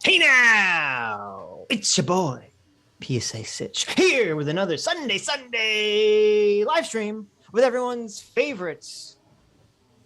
Hey now, it's your boy, PSA Sitch, here with another Sunday live stream with everyone's favorites.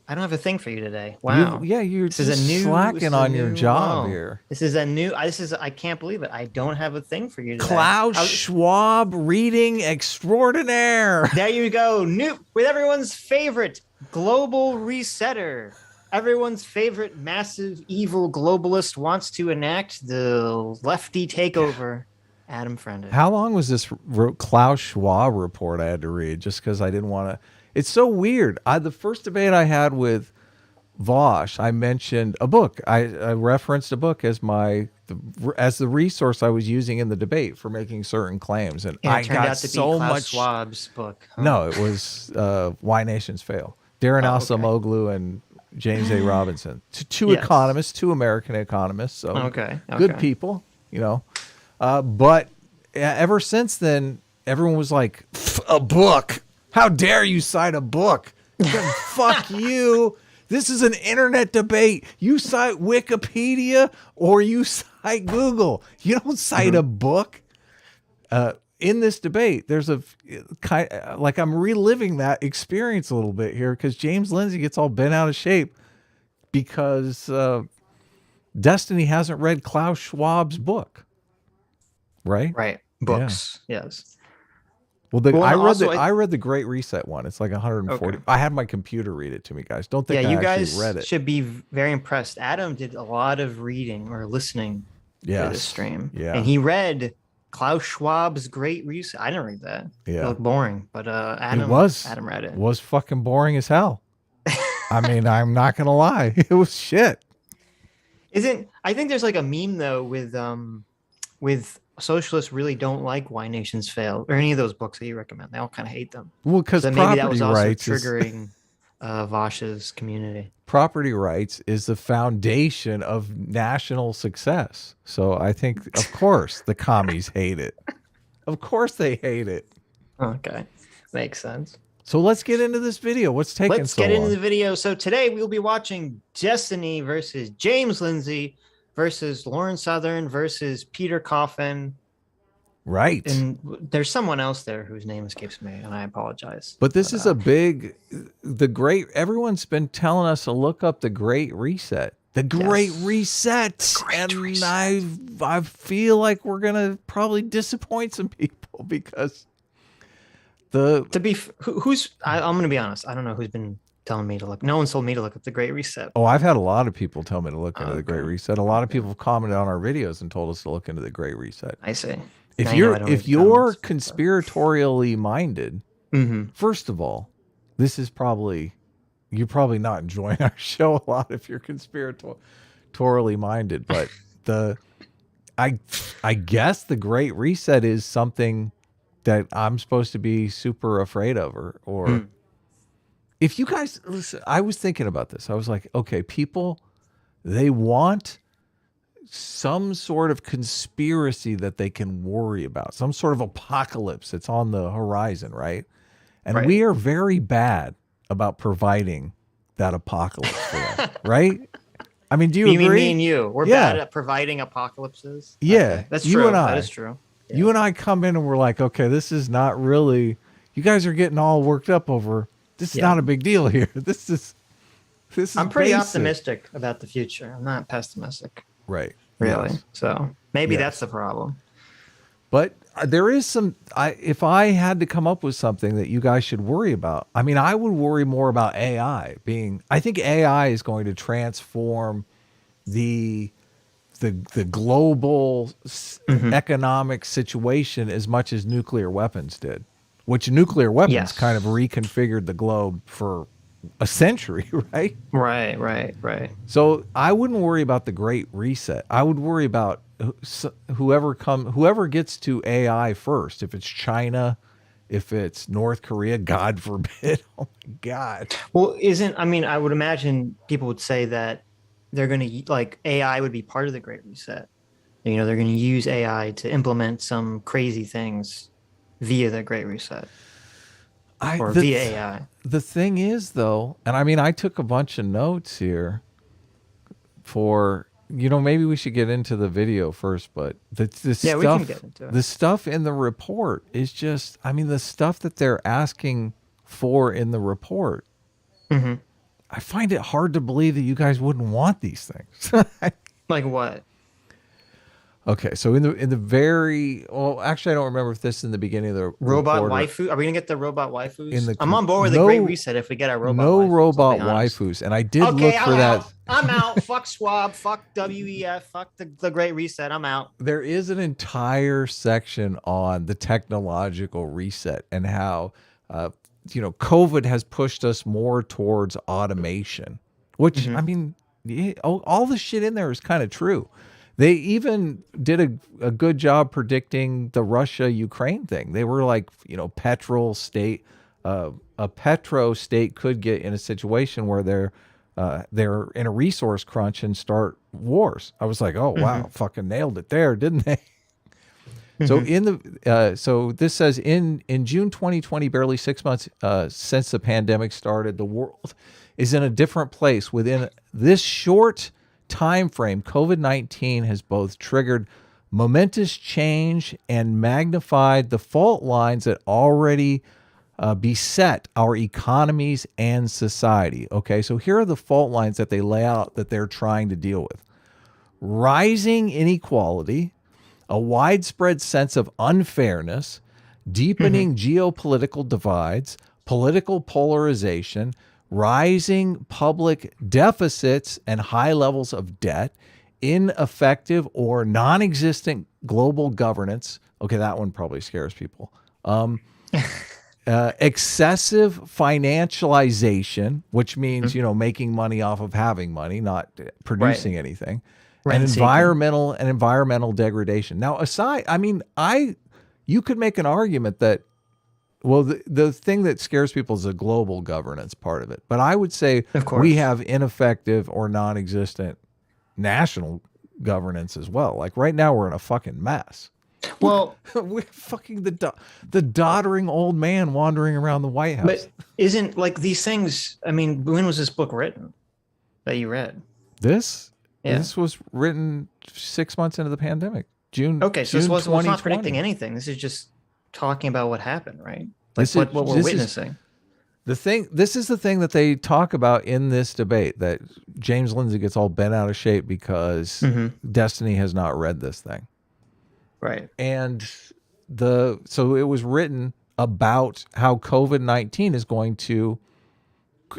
I don't have a thing for you today. Wow. You're This is a just new, slacking on your job whoa. here. I can't believe it. I don't have a thing for you today. Klaus Schwab reading extraordinaire. There you go. New with everyone's favorite global resetter. Everyone's favorite massive evil globalist wants to enact the lefty takeover. Adam Friended. How long was this Klaus Schwab report I had to read just because I didn't want to? It's so weird. The first debate I had with Vosh, I mentioned a book. I referenced a book as the resource I was using in the debate for making certain claims, and I got so much. Schwab's book. Huh? No, it was Why Nations Fail. Darren Acemoglu and James A. Robinson, two economists, two American economists. So good people, you know. But ever since then, everyone was like, a book. How dare you cite a book? Fuck you. This is an internet debate. You cite Wikipedia or you cite Google. You don't cite a book. In this debate, there's a kind like I'm reliving that experience a little bit here because James Lindsay gets all bent out of shape because Destiny hasn't read Klaus Schwab's book. Right? Books. Yeah. Yes. Well, I read the Great Reset one. It's like 140. I had my computer read it to me, guys. Don't think you I guys read it. Should be very impressed. Adam did a lot of reading or listening for this stream. Yeah. And he read Klaus Schwab's Great Reset. I didn't read that. Yeah. It looked boring, but Adam read it. It was fucking boring as hell. I mean, I'm not gonna lie. It was shit. I think there's like a meme though with socialists really don't like Why Nations Fail or any of those books that you recommend. They all kind of hate them. Well, because so maybe that was also triggering Vosh's community. Property rights is the foundation of national success. So I think, of course, the commies hate it. Of course they hate it. Okay. Makes sense. So let's get into this video. What's taking so long? Let's get into the video. So today we'll be watching Destiny versus James Lindsay versus Lauren Southern versus Peter Coffin. Right. And there's someone else there whose name escapes me, and I apologize. But this is everyone's been telling us to look up the Great Reset. The Great Reset. I feel like we're going to probably disappoint some people because I'm going to be honest. I don't know who's been telling me to look. No one's told me to look at the Great Reset. Oh, I've had a lot of people tell me to look into the Great Reset. A lot of people have commented on our videos and told us to look into the Great Reset. I see. If you're conspiratorially minded, first of all, you're probably not enjoying our show a lot if you're conspiratorially minded. But I guess the Great Reset is something that I'm supposed to be super afraid of, or if you guys listen, I was thinking about this. I was like, okay, people, they want some sort of conspiracy that they can worry about, some sort of apocalypse that's on the horizon, right? And we are very bad about providing that apocalypse for them, right? I mean, do you agree? Mean me and you? We're bad at providing apocalypses? Yeah. Okay. That's true. That is true. Yeah. You and I come in and we're like, okay, this is not really, you guys are getting all worked up over, this is not a big deal here. This is I'm pretty optimistic about the future. I'm not pessimistic. Right. Really. Yes. So maybe that's the problem. But there is if I had to come up with something that you guys should worry about, I mean, I would worry more about AI I think AI is going to transform the global economic situation as much as nuclear weapons did, which nuclear weapons kind of reconfigured the globe for a century, right? Right. So I wouldn't worry about the Great Reset. I would worry about whoever gets to AI first. If it's China, if it's North Korea, God forbid. Oh my God. Well, I would imagine people would say that they're going to AI would be part of the Great Reset. You know, they're going to use AI to implement some crazy things via the Great Reset. Via AI. The thing is, though, and I mean, I took a bunch of notes here for maybe we should get into the video first, but the stuff, we can get into it. The stuff in the report is just, I mean, the stuff that they're asking for in the report, I find it hard to believe that you guys wouldn't want these things. Like what? Okay, so in the very, well, actually, I don't remember if this is in the beginning of the robot waifu. Are we gonna get the robot waifus? I'm on board with the Great Reset if we get our robot. No waifus, robot waifus, and I did look for that. I'm out. Fuck Schwab. Fuck WEF. Fuck the Great Reset. I'm out. There is an entire section on the technological reset and how, COVID has pushed us more towards automation, which I mean, all the shit in there is kind of true. They even did a good job predicting the Russia-Ukraine thing. They were like, a petro state could get in a situation where they're in a resource crunch and start wars. I was like, oh wow, fucking nailed it there, didn't they? So so this says in June 2020, barely 6 months since the pandemic started, the world is in a different place. Within this short time frame, COVID-19 has both triggered momentous change and magnified the fault lines that already beset our economies and society. Okay, so here are the fault lines that they lay out that they're trying to deal with. Rising inequality, a widespread sense of unfairness, deepening geopolitical divides, political polarization, rising public deficits and high levels of debt, ineffective or non-existent global governance. Okay, that one probably scares people. Excessive financialization, which means, making money off of having money, not producing anything. And environmental degradation. Now, you could make an argument that, well, the thing that scares people is the global governance part of it. But I would say we have ineffective or non-existent national governance as well. Like right now, we're in a fucking mess. Well, we're fucking the doddering old man wandering around the White House. But isn't like these things? I mean, when was this book written that you read? This was written 6 months into the pandemic. June. Okay, so this was not predicting anything. This is just talking about what happened, right? Like what we're witnessing. This is the thing that they talk about in this debate, that James Lindsay gets all bent out of shape because Destiny has not read this thing. Right. And so it was written about how COVID-19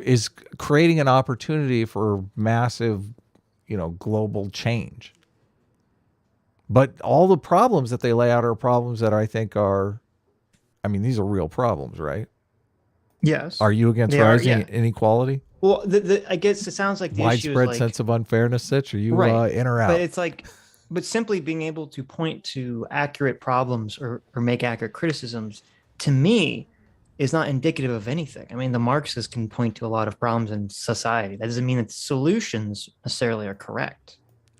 is creating an opportunity for massive, global change. But all the problems that they lay out are problems that I think these are real problems, right? Yes. Are you against rising inequality? Well, I guess it sounds like the widespread sense of unfairness, Sitch? Are you in or out? But it's like, simply being able to point to accurate problems or make accurate criticisms, to me, is not indicative of anything. I mean, the Marxists can point to a lot of problems in society. That doesn't mean that the solutions necessarily are correct.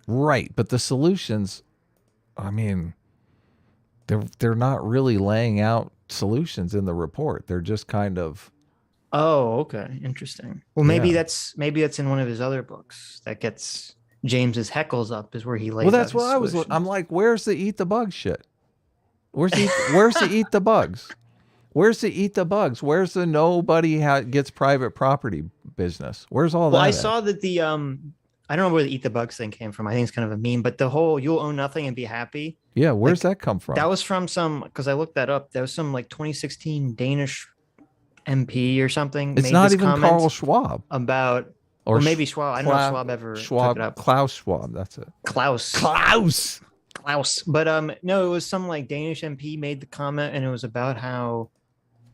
Right, but the solutions, they're not really laying out solutions in the report. They're just kind of. Oh, okay, interesting. Well, maybe that's in one of his other books that gets James's heckles up, is where he lays. Well, that's what I was. I'm like, where's the eat the bug shit? Where's the eat the bugs? Where's the eat the bugs? Where's the nobody gets private property business? Where's all that? Well, I saw that the I don't know where the eat the bugs thing came from. I think it's kind of a meme, but the whole you'll own nothing and be happy. Yeah, where's that come from? That was from because I looked that up. That was some like 2016 Danish MP or something. It's not even Carl Schwab. About, or maybe Schwab. I don't know if Schwab ever took it up. Klaus Schwab, that's it. Klaus. But no, it was some like Danish MP made the comment, and it was about how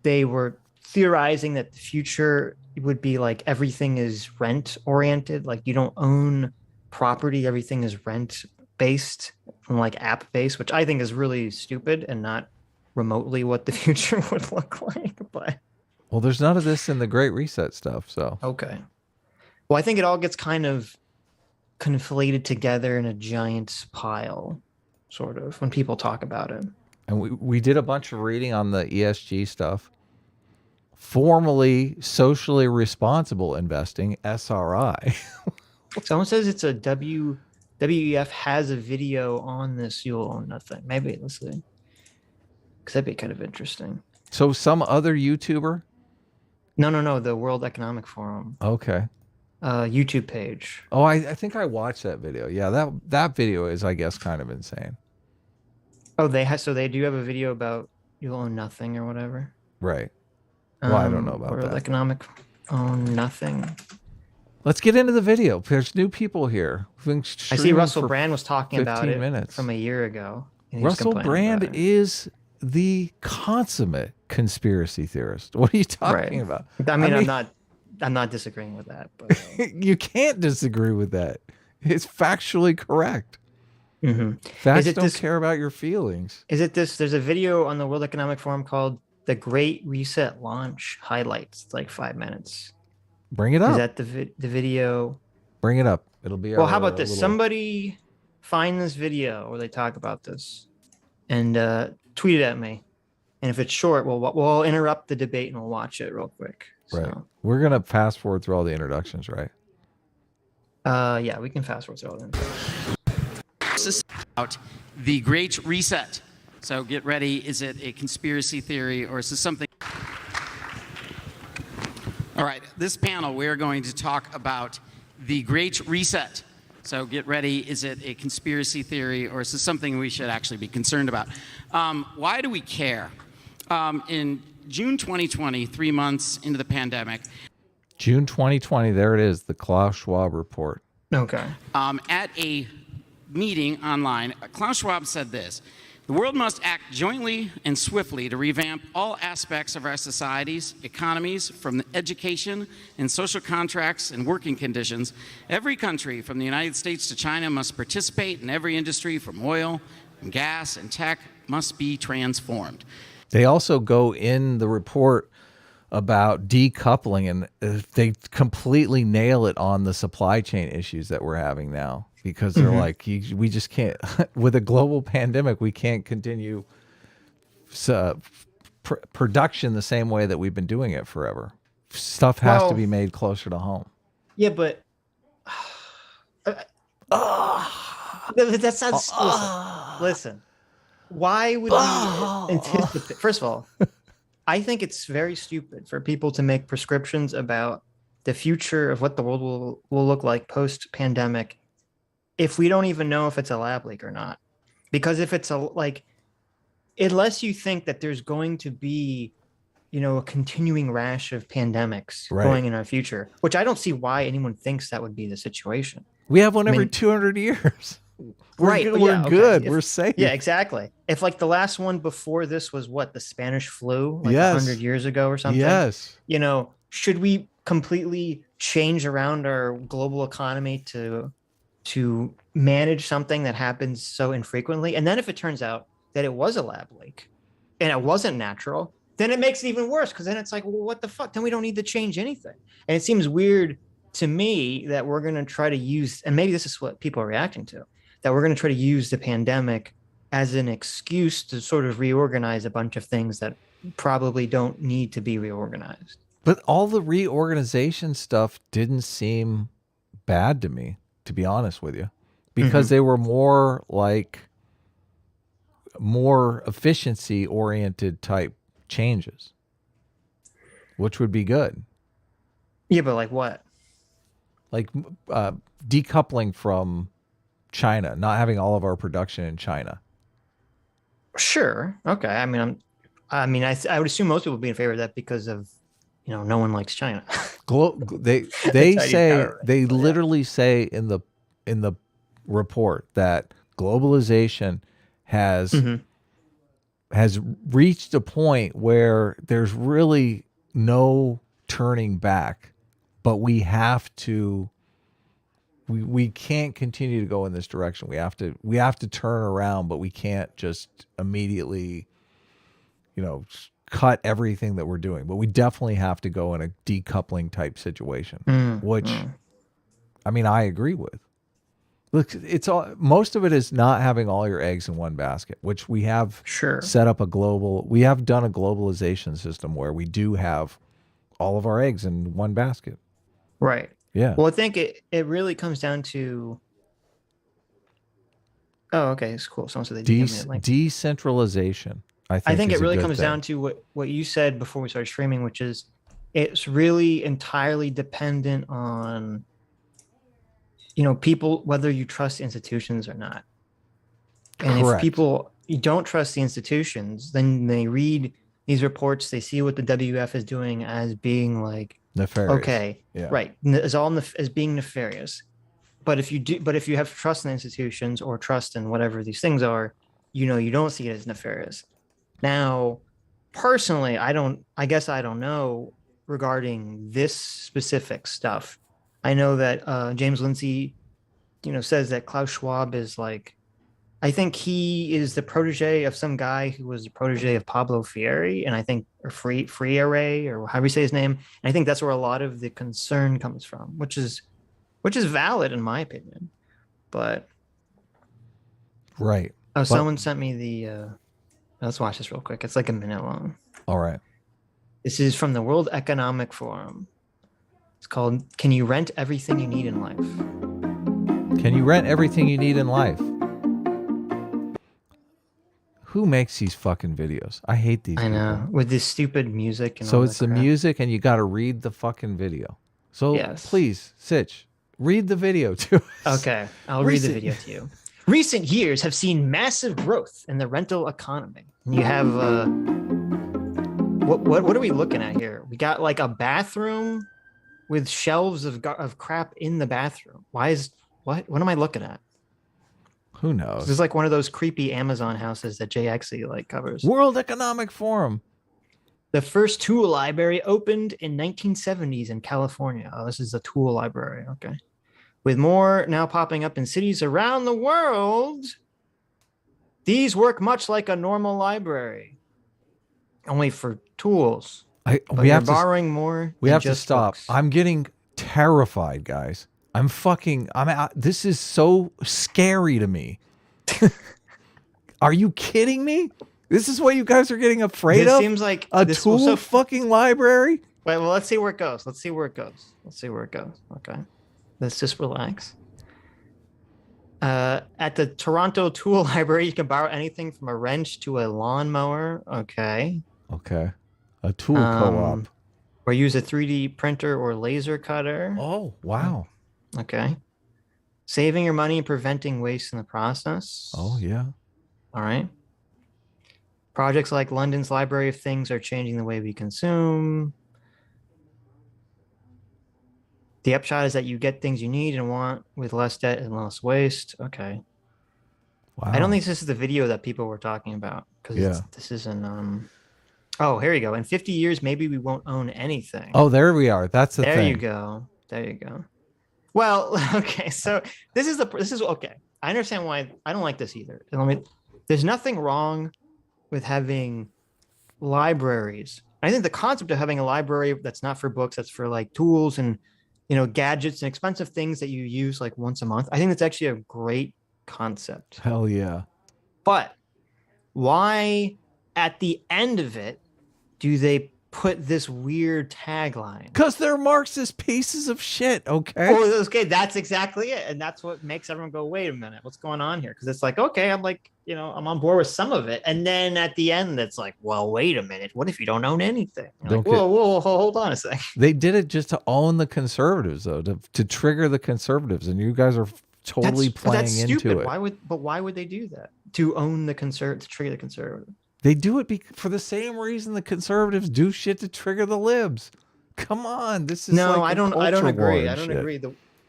they were theorizing that the future would be like everything is rent oriented. Like you don't own property, everything is rent based and like app based, which I think is really stupid and not remotely what the future would look like. But well, there's none of this in the Great Reset stuff. So okay. Well, I think it all gets kind of conflated together in a giant pile, sort of, when people talk about it. And we did a bunch of reading on the ESG stuff. Formerly socially responsible investing, SRI. Someone says it's a WSIC WEF has a video on this You'll Own Nothing. Maybe let's see, because that'd be kind of interesting. So some other YouTuber? No, the World Economic Forum. Okay. YouTube page. Oh, I think I watched that video. Yeah, that video is, I guess, kind of insane. Oh, so they do have a video about You'll Own Nothing or whatever. Right. Well, I don't know about World that. Economic Own Nothing. Let's get into the video. There's new people here. I see Russell Brand was talking about it from a year ago. Russell Brand is the consummate conspiracy theorist. What are you talking about? I mean, I'm not disagreeing with that. But, you can't disagree with that. It's factually correct. Mm-hmm. Facts don't care about your feelings. Is it this? There's a video on the World Economic Forum called "The Great Reset Launch Highlights." It's like 5 minutes. Bring it up. Is that the video? Bring it up. It'll be. Well, how about this? Somebody find this video where they talk about this, and tweet it at me. And if it's short, we'll interrupt the debate and we'll watch it real quick. Right. So, we're gonna fast forward through all the introductions, right? Yeah, we can fast forward through all the introductions. About the Great Reset. So get ready. Is it a conspiracy theory or is this something? All right, this panel, we're going to talk about the Great Reset. So get ready. Is it a conspiracy theory or is this something we should actually be concerned about? Why do we care? In June 2020, 3 months into the pandemic. June 2020, there it is, the Klaus Schwab report. Okay. At a meeting online, Klaus Schwab said this: the world must act jointly and swiftly to revamp all aspects of our societies, economies, from education and social contracts and working conditions. Every country, from the United States to China, must participate, and every industry, from oil and gas and tech, must be transformed. They also go in the report about decoupling, and they completely nail it on the supply chain issues that we're having now. Because they're like, we just can't, with a global pandemic, we can't continue production the same way that we've been doing it forever. Stuff has to be made closer to home. Yeah, but that sounds, listen, why would we anticipate? First of all, I think it's very stupid for people to make prescriptions about the future of what the world will look like post-pandemic if we don't even know if it's a lab leak or not. Because if it's unless you think that there's going to be, a continuing rash of pandemics going in our future, which I don't see why anyone thinks that would be the situation. We have one every 200 years. We're good. We're safe. Yeah, exactly. If the last one before this was the Spanish flu, 100 years ago or something. Yes. Should we completely change around our global economy to manage something that happens so infrequently? And then if it turns out that it was a lab leak and it wasn't natural, then it makes it even worse, because then it's like, well, what the fuck? Then we don't need to change anything. And it seems weird to me that we're going to try to use, and maybe this is what people are reacting to, that we're going to try to use the pandemic as an excuse to sort of reorganize a bunch of things that probably don't need to be reorganized. But all the reorganization stuff didn't seem bad to me, to be honest with you, because they were more efficiency oriented type changes, which would be good. Yeah, but what? Decoupling from China, not having all of our production in China. Sure. Okay. I would assume most people would be in favor of that because of, no one likes China. They literally say in the report that globalization has reached a point where there's really no turning back, but we can't continue to go in this direction. We have to turn around, but we can't just immediately, cut everything that we're doing. But we definitely have to go in a decoupling type situation, which I agree with. Look, most of it is not having all your eggs in one basket, which we have set up we have done a globalization system where we do have all of our eggs in one basket. Right. Yeah. Well, I think it really comes down to Oh, okay, it's cool. Someone said they did give me a link. Decentralization. I think it really comes down to what you said before we started streaming, which is it's really entirely dependent on people, whether you trust institutions or not. And if people you don't trust the institutions, then they read these reports, they see what the WF is doing as being like nefarious. Okay, yeah. Right, as being nefarious. But if you have trust in the institutions or trust in whatever these things are, you don't see it as nefarious. Now, personally, I guess I don't know regarding this specific stuff. I know that James Lindsay, says that Klaus Schwab is like, I think he is the protege of some guy who was the protege of Pablo Freire, and I think, or Freire, or however you say his name. And I think that's where a lot of the concern comes from, which is valid in my opinion. But right. Oh, someone sent me the. Let's watch this real quick. It's like a minute long. All right. This is from the World Economic Forum. It's called "Can You Rent Everything You Need in Life?" Can you rent everything you need in life? Who makes these fucking videos? I hate these. I know, with this stupid music. And so it's the music, and you got to read the fucking video. So please, Sitch, read the video to us. Okay, I'll read the video to you. Recent years have seen massive growth in the rental economy. You have what are we looking at here? We got like a bathroom with shelves of crap in the bathroom. What am I looking at? Who knows? This is like one of those creepy Amazon houses that JXE like covers. World Economic Forum. The first tool library opened in 1970s in California. Oh, this is the tool library. Okay. With more now popping up in cities around the world, these work much like a normal library, only for tools. We have borrowing more. We have to stop. Books. I'm getting terrified, guys. I'm out. This is so scary to me. Are you kidding me? This is what you guys are getting afraid of? It seems like a tool fucking library. Wait, well, let's see where it goes. Okay. Let's just relax. At the Toronto Tool Library, you can borrow anything from a wrench to a lawnmower. Okay. A tool co-op. Or use a 3D printer or laser cutter. Oh, wow. Okay. Saving your money and preventing waste in the process. Oh, yeah. All right. Projects like London's Library of Things are changing the way we consume. The upshot is that you get things you need and want with less debt and less waste. Okay. Wow. I don't think this is the video that people were talking about because this isn't. Oh, here you go. In 50 years, maybe we won't own anything. Oh, there we are. That's the thing. There you go. Well, okay. So this is okay. I understand why I don't like this either. There's nothing wrong with having libraries. I think the concept of having a library that's not for books, that's for like tools and gadgets and expensive things that you use like once a month. I think that's actually a great concept. Hell yeah. But why at the end of it do they put this weird tagline? Because they're Marxist pieces of shit, okay? Oh, okay, that's exactly it. And that's what makes everyone go, wait a minute, what's going on here? Because it's like, okay, I'm like, I'm on board with some of it. And then at the end, it's like, well, wait a minute. What if you don't own anything? Whoa, hold on a sec. They did it just to own the conservatives, though, to trigger the conservatives. And you guys are totally playing into it. Why would they do that? To own the to trigger the conservatives? They do it for the same reason the conservatives do shit to trigger the libs. Come on, this is I don't agree. I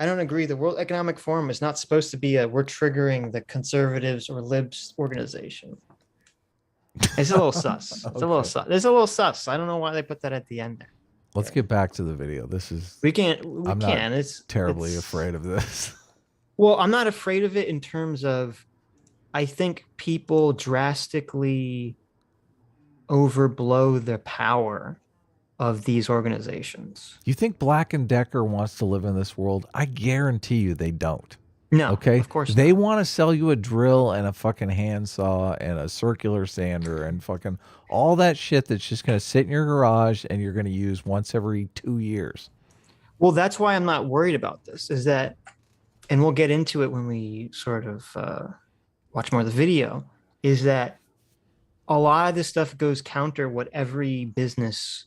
don't agree. The World Economic Forum is not supposed to be we're triggering the conservatives or libs organization. It's a little sus. It's a little sus. It's a little sus. I don't know why they put that at the end there. Let's get back to the video. I'm terribly afraid of this. Well, I'm not afraid of it in terms of I think people drastically overblow the power of these organizations. You think Black and Decker wants to live in this world? I guarantee you they don't. No, okay? Of course they want to sell you a drill and a fucking handsaw and a circular sander and fucking all that shit that's just going to sit in your garage and you're going to use once every 2 years. Well, that's why I'm not worried about this, is that, and we'll get into it when we sort of watch more of the video, is that a lot of this stuff goes counter what every business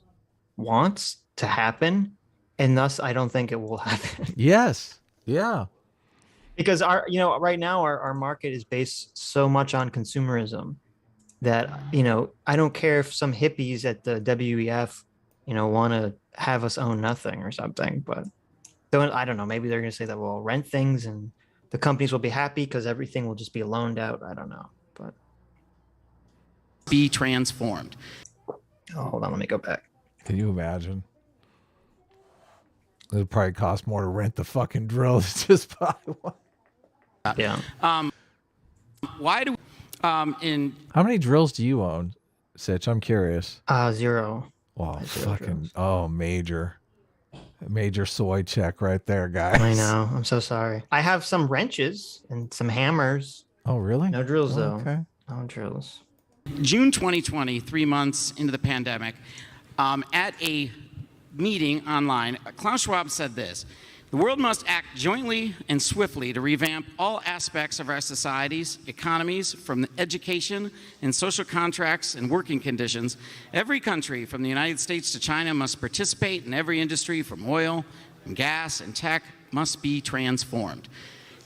wants to happen, and thus I don't think it will happen. Yes. Yeah. Because right now our market is based so much on consumerism that, I don't care if some hippies at the WEF, want to have us own nothing or something, but I don't know, maybe they're going to say that we'll rent things and the companies will be happy because everything will just be loaned out. I don't know, but be transformed. Oh, hold on, let me go back. Can you imagine? It'd probably cost more to rent the fucking drill than just buy one. Yeah. Why do How many drills do you own, Sitch? I'm curious. 0. Wow, fucking major soy check right there, guys. I know. I'm so sorry. I have some wrenches and some hammers. Oh, really? No drills though. Okay. No drills. June 2020, 3 months into the pandemic, at a meeting online, Klaus Schwab said this: the world must act jointly and swiftly to revamp all aspects of our societies, economies, from education and social contracts and working conditions. Every country, from the United States to China, must participate, and every industry, from oil and gas and tech, must be transformed.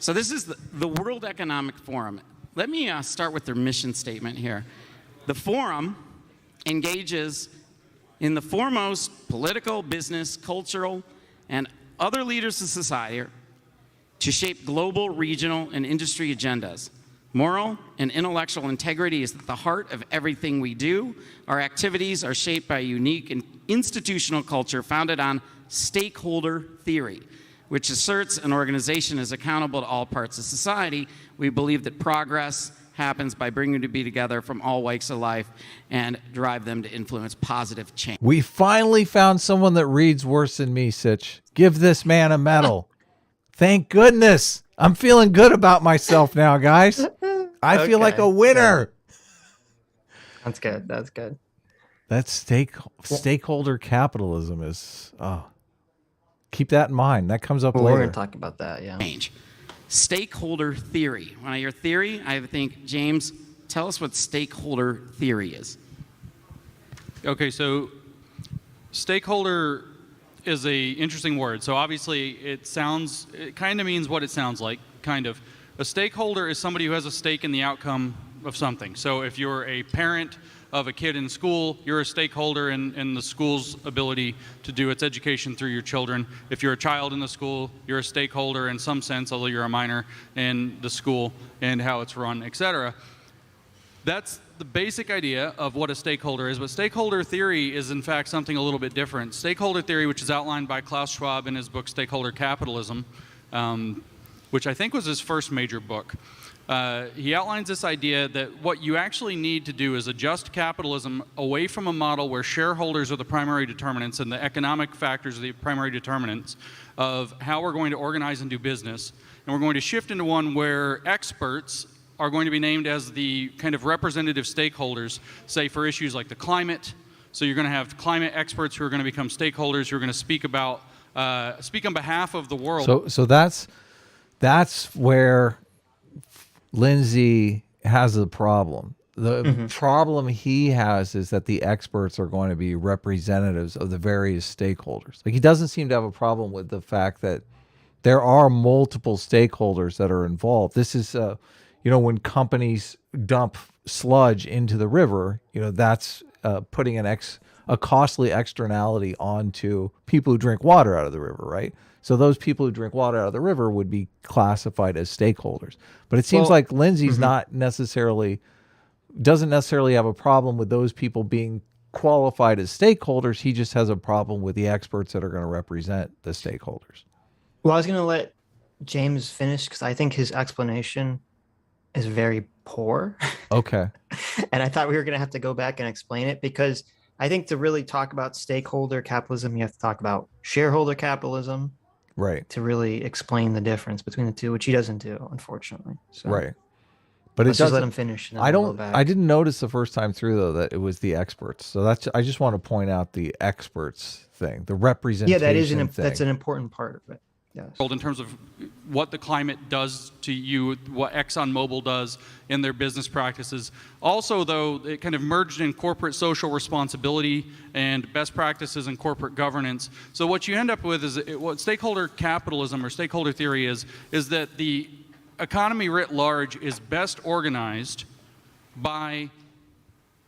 So this is the World Economic Forum. Let me start with their mission statement here. The forum engages in the foremost political, business, cultural, and other leaders of society to shape global, regional, and industry agendas. Moral and intellectual integrity is at the heart of everything we do. Our activities are shaped by a unique and institutional culture founded on stakeholder theory, which asserts an organization is accountable to all parts of society. We believe that progress happens by bringing to be together from all walks of life and drive them to influence positive change. We finally found someone that reads worse than me, Sitch. Give this man a medal. Thank goodness. I'm feeling good about myself now, guys. I feel like a winner. That's good. That's good. That stakeholder capitalism is, keep that in mind. That comes up later. We're going to talk about that, yeah. Change. Stakeholder theory. When I hear theory, I think, James, tell us what stakeholder theory is. Okay, so stakeholder is a interesting word. So obviously it kind of means what it sounds like, kind of. A stakeholder is somebody who has a stake in the outcome of something. So if you're a parent of a kid in school, you're a stakeholder in the school's ability to do its education through your children. If you're a child in the school, you're a stakeholder in some sense, although you're a minor in the school and how it's run, etc. That's the basic idea of what a stakeholder is, but stakeholder theory is in fact something a little bit different. Stakeholder theory, which is outlined by Klaus Schwab in his book Stakeholder Capitalism, which I think was his first major book. He outlines this idea that what you actually need to do is adjust capitalism away from a model where shareholders are the primary determinants and the economic factors are the primary determinants of how we're going to organize and do business. And we're going to shift into one where experts are going to be named as the kind of representative stakeholders, say for issues like the climate. So you're going to have climate experts who are going to become stakeholders who are going to speak on behalf of the world. So that's where Lindsay has a problem. The problem he has is that the experts are going to be representatives of the various stakeholders. Like, he doesn't seem to have a problem with the fact that there are multiple stakeholders that are involved. This is, when companies dump sludge into the river, that's putting a costly externality onto people who drink water out of the river, right? So those people who drink water out of the river would be classified as stakeholders. But it seems like Lindsay's doesn't necessarily have a problem with those people being qualified as stakeholders. He just has a problem with the experts that are going to represent the stakeholders. Well, I was going to let James finish because I think his explanation is very poor. Okay. And I thought we were going to have to go back and explain it, because I think to really talk about stakeholder capitalism, you have to talk about shareholder capitalism. Right. To really explain the difference between the two, which he doesn't do, unfortunately. So, right. But let's just let him finish. I didn't notice the first time through, though, that it was the experts. So I just want to point out the experts thing, the representation. Yeah, that's an important part of it. world in terms of what the climate does to you, what ExxonMobil does in their business practices. Also, though, it kind of merged in corporate social responsibility and best practices in corporate governance. So what you end up with is what stakeholder capitalism or stakeholder theory is that the economy writ large is best organized by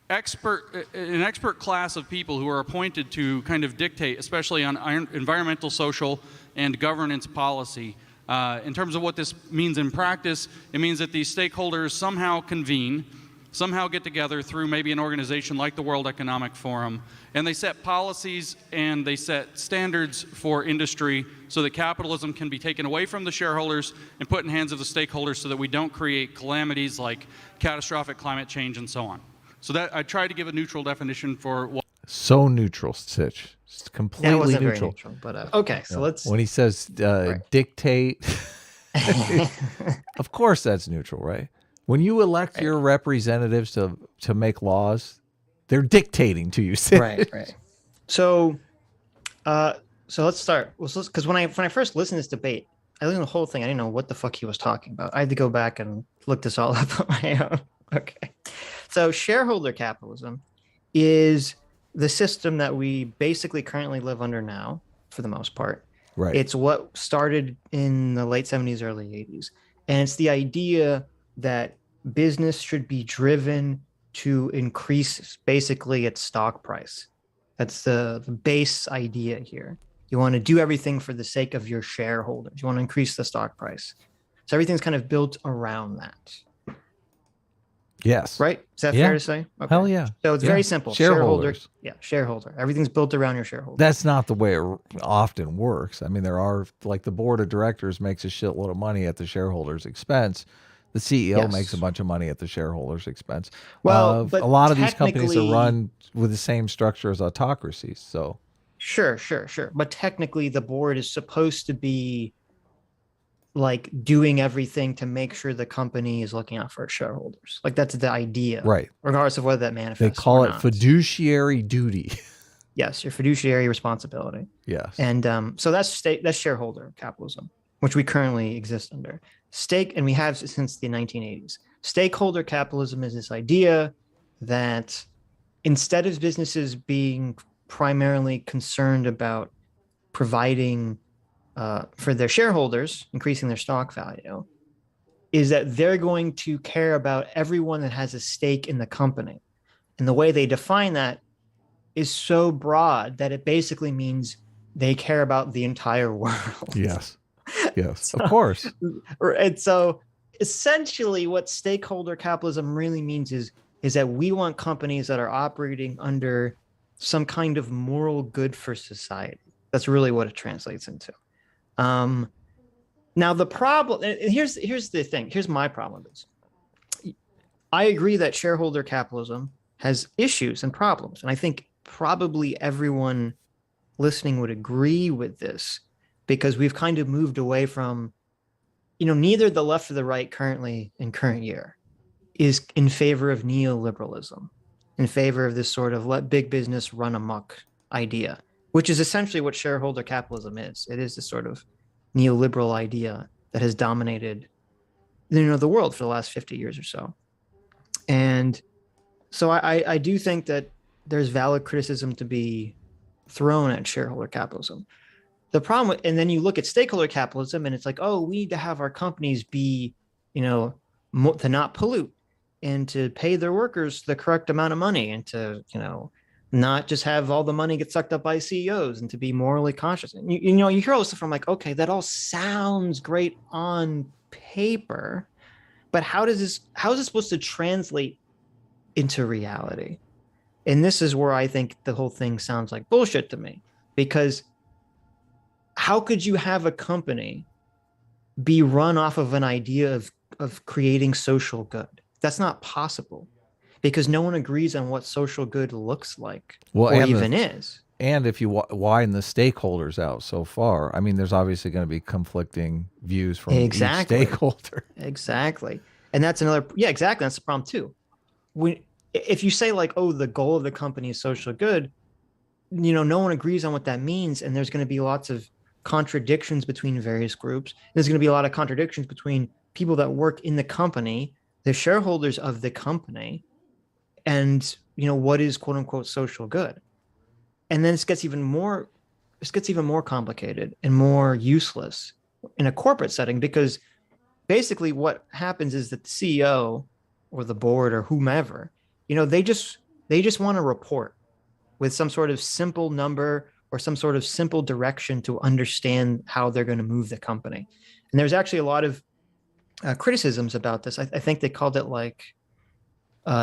an expert class of people who are appointed to kind of dictate, especially on environmental, social, and governance policy. In terms of what this means in practice, it means that these stakeholders somehow convene, somehow get together through maybe an organization like the World Economic Forum, and they set policies and they set standards for industry so that capitalism can be taken away from the shareholders and put in hands of the stakeholders so that we don't create calamities like catastrophic climate change and so on. So that I tried to give a neutral definition for what. So neutral, Sitch. It's completely neutral. Very neutral. But okay, so let's. When he says dictate, of course that's neutral, right? When you elect your representatives to make laws, they're dictating to you. Right. So let's start. Because when I first listened to this debate, I listened to the whole thing. I didn't know what the fuck he was talking about. I had to go back and look this all up on my own. Okay. So shareholder capitalism is the system that we basically currently live under now, for the most part. Right. It's what started in the late 70s, early 80s. And it's the idea that business should be driven to increase basically its stock price. That's the base idea here. You want to do everything for the sake of your shareholders. You want to increase the stock price. So everything's kind of built around that. Yes. Right? Is that fair to say? Okay. Hell yeah. So it's very simple. Shareholders. Shareholder. Everything's built around your shareholder. That's not the way it often works. I mean, there are, like, the board of directors makes a shitload of money at the shareholders' expense. The CEO makes a bunch of money at the shareholders' expense. Well, but a lot of these companies are run with the same structure as autocracies. So Sure. But technically, the board is supposed to be like doing everything to make sure the company is looking out for its shareholders. Like that's the idea, right? Regardless of whether that manifests. They call it fiduciary duty. Yes, your fiduciary responsibility. Yes, and so that's shareholder capitalism, which we currently exist under. And we have since the 1980s. Stakeholder capitalism is this idea that instead of businesses being primarily concerned about providing for their shareholders, increasing their stock value, is that they're going to care about everyone that has a stake in the company. And the way they define that is so broad that it basically means they care about the entire world. Yes, of course. And so essentially what stakeholder capitalism really means is that we want companies that are operating under some kind of moral good for society. That's really what it translates into. Now the problem, and here's the thing. Here's my problem with this. I agree that shareholder capitalism has issues and problems, and I think probably everyone listening would agree with this because we've kind of moved away from, neither the left or the right currently in current year is in favor of neoliberalism, in favor of this sort of let big business run amok idea, which is essentially what shareholder capitalism is. It is this sort of neoliberal idea that has dominated, the world for the last 50 years or so. And so I do think that there's valid criticism to be thrown at shareholder capitalism. The problem, and then you look at stakeholder capitalism, and it's like, oh, we need to have our companies be, to not pollute and to pay their workers the correct amount of money and to, not just have all the money get sucked up by CEOs and to be morally conscious. And you hear all this stuff. I'm like, okay, that all sounds great on paper, but how is this supposed to translate into reality? And this is where I think the whole thing sounds like bullshit to me, because how could you have a company be run off of an idea of creating social good? That's not possible. Because no one agrees on what social good looks like, or even is. And if you widen the stakeholders out so far, I mean, there's obviously going to be conflicting views from each stakeholder. Exactly. And that's exactly. That's the problem too. If you say like, oh, the goal of the company is social good, no one agrees on what that means. And there's going to be lots of contradictions between various groups. There's going to be a lot of contradictions between people that work in the company, the shareholders of the company, and what is quote unquote social good. And then it gets even more complicated and more useless in a corporate setting, because basically what happens is that the CEO or the board or whomever, they just want to report with some sort of simple number or some sort of simple direction to understand how they're going to move the company. And there's actually a lot of criticisms about this. I think they called it like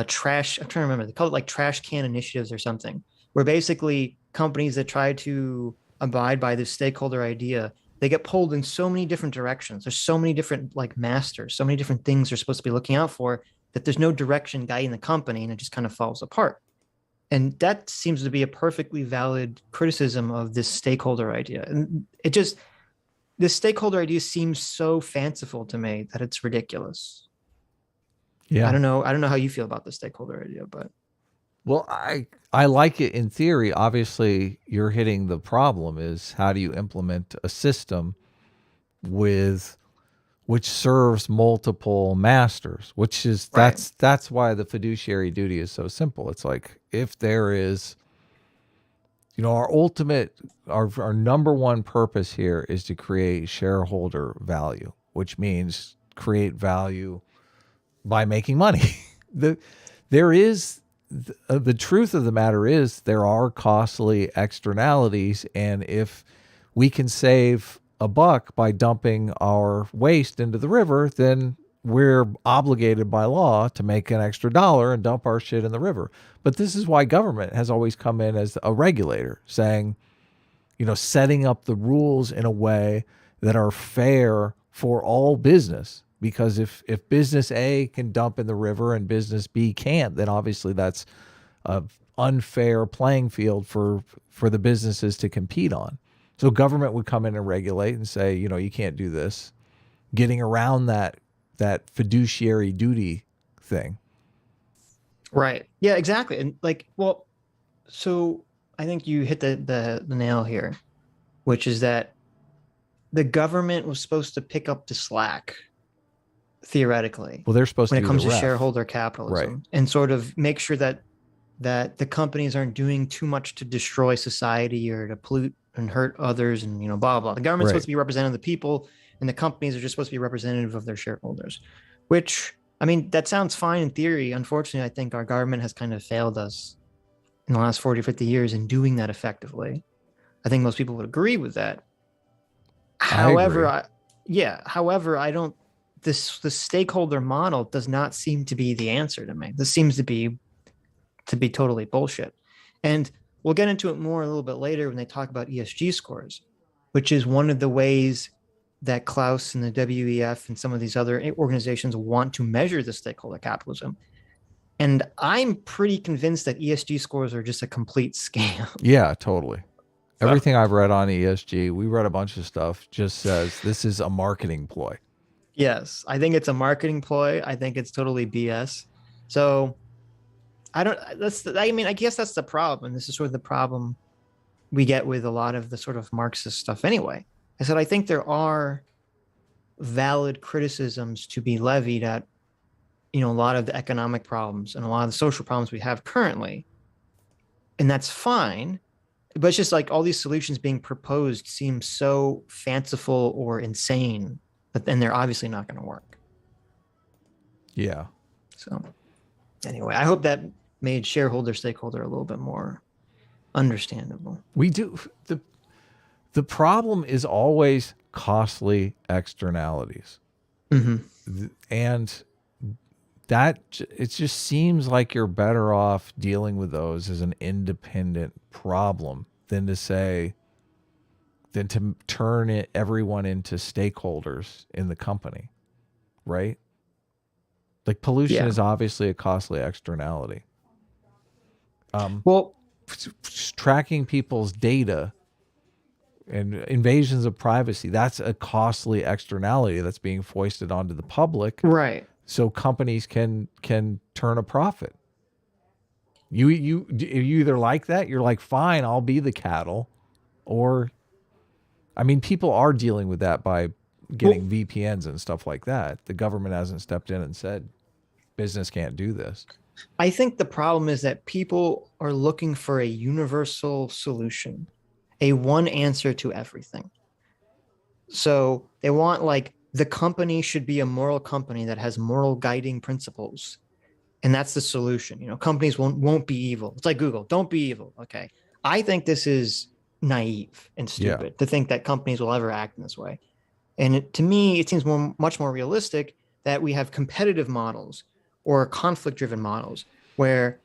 trash. I'm trying to remember. They called it like trash can initiatives or something, where basically companies that try to abide by this stakeholder idea, they get pulled in so many different directions. There's so many different like masters, so many different things they're supposed to be looking out for, that there's no direction guiding the company, and it just kind of falls apart. And that seems to be a perfectly valid criticism of this stakeholder idea. And this stakeholder idea seems so fanciful to me that it's ridiculous. Yeah. I don't know how you feel about the stakeholder idea, but. Well, I like it in theory. Obviously, you're hitting the problem is how do you implement a system which serves multiple masters, which is Right. that's why the fiduciary duty is so simple. It's like if there is, our number one purpose here is to create shareholder value, which means create value by making money. The truth of the matter is there are costly externalities, and if we can save a buck by dumping our waste into the river, then we're obligated by law to make an extra dollar and dump our shit in the river. But this is why government has always come in as a regulator, saying, setting up the rules in a way that are fair for all business. Because if business A can dump in the river and business B can't, then obviously that's an unfair playing field for the businesses to compete on. So government would come in and regulate and say, you can't do this, getting around that fiduciary duty thing. Right. Yeah, exactly. And so I think you hit the nail here, which is that the government was supposed to pick up the slack, theoretically. Well, they're supposed when to it comes to ref. shareholder capitalism, right, and sort of make sure that the companies aren't doing too much to destroy society or to pollute and hurt others, and blah blah. The government's supposed to be representative of the people, and the companies are just supposed to be representative of their shareholders. Which, I mean, that sounds fine in theory. Unfortunately, I think our government has kind of failed us in the last 40 or 50 years in doing that effectively. I think most people would agree with that. However, I don't. The stakeholder model does not seem to be the answer to me. This seems to be totally bullshit. And we'll get into it more a little bit later when they talk about ESG scores, which is one of the ways that Klaus and the WEF and some of these other organizations want to measure the stakeholder capitalism. And I'm pretty convinced that ESG scores are just a complete scam. Yeah, totally. Everything I've read on ESG, we read a bunch of stuff, just says this is a marketing ploy. Yes, I think it's a marketing ploy. I think it's totally BS. So I guess that's the problem. And this is sort of the problem we get with a lot of the sort of Marxist stuff anyway. I said, I think there are valid criticisms to be levied at, a lot of the economic problems and a lot of the social problems we have currently. And that's fine. But it's just like all these solutions being proposed seem so fanciful or insane, but then they're obviously not going to work. Yeah. So anyway, I hope that made stakeholder a little bit more understandable. We do. The problem is always costly externalities. Mm-hmm. And that it just seems like you're better off dealing with those as an independent problem than to turn everyone into stakeholders in the company, right? Like pollution is obviously a costly externality. Tracking people's data and invasions of privacy, that's a costly externality that's being foisted onto the public. Right. So companies can turn a profit. You either like that, you're like, fine, I'll be the cattle, or I mean, people are dealing with that by getting VPNs and stuff like that. The government hasn't stepped in and said business can't do this. I think the problem is that people are looking for a universal solution, a one answer to everything. So they want, like, the company should be a moral company that has moral guiding principles. And that's the solution. Companies won't be evil. It's like Google, don't be evil. Okay. I think this is naive and stupid to think that companies will ever act in this way. And to me, it seems much more realistic that we have competitive models or conflict-driven models where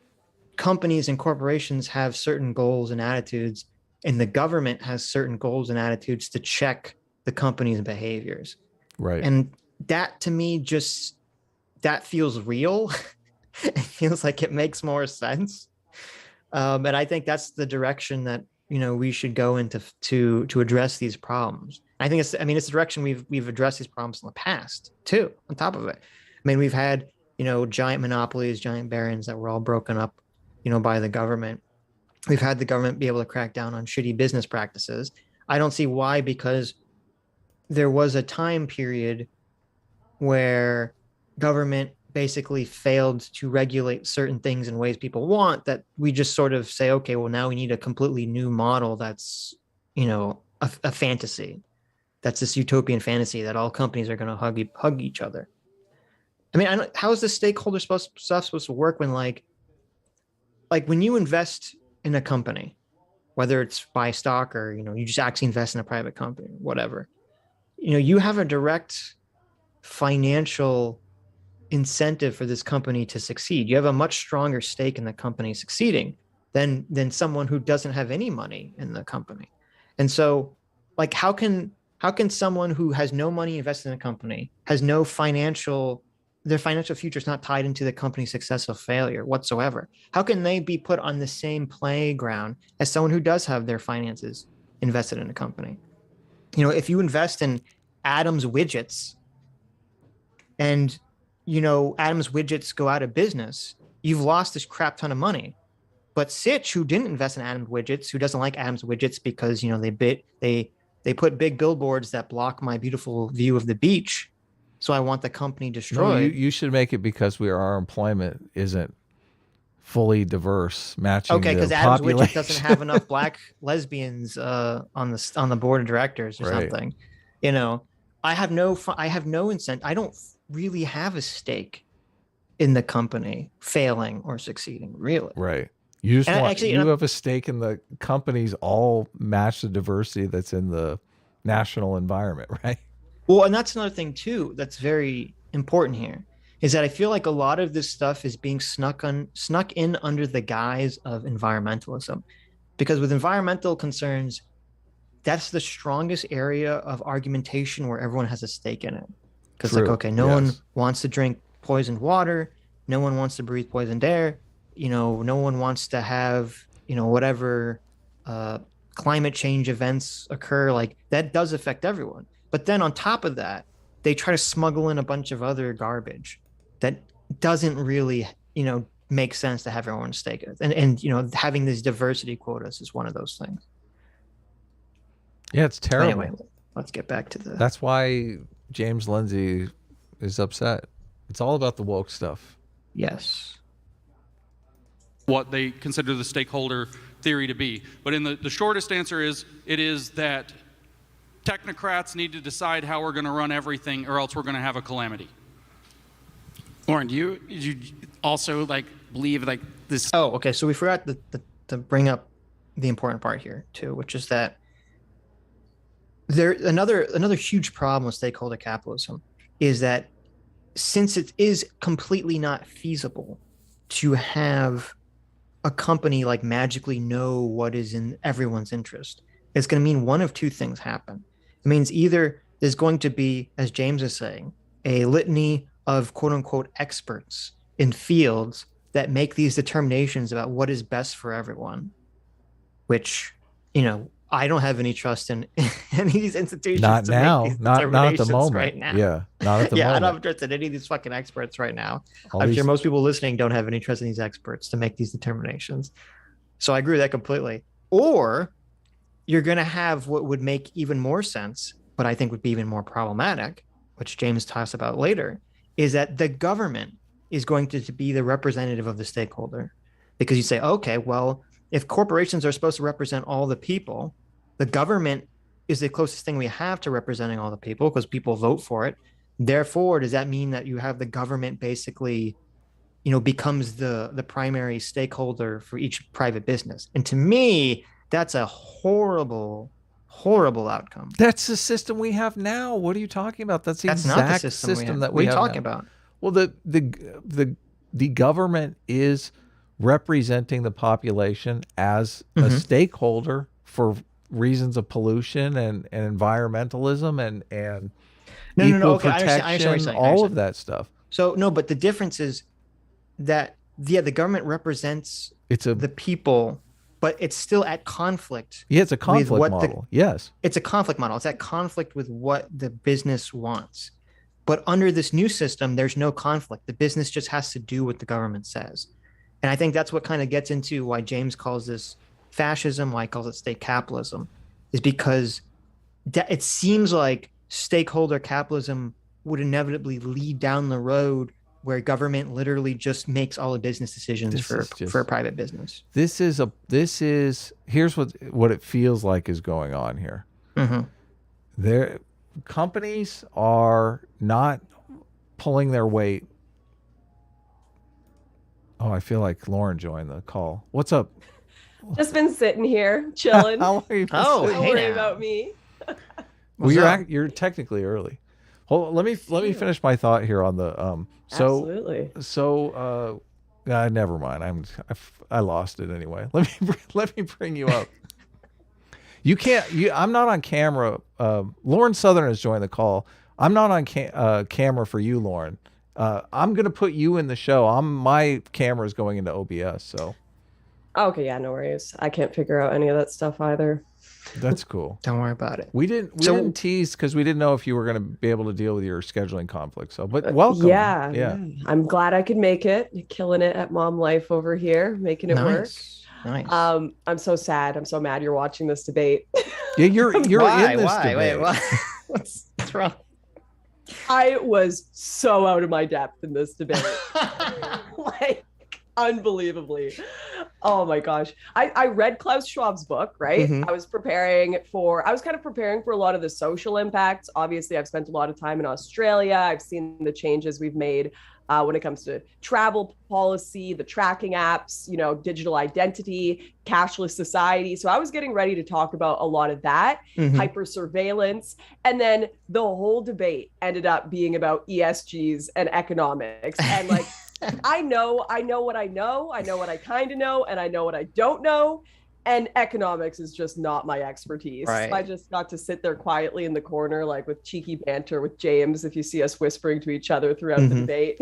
companies and corporations have certain goals and attitudes, and the government has certain goals and attitudes to check the company's behaviors. Right. And that, to me, that feels real. It feels like it makes more sense. And I think that's the direction that, we should go into to address these problems. I think it's the direction we've addressed these problems in the past too, on top of it. I mean, we've had, giant monopolies, giant barons that were all broken up, by the government. We've had the government be able to crack down on shitty business practices. I don't see why, because there was a time period where government basically failed to regulate certain things in ways people want, that we just sort of say, okay, well, now we need a completely new model that's, a fantasy. That's this utopian fantasy that all companies are going to hug each other. I mean, how is the stakeholder stuff supposed to work when like when you invest in a company, whether it's buy stock or, you just actually invest in a private company, whatever, you have a direct financial incentive for this company to succeed. You have a much stronger stake in the company succeeding than someone who doesn't have any money in the company. And so, like, how can someone who has no money invested in a company, has no their financial future is not tied into the company's success or failure whatsoever, how can they be put on the same playground as someone who does have their finances invested in a company? If you invest in Adam's widgets and, Adam's widgets go out of business, you've lost this crap ton of money. But Sitch, who didn't invest in Adam's widgets, who doesn't like Adam's widgets because, they put big billboards that block my beautiful view of the beach, so I want the company destroyed. No, you should make it because our employment isn't fully diverse, matching. Okay, because Adam's widget doesn't have enough black lesbians on the board of directors or something. I have no incentive. I don't really have a stake in the company failing or succeeding, really. Right. You just you have a stake in the companies all match the diversity that's in the national environment, right? Well, and that's another thing too that's very important here, is that I feel like a lot of this stuff is being snuck in under the guise of environmentalism. Because with environmental concerns, that's the strongest area of argumentation where everyone has a stake in it. Because no one wants to drink poisoned water, no one wants to breathe poisoned air, no one wants to have, whatever climate change events occur. Like, that does affect everyone. But then on top of that, they try to smuggle in a bunch of other garbage that doesn't really, make sense to have everyone stake it. And having these diversity quotas is one of those things. Yeah, it's terrible. Anyway, let's get back to That's why James Lindsay is upset. It's all about the woke stuff. Yes. What they consider the stakeholder theory to be. But in the shortest answer is, it is that technocrats need to decide how we're going to run everything, or else we're going to have a calamity. Lauren, do you also believe this? Oh, okay. So we forgot to bring up the important part here too, which is that another huge problem with stakeholder capitalism is that since it is completely not feasible to have a company magically know what is in everyone's interest, it's going to mean one of two things happen. It means either there's going to be, as James is saying, a litany of quote unquote experts in fields that make these determinations about what is best for everyone, which, I don't have any trust in any of these institutions. Not now. Not at the moment. Right now. Yeah. Not at the moment. I don't have trust in any of these fucking experts right now. I'm sure most people listening don't have any trust in these experts to make these determinations. So I agree with that completely. Or you're going to have what would make even more sense, but I think would be even more problematic, which James talks about later, is that the government is going to be the representative of the stakeholder. Because you say, okay, well, if corporations are supposed to represent all the people, the government is the closest thing we have to representing all the people because people vote for it. Therefore, does that mean that you have the government basically, becomes the primary stakeholder for each private business? And to me, that's a horrible outcome. That's the system we have now. What are you talking about? That's the exact system that we have. What are you talking about? Well, the government is representing the population as a stakeholder for reasons of pollution and environmentalism and equal protection, all of that stuff. So no, but the difference is that the government represents the people, but it's still at conflict. Yeah, it's a conflict model. Yes. It's a conflict model. It's at conflict with what the business wants. But under this new system, there's no conflict. The business just has to do what the government says. And I think that's what kind of gets into why James calls this fascism, why he calls it state capitalism, is because it seems like stakeholder capitalism would inevitably lead down the road where government literally just makes all the business decisions for a private business. Here's what it feels like is going on here. Companies are not pulling their weight. Oh, I feel like Lauren joined the call. What's up? Just been sitting here, chilling. How are you? Don't worry about me. Well, you're technically early. Hold on, let me finish my thought here on the Absolutely. So never mind. I lost it anyway. Let me bring you up. You can't. I'm not on camera. Lauren Southern has joined the call. I'm not on camera for you, Lauren. I'm gonna put you in the show. My camera is going into OBS. So. Okay, yeah, no worries. I can't figure out any of that stuff either. That's cool. Don't worry about it. We didn't tease because we didn't know if you were going to be able to deal with your scheduling conflict. So, but welcome. Yeah. I'm glad I could make it. Killing it at Mom Life over here, making it work. Nice. I'm so sad. I'm so mad you're watching this debate. Yeah, you're in this debate. Wait, why? What's wrong? I was so out of my depth in this debate. Like, unbelievably. Oh my gosh. I read Klaus Schwab's book, right? I was kind of preparing for a lot of the social impacts. Obviously, I've spent a lot of time in Australia. I've seen the changes we've made when it comes to travel policy, the tracking apps, digital identity, cashless society. So I was getting ready to talk about a lot of that, hyper surveillance. And then the whole debate ended up being about ESGs and economics. And like, I know what I know. I know what I kind of know, and I know what I don't know. And economics is just not my expertise. Right. So I just got to sit there quietly in the corner, like with cheeky banter with James, if you see us whispering to each other throughout the debate.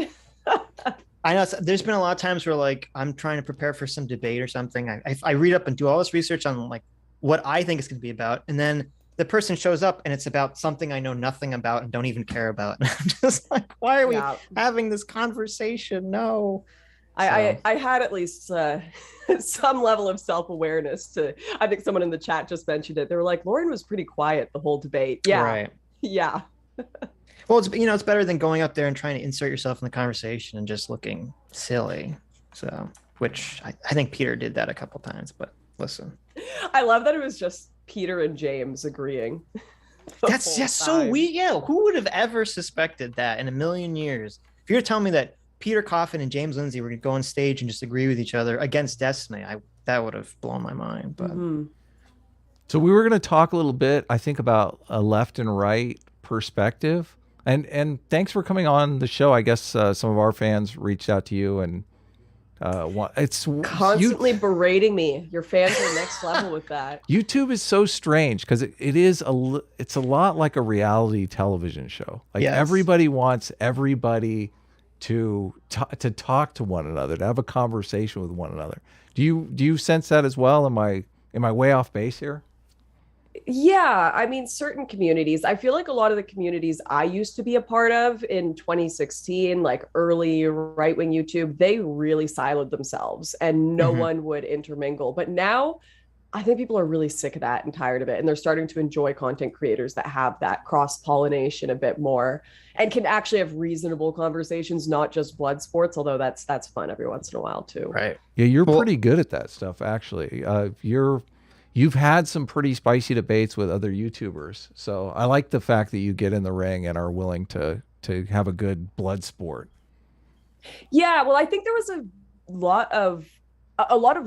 I know there's been a lot of times where like I'm trying to prepare for some debate or something. I read up and do all this research on like what I think it's going to be about. And then the person shows up and it's about something I know nothing about and don't even care about. And I'm just like, why are we having this conversation? No. I had at least some level of self-awareness I think someone in the chat just mentioned it. They were like, Lauren was pretty quiet the whole debate. Yeah. Right. Yeah. Well, it's better than going up there and trying to insert yourself in the conversation and just looking silly. So, which I think Peter did that a couple times, but listen. I love that it was just Peter and James agreeing. That's just so weird. Yeah, who would have ever suspected that in a million years? If you're telling me that Peter Coffin and James Lindsay were going to go on stage and just agree with each other against Destiny, that would have blown my mind. But So we were going to talk a little bit, I think, about a left and right perspective. And thanks for coming on the show. I guess some of our fans reached out to you and it's constantly berating me. Your fans are next level with that. YouTube is so strange because it's a lot like a reality television show. Like everybody wants everybody to talk to one another, to have a conversation with one another. Do you sense that as well? Am I way off base here? Yeah, I mean, certain communities, I feel like a lot of the communities I used to be a part of in 2016, like early right-wing YouTube, they really siloed themselves and no one would intermingle. But now I think people are really sick of that and tired of it. And they're starting to enjoy content creators that have that cross-pollination a bit more and can actually have reasonable conversations, not just blood sports, although that's fun every once in a while too. Right. Yeah, you're pretty good at that stuff, actually. You've had some pretty spicy debates with other YouTubers. So I like the fact that you get in the ring and are willing to have a good blood sport. Yeah, well, I think there was a lot of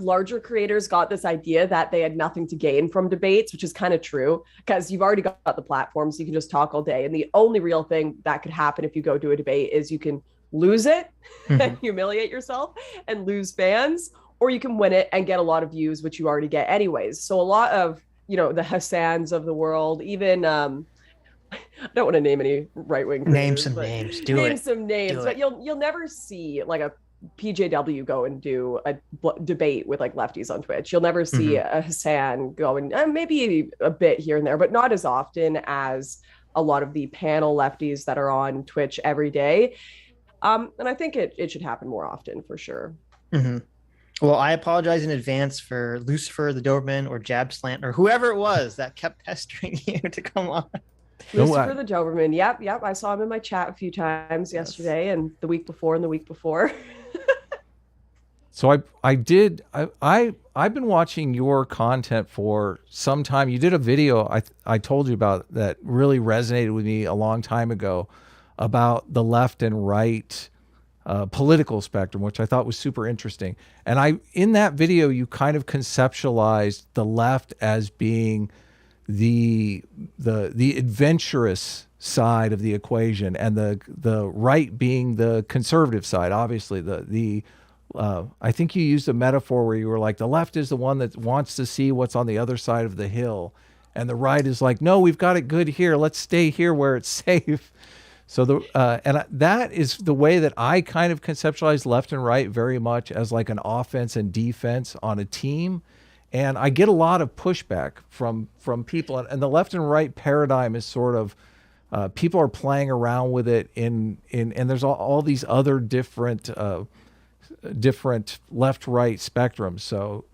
larger creators got this idea that they had nothing to gain from debates, which is kind of true because you've already got the platform, so you can just talk all day. And the only real thing that could happen if you go do a debate is you can lose it and humiliate yourself and lose fans, or you can win it and get a lot of views, which you already get anyways. So a lot of, the Hassans of the world, even I don't want to name any right-wing creators, name some names. Name some names, but you'll never see like a PJW go and do a debate with like lefties on Twitch. You'll never see a Hassan go and maybe a bit here and there, but not as often as a lot of the panel lefties that are on Twitch every day. And I think it should happen more often for sure. Well, I apologize in advance for Lucifer the Doberman or Jab Slant or whoever it was that kept pestering you to come on. Lucifer the Doberman. Yep. I saw him in my chat a few times yesterday and the week before and the week before. So I've been watching your content for some time. You did a video I told you about that really resonated with me a long time ago about the left and right political spectrum, which I thought was super interesting. And in that video, you kind of conceptualized the left as being the adventurous side of the equation, and the right being the conservative side. Obviously, I think you used a metaphor where you were like, the left is the one that wants to see what's on the other side of the hill, and the right is like, no, we've got it good here. Let's stay here where it's safe. So that is the way that I kind of conceptualize left and right, very much as like an offense and defense on a team. And I get a lot of pushback from people, and the left and right paradigm is sort of people are playing around with it and there's all these other different left-right spectrums. So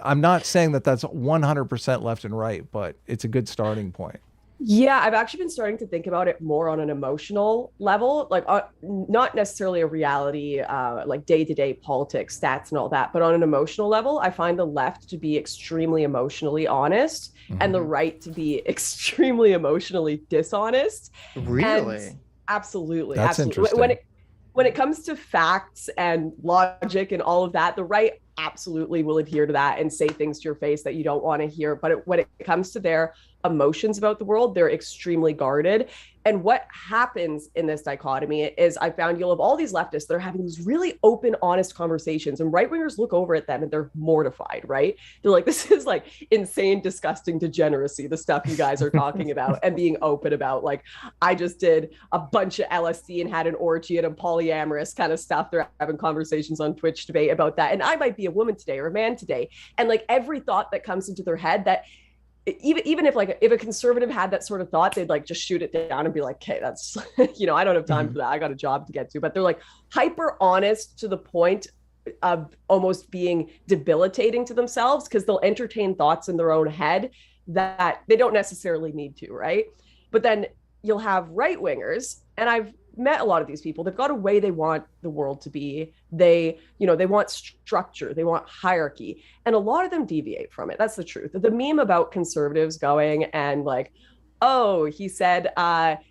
I'm not saying that that's 100% left and right, but it's a good starting point. Yeah, I've actually been starting to think about it more on an emotional level, like not necessarily a reality, like day-to-day politics, stats and all that, but on an emotional level, I find the left to be extremely emotionally honest and the right to be extremely emotionally dishonest. Really? And absolutely. That's absolutely. interesting. When it comes to facts and logic and all of that, the right absolutely will adhere to that and say things to your face that you don't want to hear. But when it comes to their emotions about the world, they're extremely guarded. And what happens in this dichotomy is I found you'll have all these leftists that are having these really open, honest conversations, and right-wingers look over at them and they're mortified, right? They're like, this is like insane, disgusting degeneracy, the stuff you guys are talking about and being open about. Like, I just did a bunch of LSD and had an orgy and a polyamorous kind of stuff. They're having conversations on Twitch debate about that. And I might be a woman today or a man today. And like every thought that comes into their head, that even if a conservative had that sort of thought, they'd like just shoot it down and be like, okay, that's, I don't have time for that. I got a job to get to. But they're like hyper honest to the point of almost being debilitating to themselves, because they'll entertain thoughts in their own head that they don't necessarily need to, right? But then you'll have right wingers, and I've met a lot of these people. They've got a way they want the world to be. They want structure, they want hierarchy, and a lot of them deviate from it. That's the truth. The meme about conservatives going and like, oh, he said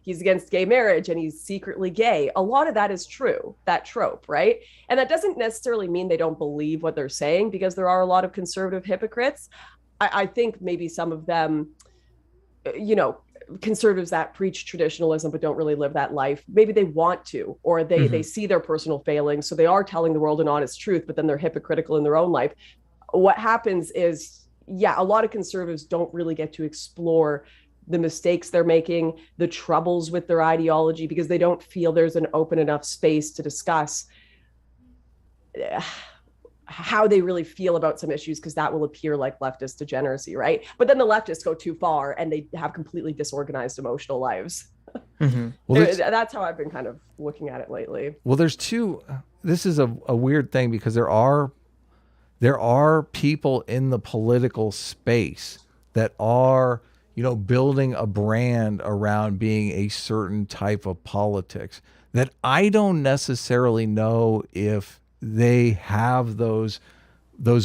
he's against gay marriage and he's secretly gay. A lot of that is true, that trope, right? And that doesn't necessarily mean they don't believe what they're saying, because there are a lot of conservative hypocrites. I think maybe some of them, conservatives that preach traditionalism but don't really live that life, maybe they want to, or they see their personal failings, so they are telling the world an honest truth, but then they're hypocritical in their own life. What happens is, a lot of conservatives don't really get to explore the mistakes they're making, the troubles with their ideology, because they don't feel there's an open enough space to discuss how they really feel about some issues, because that will appear like leftist degeneracy, right? But then the leftists go too far and they have completely disorganized emotional lives. Well, that's how I've been kind of looking at it lately. Well, this is a weird thing, because there are there are people in the political space that are, building a brand around being a certain type of politics that I don't necessarily know if they have those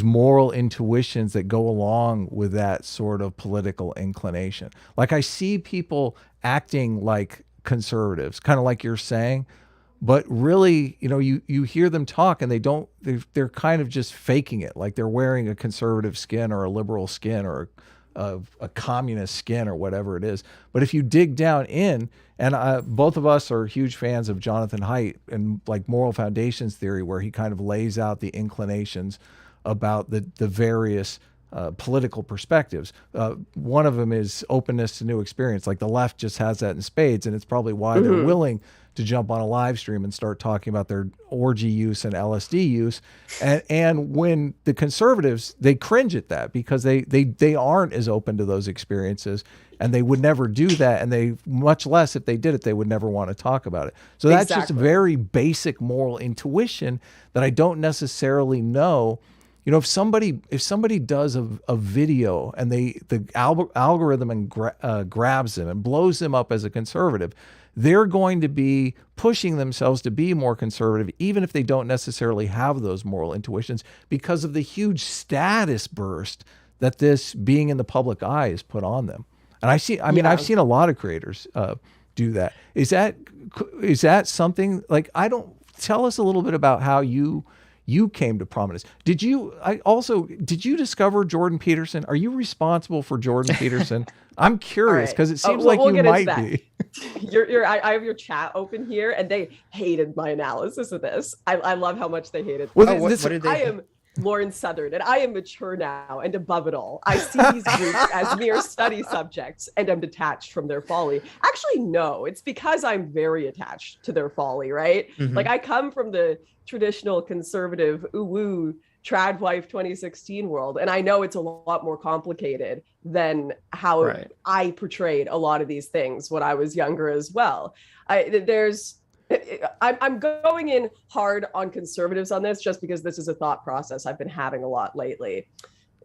moral intuitions that go along with that sort of political inclination. Like I see people acting like conservatives, kind of like you're saying, but really, you hear them talk and they're kind of just faking it. Like they're wearing a conservative skin or a liberal skin or a communist skin or whatever it is. But if you dig down in, and both of us are huge fans of Jonathan Haidt and like moral foundations theory, where he kind of lays out the inclinations about the various political perspectives. One of them is openness to new experience. Like the left just has that in spades, and it's probably why they're willing to jump on a live stream and start talking about their orgy use and LSD use. And when the conservatives, they cringe at that because they aren't as open to those experiences, and they would never do that. And they, much less if they did it, they would never want to talk about it. So that's just very basic moral intuition that I don't necessarily know. If somebody does a video and the algorithm grabs them and blows them up as a conservative, they're going to be pushing themselves to be more conservative, even if they don't necessarily have those moral intuitions, because of the huge status burst that this being in the public eye has put on them. And I've seen a lot of creators do that. Is that something like, tell us a little bit about how you came to prominence. Did you discover Jordan Peterson? Are you responsible for Jordan Peterson? I'm curious because it seems like you might be. I have your chat open here, and they hated my analysis of this. I love how much they hated. Well, what did they? I am Lauren Southern, and I am mature now and above it all. I see these groups as mere study subjects, and I'm detached from their folly. Actually, no, it's because I'm very attached to their folly, right? Mm-hmm. Like I come from the traditional conservative ooh-woo trad wife 2016 world, and I know it's a lot more complicated than how I portrayed a lot of these things when I was younger as well. I'm going in hard on conservatives on this just because this is a thought process I've been having a lot lately,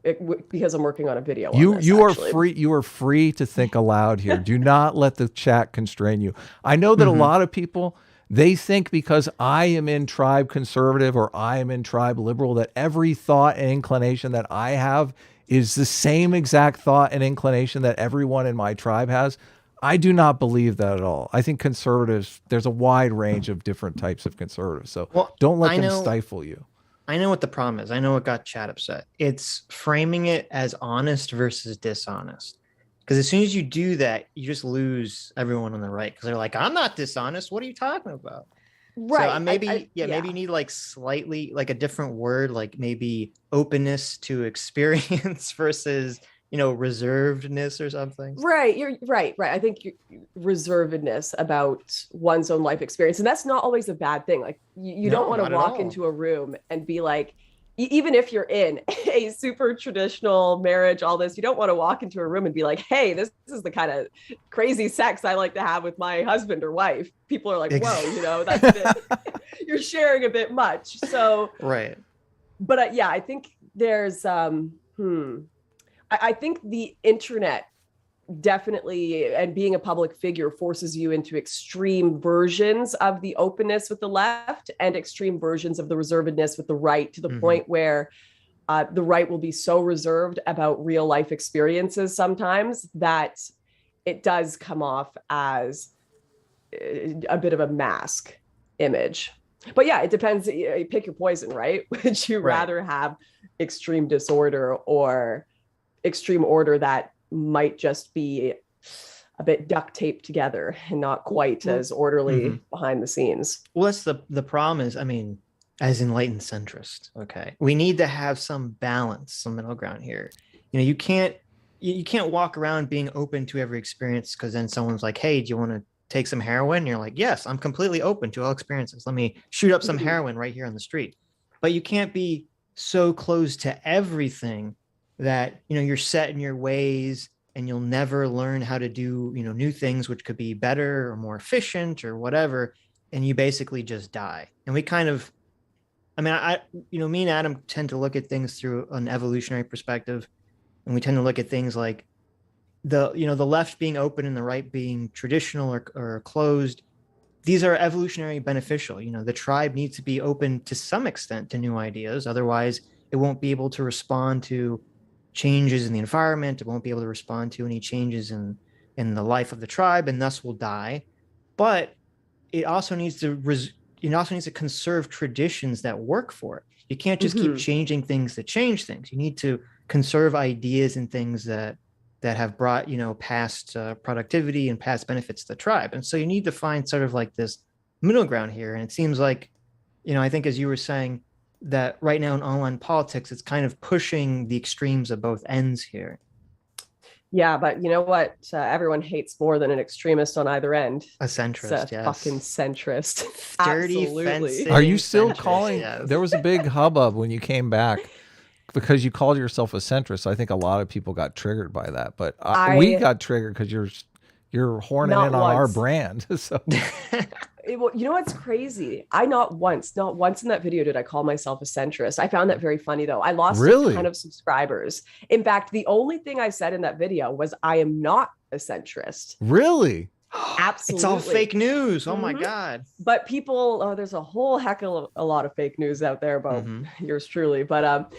because I'm working on a video. You are free to think aloud here. Do not let the chat constrain you. I know that a lot of people, they think because I am in tribe conservative or I am in tribe liberal that every thought and inclination that I have is the same exact thought and inclination that everyone in my tribe has. I do not believe that at all. I think conservatives, there's a wide range of different types of conservatives. So don't let them stifle you. I know what the problem is. I know what got chat upset. It's framing it as honest versus dishonest. Because as soon as you do that, you just lose everyone on the right. Because they're like, I'm not dishonest. What are you talking about? Right. So maybe you need like slightly like a different word, like maybe openness to experience versus, reservedness or something. Right. You're right. I think reservedness about one's own life experience. And that's not always a bad thing. Like you don't want to walk into a room and be like, even if you're in a super traditional marriage, all this, you don't want to walk into a room and be like, hey, this is the kind of crazy sex I like to have with my husband or wife. People are like, whoa, that's a bit, you're sharing a bit much. So, right. But I think there's, I think the internet definitely, and being a public figure, forces you into extreme versions of the openness with the left and extreme versions of the reservedness with the right, to the point where the right will be so reserved about real life experiences sometimes that it does come off as a bit of a mask image. But it depends. You pick your poison, right? Would you rather have extreme disorder or extreme order that might just be a bit duct taped together and not quite as orderly behind the scenes? Well, that's the problem is, as enlightened centrist, okay, we need to have some balance, some middle ground here. You can't walk around being open to every experience, because then someone's like, hey, do you want to take some heroin? And you're like, yes, I'm completely open to all experiences. Let me shoot up some heroin right here on the street. But you can't be so closed to everything that you're set in your ways and you'll never learn how to do new things which could be better or more efficient or whatever, and you basically just die. And we kind of I mean, me and Adam tend to look at things through an evolutionary perspective, and we tend to look at things like the left being open and the right being traditional or closed. These are evolutionary beneficial. The tribe needs to be open to some extent to new ideas. Otherwise, it won't be able to respond to changes in the environment. It won't be able to respond to any changes in the life of the tribe, and thus will die. But it also needs to conserve traditions that work for it. You can't just keep changing things to change things. You need to conserve ideas and things that have brought past productivity and past benefits to the tribe. And so you need to find sort of like this middle ground here. And it seems like, I think, as you were saying, that right now in online politics, it's kind of pushing the extremes of both ends here. Yeah, but you know what? Everyone hates more than an extremist on either end. A centrist, yes. Fucking centrist. Dirty, absolutely. Are you still calling? Yes. There was a big hubbub when you came back because you called yourself a centrist. I think a lot of people got triggered by that, but we got triggered because you're horning in on our brand. So. Well, you know what's crazy? Not once in that video did I call myself a centrist. I found that very funny, though. I lost a ton of subscribers. In fact, the only thing I said in that video was I am not a centrist. Really? Absolutely. It's all fake news. Oh my God. But people, there's a whole heck of a lot of fake news out there about yours truly. But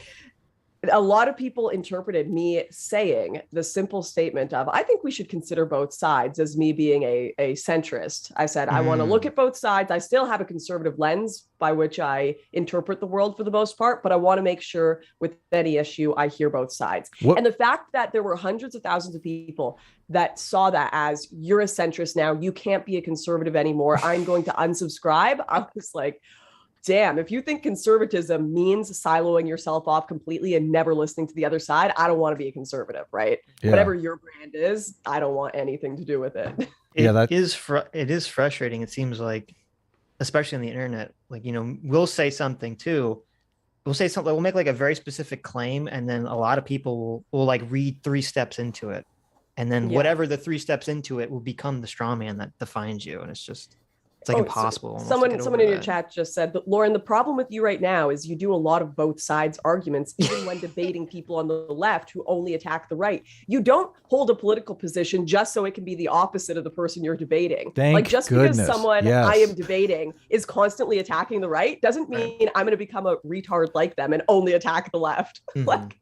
a lot of people interpreted me saying the simple statement of, I think we should consider both sides, as me being a centrist. I said, I want to look at both sides. I still have a conservative lens by which I interpret the world for the most part, but I want to make sure with any issue, I hear both sides. And the fact that there were hundreds of thousands of people that saw that as, you're a centrist now, you can't be a conservative anymore, I'm going to unsubscribe. I was like, damn, if you think conservatism means siloing yourself off completely and never listening to the other side, I don't want to be a conservative, right? Yeah. Whatever your brand is, I don't want anything to do with it. It is frustrating. It seems like, especially on the internet, like, we'll say something too. We'll make like a very specific claim, and then a lot of people will like read 3 steps into it. And then whatever the 3 steps into it will become the straw man that defines you. And it's like impossible. Someone in your chat just said, but Lauren, the problem with you right now is you do a lot of both sides arguments, even when debating people on the left who only attack the right. You don't hold a political position just so it can be the opposite of the person you're debating. Because someone I am debating is constantly attacking the right doesn't mean I'm going to become a retard like them and only attack the left. Like,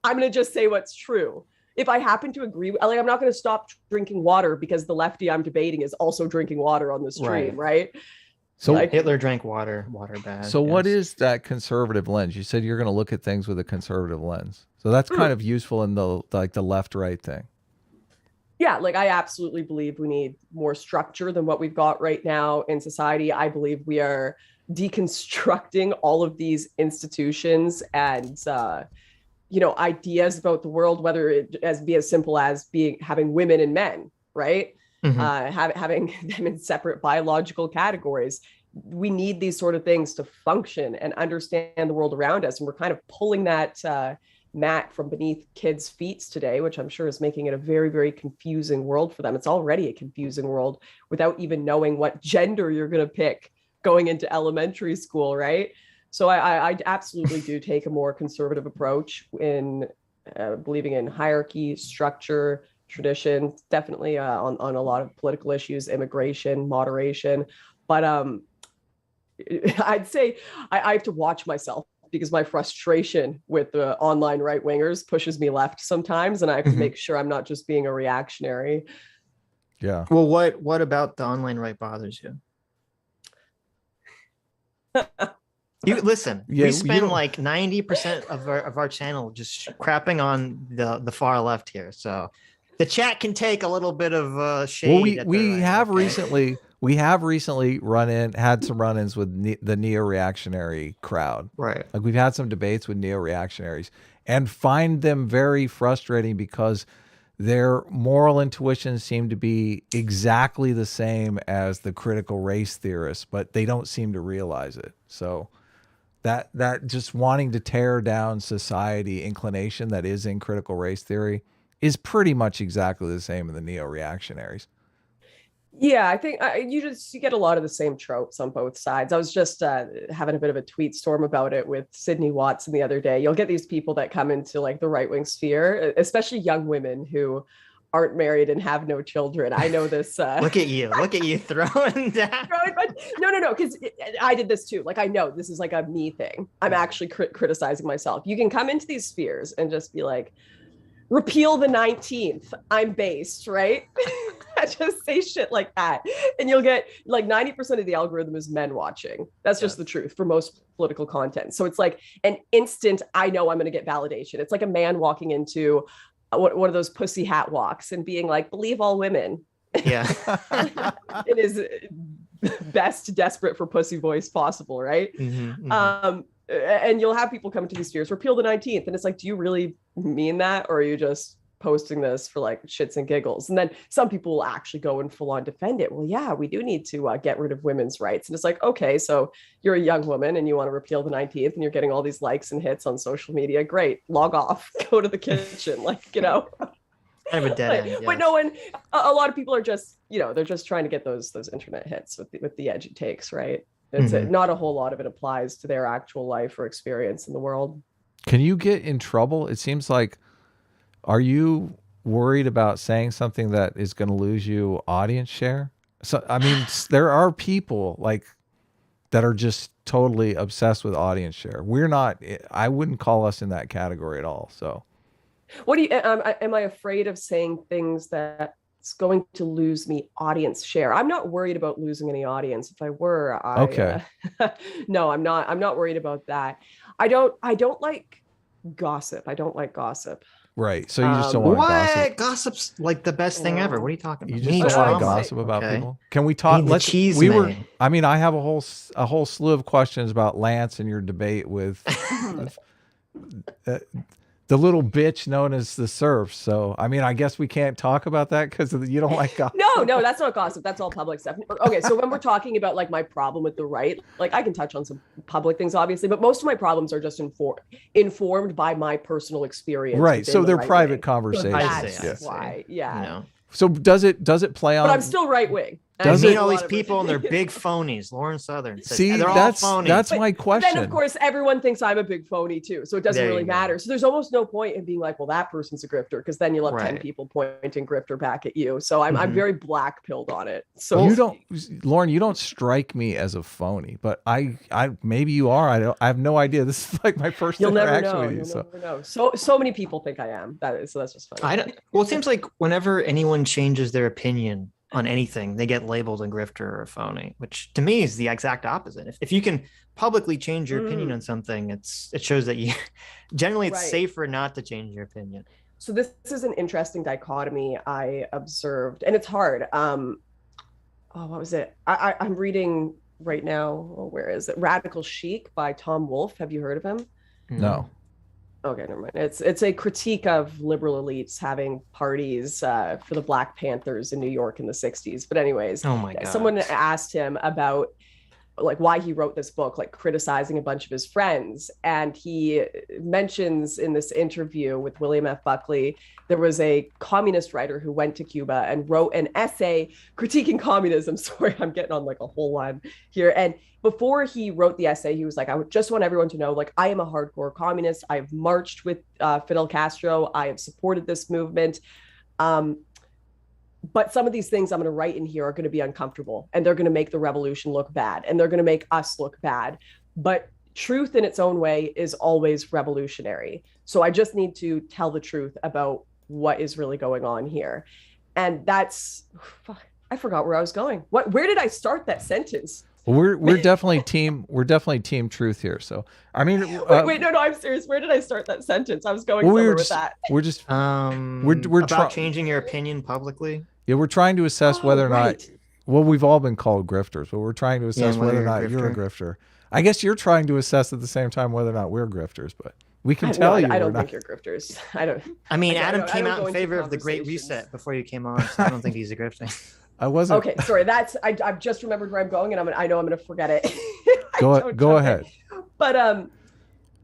I'm going to just say what's true. If I happen to agree, I'm not going to stop drinking water because the lefty I'm debating is also drinking water on the stream, right? So Hitler drank water bad. So what is that conservative lens? You said you're going to look at things with a conservative lens. So that's kind of useful in the left-right thing. Yeah, I absolutely believe we need more structure than what we've got right now in society. I believe we are deconstructing all of these institutions and ideas about the world, whether it be as simple as having women and men, right? Having them in separate biological categories. We need these sort of things to function and understand the world around us. And we're kind of pulling that mat from beneath kids' feet today, which I'm sure is making it a very, very confusing world for them. It's already a confusing world without even knowing what gender you're going to pick going into elementary school, right? So I absolutely do take a more conservative approach in believing in hierarchy, structure, tradition, definitely on a lot of political issues, immigration, moderation. But I'd say I have to watch myself because my frustration with the online right-wingers pushes me left sometimes, and I have to make sure I'm not just being a reactionary. Yeah. Well, what about the online right bothers you? You listen. We spend like 90% of our channel just crapping on the far left here, so the chat can take a little bit of shade. Well, we have recently had some run-ins with the neo-reactionary crowd. Right. Like we've had some debates with neo-reactionaries and find them very frustrating because their moral intuitions seem to be exactly the same as the critical race theorists, but they don't seem to realize it. So that just wanting to tear down society inclination that is in critical race theory is pretty much exactly the same in the neo-reactionaries. Yeah, I think you get a lot of the same tropes on both sides. I was just having a bit of a tweet storm about it with Sydney Watson the other day. You'll get these people that come into like the right wing sphere, especially young women who aren't married and have no children. I know this. Look at you throwing down. No, because I did this too. Like, I know this is like a me thing. I'm actually criticizing myself. You can come into these spheres and just be like, repeal the 19th. I'm based, right? I just say shit like that. And you'll get like 90% of the algorithm is men watching. That's just the truth for most political content. So it's like an instant, I know I'm going to get validation. It's like a man walking into one of those pussy hat walks and being like, believe all women. Yeah. It is best desperate for pussy voice possible, right? Mm-hmm, mm-hmm. And you'll have people come to these spheres, repeal the 19th. And it's like, do you really mean that? Or are you just posting this for like shits and giggles? And then some people will actually go and full on defend it. Well, yeah, we do need to get rid of women's rights. And it's like, okay, so you're a young woman and you want to repeal the 19th and you're getting all these likes and hits on social media. Great. Log off, go to the kitchen. Like, you know, kind of a dead end. Yes. But no one, a lot of people are just, you know, they're just trying to get those internet hits with the edgy takes, right? It's not a whole lot of it applies to their actual life or experience in the world. Can you get in trouble? It seems like, are you worried about saying something that is going to lose you audience share? So, I mean, there are people like that are just totally obsessed with audience share. We're not, I wouldn't call us in that category at all. So what do you, am I afraid of saying things that it's going to lose me audience share? I'm not worried about losing any audience. If I were, no, I'm not worried about that. I don't like gossip. I don't like gossip. Right. So you just don't want to gossip. What? Gossip's like the best thing ever. What are you talking about? You just don't want to gossip about people. Can we talk? I have a whole slew of questions about Lance and your debate with the little bitch known as the Surf. So, I mean, I guess we can't talk about that because you don't like gossip. No, that's not gossip. That's all public stuff. Okay, so when we're talking about like my problem with the right, like I can touch on some public things, obviously, but most of my problems are just informed by my personal experience. Right. So they're private conversations. That's why. Yeah. No. So does it play on? But I'm still right wing. Does it all these people and they're big phonies? Lauren Southern says, see, they're that's all phonies. That's my question. Then of course everyone thinks I'm a big phony too, so it doesn't really matter. So there's almost no point in being like, well, that person's a grifter, because then you'll have 10 people pointing grifter back at you. So I'm very black pilled on it. So you don't, Lauren, you don't strike me as a phony, but I maybe you are. I have no idea. This is like my first interaction with you. You'll never know. So many people think I am. So that's just funny. Well, it seems like whenever anyone changes their opinion on anything, they get labeled a grifter or a phony, which to me is the exact opposite. If you can publicly change your opinion on something, it shows that you generally it's safer not to change your opinion. So this is an interesting dichotomy I observed, and it's hard. What was it? I'm reading right now. Where is it? Radical Chic by Tom Wolfe. Have you heard of him? No. Okay, never mind. It's a critique of liberal elites having parties for the Black Panthers in New York in the 60s. But anyways, oh my God. Someone asked him about like why he wrote this book, like criticizing a bunch of his friends. And he mentions in this interview with William F. Buckley, there was a communist writer who went to Cuba and wrote an essay critiquing communism. Sorry, I'm getting on like a whole line here. And before he wrote the essay, he was like, I would just want everyone to know, like, I am a hardcore communist. I have marched with Fidel Castro. I have supported this movement. But some of these things I'm going to write in here are going to be uncomfortable, and they're going to make the revolution look bad, and they're going to make us look bad. But truth in its own way is always revolutionary. So I just need to tell the truth about what is really going on here. And that's, I forgot where I was going. Where did I start that sentence? Well, we're definitely team truth here. So I mean, wait, no, I'm serious. Where did I start that sentence? I was going somewhere with that. We're just we're about changing your opinion publicly. Yeah, we're trying to assess whether or not. Well, we've all been called grifters, but we're trying to assess whether or not you're a grifter. I guess you're trying to assess at the same time whether or not we're grifters, but we can tell you. I don't think you're grifters. I don't. I mean, Adam came out in favor of the Great Reset before you came on, so I don't think he's a grifter. I wasn't. Okay, sorry. I've just remembered where I'm going, and I know I'm going to forget it. Go ahead. But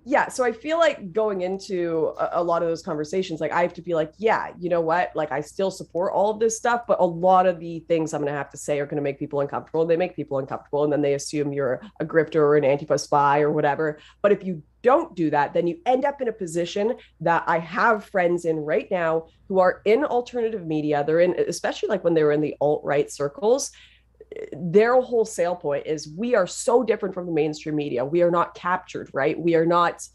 Yeah, so I feel like going into a lot of those conversations, like I have to be like, yeah, you know what? Like I still support all of this stuff, but a lot of the things I'm going to have to say are going to make people uncomfortable. They make people uncomfortable, and then they assume you're a grifter or an Antifa spy or whatever. But if you don't do that, then you end up in a position that I have friends in right now who are in alternative media. They're in, especially like when they were in the alt-right circles, their whole sale point is we are so different from the mainstream media. We are not captured, right? We are not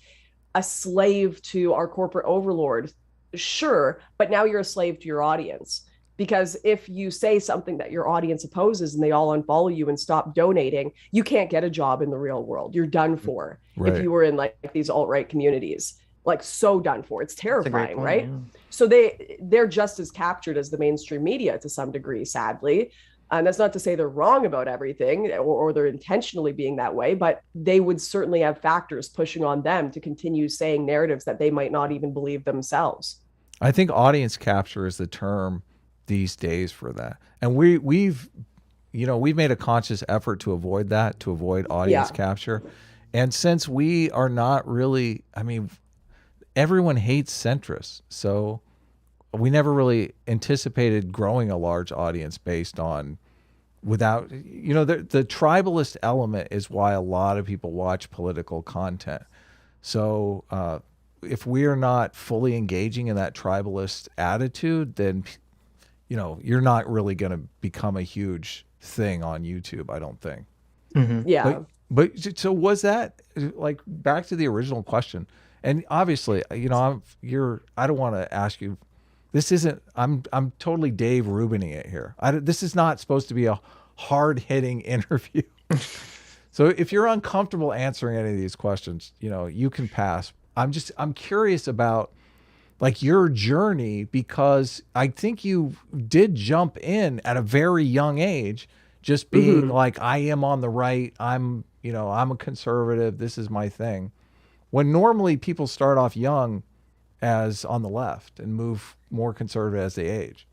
a slave to our corporate overlord. Sure, but now you're a slave to your audience. Because if you say something that your audience opposes and they all unfollow you and stop donating, you can't get a job in the real world. You're done for. Right. If you were in like these alt-right communities, like so done for. It's terrifying, point, right? Yeah. So they're just as captured as the mainstream media to some degree, sadly. And that's not to say they're wrong about everything or they're intentionally being that way, but they would certainly have factors pushing on them to continue saying narratives that they might not even believe themselves. I think audience capture is the term these days for that. And we've made a conscious effort to avoid that, to avoid audience capture. And since we are not really, I mean, everyone hates centrists. So we never really anticipated growing a large audience based on the tribalist element is why a lot of people watch political content. So if we are not fully engaging in that tribalist attitude, then, you're not really going to become a huge thing on YouTube, I don't think. Mm-hmm. Yeah. But so was that, like, back to the original question, and obviously, I don't want to ask you, this isn't, I'm totally Dave Rubining it here. This is not supposed to be a hard-hitting interview. So if you're uncomfortable answering any of these questions, you can pass. I'm curious about like your journey, because I think you did jump in at a very young age, just being like, I am on the right. I'm a conservative. This is my thing. When normally people start off young as on the left and move more conservative as they age.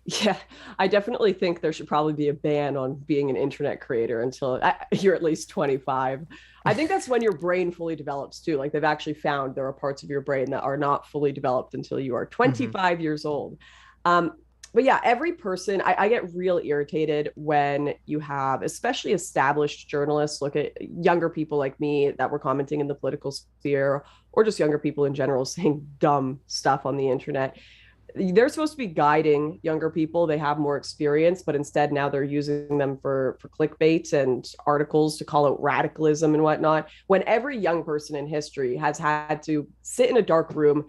Yeah, I definitely think there should probably be a ban on being an internet creator until you're at least 25. I think that's when your brain fully develops too. Like they've actually found there are parts of your brain that are not fully developed until you are 25 years old. But yeah, every person, I get real irritated when you have, especially established journalists, look at younger people like me that were commenting in the political sphere, or just younger people in general saying dumb stuff on the internet. They're supposed to be guiding younger people. They have more experience, but instead now they're using them for clickbait and articles to call out radicalism and whatnot. When every young person in history has had to sit in a dark room,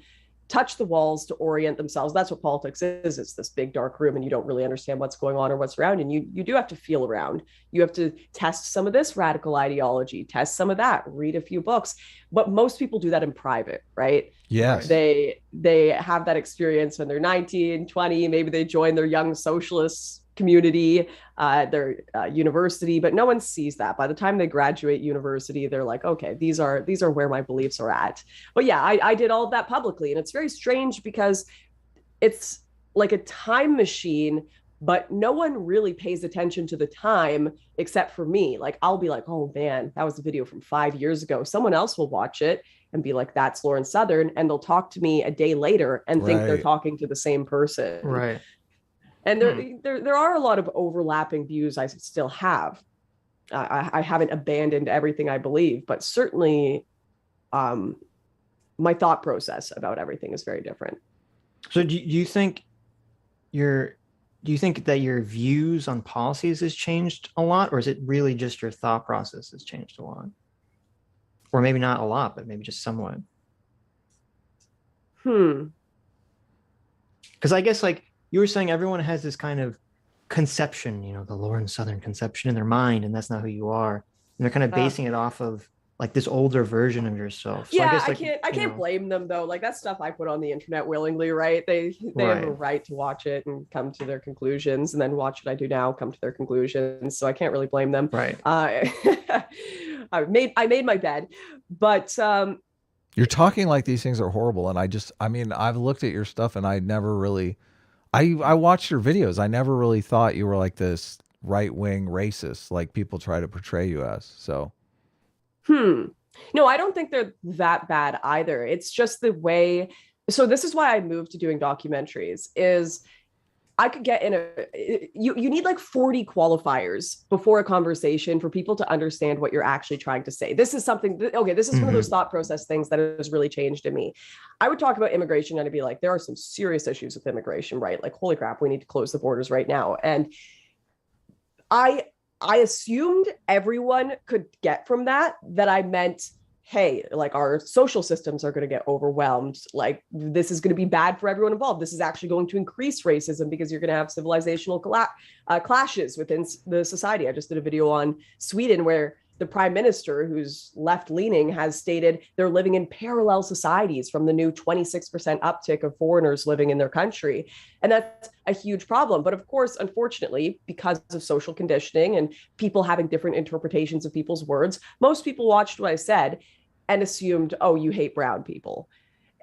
touch the walls to orient themselves. That's what politics is. It's this big dark room and you don't really understand what's going on or what's around. And you do have to feel around. You have to test some of this radical ideology, test some of that, read a few books. But most people do that in private, right? Yes. They have that experience when they're 19, 20, maybe they join their young socialists community, their university, but no one sees that. By the time they graduate university, they're like, okay, these are where my beliefs are at. But yeah, I did all of that publicly, and it's very strange because it's like a time machine, but no one really pays attention to the time except for me. Like I'll be like, oh man, that was a video from 5 years ago. Someone else will watch it and be like, that's Lauren Southern, and they'll talk to me a day later and think they're talking to the same person. Right. And there are a lot of overlapping views I still have. I haven't abandoned everything I believe, but certainly my thought process about everything is very different. So do you think that your views on policies has changed a lot, or is it really just your thought process has changed a lot? Or maybe not a lot, but maybe just somewhat. Because I guess like you were saying, everyone has this kind of conception, the Lauren Southern conception in their mind, and that's not who you are. And they're kind of basing it off of like this older version of yourself. So yeah, I guess, like, I can't blame them though. Like that's stuff I put on the internet willingly, right? They have a right to watch it and come to their conclusions, and then watch what I do now, come to their conclusions. So I can't really blame them. Right. I made my bed, but you're talking like these things are horrible, and I've looked at your stuff, and I never really. I watched your videos. I never really thought you were like this right-wing racist, like people try to portray you as. So, No, I don't think they're that bad either. It's just the way. So this is why I moved to doing documentaries is I could get in you need like 40 qualifiers before a conversation for people to understand what you're actually trying to say. This is something, okay, this is one of those thought process things that has really changed in me. I would talk about immigration and I'd be like, there are some serious issues with immigration, right? Like, holy crap, we need to close the borders right now. And I assumed everyone could get from that I meant, hey, like our social systems are going to get overwhelmed. Like this is going to be bad for everyone involved. This is actually going to increase racism because you're going to have civilizational clashes within the society. I just did a video on Sweden where the prime minister, who's left-leaning, has stated they're living in parallel societies from the new 26% uptick of foreigners living in their country. And that's a huge problem. But of course, unfortunately, because of social conditioning and people having different interpretations of people's words, most people watched what I said and assumed, oh, you hate brown people.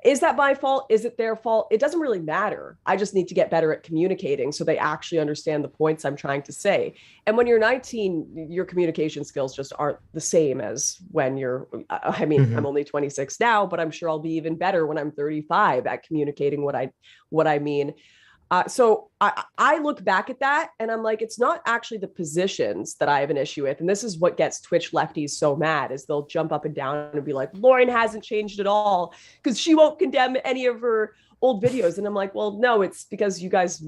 Is that my fault? Is it their fault? It doesn't really matter. I just need to get better at communicating so they actually understand the points I'm trying to say. And when you're 19, your communication skills just aren't the same as when you're, I mean, I'm only 26 now, but I'm sure I'll be even better when I'm 35 at communicating what I mean. So I look back at that and I'm like, it's not actually the positions that I have an issue with. And this is what gets Twitch lefties so mad is they'll jump up and down and be like, Lauren hasn't changed at all because she won't condemn any of her old videos. And I'm like, well, no, it's because you guys,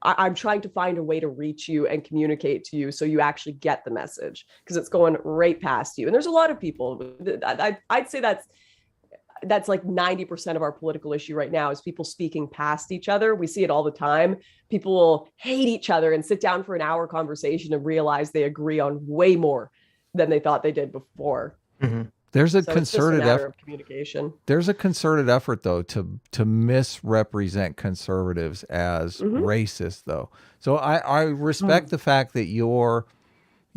I'm trying to find a way to reach you and communicate to you so you actually get the message because it's going right past you. And there's a lot of people, I'd say that's like 90% of our political issue right now is people speaking past each other. We see it all the time. People will hate each other and sit down for an hour conversation and realize they agree on way more than they thought they did before. There's a concerted effort of communication. There's a concerted effort though to misrepresent conservatives as racist though. So I respect the fact that you're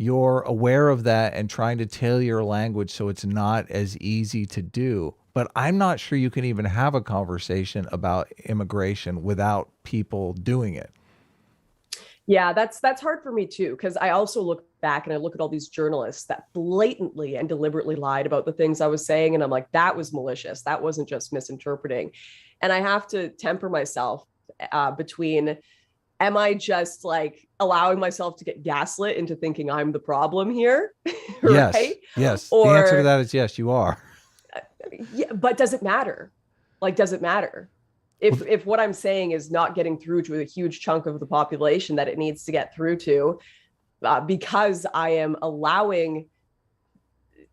aware of that and trying to tailor your language so it's not as easy to do. But I'm not sure you can even have a conversation about immigration without people doing it. Yeah, that's hard for me too, because I also look back and I look at all these journalists that blatantly and deliberately lied about the things I was saying. And I'm like, that was malicious. That wasn't just misinterpreting. And I have to temper myself between, am I just like allowing myself to get gaslit into thinking I'm the problem here? Right? Yes. Or, the answer to that is yes, you are. Yeah, but does it matter? Like, does it matter? If what I'm saying is not getting through to a huge chunk of the population that it needs to get through to, because I am allowing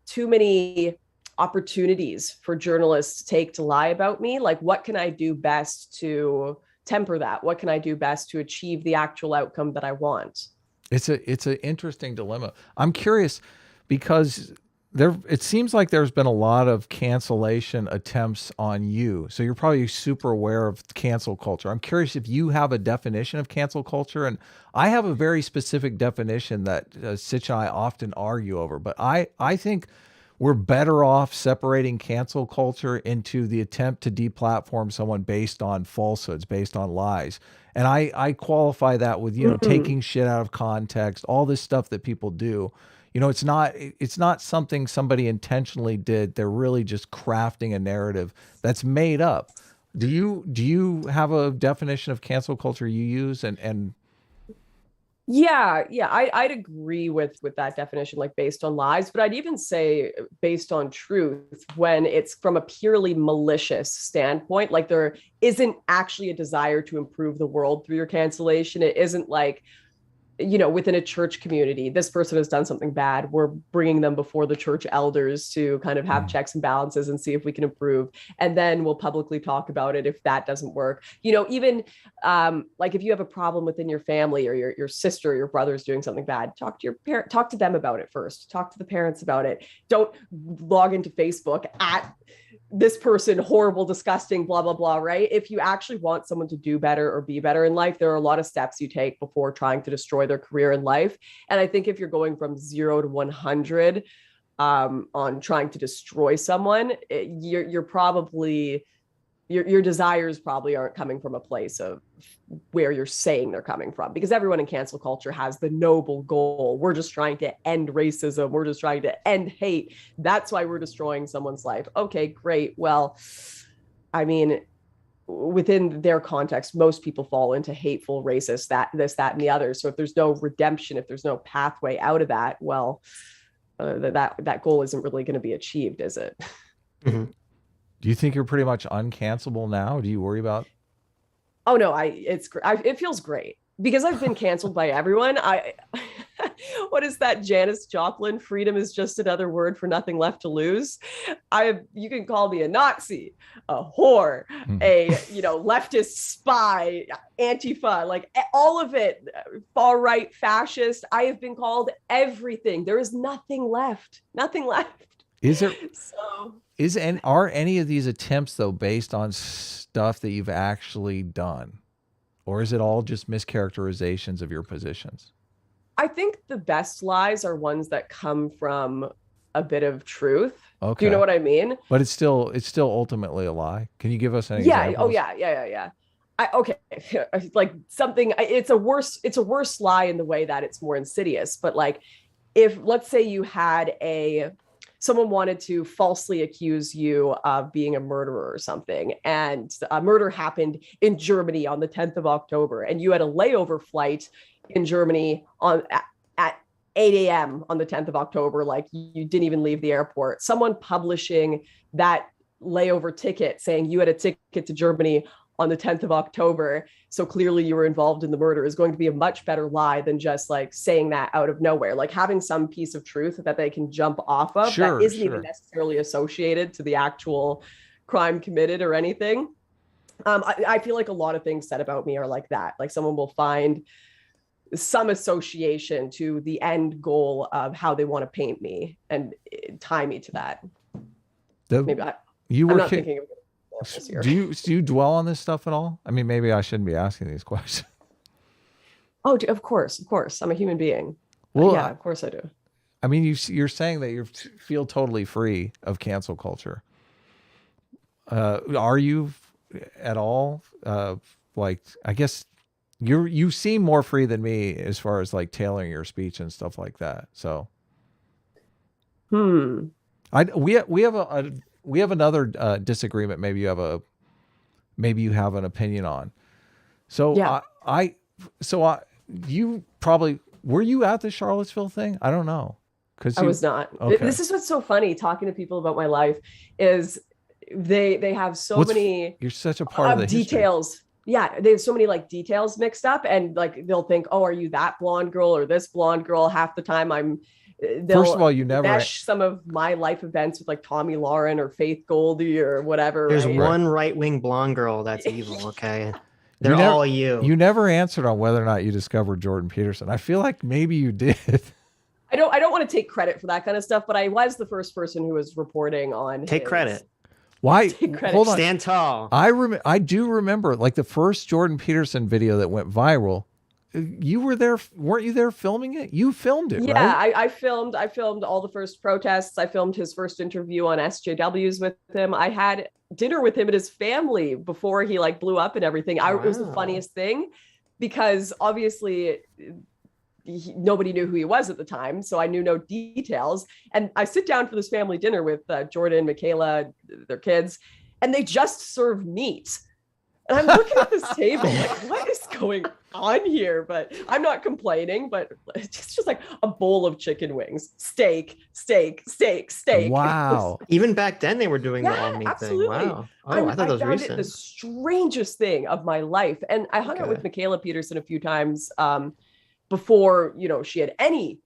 too many opportunities for journalists to take to lie about me, like what can I do best to temper that? What can I do best to achieve the actual outcome that I want? It's an interesting dilemma. I'm curious because it seems like there's been a lot of cancellation attempts on you. So you're probably super aware of cancel culture. I'm curious if you have a definition of cancel culture. And I have a very specific definition that Sitch and I often argue over. But I think we're better off separating cancel culture into the attempt to deplatform someone based on falsehoods, based on lies. And I qualify that with, taking shit out of context, all this stuff that people do. It's not something somebody intentionally did. They're really just crafting a narrative that's made up. Do you have a definition of cancel culture you use? And Yeah, I'd agree with that definition, like based on lies, but I'd even say based on truth when it's from a purely malicious standpoint, like there isn't actually a desire to improve the world through your cancellation. It isn't like, within a church community, this person has done something bad. We're bringing them before the church elders to kind of have checks and balances and see if we can improve. And then we'll publicly talk about it if that doesn't work. Even like if you have a problem within your family or your sister or your brother is doing something bad, talk to your parent, talk to them about it first. Talk to the parents about it. Don't log into Facebook at this person, horrible, disgusting, blah, blah, blah, right? If you actually want someone to do better or be better in life, there are a lot of steps you take before trying to destroy their career in life. And I think if you're going from 0 to 100 on trying to destroy someone, you're probably your desires probably aren't coming from a place of where you're saying they're coming from, because everyone in cancel culture has the noble goal. We're just trying to end racism. We're just trying to end hate. That's why we're destroying someone's life. Okay, great. Well, I mean, within their context, most people fall into hateful, racist, that, and the other. So if there's no redemption, if there's no pathway out of that, well, that goal isn't really going to be achieved, is it? Mm-hmm. Do you think you're pretty much uncancelable now? Do you worry about? Oh no, it feels great because I've been canceled by everyone. What is that, Janis Joplin? Freedom is just another word for nothing left to lose. You can call me a Nazi, a whore, a leftist spy, Antifa, like all of it, far right, fascist. I have been called everything. There is nothing left. Nothing left. Is there? So. Are any of these attempts though based on stuff that you've actually done, or is it all just mischaracterizations of your positions? I think the best lies are ones that come from a bit of truth. Okay. Do you know what I mean? But it's still ultimately a lie. Can you give us an example? Oh yeah. Okay. Like something, it's a worse lie in the way that it's more insidious. But like, if let's say you had someone wanted to falsely accuse you of being a murderer or something, and a murder happened in Germany on the 10th of October, and you had a layover flight in Germany at 8 a.m. on the 10th of October, like you didn't even leave the airport. Someone publishing that layover ticket saying you had a ticket to Germany on the 10th of October, so clearly you were involved in the murder, is going to be a much better lie than just like saying that out of nowhere. Like having some piece of truth that they can jump off of that isn't even necessarily associated to the actual crime committed or anything. I feel like a lot of things said about me are like that. Like someone will find some association to the end goal of how they want to paint me and tie me to that. Maybe I'm not thinking of Do you dwell on this stuff at all? I mean, maybe I shouldn't be asking these questions. Oh, of course. I'm a human being. Well, yeah, of course I do. I mean, you're saying that you feel totally free of cancel culture. Are you at all? Like, I guess you seem more free than me as far as like tailoring your speech and stuff like that. So, we have another disagreement. Maybe you have an opinion on. So yeah. You probably, were you at the Charlottesville thing? I don't know. I was not. Okay. This is what's so funny talking to people about my life is they have many. You're such a part of the details. History. Yeah, they have so many like details mixed up, and like they'll think, oh, are you that blonde girl or this blonde girl? Half the time First of all, you never mesh some of my life events with like Tommy Lauren or Faith Goldie or whatever. There's one right-wing blonde girl that's evil. Okay. They're all you. You never answered on whether or not you discovered Jordan Peterson. I feel like maybe you did. I don't want to take credit for that kind of stuff, but I was the first person who was reporting on. Take credit. Why? Take credit. Hold on. Stand tall. I do remember like the first Jordan Peterson video that went viral. You were there, weren't you there filming it? You filmed it, yeah, right? I filmed all the first protests. I filmed his first interview on SJWs with him. I had dinner with him and his family before he like blew up and everything. Wow. It was the funniest thing because obviously nobody knew who he was at the time. So I knew no details. And I sit down for this family dinner with Jordan, Michaela, their kids, and they just serve meat. And I'm looking at this table like, what is going on here? But I'm not complaining, but it's just like a bowl of chicken wings, steak. Wow. Even back then they were doing the all meat absolutely. Thing. Wow. Oh, I thought that was recent. It the strangest thing of my life. And I hung out with Michaela Peterson a few times before, she had any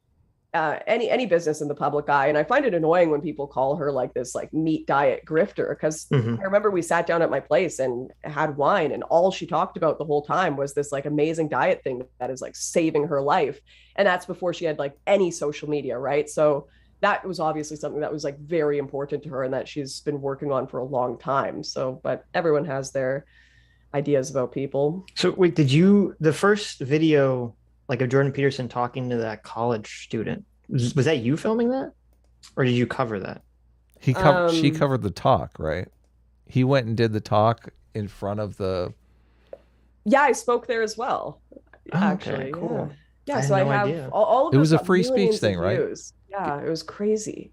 business in the public eye. And I find it annoying when people call her like this like meat diet grifter, because I remember we sat down at my place and had wine, and all she talked about the whole time was this like amazing diet thing that is like saving her life. And that's before she had like any social media, right? So that was obviously something that was like very important to her and that she's been working on for a long time. So, but everyone has their ideas about people. So wait, the first video like of Jordan Peterson talking to that college student, was that you filming that, or did you cover that? She covered the talk, right? He went and did the talk in front of the. Yeah, I spoke there as well. Actually, okay, cool. Yeah, so I have idea. all of it was those a free speech thing, right? Yeah, it was crazy.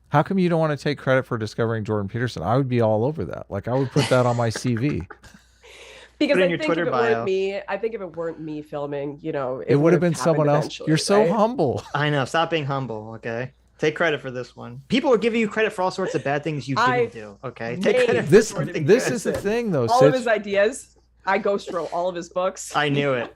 How come you don't want to take credit for discovering Jordan Peterson? I would be all over that. Like, I would put that on my CV. Because I think if it weren't me filming, it would have been someone else. You're so humble. I know. Stop being humble, okay? Take credit for this one. People will give you credit for all sorts of bad things you didn't do, okay? Take credit. This is the thing, though. All of his ideas, I ghost wrote all of his books. I knew it.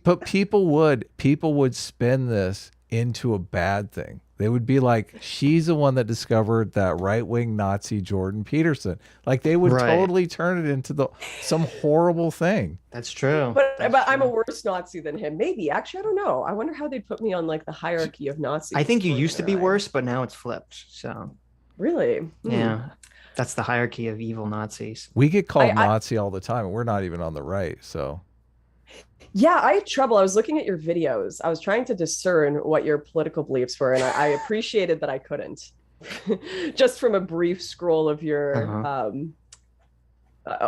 But people would spin this into a bad thing. They would be like, she's the one that discovered that right-wing Nazi Jordan Peterson. Like, they would totally turn it into some horrible thing. That's true. But I'm a worse Nazi than him. Maybe. Actually, I don't know. I wonder how they'd put me on like the hierarchy of Nazis. I think you used to be worse, but now it's flipped. So really? Yeah. That's the hierarchy of evil Nazis. We get called Nazi all the time, and we're not even on the right, so... Yeah, I had trouble. I was looking at your videos. I was trying to discern what your political beliefs were, and I appreciated that I couldn't. Just from a brief scroll of your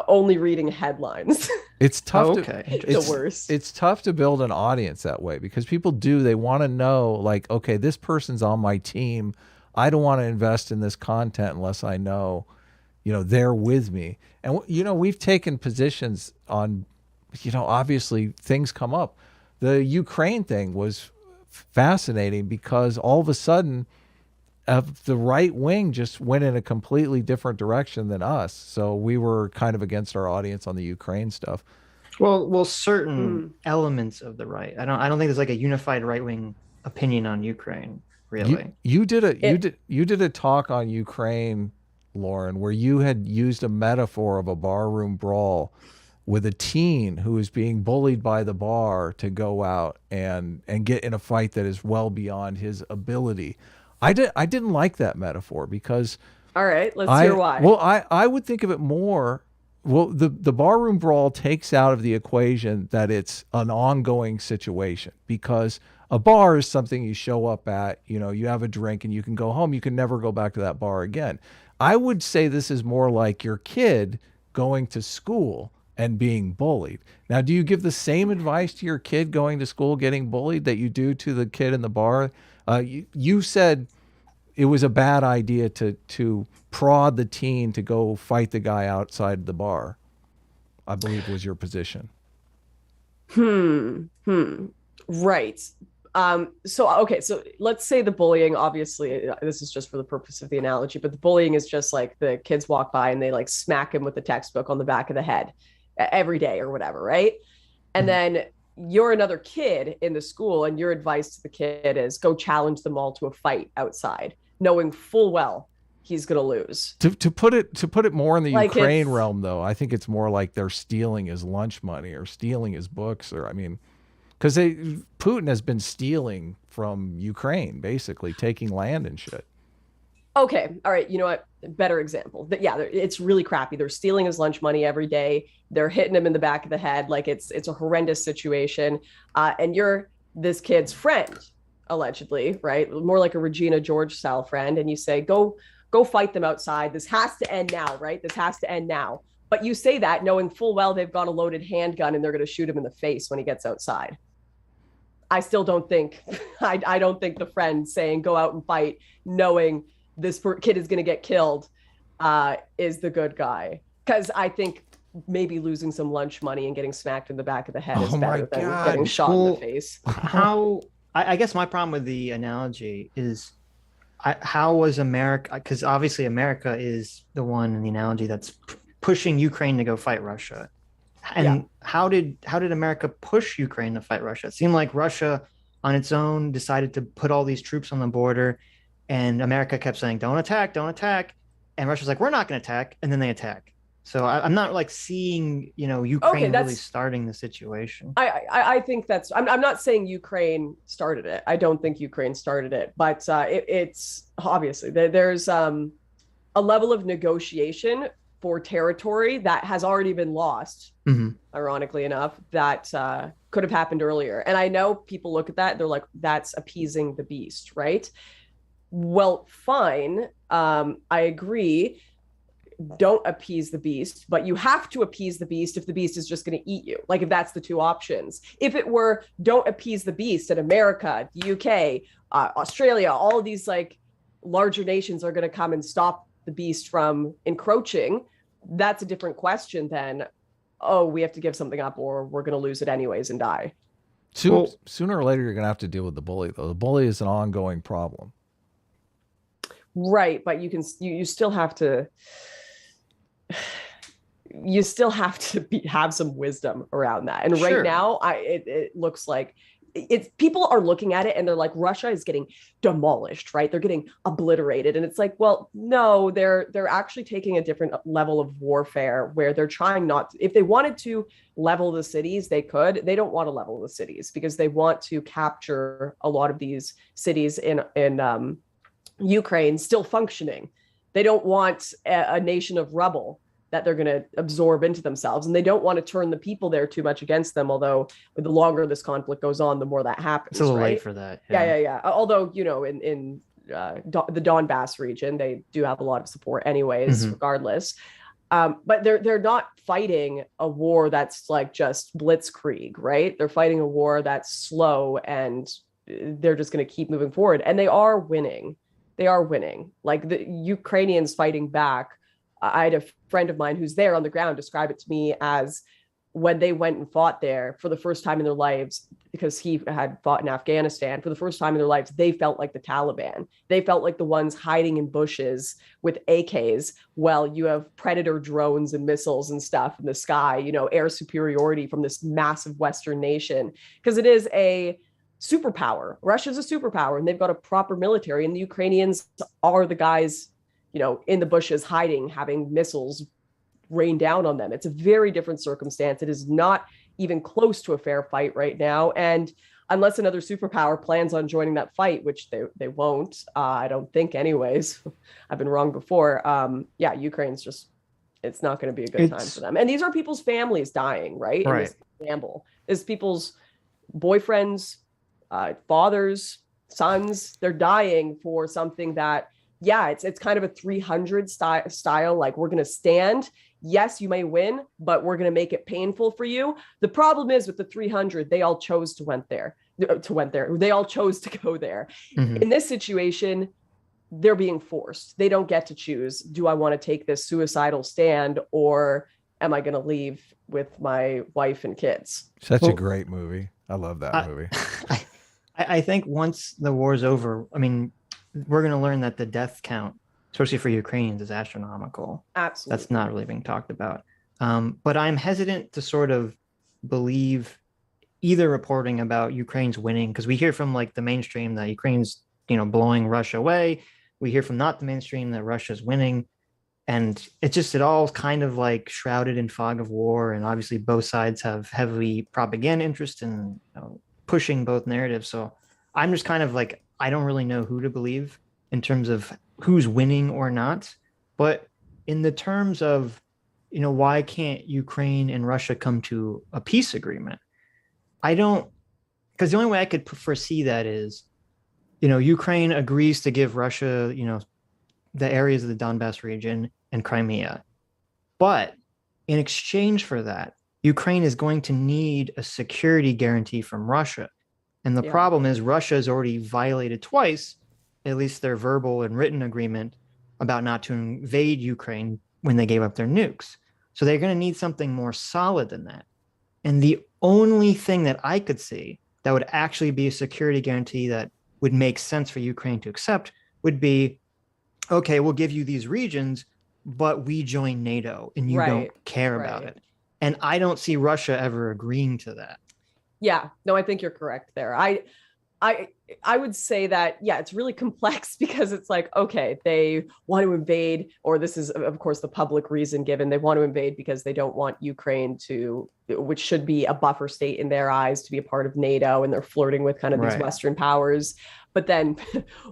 only reading headlines. It's tough. The worst. It's tough to build an audience that way because people they want to know, like, okay, this person's on my team. I don't want to invest in this content unless I know, they're with me. And, we've taken positions on, obviously things come up. The Ukraine thing was fascinating because all of a sudden the right wing just went in a completely different direction than us. So we were kind of against our audience on the Ukraine stuff. Well, certain elements of the right. I don't think there's like a unified right wing opinion on Ukraine, really. You did a talk on Ukraine, Lauren, where you had used a metaphor of a barroom brawl with a teen who is being bullied by the bar to go out and get in a fight that is well beyond his ability. I didn't like that metaphor because... All right, let's hear why. Well, I would think of it more... Well, the barroom brawl takes out of the equation that it's an ongoing situation because a bar is something you show up at, you have a drink and you can go home. You can never go back to that bar again. I would say this is more like your kid going to school and being bullied. Now, do you give the same advice to your kid going to school getting bullied that you do to the kid in the bar? You said it was a bad idea to prod the teen to go fight the guy outside the bar, I believe was your position. Right. So let's say the bullying, obviously, this is just for the purpose of the analogy, but the bullying is just like the kids walk by and they like smack him with the textbook on the back of the head every day or whatever, right? And then you're another kid in the school and your advice to the kid is go challenge them all to a fight outside, knowing full well he's going to lose. To put it more in the Ukraine realm, though, I think it's more like they're stealing his lunch money or stealing his books, or because Putin has been stealing from Ukraine, basically taking land and shit. Okay, all right. You know what? Better example. It's really crappy. They're stealing his lunch money every day. They're hitting him in the back of the head. Like it's a horrendous situation. And you're this kid's friend, allegedly, right? More like a Regina George style friend. And you say, go fight them outside. This has to end now, right? This has to end now. But you say that knowing full well they've got a loaded handgun and they're going to shoot him in the face when he gets outside. I still don't think, I don't think the friend saying go out and fight, knowing this kid is going to get killed, is the good guy. Because I think maybe losing some lunch money and getting smacked in the back of the head is better than getting shot in the face. I guess my problem with the analogy is how was America, because obviously America is the one in the analogy that's pushing Ukraine to go fight Russia. And how did America push Ukraine to fight Russia? It seemed like Russia on its own decided to put all these troops on the border, and America kept saying, don't attack, don't attack. And Russia's like, we're not going to attack. And then they attack. So I'm not like seeing, Ukraine really starting the situation. I think I'm not saying Ukraine started it. I don't think Ukraine started it, but it's obviously there's a level of negotiation for territory that has already been lost, ironically enough, that could have happened earlier. And I know people look at that, they're like, that's appeasing the beast, right? Well, fine. I agree. don't appease the beast, but you have to appease the beast if the beast is just going to eat you. Like if that's the two options. If it were don't appease the beast in America, the UK, Australia, all of these like larger nations are going to come and stop the beast from encroaching, that's a different question than, oh, we have to give something up or we're going to lose it anyways and die. Sooner or later, you're going to have to deal with the bully, though. The bully is an ongoing problem. Right, but you still have to have some wisdom around that. And right now, it looks like people are looking at it and they're like, Russia is getting demolished, right? They're getting obliterated. And it's like, well, no, they're actually taking a different level of warfare where they're trying not to, if they wanted to level the cities, they could. They don't want to level the cities because they want to capture a lot of these cities in Ukraine still functioning. They don't want a nation of rubble that they're going to absorb into themselves. And they don't want to turn the people there too much against them. Although the longer this conflict goes on, the more that happens. It's a little late for that. Yeah. Although, in the Donbass region, they do have a lot of support anyways, regardless. But they're not fighting a war that's like just blitzkrieg, right? They're fighting a war that's slow and they're just going to keep moving forward. And they are winning. Like the Ukrainians fighting back. I had a friend of mine who's there on the ground describe it to me as when they went and fought there for the first time in their lives, because he had fought in Afghanistan for the first time in their lives, they felt like the Taliban. They felt like the ones hiding in bushes with AKs while you have predator drones and missiles and stuff in the sky, air superiority from this massive Western nation, because it is a superpower. Russia's a superpower and they've got a proper military, and the Ukrainians are the guys in the bushes hiding, having missiles rain down on them. It's a very different circumstance. It is not even close to a fair fight right now. And unless another superpower plans on joining that fight, which they won't, I don't think anyways, I've been wrong before. Ukraine's just, it's not going to be a good time for them. And these are people's families dying, right? Right. This gamble is people's boyfriends, fathers, sons, they're dying for something that, it's kind of a 300 style, like we're going to stand. Yes, you may win, but we're going to make it painful for you. The problem is with the 300, they all chose to went there. They all chose to go there. In this situation, they're being forced. They don't get to choose. Do I want to take this suicidal stand or am I going to leave with my wife and kids? Such a great movie. I love that movie. I think once the war's over, we're going to learn that the death count, especially for Ukrainians, is astronomical. Absolutely. That's not really being talked about. But I'm hesitant to sort of believe either reporting about Ukraine's winning, because we hear from like the mainstream that Ukraine's, blowing Russia away. We hear from not the mainstream that Russia's winning. And it all kind of like shrouded in fog of war. And obviously both sides have heavy propaganda interest in pushing both narratives. So I'm just kind of like, I don't really know who to believe in terms of who's winning or not. But in the terms of, why can't Ukraine and Russia come to a peace agreement? Because the only way I could foresee that is, Ukraine agrees to give Russia, the areas of the Donbass region and Crimea. But in exchange for that, Ukraine is going to need a security guarantee from Russia. And the problem is Russia has already violated twice, at least their verbal and written agreement about not to invade Ukraine when they gave up their nukes. So they're going to need something more solid than that. And the only thing that I could see that would actually be a security guarantee that would make sense for Ukraine to accept would be, okay, we'll give you these regions, but we join NATO and you don't care about it. And I don't see Russia ever agreeing to that. Yeah, no, I think you're correct there. I would say that, it's really complex because it's like, okay, they want to invade, or this is, of course, the public reason given. They want to invade because they don't want Ukraine to, which should be a buffer state in their eyes, to be a part of NATO, and they're flirting with kind of these Western powers. But then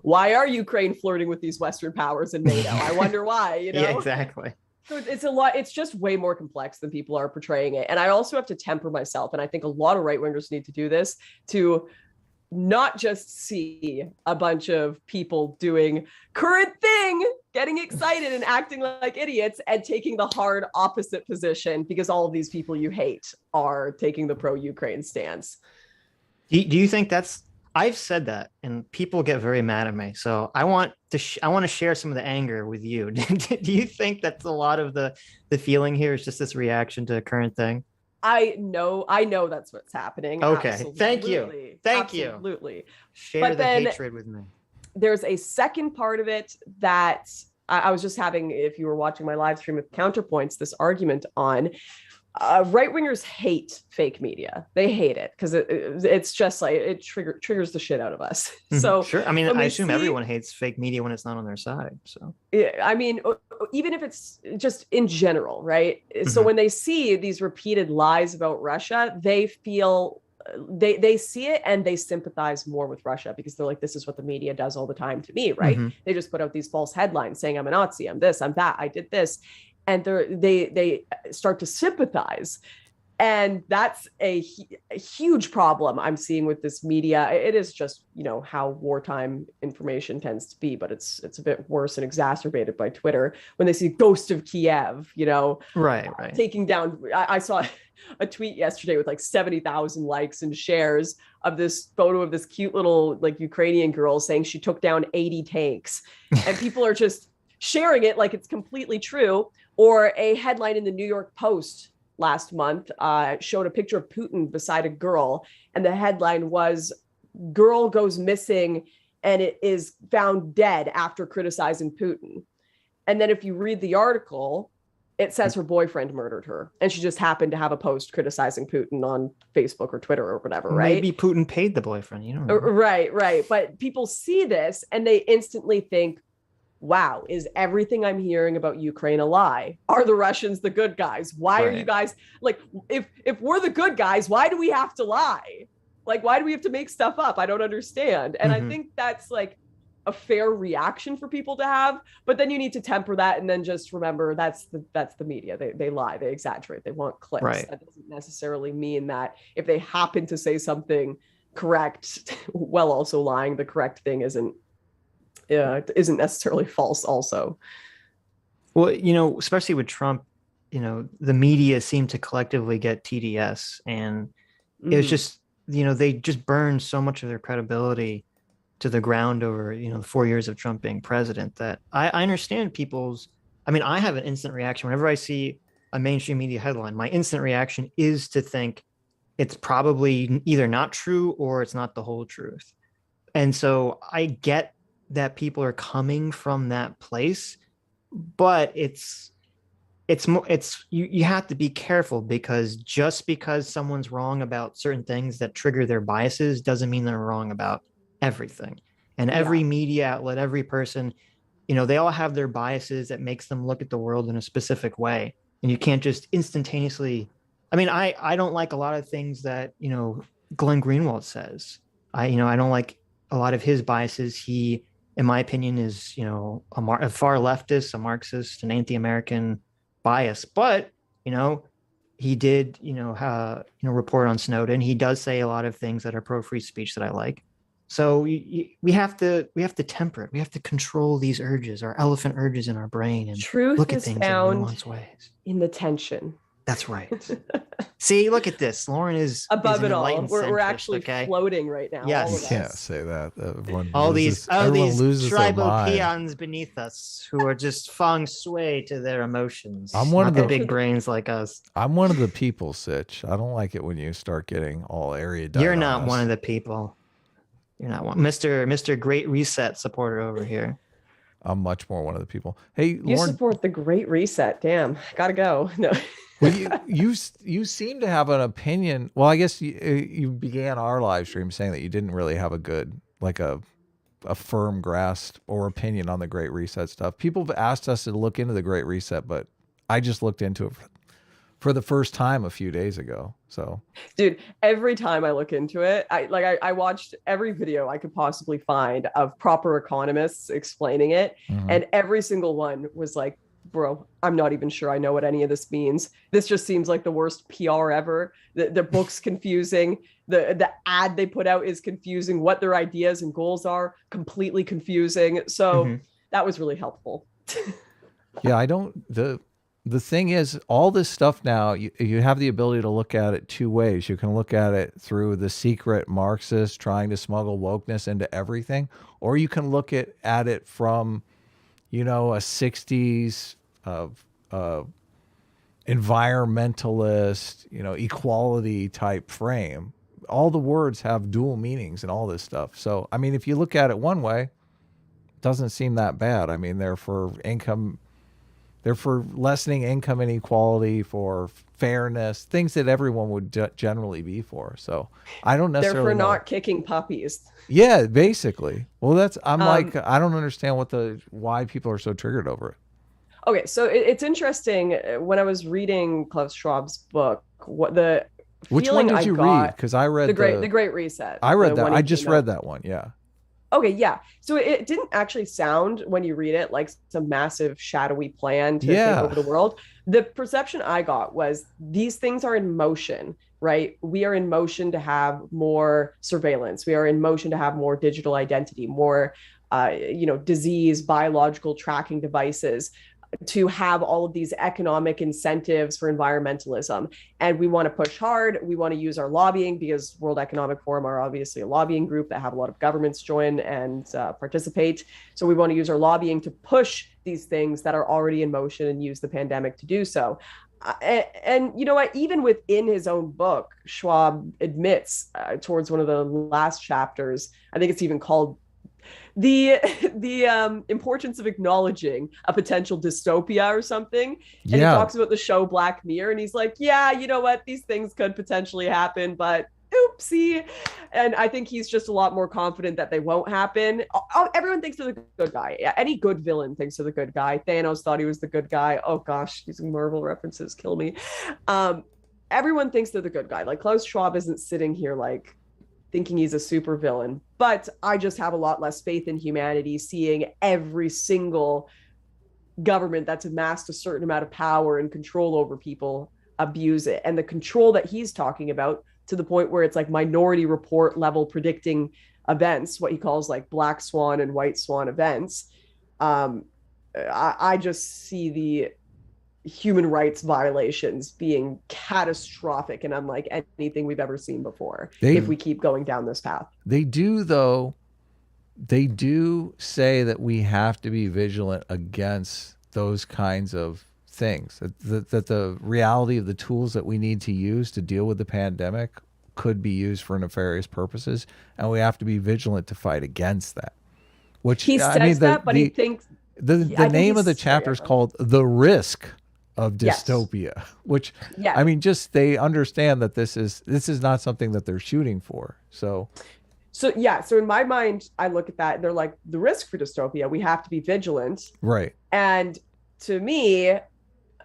why are Ukraine flirting with these Western powers in NATO? I wonder why, Yeah, exactly. So it's a lot. It's just way more complex than people are portraying it. And I also have to temper myself. And I think a lot of right wingers need to do this, to not just see a bunch of people doing current thing, getting excited and acting like idiots, and taking the hard opposite position because all of these people you hate are taking the pro-Ukraine stance. Do you think that's, I've said that and people get very mad at me. So I want to share some of the anger with you. Do you think that's a lot of the feeling here is just this reaction to a current thing? I know that's what's happening. Okay. Absolutely. Thank you. Absolutely. Share the hatred with me. There's a second part of it that I was just having, if you were watching my live stream with Counterpoints, this argument on right-wingers hate fake media. They hate it because it's just like it triggers the shit out of us. So sure. I mean, I assume everyone hates fake media when it's not on their side. So I mean, even if it's just in general, right? So when they see these repeated lies about Russia, they feel they see it and they sympathize more with Russia because they're like, this is what the media does all the time to me, right? They just put out these false headlines saying I'm a Nazi, I'm this, I'm that, I did this. And they start to sympathize. And that's a huge problem I'm seeing with this media. It is just, how wartime information tends to be, but it's a bit worse and exacerbated by Twitter when they see Ghost of Kiev, right. Taking down. I saw a tweet yesterday with like 70,000 likes and shares of this photo of this cute little like Ukrainian girl saying she took down 80 tanks, and people are just sharing it like it's completely true. Or a headline in the New York Post last month showed a picture of Putin beside a girl. And the headline was, girl goes missing and it is found dead after criticizing Putin. And then if you read the article, it says her boyfriend murdered her. And she just happened to have a post criticizing Putin on Facebook or Twitter or whatever, right? Maybe Putin paid the boyfriend, Right. But people see this and they instantly think, wow, is everything I'm hearing about Ukraine a lie? Are the Russians the good guys? Why are you guys like, if we're the good guys, why do we have to lie? Like, why do we have to make stuff up? I don't understand. And I think that's like a fair reaction for people to have, but then you need to temper that and then just remember that's the media. They lie, they exaggerate, they want clicks. Right. That doesn't necessarily mean that if they happen to say something correct while also lying, the correct thing isn't necessarily false also. Well, especially with Trump, the media seemed to collectively get TDS, and it was just, they just burned so much of their credibility to the ground over, the 4 years of Trump being president that I understand I have an instant reaction whenever I see a mainstream media headline. My instant reaction is to think it's probably either not true or it's not the whole truth. And so I get that people are coming from that place, but you have to be careful, because just because someone's wrong about certain things that trigger their biases doesn't mean they're wrong about everything. And every media outlet, every person, they all have their biases that makes them look at the world in a specific way. And you can't just instantaneously, I don't like a lot of things that, Glenn Greenwald says. I don't like a lot of his biases. He, in my opinion, is, a far leftist, a Marxist, an anti-American bias. But, he did, report on Snowden. He does say a lot of things that are pro-free speech that I like. So we have to temper it. We have to control these urges, our elephant urges in our brain, and truth look at things in nuanced ways. In the tension. That's right. See, look at this. Lauren is above it all. We're actually floating right now. Yes. You can't say that. All these tribal peons beneath us who are just feng shui to their emotions. I'm one of the big brains like us. I'm one of the people, Sitch. I don't like it when you start getting all erudite. You're not one of the people. You're not one. Mr. Great Reset supporter over here. I'm much more one of the people. Hey, Lauren, you support the Great Reset. Damn, gotta go. No. Well, you seem to have an opinion. Well, I guess you began our live stream saying that you didn't really have a good, like a firm grasp or opinion on the Great Reset stuff. People have asked us to look into the Great Reset, but I just looked into it for the first time a few days ago. So, dude, every time I look into it, I watched every video I could possibly find of proper economists explaining it, and every single one was like, bro, I'm not even sure I know what any of this means. This just seems like the worst PR ever. The book's confusing. The ad they put out is confusing. What their ideas and goals are, completely confusing. So that was really helpful. Yeah, I don't, the thing is, all this stuff now, you have the ability to look at it two ways. You can look at it through the secret Marxists trying to smuggle wokeness into everything, or you can look at it from, you know, a 60s environmentalist, you know, equality type frame. All the words have dual meanings and all this stuff. So, I mean, if you look at it one way, it doesn't seem that bad. I mean, they're for income, they're for lessening income inequality, for fairness, things that everyone would generally be for. So I don't necessarily They're for not kicking puppies. Yeah, basically. Well, that's, I'm like, I don't understand why people are so triggered over it. Okay, so it's interesting. When I was reading Klaus Schwab's book, Which one did you read? Because I read the Great Reset. I read that. I just read that one. Yeah. Okay, yeah. So it didn't actually sound, when you read it, like some massive shadowy plan to take over the world. The perception I got was these things are in motion, right? We are in motion to have more surveillance. We are in motion to have more digital identity, more, disease, biological tracking devices, to have all of these economic incentives for environmentalism. And we want to push hard. We want to use our lobbying, because World Economic Forum are obviously a lobbying group that have a lot of governments join and participate. So we want to use our lobbying to push these things that are already in motion and use the pandemic to do so. And you know what, even within his own book, Schwab admits towards one of the last chapters, I think it's even called the importance of acknowledging a potential dystopia or something. And he talks about the show Black Mirror, and he's like, yeah, you know what, these things could potentially happen, but oopsie. And I think he's just a lot more confident that they won't happen. Everyone thinks they're the good guy. Any good villain thinks they're the good guy. Thanos thought he was the good guy. Oh gosh, using Marvel references kill me. Everyone thinks they're the good guy. Like, Klaus Schwab isn't sitting here like thinking he's a super villain, but I just have a lot less faith in humanity, seeing every single government that's amassed a certain amount of power and control over people abuse it. And the control that he's talking about, to the point where it's like Minority Report level predicting events, what he calls like black swan and white swan events. I just see the human rights violations being catastrophic and unlike anything we've ever seen before if we keep going down this path. They do, though. They do say that we have to be vigilant against those kinds of things, that the reality of the tools that we need to use to deal with the pandemic could be used for nefarious purposes, and we have to be vigilant to fight against that. Which he says but he thinks the name of the chapter is called "The Risk of Dystopia," which I mean, just they understand that this is not something that they're shooting for. So in my mind, I look at that and they're like, the risk for dystopia, we have to be vigilant, right? And to me,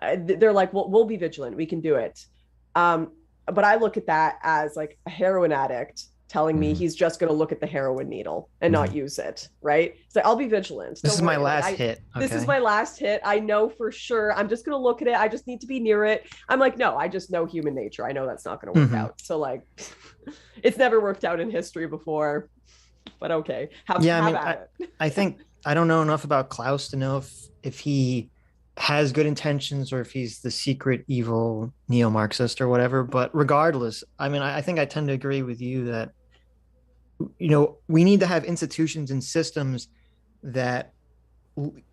they're like, well, we'll be vigilant, we can do it. But I look at that as like a heroin addict telling me he's just going to look at the heroin needle and not use it, right? So I'll be vigilant. This is my last hit. This is my last hit. I know for sure. I'm just going to look at it. I just need to be near it. I'm like, no, I just know human nature. I know that's not going to work out. So like, it's never worked out in history before, but okay. I think I don't know enough about Klaus to know if he has good intentions or if he's the secret evil neo-Marxist or whatever. But regardless, I mean, I think I tend to agree with you that, you know, we need to have institutions and systems that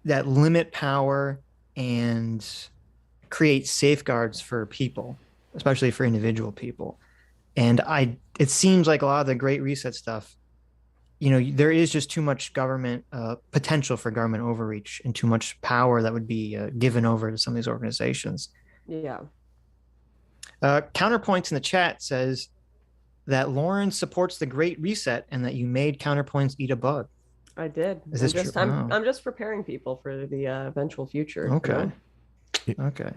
limit power and create safeguards for people, especially for individual people. And it seems like a lot of the Great Reset stuff, you know, there is just too much government potential for government overreach and too much power that would be given over to some of these organizations. Yeah. Counterpoints in the chat says that Lauren supports the Great Reset and that you made Counterpoints eat a bug. I did. Is this true? I'm just preparing people for the eventual future. Okay. You know? Okay.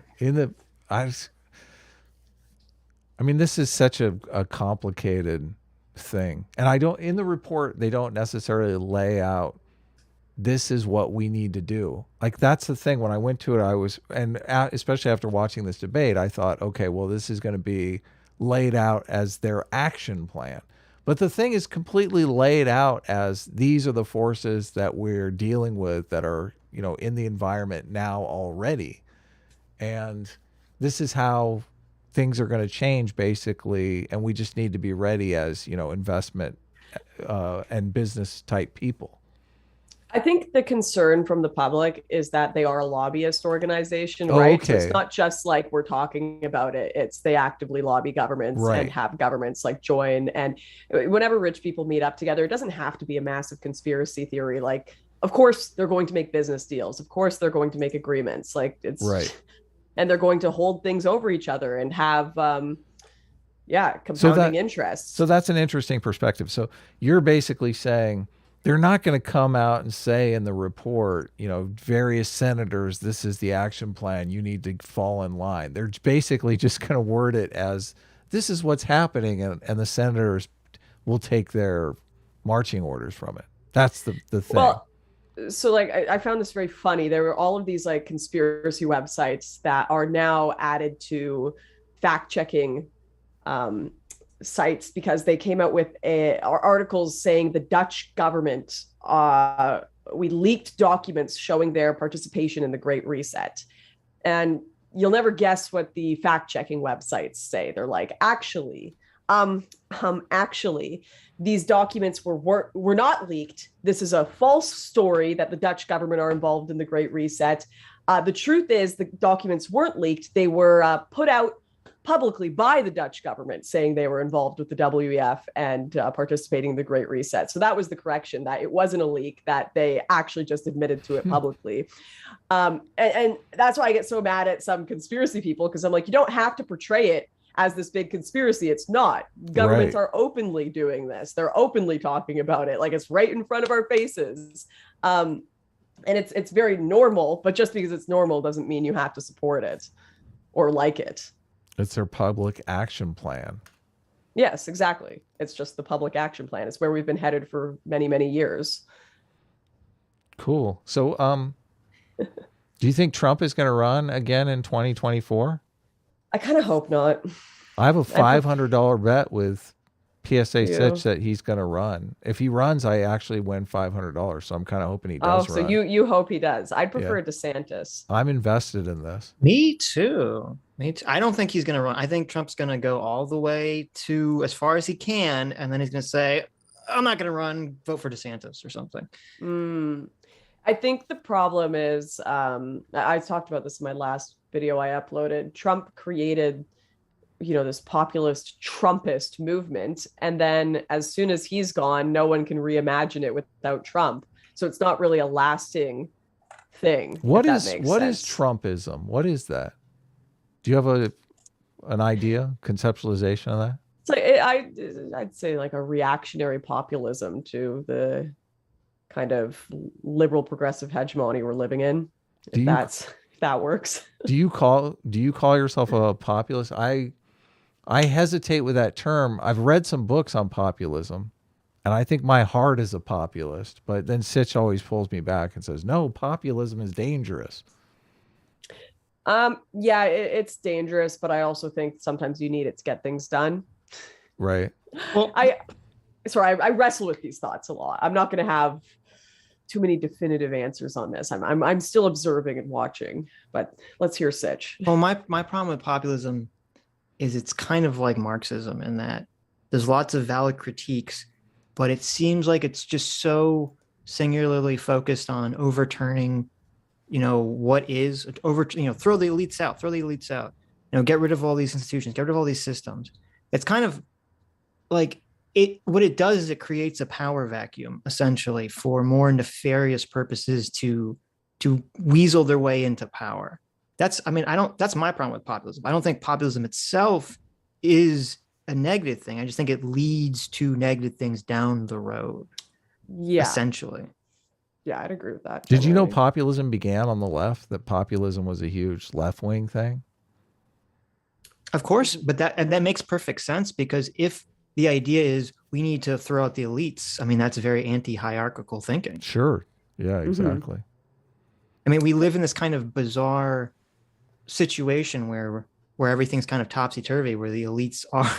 I mean, this is such a complicated thing, and in the report they don't necessarily lay out this is what we need to do. Like, that's the thing. When I went to it, especially after watching this debate, I thought, okay, well, this is going to be laid out as their action plan. But the thing is completely laid out as these are the forces that we're dealing with that are, in the environment now already. And this is how things are going to change, basically. And we just need to be ready as, investment and business type people. I think the concern from the public is that they are a lobbyist organization, right? Okay. So it's not just like we're talking about it. It's they actively lobby governments and have governments like join. And whenever rich people meet up together, it doesn't have to be a massive conspiracy theory. Like, of course, they're going to make business deals. Of course, they're going to make agreements. Like, it's right. And they're going to hold things over each other and have, compounding interests. So that's an interesting perspective. So you're basically saying, they're not going to come out and say in the report, various senators, this is the action plan, you need to fall in line. They're basically just going to word it as this is what's happening, and the senators will take their marching orders from it. That's the thing. Well, so like I found this very funny. There were all of these like conspiracy websites that are now added to fact-checking sites because they came out with articles saying the Dutch government we leaked documents showing their participation in the Great Reset. And you'll never guess what the fact-checking websites say. They're like, actually these documents were not leaked. This is a false story that the Dutch government are involved in the Great Reset. The truth is the documents weren't leaked. They were put out publicly by the Dutch government saying they were involved with the WEF and participating in the Great Reset. So that was the correction, that it wasn't a leak, that they actually just admitted to it publicly. And that's why I get so mad at some conspiracy people, because I'm like, you don't have to portray it as this big conspiracy. It's not. Governments are openly doing this. They're openly talking about it. Like, it's right in front of our faces. And it's very normal, but just because it's normal doesn't mean you have to support it or like it. It's their public action plan. Yes, exactly. It's just the public action plan. It's where we've been headed for many, many years. Cool. So, do you think Trump is going to run again in 2024? I kind of hope not. I have a $500 bet with PSA Sitch that he's going to run. If he runs, I actually win $500. So I'm kind of hoping he does run. So you hope he does. I'd prefer DeSantis. I'm invested in this. Me too. I don't think he's going to run. I think Trump's going to go all the way to as far as he can. And then he's going to say, I'm not going to run, vote for DeSantis or something. I think the problem is, I talked about this in my last video I uploaded. Trump created, this populist Trumpist movement. And then as soon as he's gone, no one can reimagine it without Trump. So it's not really a lasting thing. What is Trumpism? What is that? Do you have an idea, conceptualization of that? So I'd say like a reactionary populism to the kind of liberal progressive hegemony we're living in. If that works. Do you call yourself a populist? I hesitate with that term. I've read some books on populism, and I think my heart is a populist. But then Sitch always pulls me back and says, "No, populism is dangerous." Yeah, it's dangerous, but I also think sometimes you need it to get things done. Right. Well, I wrestle with these thoughts a lot. I'm not going to have too many definitive answers on this. I'm still observing and watching, but let's hear Sitch. Well, my problem with populism is it's kind of like Marxism in that there's lots of valid critiques, but it seems like it's just so singularly focused on overturning, what is throw the elites out, get rid of all these institutions, get rid of all these systems. It's kind of like what it does is it creates a power vacuum essentially for more nefarious purposes to weasel their way into power. That's my problem with populism. I don't think populism itself is a negative thing. I just think it leads to negative things down the road. Yeah. Essentially. Yeah, I'd agree with that. Did you know populism began on the left? That populism was a huge left-wing thing? Of course, but that makes perfect sense, because if the idea is we need to throw out the elites, that's very anti-hierarchical thinking. Sure. Yeah, exactly. I mean, we live in this kind of bizarre situation where everything's kind of topsy-turvy, where the elites are,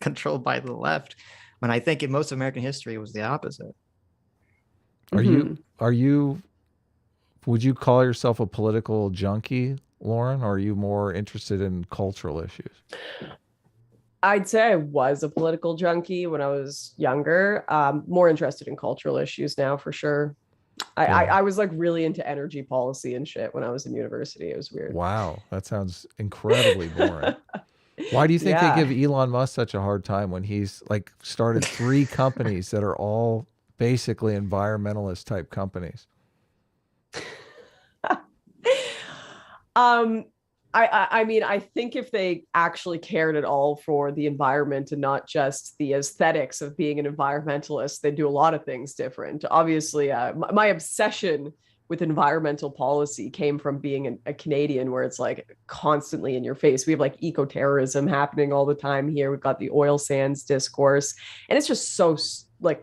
controlled by the left. When I think in most of American history, it was the opposite. Are you, would you call yourself a political junkie, Lauren, or are you more interested in cultural issues? I'd say I was a political junkie when I was younger. More interested in cultural issues now, for sure. I was like really into energy policy and shit when I was in university. It was weird. Wow, that sounds incredibly boring. Why do you think they give Elon Musk such a hard time when he's like started 3 companies that are all basically environmentalist type companies? I mean, I think if they actually cared at all for the environment and not just the aesthetics of being an environmentalist, they do a lot of things different. Obviously, my obsession with environmental policy came from being a Canadian, where it's like constantly in your face. We have like eco-terrorism happening all the time here. We've got the oil sands discourse, and it's just so like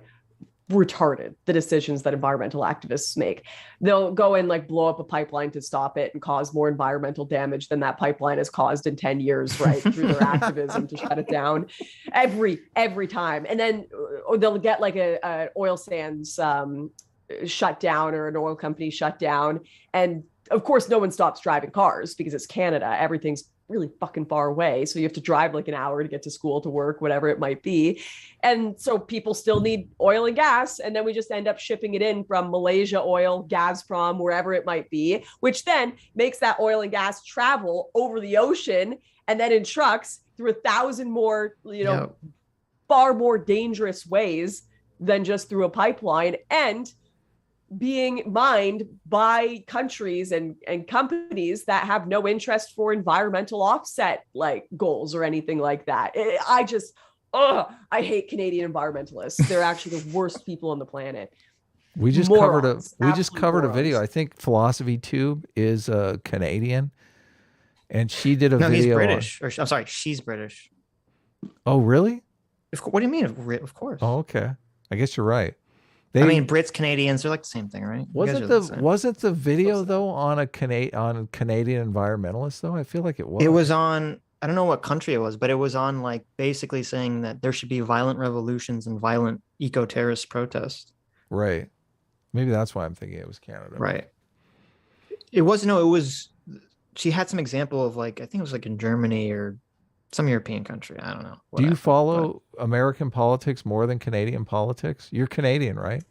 retarded, the decisions that environmental activists make. They'll go and like blow up a pipeline to stop it and cause more environmental damage than that pipeline has caused in 10 years, right? Through their activism to shut it down every time. And then they'll get like a oil sands shut down, or an oil company shut down. And of course, no one stops driving cars because it's Canada. Everything's really fucking far away. So you have to drive like an hour to get to school, to work, whatever it might be. And so people still need oil and gas. And then we just end up shipping it in from Malaysia Oil, Gazprom, wherever it might be, which then makes that oil and gas travel over the ocean and then in trucks through 1,000 more, far more dangerous ways than just through a pipeline, and being mined by countries and companies that have no interest for environmental offset like goals or anything like that. I hate Canadian environmentalists. They're actually the worst people on the planet. We just covered a video. I think Philosophy Tube is Canadian, and she did a video. He's British. I'm sorry, she's British. Oh, really? What do you mean? Of course. Oh, okay. I guess you're right. Brits, Canadians, they're like the same thing, right? Wasn't the video though on Canadian environmentalists though? I feel like it was. It was on, I don't know what country it was, but it was on like basically saying that there should be violent revolutions and violent eco-terrorist protests. Right. Maybe that's why I'm thinking it was Canada. Right. It was, she had some example of like, I think it was like in Germany or some European country. I don't know. Do you follow American politics more than Canadian politics? You're Canadian, right?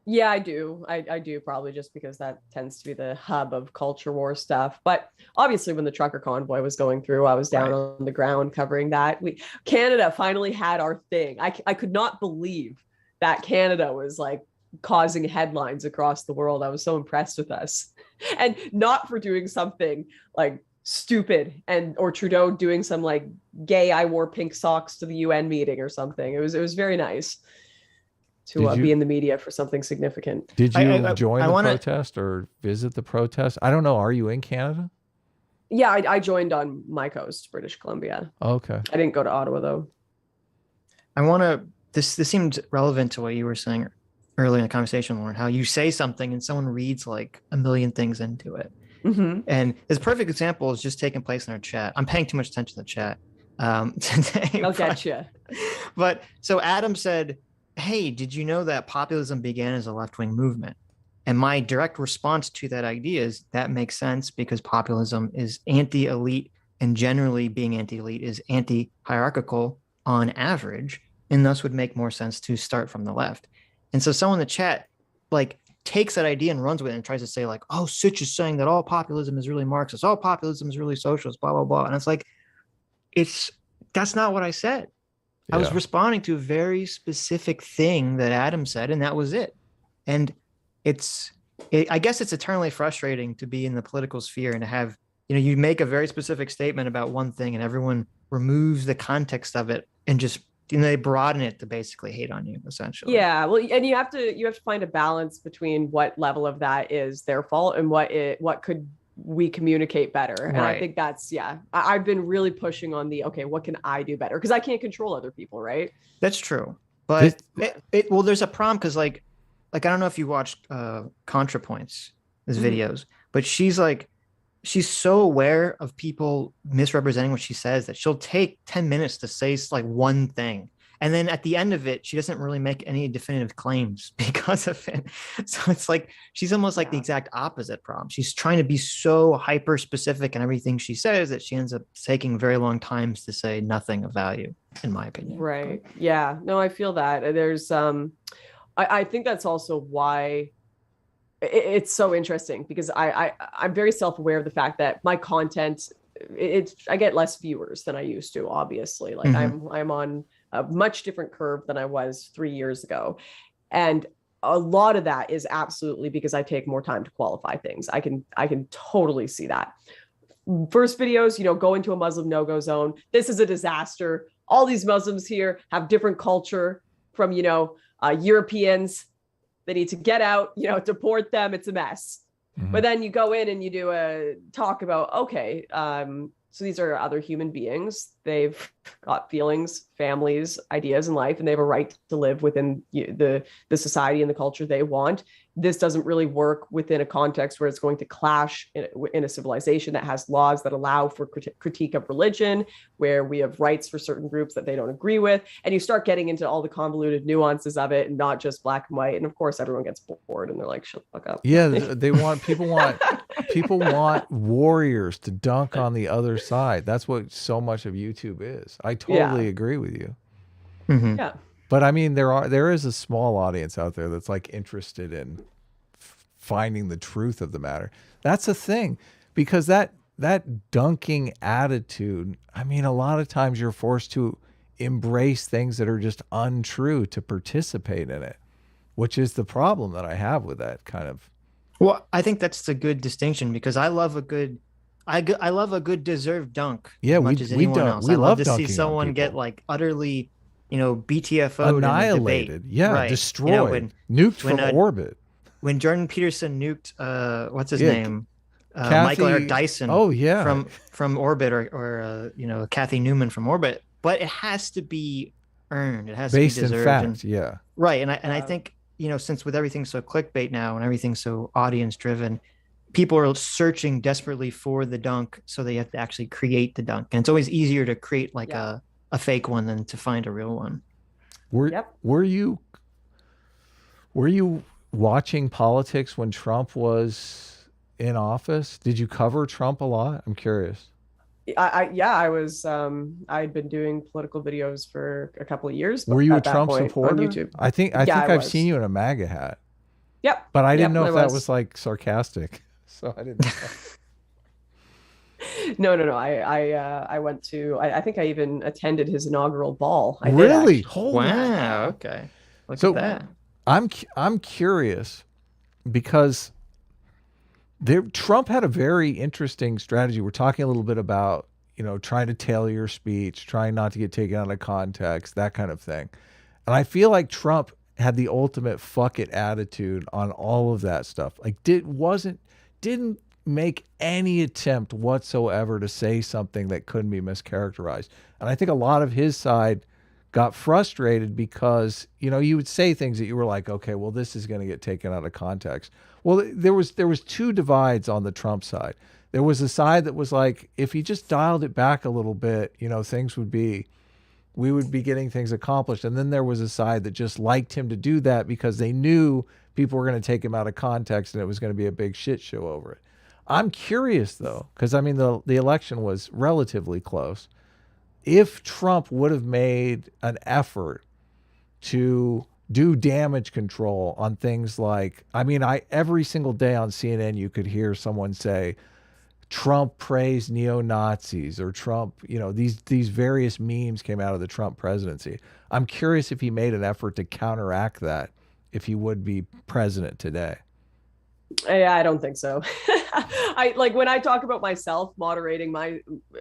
Yeah, I do. I do, probably just because that tends to be the hub of culture war stuff. But obviously when the trucker convoy was going through, I was down on the ground covering that. Canada finally had our thing. I could not believe that Canada was like causing headlines across the world. I was so impressed with us. And not for doing something like stupid or Trudeau doing some like gay I wore pink socks to the UN meeting or something. It was very nice to be in the media for something significant. Did you join the protest or visit the protest? I don't know. Are you in Canada? Yeah, I joined on my coast, British Columbia. Okay. I didn't go to Ottawa though. This seemed relevant to what you were saying earlier in the conversation, Lauren, how you say something and someone reads like a million things into it. Mm-hmm. And this perfect example is just taking place in our chat. I'm paying too much attention to the chat today. I'll get you. But so Adam said, hey, did you know that populism began as a left-wing movement? And my direct response to that idea is that makes sense because populism is anti-elite, and generally being anti-elite is anti-hierarchical on average, and thus would make more sense to start from the left. And so someone in the chat like takes that idea and runs with it and tries to say like, oh, Sitch is saying that all populism is really Marxist, all populism is really socialist, blah, blah, blah. And it's like, that's not what I said. Yeah. I was responding to a very specific thing that Adam said, and that was it. And I guess it's eternally frustrating to be in the political sphere and to have, you make a very specific statement about one thing and everyone removes the context of it and just they broaden it to basically hate on you, essentially. Yeah, well, and you have to find a balance between what level of that is their fault and what could we communicate better. And I think that's, I've been really pushing on what can I do better? Because I can't control other people, right? That's true. But there's a problem because like like, I don't know if you watched ContraPoints, his videos, but she's so aware of people misrepresenting what she says that she'll take 10 minutes to say like one thing. And then at the end of it, she doesn't really make any definitive claims because of it. So it's like, she's almost like the exact opposite problem. She's trying to be so hyper specific in everything she says that she ends up taking very long times to say nothing of value, in my opinion. Right. Yeah. No, I feel that. There's, I think that's also why it's so interesting, because I'm very self-aware of the fact that my content, I get less viewers than I used to, obviously. Like I'm on a much different curve than I was 3 years ago. And a lot of that is absolutely because I take more time to qualify things. I can totally see that. First videos, go into a Muslim no-go zone. This is a disaster. All these Muslims here have different culture from, Europeans. They need to get out, deport them. It's a mess. But then you go in and you do a talk about, okay, so these are other human beings. They've got feelings, families, ideas in life, and they have a right to live within the society and the culture they want. This doesn't really work within a context where it's going to clash in a civilization that has laws that allow for critique of religion, where we have rights for certain groups that they don't agree with. And you start getting into all the convoluted nuances of it, and not just black and white. And of course, everyone gets bored and they're like, shut the fuck up. Yeah, people want warriors to dunk on the other side. That's what so much of YouTube is. I totally agree with you. Yeah. But I mean, there is a small audience out there that's like interested in finding the truth of the matter. That's a thing, because that dunking attitude, I mean, a lot of times you're forced to embrace things that are just untrue to participate in it, which is the problem that I have with that kind of. Well, I think that's a good distinction, because I love a good deserved dunk. Yeah, as much as anyone else. I love to see someone get like utterly, BTFO'd, annihilated, right. Destroyed, nuked from orbit. When Jordan Peterson nuked, what's his name, Michael Eric Dyson. Oh yeah, from orbit, or Kathy Newman from orbit. But it has to be earned. It has to be deserved. Based in fact, right. And I think since with everything so clickbait now and everything so audience driven, people are searching desperately for the dunk, so they have to actually create the dunk. And it's always easier to create like a fake one than to find a real one. Were you watching politics when Trump was in office? Did you cover Trump a lot? I'm curious. I was. I'd been doing political videos for a couple of years. Were you a Trump supporter on YouTube? I think I've seen you in a MAGA hat. Yep. But I didn't know if that was like sarcastic, so I didn't know. No. I went to. I think I even attended his inaugural ball. Really? Wow. Okay. Look at that. I'm curious, because Trump had a very interesting strategy. We're talking a little bit about trying to tailor your speech, trying not to get taken out of context, that kind of thing. And I feel like Trump had the ultimate fuck it attitude on all of that stuff. Like didn't make any attempt whatsoever to say something that couldn't be mischaracterized. And I think a lot of his side got frustrated because, you would say things that you were like, okay, well, this is going to get taken out of context. Well, there was two divides on the Trump side. There was a side that was like, if he just dialed it back a little bit, we would be getting things accomplished. And then there was a side that just liked him to do that because they knew people were going to take him out of context and it was going to be a big shit show over it. I'm curious though, because I mean, the election was relatively close. If Trump would have made an effort to do damage control on things like, every single day on CNN, you could hear someone say, Trump praised neo-Nazis, or Trump, these various memes came out of the Trump presidency. I'm curious if he made an effort to counteract that, if he would be president today. Yeah, I don't think so. When I talk about myself, moderating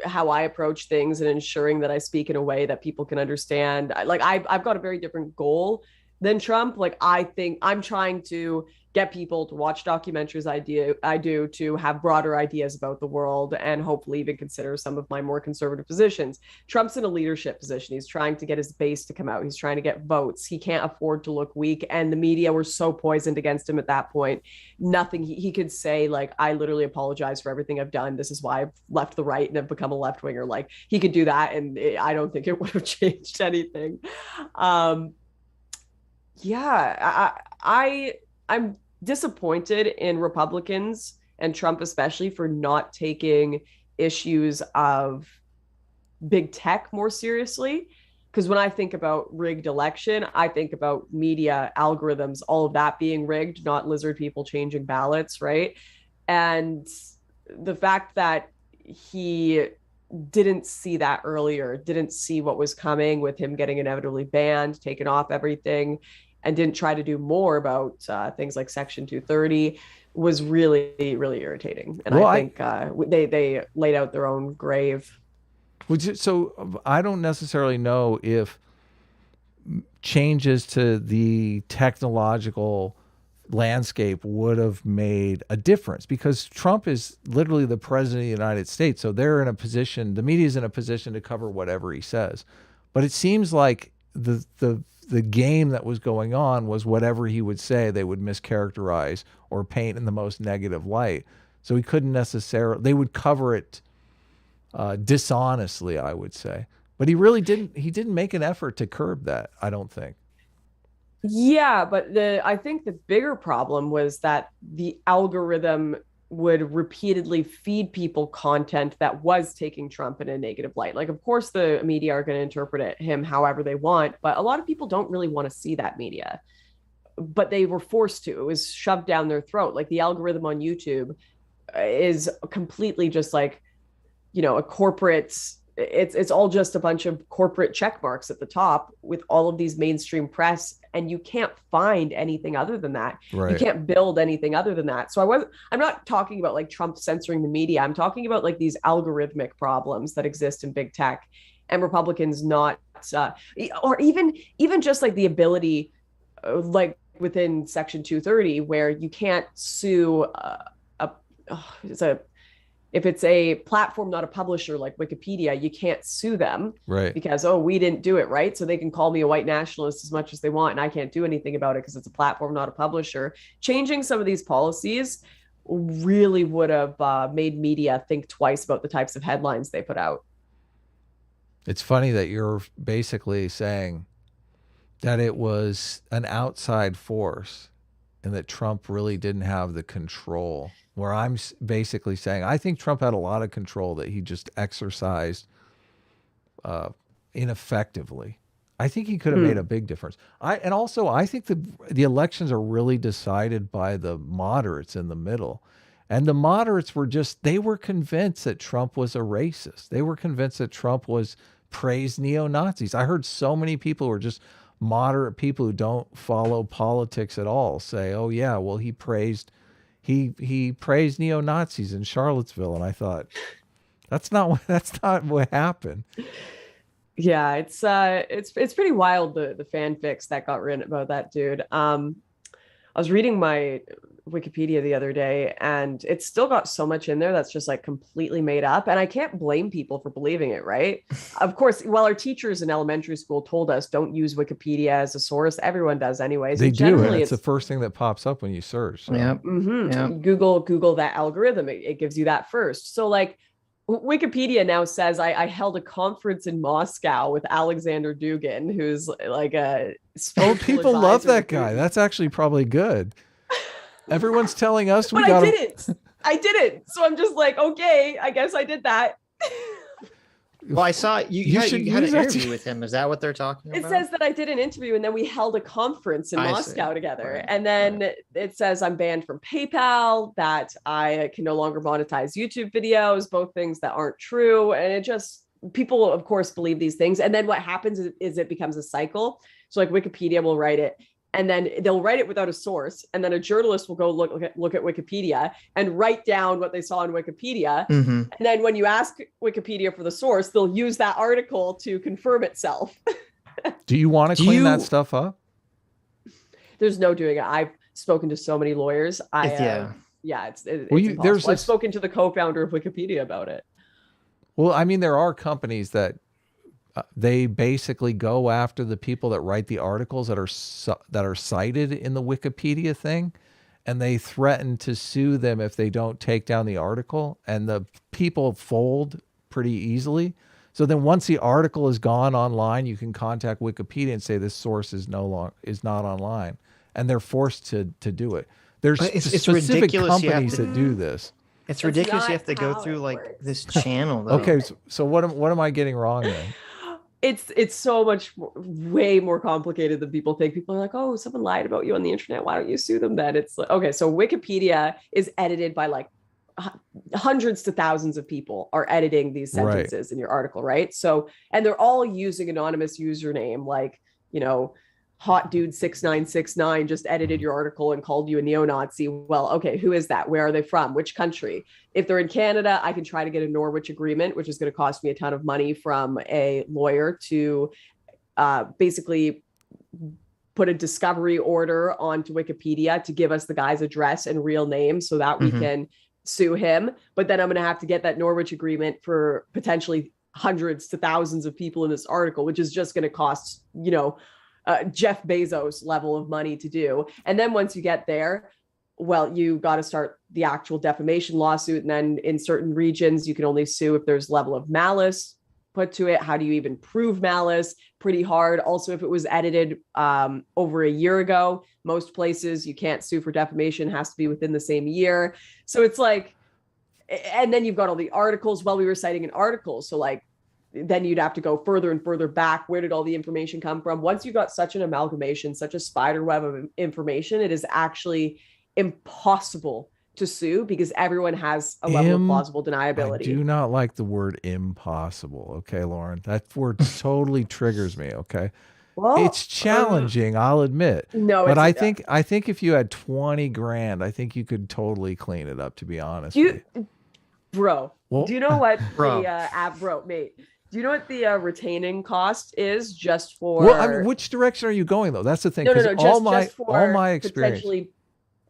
how I approach things and ensuring that I speak in a way that people can understand. I've got a very different goal than Trump. Like, I think I'm trying to get people to watch documentaries I do to have broader ideas about the world and hopefully even consider some of my more conservative positions. Trump's in a leadership position. He's trying to get his base to come out. He's trying to get votes. He can't afford to look weak. And the media were so poisoned against him at that point. Nothing he could say, like, I literally apologize for everything I've done. This is why I've left the right and have become a left winger. Like, he could do that. And I don't think it would have changed anything. I'm disappointed in Republicans and Trump especially for not taking issues of big tech more seriously. Because when I think about rigged election, I think about media algorithms, all of that being rigged, not lizard people changing ballots, right? And the fact that he didn't see that earlier, didn't see what was coming with him getting inevitably banned, taken off everything, and didn't try to do more about things like Section 230 was really, really irritating. And I think they laid out their own grave. So I don't necessarily know if changes to the technological landscape would have made a difference, because Trump is literally the president of the United States. So they're in a position, the media is in a position to cover whatever he says. But it seems like the game that was going on was whatever he would say, they would mischaracterize or paint in the most negative light. So he couldn't necessarily, they would cover it dishonestly, I would say. But he really didn't make an effort to curb that, I don't think. Yeah, but I think the bigger problem was that the algorithm would repeatedly feed people content that was taking Trump in a negative light. Like, of course, the media are going to interpret him however they want, but a lot of people don't really want to see that media. But they were forced to. It was shoved down their throat. Like, the algorithm on YouTube is completely just like, a corporate. It's all just a bunch of corporate check marks at the top with all of these mainstream press, and you can't find anything other than that. Right. You can't build anything other than that. So I'm not talking about like Trump censoring the media. I'm talking about like these algorithmic problems that exist in big tech, and Republicans not, or even just like the ability, like within Section 230, where you can't sue if it's a platform, not a publisher, like Wikipedia, you can't sue them, right? Because, we didn't do it, right? So they can call me a white nationalist as much as they want, and I can't do anything about it because it's a platform, not a publisher. Changing some of these policies really would have made media think twice about the types of headlines they put out. It's funny that you're basically saying that it was an outside force and that Trump really didn't have the control, where I'm basically saying I think Trump had a lot of control that he just exercised ineffectively. I think he could have made a big difference. I think the elections are really decided by the moderates in the middle. And the moderates they were convinced that Trump was a racist. They were convinced that Trump praised neo-Nazis. I heard so many people who are just moderate people who don't follow politics at all say, oh yeah, well he praised neo-Nazis in Charlottesville. And I thought, that's not what happened. Yeah, it's pretty wild, the fanfics that got written about that dude. I was reading my Wikipedia the other day, and it's still got so much in there that's just like completely made up, and I can't blame people for believing it, right? Of course, while our teachers in elementary school told us don't use Wikipedia as a source, everyone does anyways. They do, and it's the first thing that pops up when you search. So. Yeah. Mm-hmm. Yep. Google that algorithm, it gives you that first. So like Wikipedia now says I held a conference in Moscow with Alexander Dugin, who's like a people love that guy. That's actually probably good. Everyone's telling us I didn't. So I'm just like, okay, I guess I did that. Well, I saw you had an interview with him. Is that what they're talking about? It says that I did an interview, and then we held a conference in Moscow together. Right. And then it says I'm banned from PayPal, that I can no longer monetize YouTube videos, both things that aren't true. And it just, people, of course, believe these things. And then what happens is it becomes a cycle. So like Wikipedia will write it, and then they'll write it without a source. And then a journalist will go look at Wikipedia and write down what they saw in Wikipedia. Mm-hmm. And then when you ask Wikipedia for the source, they'll use that article to confirm itself. Do you want to clean that stuff up? there's no doing it. I've spoken to so many lawyers. It's impossible. I've spoken to the co-founder of Wikipedia about it. Well, I mean, there are companies that they basically go after the people that write the articles that are cited in the Wikipedia thing, and they threaten to sue them if they don't take down the article, and the people fold pretty easily. So then once the article is gone online, you can contact Wikipedia and say this source is not online, and they're forced to do it. There's specific companies that do this. It's ridiculous. You have to go through like this channel, though. Okay, so what am I getting wrong then? It's so much way more complicated than people think. People are like, oh, someone lied about you on the internet. Why don't you sue them then? It's like, okay, so Wikipedia is edited by like hundreds to thousands of people are editing these sentences in your article, right? So, and they're all using anonymous username, like, you know, hot dude 6969 just edited your article and called you a neo-Nazi. Well, okay, who is that? Where are they from? Which country? If they're in Canada, I can try to get a Norwich agreement, which is going to cost me a ton of money from a lawyer to basically put a discovery order onto Wikipedia to give us the guy's address and real name so that we can sue him. But then I'm going to have to get that Norwich agreement for potentially hundreds to thousands of people in this article, which is just going to cost, you know, Jeff Bezos level of money to do. And then once you get there, well, you got to start the actual defamation lawsuit. And then in certain regions, you can only sue if there's level of malice put to it. How do you even prove malice? Pretty hard. Also, if it was edited over a year ago, most places you can't sue for defamation, has to be within the same year. So it's like, and then you've got all the articles. Well, we were citing an article. So like, then you'd have to go further and further back. Where did all the information come from? Once you've got such an amalgamation, such a spider web of information, it is actually impossible to sue because everyone has a level of plausible deniability. I do not like the word impossible. Okay, Lauren, that word totally triggers me. Okay. Well, it's challenging, I'll admit. No, but I think if you had 20 grand, I think you could totally clean it up, to be honest. Bro, do you know what mate? Do you know what the retaining cost is just for? Well, I mean, which direction are you going though? That's the thing. No, just all my experience, potentially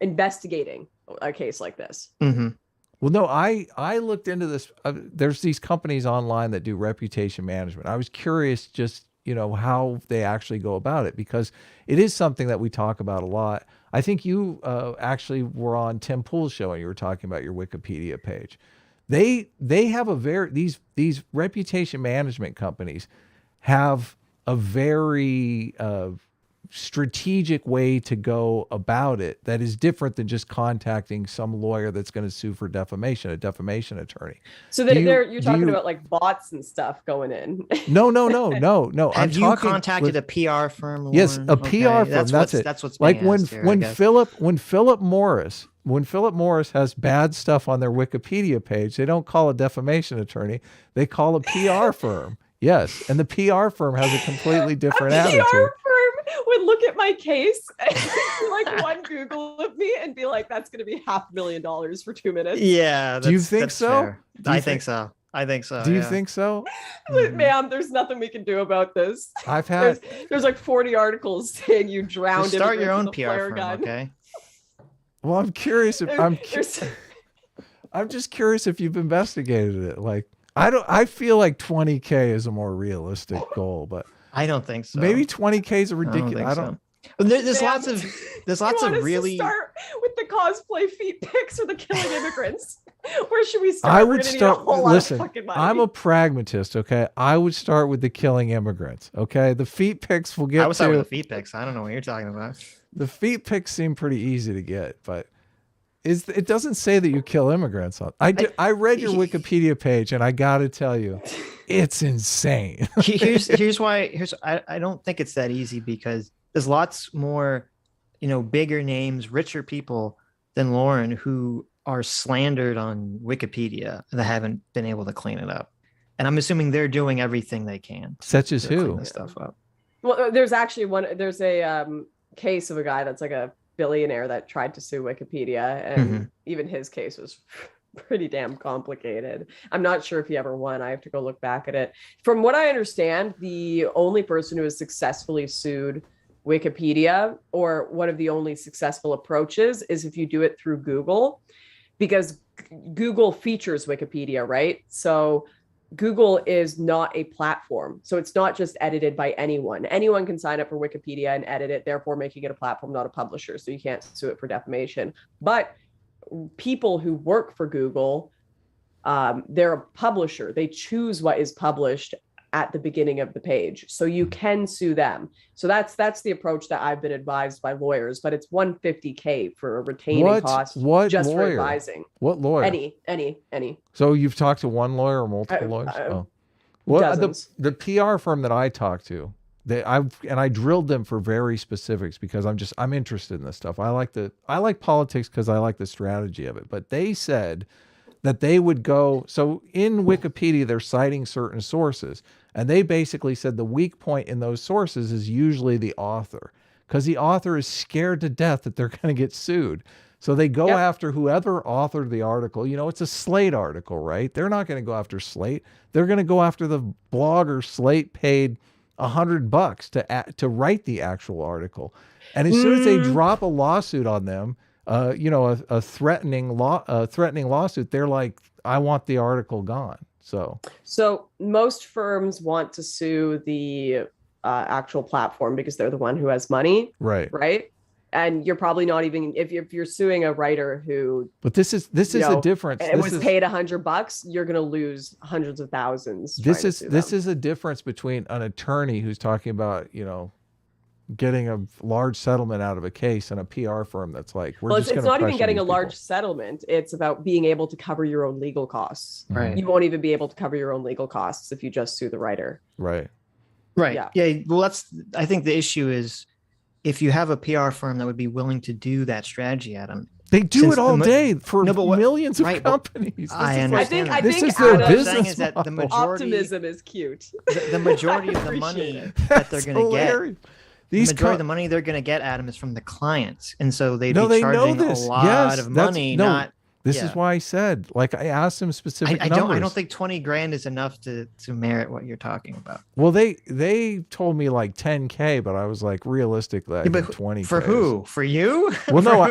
investigating a case like this. Mm-hmm. Well, no, I looked into this. There's these companies online that do reputation management. I was curious, just how they actually go about it, because it is something that we talk about a lot. I think you actually were on Tim Pool's show and you were talking about your Wikipedia page. They have these reputation management companies have a very strategic way to go about it that is different than just contacting some lawyer that's going to sue for defamation, a defamation attorney. So you're talking about like bots and stuff going in. No. Have you contacted a PR firm, Lauren? Yes, a PR firm. That's it. That's what's like when Philip Morris has bad stuff on their Wikipedia page, they don't call a defamation attorney. They call a PR firm. Yes, and the PR firm has a completely different attitude. PR firm would look at my case and like one Google of me and be like, "That's going to be $500,000 for 2 minutes." Yeah. Do you think so? I think so. Do you think so? Ma'am, there's nothing we can do about this. There's like 40 articles saying you drowned. Start your own PR firm, okay? Well, I'm curious I'm just curious if you've investigated it. Like, I feel like 20K is a more realistic goal, but I don't think so. Maybe 20K is a ridiculous. I don't. There's lots of really. Start with the cosplay feet pics or the killing immigrants. Where should we start? I would start. Listen, I'm a pragmatist. Okay, I would start with the killing immigrants. Okay, the feet pics will get. I would start with the feet pics. I don't know what you're talking about. The feet pics seem pretty easy to get, but it doesn't say that you kill immigrants. I read your Wikipedia page, and I got to tell you, it's insane. Here's why. I don't think it's that easy, because there's lots more, bigger names, richer people than Lauren who are slandered on Wikipedia that haven't been able to clean it up. And I'm assuming they're doing everything they can. Such as who? Clean this stuff up. Well, there's actually there's a case of a guy that's like a billionaire that tried to sue Wikipedia, and even his case was pretty damn complicated. I'm not sure if he ever won. I have to go look back at it. From what I understand, the only person who has successfully sued Wikipedia, or one of the only successful approaches is if you do it through Google, because Google features Wikipedia, right? So Google is not a platform. So it's not just edited by anyone. Anyone can sign up for Wikipedia and edit it, therefore making it a platform, not a publisher. So you can't sue it for defamation. But people who work for Google, they're a publisher. They choose what is published at the beginning of the page. So you can sue them. So that's the approach that I've been advised by lawyers, but it's $150K for a retaining cost just for advising. What lawyer? Any. So you've talked to one lawyer or multiple lawyers? The PR firm that I talked to, I drilled them for very specifics because I'm interested in this stuff. I like politics because I like the strategy of it. But they said that they would go, so in Wikipedia, they're citing certain sources, and they basically said the weak point in those sources is usually the author, because the author is scared to death that they're going to get sued. So they go after whoever authored the article. You know, it's a Slate article, right? They're not going to go after Slate. They're going to go after the blogger Slate paid $100 to write the actual article. And as soon as they drop a lawsuit on them, a threatening lawsuit, they're like, I want the article gone. So most firms want to sue the actual platform because they're the one who has money. Right. And you're probably not even, if you're suing a writer who, but this is a difference. It was paid $100, you're going to lose hundreds of thousands. This is a difference between an attorney who's talking about, getting a large settlement out of a case and a PR firm that's like, it's not even getting a large settlement. It's about being able to cover your own legal costs. Right. You won't even be able to cover your own legal costs if you just sue the writer. Right. Yeah. Well, I think the issue is if you have a PR firm that would be willing to do that strategy, Adam. They do it all day for millions of companies. I understand. I this think is their business is that the majority, optimism is cute. The majority of the money that they're going to get. The majority of the money they're going to get, Adam, is from the clients, and so they'd be charging a lot of money. This is why I said, like, I asked them specific numbers. I don't think 20 grand is enough to merit what you're talking about. Well, they told me like 10K, but I was like, realistically, I think 20K. For who? For you? Well, no,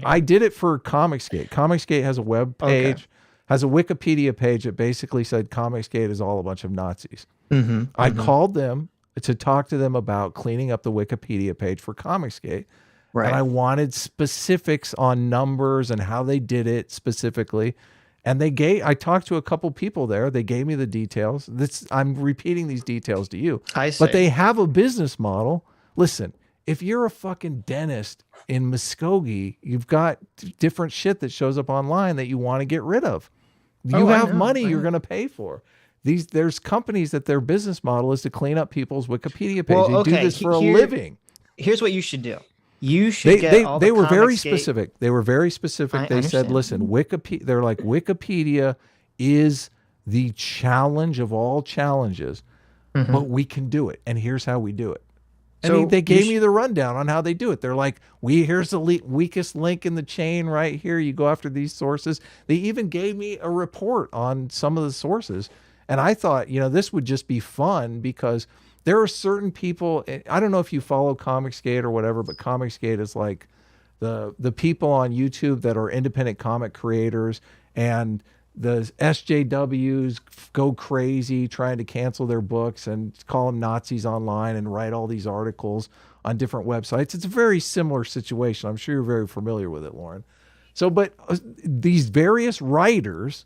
I did it for Comicsgate. Comicsgate has a web page, has a Wikipedia page that basically said Comicsgate is all a bunch of Nazis. I called them to talk to them about cleaning up the Wikipedia page for Comicsgate. Right. And I wanted specifics on numbers and how they did it specifically. And I talked to a couple people there. They gave me the details. I'm repeating these details to you. I see. But they have a business model. Listen, if you're a fucking dentist in Muskogee, you've got different shit that shows up online that you want to get rid of. You have money you're going to pay for. There's companies that their business model is to clean up people's Wikipedia pages. They do this for a living. Here's what you should do. You should they were very specific. They were very specific. They said, listen, Wikipedia is the challenge of all challenges, but we can do it. And here's how we do it. And they gave me the rundown on how they do it. They're like, here's the weakest link in the chain right here. You go after these sources. They even gave me a report on some of the sources. And I thought, this would just be fun because there are certain people, I don't know if you follow Comicsgate or whatever, but Comicsgate is like the people on YouTube that are independent comic creators, and the SJWs go crazy trying to cancel their books and call them Nazis online and write all these articles on different websites. It's a very similar situation. I'm sure you're very familiar with it, Lauren. So, but these various writers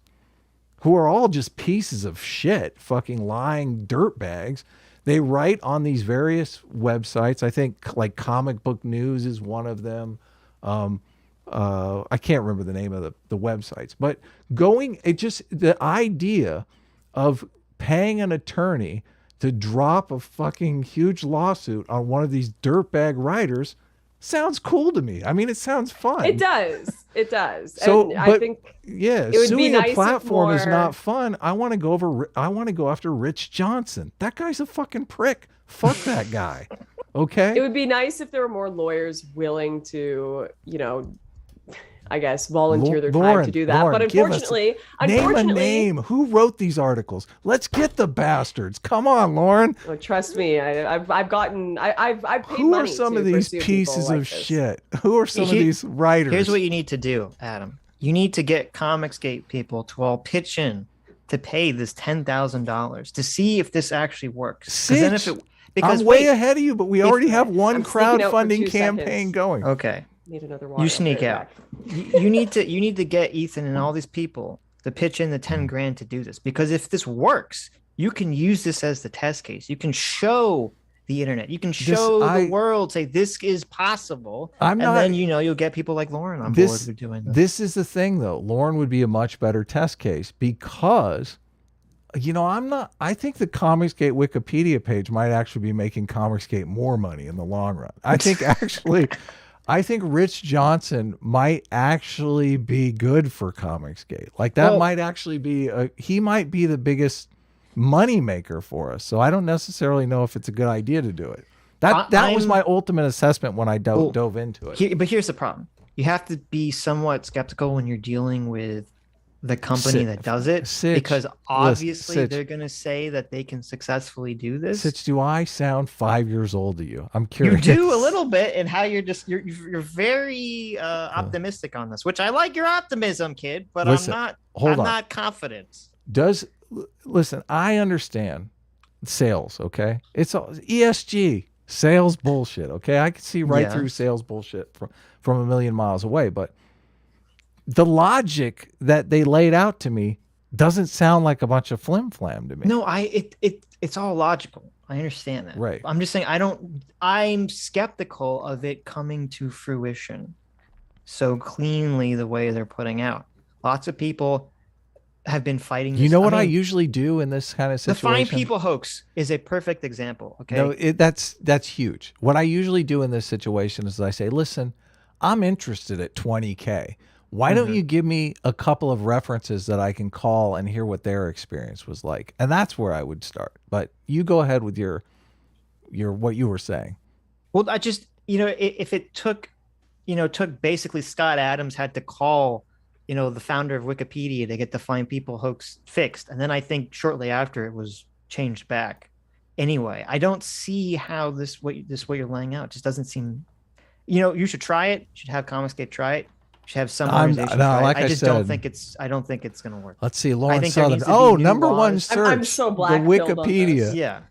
who are all just pieces of shit, fucking lying dirtbags, they write on these various websites. I think like Comic Book News is one of them. I can't remember the name of the websites, but the idea of paying an attorney to drop a fucking huge lawsuit on one of these dirtbag writers sounds cool to me. I mean, it sounds fun. It does. So, I think it would suing be nice a platform is not fun. I want to go after Rich Johnson. That guy's a fucking prick. Fuck that guy. Okay. It would be nice if there were more lawyers willing to, I guess, volunteer their time to do that. Lauren, but unfortunately, name a name. Who wrote these articles? Let's get the bastards. Come on, Lauren. Oh, trust me, I've paid Who money are some to of these pursue pieces like of this. shit? Who are some of these writers? Here's what you need to do, Adam. You need to get Comicsgate people to all pitch in to pay this $10,000 to see if this actually works. Sitch, I'm way ahead of you, but we already have one crowdfunding campaign going. Okay. Need another water. You sneak out. You need to get Ethan and all these people to pitch in the 10 grand to do this, because if this works, you can use this as the test case. You can show the internet. You can show the world, say this is possible. Then you'll get people like Lauren on board with doing this. This is the thing, though. Lauren would be a much better test case because, I think the Comicsgate Wikipedia page might actually be making Comicsgate more money in the long run. I think Rich Johnson might actually be good for Comicsgate. Like that might actually be he might be the biggest money maker for us. So I don't necessarily know if it's a good idea to do it. That was my ultimate assessment when I dove into it. But here's the problem. You have to be somewhat skeptical when you're dealing with the company that does it, because obviously they're going to say that they can successfully do this. Sitch, do I sound 5 years old to you? I'm curious. You do a little bit, and how you're very optimistic on this, which I like your optimism, kid, but I'm not confident. Listen, I understand sales, okay? It's all ESG, sales bullshit, okay? I can see through sales bullshit from a million miles away, but the logic that they laid out to me doesn't sound like a bunch of flim-flam to me. No, it's all logical. I understand that. Right. I'm just saying I'm skeptical of it coming to fruition so cleanly the way they're putting out. Lots of people have been fighting this. You know what I usually do in this kind of situation? The Fine People hoax is a perfect example. Okay. No, that's huge. What I usually do in this situation is I say, listen, I'm interested at 20K. Why don't you give me a couple of references that I can call and hear what their experience was like? And that's where I would start. But you go ahead with your what you were saying. Well, I just, if it took basically Scott Adams had to call, the founder of Wikipedia to get the Fine People hoax fixed. And then I think shortly after it was changed back. Anyway, I don't see how what you're laying out just doesn't seem, you should try it. You should have Comicsgate try it. Should have some organization. Don't think it's going to work. Let's see, Lauren Southern. Number one search. I'm so black. The Wikipedia.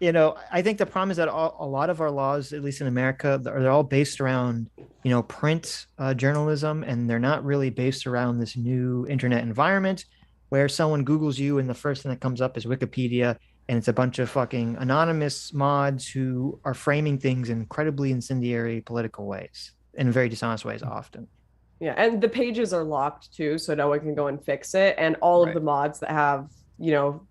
Yeah, I think the problem is that a lot of our laws, at least in America, they're all based around print journalism, and they're not really based around this new internet environment where someone Googles you and the first thing that comes up is Wikipedia, and it's a bunch of fucking anonymous mods who are framing things in incredibly incendiary political ways, in very dishonest ways often. Yeah, and the pages are locked too, so no one can go and fix it. And all of the mods that have,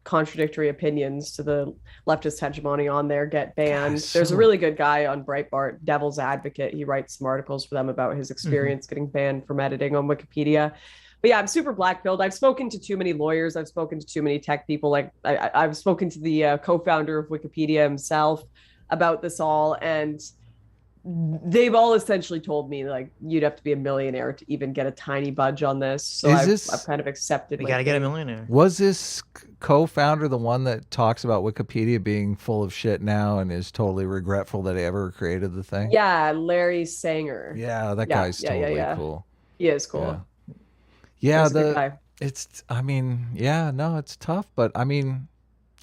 contradictory opinions to the leftist hegemony on there get banned. There's a really good guy on Breitbart, Devil's Advocate. He writes some articles for them about his experience getting banned from editing on Wikipedia. But yeah, I'm super black-pilled. I've spoken to too many lawyers. I've spoken to too many tech people. Like I've spoken to the co-founder of Wikipedia himself about this all, and they've all essentially told me like you'd have to be a millionaire to even get a tiny budge on this. So I've kind of accepted. You got to get a millionaire. Was this co-founder the one that talks about Wikipedia being full of shit now and is totally regretful that he ever created the thing? Yeah, Larry Sanger. Yeah, that guy's totally cool. He is cool. Yeah, it's tough, but I mean,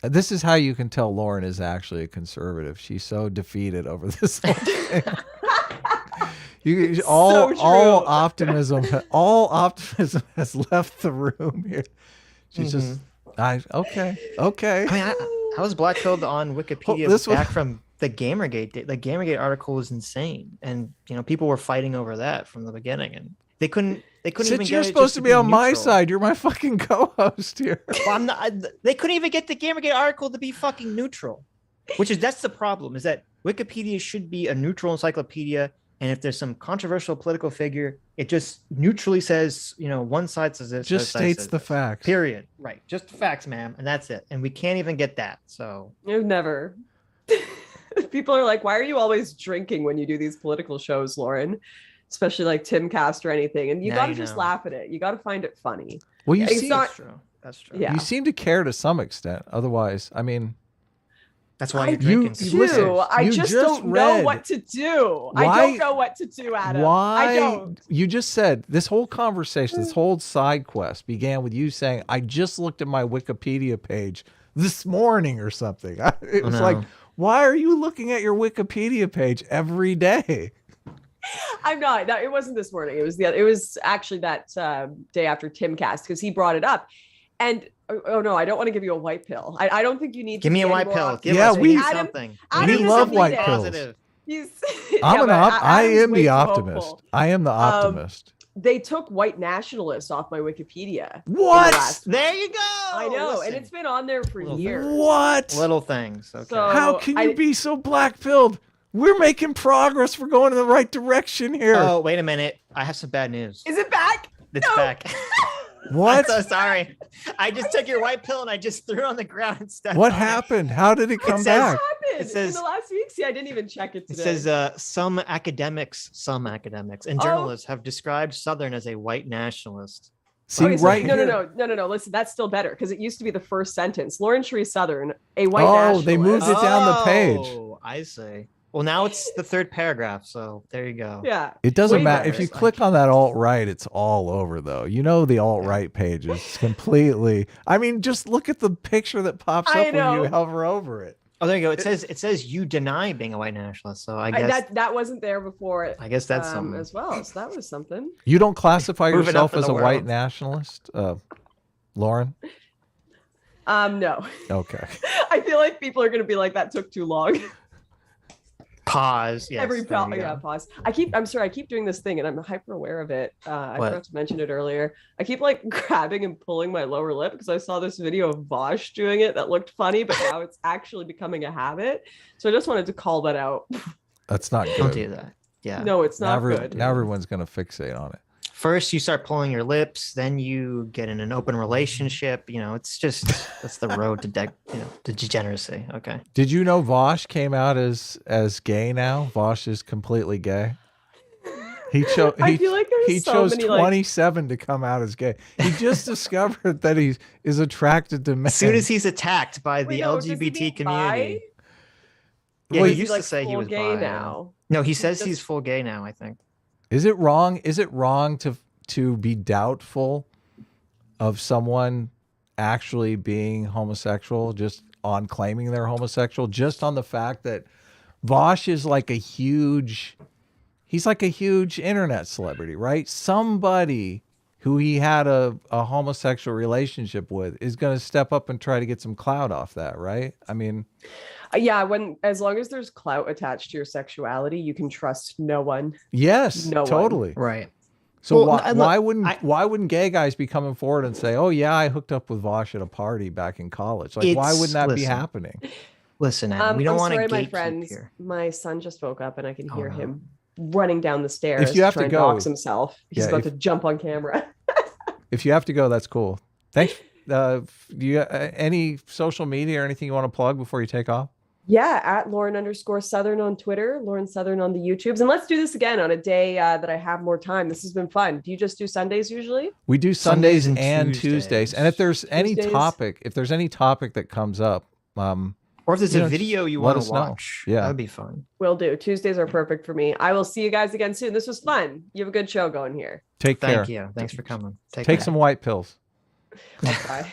this is how you can tell Lauren is actually a conservative. She's so defeated over this whole thing. All optimism has left the room here. She's just, okay. I mean, I was black-pilled on Wikipedia back from the Gamergate. The Gamergate article was insane, and people were fighting over that from the beginning, and they couldn't even get you're supposed to be on my side. You're my fucking co-host here. Well, I'm not. They couldn't even get the Gamergate article to be fucking neutral, that's the problem. Is that Wikipedia should be a neutral encyclopedia, and if there's some controversial political figure, it just neutrally says, one side says this. Just states the facts. Period. Right. Just the facts, ma'am, and that's it. And we can't even get that. So you've never. People are like, "Why are you always drinking when you do these political shows, Lauren?" especially like Timcast or anything. And you got to just laugh at it. You got to find it funny. Well, you see, that's true. That's true. Yeah. You seem to care to some extent. Otherwise, I mean, that's why you're drinking. I just don't know what to do. I don't know what to do, Adam. I don't. You just said this whole conversation, this whole side quest began with you saying, I just looked at my Wikipedia page this morning or something. It was like, why are you looking at your Wikipedia page every day? I'm not. It wasn't this morning. It was actually that day after Timcast, because he brought it up. And oh no, I don't want to give you a white pill. I don't think you need to give me a white pill. Give us something. We love white pills. I am the optimist. I am the optimist. They took white nationalists off my Wikipedia. What? There you go. I know, and it's been on there for years. What? Little things. Okay. So how can you be so black-pilled? We're making progress. We're going in the right direction here. Oh, wait a minute. I have some bad news. Is it back? It's back. What? I'm so sorry. I just took your white pill and I just threw it on the ground instead. What happened? How did it come back? It says in the last week. See, I didn't even check it today. It says some academics and journalists have described Southern as a white nationalist. See, right here. No. Listen, that's still better because it used to be the first sentence. Lauren Sheree Southern, a white nationalist. Oh, they moved it down the page. Oh, I see. Well, now it's the third paragraph, so there you go. Yeah. It doesn't matter. If you click on that alt-right, it's all over, though. You know the alt-right page is completely... I mean, just look at the picture that pops up when you hover over it. Oh, there you go. It says you deny being a white nationalist, so I guess... That wasn't there before. I guess that's something. As well, so that was something. You don't classify yourself as a white nationalist, Lauren? No. Okay. I feel like people are going to be like, that took too long. Pause. Yes, pause. I'm sorry, I keep doing this thing and I'm hyper aware of it. I forgot to mention it earlier. I keep like grabbing and pulling my lower lip because I saw this video of Vosh doing it that looked funny, but now it's actually becoming a habit. So I just wanted to call that out. That's not good. Don't do that. Yeah. No, it's not good. Now everyone's going to fixate on it. First, you start pulling your lips, then you get in an open relationship. You know, it's just that's the road to degeneracy. Okay. Did you know Vosh came out as gay now? Vosh is completely gay. He chose. I feel like he chose 27 to come out as gay. He just discovered that he is attracted to men. As soon as he's attacked by the LGBT community. Yeah, he used to say he was gay now. No, he says he's full gay now, I think. Is it wrong? Is it wrong to be doubtful of someone actually being homosexual just on claiming they're homosexual, just on the fact that Vosh is like he's like a huge internet celebrity, right? Somebody who he had a homosexual relationship with is going to step up and try to get some clout off that, right? I mean... Yeah, as long as there's clout attached to your sexuality, you can trust no one. Yes, totally. Right. So why wouldn't gay guys be coming forward and say, "Oh yeah, I hooked up with Vosh at a party back in college"? Like, why wouldn't that be happening? Listen, Adam, we don't want to gatekeep my friends. Here. My son just woke up, and I can hear him running down the stairs. If you have to go, dox himself. He's about to jump on camera. If you have to go, that's cool. Thanks. Do you any social media or anything you want to plug before you take off? Yeah, at Lauren_Southern on Twitter, Lauren Southern on the YouTubes. And let's do this again on a day that I have more time. This has been fun. Do you just do Sundays usually? We do Sundays and Tuesdays. And if there's any topic that comes up, or if there's a video you want to watch, that'd be fun. Will do. Tuesdays are perfect for me. I will see you guys again soon. This was fun. You have a good show going here. Take care. Thank you. Thanks for coming. Take some white pills. Bye.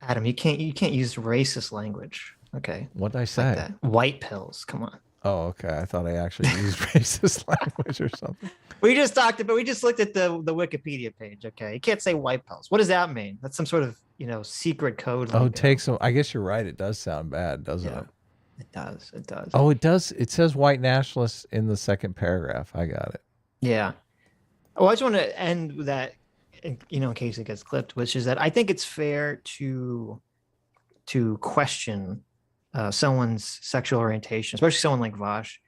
Adam, you can't use racist language. Okay. What did I say? Like white pills. Come on. Oh, okay. I thought I actually used racist language or something. We just looked at the Wikipedia page. Okay. You can't say white pills. What does that mean? That's some sort of, secret code. Oh, take some. I guess you're right. It does sound bad, doesn't it? It does. It does. Oh, it does. It says white nationalists in the second paragraph. I got it. Yeah. Oh, I just want to end with that. In case it gets clipped, which is that I think it's fair to question someone's sexual orientation, especially someone like Vosh,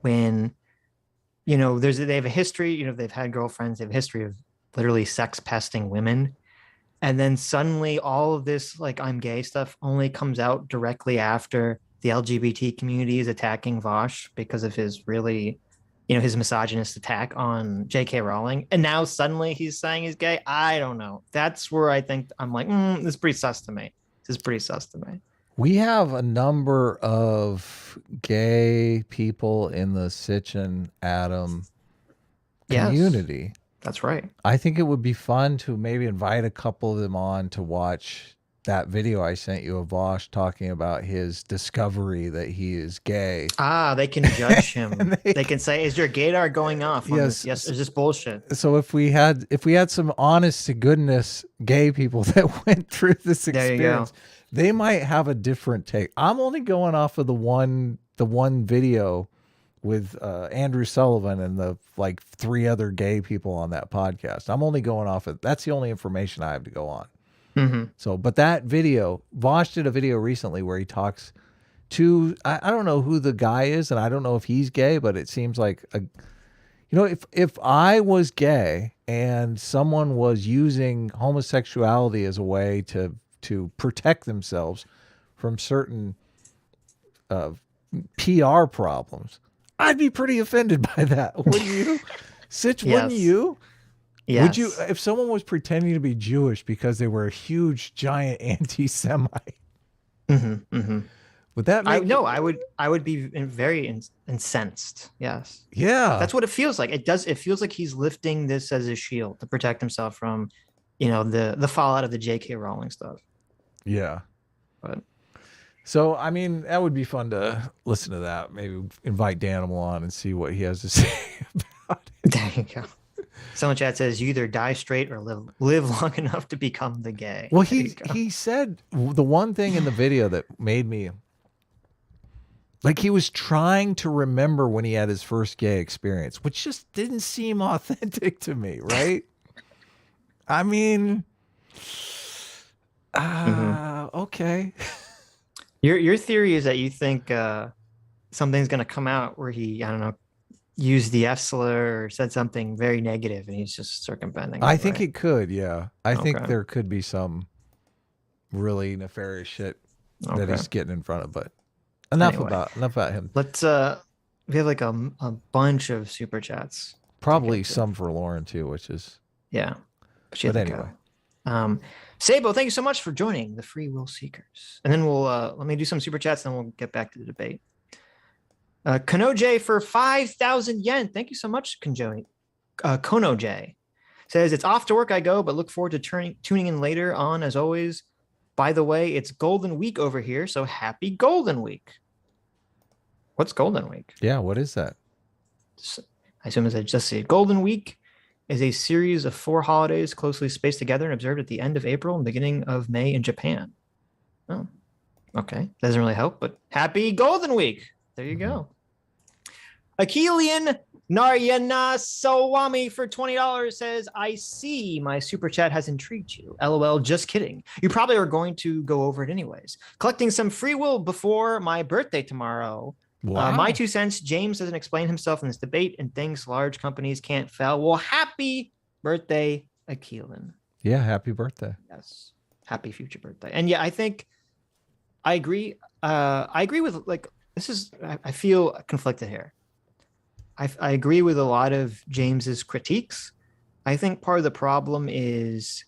when they have a history. They've had girlfriends. They have a history of literally sex pesting women, and then suddenly all of this like I'm gay stuff only comes out directly after the LGBT community is attacking Vosh because of his really his misogynist attack on J.K. Rowling, and now suddenly he's saying he's gay. I don't know. That's where I think I'm like, this is pretty sus to me. This is pretty sus to me. We have a number of gay people in the Sitch and Adam community. Yes, that's right. I think it would be fun to maybe invite a couple of them on to watch that video I sent you of Vosh talking about his discovery that he is gay. They can judge him. They can say, "Is your gaydar going off?" Yes. Yes. Is this bullshit? So if we had some honest to goodness gay people that went through this experience, they might have a different take. I'm only going off of the one video with Andrew Sullivan and the like 3 other gay people on that podcast. I'm only going off of that's the only information I have to go on. Mm-hmm. So, but that video, Vosh did a video recently where he talks to, I don't know who the guy is, and I don't know if he's gay, but it seems like, if I was gay and someone was using homosexuality as a way to protect themselves from certain PR problems, I'd be pretty offended by that. Wouldn't you? Sitch, wouldn't you? Yes. Would you, if someone was pretending to be Jewish because they were a huge, giant anti-Semite? Would that make I would be very incensed. Yes. Yeah. That's what it feels like. It feels like he's lifting this as a shield to protect himself from, the fallout of the J.K. Rowling stuff. Yeah. But so, I mean, that would be fun to listen to that. Maybe invite Danimal on and see what he has to say about it. There you go. Someone chat says you either die straight or live long enough to become the gay. Well, he said the one thing in the video that made me like he was trying to remember when he had his first gay experience, which just didn't seem authentic to me, right? I mean, okay. Your theory is that you think something's going to come out where he, I don't know, used the F slur or said something very negative and he's just circumventing. I think it could, yeah. I think there could be some really nefarious shit that he's getting in front of, but enough about him. Let's we have like a bunch of super chats. Probably some for Lauren too, which is but anyway. Sabo, thank you so much for joining the Free Will Seekers. And then we'll let me do some super chats and then we'll get back to the debate. Konoje for 5,000 yen. Thank you so much, Konoje. Says, it's off to work I go, but look forward to tuning in later on as always. By the way, it's Golden Week over here, so happy Golden Week. What's Golden Week? Yeah, what is that? I assume it's just a Golden Week is a series of 4 holidays closely spaced together and observed at the end of April and beginning of May in Japan. Oh, okay. Doesn't really help, but happy Golden Week. There you go. Achillean Naryana Sawami for $20 says, I see my super chat has intrigued you. LOL, just kidding. You probably are going to go over it anyways. Collecting some free will before my birthday tomorrow. Wow. My 2 cents, James doesn't explain himself in this debate and thinks large companies can't fail. Well, happy birthday, Achillean. Yeah, happy birthday. Yes. Happy future birthday. And yeah, I think I agree. I agree with I feel conflicted here. I agree with a lot of James's critiques. I think part of the problem is,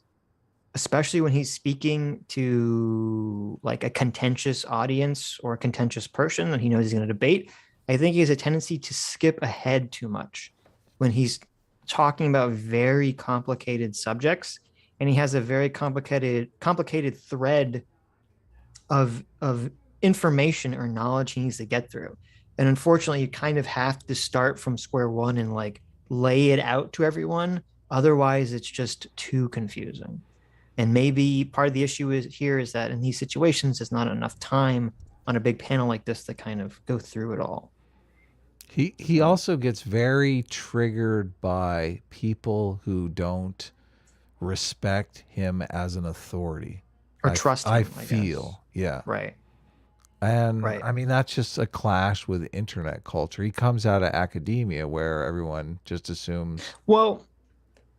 especially when he's speaking to like a contentious audience or a contentious person that he knows he's going to debate, I think he has a tendency to skip ahead too much when he's talking about very complicated subjects, and he has a very complicated thread of information or knowledge he needs to get through. And unfortunately, you kind of have to start from square one and like lay it out to everyone. Otherwise, it's just too confusing. And maybe part of the issue is that in these situations, there's not enough time on a big panel like this to kind of go through it all. He also gets very triggered by people who don't respect him as an authority. Or trust him, I feel. Yeah. Right. And I mean, that's just a clash with internet culture. He comes out of academia where everyone just assumes. Well,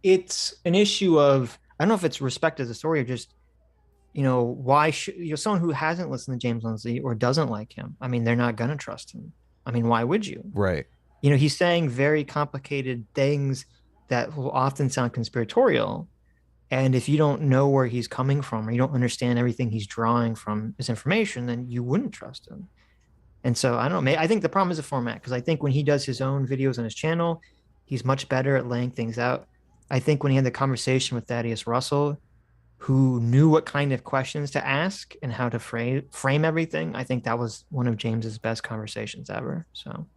it's an issue of, I don't know if it's respect as a story or just, why should someone who hasn't listened to James Lindsay or doesn't like him, I mean, they're not going to trust him. I mean, why would you? Right. he's saying very complicated things that will often sound conspiratorial. And if you don't know where he's coming from, or you don't understand everything he's drawing from his information, then you wouldn't trust him. And so I don't know. I think the problem is the format, because I think when he does his own videos on his channel, he's much better at laying things out. I think when he had the conversation with Thaddeus Russell, who knew what kind of questions to ask and how to frame everything, I think that was one of James's best conversations ever. So,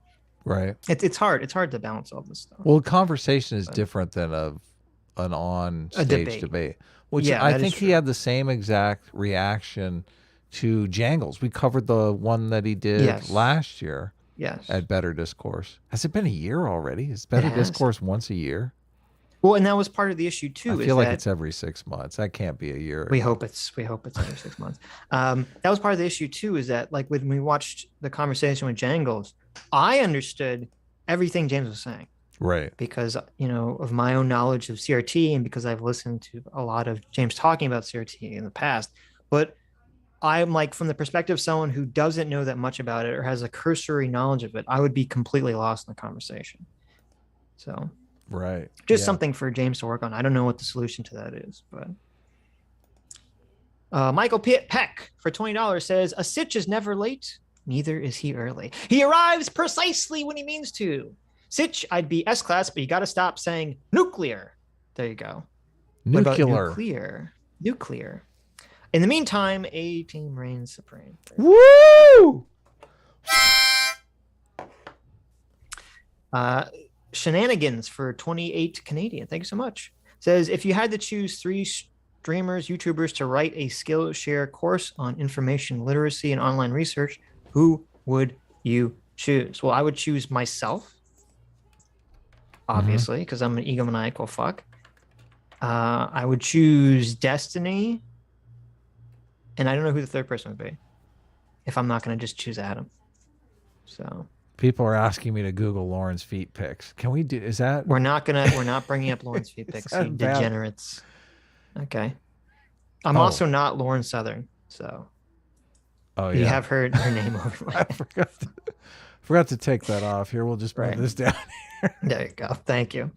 right, it's hard. It's hard to balance all this stuff. Well, conversation is different than an on-stage debate, which I think he had the same exact reaction to Jangles. We covered the one that he did last year. Yes. At Better Discourse. Has it been a year already? Is Better Discourse once a year? Well, and that was part of the issue too. I feel like it's every 6 months. That can't be a year. We hope it's every 6 months. That was part of the issue too, is that like when we watched the conversation with Jangles, I understood everything James was saying. Right. Because, of my own knowledge of CRT, and because I've listened to a lot of James talking about CRT in the past. But I'm like, from the perspective of someone who doesn't know that much about it or has a cursory knowledge of it, I would be completely lost in the conversation. So, right. Just something for James to work on. I don't know what the solution to that is, but Michael Peck for $20 says, a Sitch is never late. Neither is he early. He arrives precisely when he means to. Sitch, I'd be S-class, but you got to stop saying nuclear. There you go. Nuclear. Nuclear. In the meantime, A team reigns supreme. Woo! Shenanigans for 28 Canadian. Thank you so much. Says, if you had to choose 3 streamers, YouTubers to write a Skillshare course on information literacy and online research, who would you choose? Well, I would choose myself, obviously, because I'm an egomaniacal fuck. I would choose Destiny. And I don't know who the third person would be if I'm not going to just choose Adam. So people are asking me to Google Lauren's feet pics. Can we do? Is that? We're not bringing up Lauren's feet pics. You degenerates. Okay. I'm also not Lauren Southern. So. Oh yeah. You have her name over my. I forgot to take that off. Here, we'll just bring this down here. There you go. Thank you.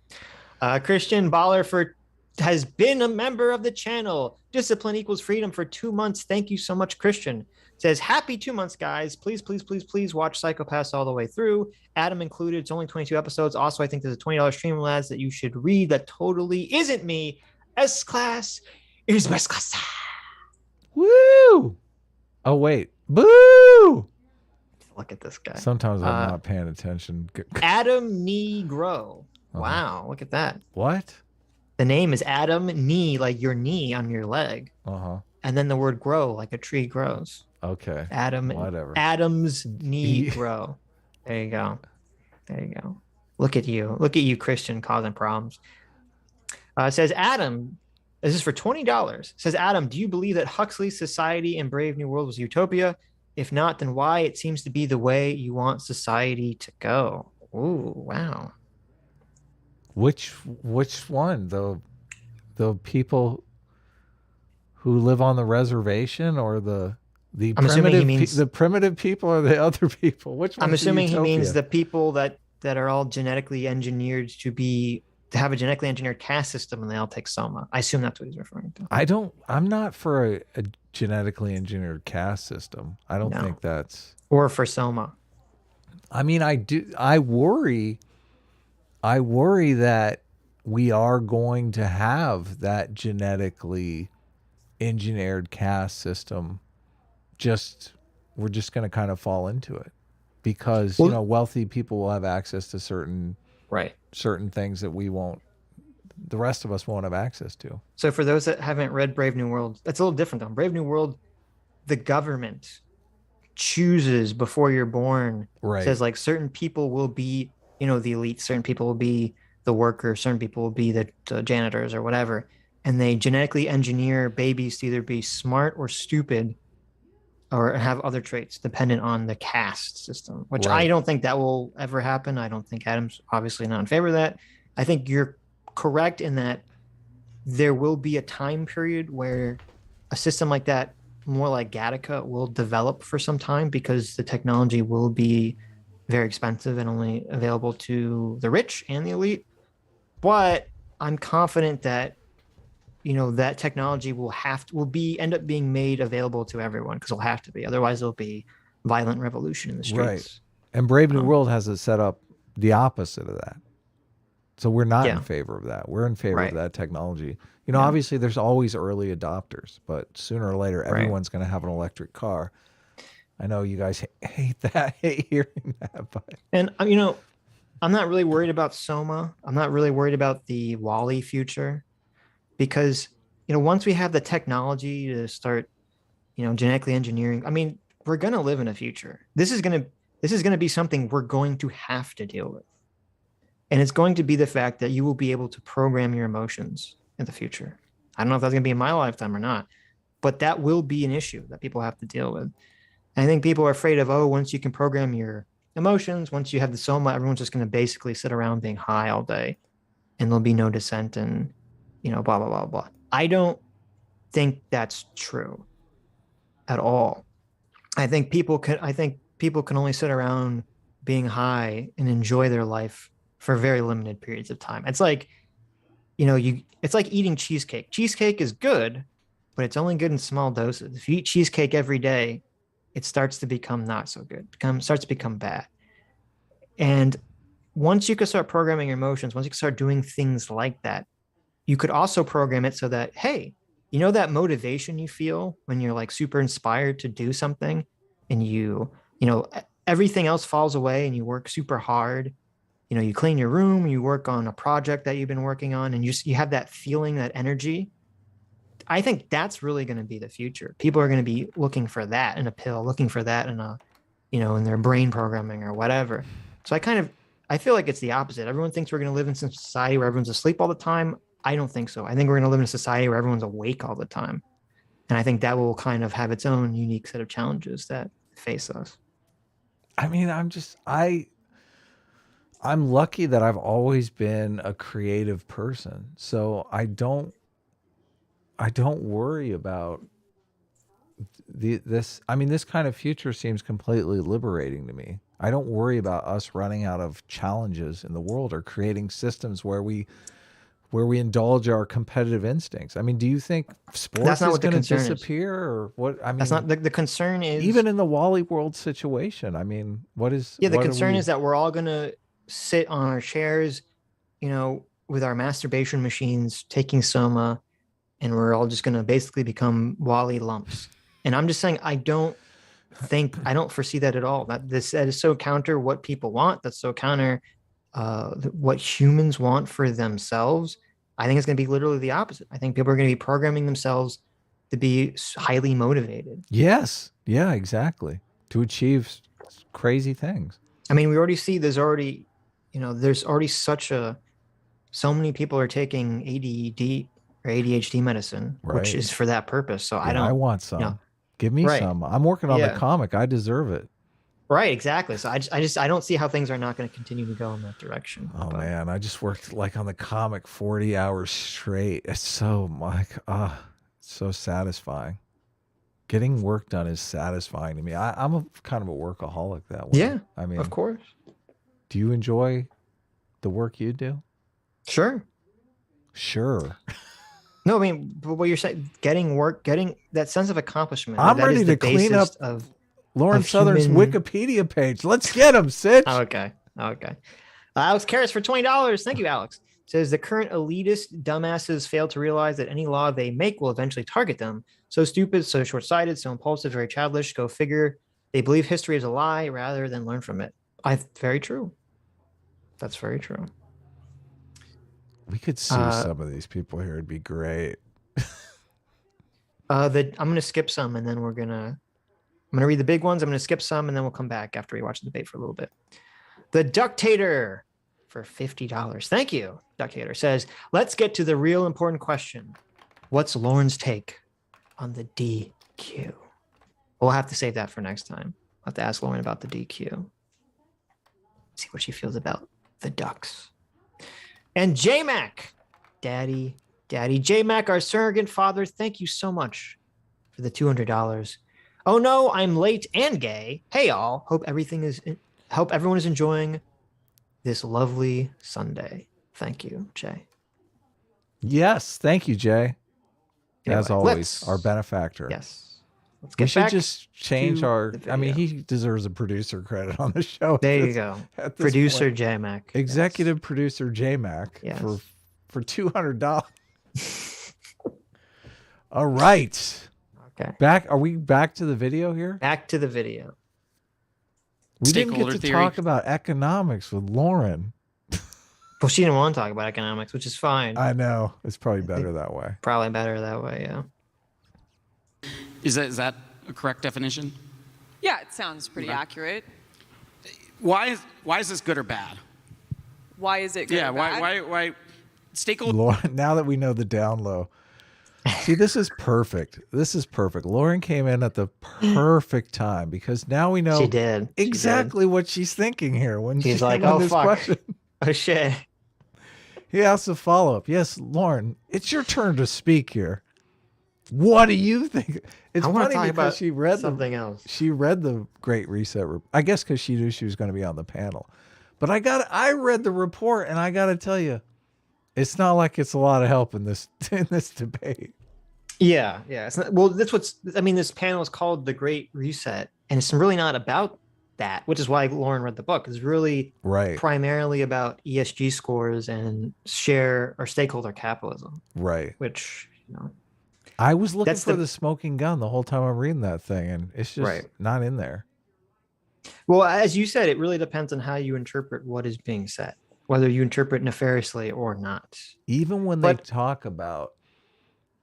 Christian Baller has been a member of the channel. Discipline equals freedom for 2 months. Thank you so much, Christian. Says, happy 2 months, guys. Please, please, please, please watch Psychopaths all the way through. Adam included. It's only 22 episodes. Also, I think there's a $20 stream lads that you should read that totally isn't me. S-class is best class. Woo! Oh, wait. Boo! Look at this guy. Sometimes I'm not paying attention. Adam Negro. Wow, look at that. What? The name is Adam Knee, like your knee on your leg. And then the word grow, like a tree grows. Okay. Adam. Whatever. Adam's knee grow. There you go. There you go. Look at you. Look at you, Christian, causing problems. It says, Adam, this is for $20. It says, Adam, do you believe that Huxley's society in Brave New World was utopia? If not, then why? It seems to be the way you want society to go. Ooh, wow. Which one? The people who live on the reservation, or the primitive people, or the other people? Which one? I'm assuming he means the people that are all genetically engineered to have a genetically engineered caste system, and they all take Soma. I assume that's what he's referring to. I'm not for a genetically engineered caste system. I don't think that's, or for Soma. I mean, I worry that we are going to have that genetically engineered caste system. We're just going to kind of fall into it because, wealthy people will have access to certain things that the rest of us won't have access to. So for those that haven't read Brave New World, that's a little different though. Brave New World, the government chooses before you're born. Right. Says like certain people will be, the elite, certain people will be the workers, certain people will be the janitors or whatever. And they genetically engineer babies to either be smart or stupid or have other traits dependent on the caste system, which I don't think that will ever happen. I don't think Adam's obviously not in favor of that. I think you're correct in that there will be a time period where a system like that, more like Gattaca, will develop for some time because the technology will be very expensive and only available to the rich and the elite. But I'm confident that, you know, that technology will end up being made available to everyone, because it'll have to be. Otherwise, there'll be violent revolution in the streets. Right. And Brave New World has it set up the opposite of that. So we're not in favor of that. We're in favor of that technology. You know, obviously there's always early adopters, but sooner or later, everyone's going to have an electric car. I know you guys hate hearing that, but. And, you know, I'm not really worried about Soma. I'm not really worried about the WALL-E future, because, you know, once we have the technology to start, you know, genetically engineering, I mean, we're going to live in a future. This is going to be something we're going to have to deal with. And it's going to be the fact that you will be able to program your emotions in the future. I don't know if that's going to be in my lifetime or not, but that will be an issue that people have to deal with. And I think people are afraid of, once you can program your emotions, once you have the Soma, everyone's just going to basically sit around being high all day, and there'll be no dissent and, you know, blah, blah, blah, blah. I don't think that's true at all. I think people can only sit around being high and enjoy their life for very limited periods of time. It's like, you know, it's like eating cheesecake. Cheesecake is good, but it's only good in small doses. If you eat cheesecake every day, it starts to become not so good. Starts to become bad. And once you can start programming your emotions, once you can start doing things like that, you could also program it so that, hey, you know, that motivation you feel when you're like super inspired to do something, and you know, everything else falls away and you work super hard. You know, you clean your room, you work on a project that you've been working on, and you have that feeling, that energy. I think that's really going to be the future. People are going to be looking for that in a pill, looking for that in a, you know, in their brain programming or whatever. So I feel like it's the opposite. Everyone thinks we're going to live in some society where everyone's asleep all the time. I don't think so. I think we're going to live in a society where everyone's awake all the time. And I think that will kind of have its own unique set of challenges that face us. I mean, I'm lucky that I've always been a creative person. So I don't worry about this. I mean, this kind of future seems completely liberating to me. I don't worry about us running out of challenges in the world or creating systems where we indulge our competitive instincts. I mean, do you think sports is going to disappear or what? I mean, that's not the concern is, even in the WALL-E world situation. I mean, the concern is that we're all going to sit on our chairs, you know, with our masturbation machines, taking Soma, and we're all just going to basically become WALL-E lumps. And I'm just saying, I don't foresee that at all. That is so counter what people want. That's so counter what humans want for themselves. I think it's going to be literally the opposite. I think people are going to be programming themselves to be highly motivated. Yes. Yeah, exactly. To achieve crazy things. I mean, we already see there's already so many people are taking ADD or ADHD medicine, which is for that purpose. So yeah, I want some. You know, give me some. I'm working on the comic. I deserve it. Right, exactly. So I don't see how things are not going to continue to go in that direction. Oh man, I just worked like on the comic 40 hours straight. It's so so satisfying. Getting work done is satisfying to me. I'm a kind of a workaholic that way. Yeah, I mean, of course. Do you enjoy the work you do? Sure. No, I mean, but what you're saying, getting that sense of accellacomplishment. I'm ready to clean up Lauren Southern's Wikipedia page. Let's get him, Sitch. Okay. Alex Karras for $20. Thank you, Alex. Says the current elitist dumbasses fail to realize that any law they make will eventually target them. So stupid, so short-sighted, so impulsive, very childish. Go figure. They believe history is a lie rather than learn from it. Very true. That's very true. We could sue some of these people here. It'd be great. I'm going to skip some, and then I'm going to read the big ones. I'm going to skip some, and then we'll come back after we watch the debate for a little bit. The Ductator for $50. Thank you, Ductator. Says, let's get to the real important question. What's Lauren's take on the DQ? We'll have to save that for next time. I'll have to ask Lauren about the DQ. See what she feels about the Ducks. And J-Mac, Daddy, J-Mac, our surrogate father, thank you so much for the $200. Oh no, I'm late and gay. Hey all, hope everything is hope everyone is enjoying this lovely Sunday. Thank you, Jay. Yes, thank you, Jay. Anyway, as always, our benefactor. Yes. We should just change our. I mean, he deserves a producer credit on the show. There you go. Producer J-Mac. Executive producer J-Mac for $200. All right. Okay. Are we back to the video here? Back to the video. We didn't get to talk about economics with Lauren. Well, she didn't want to talk about economics, which is fine. I know. It's probably better that way. Probably better that way, yeah. Is that a correct definition? Yeah, it sounds pretty accurate. Why is this good or bad? Why is it good or bad? Why stakeholder? Lauren, now that we know the down low. See, this is perfect. This is perfect. Lauren came in at the perfect time because now we know exactly what she's thinking here when she's like, "Oh fuck, question. Oh shit." He asks a follow-up. Yes, Lauren, it's your turn to speak here. What do you think? It's funny because she read something else. She read the Great Reset. I guess because she knew she was going to be on the panel. But I read the report, and I got to tell you, it's not like it's a lot of help in this debate. Yeah. It's not, well, this panel is called The Great Reset, and it's really not about that, which is why Lauren read the book. It's really primarily about ESG scores and share or stakeholder capitalism. Right. Which, I was looking for the smoking gun the whole time I'm reading that thing, and it's just not in there. Well, as you said, it really depends on how you interpret what is being said, whether you interpret nefariously or not. Even when they talk about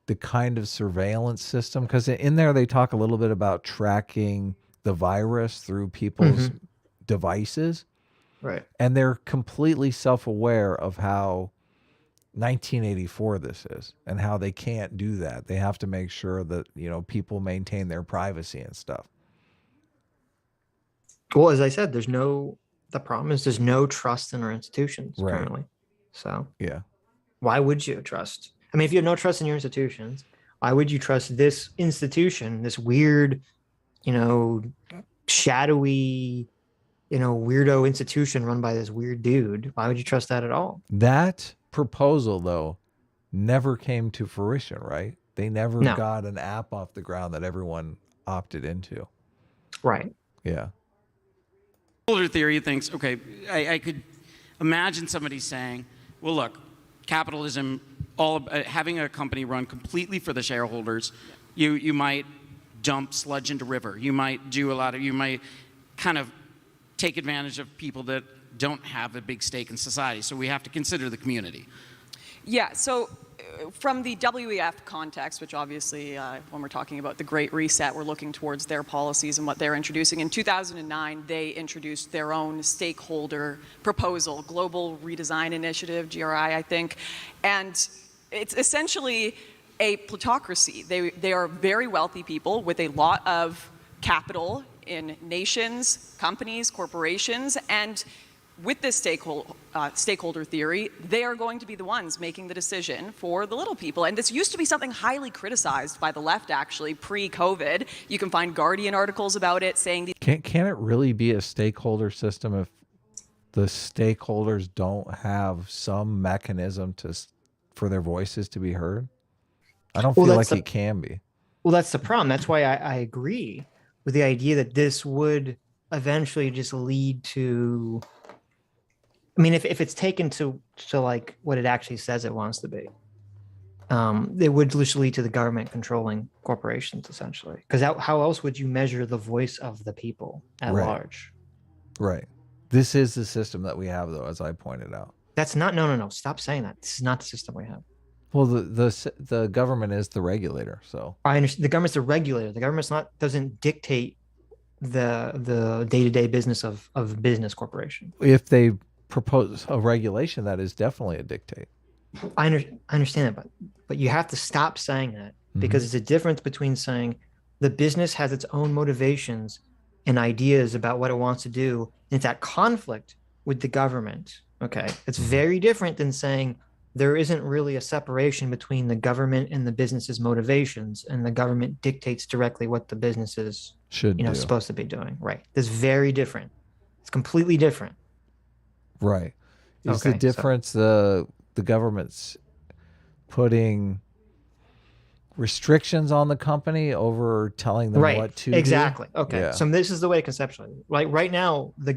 the kind of surveillance system, because in there they talk a little bit about tracking the virus through people's devices. Right. And they're completely self-aware of how 1984 this is and how they can't do that. They have to make sure that, people maintain their privacy and stuff. Well, as I said, the problem is there's no trust in our institutions currently. So why would you trust? I mean, if you have no trust in your institutions, why would you trust this institution, this weird, shadowy, weirdo institution run by this weird dude? Why would you trust that at all? That proposal, though, never came to fruition, right? They never got an app off the ground that everyone opted into. Right. Yeah. Older theory thinks, okay, I could imagine somebody saying, well, look, capitalism, having a company run completely for the shareholders, you might dump sludge into river. You might you might kind of take advantage of people that don't have a big stake in society. So we have to consider the community. Yeah, so from the WEF context, which obviously when we're talking about the Great Reset, we're looking towards their policies and what they're introducing. In 2009, they introduced their own stakeholder proposal, Global Redesign Initiative, GRI, I think. And it's essentially a plutocracy. They are very wealthy people with a lot of capital in nations, companies, corporations, and with this stakeholder theory, they are going to be the ones making the decision for the little people. And this used to be something highly criticized by the left, actually, pre-COVID. You can find Guardian articles about it saying... Can it really be a stakeholder system if the stakeholders don't have some mechanism for their voices to be heard? I don't feel like it can be. Well, that's the problem. That's why I agree with the idea that this would eventually just lead to... I mean, if it's taken to like what it actually says it wants to be, it would just lead to the government controlling corporations, essentially. Because how else would you measure the voice of the people at large? Right. This is the system that we have, though, as I pointed out. That's not. No. Stop saying that. This is not the system we have. Well, the government is the regulator. So I understand. The government's the regulator. The government's doesn't dictate the day-to-day business of a business corporation. If they propose a regulation, that is definitely a dictate. I understand that, but you have to stop saying that, because it's a difference between saying the business has its own motivations and ideas about what it wants to do, and it's at conflict with the government. Okay, it's very different than saying there isn't really a separation between the government and the business's motivations, and the government dictates directly what the business is supposed to be doing. Right, that's very different. It's completely different. Right. Is the difference the government's putting restrictions on the company over telling them what to exactly do? Okay, so this is the way to conceptualize it. Like right now, the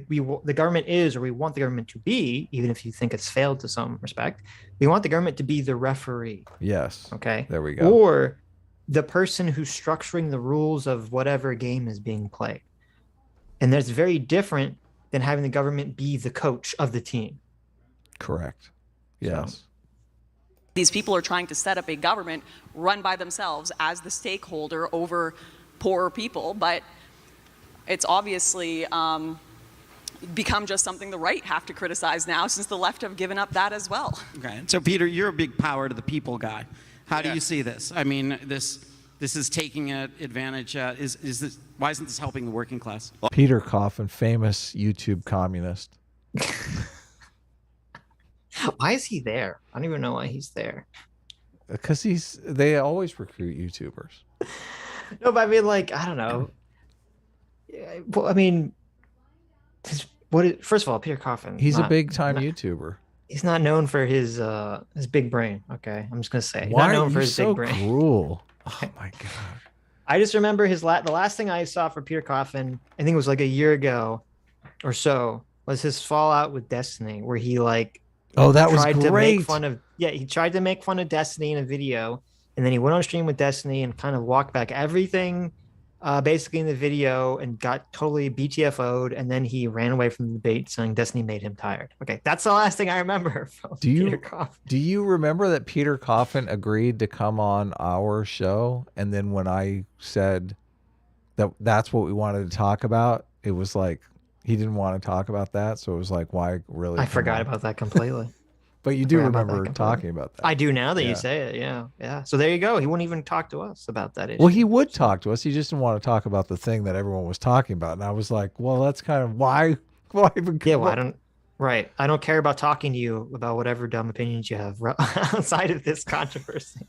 government is, or we want the government to be, even if you think it's failed to some respect, we want the government to be the referee. Yes. Okay, there we go. Or the person who's structuring the rules of whatever game is being played. And that's very different than having the government be the coach of the team. Correct. Yes. So, these people are trying to set up a government run by themselves as the stakeholder over poorer people, but it's obviously become just something the right have to criticize now, since the left have given up that as well. Okay, so Peter, you're a big power to the people guy. How do you see this? I mean, this is taking advantage. Is this? Why isn't this helping the working class? Peter Coffin, famous YouTube communist. Why is he there? I don't even know why he's there. Because they always recruit YouTubers. No, but I mean, like, I don't know. Well, I mean, first of all, Peter Coffin. He's a big time YouTuber. He's not known for his big brain. Okay, I'm just gonna say. Why not known are for you his so big brain. cruel? Oh my god. I just remember the last thing I saw for Peter Coffin, I think it was like a year ago or so, was his fallout with Destiny, where he like that was tried great. to make fun of he tried to make fun of Destiny in a video, and then he went on stream with Destiny and kind of walked back everything basically in the video and got totally BTFO'd, and then he ran away from the debate saying Destiny made him tired. Okay, that's the last thing I remember from Peter Coffin. Do you remember that Peter Coffin agreed to come on our show, and then when I said that's what we wanted to talk about, it was like he didn't want to talk about that, so it was like, why really? I forgot about that completely. But you do remember talking about that. I do now that you say it. Yeah. So there you go. He wouldn't even talk to us about that issue. Well, he would talk to us. He just didn't want to talk about the thing that everyone was talking about. And I was like, well, that's kind of why even. Yeah. Well, I don't care about talking to you about whatever dumb opinions you have outside of this controversy.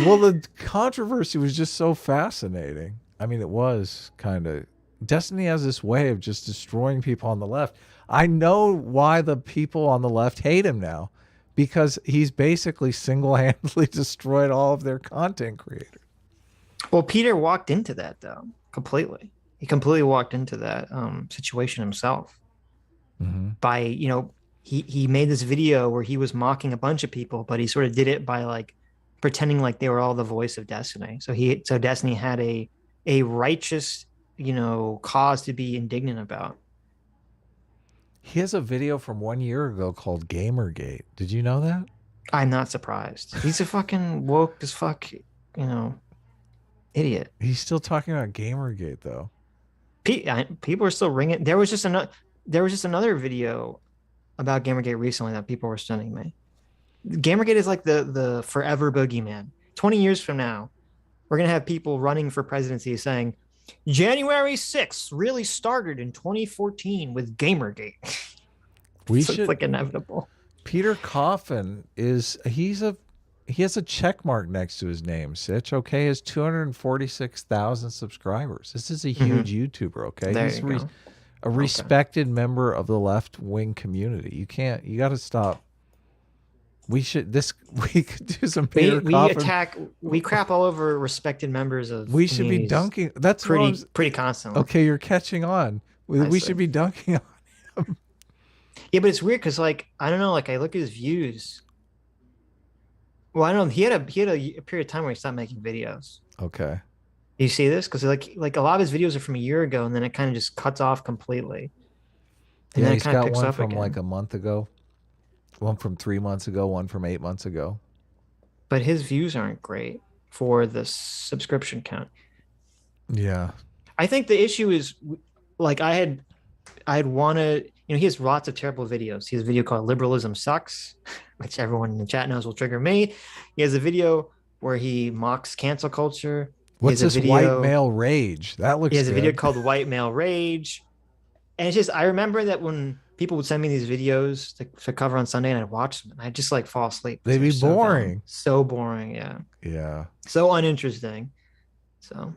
Well, the controversy was just so fascinating. I mean, it was kind of. Destiny has this way of just destroying people on the left. I know why the people on the left hate him now, because he's basically single-handedly destroyed all of their content creators. Well, Peter walked into that, though, completely. He completely walked into that situation himself. By, he made this video where he was mocking a bunch of people, but he sort of did it by like pretending like they were all the voice of Destiny. So Destiny had a righteous, cause to be indignant about. He has a video from 1 year ago called Gamergate. Did you know that? I'm not surprised. He's a fucking woke as fuck, idiot. He's still talking about Gamergate though. People are still ringing. There was just another video about Gamergate recently that people were sending me. Gamergate is like the forever boogeyman. 20 years from now, we're gonna have people running for presidency saying, January 6th really started in 2014 with Gamergate. It's like inevitable. Peter Coffin he has a check mark next to his name, Sitch. Okay, he has 246,000 subscribers. This is a huge YouTuber. Okay, there he's a go. respected member of the left wing community. You got to stop. We could do some Peter Coffin. We crap all over respected members of. We should be dunking. That's pretty constantly. Okay, you're catching on. We should be dunking on him. Yeah, but it's weird because, like, I don't know. Like, I look at his views. Well, I don't know. He had a period of time where he stopped making videos. Okay. You see this? Because like a lot of his videos are from a year ago, and then it kind of just cuts off completely. And then he's got one from like a month ago. One from 3 months ago, one from 8 months ago. But his views aren't great for the subscription count. Yeah. I think the issue is, like, I'd want to, he has lots of terrible videos. He has a video called Liberalism Sucks, which everyone in the chat knows will trigger me. He has a video where he mocks cancel culture. What's this white male rage? That looks good. He has a video called White Male Rage. And it's just, I remember that when people would send me these videos to cover on Sunday, and I'd watch them, and I'd just like fall asleep. They'd be boring. So boring, yeah. Yeah. So uninteresting. So.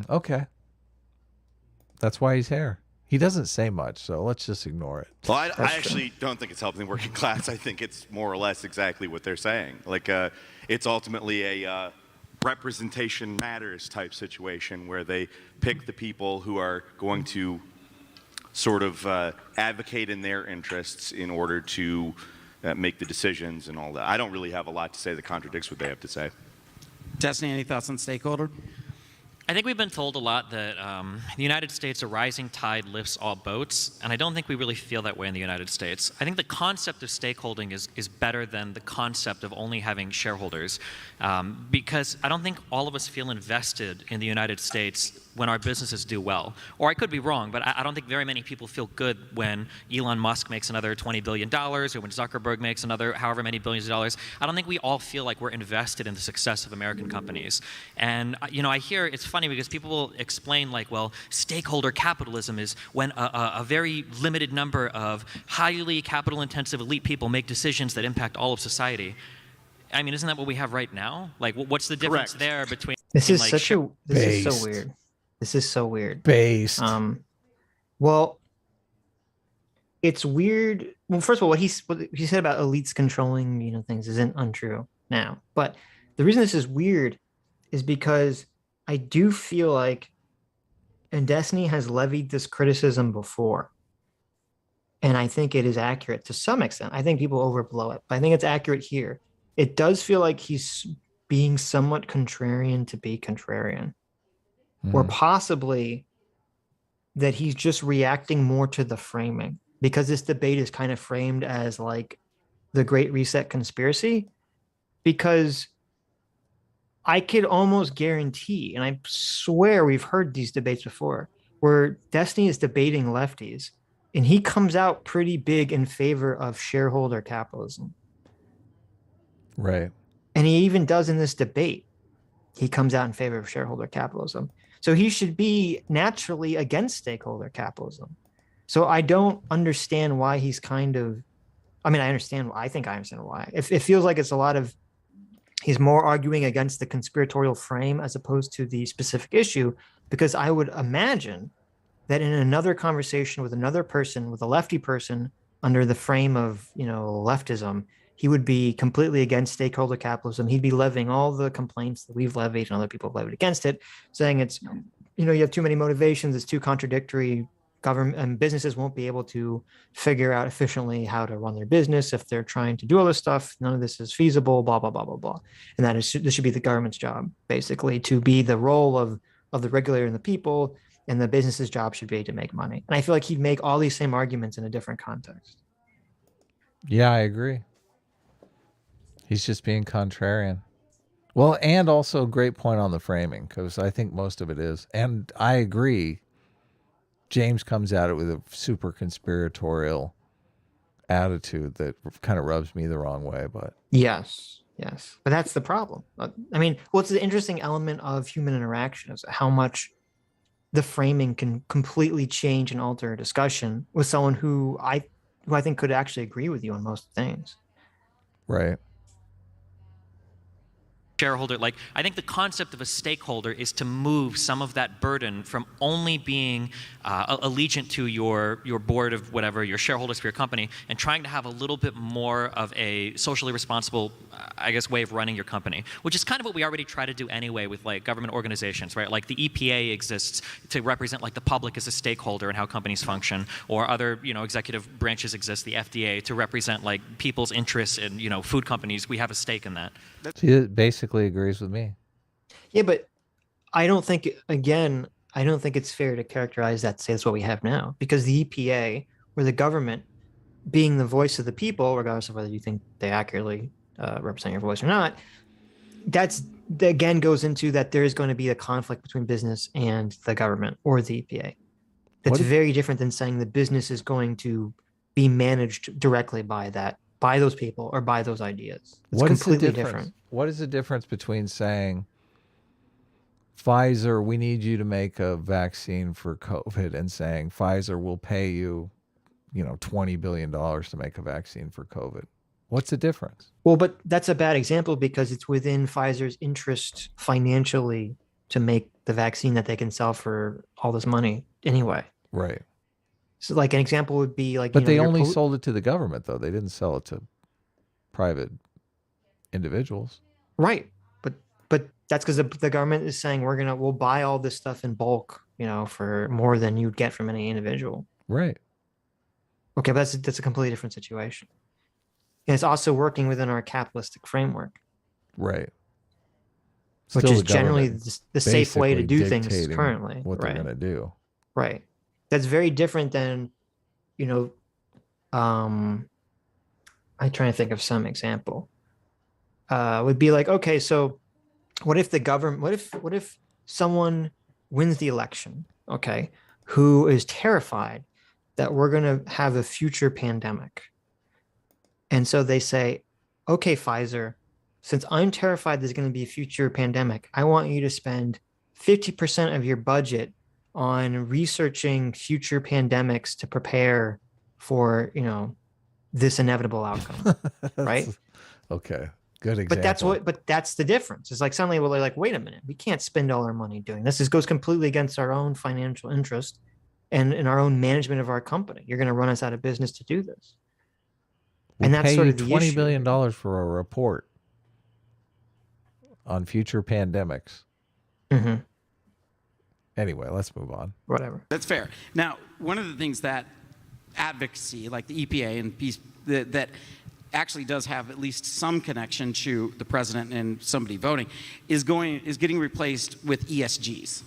Okay. That's why he's here. He doesn't say much, so let's just ignore it. Well, I actually don't think it's helping the working class. I think it's more or less exactly what they're saying. Like, it's ultimately a representation matters type situation where they pick the people who are going to sort of advocate in their interests in order to make the decisions and all that. I don't really have a lot to say that contradicts what they have to say. Destiny, any thoughts on stakeholder? I think we've been told a lot that the United States, a rising tide lifts all boats, and I don't think we really feel that way in the United States. I think the concept of stakeholding is better than the concept of only having shareholders, because I don't think all of us feel invested in the United States when our businesses do well. Or I could be wrong, but I don't think very many people feel good when Elon Musk makes another $20 billion or when Zuckerberg makes another however many billions of dollars. I don't think we all feel like we're invested in the success of American companies. And I hear it's funny because people will explain like, well, stakeholder capitalism is when a very limited number of highly capital-intensive elite people make decisions that impact all of society. I mean, isn't that what we have right now? Like, what's the difference there between? This is such a. This is so weird. This is so weird. Based. Well, it's weird. Well, first of all, what he said about elites controlling, things isn't untrue now. But the reason this is weird is because I do feel like, and Destiny has levied this criticism before, and I think it is accurate to some extent. I think people overblow it, but I think it's accurate here. It does feel like he's being somewhat contrarian to be contrarian. Or possibly that he's just reacting more to the framing, because this debate is kind of framed as like the Great Reset conspiracy, because I could almost guarantee, and I swear we've heard these debates before, where Destiny is debating lefties and he comes out pretty big in favor of shareholder capitalism. Right. And he even does in this debate. He comes out in favor of shareholder capitalism. So he should be naturally against stakeholder capitalism. So I don't understand why he's kind of, I understand why. It feels like it's a lot of, he's more arguing against the conspiratorial frame as opposed to the specific issue, because I would imagine that in another conversation with another person, with a lefty person under the frame of, leftism, he would be completely against stakeholder capitalism. He'd be levying all the complaints that we've levied and other people have levied against it, saying it's, you have too many motivations, it's too contradictory. Government and businesses won't be able to figure out efficiently how to run their business if they're trying to do all this stuff. None of this is feasible, blah, blah, blah, blah, blah. And this should be the government's job, basically, to be the role of the regulator and the people, and the business's job should be to make money. And I feel like he'd make all these same arguments in a different context. Yeah, I agree. He's just being contrarian. Well, and also a great point on the framing, because I think most of it is. And I agree. James comes at it with a super conspiratorial attitude that kind of rubs me the wrong way. But yes. But that's the problem. What's the interesting element of human interaction is how much the framing can completely change and alter a discussion with someone who I think could actually agree with you on most things. Right. Shareholder, I think the concept of a stakeholder is to move some of that burden from only being allegiant to your board of whatever, your shareholders for your company, and trying to have a little bit more of a socially responsible, way of running your company, which is kind of what we already try to do anyway with government organizations, right? Like the EPA exists to represent the public as a stakeholder and how companies function, or other, executive branches exist, the FDA, to represent people's interests in, food companies. We have a stake in that. She basically agrees with me. Yeah, but I don't think it's fair to characterize that to say that's what we have now, because the EPA, or the government, being the voice of the people, regardless of whether you think they accurately represent your voice or not, that again goes into that there is going to be a conflict between business and the government or the EPA. That's very different than saying the business is going to be managed directly by those people or by those ideas. It's completely different. What is the difference between saying, Pfizer, we need you to make a vaccine for COVID, and saying Pfizer will pay you, $20 billion to make a vaccine for COVID? What's the difference? Well, but that's a bad example because it's within Pfizer's interest financially to make the vaccine that they can sell for all this money anyway. Right. So like an example would be like, but they only sold it to the government though. They didn't sell it to private individuals. Right. But that's because the government is saying we'll buy all this stuff in bulk, for more than you'd get from any individual. Right. Okay, but that's a completely different situation. And it's also working within our capitalistic framework. Right. Which is generally the safe way to do things currently. What they're going to do. Right. That's very different than, I'm trying to think of some example. Would be like, okay, so what if the government, what if someone wins the election, okay, who is terrified that we're going to have a future pandemic. And so they say, okay, Pfizer, since I'm terrified there's going to be a future pandemic, I want you to spend 50% of your budget on researching future pandemics to prepare for, this inevitable outcome, right? Okay. Good example. But that's the difference. It's like suddenly they're like, wait a minute, we can't spend all our money doing this. This goes completely against our own financial interest and in our own management of our company. You're going to run us out of business to do this. And that's sort of the $20 million for a report on future pandemics. Mm-hmm. Anyway, let's move on. Whatever. That's fair. Now, one of the things that advocacy, like the EPA and peace, that actually does have at least some connection to the president and somebody voting, is getting replaced with ESGs.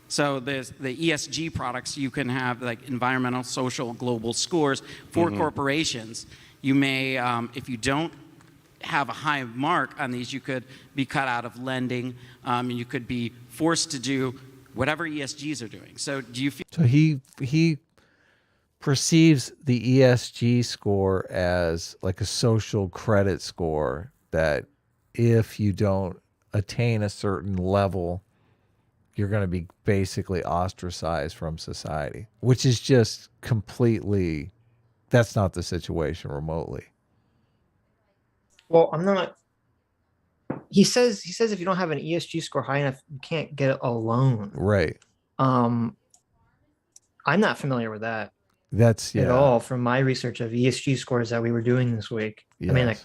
So there's the ESG products you can have, like environmental, social, global scores for corporations. You may, if you don't have a high mark on these, you could be cut out of lending, and you could be forced to do whatever ESGs are doing. So do you feel? So he perceives the ESG score as like a social credit score that if you don't attain a certain level, you're going to be basically ostracized from society, which is just completely, that's not the situation remotely. Well, I'm not. He says if you don't have an ESG score high enough, you can't get a loan. Right. I'm not familiar with that. That's at all from my research of ESG scores that we were doing this week. Yes. I mean, like,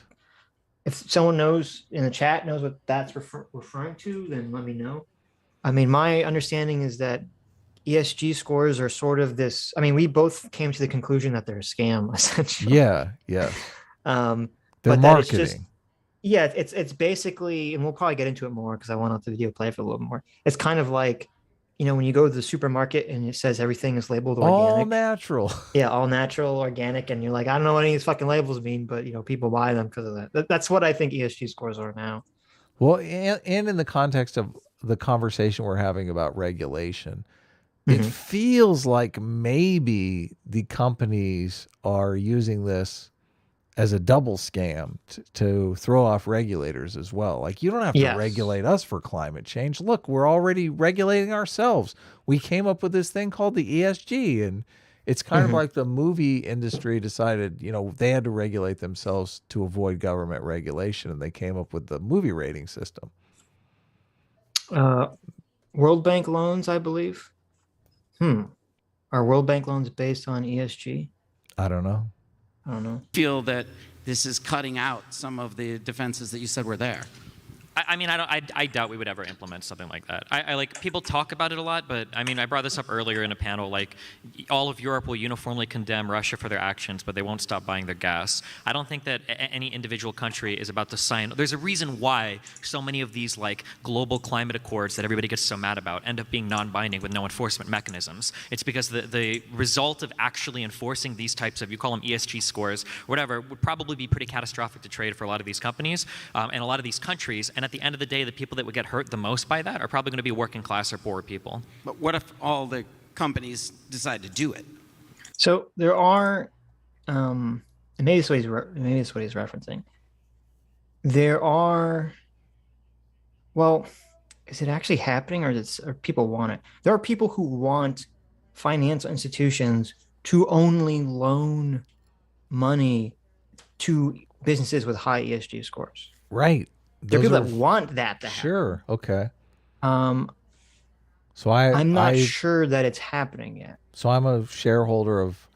if someone knows in the chat knows what that's referring to, then let me know. I mean, my understanding is that ESG scores are sort of this. I mean, we both came to the conclusion that they're a scam, essentially. Yeah. Yeah. They're marketing. It's basically, and we'll probably get into it more because I want to let the video play for a little more. It's kind of like, when you go to the supermarket and it says everything is labeled organic. All natural. Yeah, all natural, organic. And you're like, I don't know what any of these fucking labels mean, but, people buy them because of that. That's what I think ESG scores are now. Well, and in the context of the conversation we're having about regulation, it feels like maybe the companies are using this as a double scam to throw off regulators as well. Like, you don't have to regulate us for climate change. Look, we're already regulating ourselves. We came up with this thing called the ESG, and it's kind of like the movie industry decided, they had to regulate themselves to avoid government regulation, and they came up with the movie rating system. World Bank loans, I believe. Are World Bank loans based on ESG? I don't know. Feel that this is cutting out some of the defenses that you said were there? I doubt we would ever implement something like that. I like, people talk about it a lot, but I brought this up earlier in a panel, like, all of Europe will uniformly condemn Russia for their actions, but they won't stop buying their gas. I don't think that any individual country is about to sign. There's a reason why so many of these, like, global climate accords that everybody gets so mad about end up being non-binding with no enforcement mechanisms. It's because the result of actually enforcing these types of, you call them ESG scores, whatever, would probably be pretty catastrophic to trade for a lot of these companies and a lot of these countries. And at the end of the day, the people that would get hurt the most by that are probably going to be working class or poor people. But what if all the companies decide to do it? So there are, and maybe that's what he's referencing. There are, well, is it actually happening, or people want it? There are people who want financial institutions to only loan money to businesses with high ESG scores. Right. There are people that want that to happen. Sure. Okay. So I'm not sure that it's happening yet. So I'm a shareholder of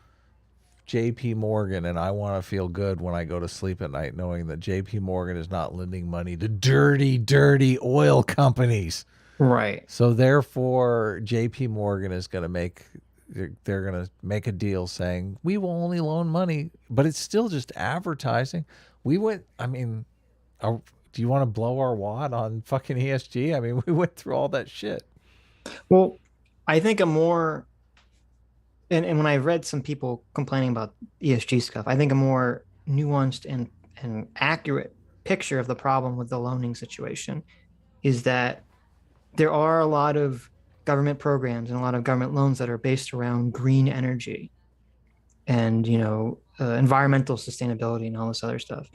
JP Morgan, and I want to feel good when I go to sleep at night knowing that JP Morgan is not lending money to dirty, dirty oil companies. Right. So therefore, JP Morgan is going to they're going to make a deal saying, we will only loan money, but it's still just advertising. Do you want to blow our wad on fucking ESG? I mean, we went through all that shit. Well, I think and when I've read some people complaining about ESG stuff, I think a more nuanced and accurate picture of the problem with the loaning situation is that there are a lot of government programs and a lot of government loans that are based around green energy and, environmental sustainability and all this other stuff.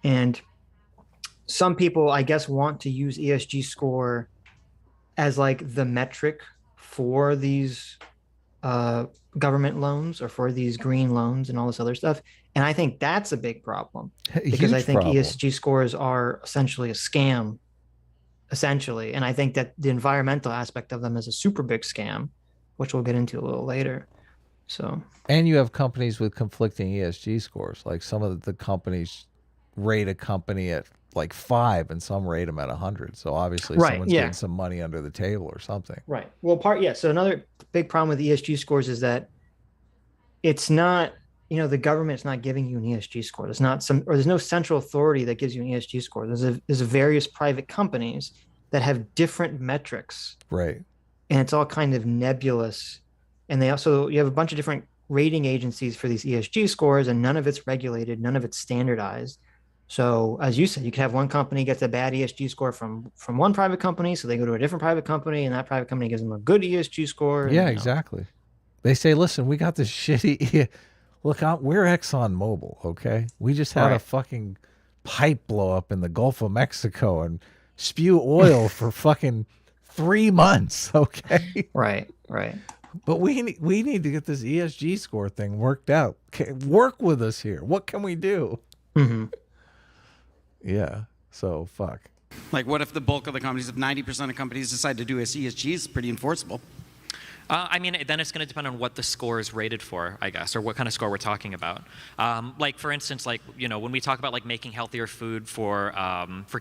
And some people, I guess, want to use ESG score as like the metric for these government loans or for these green loans and all this other stuff. And I think that's a big problem because I think ESG scores are essentially a scam, essentially. And I think that the environmental aspect of them is a super big scam, which we'll get into a little later. So, and you have companies with conflicting ESG scores. Like some of the companies rate a company at like 5 and some rate them at 100. So obviously someone's getting some money under the table or something. Right. Well, so another big problem with ESG scores is that it's not, the government's not giving you an ESG score. There's no central authority that gives you an ESG score. There's various private companies that have different metrics. Right. And it's all kind of nebulous. And you have a bunch of different rating agencies for these ESG scores, and none of it's regulated, none of it's standardized. So as you said, you could have one company gets a bad ESG score from one private company, so they go to a different private company, and that private company gives them a good ESG score. Yeah, exactly. They say, listen, we got this shitty... Look, we're ExxonMobil, okay? We just had a fucking pipe blow up in the Gulf of Mexico and spew oil for fucking 3 months, okay? Right. But we need to get this ESG score thing worked out. Okay, work with us here. What can we do? Mm-hmm. Yeah, so fuck. Like, what if the bulk of the companies, if 90% of companies decide to do ESG, it's pretty enforceable. Then it's going to depend on what the score is rated for, I guess, or what kind of score we're talking about. Like, for instance, when we talk about like making healthier food for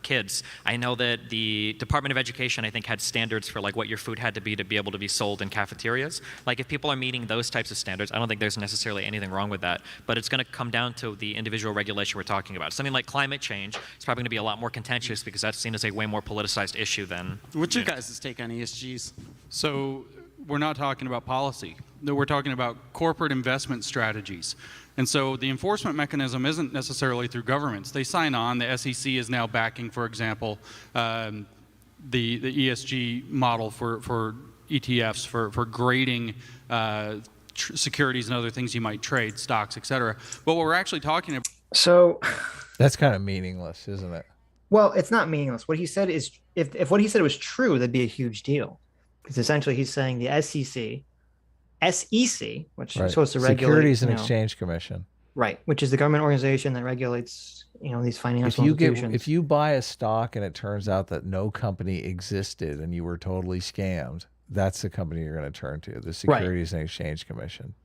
kids, I know that the Department of Education, I think, had standards for like what your food had to be able to be sold in cafeterias. Like, if people are meeting those types of standards, I don't think there's necessarily anything wrong with that. But it's going to come down to the individual regulation we're talking about. Something like climate change is probably going to be a lot more contentious because that's seen as a way more politicized issue than. What's your guys' take on ESGs? So, we're not talking about policy. We're talking about corporate investment strategies. And so the enforcement mechanism isn't necessarily through governments. They sign on. The SEC is now backing, for example, the ESG model for ETFs, for grading securities and other things you might trade, stocks, et cetera. But what we're actually talking about... So... That's kind of meaningless, isn't it? Well, it's not meaningless. What he said is, if what he said was true, that'd be a huge deal. Because essentially he's saying the SEC, which is supposed to regulate... Securities and Exchange Commission. Right, which is the government organization that regulates, these financial institutions. If you buy a stock and it turns out that no company existed and you were totally scammed, that's the company you're going to turn to, the Securities and Exchange Commission.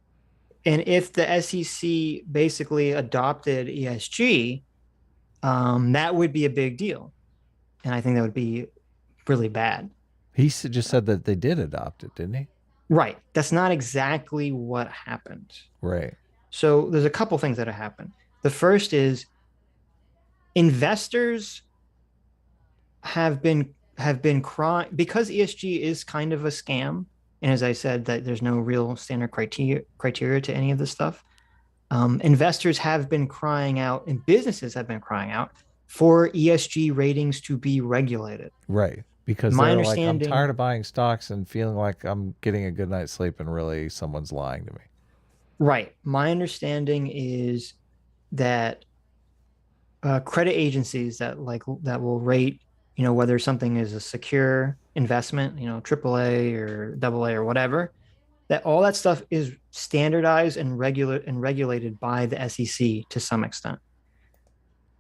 And if the SEC basically adopted ESG, that would be a big deal. And I think that would be really bad. He just said that they did adopt it, didn't he? Right. That's not exactly what happened. Right. So there's a couple things that have happened. The first is investors have been crying because ESG is kind of a scam. And as I said, that there's no real standard criteria to any of this stuff. Investors have been crying out and businesses have been crying out for ESG ratings to be regulated. Right. Because they're like, I'm tired of buying stocks and feeling like I'm getting a good night's sleep and really someone's lying to me. Right. My understanding is that credit agencies that will rate, whether something is a secure investment, AAA or AA or whatever, that all that stuff is standardized and regulated by the SEC to some extent.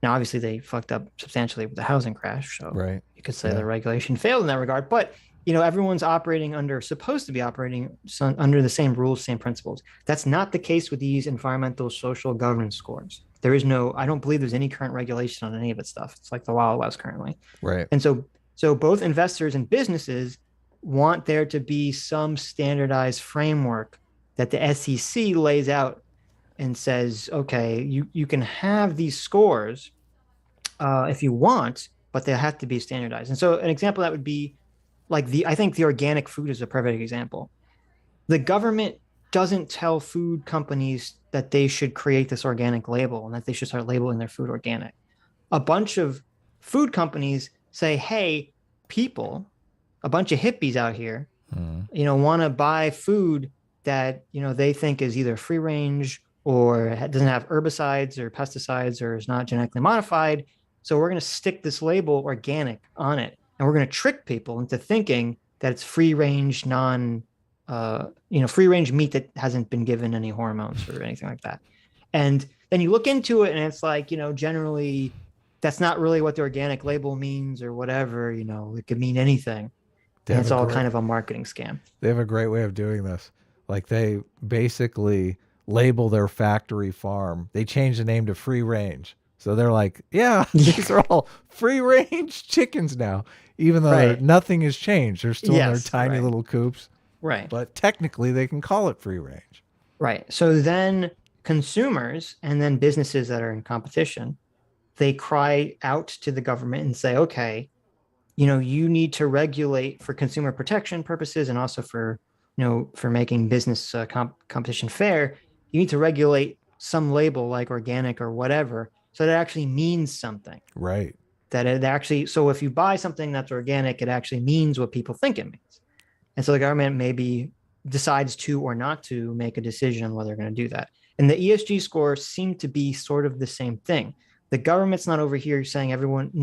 Now, obviously, they fucked up substantially with the housing crash, so you could say the regulation failed in that regard. But everyone's supposed to be operating under the same rules, same principles. That's not the case with these environmental social governance scores. I don't believe there's any current regulation on any of its stuff. It's like the Wild West currently. Right. And so both investors and businesses want there to be some standardized framework that the SEC lays out and says, okay, you can have these scores if you want, but they have to be standardized. And so an example that would be like I think the organic food is a perfect example. The government doesn't tell food companies that they should create this organic label and that they should start labeling their food organic. A bunch of food companies say, hey, people, a bunch of hippies out here, want to buy food that, they think is either free range or doesn't have herbicides or pesticides or is not genetically modified. So we're going to stick this label organic on it. And we're going to trick people into thinking that it's free range, free range meat that hasn't been given any hormones or anything like that. And then you look into it and it's like, generally that's not really what the organic label means or whatever, it could mean anything. And it's all kind of a marketing scam. They have a great way of doing this. Like they basically label their factory farm. They change the name to free range. So they're like, yeah, these are all free range chickens now, even though nothing has changed. They're still in their tiny little coops. Right. But technically they can call it free range. Right. So then consumers and then businesses that are in competition, they cry out to the government and say, okay, you need to regulate for consumer protection purposes and also for, for making business competition fair. You need to regulate some label like organic or whatever. So that actually means something. Right. So if you buy something that's organic, it actually means what people think it means. And so the government maybe decides to or not to make a decision on whether they're going to do that. And the ESG scores seem to be sort of the same thing. The government's not over here saying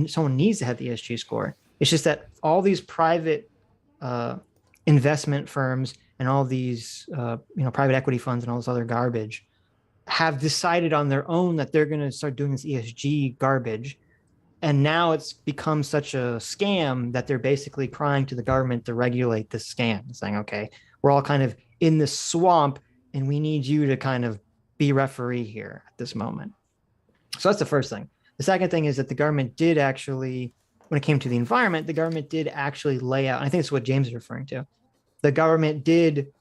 someone needs to have the ESG score. It's just that all these private investment firms and all these private equity funds and all this other garbage have decided on their own that they're going to start doing this ESG garbage. And now it's become such a scam that they're basically crying to the government to regulate this scam, saying, okay, we're all kind of in this swamp and we need you to kind of be referee here at this moment. So that's the first thing. The second thing is that the government did actually, when it came to the environment, the government did actually lay out, and I think it's what James is referring to. The government did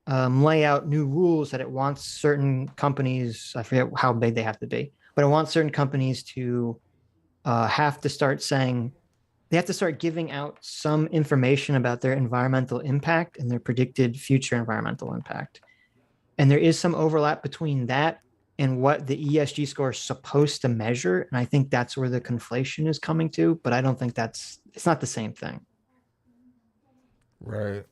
lay out new rules that it wants certain companies, I forget how big they have to be, but it wants certain companies to have to start saying, they have to start giving out some information about their environmental impact and their predicted future environmental impact. And there is some overlap between that and what the ESG score is supposed to measure. And I think that's where the conflation is coming to, but I don't think it's not the same thing. Right.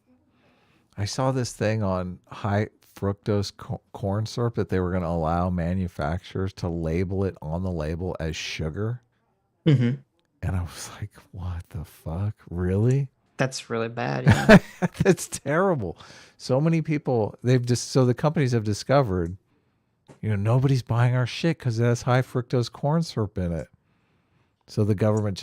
I saw this thing on high fructose corn syrup that they were going to allow manufacturers to label it on the label as sugar. Mm-hmm. And I was like, what the fuck? Really? That's really bad. Yeah. That's terrible. So many people, so the companies have discovered, nobody's buying our shit because it has high fructose corn syrup in it. So the government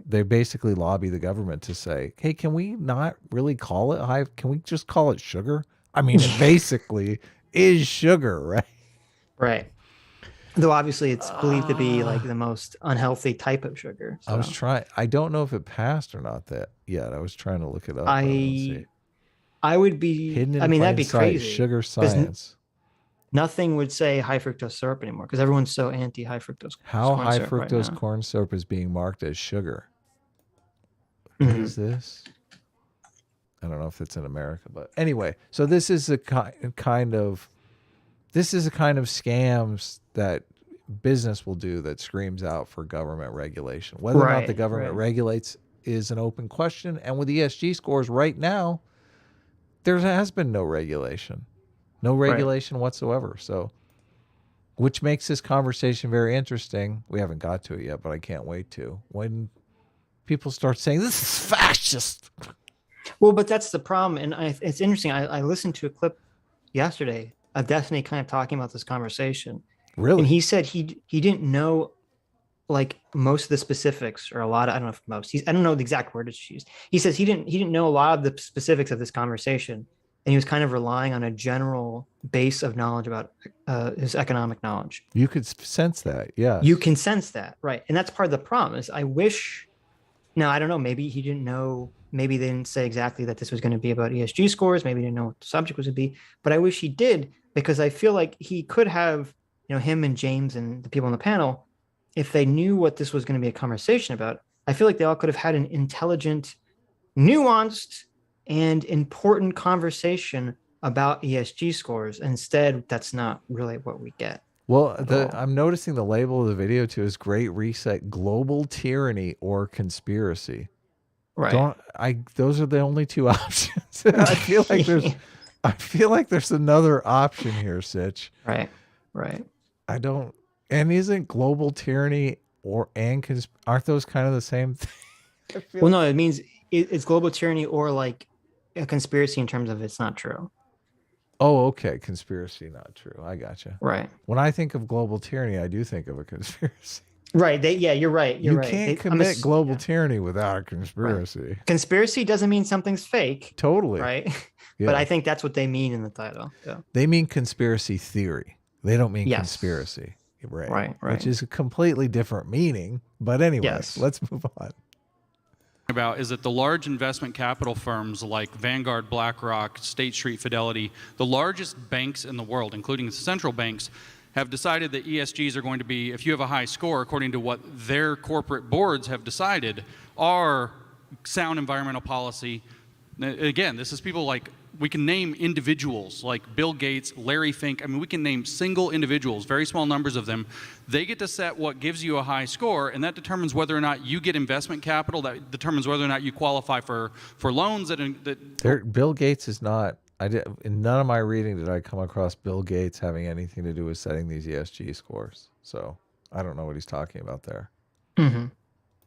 they basically lobby the government to say, hey, can we not really call it high? Can we just call it sugar? I mean, it basically is sugar, right? Right. Though obviously it's believed to be like the most unhealthy type of sugar. So. I don't know if it passed or not that yet. I was trying to look it up. I would be, that'd be crazy. Sugar science. Nothing would say high fructose syrup anymore because everyone's so anti high fructose. How high fructose corn syrup is being marked as sugar? What is this? I don't know if it's in America, but anyway. So this is a kind of scams that business will do that screams out for government regulation. Whether or not the government regulates is an open question. And with ESG scores right now, there has been no regulation. No regulation whatsoever. So, which makes this conversation very interesting. We haven't got to it yet, but I can't wait to. When people start saying, this is fascist. Well, but that's the problem. And it's interesting. I listened to a clip yesterday of Destiny kind of talking about this conversation. Really? And he said he didn't know like most of the specifics or a lot of, I don't know if most, I don't know the exact word it's used. He says he didn't know a lot of the specifics of this conversation, and he was kind of relying on a general base of knowledge about his economic knowledge. You could sense that, yeah. You can sense that, right? And that's part of the problem. Is I wish. Now I don't know. Maybe he didn't know. Maybe they didn't say exactly that this was going to be about ESG scores. Maybe he didn't know what the subject was to be. But I wish he did, because I feel like he could have, him and James and the people on the panel, if they knew what this was going to be a conversation about, I feel like they all could have had an intelligent, nuanced, and important conversation about ESG scores. Instead, that's not really what we get. Well, I'm noticing the label of the video too is Great Reset, Global Tyranny or Conspiracy. Right. Those are the only two options. I feel like there's another option here, Sitch. Right. And isn't global tyranny aren't those kind of the same thing? Well, no, it means it's global tyranny or like a conspiracy in terms of it's not true. Oh, okay. Conspiracy, not true. I gotcha. Right. When I think of global tyranny, I do think of a conspiracy. Right. You're right. You can't commit global tyranny without a conspiracy. Right. Conspiracy doesn't mean something's fake. Totally. Right. Yeah. But I think that's what they mean in the title. Yeah. They mean conspiracy theory. They don't mean conspiracy. Right. Which is a completely different meaning. But anyway, let's move on. About is that the large investment capital firms like Vanguard, BlackRock, State Street, Fidelity, the largest banks in the world, including the central banks, have decided that ESGs are going to be, if you have a high score, according to what their corporate boards have decided, are sound environmental policy. Again, this is people like, we can name individuals like Bill Gates, Larry Fink. I mean, we can name single individuals, very small numbers of them. They get to set what gives you a high score, and that determines whether or not you get investment capital. That determines whether or not you qualify for loans. Bill Gates is not. In none of my reading did I come across Bill Gates having anything to do with setting these ESG scores. So I don't know what he's talking about there. Mm-hmm.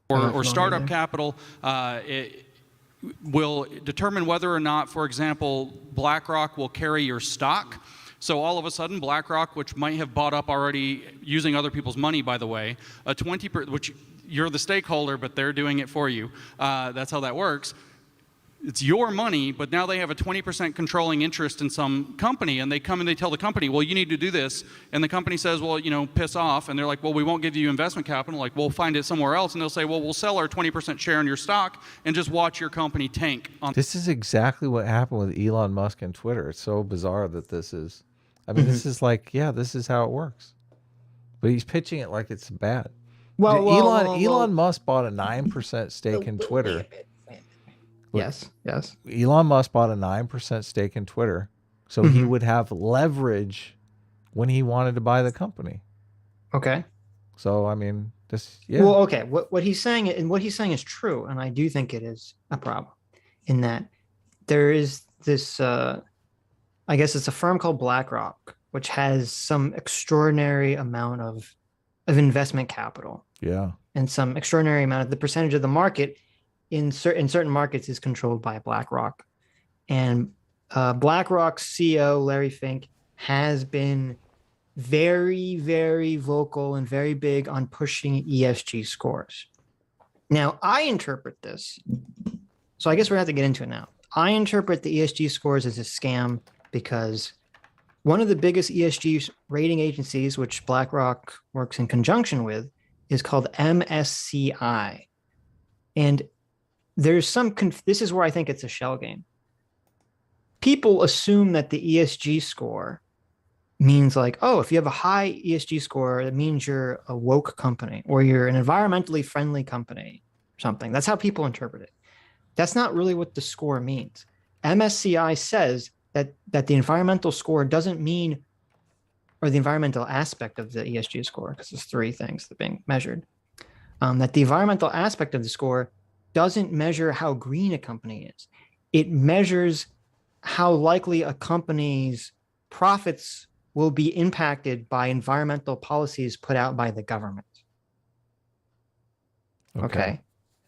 Or startup capital. It will determine whether or not, for example, BlackRock will carry your stock. So all of a sudden, BlackRock, which might have bought up already using other people's money, by the way, which you're the stakeholder, but they're doing it for you. That's how that works. It's your money, but now they have a 20% controlling interest in some company, and they come and they tell the company, well, you need to do this. And the company says, well, piss off. And they're like, well, we won't give you investment capital. Like, we'll find it somewhere else. And they'll say, well, we'll sell our 20% share in your stock and just watch your company tank. This is exactly what happened with Elon Musk and Twitter. It's so bizarre that this is, this is like, this is how it works. But he's pitching it like it's bad. Elon Musk bought a 9% stake in Twitter. Yes. Elon Musk bought a 9% stake in Twitter, so he would have leverage when he wanted to buy the company. Okay. So Well, okay. What he's saying is true, and I do think it is a problem, in that there is this. I guess it's a firm called BlackRock, which has some extraordinary amount of investment capital. Yeah. And some extraordinary amount of the percentage of the market. In certain markets is controlled by BlackRock, and BlackRock's CEO Larry Fink has been very, very vocal and very big on pushing ESG scores. Now, I interpret this, so I guess we're going to have to get into it now. I interpret the ESG scores as a scam because one of the biggest ESG rating agencies, which BlackRock works in conjunction with, is called MSCI, and there's this is where I think it's a shell game. People assume that the ESG score means like, oh, if you have a high ESG score, it means you're a woke company or you're an environmentally friendly company or something. That's how people interpret it. That's not really what the score means. MSCI says that the environmental score doesn't mean, or the environmental aspect of the ESG score, because there's three things that are being measured, that the environmental aspect of the score doesn't measure how green a company is. It measures how likely a company's profits will be impacted by environmental policies put out by the government. Okay.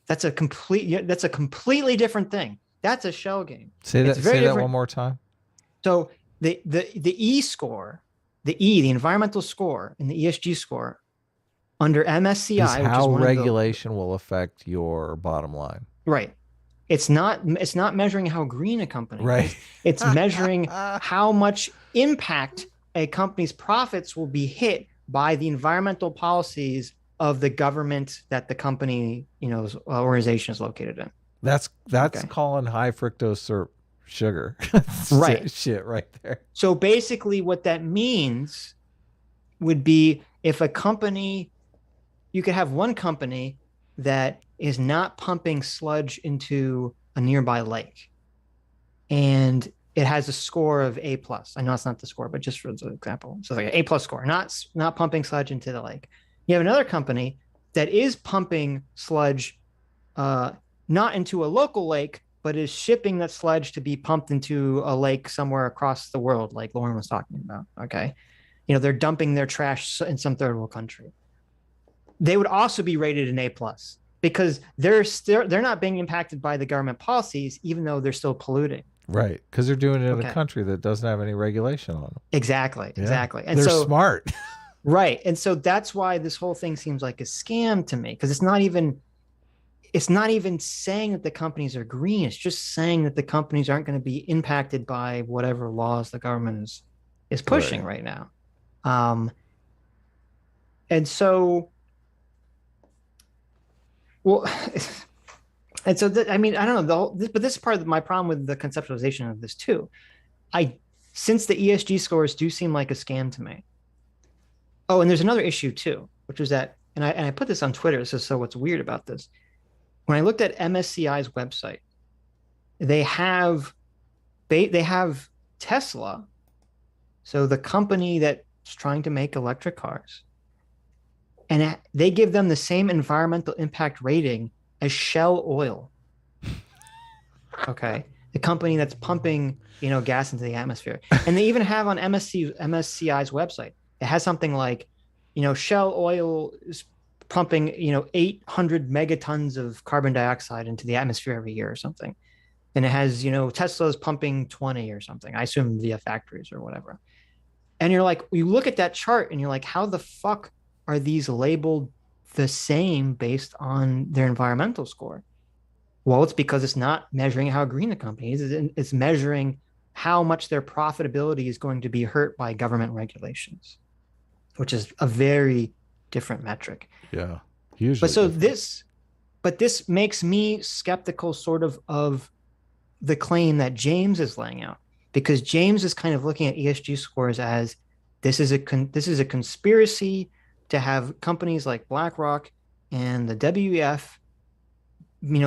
That's a completely different thing. That's a shell game. Say that one more time. So the E score, the environmental score and the ESG score under MSCI, is how regulation will affect your bottom line. Right. It's not measuring how green a company is. It's measuring how much impact a company's profits will be hit by the environmental policies of the government that the company, organization is located in. That's calling high fructose syrup sugar. Right. Shit right there. So basically what that means would be if a company, you could have one company that is not pumping sludge into a nearby lake, and it has a score of A+. I know it's not the score, but just for the example. So like an A+ score, not pumping sludge into the lake. You have another company that is pumping sludge not into a local lake, but is shipping that sludge to be pumped into a lake somewhere across the world, like Lauren was talking about. Okay. They're dumping their trash in some third world country. They would also be rated an A+, because they're not being impacted by the government policies, even though they're still polluting. Right, because they're doing it in a country that doesn't have any regulation on them. Exactly. And they're smart. Right, and so that's why this whole thing seems like a scam to me, because it's not even saying that the companies are green. It's just saying that the companies aren't going to be impacted by whatever laws the government is pushing right now. And so, well, and so I don't know, but this is part of my problem with the conceptualization of this too. Since the ESG scores do seem like a scam to me. Oh, and there's another issue too, which was that, and I put this on Twitter. So what's weird about this? When I looked at MSCI's website, they have Tesla, so the company that's trying to make electric cars, and they give them the same environmental impact rating as Shell Oil. Okay, the company that's pumping gas into the atmosphere, and they even have on MSCI's website, it has something like, Shell Oil is pumping 800 megatons of carbon dioxide into the atmosphere every year or something, and it has Tesla's pumping 20 or something, I assume via factories or whatever. And you're like, you look at that chart and you're like, how the fuck are these labeled the same based on their environmental score? Well, it's because it's not measuring how green the company is. It's measuring how much their profitability is going to be hurt by government regulations, which is a very different metric. Yeah, hugely. But this makes me skeptical sort of the claim that James is laying out, because James is kind of looking at ESG scores as this is a conspiracy to have companies like BlackRock and the WEF,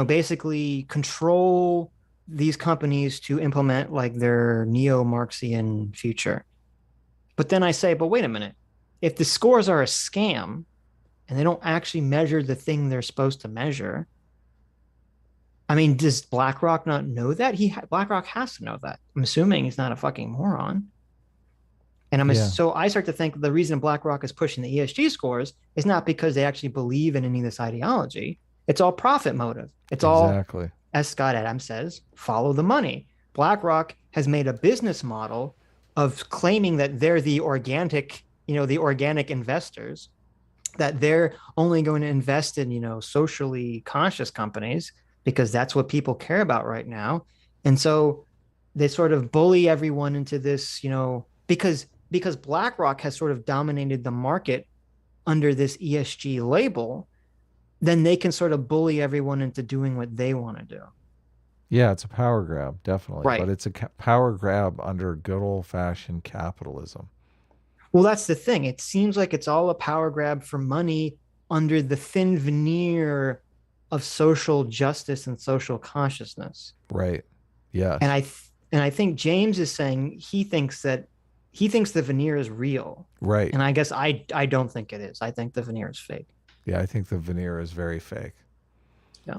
basically control these companies to implement like their neo-Marxian future. But then I say, but wait a minute, if the scores are a scam and they don't actually measure the thing they're supposed to measure, does BlackRock not know that? BlackRock has to know that. I'm assuming he's not a fucking moron. And so I start to think the reason BlackRock is pushing the ESG scores is not because they actually believe in any of this ideology. It's all profit motive. It's all, as Scott Adams says, follow the money. BlackRock has made a business model of claiming that they're the organic investors, that they're only going to invest in, socially conscious companies because that's what people care about right now. And so they sort of bully everyone into this, because BlackRock has sort of dominated the market under this ESG label, then they can sort of bully everyone into doing what they want to do. Yeah, it's a power grab, definitely. Right. But it's a power grab under good old-fashioned capitalism. Well, that's the thing. It seems like it's all a power grab for money under the thin veneer of social justice and social consciousness. Right. Yeah. And I think James is saying he thinks the veneer is real. Right. And I guess I don't think it is. I think the veneer is fake. Yeah, I think the veneer is very fake. Yeah.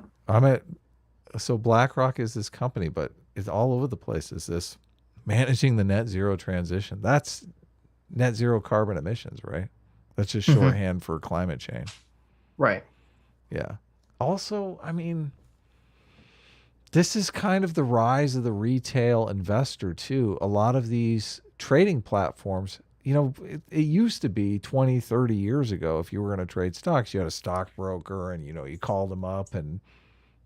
So BlackRock is this company, but it's all over the place. Is this managing the net zero transition? That's net zero carbon emissions, right? That's just shorthand for climate change. Right. Yeah. Also, this is kind of the rise of the retail investor too. A lot of these trading platforms, it used to be 20, 30 years ago, if you were going to trade stocks, you had a stockbroker and, you called them up and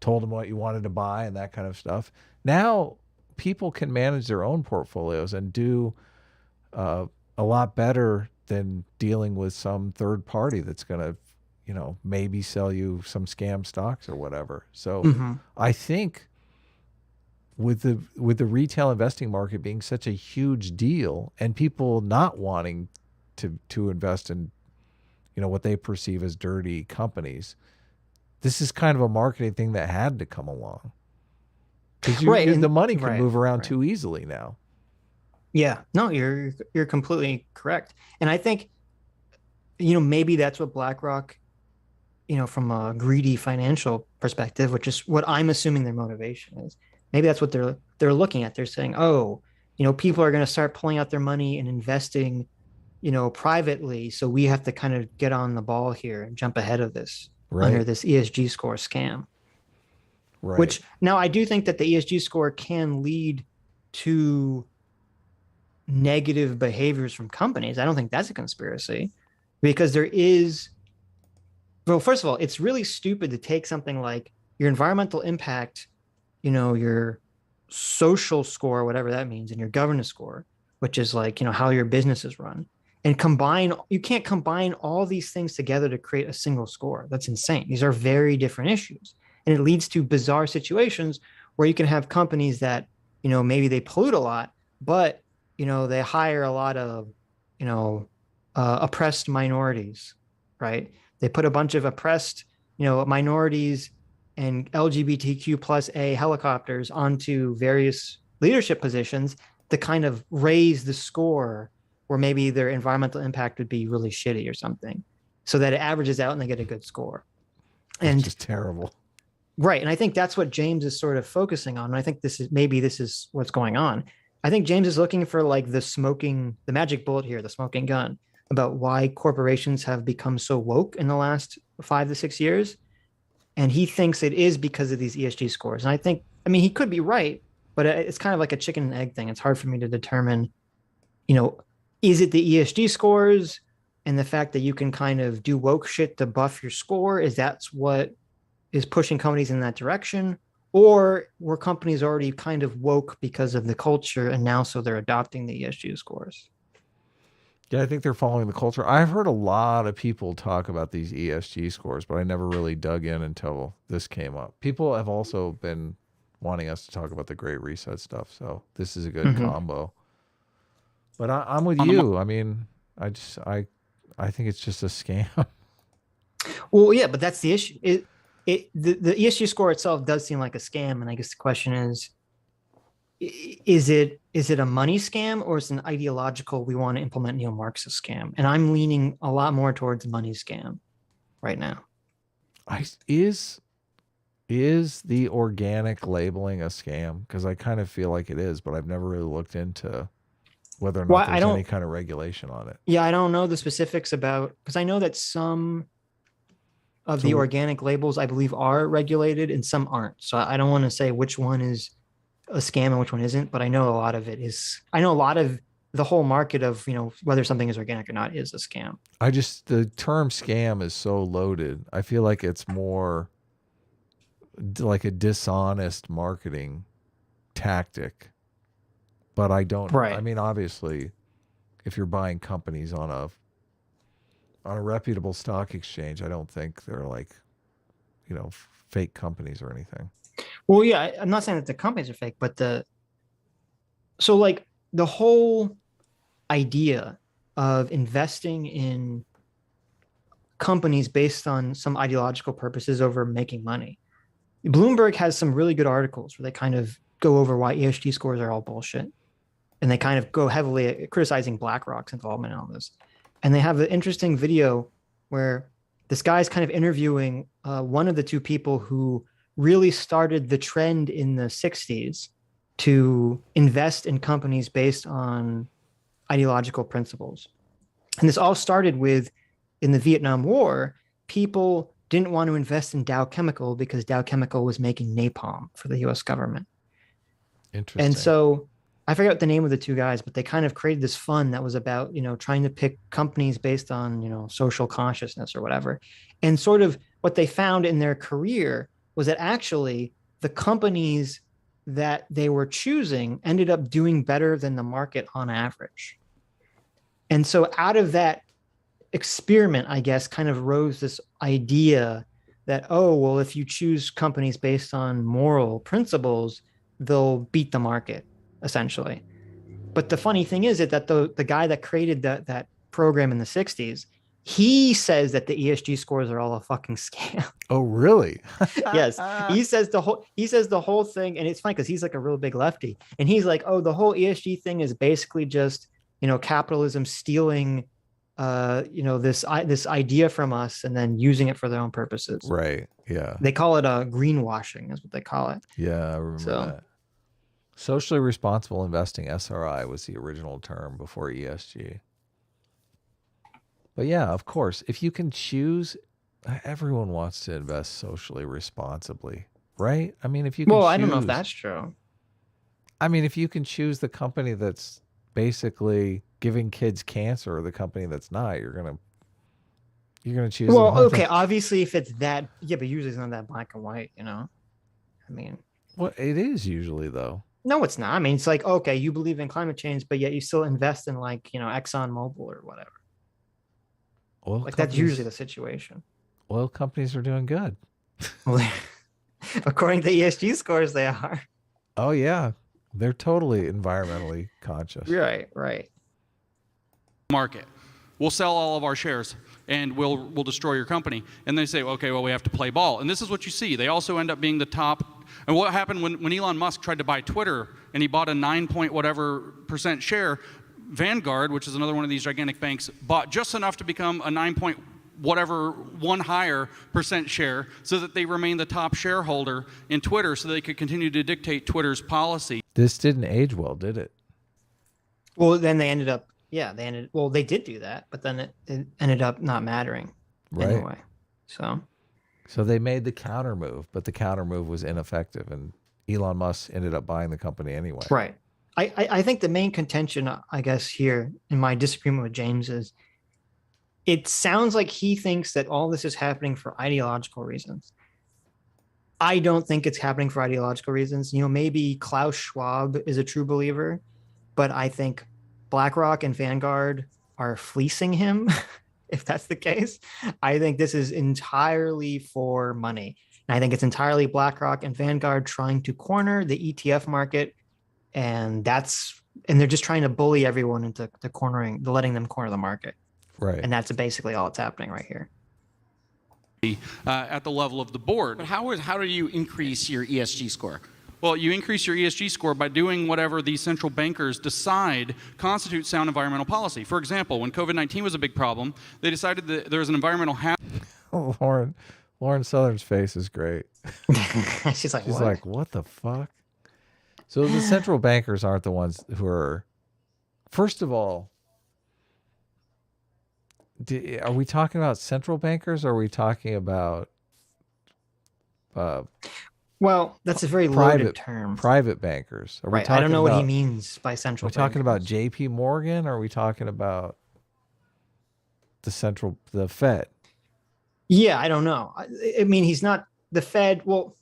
told them what you wanted to buy and that kind of stuff. Now people can manage their own portfolios and do a lot better than dealing with some third party that's going to, maybe sell you some scam stocks or whatever. So I think with the retail investing market being such a huge deal and people not wanting to invest in, what they perceive as dirty companies, this is kind of a marketing thing that had to come along. Because the money can move around too easily now. Yeah, no, you're completely correct. And I think, maybe that's what BlackRock, from a greedy financial perspective, which is what I'm assuming their motivation is. Maybe that's what they're looking at. They're saying, oh, people are going to start pulling out their money and investing, privately. So we have to kind of get on the ball here and jump ahead of this under this ESG score scam. Right. Which now I do think that the ESG score can lead to negative behaviors from companies. I don't think that's a conspiracy, because there is, well, first of all, it's really stupid to take something like your environmental impact, your social score, whatever that means, and your governance score, which is like, how your business is run, and you can't combine all these things together to create a single score. That's insane. These are very different issues. And it leads to bizarre situations where you can have companies that, maybe they pollute a lot, but, they hire a lot of, oppressed minorities, right? They put a bunch of oppressed, minorities and LGBTQ plus A helicopters onto various leadership positions to kind of raise the score, where maybe their environmental impact would be really shitty or something, so that it averages out and they get a good score. And it's just terrible. Right. And I think that's what James is sort of focusing on. And I think this is what's going on. I think James is looking for like the magic bullet here, the smoking gun, about why corporations have become so woke in the last 5 to 6 years. And he thinks it is because of these ESG scores. And he could be right, but it's kind of like a chicken and egg thing. It's hard for me to determine, is it the ESG scores and the fact that you can kind of do woke shit to buff your score? That's what is pushing companies in that direction? Or were companies already kind of woke because of the culture, and now so they're adopting the ESG scores? Yeah, I think they're following the culture. I've heard a lot of people talk about these ESG scores, but I never really dug in until this came up. People have also been wanting us to talk about the Great Reset stuff, so this is a good combo. But I'm with you. I mean, I think it's just a scam. Well, yeah, but that's the issue. The ESG score itself does seem like a scam, and I guess the question is it a money scam, or is it an ideological, we want to implement neo-Marxist scam? And I'm leaning a lot more towards money scam right now. Is the organic labeling a scam? Because I kind of feel like it is, but I've never really looked into whether or not there's any kind of regulation on it. Yeah, I don't know the specifics about, because I know that some of the organic labels, I believe, are regulated and some aren't. So I don't want to say which one is a scam and which one isn't, but I know a lot of it is. I know a lot of the whole market of, whether something is organic or not is a scam. The term scam is so loaded. I feel like it's more like a dishonest marketing tactic, but I don't. Right. I mean, obviously, if you're buying companies on a reputable stock exchange, I don't think they're like, fake companies or anything. Well, yeah, I'm not saying that the companies are fake, but the whole idea of investing in companies based on some ideological purposes over making money. Bloomberg has some really good articles where they kind of go over why ESG scores are all bullshit. And they kind of go heavily at criticizing BlackRock's involvement in all this. And they have an interesting video where this guy's kind of interviewing one of the two people who really started the trend in the 60s to invest in companies based on ideological principles. And this all started with, in the Vietnam War, people didn't want to invest in Dow Chemical because Dow Chemical was making napalm for the US government. Interesting. And so I forget the name of the two guys, but they kind of created this fund that was about, trying to pick companies based on, social consciousness or whatever. And sort of what they found in their career was that actually the companies that they were choosing ended up doing better than the market on average. And so out of that experiment, I guess, kind of rose this idea that, oh, well, if you choose companies based on moral principles, they'll beat the market, essentially. But the funny thing is that the guy that created that program in the 60s, he says that the ESG scores are all a fucking scam. Oh, really? Yes. He says the whole thing, and it's funny because he's like a real big lefty. And he's like, oh, the whole ESG thing is basically just, capitalism stealing this idea from us and then using it for their own purposes. Right. Yeah. They call it greenwashing is what they call it. Yeah, I remember that. Socially responsible investing, SRI, was the original term before ESG. But yeah, of course, if you can choose, everyone wants to invest socially responsibly, right? I mean, if you can I don't know if that's true. I mean, if you can choose the company that's basically giving kids cancer or the company that's not, you're gonna choose. Well, okay, obviously, if it's that, yeah, but usually it's not that black and white, I mean, well, it is usually though. No, it's not. I mean, it's like, okay, you believe in climate change, but yet you still invest in Exxon Mobil or whatever. That's usually the situation. Oil companies are doing good. Well, according to ESG scores, they are. Oh yeah, they're totally environmentally conscious. Right. Market. We'll sell all of our shares and we'll destroy your company. And they say, okay, well, we have to play ball. And this is what you see. They also end up being the top. And what happened when Elon Musk tried to buy Twitter and he bought a 9% share, Vanguard, which is another one of these gigantic banks, bought just enough to become a 1 higher percent share so that they remain the top shareholder in Twitter so they could continue to dictate Twitter's policy. This didn't age well, did it? Well, then they ended up, they did do that, but then it ended up not mattering anyway. So they made the counter move, but the counter move was ineffective and Elon Musk ended up buying the company anyway. Right. I think the main contention, I guess, here in my disagreement with James is it sounds like he thinks that all this is happening for ideological reasons. I don't think it's happening for ideological reasons. Maybe Klaus Schwab is a true believer, but I think BlackRock and Vanguard are fleecing him. If that's the case, I think this is entirely for money. And I think it's entirely BlackRock and Vanguard trying to corner the ETF market. And they're just trying to bully everyone into letting them corner the market. Right. And that's basically all that's happening right here. At the level of the board. But how do you increase your ESG score? Well, you increase your ESG score by doing whatever these central bankers decide constitutes sound environmental policy. For example, when COVID-19 was a big problem, they decided that there was an environmental hazard. Oh, Lauren Southern's face is great. She's like, what the fuck? So the central bankers aren't the ones who are, first of all, are we talking about central bankers or are we talking about well, that's a very loaded term. Private bankers. Are we I don't know what he means by central bankers. Are we talking about JP Morgan or are we talking about the Fed? Yeah, I don't know. I mean, he's not the Fed. Well,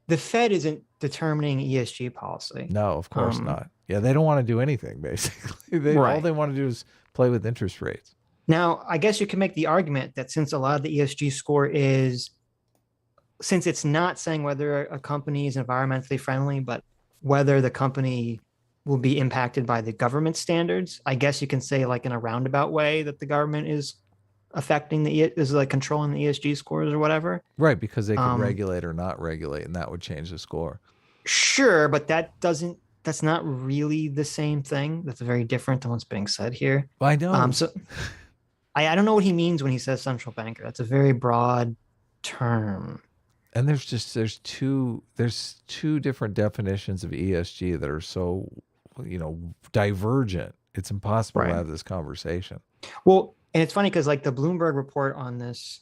the Fed isn't determining ESG policy. No, of course not. Yeah, they don't want to do anything, basically. All they want to do is play with interest rates. Now, I guess you can make the argument that since a lot of the ESG score since it's not saying whether a company is environmentally friendly, but whether the company will be impacted by the government standards, I guess you can say like in a roundabout way that the government is affecting is like controlling the ESG scores or whatever. Right, because they can regulate or not regulate, and that would change the score. Sure, but that's not really the same thing. That's very different than what's being said here. Well, I know. So I don't know what he means when he says central banker. That's a very broad term. And there's two different definitions of ESG that are so, divergent. It's impossible to have this conversation. Well, and it's funny because like the Bloomberg report on this,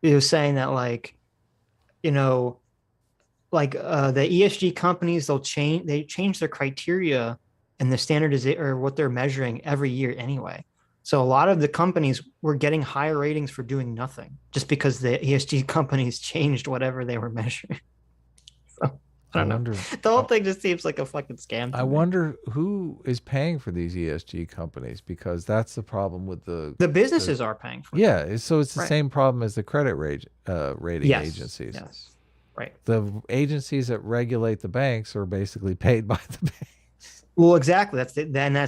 it was saying that the ESG companies, they change their criteria and the standard is or what they're measuring every year anyway. So a lot of the companies were getting higher ratings for doing nothing just because the ESG companies changed whatever they were measuring. So I don't know. The whole thing just seems like a fucking scam. I wonder who is paying for these ESG companies, because that's the problem with the businesses are paying for it. Yeah, so it's the same problem as the credit rating agencies. Yes, right. The agencies that regulate the banks are basically paid by the banks. Well, exactly. That's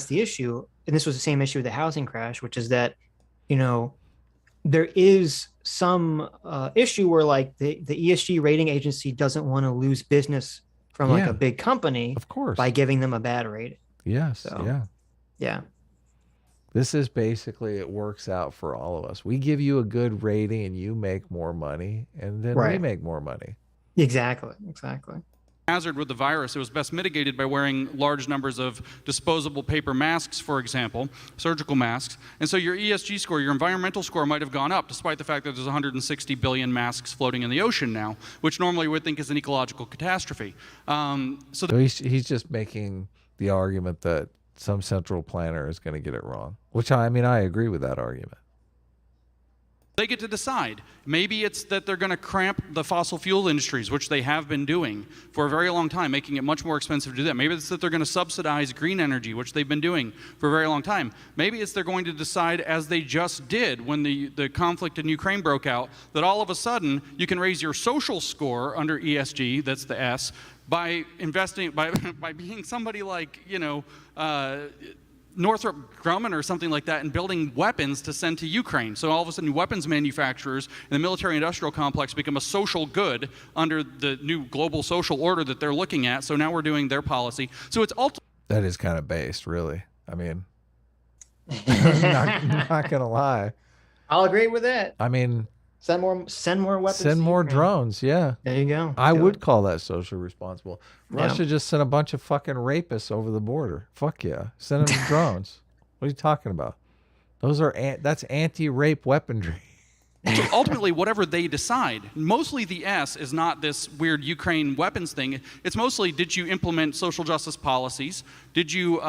the issue. And this was the same issue with the housing crash, which is that, there is some issue where like the ESG rating agency doesn't want to lose business from like a big company, of course, by giving them a bad rating. Yes. So, yeah. This is basically, it works out for all of us. We give you a good rating and you make more money, and then we make more money. Exactly. Hazard with the virus, it was best mitigated by wearing large numbers of disposable paper masks, for example, surgical masks. And so your ESG score, your environmental score might have gone up, despite the fact that there's 160 billion masks floating in the ocean now, which normally we would think is an ecological catastrophe. So he's just making the argument that some central planner is going to get it wrong, which I agree with that argument. They get to decide. Maybe it's that they're going to cramp the fossil fuel industries, which they have been doing for a very long time, making it much more expensive to do that. Maybe it's that they're going to subsidize green energy, which they've been doing for a very long time. Maybe it's they're going to decide, as they just did when the conflict in Ukraine broke out, that all of a sudden you can raise your social score under ESG, that's the S, by investing, by being somebody like, Northrop Grumman or something like that, and building weapons to send to Ukraine. So all of a sudden weapons manufacturers and the military industrial complex become a social good under the new global social order that they're looking at. So now we're doing their policy. So it's that is kind of based, really. I'm not gonna lie. I'll agree with that. Send more weapons. Send more drones. Yeah. There you go. I would call that socially responsible. Russia just sent a bunch of fucking rapists over the border. Fuck yeah. Send them drones. What are you talking about? That's anti-rape weaponry. Ultimately, whatever they decide, mostly the S is not this weird Ukraine weapons thing. It's mostly, did you implement social justice policies? Did you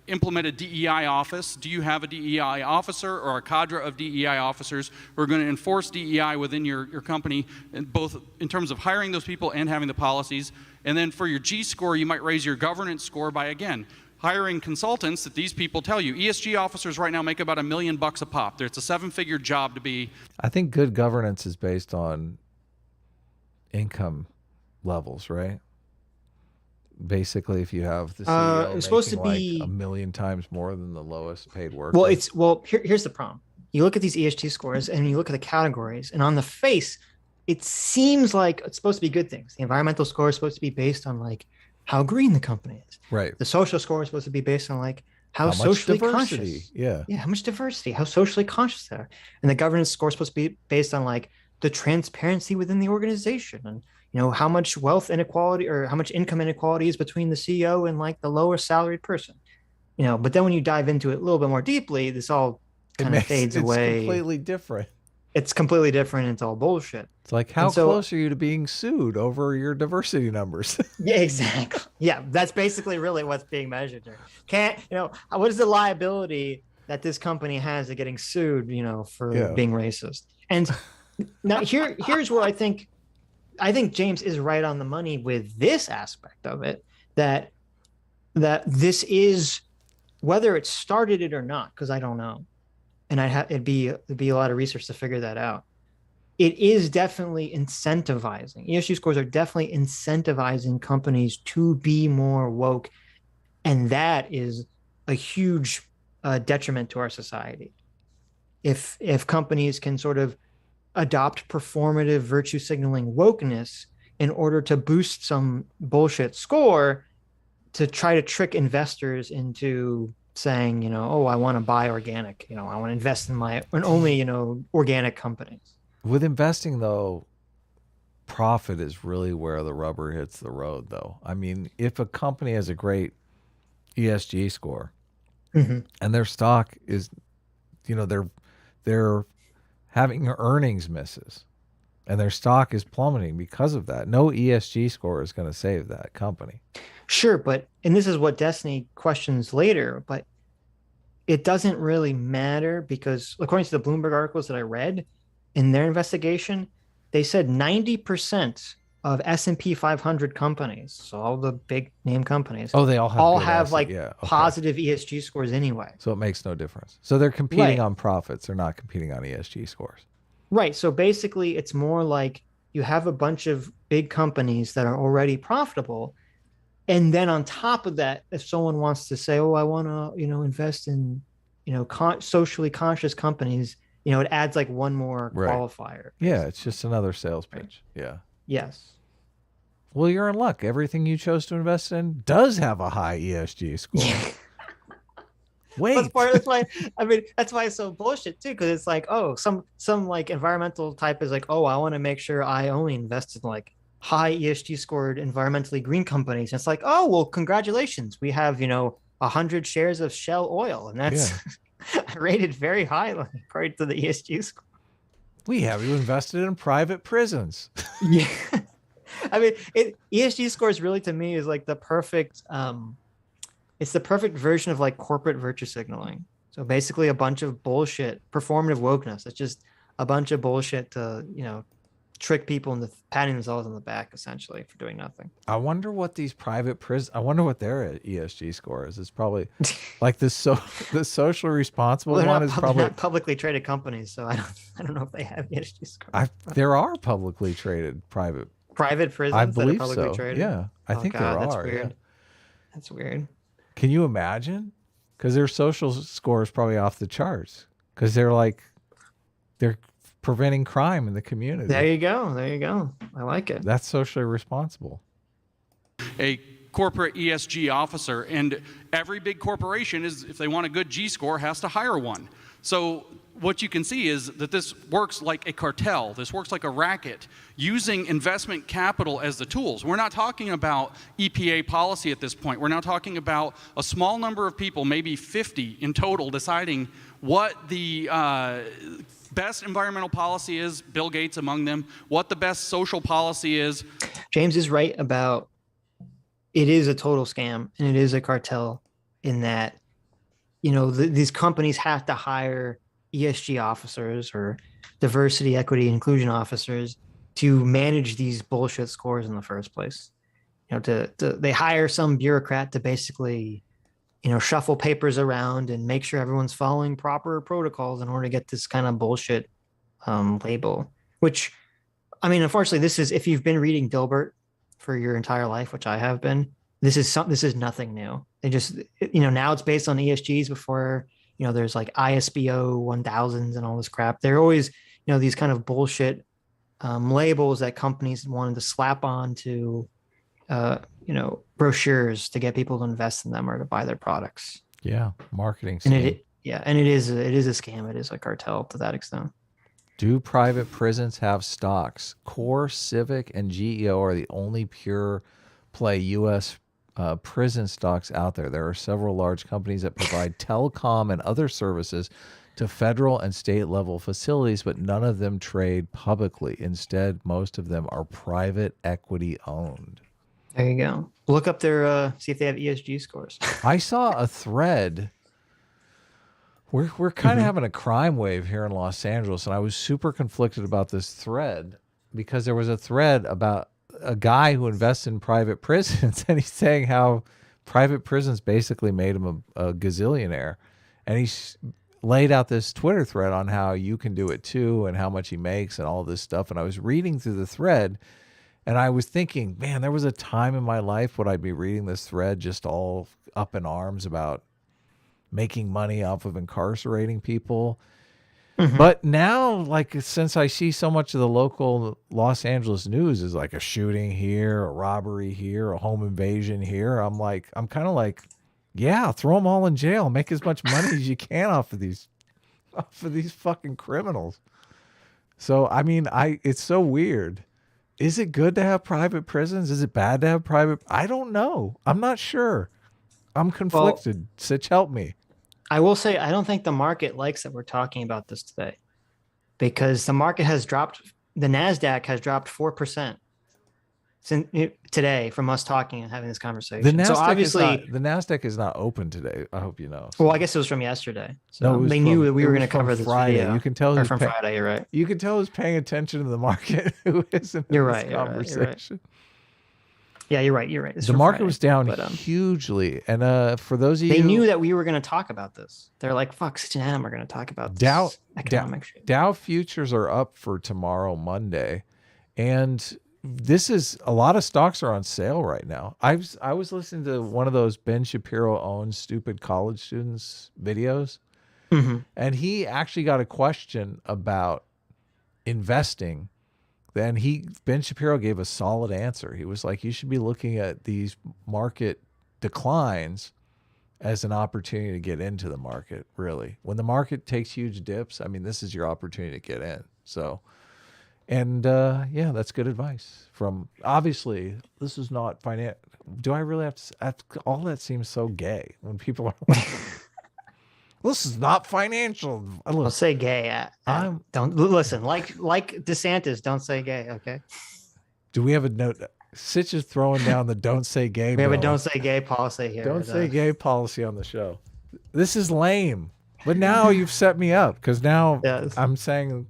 implement a DEI office? Do you have a DEI officer or a cadre of DEI officers who are going to enforce DEI within your company, both in terms of hiring those people and having the policies? And then for your G score, you might raise your governance score by, again, hiring consultants that these people tell you. ESG officers right now make about $1 million a pop. It's a 7-figure job to be. I think good governance is based on income levels, right? Basically, if you have the CEO it's supposed to be like 1 million times more than the lowest paid worker. Here's the problem. You look at these ESG scores and you look at the categories, and on the face, it seems like it's supposed to be good things. The environmental score is supposed to be based on like how green the company is. Right. The social score is supposed to be based on like how socially conscious. Yeah. Yeah. How much diversity, how socially conscious they are. And the governance score is supposed to be based on like the transparency within the organization, and how much wealth inequality or how much income inequality is between the CEO and like the lower salaried person. But then when you dive into it a little bit more deeply, this all kind of fades away. It's completely different. It's completely different. It's all bullshit. It's like, how close are you to being sued over your diversity numbers? Yeah, exactly. Yeah, that's basically really what's being measured there. What is the liability that this company has to getting sued, for being racist? And now here's where I think James is right on the money with this aspect of it, that this is, whether it started it or not, because I don't know. And it'd be a lot of research to figure that out. It is definitely incentivizing. ESG scores are definitely incentivizing companies to be more woke, and that is a huge detriment to our society. If companies can sort of adopt performative virtue signaling wokeness in order to boost some bullshit score to try to trick investors into saying, I want to buy organic, I want to invest in only, organic companies. With investing though, profit is really where the rubber hits the road though. If a company has a great ESG score and their stock is, they're having earnings misses and their stock is plummeting because of that, no ESG score is going to save that company. Sure, but and this is what Destiny questions later, but it doesn't really matter because according to the Bloomberg articles that I read in their investigation, they said 90% of S&P 500 companies, so all the big name companies, they all have like positive ESG scores anyway. So it makes no difference. So they're competing on profits. They're not competing on ESG scores. Right. So basically, it's more like you have a bunch of big companies that are already profitable. And then on top of that, if someone wants to say, oh, I want to, invest in, socially conscious companies, it adds like one more qualifier. Basically. Yeah. It's just another sales pitch. Right. Yeah. Yes. Well, you're in luck. Everything you chose to invest in does have a high ESG score. Wait. That's why it's so bullshit too, because it's like, oh, some like environmental type is like, oh, I want to make sure I only invest in like high ESG scored environmentally green companies. And it's like, oh, well, congratulations. We have, 100 shares of Shell Oil, and that's rated very highly according to the ESG score. We have you invested in private prisons. Yeah. ESG scores really to me is like the perfect, it's the perfect version of like corporate virtue signaling. So basically a bunch of bullshit, performative wokeness. It's just a bunch of bullshit to, trick people into patting themselves on the back essentially for doing nothing. I wonder what these private prisons, I wonder what their ESG score is. It's probably like the socially responsible one is probably not publicly traded companies. So I don't know if they have ESG scores. There are publicly traded private prisons. I believe that are publicly traded. Yeah, I think there are. That's weird. Yeah. That's weird. Can you imagine? Because their social score is probably off the charts. Because they're preventing crime in the community. There you go. I like it. That's socially responsible. A corporate ESG officer, and every big corporation is, if they want a good G score, has to hire one. So what you can see is that this works like a cartel. This works like a racket, using investment capital as the tools. We're not talking about EPA policy at this point. We're now talking about a small number of people, maybe 50 in total, deciding what the best environmental policy is, Bill Gates among them, what the best social policy is. James is right about it is a total scam and it is a cartel in that, these companies have to hire ESG officers or diversity, equity, inclusion officers to manage these bullshit scores in the first place. They hire some bureaucrat to basically shuffle papers around and make sure everyone's following proper protocols in order to get this kind of bullshit label, which, unfortunately, this is, if you've been reading Dilbert for your entire life, which I have been, this is nothing new. They just, now it's based on ESGs before, there's like ISBO 1000s and all this crap. They're always, these kind of bullshit labels that companies wanted to slap on to, brochures to get people to invest in them or to buy their products. Yeah, marketing scheme. And it is a scam. It is a cartel to that extent. Do private prisons have stocks? Core, Civic, and GEO are the only pure play U.S. Prison stocks out there. There are several large companies that provide telecom and other services to federal and state level facilities, but none of them trade publicly. Instead, most of them are private equity owned. There you go. Look up their, see if they have ESG scores. I saw a thread. We're kind of having a crime wave here in Los Angeles, and I was super conflicted about this thread because there was a thread about a guy who invests in private prisons, and he's saying how private prisons basically made him a gazillionaire. And he's laid out this Twitter thread on how you can do it too and how much he makes and all this stuff. And I was reading through the thread, and I was thinking, man, there was a time in my life when I'd be reading this thread just all up in arms about making money off of incarcerating people. Mm-hmm. But now, like, since I see so much of the local Los Angeles news is like a shooting here, a robbery here, a home invasion here, I'm kind of like, yeah, throw them all in jail, make as much money as you can off of these fucking criminals. So, it's so weird. Is it good to have private prisons? Is it bad to have private? I don't know. I'm not sure. I'm conflicted. Well, Sitch, help me. I will say, I don't think the market likes that we're talking about this today, because the market has dropped. The NASDAQ has dropped 4% today from us talking and having this conversation. The NASDAQ so obviously the NASDAQ is not open today. I hope you know. So. Well, I guess it was from yesterday. So no, they knew that we were going to cover this Friday. video. You can tell or from Friday. You're right. You can tell who's paying attention to the market. Who isn't? You're right. You're right. Yeah, you're right. You're right. The market was down hugely, and for those of you, they knew that we were going to talk about this. They're like, "Fuck, Sitch and Adam are going to talk about this economic shit." Dow futures are up for tomorrow, Monday, and this is a lot of stocks are on sale right now. I was listening to one of those Ben Shapiro owns stupid college students videos, and he actually got a question about investing. Then Ben Shapiro gave a solid answer. He was like, you should be looking at these market declines as an opportunity to get into the market, really. When the market takes huge dips, I mean, this is your opportunity to get in. So, and yeah, that's good advice. From, obviously, this is not financial. Do I really have to, all that seems so gay when people are like, this is not financial. I'll say gay. Don't listen. Like DeSantis, don't say gay. Okay. Do we have a note? Sitch is throwing down the don't say gay. We have a don't say gay policy here. Don't say gay policy on the show. This is lame. But now you've set me up because now I'm saying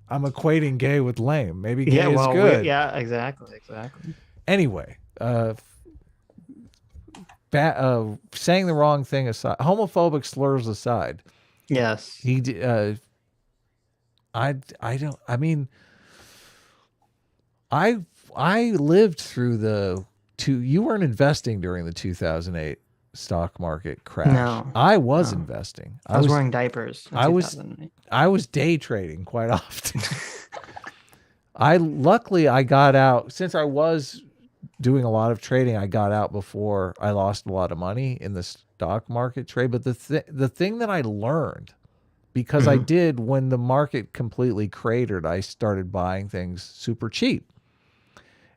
I'm equating gay with lame. Maybe gay is good. Yeah, exactly. Anyway, saying the wrong thing aside, homophobic slurs aside. Yes. He I lived through you weren't investing during the 2008 stock market crash. No. I was investing. I was wearing diapers. I was day trading quite often. Luckily I got out since I was doing a lot of trading. I got out before I lost a lot of money in the stock market trade. But the thing that I learned, because I did when the market completely cratered, I started buying things super cheap.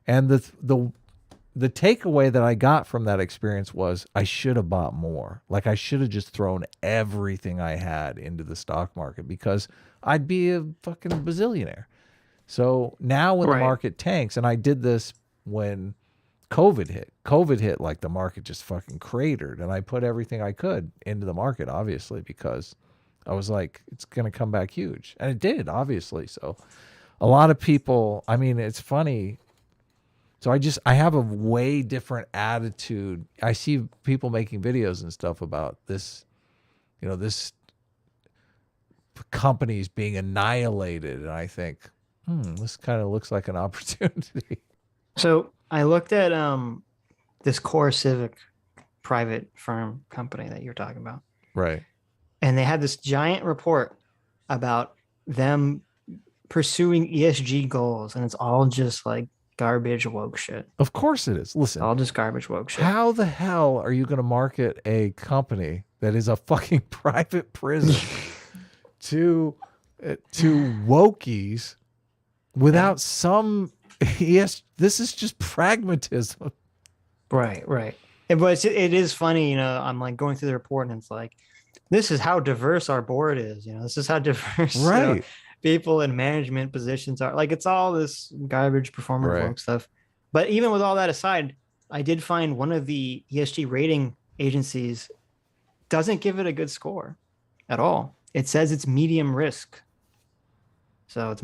And the takeaway that I got from that experience was I should have bought more. Like I should have just thrown everything I had into the stock market because I'd be a fucking bazillionaire. So now when the market tanks, and I did this when COVID hit, like the market just fucking cratered, and I put everything I could into the market, obviously, because I was like, it's going to come back huge. And it did, obviously. So a lot of people, I mean, it's funny. So I have a way different attitude. I see people making videos and stuff about this, this company's being annihilated. And I think, this kind of looks like an opportunity. So I looked at this Core Civic private firm company that you're talking about. Right. And they had this giant report about them pursuing ESG goals. And it's all just like garbage woke shit. Of course it is. Listen. All just garbage woke shit. How the hell are you going to market a company that is a fucking private prison to wokies without some... Yes, this is just pragmatism. Right. But it is funny, I'm like going through the report and it's like, this is how diverse our board is. This is how diverse people in management positions are. Like, it's all this garbage performer woke stuff. But even with all that aside, I did find one of the ESG rating agencies doesn't give it a good score at all. It says it's medium risk. So it's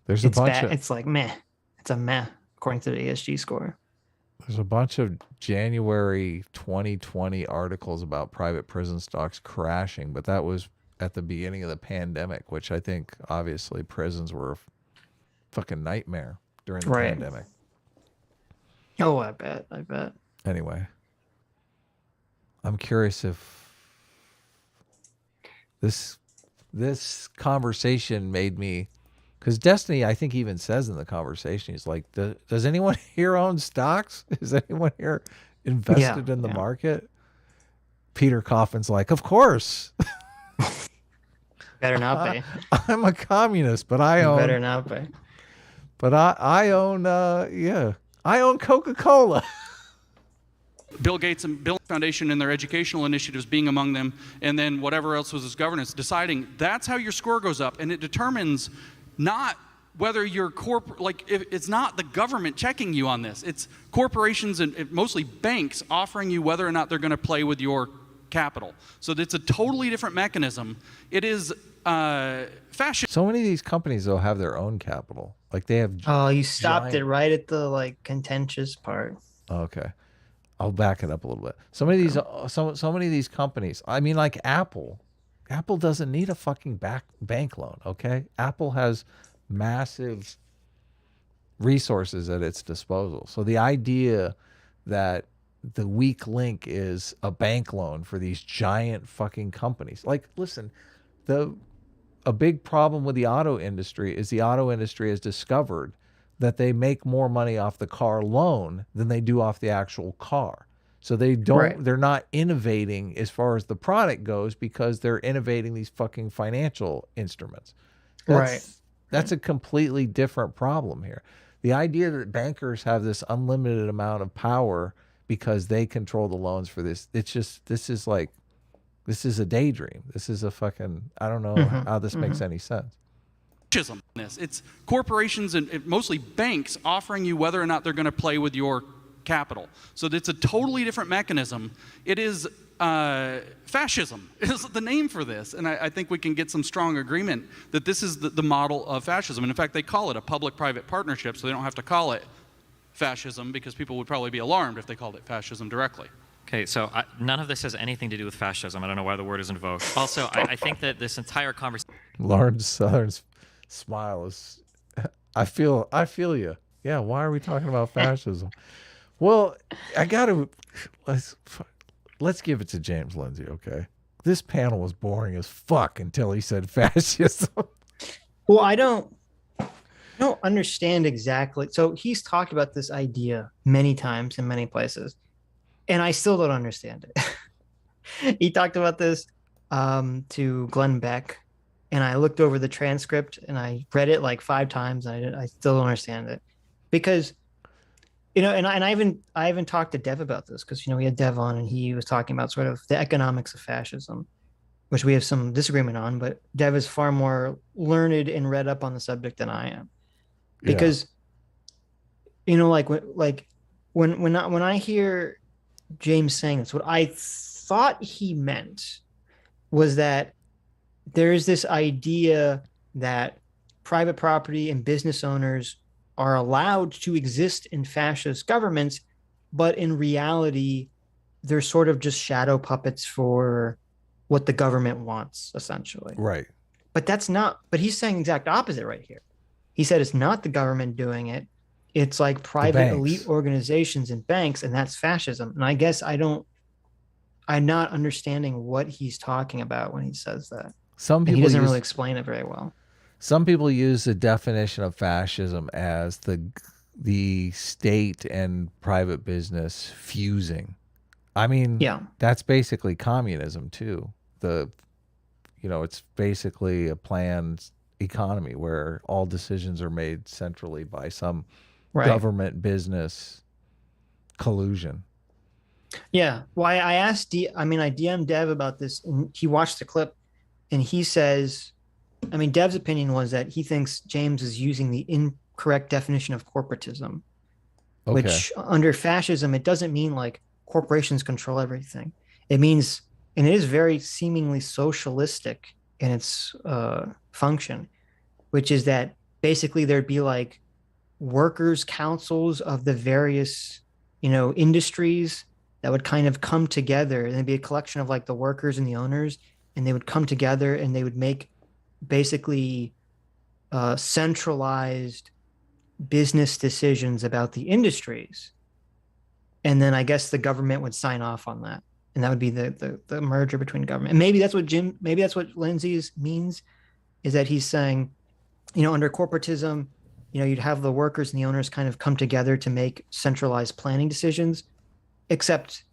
there's a bunch of... It's like meh. It's a meh, according to the ESG score. There's a bunch of January 2020 articles about private prison stocks crashing, but that was at the beginning of the pandemic, which I think, obviously, prisons were a fucking nightmare during the pandemic. Oh, I bet. Anyway, I'm curious if this conversation made me... Because Destiny, I think, even says in the conversation, he's like, does anyone here own stocks? Is anyone here invested in the market? Peter Coffin's like, of course. Better not be. I'm a communist, but I own... Better not be. But I own, I own Coca-Cola. Bill Gates and Bill Foundation and their educational initiatives being among them, and then whatever else was his governance, deciding that's how your score goes up, and it determines not whether you're it's not the government checking you on this. It's corporations and mostly banks offering you whether or not they're going to play with your capital. So it's a totally different mechanism. It is fascism. So many of these companies though have their own capital. Like they have. Oh, you stopped it right at the like contentious part. Okay, I'll back it up a little bit. So many of these companies. I mean, like Apple. Apple doesn't need a fucking bank loan. Okay, Apple has massive resources at its disposal. So the idea that the weak link is a bank loan for these giant fucking companies. Like, listen, a big problem with the auto industry is the auto industry has discovered that they make more money off the car loan than they do off the actual car. So they're not innovating as far as the product goes because they're innovating these fucking financial instruments. That's a completely different problem here. The idea that bankers have this unlimited amount of power because they control the loans for this, this is a daydream. This is a fucking, I don't know how this makes any sense. It's corporations and mostly banks offering you whether or not they're going to play with your capital. So it's a totally different mechanism. It is fascism is the name for this. And I think we can get some strong agreement that this is the model of fascism. And in fact, they call it a public-private partnership, so they don't have to call it fascism because people would probably be alarmed if they called it fascism directly. Okay, so none of this has anything to do with fascism. I don't know why the word is invoked. Also, I think that this entire conversation... Lawrence Southern's smile is... I feel you. Yeah, why are we talking about fascism? Well, let's give it to James Lindsay, okay? This panel was boring as fuck until he said fascism. Well, I don't understand exactly. So he's talked about this idea many times in many places, and I still don't understand it. He talked about this to Glenn Beck, and I looked over the transcript and I read it like 5 times. And I still don't understand it because, and I even talked to Dev about this because, we had Dev on and he was talking about sort of the economics of fascism, which we have some disagreement on, but Dev is far more learned and read up on the subject than I am. Because, when I hear James saying this, what I thought he meant was that there is this idea that private property and business owners are allowed to exist in fascist governments, but in reality, they're sort of just shadow puppets for what the government wants, essentially. Right. But he's saying the exact opposite right here. He said it's not the government doing it. It's like private elite organizations and banks, and that's fascism. And I guess I'm not understanding what he's talking about when he says that. He doesn't really explain it very well. Some people use the definition of fascism as the state and private business fusing. I mean, that's basically communism too. It's basically a planned economy where all decisions are made centrally by some government business collusion. Yeah. Well, I asked, I DM'd Dev about this, and he watched the clip, and he says, Dev's opinion was that he thinks James is using the incorrect definition of corporatism, which under fascism, it doesn't mean like corporations control everything. It means, and it is very seemingly socialistic in its function, which is that basically there'd be like workers' councils of the various, industries that would kind of come together, and it'd be a collection of like the workers and the owners, and they would come together and they would make basically centralized business decisions about the industries. And then I guess the government would sign off on that. And that would be the merger between government. And maybe that's what Lindsay's means, is that he's saying, under corporatism, you'd have the workers and the owners kind of come together to make centralized planning decisions. Except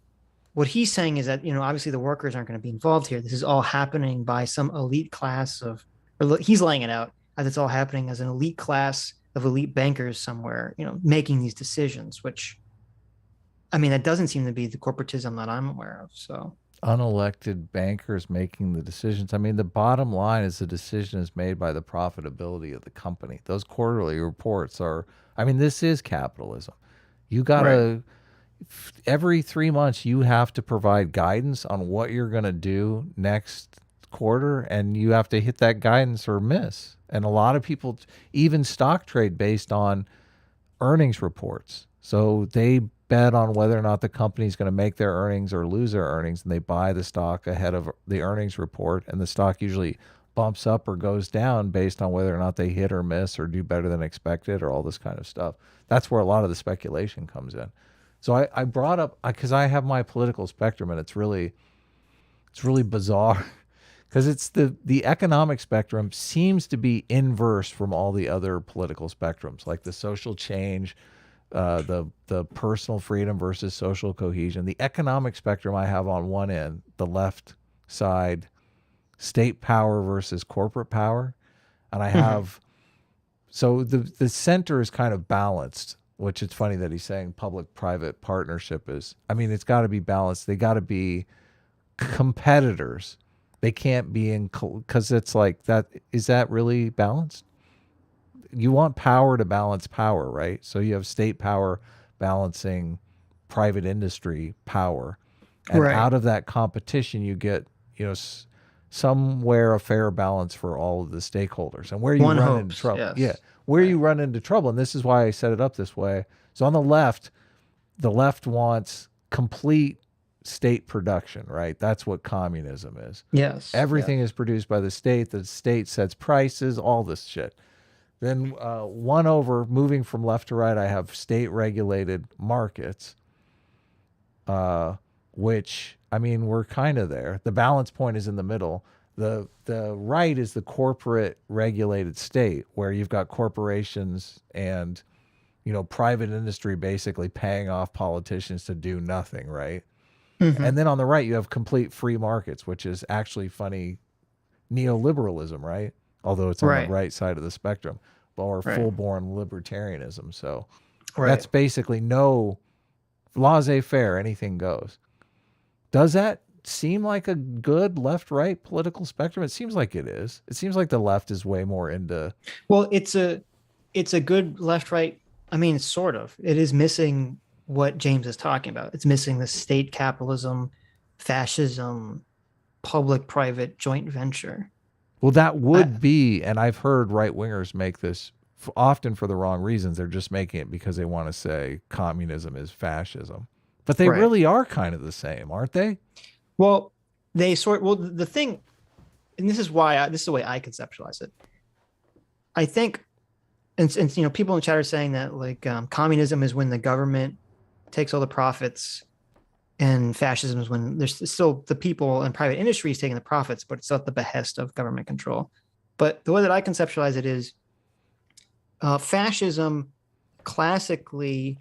what he's saying is that, obviously the workers aren't going to be involved here. This is all happening by some elite class or he's laying it out as it's all happening as an elite class of elite bankers somewhere, making these decisions, which, that doesn't seem to be the corporatism that I'm aware of. So unelected bankers making the decisions. I mean, the bottom line is the decision is made by the profitability of the company. Those quarterly reports are, I mean, this is capitalism. You got to, every 3 months, you have to provide guidance on what you're going to do next quarter, and you have to hit that guidance or miss. And a lot of people even stock trade based on earnings reports. So they bet on whether or not the company is going to make their earnings or lose their earnings, and they buy the stock ahead of the earnings report, and the stock usually bumps up or goes down based on whether or not they hit or miss or do better than expected or all this kind of stuff. That's where a lot of the speculation comes in. So I brought up, because I have my political spectrum, and it's really bizarre because it's the economic spectrum seems to be inverse from all the other political spectrums, like the social change, the personal freedom versus social cohesion. The economic spectrum I have on one end, the left side, state power versus corporate power, and I have so the center is kind of balanced, which it's funny that he's saying public-private partnership is. I mean, it's got to be balanced. They got to be competitors. They can't be in, because it's like that. Is that really balanced? You want power to balance power, right? So you have state power balancing private industry power, and out of that competition, you get, somewhere a fair balance for all of the stakeholders. And where you run into trouble, you run into trouble, and this is why I set it up this way. So on the left wants complete state production, right? That's what communism is. Yes. Everything is produced by the state sets prices, all this shit. Then moving from left to right, I have state-regulated markets, which, I mean, we're kind of there. The balance point is in the middle. The right is the corporate-regulated state, where you've got corporations and, private industry basically paying off politicians to do nothing, right? Mm-hmm. And then on the right, you have complete free markets, which is actually funny neoliberalism, right? Although it's on the right side of the spectrum, or full-born libertarianism. So that's basically no laissez-faire, anything goes. Does that seem like a good left-right political spectrum? It seems like it is. It seems like the left is way more into... Well, it's a good left-right. I mean, sort of. It is missing what James is talking about. It's missing the state capitalism, fascism, public-private joint venture. Well, that would be, and I've heard right-wingers make this often for the wrong reasons. They're just making it because they want to say communism is fascism. But they really are kind of the same, aren't they? Well, the thing, and this is the way I conceptualize it. I think, and people in the chat are saying that like communism is when the government takes all the profits, and fascism is when there's still the people and private industries taking the profits, but it's at the behest of government control. But the way that I conceptualize it is fascism classically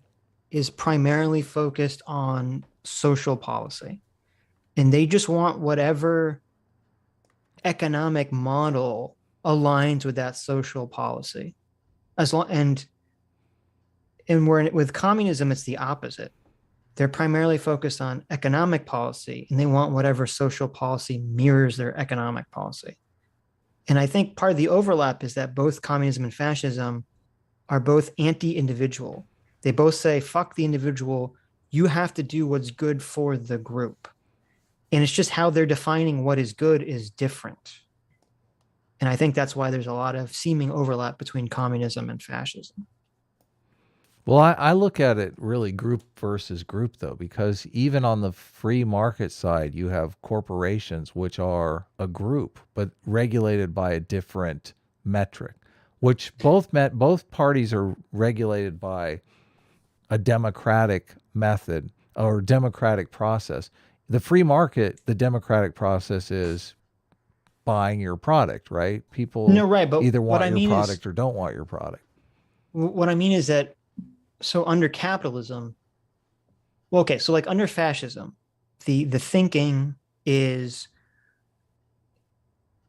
is primarily focused on social policy. And they just want whatever economic model aligns with that social policy. And with communism, it's the opposite. They're primarily focused on economic policy, and they want whatever social policy mirrors their economic policy. And I think part of the overlap is that both communism and fascism are both anti-individual. They both say, fuck the individual, you have to do what's good for the group. And it's just how they're defining what is good is different. And I think that's why there's a lot of seeming overlap between communism and fascism. Well, I look at it really group versus group, though, because even on the free market side, you have corporations, which are a group, but regulated by a different metric, which both parties are regulated by a democratic method or democratic process. The free market, the democratic process is buying your product, right? People but either want your product or don't want your product. What I mean is that, so under capitalism, so like under fascism, the thinking is,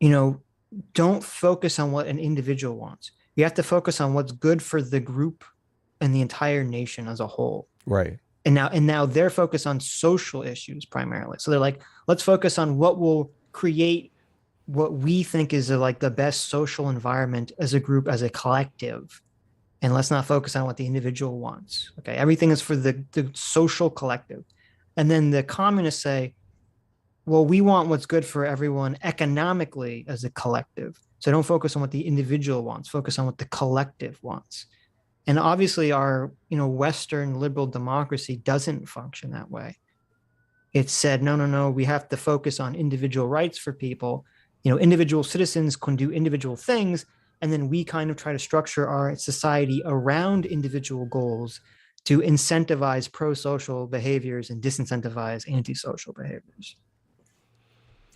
don't focus on what an individual wants. You have to focus on what's good for the group and the entire nation as a whole. Right. And now they're focused on social issues primarily. So they're like, let's focus on what will create what we think is like the best social environment as a group, as a collective. And let's not focus on what the individual wants. Okay. Everything is for the social collective. And then the communists say, well, we want what's good for everyone economically as a collective. So don't focus on what the individual wants, focus on what the collective wants. And obviously our, Western liberal democracy doesn't function that way. It said, no, we have to focus on individual rights for people. Individual citizens can do individual things. And then we kind of try to structure our society around individual goals to incentivize pro-social behaviors and disincentivize antisocial behaviors.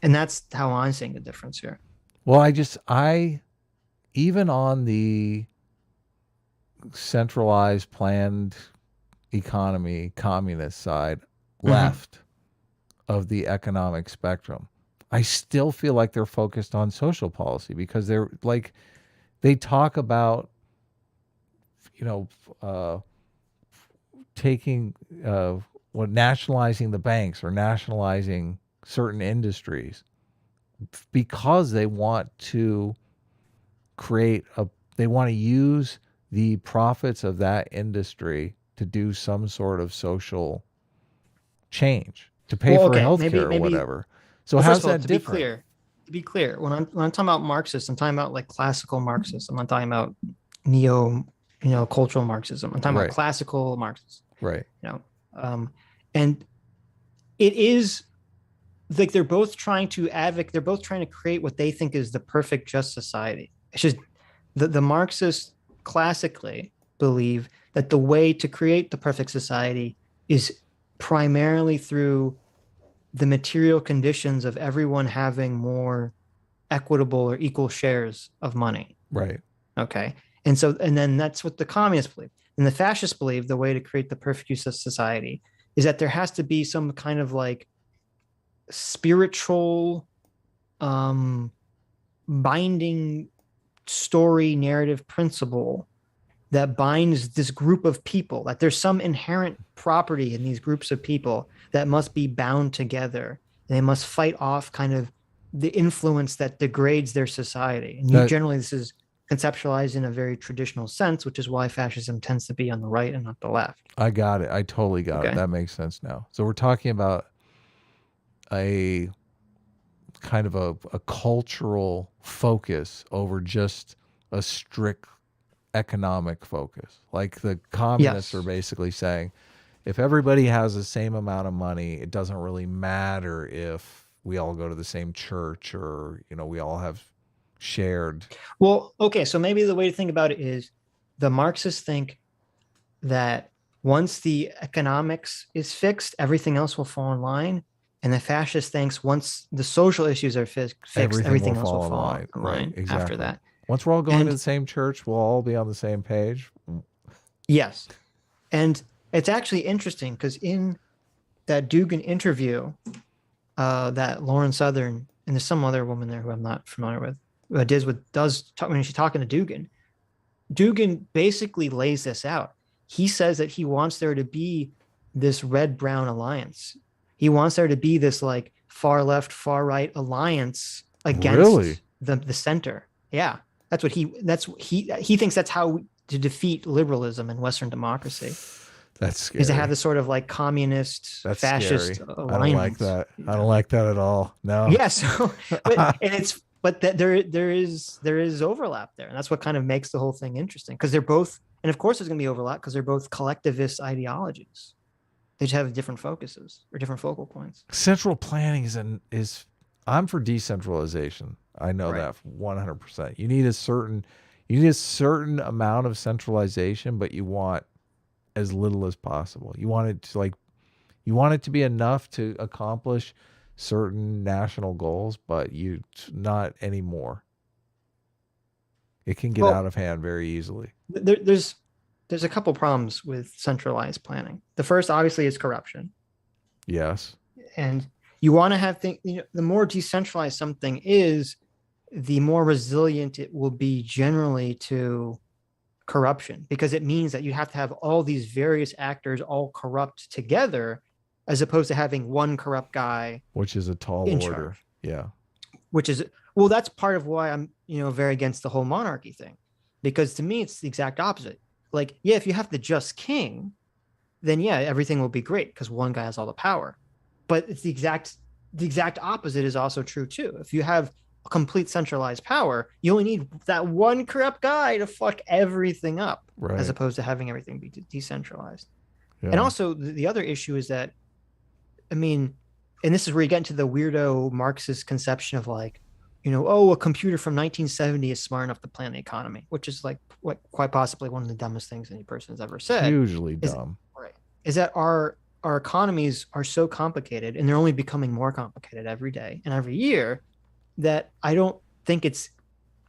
And that's how I'm seeing the difference here. Well, even on the centralized planned economy, communist side, left of the economic spectrum, I still feel like they're focused on social policy because they're like, they talk about, nationalizing the banks or nationalizing certain industries because they want to they want to use the profits of that industry to do some sort of social change, to pay for healthcare or whatever. So how's that different? To be clear, when I'm talking about Marxists, I'm talking about like classical Marxists. I'm not talking about cultural Marxism. I'm talking about classical Marxists. Right. And it is like they're both trying to advocate, they're both trying to create what they think is the perfect just society. It's just the Marxists classically believe that the way to create the perfect society is primarily through the material conditions of everyone having more equitable or equal shares of money. Right. Okay. And then that's what the communists believe. And the fascists believe the way to create the perfect use of society is that there has to be some kind of like spiritual binding story narrative principle that binds this group of people, that there's some inherent property in these groups of people that must be bound together. And they must fight off kind of the influence that degrades their society. And generally this is conceptualized in a very traditional sense, which is why fascism tends to be on the right and not the left. I got it. I totally got it. That makes sense now. So we're talking about a kind of a cultural focus over just a strict economic focus. Like the communists are basically saying, if everybody has the same amount of money, it doesn't really matter if we all go to the same church or, we all have shared. Well, okay. So maybe the way to think about it is the Marxists think that once the economics is fixed, everything else will fall in line. And the fascist thinks once the social issues are fixed, everything else will fall in line exactly. After that. Once we're all going to the same church, we'll all be on the same page. Yes. And it's actually interesting because in that Dugan interview that Lauren Southern, and there's some other woman there who I'm not familiar with, does talk when she's talking to Dugan basically lays this out. He says that he wants there to be this red-brown alliance. He wants there to be this like far left, far right alliance against the center. Yeah. That's what he thinks that's how to defeat liberalism and Western democracy. That's scary. Is to have this sort of like communist, fascist alliance. I don't like that. I don't like that at all. No. Yes. But there is overlap there. And that's what kind of makes the whole thing interesting. Because they're both, and of course there's going to be overlap because they're both collectivist ideologies. They just have different focuses or different focal points. Central planning is I'm for decentralization. I know that 100%. You need a certain amount of centralization, but you want as little as possible. You want it to be enough to accomplish certain national goals, but not anymore. It can get out of hand very easily. There's a couple problems with centralized planning. The first, obviously, is corruption. Yes. And you want to have things, the more decentralized something is, the more resilient it will be generally to corruption, because it means that you have to have all these various actors all corrupt together, as opposed to having one corrupt guy, which is a tall order. Charge. Yeah. Which is, well, that's part of why I'm, very against the whole monarchy thing, because to me, it's the exact opposite. Like, yeah, if you have the just king, then yeah, everything will be great because one guy has all the power. But it's the exact opposite is also true too. If you have a complete centralized power, you only need that one corrupt guy to fuck everything up, right, as opposed to having everything be decentralized. Yeah. And also the other issue is that, I mean, and this is where you get into the weirdo Marxist conception of like, a computer from 1970 is smart enough to plan the economy, which is like what quite possibly one of the dumbest things any person has ever said. Hugely dumb. Right. Is that our economies are so complicated, and they're only becoming more complicated every day and every year, that I don't think it's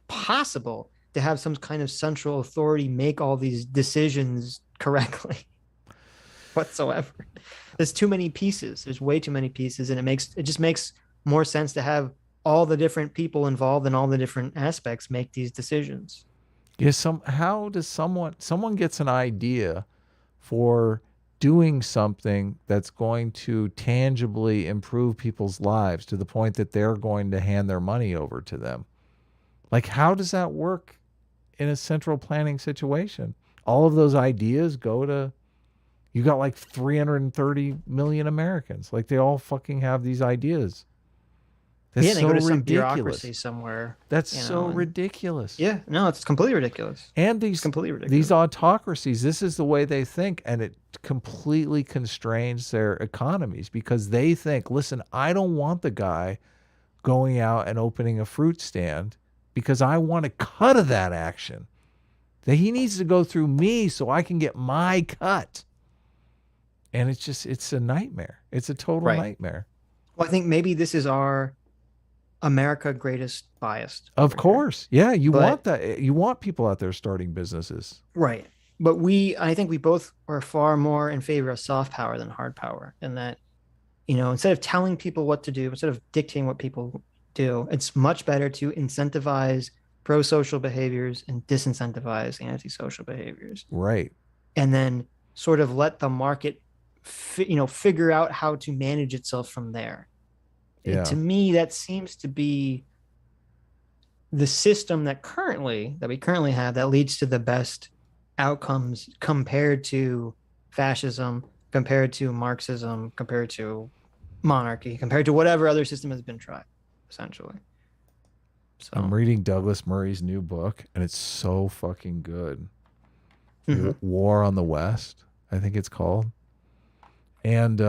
possible to have some kind of central authority make all these decisions correctly whatsoever. There's too many pieces. There's way too many pieces, and it just makes more sense to have all the different people involved in all the different aspects make these decisions. Yeah. How does someone gets an idea for doing something that's going to tangibly improve people's lives to the point that they're going to hand their money over to them? Like, how does that work in a central planning situation? All of those ideas go to, you got like 330 million Americans. Like, they all fucking have these ideas. That's they go to some bureaucracy somewhere. That's so ridiculous. Yeah, no, it's completely ridiculous. And these autocracies, this is the way they think, and it completely constrains their economies, because they think, listen, I don't want the guy going out and opening a fruit stand because I want a cut of that action. That he needs to go through me so I can get my cut. And it's a nightmare. It's a total nightmare. Well, I think maybe this is our America greatest bias. Of course. Yeah, you want that. You want people out there starting businesses. Right. But I think we both are far more in favor of soft power than hard power. And that, instead of telling people what to do, instead of dictating what people do, it's much better to incentivize pro-social behaviors and disincentivize anti-social behaviors. Right. And then sort of let the market, figure out how to manage itself from there. Yeah. To me, that seems to be the system that we currently have that leads to the best outcomes compared to fascism, compared to Marxism, compared to monarchy, compared to whatever other system has been tried, essentially. So I'm reading Douglas Murray's new book, and it's so fucking good. Mm-hmm. War on the West, I think it's called. And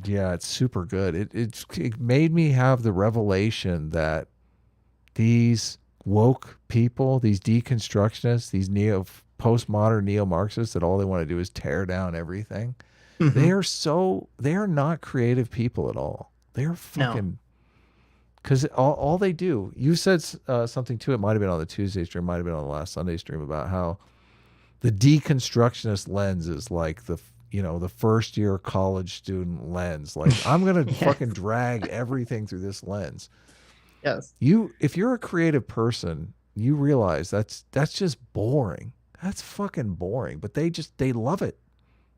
yeah, it's super good. It made me have the revelation that these woke people, these deconstructionists, these postmodern neo-Marxists that all they want to do is tear down everything. Mm-hmm. They are not creative people at all. They're fucking, because all they do, you said something too, it might have been on the Tuesday stream, might have been on the last Sunday stream, about how the deconstructionist lens is like the first year college student lens. Like, I'm going to fucking drag everything through this lens. Yes. If you're a creative person, you realize that's just boring. That's fucking boring. But they love it.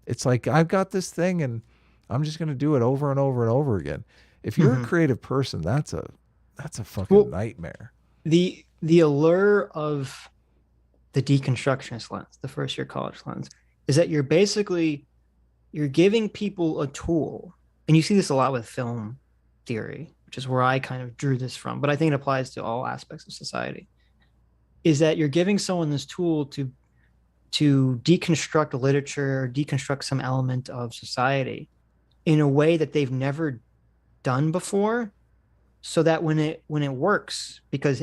It's like, I've got this thing and I'm just going to do it over and over and over again. If you're a creative person, that's a fucking nightmare. The allure of the deconstructionist lens, the first year college lens, is that you're giving people a tool, and you see this a lot with film theory, which is where I kind of drew this from, but I think it applies to all aspects of society, is that you're giving someone this tool to deconstruct literature, or deconstruct some element of society in a way that they've never done before, so that when it works, because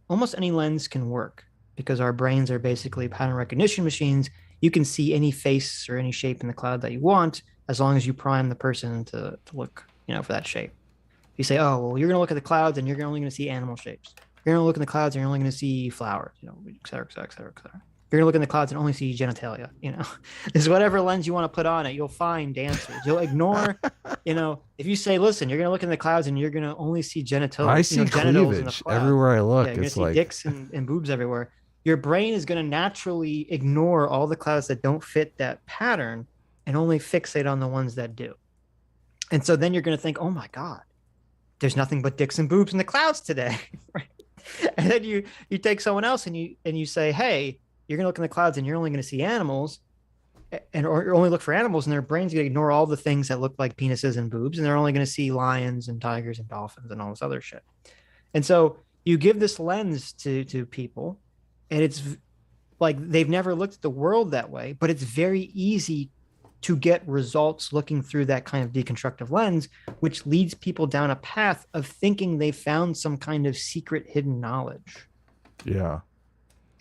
almost any lens can work, because our brains are basically pattern recognition machines. You can see any face or any shape in the cloud that you want, as long as you prime the person to look, for that shape. If you say, oh, well, you're going to look at the clouds and you're only going to see animal shapes. You're going to look in the clouds and you're only going to see flowers, et cetera, et cetera, et cetera, et cetera. You're going to look in the clouds and only see genitalia, There's whatever lens you want to put on it, you'll find answers. You'll ignore, if you say, listen, you're going to look in the clouds and you're going to only see genitals. I see cleavage everywhere I look. Yeah, you're going to see dicks and boobs everywhere. your brain is going to naturally ignore all the clouds that don't fit that pattern and only fixate on the ones that do. And so then you're going to think, oh my God, there's nothing but dicks and boobs in the clouds today. Right? And then you take someone else and you say, hey, you're going to look in the clouds and you're only going to see animals, or only look for animals, and their brain's going to ignore all the things that look like penises and boobs, and they're only going to see lions and tigers and dolphins and all this other shit. And so you give this lens to people, and it's like they've never looked at the world that way, but it's very easy to get results looking through that kind of deconstructive lens, which leads people down a path of thinking they found some kind of secret hidden knowledge. Yeah.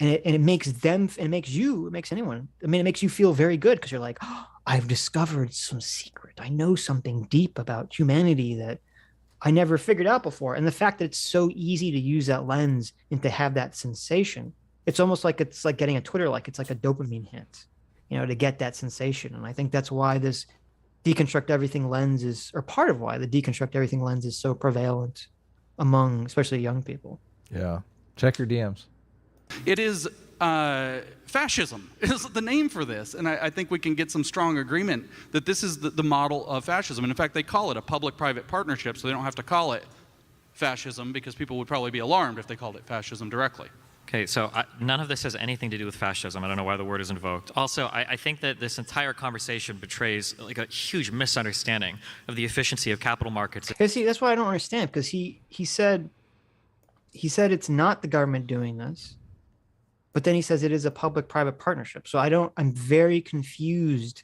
And it makes them, and it makes you, it makes anyone, I mean, it makes you feel very good because you're like, oh, I've discovered some secret. I know something deep about humanity that I never figured out before. And the fact that it's so easy to use that lens and to have that sensation, it's almost like it's like getting a Twitter like, it's like a dopamine hit, you know, to get that sensation. And I think that's why this deconstruct everything lens is, or part of why the deconstruct everything lens is so prevalent among especially young people. Yeah. Check your DMs. It is fascism is the name for this. And I think we can get some strong agreement that this is the model of fascism. And in fact, they call it a public-private partnership, so they don't have to call it fascism, because people would probably be alarmed if they called it fascism directly. Okay, so none of this has anything to do with fascism. I don't know why the word is invoked. Also, I think that this entire conversation betrays like a huge misunderstanding of the efficiency of capital markets. Because that's why I don't understand, because he said it's not the government doing this. But then he says it is a public-private partnership. So I'm very confused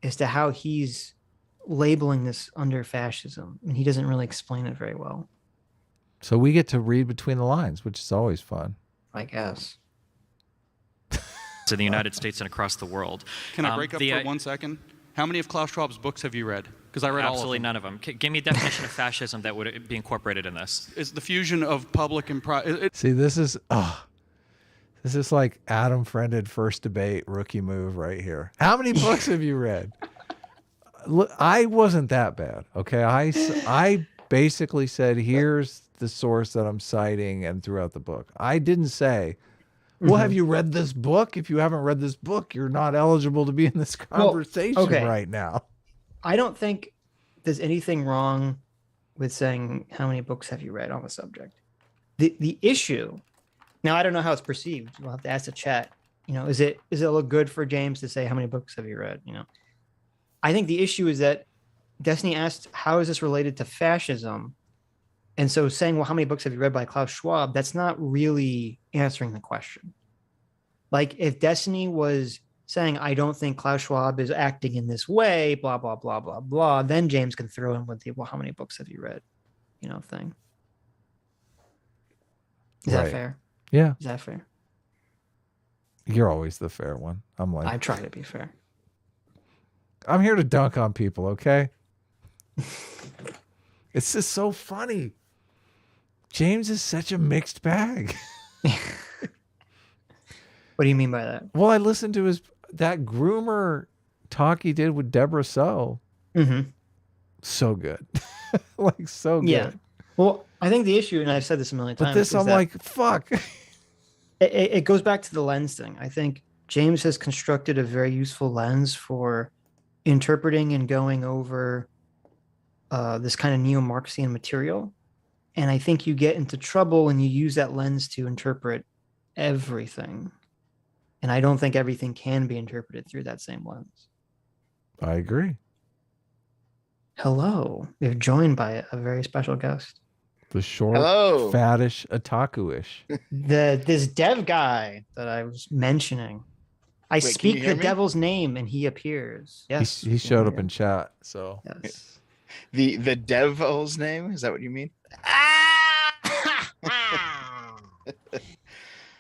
as to how he's labeling this under fascism. And he doesn't really explain it very well. So we get to read between the lines, which is always fun. I guess. In the United States and across the world. Can I break up for 1 second? How many of Klaus Schwab's books have you read? Because I read absolutely all of them. None of them. Give me a definition of fascism that would be incorporated in this. It's the fusion of public and private. See, this is like Adam Friended first debate rookie move right here. How many books have you read? Look, I wasn't that bad. Okay. I basically said, here's the source that I'm citing and throughout the book. I didn't say, well, have you read this book? If you haven't read this book, you're not eligible to be in this conversation right now. I don't think there's anything wrong with saying how many books have you read on the subject. The issue, now I don't know how it's perceived. We'll have to ask the chat. You know, is it look good for James to say how many books have you read? You know, I think the issue is that Destiny asked, how is this related to fascism? And so saying, well, how many books have you read by Klaus Schwab? That's not really answering the question. Like if Destiny was saying, I don't think Klaus Schwab is acting in this way, blah, blah, blah, blah, blah, then James can throw in with the, well, how many books have you read? You know, thing. Is that fair? Yeah. Is that fair? You're always the fair one. I'm like, I try to be fair. I'm here to dunk on people, okay? It's just so funny. James is such a mixed bag. What do you mean by that? Well, I listened to that groomer talk he did with Deborah So. Mm-hmm. So good. Like, so good. Yeah. Well, I think the issue, and I've said this a million times. But this, I'm like, fuck. It goes back to the lens thing. I think James has constructed a very useful lens for interpreting and going over this kind of neo-Marxian material. And I think you get into trouble when you use that lens to interpret everything. And I don't think everything can be interpreted through that same lens. I agree. Hello. You're joined by a very special guest. The short, fattish, otaku-ish. This dev guy that I was mentioning. I speak the devil's name and he appears. Yes. He showed up in chat. So yes. The devil's name? Is that what you mean?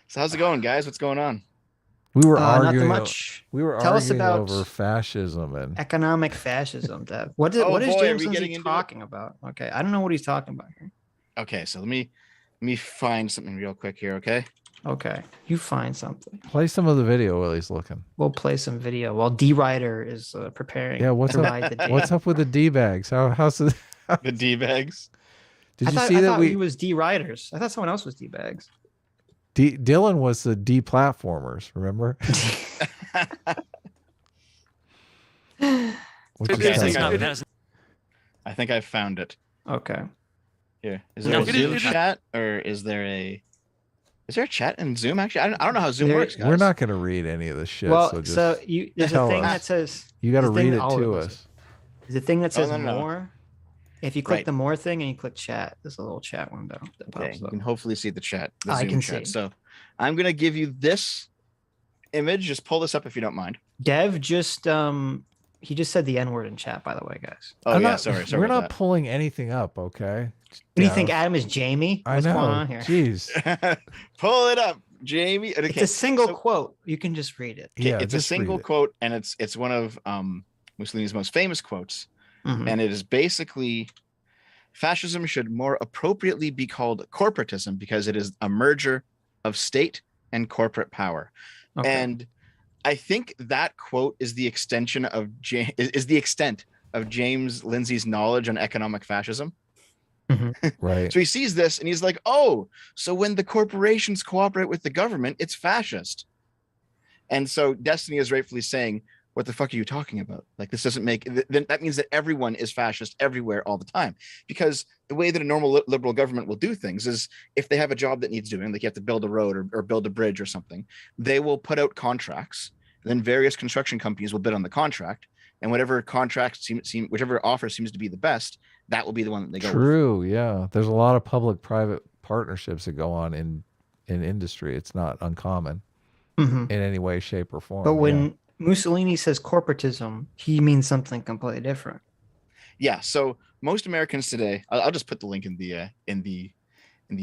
So how's it going, guys? What's going on? We were arguing. Not much. We were Tell arguing us about over fascism and economic fascism, Dev. What is James Lindsay talking about? Okay, I don't know what he's talking about here. Okay, so let me find something real quick here. Okay. Okay, you find something. Play some of the video while he's looking. We'll play some video while D Rider is preparing. Yeah, what's up? What's up with the D bags? How's the D bags? Did you see that he was D Riders? I thought someone else was D bags. Dylan was the deplatformers, remember? I think I found it. Okay. Here. Is there a Zoom chat, or is there a chat in Zoom? Actually, I don't know how Zoom works, guys. We're not going to read any of this shit. Well, so there's a thing that says you got to read it to us. There's a thing that says no. more. If you click the more thing and you click chat, there's a little chat window that pops up. You can hopefully see the chat. I can see. So I'm going to give you this image. Just pull this up if you don't mind. Dev just he just said the N-word in chat, by the way, guys. Oh, yeah, sorry. We're not pulling anything up, okay? What do you think, Adam is Jamie? What's going on here? Jeez. Pull it up, Jamie. Okay. It's a single quote. You can just read it. Yeah, it's a single quote, and it's one of Mussolini's most famous quotes. Mm-hmm. And it is basically, fascism should more appropriately be called corporatism because it is a merger of state and corporate power. Okay. And I think that quote is the extent of James Lindsay's knowledge on economic fascism. Mm-hmm. Right. So he sees this and he's like, oh, so when the corporations cooperate with the government, it's fascist. And so Destiny is rightfully saying, what the fuck are you talking about? Like, this doesn't make, then that means that everyone is fascist everywhere all the time. Because the way that a normal liberal government will do things is if they have a job that needs doing, like you have to build a road or build a bridge or something, they will put out contracts. Then various construction companies will bid on the contract. And whatever contract whichever offer seems to be the best, that will be the one that they go with. True, yeah. There's a lot of public-private partnerships that go on in industry. It's not uncommon in any way, shape, or form. But when Mussolini says corporatism, he means something completely different. Yeah. So most Americans today, I'll just put the link in the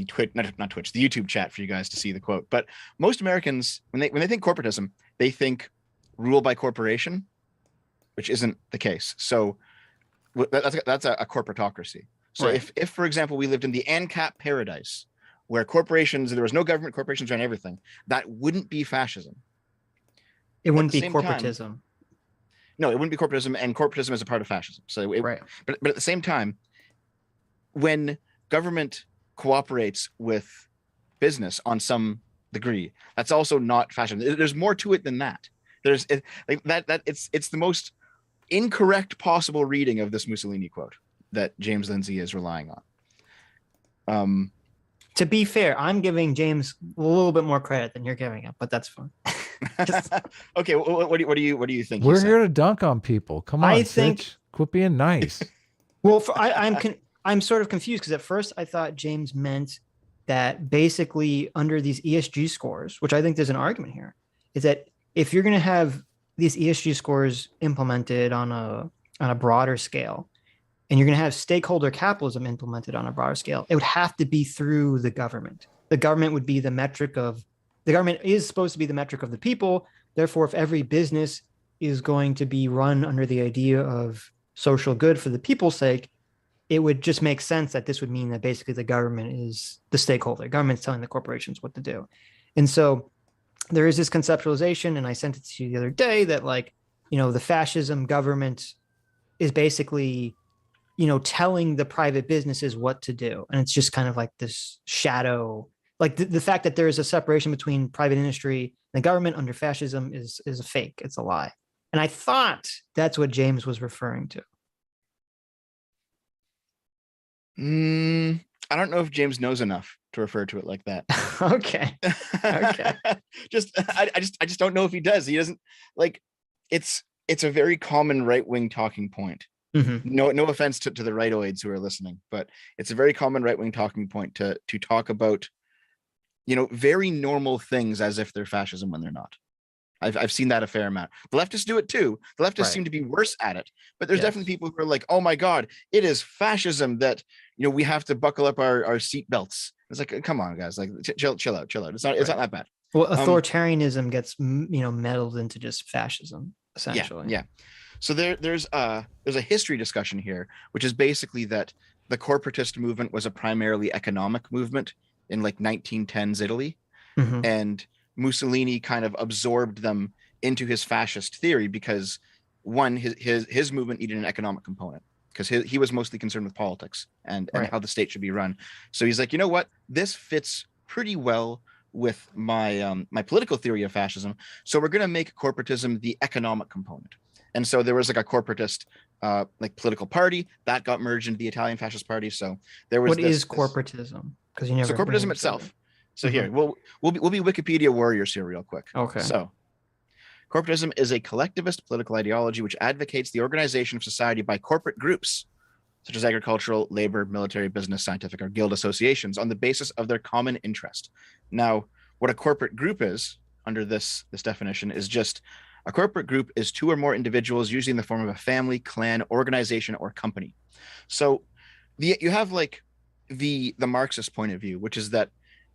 Twitch, not Twitch, the YouTube chat for you guys to see the quote. But most Americans, when they think corporatism, they think rule by corporation, which isn't the case. So that's a corporatocracy. So right. if for example we lived in the ANCAP paradise, where there was no government, corporations ran everything, that wouldn't be fascism. It wouldn't be corporatism. No, it wouldn't be corporatism, and corporatism is a part of fascism. So, but at the same time, when government cooperates with business on some degree, that's also not fascism. There's more to it than that. It's the most incorrect possible reading of this Mussolini quote that James Lindsay is relying on. To be fair, I'm giving James a little bit more credit than you're giving him, but that's fine. Okay, what do you think? We're here to dunk on people. Come on, Sitch. Quit being nice. Well, I'm sort of confused because at first I thought James meant that basically under these ESG scores, which I think there's an argument here, is that if you're going to have these ESG scores implemented on a broader scale, and you're going to have stakeholder capitalism implemented on a broader scale, it would have to be through the government. The government would be the metric of the government is supposed to be the metric of the people. Therefore, if every business is going to be run under the idea of social good for the people's sake, it would just make sense that this would mean that basically the government is the stakeholder. Government's telling the corporations what to do. And so there is this conceptualization, and I sent it to you the other day, that the fascism government is basically, telling the private businesses what to do. And it's just kind of like this shadow. Like the fact that there is a separation between private industry and the government under fascism is a fake. It's a lie. And I thought that's what James was referring to. I don't know if James knows enough to refer to it like that. Okay. I just don't know if he does. He doesn't like it's a very common right-wing talking point. Mm-hmm. No offense to the rightoids who are listening, but it's a very common right-wing talking point to talk about very normal things as if they're fascism when they're not. I've seen that a fair amount. The leftists do it too. The leftists seem to be worse at it, but there's definitely people who are like, oh my God, it is fascism that, we have to buckle up our seat belts. It's like, come on guys, like chill out. It's not that bad. Well, authoritarianism gets, meddled into just fascism essentially. Yeah. So there's a history discussion here, which is basically that the corporatist movement was a primarily economic movement in like 1910s Italy. Mm-hmm. And Mussolini kind of absorbed them into his fascist theory because one, his movement needed an economic component because he was mostly concerned with politics and how the state should be run. So he's like, you know what, this fits pretty well with my my political theory of fascism. So we're going to make corporatism the economic component. And so there was like a corporatist like political party that got merged into the Italian Fascist Party. So there was what is corporatism? Because you never. So corporatism itself. So here we'll be Wikipedia warriors here real quick. Okay. So corporatism is a collectivist political ideology which advocates the organization of society by corporate groups such as agricultural, labor, military, business, scientific, or guild associations on the basis of their common interest. Now, what a corporate group is under this definition is just a corporate group is two or more individuals, usually in the form of a family, clan, organization, or company. So you have like the Marxist point of view, which is that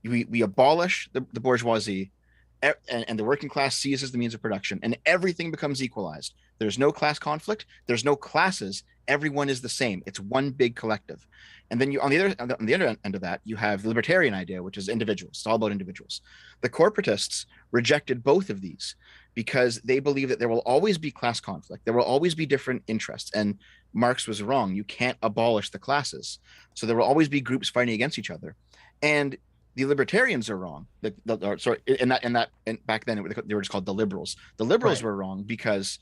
we abolish the bourgeoisie and the working class seizes the means of production and everything becomes equalized. There's no class conflict. There's no classes. Everyone is the same. It's one big collective. And then on the other end of that, you have the libertarian idea, which is individuals. It's all about individuals. The corporatists rejected both of these because they believe that there will always be class conflict. There will always be different interests. And Marx was wrong. You can't abolish the classes. So there will always be groups fighting against each other. And the libertarians are wrong. And back then they were just called the liberals. The liberals were wrong because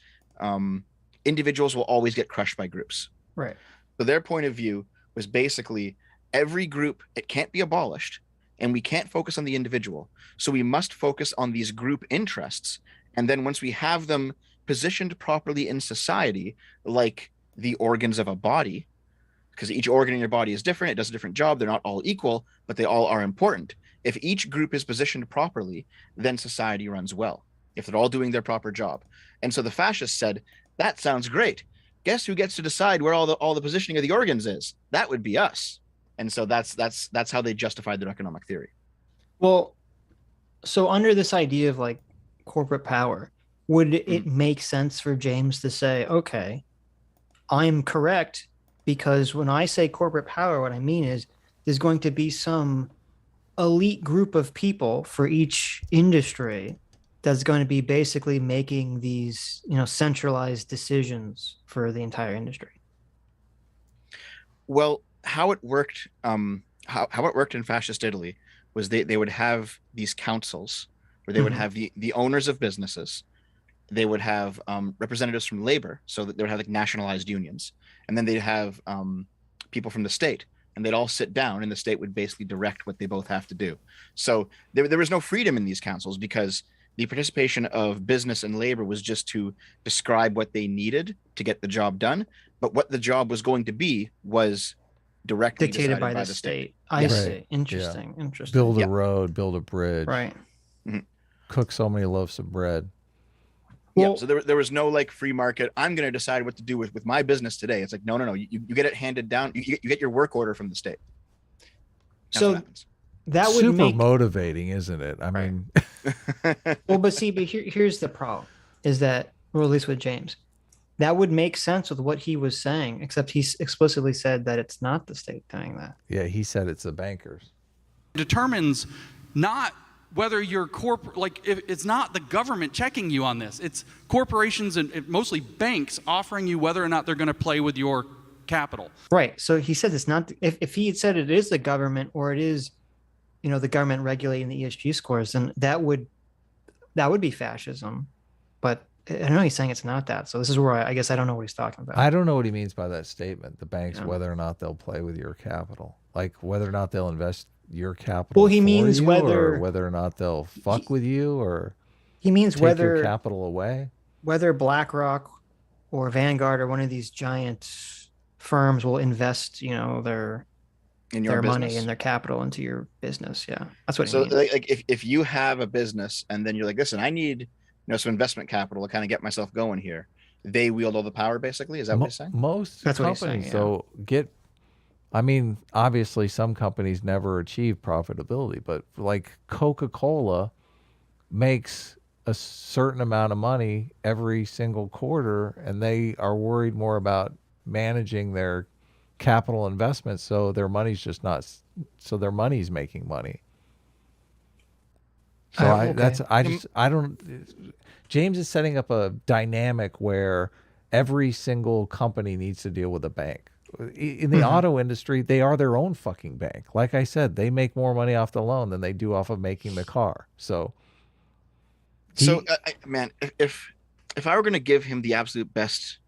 individuals will always get crushed by groups. Right. So their point of view was basically every group, it can't be abolished and we can't focus on the individual. So we must focus on these group interests. And then once we have them positioned properly in society, like the organs of a body, because each organ in your body is different, it does a different job, they're not all equal, but they all are important. If each group is positioned properly, then society runs well, if they're all doing their proper job. And so the fascists said, that sounds great. Guess who gets to decide where all the positioning of the organs is? That would be us. And so that's how they justified their economic theory. Well, so under this idea of like corporate power, would it make sense for James to say, okay, I'm correct, because when I say corporate power, what I mean is there's going to be some elite group of people for each industry that's going to be basically making these, centralized decisions for the entire industry. Well, how it worked, how it worked in fascist Italy was they would have these councils where they would have the owners of businesses. They would have representatives from labor, so that they would have like nationalized unions, and then they'd have people from the state, and they'd all sit down, and the state would basically direct what they both have to do. So there was no freedom in these councils because the participation of business and labor was just to describe what they needed to get the job done, but what the job was going to be was directly dictated by the state. I see. Interesting. Yeah. Interesting. Build a road, build a bridge. Right. Cook so many loaves of bread. Well, yeah, so there was no like free market. I'm going to decide what to do with my business today. It's like, no. You get it handed down. You get your work order from the state. That's so that would super motivating, isn't it? I mean, well, but here's the problem is that, or at least with James, that would make sense with what he was saying, except he explicitly said that it's not the state doing that. Yeah, he said it's the bankers. It determines not whether you're it's not the government checking you on this. It's corporations and mostly banks offering you whether or not they're going to play with your capital. Right. So he says it's not. If he had said it is the government or it is, the government regulating the ESG scores, then that would be fascism. But I know he's saying it's not that. So this is where I guess I don't know what he's talking about. I don't know what he means by that statement. The banks, whether or not they'll play with your capital, like whether or not they'll invest your capital. Well, he means whether or not they'll fuck with you, or he means take whether your capital away. Whether BlackRock or Vanguard or one of these giant firms will invest, their money and their capital into your business. Yeah, that's what. So, like, if you have a business and then you're like, listen, I need some investment capital to kind of get myself going here. They wield all the power, basically. Is that what he's saying? Most that's companies. What he's saying, So I mean, obviously some companies never achieve profitability, but like Coca-Cola makes a certain amount of money every single quarter, and they are worried more about managing their capital investments, so their money's their money's making money. So James is setting up a dynamic where every single company needs to deal with a bank. in the auto industry, they are their own fucking bank. Like I said, they make more money off the loan than they do off of making the car. So, man, if I were going to give him the absolute best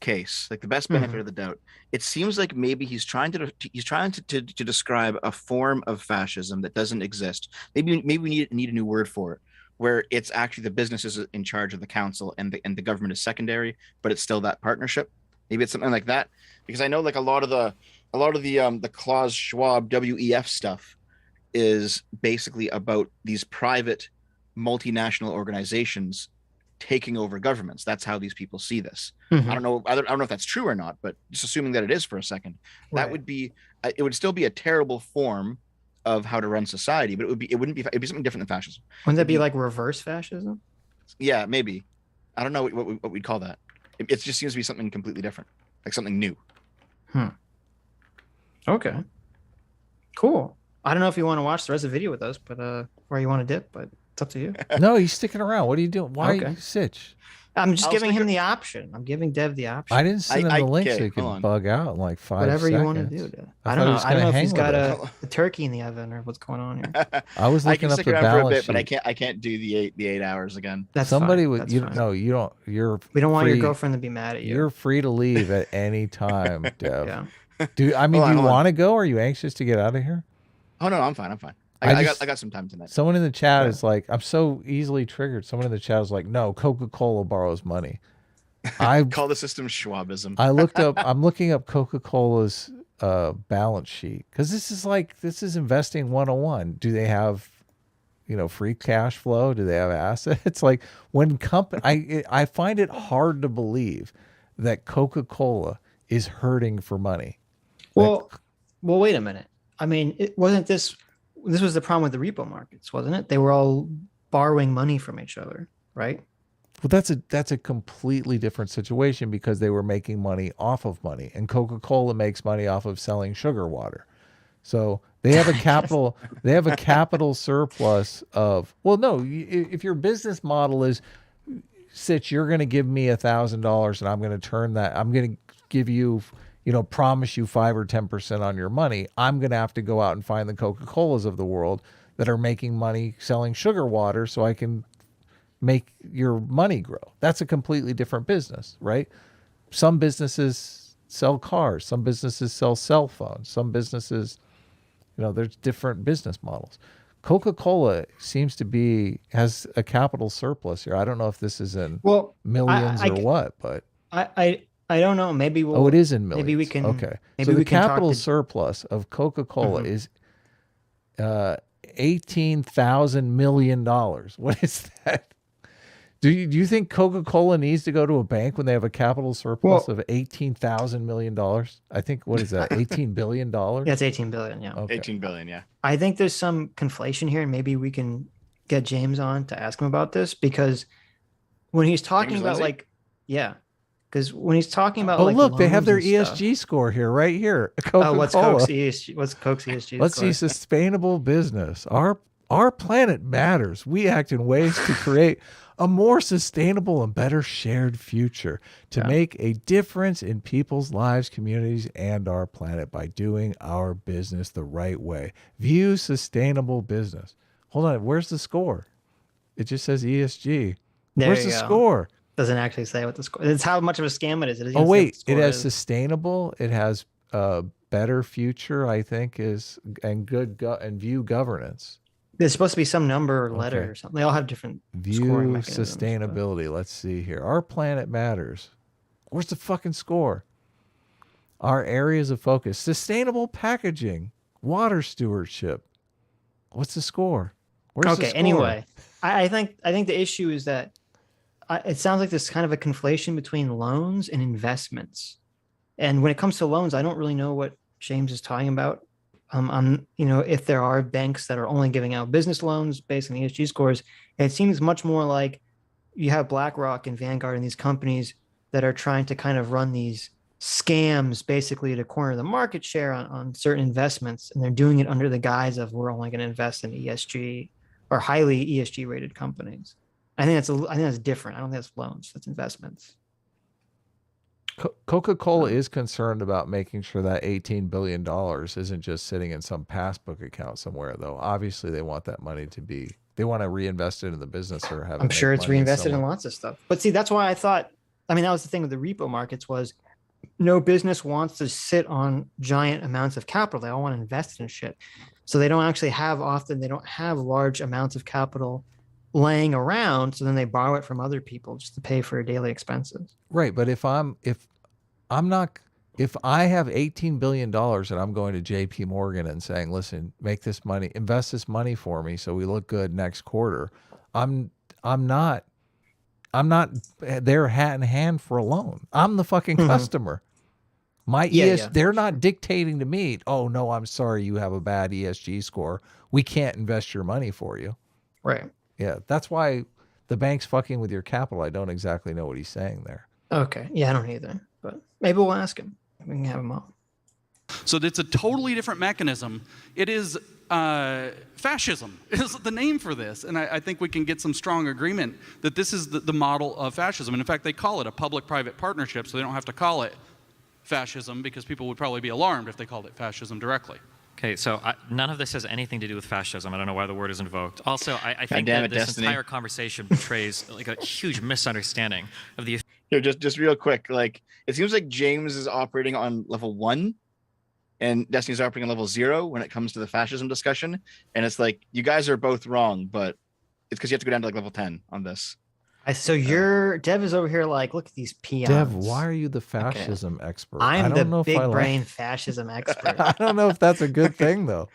case, like the best benefit of the doubt, it seems like maybe he's trying to describe a form of fascism that doesn't exist. Maybe we need a new word for it, where it's actually the businesses in charge of the council and the government is secondary, but it's still that partnership. Maybe it's something like that, because I know like a lot of the Klaus Schwab WEF stuff is basically about these private multinational organizations taking over governments. That's how these people see this. I don't know if that's true or not, but just assuming that it is for a second, that would be, it would still be a terrible form of how to run society, but it'd be something different than fascism. Wouldn't that be like reverse fascism? Yeah, maybe. I don't know what we'd call that. It just seems to be something completely different, like something new. Okay. Cool. I don't know if you want to watch the rest of the video with us, but or you want to dip, but it's up to you. No, he's sticking around. What are you doing? Why are you Sitch? I'm just giving him the option. I'm giving Dev the option. I didn't send him the link so he could bug out in like 5 Whatever seconds. You want to do. I don't know. I don't know if he's got a turkey in the oven or what's going on here. I was looking up the balance sheet, but I can't do the 8 hours again. That's somebody fine. Would you fine. No, you don't. You're. We don't want your girlfriend to be mad at you. You're free to leave at any time, Dev. Yeah. Do you want to go? Or are you anxious to get out of here? Oh no, I'm fine. I got some time tonight. Someone in the chat is like, I'm so easily triggered. Someone in the chat is like, no, Coca-Cola borrows money. I call the system Schwabism. I'm looking up Coca-Cola's balance sheet, because this is investing 101. Do they have, free cash flow? Do they have assets? Like when I find it hard to believe that Coca-Cola is hurting for money. Well, wait a minute. I mean, this was the problem with the repo markets, wasn't it? They were all borrowing money from each other, right? Well, that's a completely different situation, because they were making money off of money, and Coca-Cola makes money off of selling sugar water. So they have a capital surplus of, well, no, if your business model is, Sitch, you're going to give me $1,000 and I'm going to turn that, I'm going to give you, promise you 5 or 10% on your money. I'm going to have to go out and find the Coca-Colas of the world that are making money selling sugar water so I can make your money grow. That's a completely different business, right? Some businesses sell cars, some businesses sell cell phones, some businesses, there's different business models. Coca-Cola seems to has a capital surplus here. I don't know if this is in millions or what, but I don't know. Maybe it is in millions. Maybe we can. Okay. Maybe so the capital surplus of Coca-Cola is $18,000 million. What is that? Do you think Coca-Cola needs to go to a bank when they have a capital surplus of $18,000 million? I think, what is that, $18 billion? Yeah, it's $18 billion, yeah. Okay. 18 billion, yeah. I think there's some conflation here, and maybe we can get James on to ask him about this, because when he's talking about because when he's talking about look, they have their ESG score here, right here. Coca-Cola. What's Coke's ESG? Let's see, sustainable business. Our planet matters. We act in ways to create a more sustainable and better shared future, to make a difference in people's lives, communities, and our planet by doing our business the right way. View sustainable business. Hold on, where's the score? It just says ESG. Where's the score? Doesn't actually say what the score. It's how much of a scam it is. Oh wait, it has sustainable. It has better future, I think, and good and view governance. There's supposed to be some number or letter or something. They all have different view sustainability. But let's see here. Our planet matters. Where's the fucking score? Our areas of focus: sustainable packaging, water stewardship. What's the score? Where's the score? Anyway, I think the issue is that it sounds like there's kind of a conflation between loans and investments. And when it comes to loans, I don't really know what James is talking about. If there are banks that are only giving out business loans based on ESG scores, it seems much more like you have BlackRock and Vanguard and these companies that are trying to kind of run these scams basically to corner the market share on certain investments. And they're doing it under the guise of, we're only going to invest in ESG or highly ESG rated companies. I think that's different. I don't think that's loans. That's investments. Coca-Cola is concerned about making sure that $18 billion isn't just sitting in some passbook account somewhere, though. Obviously, they want that money they want to reinvest it in the business or have it. I'm sure it's reinvested in lots of stuff. But see, that's why I thought, that was the thing with the repo markets was no business wants to sit on giant amounts of capital. They all want to invest in shit. So they don't have large amounts of capital laying around. So then they borrow it from other people just to pay for daily expenses. Right. But if I have $18 billion and I'm going to JP Morgan and saying, listen, invest this money for me so we look good next quarter, I'm not there hat in hand for a loan. I'm the fucking customer. They're not dictating to me, oh no, I'm sorry, you have a bad ESG score. We can't invest your money for you. Right. Yeah. That's why the bank's fucking with your capital. I don't exactly know what he's saying there. Okay. Yeah, I don't either. But maybe we'll ask him. We can have him on. So it's a totally different mechanism. It is fascism is the name for this. And I think we can get some strong agreement that this is the model of fascism. And in fact, they call it a public-private partnership, so they don't have to call it fascism because people would probably be alarmed if they called it fascism directly. Okay, so none of this has anything to do with fascism. I don't know why the word is invoked. Also, I think that this entire conversation betrays like a huge misunderstanding of the... Here, just real quick, like it seems like James is operating on level 1 and Destiny's operating on level 0 when it comes to the fascism discussion. And it's like, you guys are both wrong, but it's because you have to go down to like level 10 on this. So Dev is over here like, look at these peons. Dev, why are you the fascism expert? I'm the big brain fascism expert. I don't know if that's a good thing though.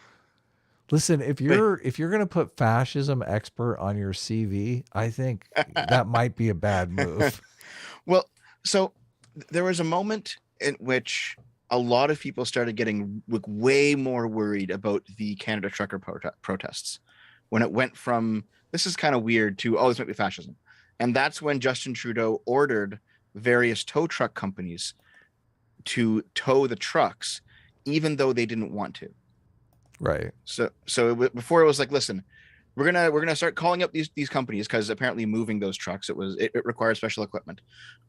Listen, if you're going to put fascism expert on your CV, I think that might be a bad move. Well, so there was a moment in which a lot of people started getting way more worried about the Canada trucker protests when it went from, this is kind of weird, to, oh, this might be fascism. And that's when Justin Trudeau ordered various tow truck companies to tow the trucks, even though they didn't want to. Right. So before it was like, listen, we're gonna start calling up these companies because apparently moving those trucks it required special equipment.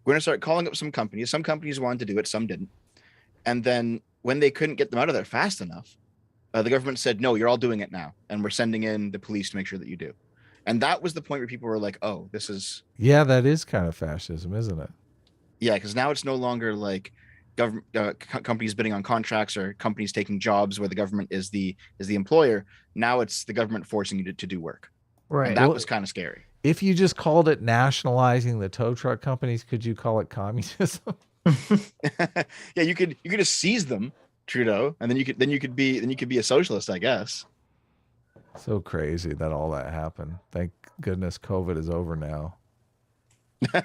We're gonna start calling up some companies. Some companies wanted to do it, some didn't. And then when they couldn't get them out of there fast enough, the government said, no, you're all doing it now, and we're sending in the police to make sure that you do. And that was the point where people were like, oh, this is... Yeah, that is kind of fascism, isn't it? Yeah, because now it's no longer like government companies bidding on contracts or companies taking jobs where the government is the employer. Now it's the government forcing you to do work. Right. And that was kind of scary. If you just called it nationalizing the tow truck companies, could you call it communism? Yeah, you could just seize them, Trudeau, and then you could be a socialist, I guess. So crazy that all that happened. Thank goodness COVID is over now.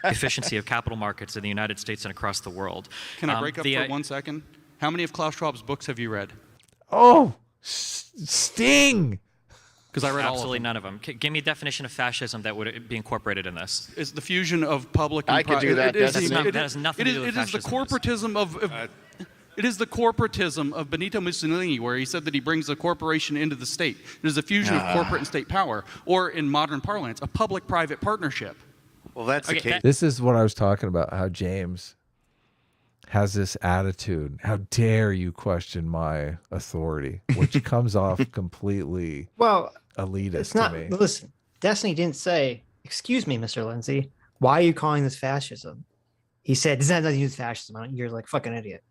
Efficiency of capital markets in the United States and across the world. Can I break up for 1 second? How many of Klaus Schwab's books have you read? Oh, Sting! Because I read absolutely none of them. Give me a definition of fascism that would be incorporated in this. It's the fusion of public and private. I could do that. That has nothing to do with fascism. It is the corporatism of it is the corporatism of Benito Mussolini, where he said that he brings the corporation into the state. It is a fusion of corporate and state power, or in modern parlance, a public-private partnership. Well, that's the case. This is what I was talking about, how James has this attitude. How dare you question my authority, which comes off completely elitist to me. Listen, Destiny didn't say, excuse me, Mr. Lindsay, why are you calling this fascism? He said, this has nothing to do with fascism. You're like, fucking idiot.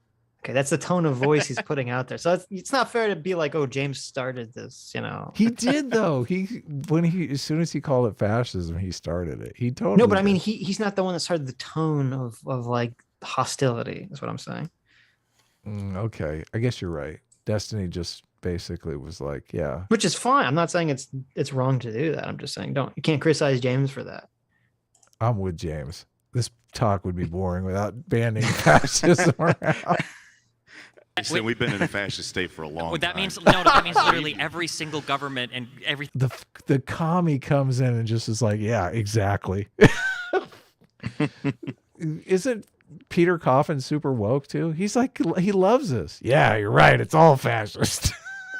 Okay, that's the tone of voice he's putting out there. So it's not fair to be like, oh, James started this, you know. He did though. As soon as he called it fascism, he started it. He totally No, but I mean he's not the one that started the tone of like hostility, is what I'm saying. Okay. I guess you're right. Destiny just basically was like, yeah. Which is fine. I'm not saying it's wrong to do that. I'm just saying you can't criticize James for that. I'm with James. This talk would be boring without banning fascism around. So we've been in a fascist state for a long time. That means literally every single government and every... The commie comes in and just is like, yeah, exactly. Isn't Peter Coffin super woke too? He's like, he loves us. Yeah, you're right. It's all fascist.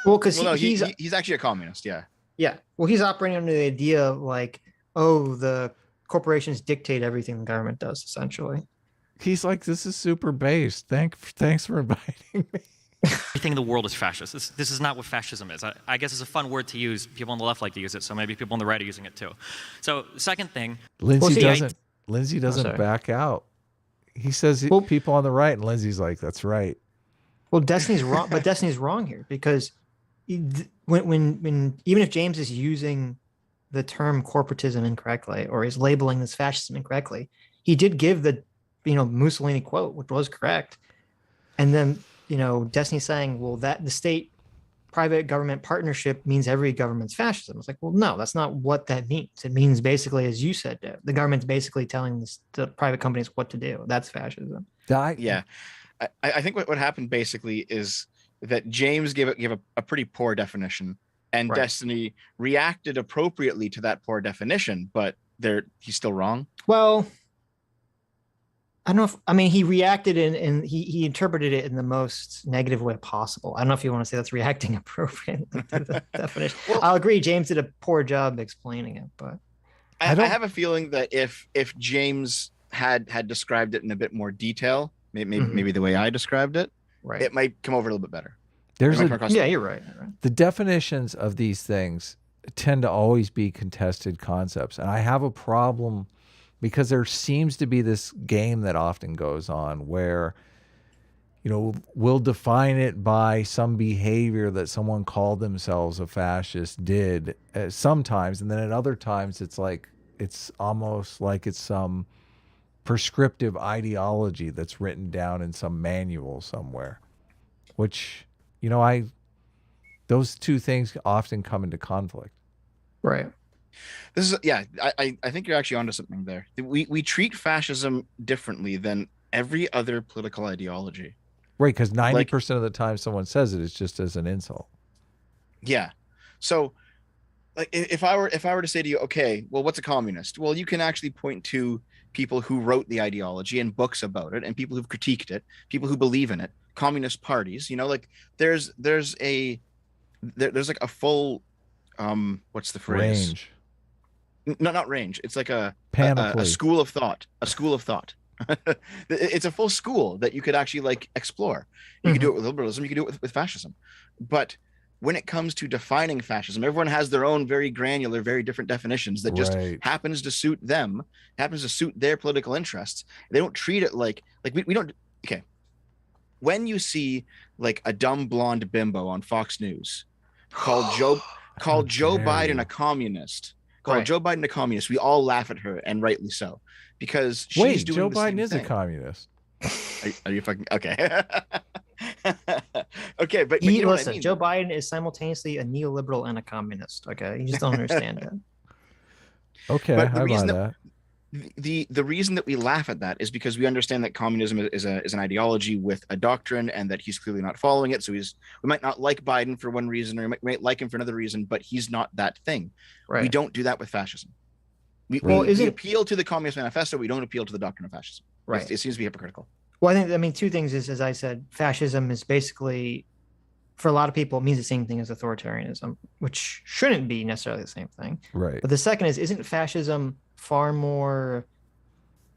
Well, because he's actually a communist. Yeah. Yeah. Well, he's operating under the idea of like, oh, the corporations dictate everything the government does, essentially. He's like, this is super based. Thanks for inviting me. Everything in the world is fascist. This is not what fascism is. I guess it's a fun word to use. People on the left like to use it, so maybe people on the right are using it too. So second thing, Lindsay doesn't back out. He says people on the right, and Lindsay's like, that's right. Well, Destiny's wrong, but Destiny's wrong here because when even if James is using the term corporatism incorrectly or is labeling this fascism incorrectly, he did give the Mussolini quote, which was correct, and then Destiny's saying, well, that the state private government partnership means every government's fascism. It's like, well, no, that's not what that means. It means basically, as you said, Dave, the government's basically telling the private companies what to do. That's fascism. Yeah. I think what happened basically is that James gave a pretty poor definition, and right. Destiny reacted appropriately to that poor definition, but he's still wrong. Well, I don't know he reacted and he interpreted it in the most negative way possible. I don't know if you want to say that's reacting appropriately to the definition. Well, I'll agree. James did a poor job explaining it, but I have a feeling that if James had described it in a bit more detail, maybe the way I described it, right, it might come over a little bit better. You're right. The definitions of these things tend to always be contested concepts, and I have a problem because there seems to be this game that often goes on where, we'll define it by some behavior that someone called themselves a fascist did sometimes, and then at other times it's almost like it's some prescriptive ideology that's written down in some manual somewhere, which, those two things often come into conflict. Right. This is I think you're actually onto something there. We treat fascism differently than every other political ideology. Right, because 90% of the time someone says it's just as an insult. Yeah. So like if I were to say to you, okay, well, what's a communist? Well, you can actually point to people who wrote the ideology and books about it, and people who've critiqued it, people who believe in it, communist parties, there's like a full what's the phrase? Range. No, not range. It's like a school of thought. A school of thought. It's a full school that you could actually explore. You could do it with liberalism. You could do it with fascism. But when it comes to defining fascism, everyone has their own very granular, very different definitions that just happens to suit them, happens to suit their political interests. They don't treat it like we don't. Okay. When you see a dumb blonde bimbo on Fox News called Joe Biden a communist. Joe Biden a communist. We all laugh at her, and rightly so, because she's doing Joe the Biden same is thing. A communist. Are you fucking okay? Okay, but you know listen, what I mean. Joe Biden is simultaneously a neoliberal and a communist. Okay, you just don't understand it. Okay, but I buy that. The reason that we laugh at that is because we understand that communism is an ideology with a doctrine, and that he's clearly not following it. So we might not like Biden for one reason, or we might like him for another reason, but he's not that thing. Right. We don't do that with fascism. We appeal to the Communist Manifesto. We don't appeal to the doctrine of fascism. Right. It seems to be hypocritical. Well, I think two things is, as I said, fascism is basically, for a lot of people, it means the same thing as authoritarianism, which shouldn't be necessarily the same thing. Right. But the second is, isn't fascism far more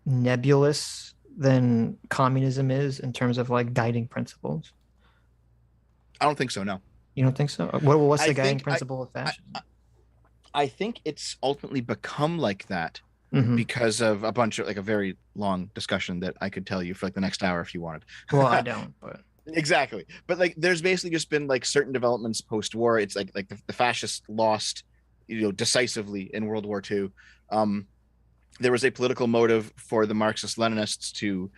nebulous than communism is in terms of guiding principles? I don't think so. No. You don't think so? What's the guiding principle of fascism? I think it's ultimately become like that because of a bunch of a very long discussion that I could tell you for the next hour if you wanted. Well, I don't, but exactly. But there's basically just been certain developments post-war. It's the fascists lost, decisively in World War II. There was a political motive for the Marxist-Leninists to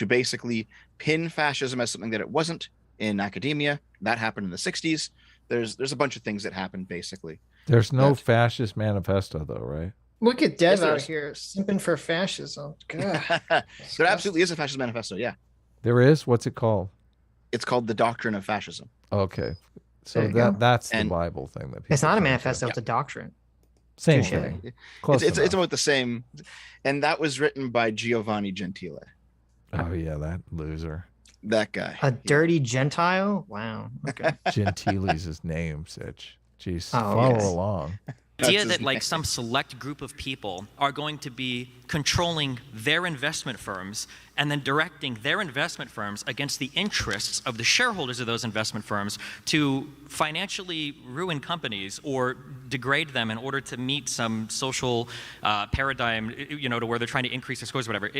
basically pin fascism as something that it wasn't in academia. That happened in the 60s. There's a bunch of things that happened basically. There's no fascist manifesto though, right? Look at Dev out here simping for fascism. God. There absolutely is a fascist manifesto. Yeah. There is? What's it called? It's called The Doctrine of Fascism. Okay. So that's the Bible thing that people. It's not a manifesto, it's a doctrine. Same thing. It's about the same. And that was written by Giovanni Gentile. Oh yeah, that loser. That guy. A dirty Gentile? Wow. Okay. Gentile's his name, Sitch. Jeez, follow along. idea that like some select group of people are going to be controlling their investment firms and then directing their investment firms against the interests of the shareholders of those investment firms to financially ruin companies or degrade them in order to meet some social paradigm, you know, to where they're trying to increase their scores or whatever,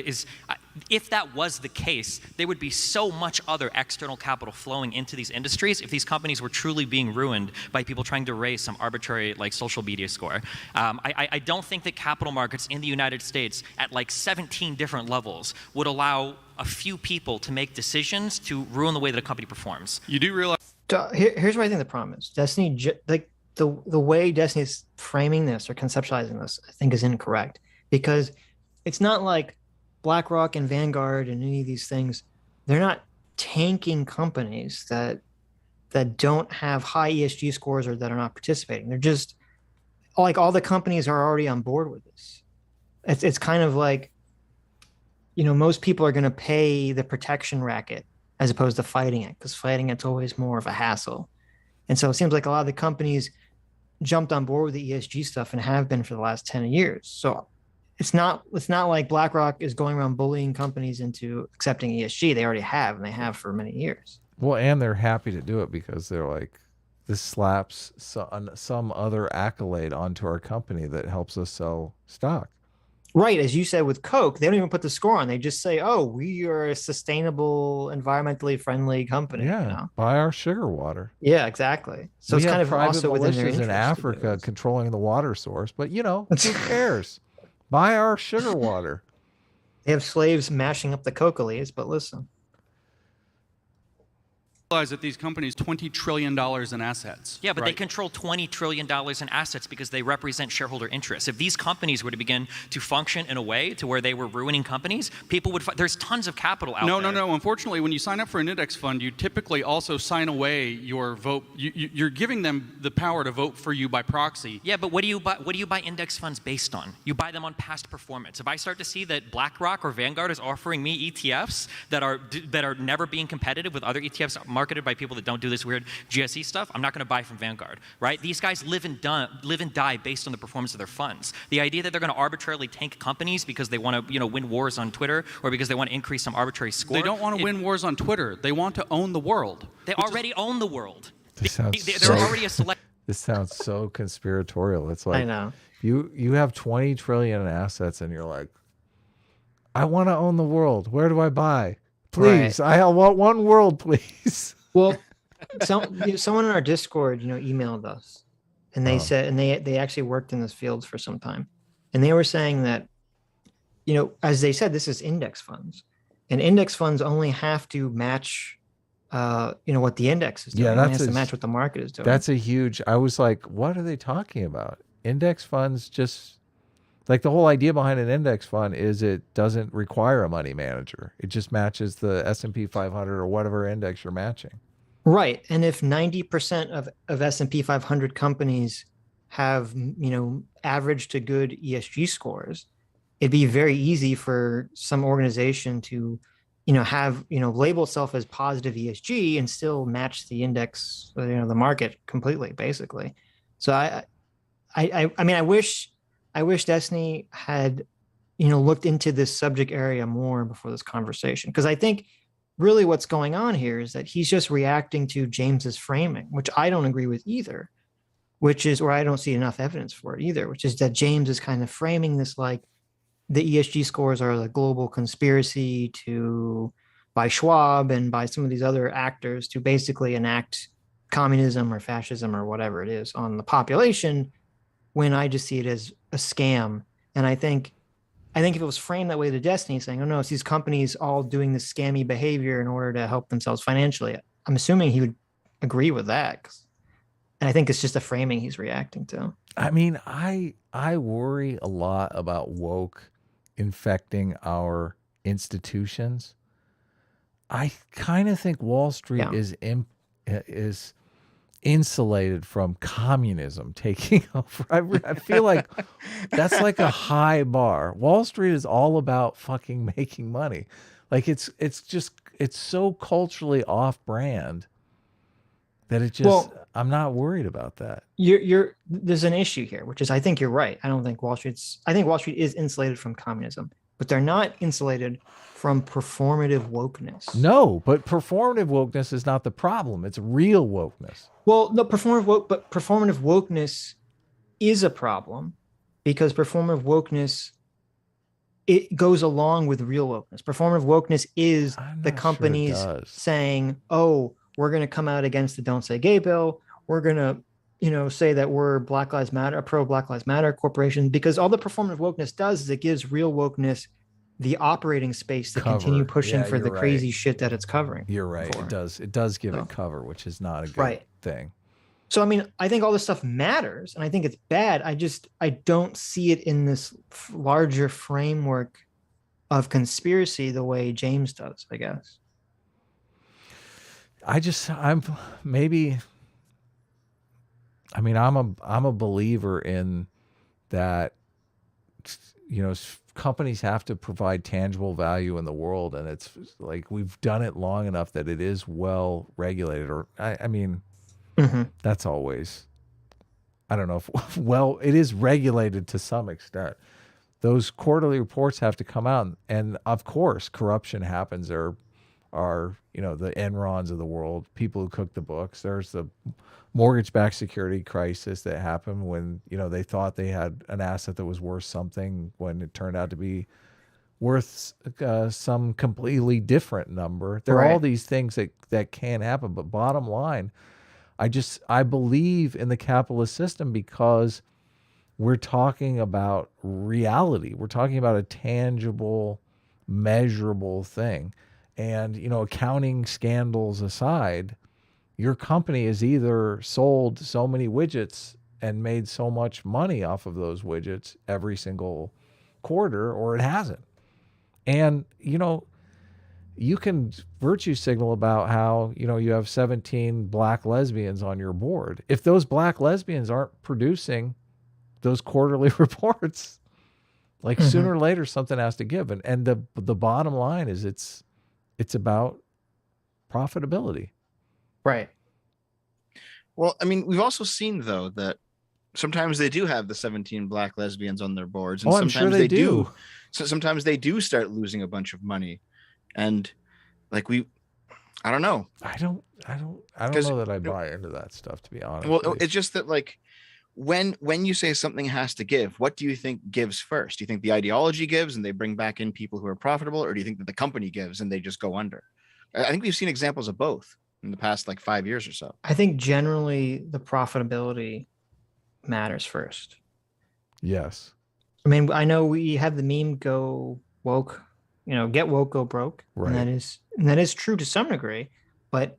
if that was the case, there would be so much other external capital flowing into these industries if these companies were truly being ruined by people trying to raise some arbitrary like social media score. I don't think that capital markets in the United States at like 17 different levels would allow a few people to make decisions to ruin the way that a company performs. You do realize. Here's what I think the problem is. Destiny, like the way Destiny is framing this or conceptualizing this, I think is incorrect, because it's not like BlackRock and Vanguard and any of these things. They're not tanking companies that don't have high ESG scores or that are not participating. They're just like all the companies are already on board with this. It's kind of like, you know, most people are going to pay the protection racket as opposed to fighting it, because fighting it's always more of a hassle. And so it seems like a lot of the companies jumped on board with the ESG stuff and have been for the last 10 years. So it's not like BlackRock is going around bullying companies into accepting ESG. They already have, and they have for many years. Well, and they're happy to do it because they're like, this slaps some other accolade onto our company that helps us sell stock. Right. As you said with Coke, they don't even put the score on. They just say, oh, we are a sustainable, environmentally friendly company. Yeah. You know? Buy our sugar water. Yeah, exactly. So we it's kind of private also within their militias in Africa controlling the water source, but you know, who cares? Buy our sugar water. They have slaves mashing up the coca leaves, but listen. Realize that these companies $20 trillion in assets. Yeah, but they control $20 trillion in assets because they represent shareholder interests. If these companies were to begin to function in a way to where they were ruining companies, people would. There's tons of capital out there. No. Unfortunately, when you sign up for an index fund, you typically also sign away your vote. You're giving them the power to vote for you by proxy. Yeah, but what do you buy? What do you buy index funds based on? You buy them on past performance. If I start to see that BlackRock or Vanguard is offering me ETFs that are never being competitive with other ETFs marketed by people that don't do this weird GSE stuff, I'm not going to buy from Vanguard, right? These guys live and die based on the performance of their funds. The idea that they're going to arbitrarily tank companies because they want to, you know, win wars on Twitter or because they want to increase some arbitrary score. They don't want to win wars on Twitter. They want to own the world. They already own the world. They're already a select. This sounds so conspiratorial. It's like, I know. You have 20 trillion in assets and you're like, I want to own the world. Where do I buy? Please, right. I want one world, please. Well, someone in our Discord, you know, emailed us, and they said, and they actually worked in this field for some time, and they were saying that, you know, as they said, this is index funds, and index funds only have to match, you know, what the index is doing. Yeah, it has to match what the market is doing. That's a huge. I was like, what are they talking about? Index funds just. Like the whole idea behind an index fund is it doesn't require a money manager. It just matches the S&P 500 or whatever index you're matching. Right. And if 90% of S&P 500 companies have, you know, average to good ESG scores, it'd be very easy for some organization to, you know, have, you know, label itself as positive ESG and still match the index, you know, the market completely, basically. So I mean, I wish Destiny had, you know, looked into this subject area more before this conversation, because I think really what's going on here is that he's just reacting to James's framing, which I don't agree with either, or I don't see enough evidence for it either, which is that James is kind of framing this like the ESG scores are the global conspiracy by Schwab and by some of these other actors to basically enact communism or fascism or whatever it is on the population, when I just see it as a scam. And I think if it was framed that way to Destiny, saying, oh no, it's these companies all doing this scammy behavior in order to help themselves financially, I'm assuming he would agree with that. And I think it's just a framing he's reacting to. I mean, I worry a lot about woke infecting our institutions. I kind of think Wall Street is insulated from communism taking over. I feel like that's like a high bar. Wall Street is all about fucking making money. Like it's so culturally off brand that it just, I'm not worried about that. There's an issue here, which is, I think you're right. I think Wall Street is insulated from communism, but they're not insulated from performative wokeness. No, but performative wokeness is not the problem. It's real wokeness. Well, no, performative wokeness is a problem because performative wokeness, it goes along with real wokeness. Performative wokeness is the companies saying, "Oh, we're going to come out against the Don't Say Gay bill. We're going to, say that we're Black Lives Matter, a pro Black Lives Matter corporation," because all the performative wokeness does is it gives real wokeness the operating space to continue pushing for the crazy shit that it's covering. You're right. It does give it cover, which is not a good thing. So, I think all this stuff matters and I think it's bad. I don't see it in this larger framework of conspiracy the way James does, I guess. I'm a believer in that, companies have to provide tangible value in the world. And it's like, we've done it long enough that it is well regulated, or that's always, I don't know if, it is regulated to some extent. Those quarterly reports have to come out, and of course corruption happens. There are the Enrons of the world, people who cook the books. There's the mortgage-backed security crisis that happened when they thought they had an asset that was worth something when it turned out to be worth some completely different number. There are all these things that can happen, but bottom line, I believe in the capitalist system because we're talking about reality. We're talking about a tangible, measurable thing. And, accounting scandals aside, your company has either sold so many widgets and made so much money off of those widgets every single quarter, or it hasn't. And, you can virtue signal about how, you have 17 black lesbians on your board. If those black lesbians aren't producing those quarterly reports, like sooner or later something has to give. And the bottom line is it's about profitability. Right. Well, we've also seen though that sometimes they do have the 17 black lesbians on their boards, and sometimes I'm sure they do. So sometimes they do start losing a bunch of money, and I don't know. I don't know that I buy into that stuff, to be honest. Well, it's just that when you say something has to give, what do you think gives first? Do you think the ideology gives and they bring back in people who are profitable, or do you think that the company gives and they just go under? I think we've seen examples of both in the past 5 years or so. I think generally the profitability matters first. Yes. I know we have the meme go woke, get woke, go broke. Right. And that is true to some degree, but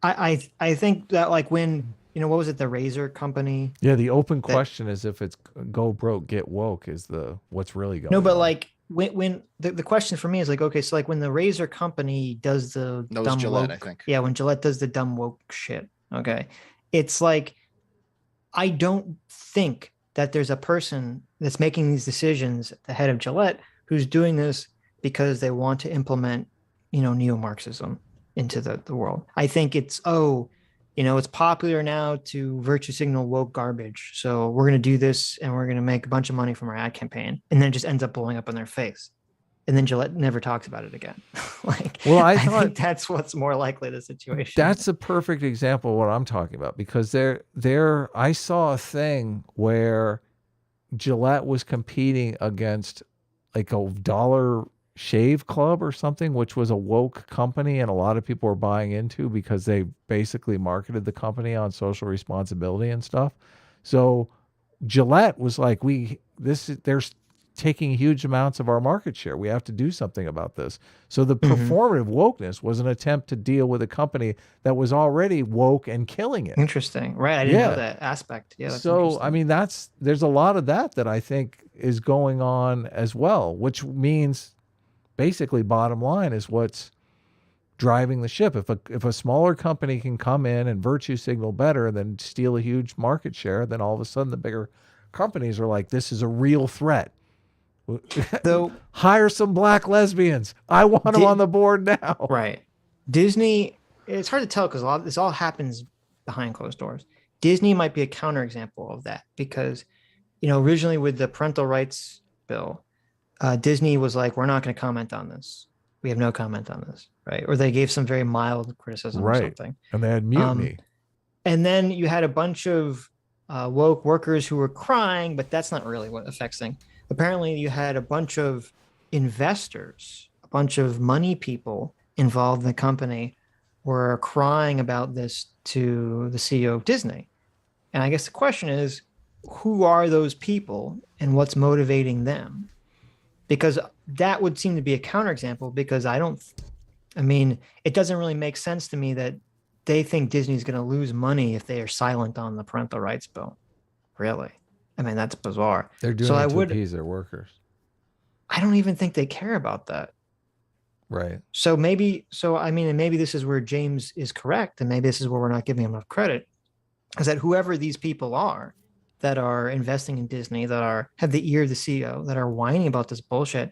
I think that when what was it, the razor company? Yeah, the open question is if it's go broke, get woke is what's really going on. No, but when the question for me is okay, so when the razor company does the dumb Gillette, woke, I think. Yeah, when Gillette does the dumb woke shit, okay, it's I don't think that there's a person that's making these decisions at the head of Gillette who's doing this because they want to implement, neo-Marxism into the world. I think it's, it's popular now to virtue signal woke garbage. So we're going to do this and we're going to make a bunch of money from our ad campaign. And then it just ends up blowing up in their face. And then Gillette never talks about it again. I think that's what's more likely the situation. That's a perfect example of what I'm talking about, because I saw a thing where Gillette was competing against a Dollar Shave Club or something, which was a woke company, and a lot of people were buying into because they basically marketed the company on social responsibility and stuff. So Gillette was they're taking huge amounts of our market share. We have to do something about this. So the performative wokeness was an attempt to deal with a company that was already woke and killing it. Interesting. Right. I didn't know that aspect. Yeah. So, there's a lot of that I think is going on as well, which means basically bottom line is what's driving the ship. If a smaller company can come in and virtue signal better and then steal a huge market share, then all of a sudden the bigger companies are like, this is a real threat. Though hire some black lesbians. I want them on the board now. Right. Disney it's hard to tell because a lot of this all happens behind closed doors. Disney might be a counterexample of that because, originally with the parental rights bill, Disney was like, we're not going to comment on this. We have no comment on this, right? Or they gave some very mild criticism or something. And they had mutiny. And then you had a bunch of woke workers who were crying, but that's not really what affects things. Apparently, you had a bunch of investors, a bunch of money people involved in the company were crying about this to the CEO of Disney. And I guess the question is, who are those people and what's motivating them? Because that would seem to be a counterexample because it doesn't really make sense to me that they think Disney's going to lose money if they are silent on the parental rights bill. Really? That's bizarre. They're doing it to appease their workers. I don't even think they care about that. Right. So maybe this is where James is correct, and maybe this is where we're not giving him enough credit, is that whoever these people are that are investing in Disney, that have the ear of the CEO, that are whining about this bullshit,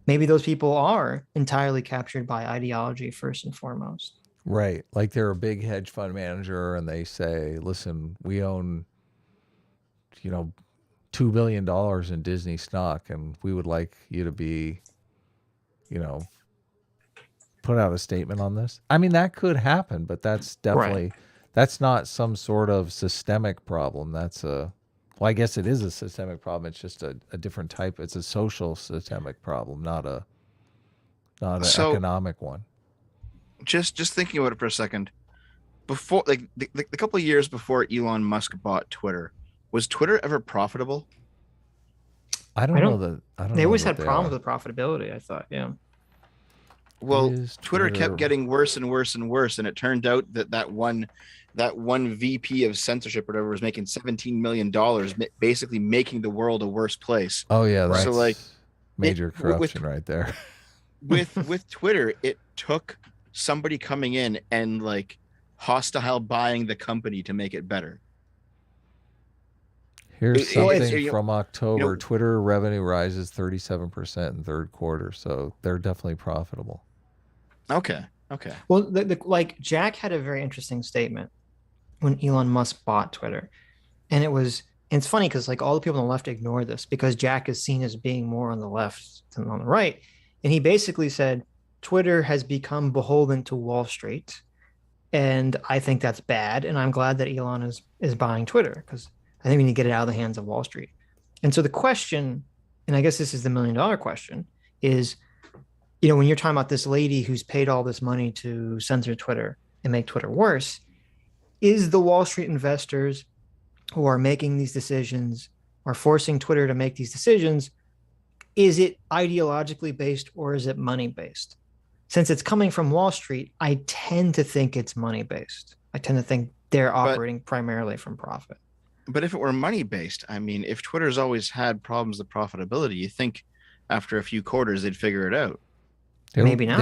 maybe those people are entirely captured by ideology first and foremost. Right. Like they're a big hedge fund manager and they say, listen, we own, $2 billion in Disney stock and we would like you to be, put out a statement on this. That could happen, but that's definitely, that's not some sort of systemic problem. I guess it is a systemic problem. It's just a different type. It's a social systemic problem, not an economic one. Just thinking about it for a second, before the couple of years before Elon Musk bought Twitter, was Twitter ever profitable? I don't know that. They always had problems with profitability, I thought. Yeah. Well, Twitter kept getting worse and worse and worse, and it turned out that one VP of censorship or whatever was making $17 million, basically making the world a worse place. Oh yeah, that's major corruption right there. with Twitter, it took somebody coming in and hostile buying the company to make it better. Here's something from October. Twitter revenue rises 37% in third quarter, so they're definitely profitable. Okay. Well, Jack had a very interesting statement when Elon Musk bought Twitter, and it's funny because all the people on the left ignore this because Jack is seen as being more on the left than on the right, and he basically said Twitter has become beholden to Wall Street, and I think that's bad, and I'm glad that Elon is buying Twitter because I think we need to get it out of the hands of Wall Street. And so the question, and I guess this is the $1 million question, is, when you're talking about this lady who's paid all this money to censor Twitter and make Twitter worse, is the Wall Street investors who are making these decisions or forcing Twitter to make these decisions, is it ideologically based or is it money based? Since it's coming from Wall Street, I tend to think it's money based. I tend to think they're operating primarily from profit. But if it were money based, if Twitter's always had problems with profitability, you think after a few quarters they'd figure it out. Maybe not.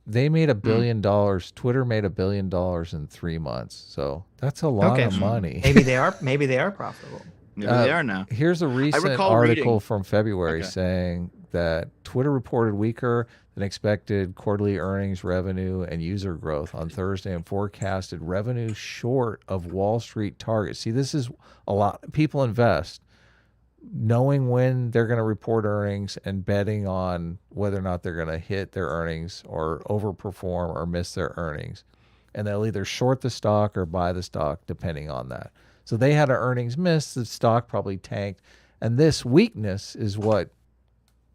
They made $1 billion. Twitter made $1 billion in 3 months. So that's a lot of money. Maybe they are profitable. Maybe they are now. Here's a recent article from February saying that Twitter reported weaker than expected quarterly earnings, revenue, and user growth on Thursday and forecasted revenue short of Wall Street targets. See, this is a lot. People invest knowing when they're going to report earnings and betting on whether or not they're going to hit their earnings or overperform or miss their earnings. And they'll either short the stock or buy the stock depending on that. So they had an earnings miss, the stock probably tanked. And this weakness is what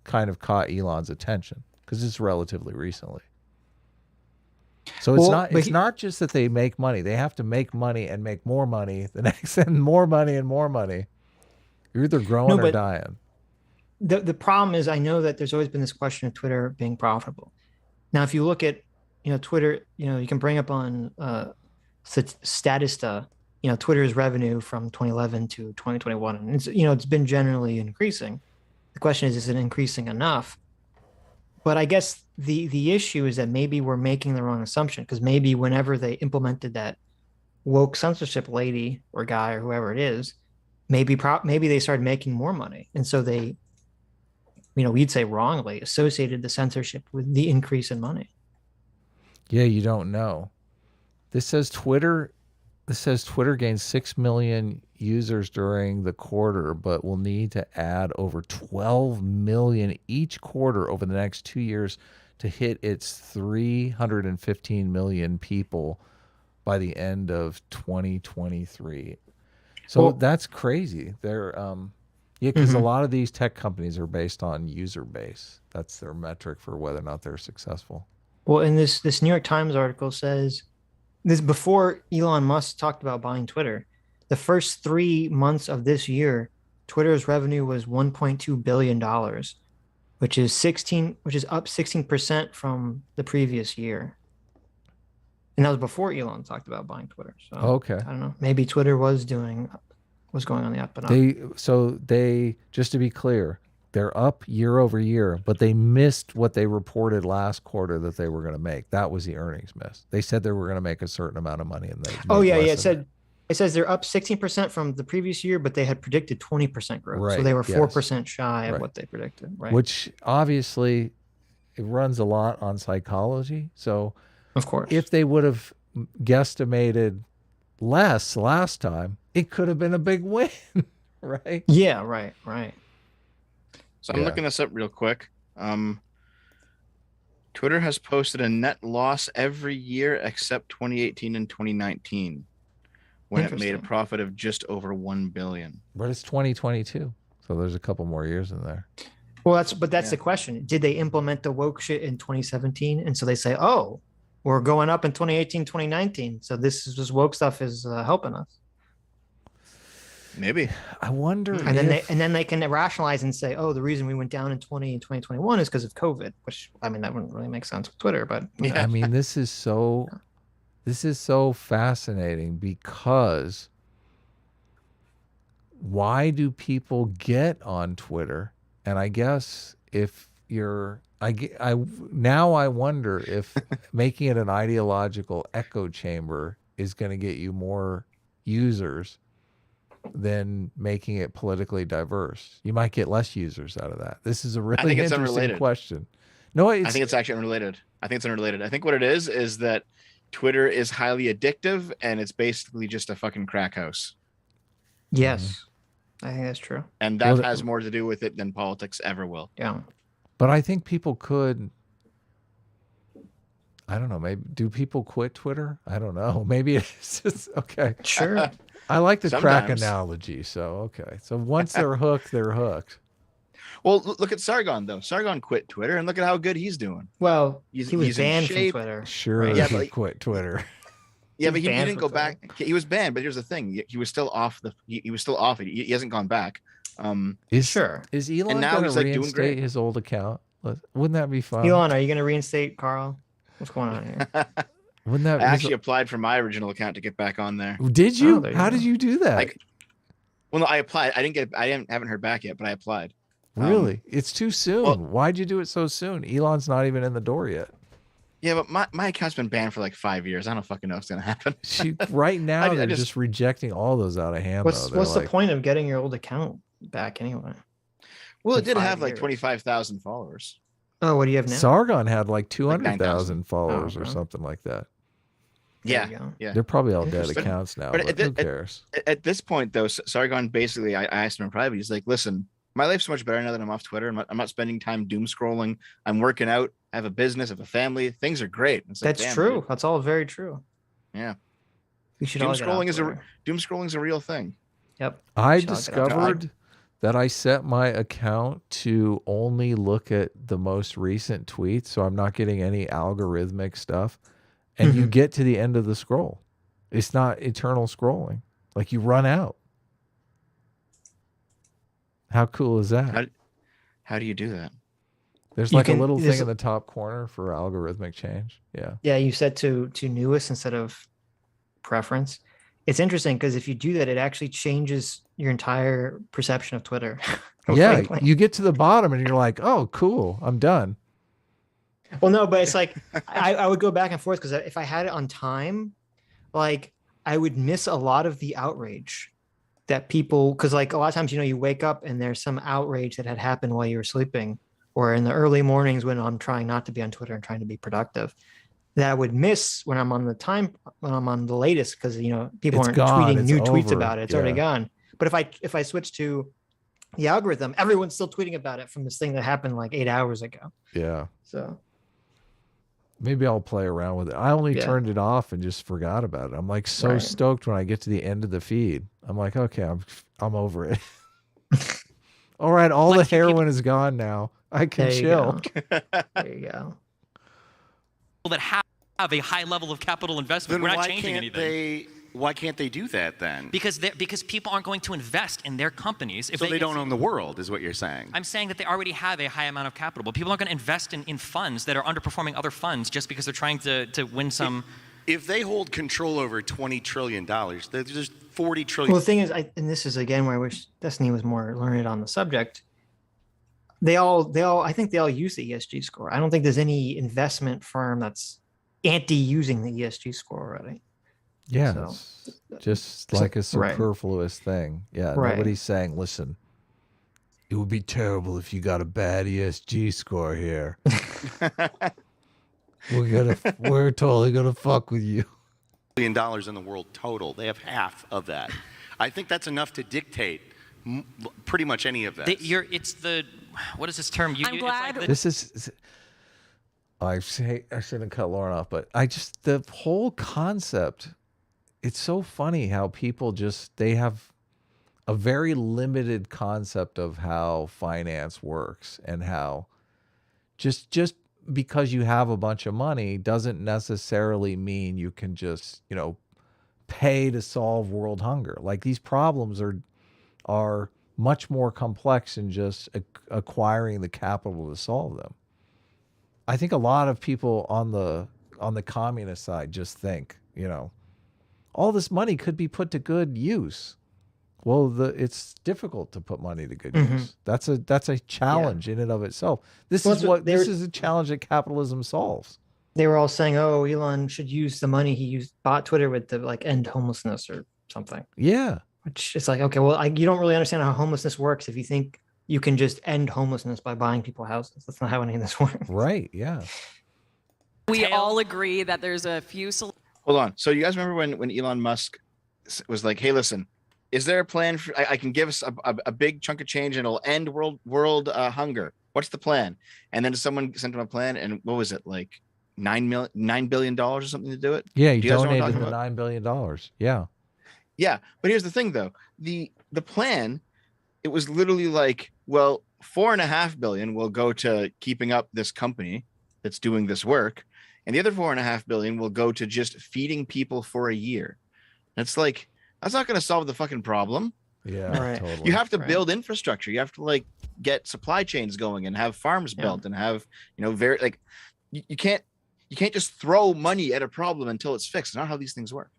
kind of caught Elon's attention because it's relatively recently. So it's not just that they make money. They have to make money and make more money the next and more money and more money. You're either growing or dying. The problem is I know that there's always been this question of Twitter being profitable. Now, if you look at, Twitter, you can bring up on Statista, Twitter's revenue from 2011 to 2021. And it's been generally increasing. The question is it increasing enough? But I guess the issue is that maybe we're making the wrong assumption because maybe whenever they implemented that woke censorship lady or guy or whoever it is, maybe they started making more money. And so they, we'd say wrongly associated the censorship with the increase in money. Yeah, you don't know. This says Twitter gained 6 million users during the quarter, but will need to add over 12 million each quarter over the next 2 years to hit its 315 million people by the end of 2023. So that's crazy. They're because a lot of these tech companies are based on user base. That's their metric for whether or not they're successful. Well, in this New York Times article says this before Elon Musk talked about buying Twitter. The first 3 months of this year, Twitter's revenue was $1.2 billion, which is up 16% from the previous year. And that was before Elon talked about buying Twitter. So okay. I don't know. Maybe Twitter was going on the up and up. They just to be clear, they're up year over year, but they missed what they reported last quarter that they were going to make. That was the earnings miss. They said they were going to make a certain amount of money, and they It says they're up 16% from the previous year, but they had predicted 20% growth. Right, so they were 4% shy of what they predicted. Right. Which obviously it runs a lot on psychology. So of course, if they would have guesstimated less last time, it could have been a big win. Right? Yeah, right. So I'm looking this up real quick. Twitter has posted a net loss every year except 2018 and 2019, when it made a profit of just over 1 billion. But it's 2022, so there's a couple more years in there. Well, that's the question. Did they implement the woke shit in 2017? And so they say, oh, we're going up in 2018, 2019. So this woke stuff is helping us. Maybe. I wonder. And then they can rationalize and say, oh, the reason we went down in 2021 is because of COVID, which, I mean, that wouldn't really make sense with Twitter, but yeah. I mean, this is so fascinating, because why do people get on Twitter? And I guess if you're, now I wonder if making it an ideological echo chamber is going to get you more users than making it politically diverse. You might get less users out of that. This is a really interesting question. No, I think it's actually unrelated. I think what it is that Twitter is highly addictive, and it's basically just a fucking crack house. Yes, I think that's true. And that has more to do with it than politics ever will. Yeah. But I think people could, I don't know, maybe, do people quit Twitter? I don't know. Maybe it's just, okay. Sure. I like the crack analogy. So, okay. So once they're hooked, they're hooked. Well, look at Sargon, though. Sargon quit Twitter, and look at how good he's doing. Well, he was banned from Twitter. Sure, right? Yeah, he quit Twitter. Yeah, but he didn't go back. He was banned, but here's the thing: he was still off He was still off it. He hasn't gone back. Is Elon going to reinstate his old account? Wouldn't that be fun? Elon, are you going to reinstate Carl? What's going on here? Wouldn't that? I actually applied for my original account to get back on there. Did you? How did you do that? Well, no, I applied. Haven't heard back yet, but I applied. Really? It's too soon. Well, why'd you do it so soon? Elon's not even in the door yet. Yeah, but my account's been banned for like 5 years. I don't fucking know what's gonna happen. Right now, they're just rejecting all those out of hand. What's the point of getting your old account back anyway? Well, it did have like 25,000 followers. Oh, what do you have now? Sargon had like 200,000 followers or something like that. Yeah. They're probably all dead accounts now, but who cares? At this point, though, Sargon basically, I asked him in private, he's like, listen, my life's much better now that I'm off Twitter. I'm not spending time doom scrolling. I'm working out. I have a business. I have a family. Things are great. It's like, that's true. Dude. That's all very true. Yeah. We should doom scrolling is a real thing. Yep. I discovered that I set my account to only look at the most recent tweets, so I'm not getting any algorithmic stuff. And you get to the end of the scroll. It's not eternal scrolling. Like, you run out. How cool is that? How do you do that? There's like a little thing in the top corner for algorithmic change. Yeah. Yeah, you set to newest instead of preference. It's interesting because if you do that, it actually changes your entire perception of Twitter. Yeah, you get to the bottom and you're like, oh, cool, I'm done. Well, no, but it's like I would go back and forth because if I had it on time, like I would miss a lot of the outrage that people, because like a lot of times, you wake up and there's some outrage that had happened while you were sleeping, or in the early mornings when I'm trying not to be on Twitter and trying to be productive. that I would miss when I'm on the latest, because people aren't gone. tweeting It's new tweets over. about it. It's already gone. But if I switch to the algorithm, everyone's still tweeting about it from this thing that happened like 8 hours ago. Yeah. So maybe I'll play around with it. I only turned it off and just forgot about it. I'm like so stoked when I get to the end of the feed. I'm like, okay, I'm over it. All right, all the heroin is gone now. I can chill. There you go. That have a high level of capital investment. Then we're not changing anything. Why can't they do that then? Because people aren't going to invest in their companies. So they don't own the world, is what you're saying. I'm saying that they already have a high amount of capital, but people aren't going to invest in funds that are underperforming other funds just because they're trying to win some. If they hold control over $20 trillion, there's $40 trillion. Well, the thing is, and this is again where I wish Destiny was more learned on the subject. I think they all use the ESG score. I don't think there's any investment firm that's anti-using the ESG score already. Yeah, just like a superfluous thing. Yeah, nobody's saying, listen, it would be terrible if you got a bad ESG score here. We're totally gonna fuck with you. $1 billion in the world total. They have half of that. I think that's enough to dictate pretty much any of that. What is this term? I'm glad. This is. I shouldn't cut Lauren off, but the whole concept. It's so funny how people they have a very limited concept of how finance works, and how just because you have a bunch of money doesn't necessarily mean you can just, pay to solve world hunger. Like, these problems are much more complex than just acquiring the capital to solve them. I think a lot of people on the communist side just think, all this money could be put to good use. Well, it's difficult to put money to good use. That's a challenge in and of itself. This is a challenge that capitalism solves. They were all saying, "Oh, Elon should use the money he bought Twitter with to end homelessness or something." Yeah, which is like, okay, well, you don't really understand how homelessness works if you think you can just end homelessness by buying people houses. That's not how any of this works. Right? Yeah. We all agree that there's a few. Hold on. So you guys remember when Elon Musk was like, "Hey, listen, is there a plan for I can give us a big chunk of change and it'll end world hunger? What's the plan?" And then someone sent him a plan, and what was it, like $9 billion or something to do it? Yeah, he donated the $9 billion. Yeah. Yeah, but here's the thing though. The plan, it was literally like, well, $4.5 billion will go to keeping up this company that's doing this work, and the other $4.5 billion will go to just feeding people for a year. It's like, that's not going to solve the fucking problem. Yeah, right. Totally. You have to build infrastructure. You have to get supply chains going and have farms built and have, you can't just throw money at a problem until it's fixed. It's not how these things work.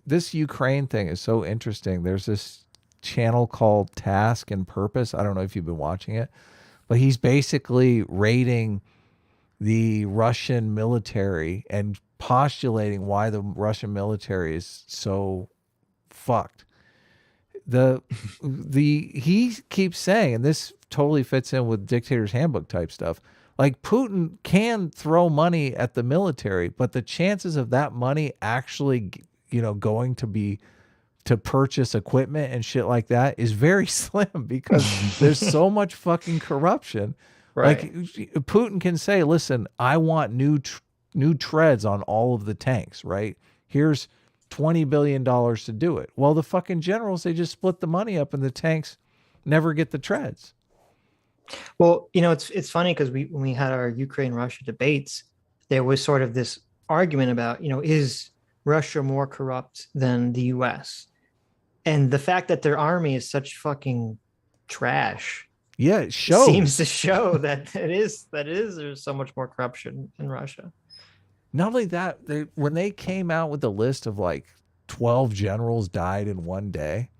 This Ukraine thing is so interesting. There's this channel called Task and Purpose. I don't know if you've been watching it, but he's basically rating the Russian military and postulating why the Russian military is so fucked. He keeps saying, and this totally fits in with Dictator's Handbook type stuff, like, Putin can throw money at the military, but the chances of that money actually, going to purchase equipment and shit like that is very slim, because there's so much fucking corruption. Right. Like, Putin can say, listen, I want new treads on all of the tanks, right? Here's $20 billion to do it. Well, the fucking generals, they just split the money up and the tanks never get the treads. Well, it's funny because when we had our Ukraine-Russia debates, there was sort of this argument about, is Russia more corrupt than the US? And the fact that their army is such fucking trash. Yeah, it shows. Seems to show that it is. There's so much more corruption in Russia. Not only that, when they came out with the list of 12 generals died in one day,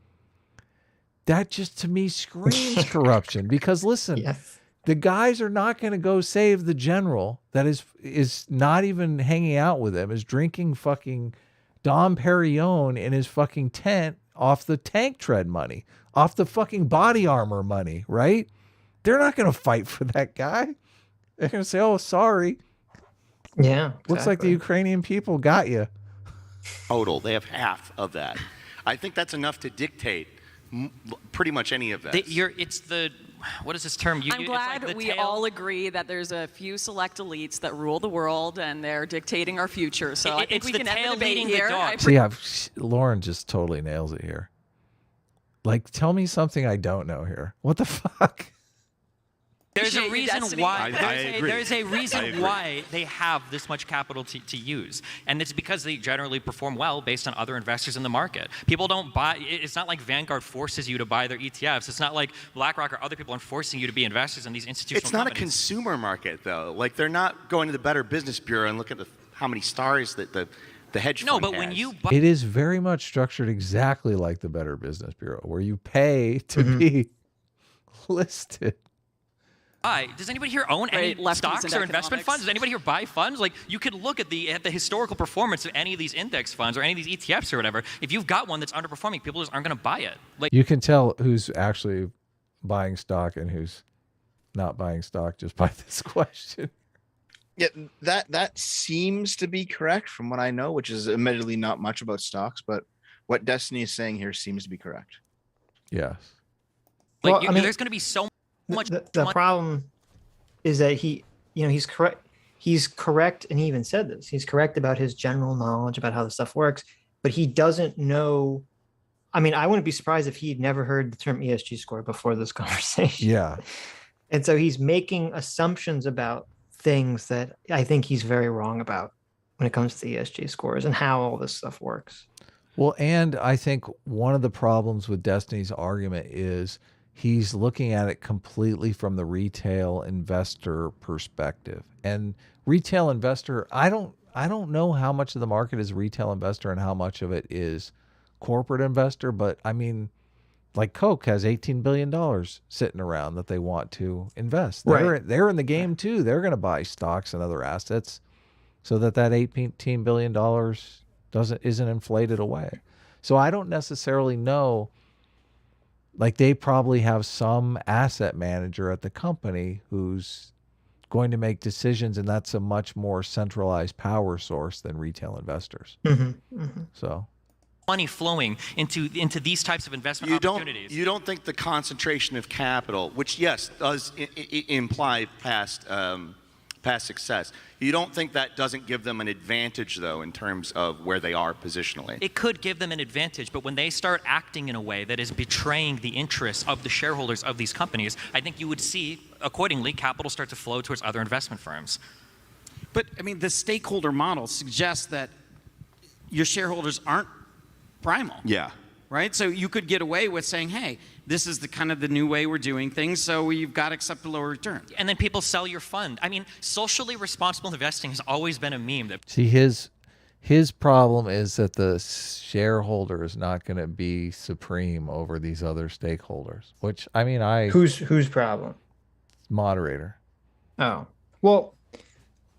that just to me screams corruption. Because listen, the guys are not going to go save the general that is not even hanging out with them, is drinking fucking Dom Perignon in his fucking tent off the tank tread money, off the fucking body armor money, right? They're not going to fight for that guy. They're going to say, "Oh, sorry." Yeah, exactly. Looks like the Ukrainian people got you. Total. They have half of that. I think that's enough to dictate pretty much any of that. It's the, what is this term? I'm glad we all agree that there's a few select elites that rule the world and they're dictating our future. So I think we can end the debate here. Yeah, Lauren just totally nails it here. Like, tell me something I don't know here. What the fuck? There's a reason why. There's a reason why they have this much capital to use, and it's because they generally perform well based on other investors in the market. People don't buy. It's not like Vanguard forces you to buy their ETFs. It's not like BlackRock or other people are forcing you to be investors in these institutional. It's not companies. A consumer market though. Like they're not going to the Better Business Bureau and look at how many stars that the hedge fund but has. when you it is very much structured exactly like the Better Business Bureau, where you pay to be listed. Does anybody here own any stocks or investment funds? Does anybody here buy funds? Like, you could look at the historical performance of any of these index funds or any of these ETFs or whatever. If you've got one that's underperforming, people just aren't going to buy it. Like, you can tell who's actually buying stock and who's not buying stock just by this question. Yeah, that seems to be correct from what I know, which is admittedly not much about stocks, but what Destiny is saying here seems to be correct. Yes. Like, there's going to be so much. The problem is that he's correct. He's correct, and he even said this. He's correct about his general knowledge about how the stuff works, but he doesn't know. I mean, I wouldn't be surprised if he'd never heard the term ESG score before this conversation. Yeah. And so he's making assumptions about things that I think he's very wrong about when it comes to ESG scores and how all this stuff works. Well, and I think one of the problems with Destiny's argument is he's looking at it completely from the retail investor perspective. And retail investor, I don't know how much of the market is retail investor and how much of it is corporate investor, but I mean, like Coke has $18 billion sitting around that they want to invest. They're in the game too. They're going to buy stocks and other assets so that $18 billion isn't inflated away. So I don't necessarily know. Like, they probably have some asset manager at the company who's going to make decisions, and that's a much more centralized power source than retail investors. So money flowing into these types of investment opportunities. You don't think the concentration of capital, which yes does imply past success, you don't think that doesn't give them an advantage though in terms of where they are positionally? It could give them an advantage, but when they start acting in a way that is betraying the interests of the shareholders of these companies, I think you would see accordingly capital start to flow towards other investment firms. But I mean, the stakeholder model suggests that your shareholders aren't primal. Yeah. Right? So you could get away with saying, hey, this is the kind of the new way we're doing things, so you've got to accept a lower return. And then people sell your fund. I mean, socially responsible investing has always been a meme. See, his problem is that the shareholder is not going to be supreme over these other stakeholders, which, I mean, Whose problem? Moderator. Oh. Well,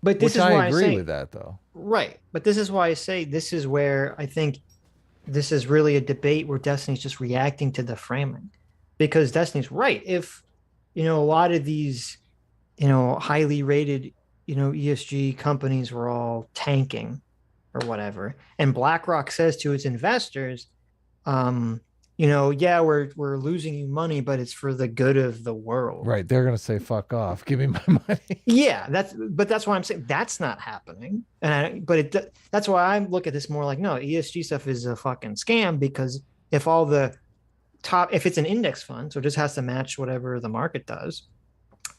but this which is why I agree with that, though. Right. But this is why I say this is where I think this is really a debate where Destiny's just reacting to the framing, because Destiny's right. If, a lot of these, highly rated, ESG companies were all tanking or whatever, and BlackRock says to its investors, yeah, we're losing you money, but it's for the good of the world. Right. They're going to say, fuck off. Give me my money. Yeah, that's why I'm saying that's not happening. That's why I look at this more like, no, ESG stuff is a fucking scam, because if it's an index fund, so it just has to match whatever the market does.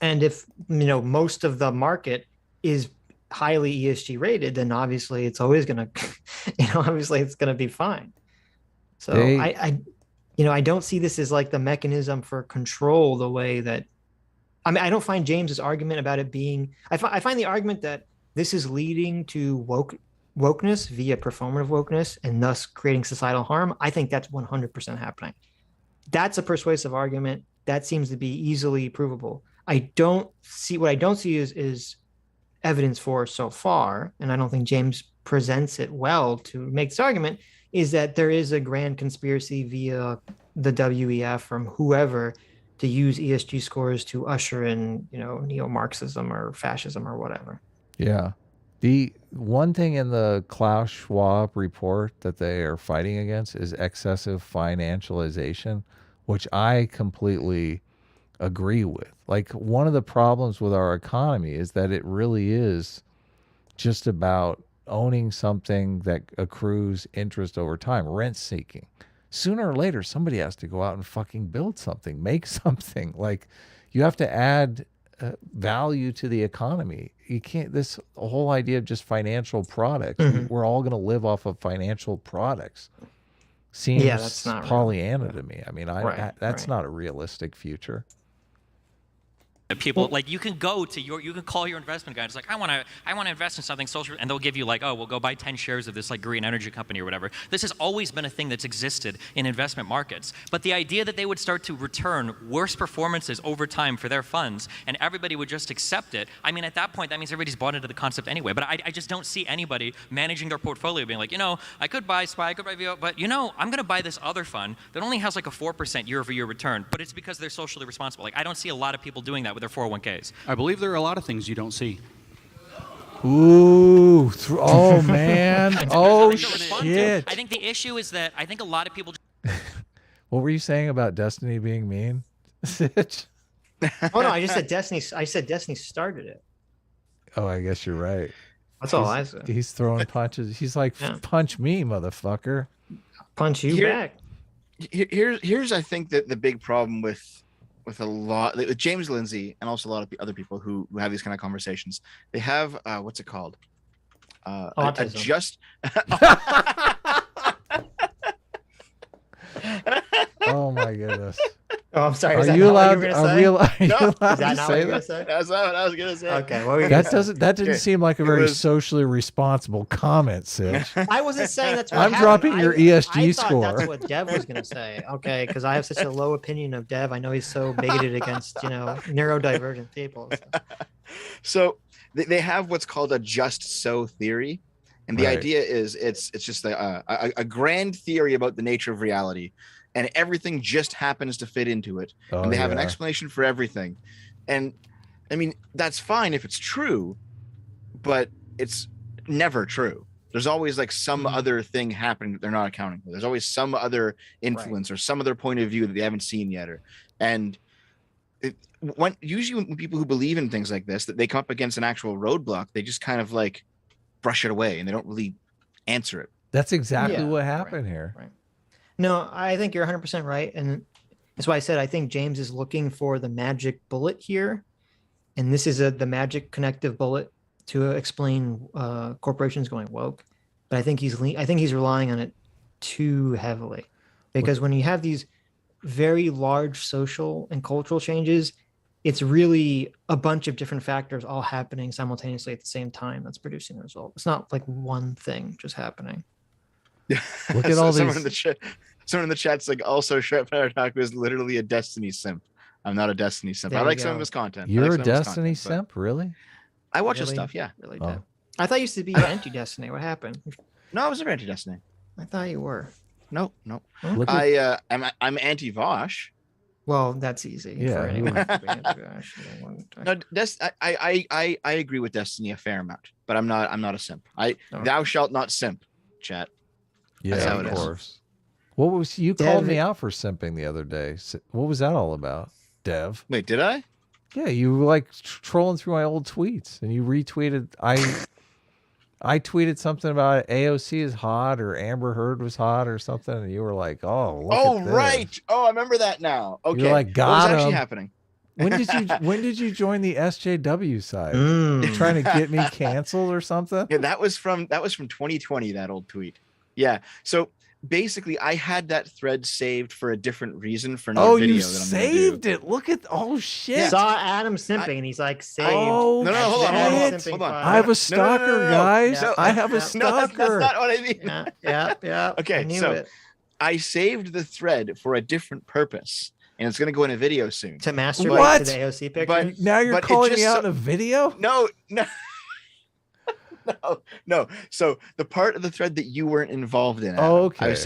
And if, most of the market is highly ESG rated, then obviously it's always going to, obviously it's going to be fine. So I don't see this as like the mechanism for control the way that, I don't find James's argument about it being, I find the argument that this is leading to wokeness via performative wokeness and thus creating societal harm. I think that's 100% happening. That's a persuasive argument. That seems to be easily provable. What I don't see is evidence for so far, and I don't think James presents it well to make this argument, is that there is a grand conspiracy via the WEF from whoever to use ESG scores to usher in, neo-Marxism or fascism or whatever. Yeah. The one thing in the Klaus Schwab report that they are fighting against is excessive financialization, which I completely agree with. Like, one of the problems with our economy is that it really is just about owning something that accrues interest over time, rent seeking. Sooner or later, somebody has to go out and fucking build something, make something. Like, you have to add value to the economy. You can't, this whole idea of just financial products, we're all going to live off of financial products, seems that's not Pollyanna to me. I mean, that's not a realistic future. People like you can call your investment guy. It's like I want to invest in something social, and they'll give you like, oh, we'll go buy 10 shares of this like green energy company or whatever. This has always been a thing that's existed in investment markets. But the idea that they would start to return worse performances over time for their funds, and everybody would just accept it. I mean, at that point, that means everybody's bought into the concept anyway. But I just don't see anybody managing their portfolio being like, I could buy SPY, I could buy VO, but I'm going to buy this other fund that only has like a 4% year-over-year return, but it's because they're socially responsible. Like, I don't see a lot of people doing that with their 401ks. I believe there are a lot of things you don't see. Ooh, oh man, oh shit. I think the issue is that I think a lot of people. What were you saying about Destiny being mean? Sitch? Oh no, I just said Destiny. I said Destiny started it. Oh, I guess you're right. That's all I said. He's throwing punches. He's like, punch me, motherfucker. Punch you back. Here's I think that the big problem with James Lindsay and also a lot of other people who have these kind of conversations. They have what's it called? Autism. Oh my goodness. Oh, I'm sorry. Are you allowed to say that? That's not what I was going to say. Okay. What were you that didn't seem like a very socially responsible comment, Sitch. I wasn't saying that's what I'm dropping your ESG score. That's what Dev was going to say. Okay. Because I have such a low opinion of Dev. I know he's so bigoted against, neurodivergent people. So they have what's called a just so theory. And the idea is it's just a grand theory about the nature of reality. And everything just happens to fit into it. And they have an explanation for everything. And I mean, that's fine if it's true, but it's never true. There's always like some other thing happening that they're not accounting for. There's always some other influence or some other point of view that they haven't seen yet. Usually when people who believe in things like this, that they come up against an actual roadblock, they just kind of like brush it away and they don't really answer it. That's exactly what happened here. Right. No, I think you're 100% right. And that's why I said I think James is looking for the magic bullet here. And this is the magic connective bullet to explain corporations going woke. But I think he's relying on it too heavily. Because when you have these very large social and cultural changes, it's really a bunch of different factors all happening simultaneously at the same time that's producing the result. It's not like one thing just happening. Yeah, look at all these. Someone in the chat's like, also Shred Paradox is literally a Destiny simp. I'm not a Destiny simp. I like some of his content. You're a Destiny simp, really? I watch his stuff. Yeah, really. I thought you used to be anti-Destiny. What happened? No, I was never anti-Destiny. I thought you were. No. Okay. I'm anti-Vosh. Well, that's easy. Yeah. For anyone to be anti-Vosh. No, I agree with Destiny a fair amount, but I'm not a simp. Thou shalt not simp, chat. Yeah, of course. What was you called me out for simping the other day? What was that all about, Dev? Wait, did I? Yeah, you were like trolling through my old tweets, and you retweeted. I tweeted something about AOC is hot or Amber Heard was hot or something, and you were like, "Oh, look at this." Right. Oh, I remember that now. Okay, you're like, "Got what was him." actually happening? When did you join the SJW side? Trying to get me canceled or something? Yeah, that was from 2020. That old tweet. Yeah. So basically, I had that thread saved for a different reason for another video. You saved it. Look at shit. Yeah. Saw Adam simping and he's like, saved. Oh, no, hold on. I have a stalker, guys. No, I have a stalker. No, that's not what I mean. Yeah. Okay, so I saved the thread for a different purpose. And it's going to go in a video soon. To masturbate to the AOC picture? But now you're calling me out in a video? No. No. So the part of the thread that you weren't involved in, Adam, okay. I was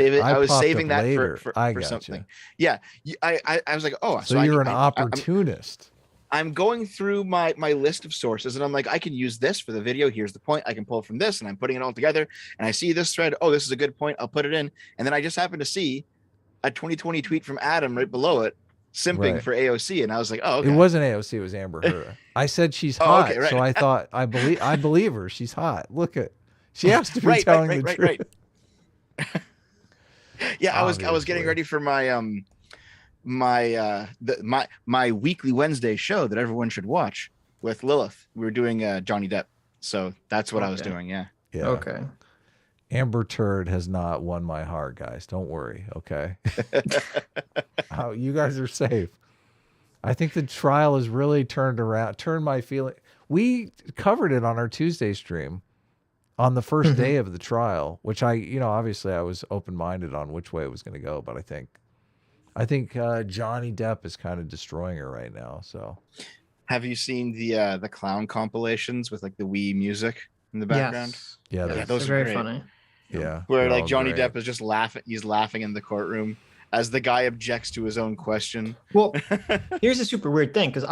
saving that later. for something. Yeah. I was like, oh. So you're an opportunist. I'm going through my list of sources, and I'm like, I can use this for the video. Here's the point. I can pull from this, and I'm putting it all together. And I see this thread. Oh, this is a good point. I'll put it in. And then I just happen to see a 2020 tweet from Adam right below it, simping for AOC, and I was like, oh, okay. It wasn't AOC. It was Amber Heard. I said she's hot, okay, right. So I thought I believe her. She's hot. Look at, she has to be telling the truth. Right. Yeah, obviously. I was getting ready for my my weekly Wednesday show that everyone should watch with Lilith. We were doing Johnny Depp, so that's what I was doing. Yeah. Okay. Amber Turd has not won my heart, guys. Don't worry. Okay. You guys are safe. I think the trial has really turned my feeling. We covered it on our Tuesday stream on the first day of the trial, which obviously I was open-minded on which way it was going to go, but I think Johnny Depp is kind of destroying her right now. So, have you seen the clown compilations with like the Wii music in the background? Yes. Yeah, those are very funny. Yeah, where like Johnny Depp is just laughing. He's laughing in the courtroom as the guy objects to his own question. Well, here's a super weird thing, because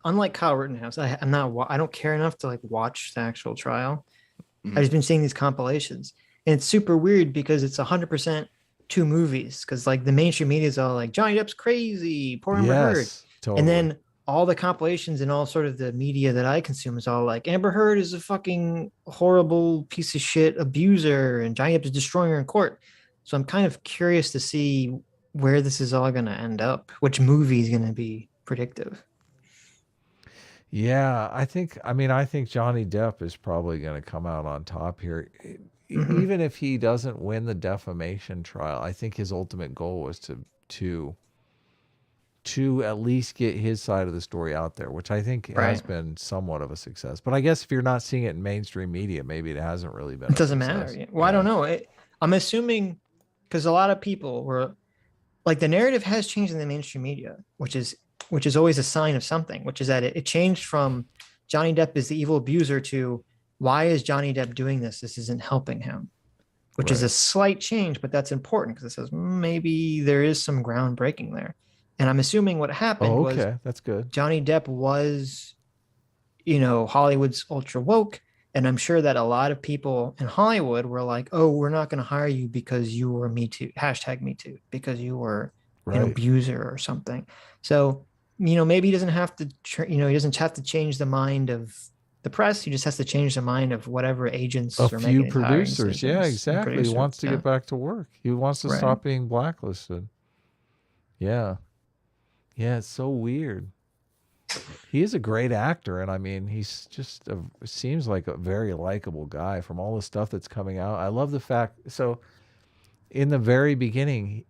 unlike Kyle Rittenhouse, I don't care enough to like watch the actual trial. I've just been seeing these compilations, and it's super weird because it's 100% two movies. Because like the mainstream media is all like Johnny Depp's crazy, poor Amber Heard, totally. And then all the compilations and all sort of the media that I consume is all like Amber Heard is a fucking horrible piece of shit abuser, and Johnny Depp is destroying her in court. So I'm kind of curious to see where this is all going to end up, which movie is going to be predictive. Yeah, I think Johnny Depp is probably going to come out on top here. Even if he doesn't win the defamation trial, I think his ultimate goal was to at least get his side of the story out there, which I think has been somewhat of a success. But I guess if you're not seeing it in mainstream media, maybe it hasn't really been. It doesn't matter. Well, I don't know. I'm assuming, because a lot of people were like, the narrative has changed in the mainstream media, which is always a sign of something, which is that it changed from Johnny Depp is the evil abuser to why is Johnny Depp doing this? This isn't helping him, which is a slight change, but that's important because it says maybe there is some groundbreaking there. And I'm assuming what happened was that's good. Johnny Depp was, Hollywood's ultra woke. And I'm sure that a lot of people in Hollywood were like, oh, we're not going to hire you because you were Me Too, #MeToo, because you were an abuser or something. So, maybe he doesn't have to, he doesn't have to change the mind of the press. He just has to change the mind of whatever agents are making it. Producers. Yeah, exactly. He wants to get back to work. He wants to stop being blacklisted. Yeah. Yeah, it's so weird. He is a great actor, and I mean, he's just seems like a very likable guy from all the stuff that's coming out. I love the fact. So, in the very beginning,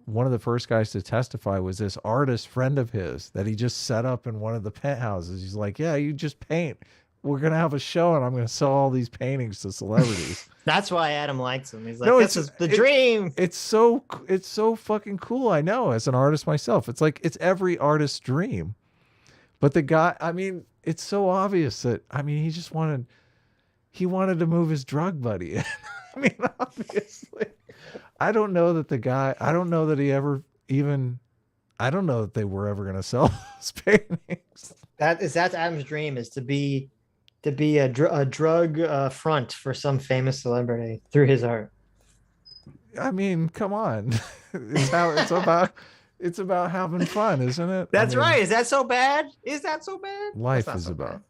one of the first guys to testify was this artist friend of his that he just set up in one of the penthouses. He's like, "Yeah, you just paint. We're gonna have a show, and I'm gonna sell all these paintings to celebrities." That's why Adam likes him. He's like, "This is the dream." It's so fucking cool. I know, as an artist myself, it's like it's every artist's dream. But the guy, I mean, it's so obvious that, he just wanted to move his drug buddy. I mean, obviously, I don't know that they were ever going to sell those paintings. That's Adam's dream, is to be a drug front for some famous celebrity through his art. I mean, come on. It's about having fun, isn't it? That's right. Is that so bad? Life is about.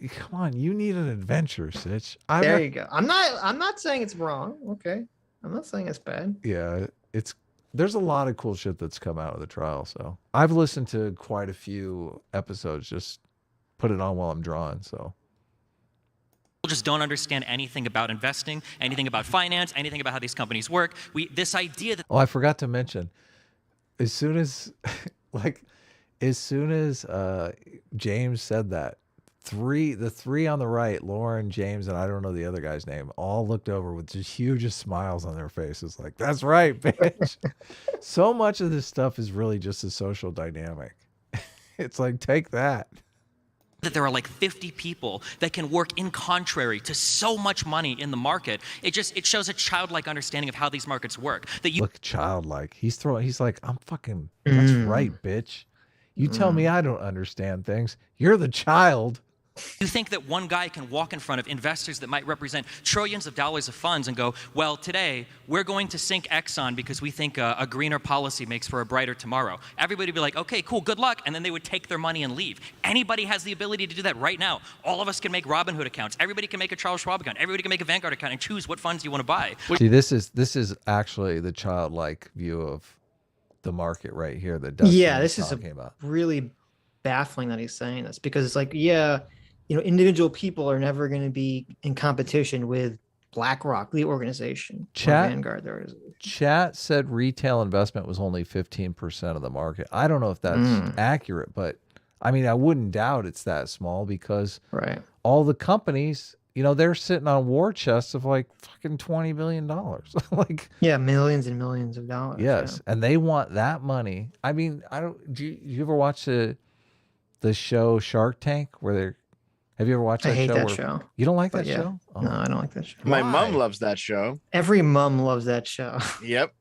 Come on, you need an adventure, Sitch. There you go. I'm not saying it's wrong. Okay, I'm not saying it's bad. Yeah, there's a lot of cool shit that's come out of the trial. So I've listened to quite a few episodes. Just put it on while I'm drawing. So. People just don't understand anything about investing, anything about finance, anything about how these companies work. This idea that. Oh, I forgot to mention. As soon as James said that, the three on the right, Lauren, James, and I don't know the other guy's name, all looked over with just hugest smiles on their faces, like, "That's right, bitch." So much of this stuff is really just a social dynamic. It's like, take that. That there are like 50 people that can work in contrary to so much money in the market. It shows a childlike understanding of how these markets work. Look, childlike. He's like, "I'm fucking, that's right, bitch." You tell me I don't understand things. You're the child. You think that one guy can walk in front of investors that might represent trillions of dollars of funds and go, well, today we're going to sink Exxon because we think a greener policy makes for a brighter tomorrow. Everybody would be like, okay, cool, good luck. And then they would take their money and leave. Anybody has the ability to do that right now. All of us can make Robinhood accounts. Everybody can make a Charles Schwab account. Everybody can make a Vanguard account and choose what funds you want to buy. See, this is actually the childlike view of the market right here that Dustin this is really baffling that he's saying this, because it's like, individual people are never going to be in competition with BlackRock, the organization, Vanguard. Chat said retail investment was only 15% of the market. I don't know if that's accurate, but I mean, I wouldn't doubt it's that small, because all the companies, they're sitting on war chests of like fucking $20 billion. Millions and millions of dollars. Yes. And they want that money. I mean, do you ever watch the show Shark Tank have you ever watched that show? I hate that show. You don't like that show? Oh. No, I don't like that show. My mom loves that show. Every mom loves that show. Yep.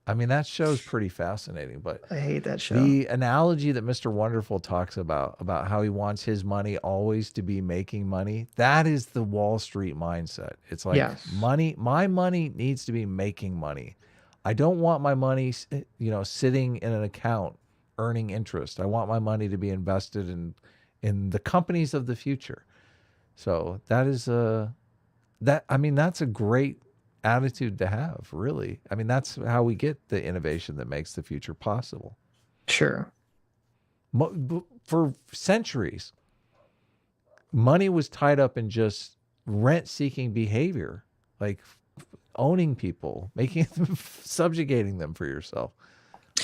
I mean, that show's pretty fascinating, but I hate that show. The analogy that Mr. Wonderful talks about how he wants his money always to be making money, that is the Wall Street mindset. It's like my money needs to be making money. I don't want my money, sitting in an account earning interest. I want my money to be invested in the companies of the future. So that's a great attitude to have, really. I mean, that's how we get the innovation that makes the future possible. Sure. For centuries, money was tied up in just rent-seeking behavior, like owning people, making them, subjugating them for yourself.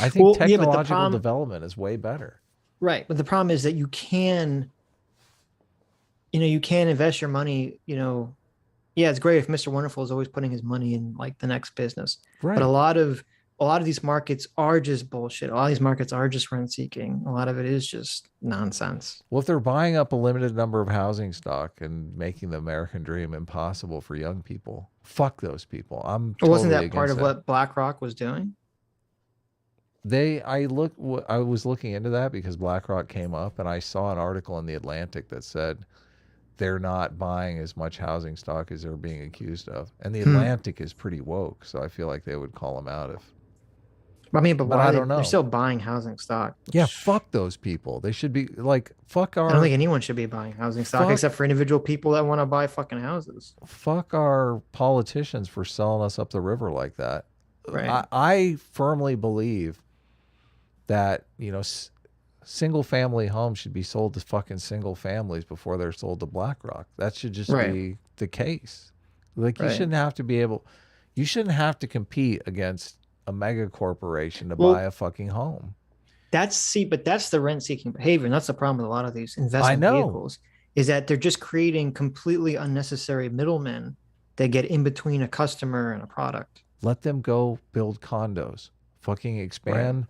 I think technological development is way better. Right. But the problem is that you can invest your money, it's great if Mr. Wonderful is always putting his money in like the next business. Right. But a lot of these markets are just bullshit. A lot of these markets are just rent seeking. A lot of it is just nonsense. Well, if they're buying up a limited number of housing stock and making the American dream impossible for young people, fuck those people. Wasn't that part of what BlackRock was doing? I was looking into that because BlackRock came up, and I saw an article in The Atlantic that said they're not buying as much housing stock as they're being accused of. And The Atlantic is pretty woke, so I feel like they would call them out if. I mean, but why? I don't know. They're still buying housing stock. Yeah, fuck those people. They should be like, fuck our. I don't think anyone should be buying housing stock except for individual people that want to buy fucking houses. Fuck our politicians for selling us up the river like that. Right. I firmly believe that, single family homes should be sold to fucking single families before they're sold to BlackRock. That should just be the case. Like, you shouldn't have to compete against a mega corporation to buy a fucking home. But that's the rent seeking behavior. And that's the problem with a lot of these investment vehicles, is that they're just creating completely unnecessary middlemen that get in between a customer and a product. Let them go build condos, fucking expand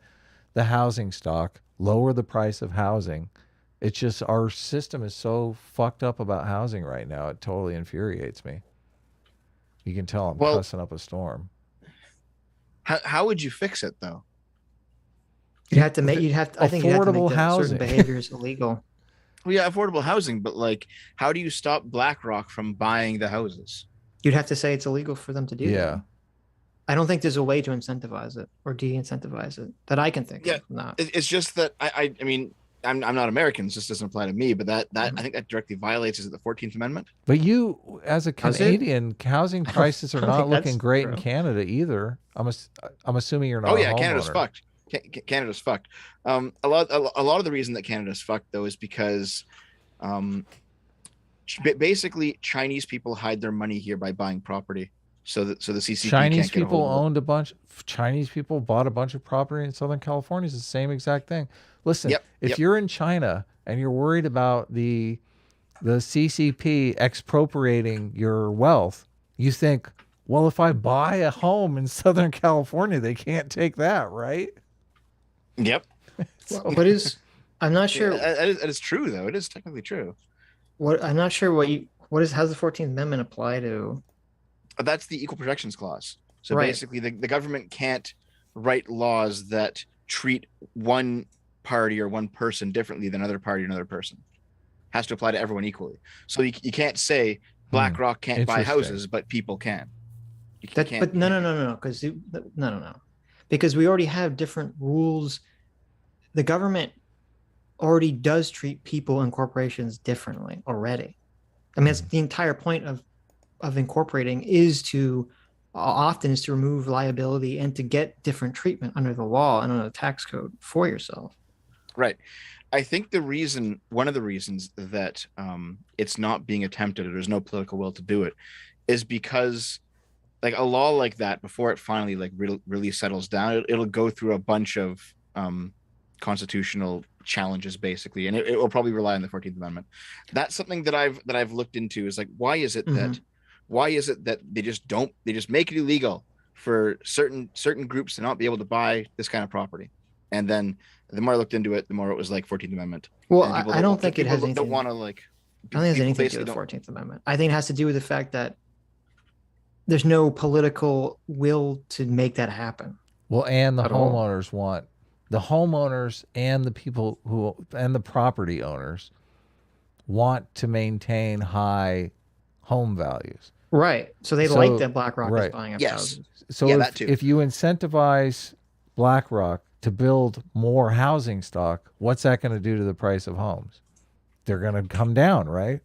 the housing stock, lower the price of housing. It's just, our system is so fucked up about housing right now. It totally infuriates me. You can tell I'm cussing up a storm. How would you fix it though? I think you'd have to make certain behaviors illegal. Well, yeah, affordable housing, but like, how do you stop BlackRock from buying the houses? You'd have to say it's illegal for them to do that. I don't think there's a way to incentivize it or de-incentivize it that I can think of. Not. It's just that I mean, I'm not American, so this doesn't apply to me, but that I think that directly violates, is it the 14th Amendment? But you, as a Canadian, housing prices are not looking great in Canada either. I'm assuming you're not. Oh yeah, Canada's fucked. Canada's fucked. A lot of the reason that Canada's fucked though is because basically Chinese people hide their money here by buying property. So the CCP Chinese people owned a bunch. Chinese people bought a bunch of property in Southern California. It's the same exact thing. Listen, if you're in China and you're worried about the CCP expropriating your wealth, you think, well, if I buy a home in Southern California, they can't take that, right? Yep. I'm not sure. It is true though. It is technically true. I'm not sure how's the 14th Amendment apply to? That's the Equal Protections Clause. So basically the government can't write laws that treat one party or one person differently than another party or another person. It has to apply to everyone equally. So you can't say BlackRock can't buy houses, but people can. But no, because no, because we already have different rules. The government already does treat people and corporations differently already. I mean, that's the entire point of incorporating is to remove liability and to get different treatment under the law and under the tax code for yourself. Right. I think one of the reasons that it's not being attempted, or there's no political will to do it, is because like a law like that, before it finally like really settles down, it'll go through a bunch of constitutional challenges basically, and it will probably rely on the 14th Amendment. That's something that I've looked into, is like, why is it that they just make it illegal for certain groups to not be able to buy this kind of property? And then the more I looked into it, the more it was like 14th Amendment. Well, I don't think it has anything. Don't want to like. I don't think it has anything to do with the 14th Amendment. I think it has to do with the fact that there's no political will to make that happen. Well, and the homeowners want, the homeowners and the people and the property owners want to maintain high home values. Right. So they like that BlackRock is buying up houses. So if you incentivize BlackRock to build more housing stock, what's that going to do to the price of homes? They're going to come down, right?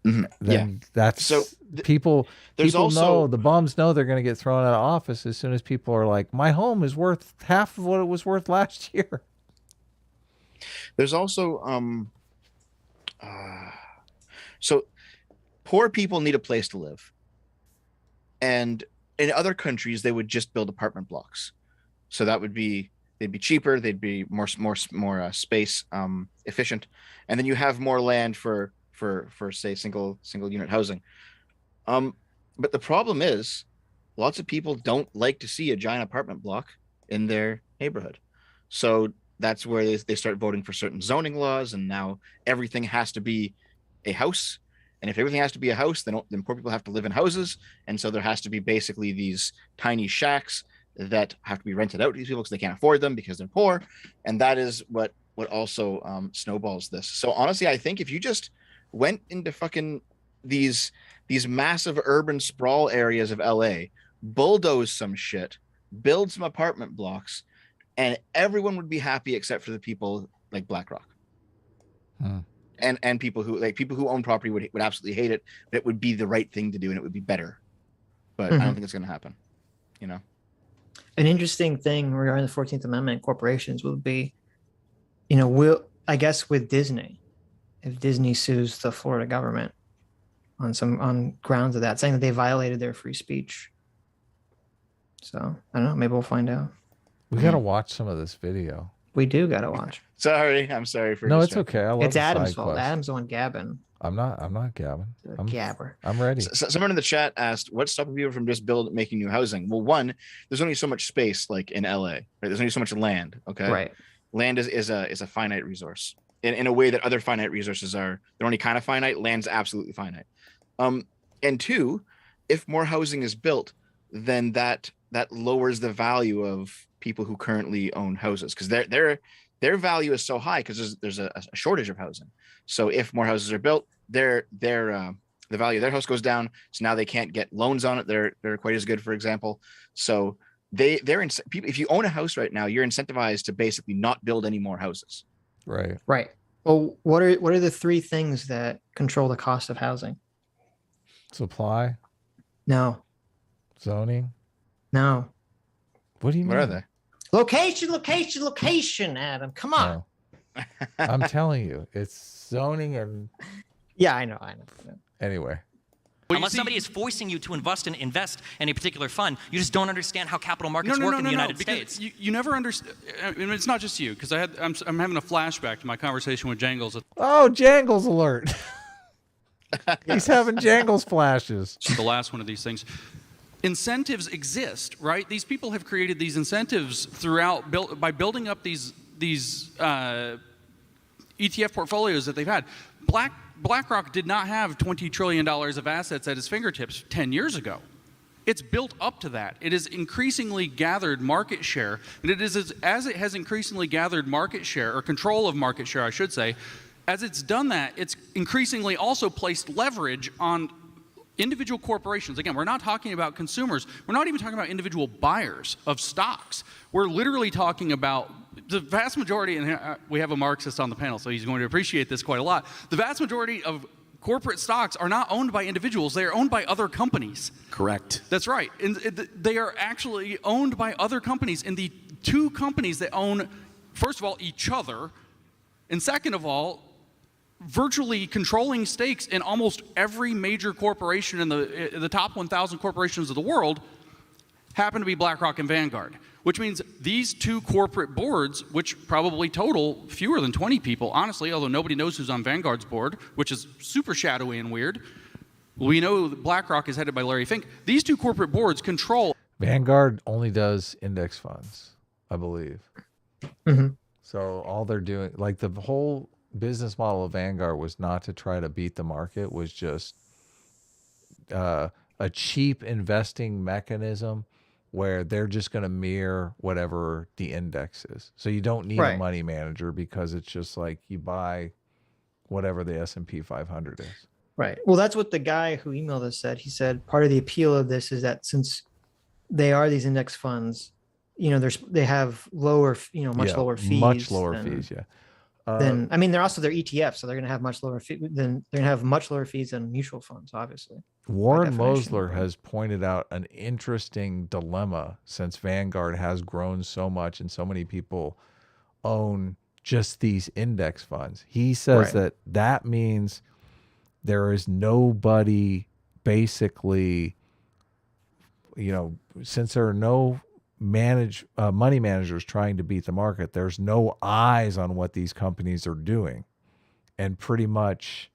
Mm-hmm. Then that's so people know, the bums know they're going to get thrown out of office as soon as people are like, my home is worth half of what it was worth last year. There's also so poor people need a place to live, and in other countries they would just build apartment blocks, so they'd be cheaper, they'd be more space efficient, and then you have more land for say single unit housing. But the problem is lots of people don't like to see a giant apartment block in their neighborhood, so that's where they start voting for certain zoning laws, and now everything has to be a house. And if everything has to be a house, then poor people have to live in houses, and so there has to be basically these tiny shacks that have to be rented out to these people because they can't afford them because they're poor, and that is what also snowballs this. So honestly, I think if you just went into fucking these massive urban sprawl areas of LA, bulldoze some shit, build some apartment blocks, and everyone would be happy except for the people like BlackRock. And people who own property would absolutely hate it, but it would be the right thing to do and it would be better. But I don't think it's going to happen, you know. An interesting thing regarding the 14th Amendment, corporations would be, you know, I guess with Disney, if Disney sues the Florida government on grounds of that, saying that they violated their free speech. So I don't know, maybe we'll find out. We got to watch some of this video. We do got to watch. I'm sorry for no, it's okay. It's Adam's fault. Adam's the one gabbing. I'm not gabbing. I'm gabber. I'm ready. Someone in the chat asked, what's stopping people from just making new housing? Well, one, there's only so much space like in LA, right? There's only so much land. Okay. Right. Land is a finite resource in a way that other finite resources are. They're only kind of finite. Land's absolutely finite. And two, if more housing is built, then that lowers the value of people who currently own houses, because their value is so high because there's a shortage of housing. So if more houses are built, the value of their house goes down. So now they can't get loans on it. They're quite as good, for example. So if you own a house right now, you're incentivized to basically not build any more houses. Right. Right. Well, what are the three things that control the cost of housing? Supply. No. Zoning. No. What do you mean? What are they? Location, Adam. Come on. No. I'm telling you, it's zoning and. Yeah, I know. Anyway. Unless somebody is forcing you to invest in a particular fund, you just don't understand how capital markets work in the United States. You never understand. I mean, it's not just you, because I'm having a flashback to my conversation with Jangles. Oh, Jangles alert! He's having Jangles flashes. The last one of these things. Incentives exist, right? These people have created these incentives throughout by building up these ETF portfolios that they've had. BlackRock did not have $20 trillion of assets at its fingertips 10 years ago. It's built up to that. It has increasingly gathered market share, and it is as it has increasingly gathered market share, or control of market share, I should say, as it's done that, it's increasingly also placed leverage on individual corporations. Again, we're not talking about consumers. We're not even talking about individual buyers of stocks. We're literally talking about the vast majority, and we have a Marxist on the panel, so he's going to appreciate this quite a lot. The vast majority of corporate stocks are not owned by individuals. They are owned by other companies. Correct. That's right. And they are actually owned by other companies. And the two companies that own, first of all, each other, and second of all, virtually controlling stakes in almost every major corporation in the top 1,000 corporations of the world happen to be BlackRock and Vanguard, which means these two corporate boards, which probably total fewer than 20 people, honestly, although nobody knows who's on Vanguard's board, which is super shadowy and weird. We know that BlackRock is headed by Larry Fink. These two corporate boards control. Vanguard only does index funds, I believe. Mm-hmm. So all they're doing, like the whole business model of Vanguard was not to try to beat the market, was just a cheap investing mechanism where they're just going to mirror whatever the index is. So you don't need a money manager, because it's just like you buy whatever the S&P 500 is. Right. Well, that's what the guy who emailed us said. He said part of the appeal of this is that since they are these index funds, you know, they have lower, you know, much lower fees. Much lower fees, yeah. Then I mean, they're ETFs, so they're going to have much lower fees. Then they're going to have much lower fees than mutual funds, obviously. Warren Mosler has pointed out an interesting dilemma, since Vanguard has grown so much and so many people own just these index funds. He says that means there is nobody, basically, you know, since there are no money managers trying to beat the market, there's no eyes on what these companies are doing, and pretty much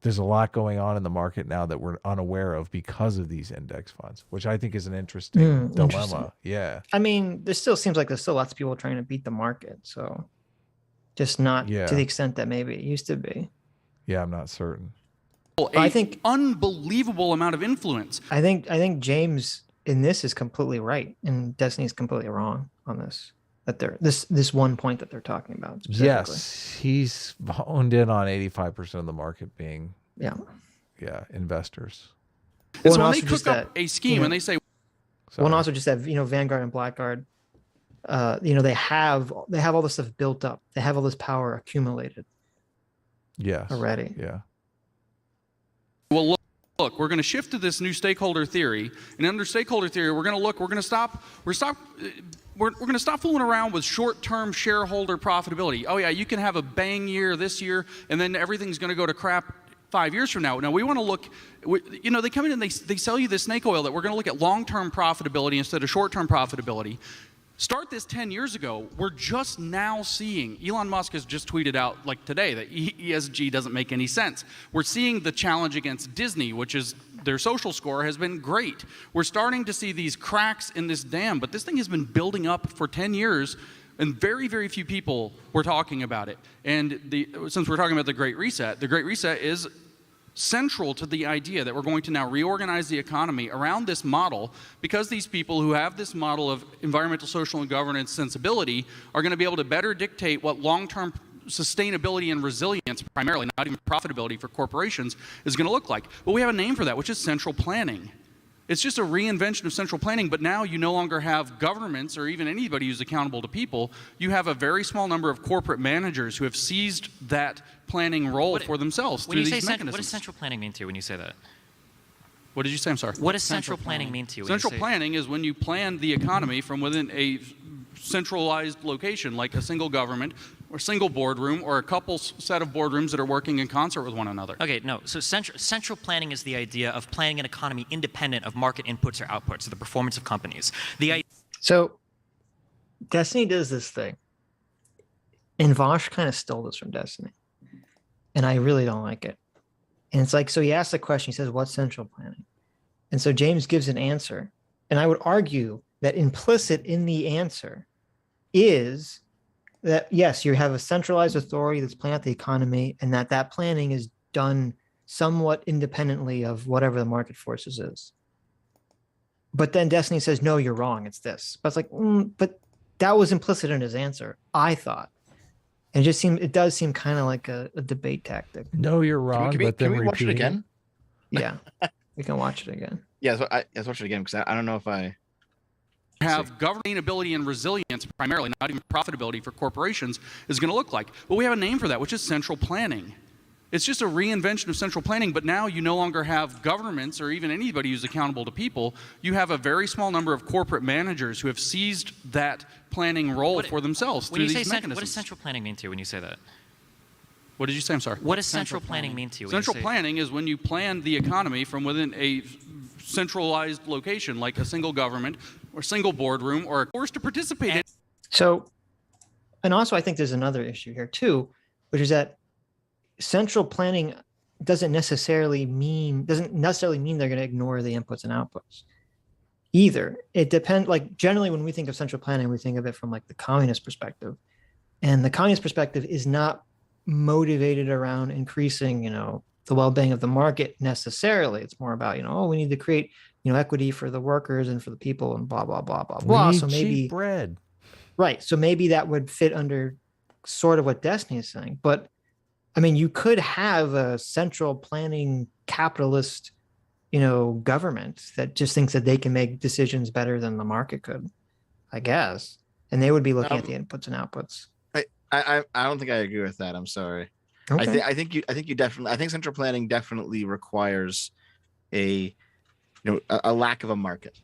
there's a lot going on in the market now that we're unaware of because of these index funds, which I think is an interesting dilemma. Yeah, I mean, there still seems like there's still lots of people trying to beat the market, so just not to the extent that maybe it used to be. Yeah, I'm not certain. I think unbelievable amount of influence. I think James in this is completely right, and Destiny is completely wrong on this. That they're this one point that they're talking about specifically. Yes, he's honed in on 85% of the market being investors. It's when they cook up a scheme and they say. Well, and also just that, you know, Vanguard and Blackguard, you know, they have all this stuff built up. They have all this power accumulated. Yes. Already. Yeah. Well, look, we're going to shift to this new stakeholder theory, and under stakeholder theory, we're going to stop fooling around with short-term shareholder profitability. Oh yeah, you can have a bang year this year, and then everything's going to go to crap 5 years from now. Now we want to look, you know, they come in and they sell you this snake oil that we're going to look at long-term profitability instead of short-term profitability. Start this 10 years ago. We're just now seeing, Elon Musk has just tweeted out like today that ESG doesn't make any sense. We're seeing the challenge against Disney, which is their social score has been great. We're starting to see these cracks in this dam, but this thing has been building up for 10 years, and very, very few people were talking about it. And since we're talking about the Great Reset is central to the idea that we're going to now reorganize the economy around this model, because these people who have this model of environmental, social, and governance sensibility are going to be able to better dictate what long-term sustainability and resilience, primarily, not even profitability for corporations, is going to look like. But we have a name for that, which is central planning. It's just a reinvention of central planning, but now you no longer have governments or even anybody who's accountable to people. You have a very small number of corporate managers who have seized that planning role for themselves through these mechanisms. What does central planning mean to you when you say that? What did you say? I'm sorry. What does central planning mean to you? Central planning is when you plan the economy from within a centralized location, like a single government or single boardroom or a couple set of boardrooms that are working in concert with one another. Okay, no. So central planning is the idea of planning an economy independent of market inputs or outputs, so the performance of companies. So Destiny does this thing, and Vosh kind of stole this from Destiny, and I really don't like it. And it's like, so he asks the question, he says, what's central planning? And so James gives an answer, and I would argue that implicit in the answer is that, yes, you have a centralized authority that's planning out the economy, and that planning is done somewhat independently of whatever the market forces is. But then Destiny says, no, you're wrong. It's this. But it's like, but that was implicit in his answer, I thought. And it does seem kind of like a debate tactic. No, you're wrong. Can we watch it again? Yeah, we can watch it again. Yeah, so let's watch it again because I don't know if I have governability and resilience primarily, not even profitability for corporations, is going to look like. But we have a name for that, which is central planning. It's just a reinvention of central planning, but now you no longer have governments or even anybody who's accountable to people. You have a very small number of corporate managers who have seized that planning role for themselves through these mechanisms. What does central planning mean to you when you say that? What did you say? I'm sorry. What does central planning mean to you? Central planning is when you plan the economy from within a centralized location, like a single government or single boardroom or a course to participate in. So, and also I think there's another issue here too, which is that central planning doesn't necessarily mean they're going to ignore the inputs and outputs either. It depends. Like generally when we think of central planning, we think of it from like the communist perspective, and the communist perspective is not motivated around increasing, the well-being of the market necessarily. It's more about, we need to create, equity for the workers and for the people and blah, blah, blah, blah, blah. So maybe cheap bread. Right. So maybe that would fit under sort of what Destiny is saying, but I mean, you could have a central planning capitalist, government that just thinks that they can make decisions better than the market could, I guess. And they would be looking at the inputs and outputs. I don't think I agree with that. I'm sorry. Okay. I think central planning definitely requires a lack of a market.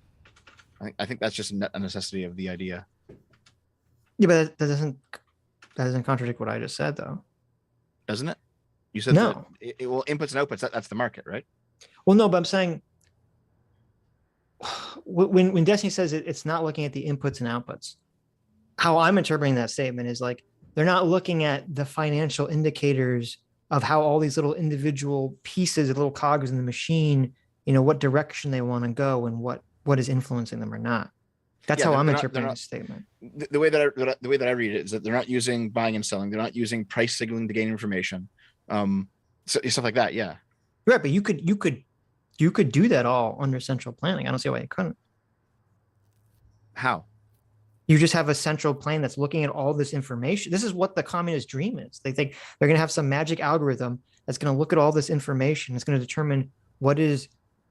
I think that's just a necessity of the idea. Yeah, but that doesn't contradict what I just said, though. Doesn't it? You said no. Well, inputs and outputs, that's the market, right? Well, no, but I'm saying when Destiny says it's not looking at the inputs and outputs, how I'm interpreting that statement is like they're not looking at the financial indicators of how all these little individual pieces, little cogs in the machine, what direction they want to go and what is influencing them or not. That's how I'm interpreting this statement. The way that I read it is that they're not using buying and selling. They're not using price signaling to gain information, stuff like that. Yeah, right. But you could do that all under central planning. I don't see why you couldn't. How? You just have a central plan that's looking at all this information. This is what the communist dream is. They think they're going to have some magic algorithm that's going to look at all this information. It's going to determine what is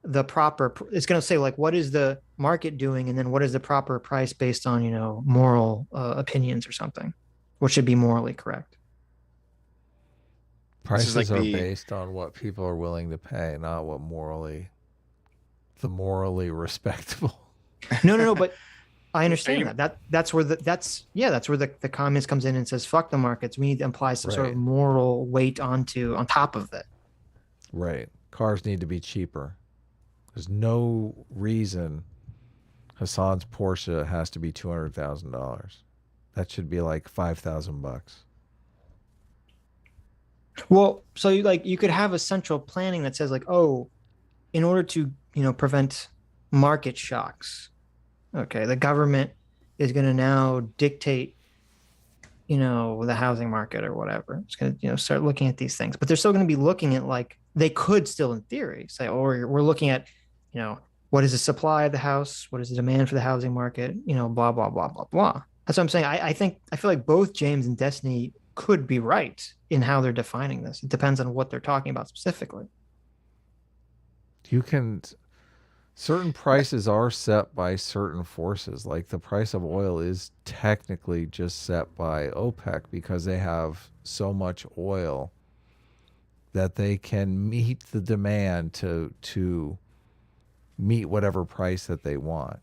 the proper, it's going to say like, what is the market doing? And then what is the proper price based on, moral opinions or something, which should be morally correct. Prices are based on what people are willing to pay, not what morally respectable. No, but I understand that's where the communist comes in and says, fuck the markets. We need to apply some sort of moral weight on top of it. Right. Cars need to be cheaper. There's no reason Hassan's Porsche has to be $200,000. That should be like $5,000. Well, so you could have a central planning that says like, oh, in order to, prevent market shocks, okay, the government is going to now dictate, the housing market or whatever. It's going to, start looking at these things, but they're still going to be looking at like, they could still in theory say, oh, we're looking at, what is the supply of the house? What is the demand for the housing market? Blah, blah, blah, blah, blah. That's what I'm saying. I feel like both James and Destiny could be right in how they're defining this. It depends on what they're talking about specifically. Certain prices are set by certain forces. Like the price of oil is technically just set by OPEC because they have so much oil that they can meet the demand to meet whatever price that they want.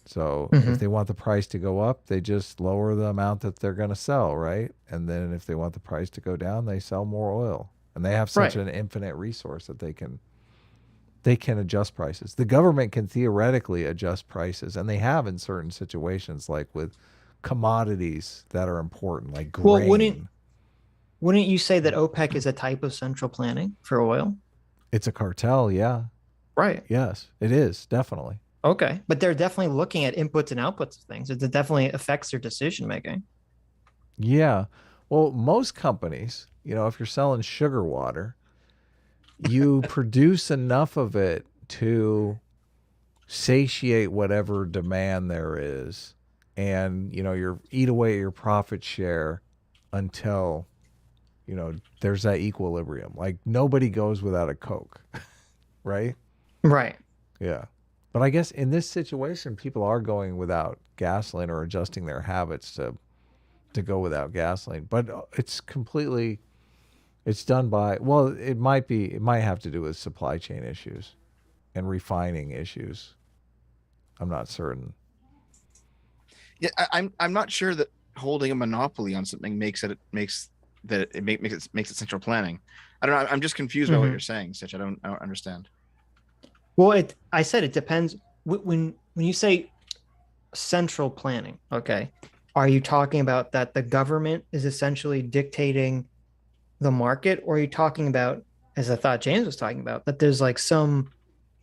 So if they want the price to go up, they just lower the amount that they're going to sell, right? And then if they want the price to go down, they sell more oil. And they have such an infinite resource that they can adjust prices. The government can theoretically adjust prices, and they have in certain situations, like with commodities that are important, like grain. Well, wouldn't you say that OPEC is a type of central planning for oil? It's a cartel, yeah. Right. Yes, it is, definitely. Okay. But they're definitely looking at inputs and outputs of things. It definitely affects their decision making. Yeah. Well, most companies, if you're selling sugar water, you produce enough of it to satiate whatever demand there is, and you eat away at your profit share until there's that equilibrium. Like nobody goes without a Coke, right? Right. Yeah. But I guess in this situation, people are going without gasoline or adjusting their habits to go without gasoline. But it's done by, well, it might have to do with supply chain issues and refining issues. I'm not certain. Yeah, I'm not sure that holding a monopoly on something makes it central planning. I don't know. I'm just confused by what you're saying, Sitch. I don't understand. Well, I said it depends. When you say central planning, okay, are you talking about that the government is essentially dictating the market, or are you talking about, as I thought James was talking about, that there's like some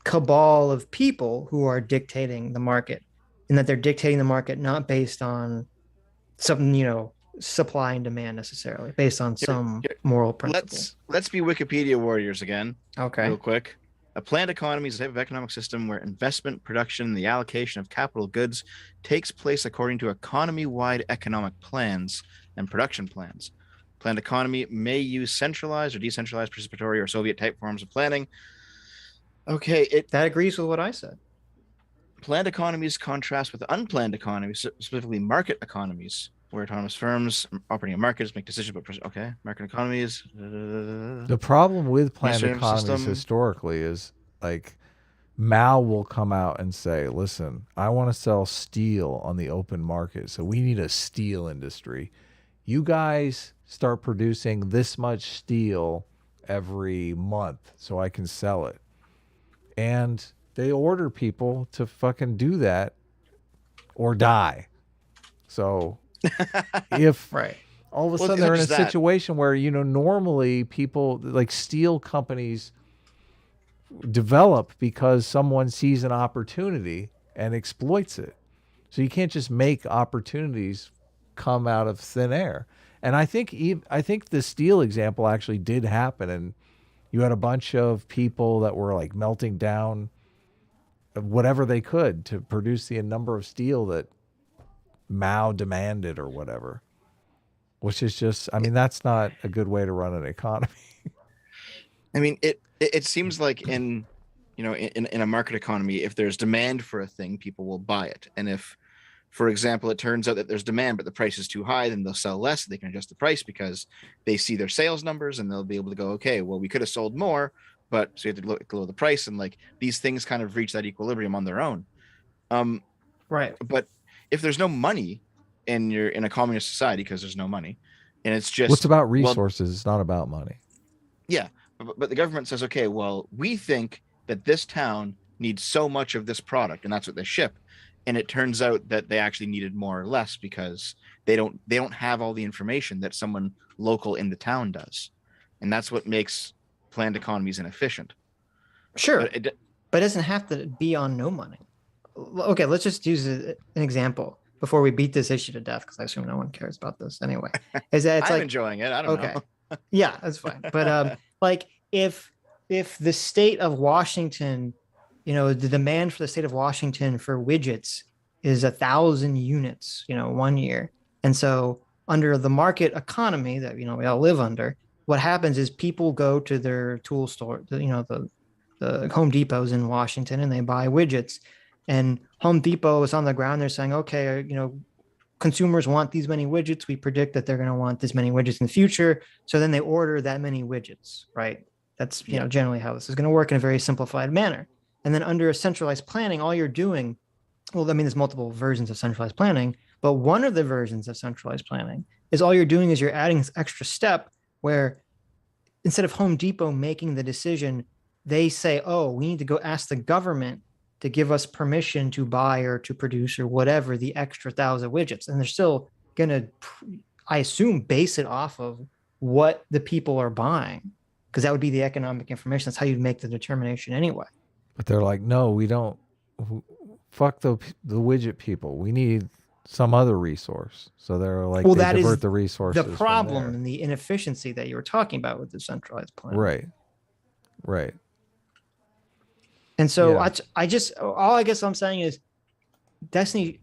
cabal of people who are dictating the market, and that they're dictating the market not based on some, supply and demand necessarily, based on some moral principle? Let's be Wikipedia warriors again. Okay. Real quick. A planned economy is a type of economic system where investment, production, and the allocation of capital goods takes place according to economy-wide economic plans and production plans. Planned economy may use centralized or decentralized participatory or Soviet-type forms of planning. Okay, that agrees with what I said. Planned economies contrast with unplanned economies, specifically market economies, where autonomous firms operating in markets make decisions about market economies. The problem with planned economies historically is like Mao will come out and say, listen, I want to sell steel on the open market, so we need a steel industry. You guys start producing this much steel every month so I can sell it. And they order people to fucking do that or die. So if all of a sudden they're in a situation where, normally people like steel companies develop because someone sees an opportunity and exploits it. So you can't just make opportunities come out of thin air. And I think the steel example actually did happen, and you had a bunch of people that were like melting down whatever they could to produce the number of steel that Mao demanded or whatever, which is just, that's not a good way to run an economy. It seems like in a market economy, if there's demand for a thing, people will buy it. And if, for example, it turns out that there's demand, but the price is too high, then they'll sell less. They can adjust the price because they see their sales numbers, and they'll be able to go, okay, well, we could have sold more, but so you have to lower the price. And like these things kind of reach that equilibrium on their own. Right. But if there's no money in a communist society, because there's no money, and it's just, what's about resources? It's not about money. Yeah. But the government says, okay, well, we think that this town needs so much of this product, and that's what they ship. And it turns out that they actually needed more or less because they don't have all the information that someone local in the town does. And that's what makes planned economies inefficient. Sure. But it doesn't have to be on no money. Okay, let's just use an example before we beat this issue to death, because I assume no one cares about this anyway. Is that it's I'm enjoying it. I don't know. Yeah, that's fine. But like if the state of Washington, the demand for the state of Washington for widgets is 1,000 units, 1 year. And so under the market economy that, we all live under, what happens is people go to their tool store, the Home Depots in Washington, and they buy widgets. And Home Depot is on the ground. They're saying, okay, consumers want these many widgets. We predict that they're going to want this many widgets in the future. So then they order that many widgets, right? That's, generally how this is going to work in a very simplified manner. And then under a centralized planning, all you're doing, there's multiple versions of centralized planning, but one of the versions of centralized planning is all you're doing is you're adding this extra step where instead of Home Depot making the decision, they say, oh, we need to go ask the government to give us permission to buy or to produce or whatever the extra 1,000 widgets. And they're still going to, I assume, base it off of what the people are buying, because that would be the economic information. That's how you'd make the determination anyway. But they're like, no, we don't. Fuck the widget people. We need some other resource. So they're like, they divert the resources. The problem and the inefficiency that you were talking about with the centralized plan. Right. And so I guess I'm saying is Destiny,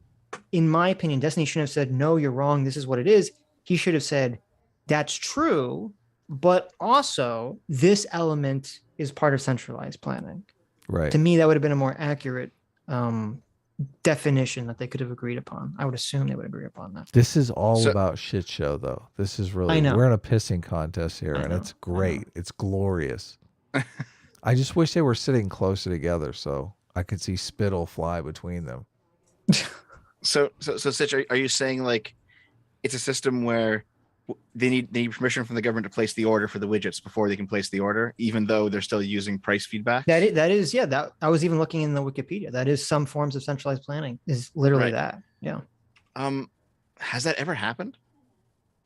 in my opinion, Destiny shouldn't have said, no, you're wrong. This is what it is. He should have said, that's true, but also this element is part of centralized planning. Right. To me, that would have been a more accurate definition that they could have agreed upon. I would assume they would agree upon that. This is all about shit show, though. This is really, we're in a pissing contest here, and it's great. It's glorious. I just wish they were sitting closer together so I could see spittle fly between them. So Sitch, are you saying like it's a system where they need permission from the government to place the order for the widgets before they can place the order, even though they're still using price feedback? That is I was even looking in the Wikipedia. That is some forms of centralized planning. Is literally that. Yeah. Has that ever happened?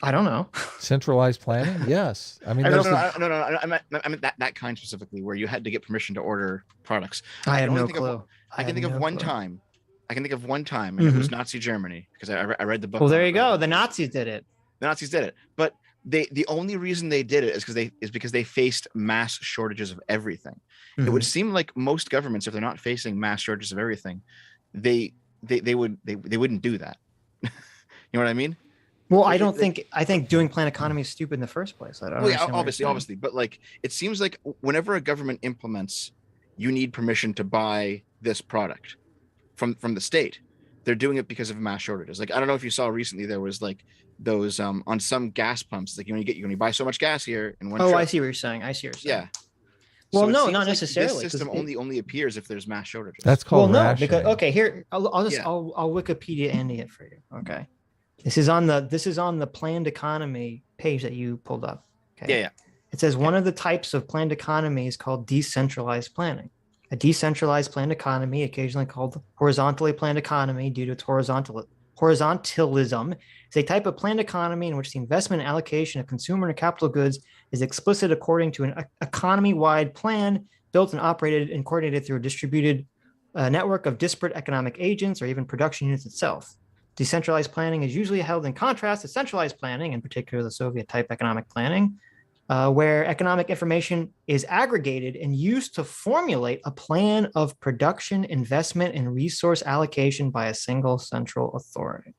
I don't know. Centralized planning? Yes. I mean, no. I meant that kind specifically, where you had to get permission to order products. I have no clue. I can think of one time. And it was Nazi Germany, because I read the book. Well, there you go. The Nazis did it. The Nazis did it, but the only reason they did it is because they faced mass shortages of everything. It would seem like most governments, if they're not facing mass shortages of everything, they wouldn't do that. You know what I mean? Well, I think doing planned economy is stupid in the first place. I don't obviously, but like it seems like whenever a government implements, you need permission to buy this product from the state. They're doing it because of mass shortages. Like I don't know if you saw recently, there was like those on some gas pumps, like you only buy so much gas here in one trip. I see what you're saying. Yeah. Well, so no, not like necessarily. This system only appears if there's mass shortages. That's called rationing. Because here I'll Wikipedia Andy it for you. Okay. This is on the planned economy page that you pulled up. Okay. Yeah. It says one of the types of planned economy is called decentralized planning. A decentralized planned economy, occasionally called horizontally planned economy due to its horizontalism, is a type of planned economy in which the investment and allocation of consumer and capital goods is explicit according to an economy-wide plan built and operated and coordinated through a distributed network of disparate economic agents or even production units itself. Decentralized planning is usually held in contrast to centralized planning, in particular the Soviet-type economic planning, where economic information is aggregated and used to formulate a plan of production, investment, and resource allocation by a single central authority.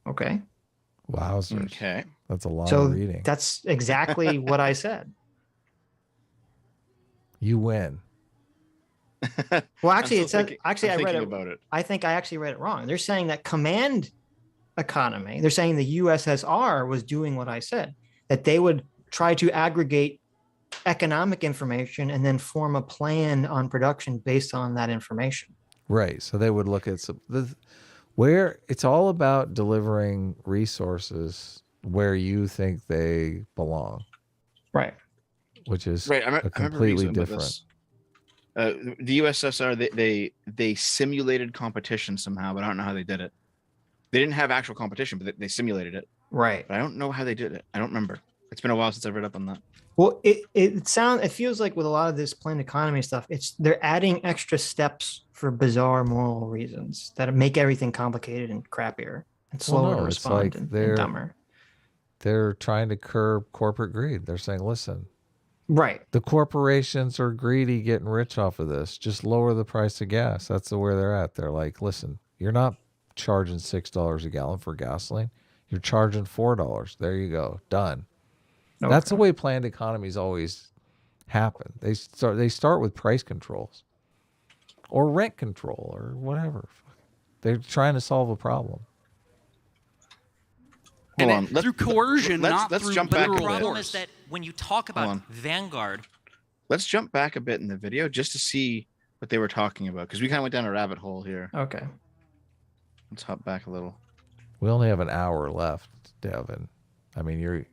Okay. Wowzers. Okay. That's a lot of reading. That's exactly what I said. You win. Well, actually, it says. Actually, I read it about it. I think I actually read it wrong. They're saying that command economy. They're saying the USSR was doing what I said. That they would try to aggregate economic information and then form a plan on production based on that information. Right. So they would look at where it's all about delivering resources where you think they belong. Right. Which is right. completely different. The USSR, they simulated competition somehow, but I don't know how they did it. They didn't have actual competition, but they simulated it. Right. But I don't know how they did it. I don't remember. It's been a while since I've read up on that. Well, it feels like with a lot of this planned economy stuff, they're adding extra steps for bizarre moral reasons that make everything complicated and crappier and slower to respond and dumber. They're trying to curb corporate greed. They're saying, listen, right, the corporations are greedy, getting rich off of this. Just lower the price of gas. That's where they're at. They're like, listen, you're not charging $6 a gallon for gasoline. You're charging $4. There you go. Done. Okay. That's the way planned economies always happen. They start with price controls or rent control or whatever. They're trying to solve a problem. And through coercion, let's jump back. The problem is that when you talk about Vanguard, let's jump back a bit in the video just to see what they were talking about, because we kind of went down a rabbit hole here. Okay. Let's hop back a little. We only have an hour left, Devin. I mean, you're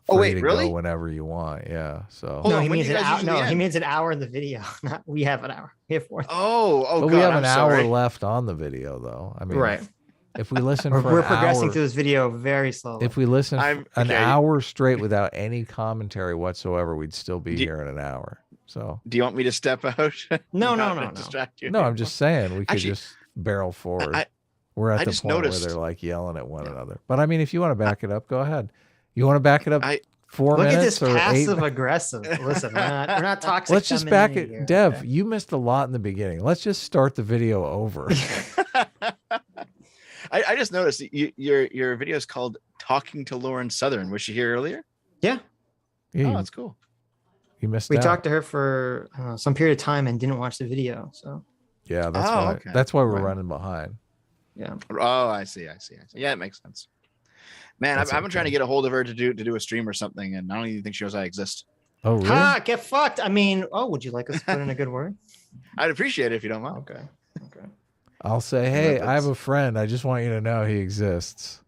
free to go whenever you want. Yeah. So no, he means an hour. No, he means an hour in the video. Not we have an hour. We have 4. But we have an hour left on the video, though. I mean, right. If we listen we're progressing through this video very slowly. If we listen an hour straight without any commentary whatsoever, we'd still be here in an hour. So do you want me to step out? No. Distract you. No, I'm just saying we could just barrel forward. We're at the point where they're like yelling at one another. But I mean, if you want to back it up, go ahead. You want to back it up 4 Look minutes at this or passive aggressive. Listen, we're not toxic. Let's just back it. Here, Dev, okay? you missed a lot in the beginning. Let's just start the video over. I just noticed your video is called "Talking to Lauren Southern." Was she here earlier? Yeah. Oh, that's cool. You missed. We talked to her for some period of time and didn't watch the video. So. Yeah, that's why. Okay. That's why we're running behind. Yeah. Oh, I see. Yeah, it makes sense. Man, I've been trying to get a hold of her to do a stream or something, and I don't even think she knows I exist. Oh, really? Ha! Get fucked. I mean, would you like us to put in a good word? I'd appreciate it if you don't mind. Okay. I'll say, hey, I have a friend. I just want you to know he exists.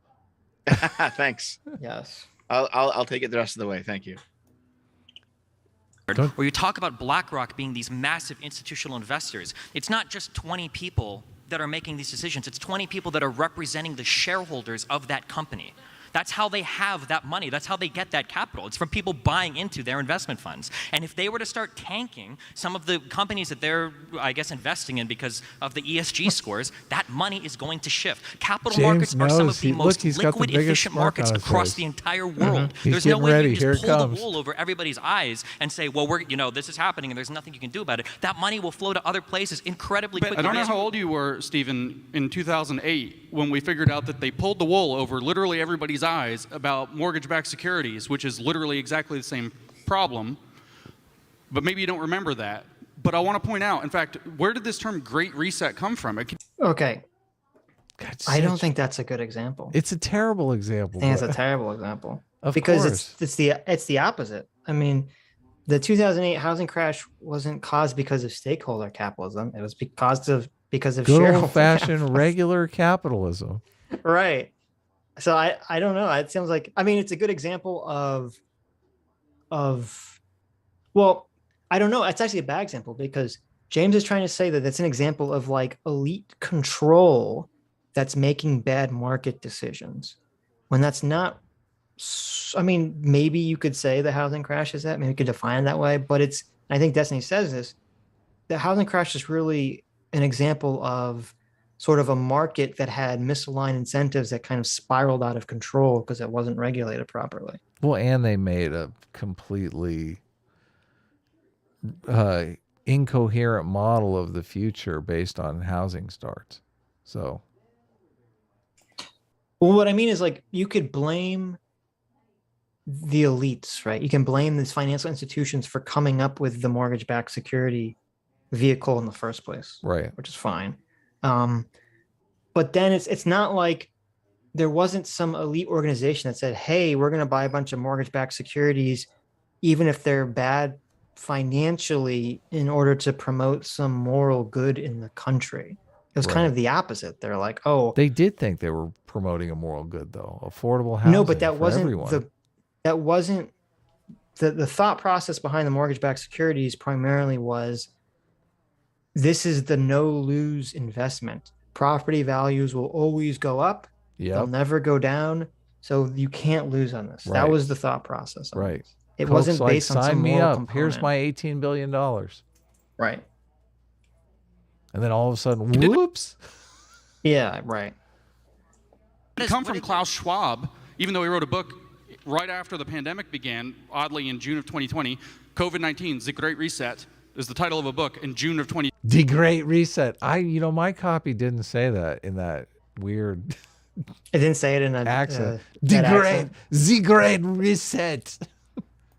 Thanks. Yes. I'll take it the rest of the way. Thank you. Where you talk about BlackRock being these massive institutional investors, it's not just 20 people that are making these decisions. It's 20 people that are representing the shareholders of that company. That's how they have that money. That's how they get that capital. It's from people buying into their investment funds. And if they were to start tanking some of the companies that they're, I guess, investing in because of the ESG scores, that money is going to shift. Capital markets are some of the most liquid, efficient markets across the entire world. There's no way you can just pull the wool over everybody's eyes and say, well, this is happening and there's nothing you can do about it. That money will flow to other places incredibly quickly. I don't know how old you were, Stephen, in 2008 when we figured out that they pulled the wool over literally everybody's eyes about mortgage-backed securities, which is literally exactly the same problem, but maybe you don't remember that. But I want to point out, in fact, where did this term Great Reset come from? Okay. God, I don't think that's a good example. It's a terrible example. I think it's a terrible example. Of because course. it's the opposite. I mean, the 2008 housing crash wasn't caused because of stakeholder capitalism. It was because of good shareholder old-fashioned capitalism. regular capitalism. Right. So I don't know. It seems like, I mean, it's a good example well, I don't know. It's actually a bad example because James is trying to say that it's an example of like elite control that's making bad market decisions when that's not. I mean, maybe you could say the housing crash is that. Maybe you could define it that way, but I think Destiny says this, the housing crash is really an example of sort of a market that had misaligned incentives that kind of spiraled out of control because it wasn't regulated properly. Well, and they made a completely incoherent model of the future based on housing starts. So, well, what I mean is like you could blame the elites, right? You can blame these financial institutions for coming up with the mortgage-backed security vehicle in the first place, right? Which is fine. But then it's not like there wasn't some elite organization that said, hey, we're going to buy a bunch of mortgage-backed securities, even if they're bad financially, in order to promote some moral good in the country. It was kind of the opposite. They're like, oh. They did think they were promoting a moral good, though. Affordable housing. No, but that wasn't everyone. That wasn't the thought process behind the mortgage-backed securities primarily was, this is the no-lose investment. Property values will always go up. They'll never go down. So you can't lose on this. Right. That was the thought process. Right. It wasn't based on some moral component. Here's my $18 billion. Right. And then all of a sudden, whoops. Yeah, right. It come from Klaus Schwab, even though he wrote a book right after the pandemic began, oddly in June of 2020, COVID-19, The Great Reset, is the title of a book in June of 2020. The Great Reset. My copy didn't say that in that weird. It didn't say it in an accent. The Great Reset.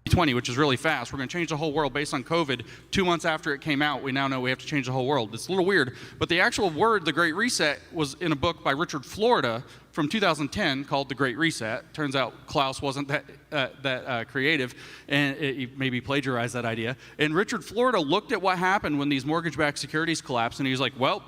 2020, which is really fast. We're going to change the whole world based on COVID. 2 months after it came out, we now know we have to change the whole world. It's a little weird, but the actual word, the Great Reset, was in a book by Richard Florida from 2010 called The Great Reset. Turns out Klaus wasn't that creative, and he maybe plagiarized that idea. And Richard Florida looked at what happened when these mortgage-backed securities collapsed, and he was like, well,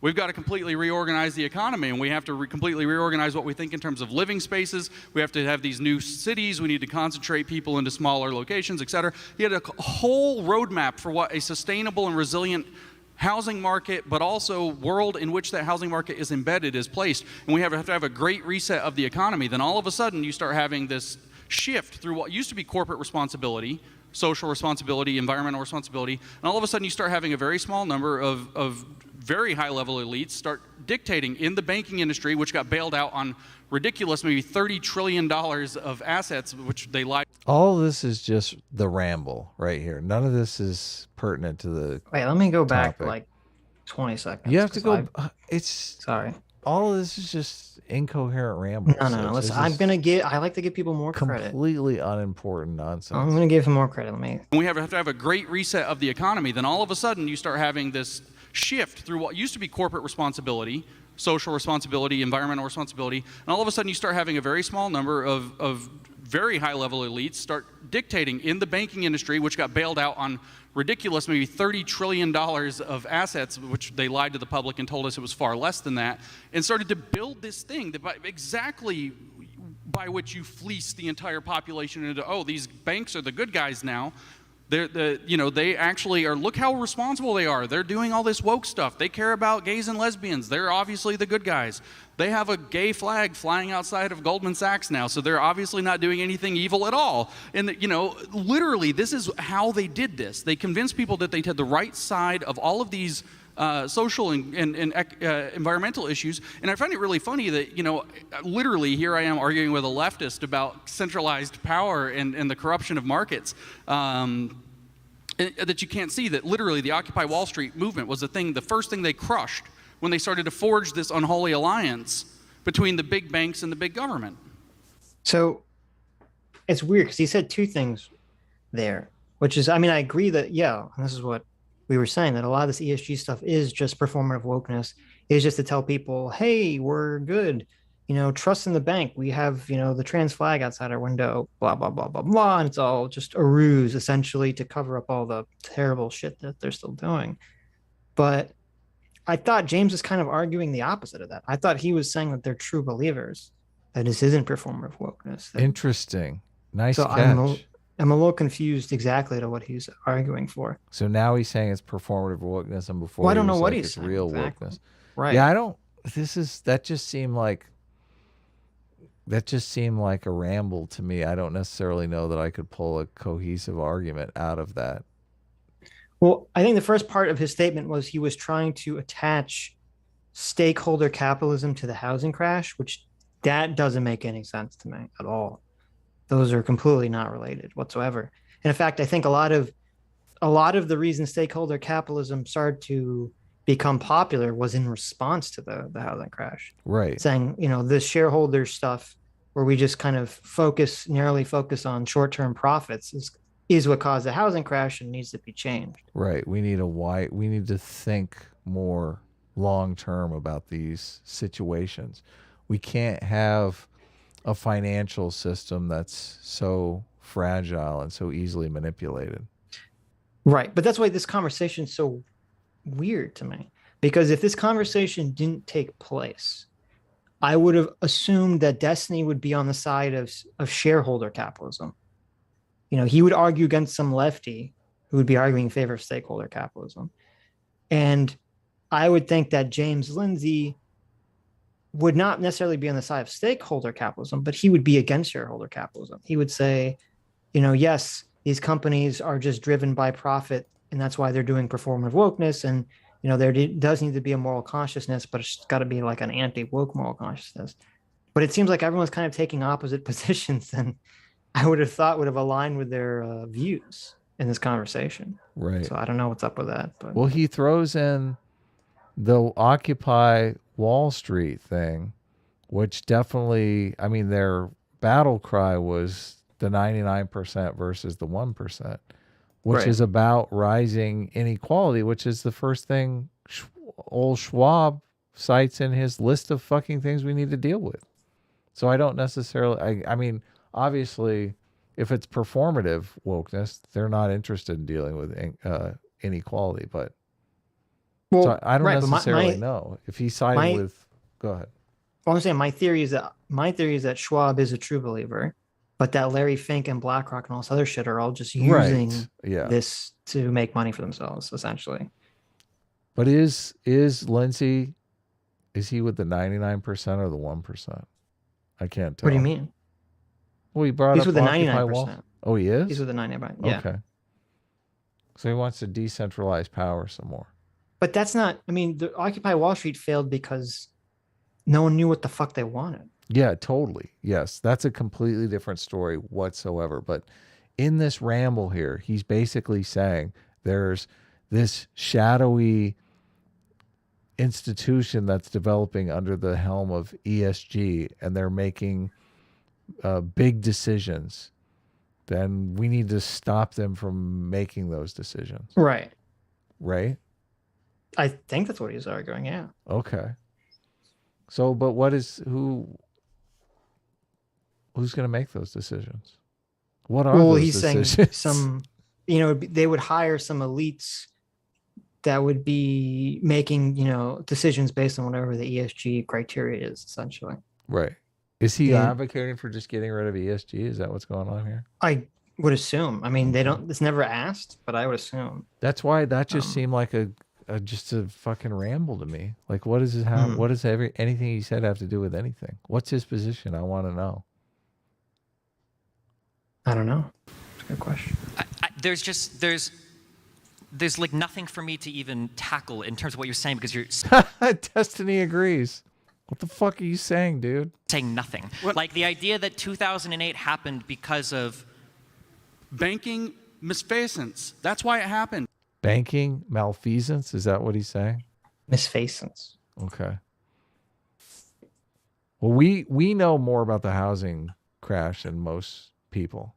we've got to completely reorganize the economy, and we have to completely reorganize what we think in terms of living spaces. We have to have these new cities. We need to concentrate people into smaller locations, et cetera. He had a whole roadmap for what a sustainable and resilient housing market, but also world in which that housing market is embedded, is placed. And we have to have a great reset of the economy. Then all of a sudden, you start having this shift through what used to be corporate responsibility, social responsibility, environmental responsibility, and all of a sudden you start having a very small number of very high-level elites start dictating in the banking industry, which got bailed out on ridiculous, maybe $30 trillion of assets, which they lied. All of this is just the ramble right here. None of this is pertinent to the Wait, let me go back topic. like 20 seconds. You have to go. It's sorry. All of this is just incoherent ramble. No. Listen, I like to give people more credit. Completely unimportant nonsense. I'm gonna give him more credit. When we have to have a great reset of the economy, then all of a sudden you start having this shift through what used to be corporate responsibility, social responsibility, environmental responsibility, and all of a sudden you start having a very small number of very high-level elites start dictating in the banking industry, which got bailed out on ridiculous, maybe $30 trillion of assets, which they lied to the public and told us it was far less than that, and started to build this thing that exactly by which you fleece the entire population into, oh, these banks are the good guys now. They actually are, look how responsible they are. They're doing all this woke stuff. They care about gays and lesbians. They're obviously the good guys. They have a gay flag flying outside of Goldman Sachs now, so they're obviously not doing anything evil at all. And, literally, this is how they did this. They convinced people that they had the right side of all of these social and environmental issues. And I find it really funny that, literally here I am arguing with a leftist about centralized power and the corruption of markets. That you can't see that literally the Occupy Wall Street movement was the first thing they crushed when they started to forge this unholy alliance between the big banks and the big government. So it's weird because he said two things there, which is, I agree that, and this is what we were saying, that a lot of this ESG stuff is just performative wokeness, is just to tell people, hey, we're good. Trust in the bank. We have, the trans flag outside our window, blah, blah, blah, blah, blah. And it's all just a ruse, essentially, to cover up all the terrible shit that they're still doing. But I thought James was kind of arguing the opposite of that. I thought he was saying that they're true believers, that this isn't performative wokeness. Interesting. Nice catch. I'm a little confused exactly to what he's arguing for. So now he's saying it's performative wokeness, and before I don't know what he's saying. Real exactly. Wokeness. Right. Yeah, that just seemed like a ramble to me. I don't necessarily know that I could pull a cohesive argument out of that. Well, I think the first part of his statement was he was trying to attach stakeholder capitalism to the housing crash, which that doesn't make any sense to me at all. Those are completely not related whatsoever. And in fact, I think a lot of the reason stakeholder capitalism started to become popular was in response to the housing crash. Right. Saying, the shareholder stuff where we just kind of narrowly focus on short-term profits is what caused the housing crash and needs to be changed. Right. We need to think more long-term about these situations. We can't have a financial system that's so fragile and so easily manipulated. Right. But that's why this conversation is so weird to me, because if this conversation didn't take place, I would have assumed that Destiny would be on the side of shareholder capitalism. He would argue against some lefty who would be arguing in favor of stakeholder capitalism. And I would think that James Lindsay would not necessarily be on the side of stakeholder capitalism, but he would be against shareholder capitalism. He would say, yes, these companies are just driven by profit, and that's why they're doing performative wokeness. And, there does need to be a moral consciousness, but it's got to be like an anti-woke moral consciousness. But it seems like everyone's kind of taking opposite positions, and I would have thought would have aligned with their views in this conversation. Right. So I don't know what's up with that. But well, he throws in the Occupy Wall Street thing, which definitely, their battle cry was the 99% versus the 1%, which is about rising inequality, which is the first thing old Schwab cites in his list of fucking things we need to deal with. So I don't necessarily, obviously, if it's performative wokeness, they're not interested in dealing with inequality, but so I don't necessarily know if he's siding with. Go ahead. Well, I'm saying my theory is that Schwab is a true believer, but that Larry Fink and BlackRock and all this other shit are all just using this to make money for themselves, essentially. But is Lindsay? Is he with the 99% or the 1%? I can't tell. What do you mean? Well, he brought He's up with the Occupy 99%. Wall. Oh, he is? He's with the 99%. Yeah. Okay. So he wants to decentralize power some more. But that's not, the Occupy Wall Street failed because no one knew what the fuck they wanted. Yeah, totally. Yes, that's a completely different story whatsoever. But in this ramble here, he's basically saying there's this shadowy institution that's developing under the helm of ESG, and they're making big decisions. Then we need to stop them from making those decisions. Right. Right? I think that's what he's arguing, yeah. Okay. So, but who's going to make those decisions? What are those decisions? Saying some, they would hire some elites that would be making, decisions based on whatever the ESG criteria is, essentially. Right. Is he advocating for just getting rid of ESG? Is that what's going on here? I would assume. I mean, it's never asked, but I would assume. That's why that just seemed like just a fucking ramble to me. Like, what does it have? What does anything he said have to do with anything? What's his position? I want to know. I don't know. That's a good question. There's like nothing for me to even tackle in terms of what you're saying, because you're Destiny agrees. What the fuck are you saying, dude? Saying nothing. What? Like the idea that 2008 happened because of banking misfeasance. That's why it happened. Banking malfeasance? Is that what he's saying? Misfeasance. Okay. Well, we know more about the housing crash than most people.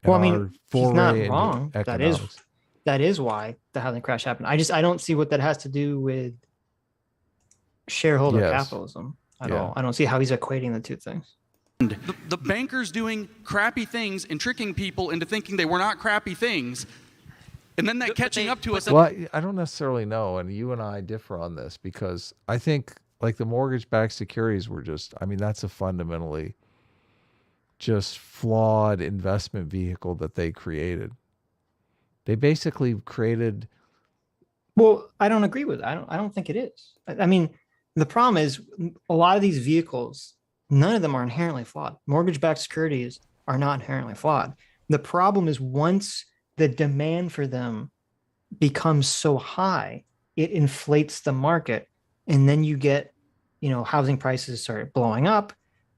Well, I mean, he's not wrong. That is why the housing crash happened. I don't see what that has to do with shareholder capitalism at all. I don't see how he's equating the two things. The bankers doing crappy things and tricking people into thinking they were not crappy things, and then that catching up to us. Well, I don't necessarily know, and you and I differ on this, because I think like the mortgage-backed securities were that's a fundamentally just flawed investment vehicle that they created. They basically created. Well, I don't agree with that. I don't think it is. I mean, the problem is a lot of these vehicles, none of them are inherently flawed. Mortgage-backed securities are not inherently flawed. The problem is once the demand for them becomes so high, it inflates the market, and then you get, housing prices start blowing up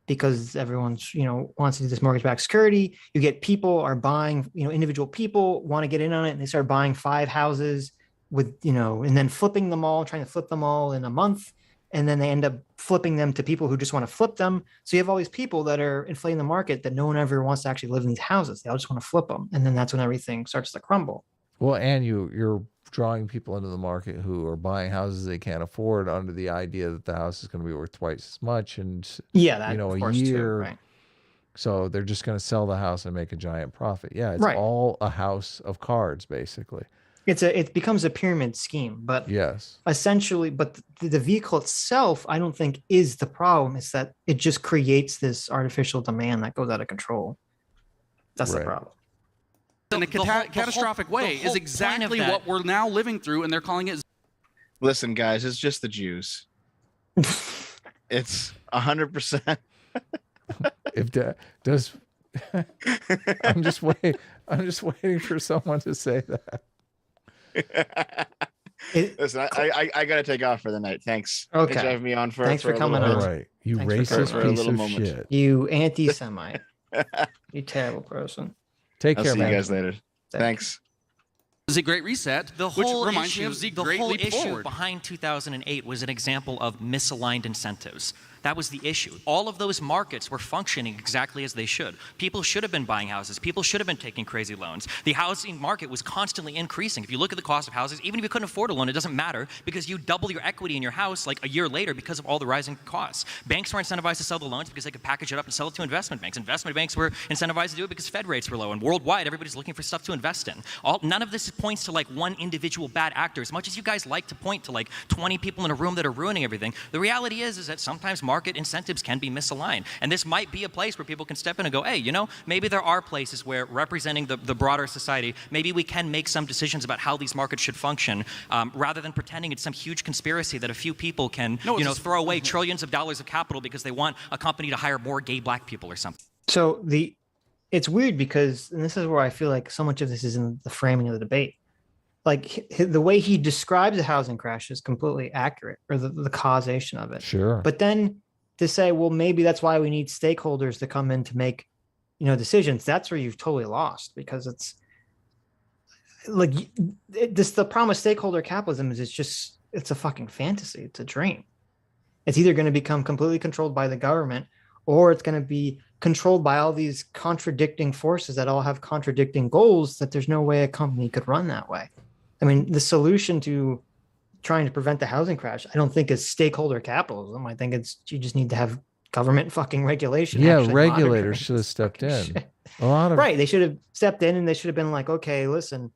because everyone's, wants to do this mortgage-backed security. You get people are buying, individual people want to get in on it, and they start buying 5 houses with, and then flipping them all, trying to flip them all in a month. And then they end up flipping them to people who just want to flip them. So you have all these people that are inflating the market that no one ever wants to actually live in these houses. They all just want to flip them. And then that's when everything starts to crumble. Well, and you're drawing people into the market who are buying houses they can't afford under the idea that the house is going to be worth twice as much. And, a year. Too, right. So they're just going to sell the house and make a giant profit. Yeah, it's all a house of cards, basically. It becomes a pyramid scheme, but essentially, but the vehicle itself, I don't think is the problem. It's that it just creates this artificial demand that goes out of control. That's the problem. In a catastrophic way is exactly what we're now living through, and they're calling it. Listen, guys, it's just the Jews. It's 100%. If that does, I'm just waiting for someone to say that. Listen, I gotta take off for the night. Thanks. Okay. Thanks for having me on for. Thanks for coming on. All right, you racist piece of shit. You anti-Semite. You terrible person. Take care, man. See you guys later. Thanks. The Great Reset, which reminds me of the Great Leap Forward. The whole issue behind 2008 was an example of misaligned incentives. That was the issue. All of those markets were functioning exactly as they should. People should have been buying houses. People should have been taking crazy loans. The housing market was constantly increasing. If you look at the cost of houses, even if you couldn't afford a loan, it doesn't matter because you double your equity in your house like a year later because of all the rising costs. Banks were incentivized to sell the loans because they could package it up and sell it to investment banks. Investment banks were incentivized to do it because Fed rates were low. And worldwide, everybody's looking for stuff to invest in. None of this points to like one individual bad actor. As much as you guys like to point to like 20 people in a room that are ruining everything, the reality is that sometimes market incentives can be misaligned. And this might be a place where people can step in and go, hey, maybe there are places where representing the broader society, maybe we can make some decisions about how these markets should function rather than pretending it's some huge conspiracy that a few people can throw away trillions of dollars of capital because they want a company to hire more gay black people or something. So it's weird because, and this is where I feel like so much of this is in the framing of the debate. Like the way he describes the housing crash is completely accurate, or the causation of it. Sure. But then to say, well, maybe that's why we need stakeholders to come in to make, decisions, that's where you've totally lost, because it's like the problem with stakeholder capitalism is it's a fucking fantasy. It's a dream. It's either going to become completely controlled by the government, or it's going to be controlled by all these contradicting forces that all have contradicting goals, that there's no way a company could run that way. I mean, the solution to trying to prevent the housing crash, I don't think is stakeholder capitalism. I think you just need to have government fucking regulation. Yeah, regulators should have stepped in. Right. They should have stepped in, and they should have been like, okay, listen,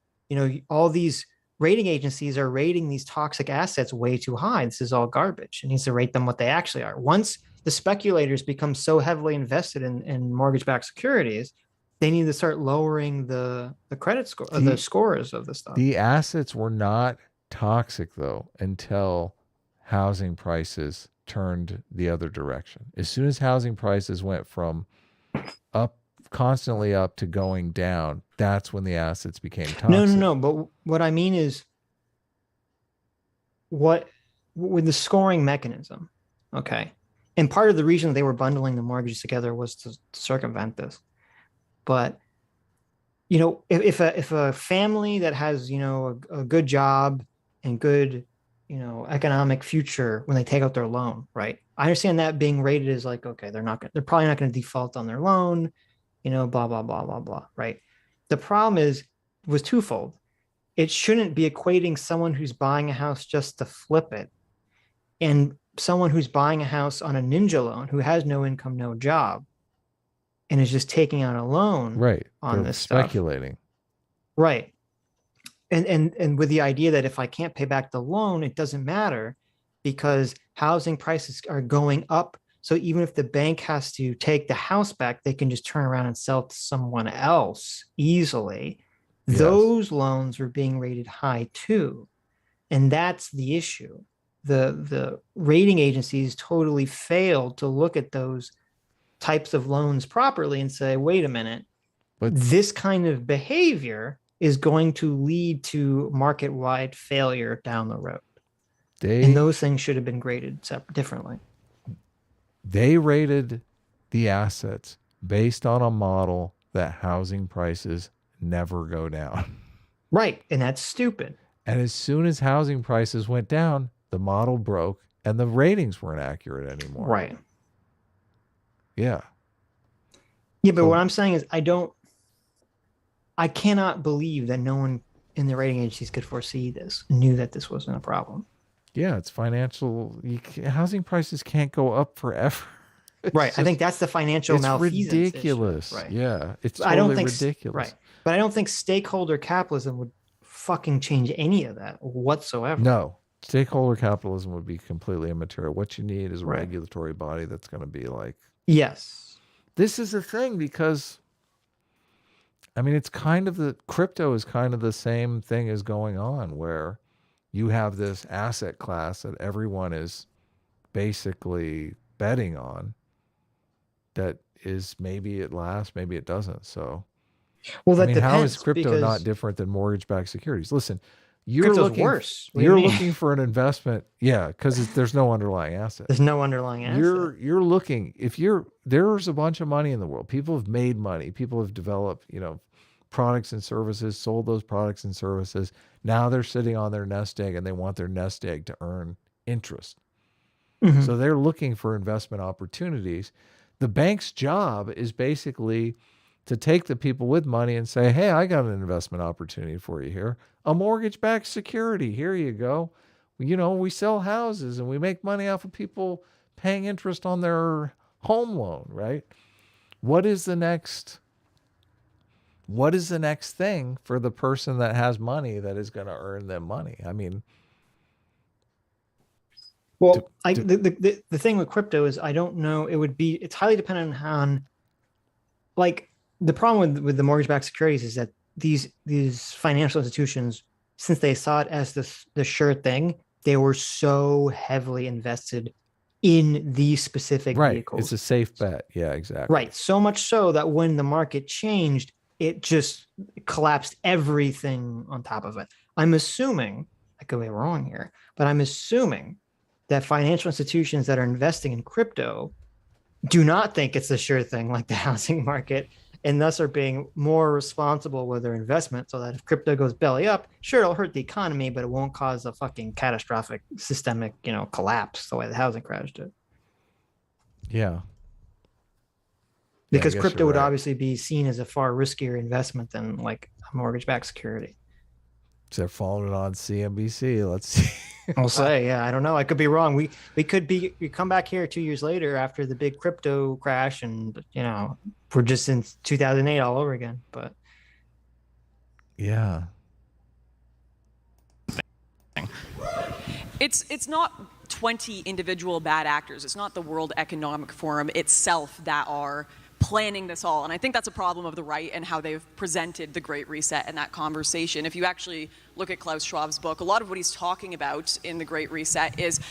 all these rating agencies are rating these toxic assets way too high. This is all garbage. It needs to rate them what they actually are. Once the speculators become so heavily invested in mortgage-backed securities, they need to start lowering the credit score, the scores of the stuff. The assets were not toxic though until housing prices turned the other direction. As soon as housing prices went from constantly up to going down, that's when the assets became toxic. No. But what I mean is, with the scoring mechanism, okay, and part of the reason they were bundling the mortgages together was to circumvent this. But if a family that has a good job and good economic future, when they take out their loan, right? I understand that being rated as like, okay, they're probably not going to default on their loan, blah blah blah blah blah, right? The problem was twofold. It shouldn't be equating someone who's buying a house just to flip it and someone who's buying a house on a ninja loan, who has no income, no job, and is just taking out a loan, right, on they're this speculating stuff. Right. And with the idea that if I can't pay back the loan, it doesn't matter, because housing prices are going up. So even if the bank has to take the house back, they can just turn around and sell it to someone else easily. Yes. Those loans are being rated high too. And that's the issue. The rating agencies totally failed to look at those types of loans properly and say, wait a minute, but this kind of behavior is going to lead to market-wide failure down the road. And those things should have been graded differently. They rated the assets based on a model that housing prices never go down. Right. And that's stupid. And as soon as housing prices went down, the model broke and the ratings weren't accurate anymore. Right. Yeah. Yeah, but what I'm saying is I cannot believe that no one in the rating agencies could foresee this, knew that this wasn't a problem. Yeah, it's financial. Housing prices can't go up forever. Right. I think that's the financial malfeasance. It's ridiculous. Right. Yeah, it's totally ridiculous. Right. But I don't think stakeholder capitalism would fucking change any of that whatsoever. No. Stakeholder capitalism would be completely immaterial. What you need is a regulatory body that's going to be like... Yes. This is the thing, because... I mean, crypto is kind of the same thing as going on, where you have this asset class that everyone is basically betting on, that is, maybe it lasts, maybe it doesn't. So, well, that depends, how is crypto not different than mortgage-backed securities? Listen, crypto's looking worse. You're looking for an investment, yeah, because there's no underlying asset. There's no underlying asset. You're looking. There's a bunch of money in the world. People have made money. People have developed, products and services, sold those products and services. Now they're sitting on their nest egg and they want their nest egg to earn interest. Mm-hmm. So they're looking for investment opportunities. The bank's job is basically to take the people with money and say, hey, I got an investment opportunity for you here. A mortgage-backed security. Here you go. We sell houses and we make money off of people paying interest on their home loan, right? What is the next thing for the person that has money that is going to earn them money? I mean, well, the thing with crypto is, I don't know. It's highly dependent on, like, the problem with the mortgage-backed securities is that these financial institutions, since they saw it as the sure thing, they were so heavily invested in these specific vehicles. It's a safe bet. Yeah, exactly. Right. So much so that when the market changed, it just collapsed everything on top of it. I'm assuming, I could be wrong here, but I'm assuming that financial institutions that are investing in crypto do not think it's a sure thing like the housing market, and thus are being more responsible with their investment, so that if crypto goes belly up, sure, it'll hurt the economy, but it won't cause a fucking catastrophic systemic, collapse the way the housing crash did. Yeah. Because crypto would obviously be seen as a far riskier investment than like a mortgage-backed security. They're following it on CNBC. Let's see. I'll say, yeah, I don't know. I could be wrong. We come back here 2 years later after the big crypto crash, and we're just in 2008 all over again. But yeah, it's not 20 individual bad actors. It's not the World Economic Forum itself that are planning this all. And I think that's a problem of the right and how they've presented the Great Reset in that conversation. If you actually look at Klaus Schwab's book, a lot of what he's talking about in the Great Reset is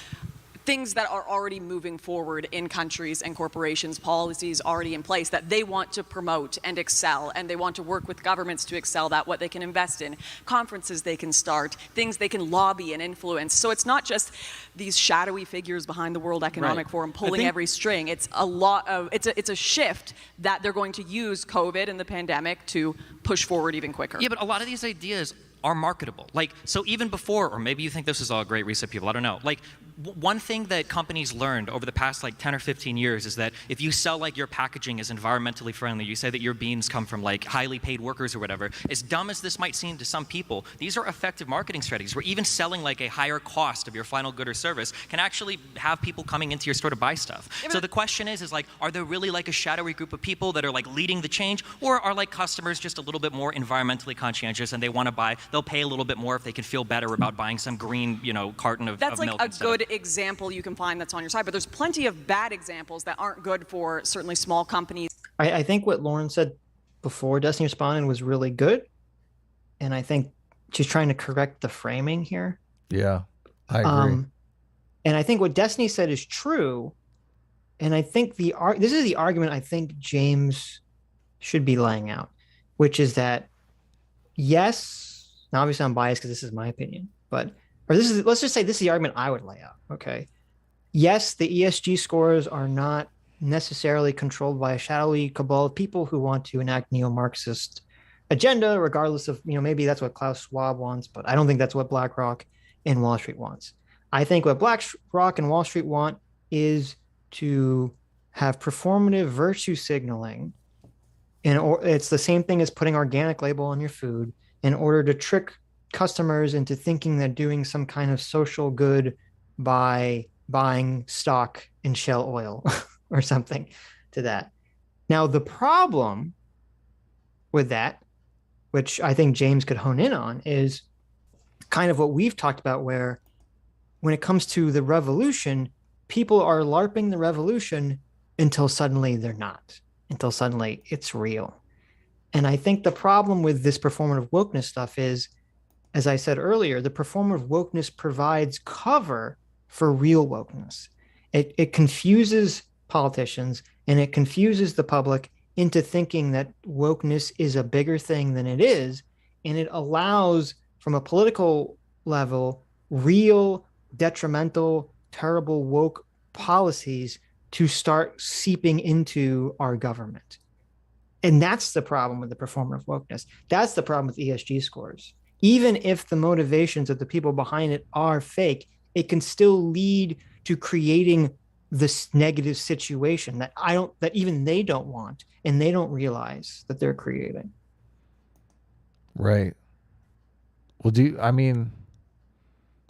things that are already moving forward in countries and corporations, policies already in place that they want to promote and excel, and they want to work with governments to excel that, what they can invest in, conferences they can start, things they can lobby and influence. So it's not just these shadowy figures behind the World Economic Forum pulling every string. It's a lot of, it's a shift that they're going to use COVID and the pandemic to push forward even quicker. Yeah, but a lot of these ideas are marketable. So even before, or maybe you think this is all Great Reset people, I don't know. One thing that companies learned over the past 10 or 15 years is that if you sell your packaging is environmentally friendly, you say that your beans come from highly paid workers or whatever, as dumb as this might seem to some people, these are effective marketing strategies where even selling a higher cost of your final good or service can actually have people coming into your store to buy stuff. So the question is are there really a shadowy group of people that are leading the change, or are customers just a little bit more environmentally conscientious and they want to buy, they'll pay a little bit more if they can feel better about buying some green, carton of milk. That's a good example you can find that's on your side, but there's plenty of bad examples that aren't good for certainly small companies. I think what Lauren said before Destiny responded was really good, and I think she's trying to correct the framing here. Yeah, I agree. And I think what Destiny said is true, and I think this is the argument I think James should be laying out, which is that yes, now obviously I'm biased because this is my opinion, let's just say this is the argument I would lay out. Okay. Yes, the ESG scores are not necessarily controlled by a shadowy cabal of people who want to enact neo-Marxist agenda, regardless of, maybe that's what Klaus Schwab wants, but I don't think that's what BlackRock and Wall Street wants. I think what BlackRock and Wall Street want is to have performative virtue signaling, and it's the same thing as putting organic label on your food in order to trick customers into thinking they're doing some kind of social good by buying stock in Shell Oil or something to that. Now, the problem with that, which I think James could hone in on, is kind of what we've talked about, where when it comes to the revolution, people are LARPing the revolution until suddenly they're not, until suddenly it's real. And I think the problem with this performative wokeness stuff is, as I said earlier, the performative wokeness provides cover for real wokeness. It confuses politicians and it confuses the public into thinking that wokeness is a bigger thing than it is. And it allows, from a political level, real detrimental, terrible woke policies to start seeping into our government. And that's the problem with the performative wokeness. That's the problem with ESG scores. Even if the motivations of the people behind it are fake, it can still lead to creating this negative situation that even they don't want, and they don't realize that they're creating. Right. Well,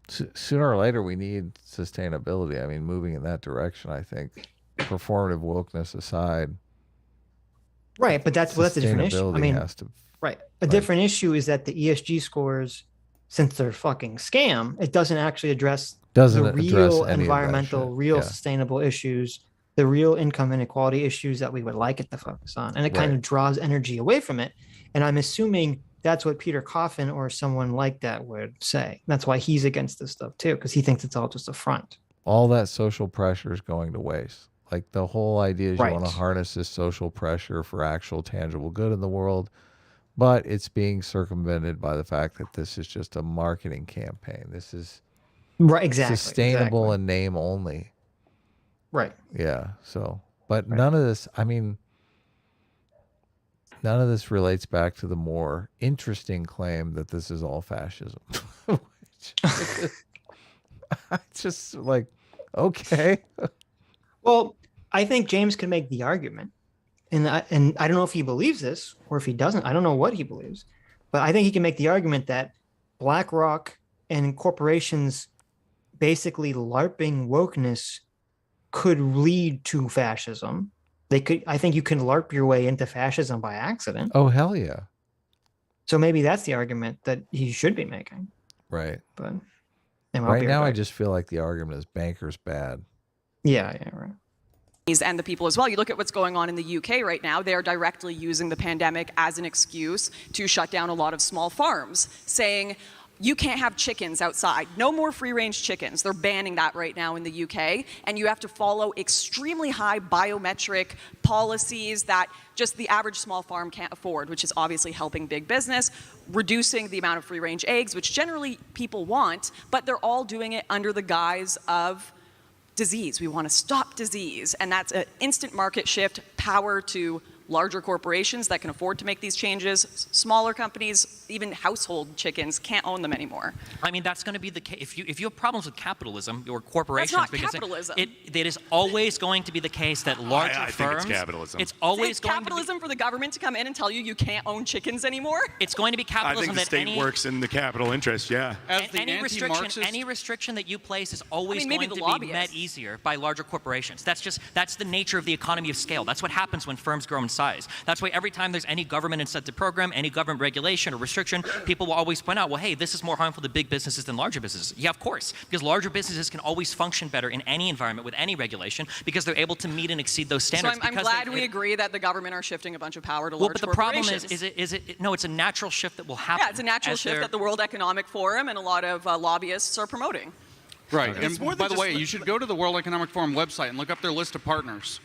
sooner or later we need sustainability. Moving in that direction, I think, performative wokeness aside. Right, but that's a different issue. Right. A different issue is that the ESG scores, since they're fucking scam, it doesn't actually address the real environmental, real sustainable issues, the real income inequality issues that we would like it to focus on. And it kind of draws energy away from it. And I'm assuming that's what Peter Coffin or someone like that would say. That's why he's against this stuff too, because he thinks it's all just a front. All that social pressure is going to waste. The whole idea is you want to harness this social pressure for actual tangible good in the world. But it's being circumvented by the fact that this is just a marketing campaign. This is Right, exactly. Sustainable in name only. Right. Yeah. So, but none of this, I mean, none of this relates back to the more interesting claim that this is all fascism. It's just like, okay. Well, I think James can make the argument, and I don't know if he believes this or if he doesn't. I don't know what he believes, but I think he can make the argument that BlackRock and corporations basically LARPing wokeness could lead to fascism. They could. I think you can LARP your way into fascism by accident. Oh, hell yeah. So maybe that's the argument that he should be making. Right. But right now, I just feel like the argument is bankers bad. Yeah, right. And the people as well. You look at what's going on in the UK right now. They are directly using the pandemic as an excuse to shut down a lot of small farms, saying, you can't have chickens outside. No more free-range chickens. They're banning that right now in the UK. And you have to follow extremely high biometric policies that just the average small farm can't afford, which is obviously helping big business, reducing the amount of free-range eggs, which generally people want, but they're all doing it under the guise of disease. We want to stop disease. And that's an instant market shift, power to larger corporations that can afford to make these changes. Smaller companies, even household chickens, can't own them anymore. I mean, that's going to be the case. If you have problems with capitalism or corporations, that's not capitalism. It is always going to be the case that larger firms. Think it's capitalism. It's always going capitalism for the government to come in and tell you can't own chickens anymore. It's going to be capitalism. I think the state works in the capital interest. Yeah. Any restriction that you place is always going to be met easier by larger corporations. That's the nature of the economy of scale. That's what happens when firms grow in size. That's why every time there's any government incentive program, any government regulation or restriction, people will always point out, well, hey, this is more harmful to big businesses than larger businesses. Yeah, of course, because larger businesses can always function better in any environment with any regulation because they're able to meet and exceed those standards. So I'm glad we agree that the government are shifting a bunch of power to large corporations. Well, but the problem is no, it's a natural shift that will happen. Yeah, it's a natural shift that the World Economic Forum and a lot of lobbyists are promoting. Right, and by the way, you should go to the World Economic Forum website and look up their list of partners.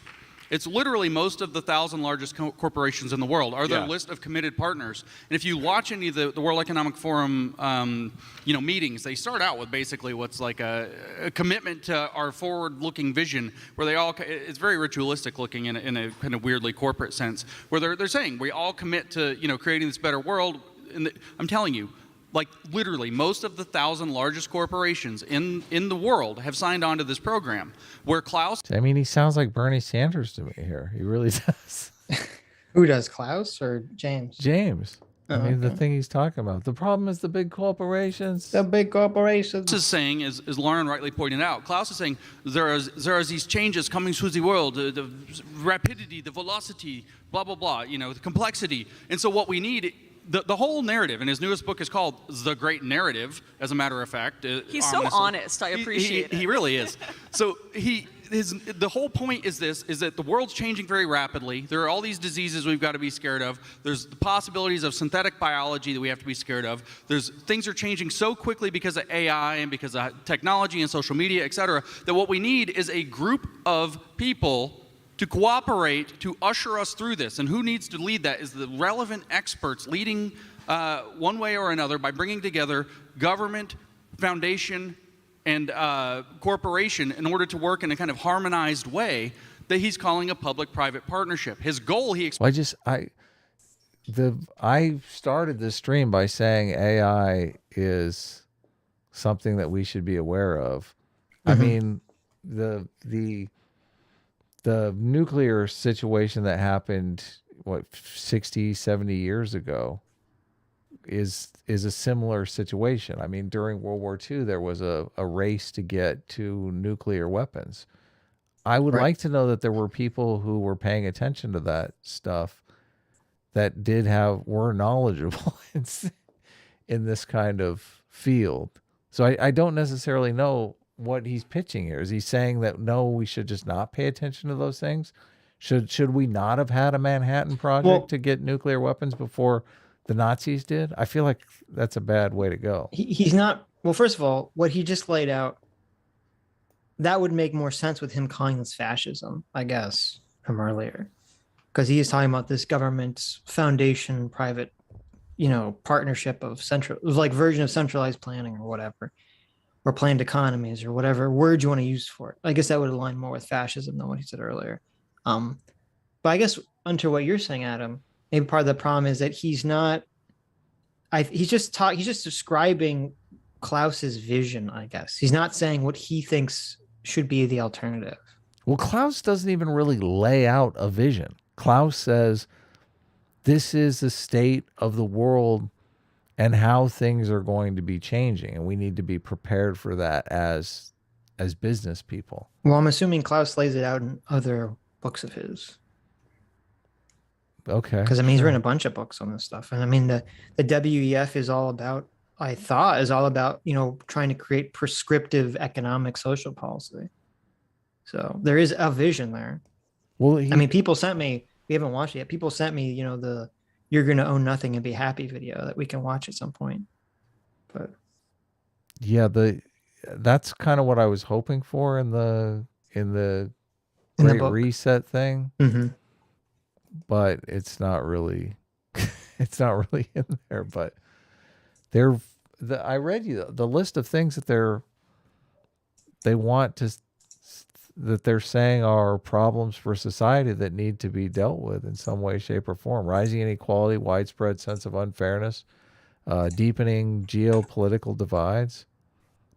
It's literally most of the 1,000 largest corporations in the world are their list of committed partners. And if you watch any of the World Economic Forum, meetings, they start out with basically what's like a commitment to our forward-looking vision, where they all, it's very ritualistic looking in a kind of weirdly corporate sense, where they're saying we all commit to creating this better world. And I'm telling you, like literally most of the 1,000 largest corporations in the world have signed on to this program. Where Klaus, I mean, he sounds like Bernie Sanders to me here. He really does. Who does, Klaus or James? James. I mean, the thing he's talking about. The problem is the big corporations. The big corporations. Klaus is saying, as Lauren rightly pointed out, Klaus is saying there are these changes coming through the world, the rapidity, the velocity, blah, blah, blah, the complexity. And so what we need, the whole narrative, and his newest book is called The Great Narrative, as a matter of fact. He's so honest. I appreciate it. He really is. So the whole point is that the world's changing very rapidly. There are all these diseases we've got to be scared of. There's the possibilities of synthetic biology that we have to be scared of. Things are changing so quickly because of AI and because of technology and social media, et cetera, that what we need is a group of people to cooperate, to usher us through this. And who needs to lead that is the relevant experts leading one way or another by bringing together government, foundation, and corporation in order to work in a kind of harmonized way that he's calling a public-private partnership. His goal, I started this stream by saying AI is something that we should be aware of. I mean, the nuclear situation that happened, 60, 70 years ago is a similar situation. I mean, during World War II, there was a race to get to nuclear weapons. I would like to know that there were people who were paying attention to that stuff that were knowledgeable in this kind of field. So I don't necessarily know what he's pitching here. Is he saying that, no, we should just not pay attention to those things? Should we not have had a Manhattan Project to get nuclear weapons before the Nazis did? I feel like that's a bad way to go. He's not. Well, first of all, what he just laid out, that would make more sense with him calling this fascism, I guess, from earlier. Because he is talking about this government's foundation, private, partnership of like version of centralized planning or whatever. or planned economies or whatever word you want to use for it. I guess that would align more with fascism than what he said earlier. But I guess under what you're saying, Adam, maybe part of the problem is that he's not. He's just describing Klaus's vision. I guess he's not saying what he thinks should be the alternative. Well, Klaus doesn't even really lay out a vision. Klaus says, "This is the state of the world and how things are going to be changing, and we need to be prepared for that as business people." Well, I'm assuming Klaus lays it out in other books of his. Okay. Because I mean, he's written a bunch of books on this stuff, and I mean the WEF is all about. I thought is all about trying to create prescriptive economic social policy. So there is a vision there. Well, I mean, people sent me. We haven't watched it yet. People sent me, the "You're going to own nothing and be happy" video that we can watch at some point. But yeah, that's kind of what I was hoping for in the Great Reset thing. Mm-hmm. But it's not really in there. But I read you the list of things that they're saying are problems for society that need to be dealt with in some way, shape, or form. Rising inequality, widespread sense of unfairness, deepening geopolitical divides,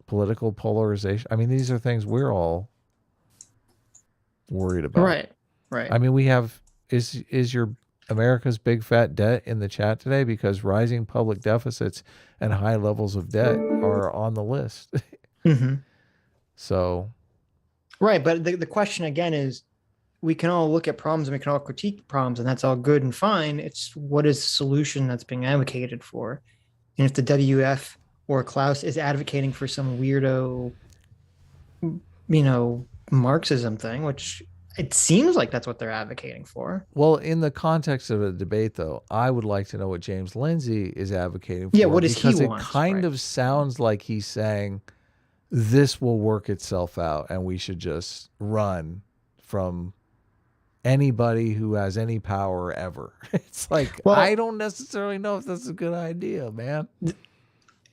political polarization. I mean, these are things we're all worried about. Right. I mean, we have is your America's big fat debt in the chat today, because rising public deficits and high levels of debt are on the list. Mm-hmm. So, right, but the question again is, we can all look at problems and we can all critique problems, and that's all good and fine. It's what is the solution that's being advocated for, and if the WF or Klaus is advocating for some weirdo, Marxism thing, which it seems like that's what they're advocating for. Well, in the context of a debate, though, I would like to know what James Lindsay is advocating for. Yeah, what does he want? Because it kind of sounds like he's saying this will work itself out and we should just run from anybody who has any power ever. It's like, well, I don't necessarily know if that's a good idea, man.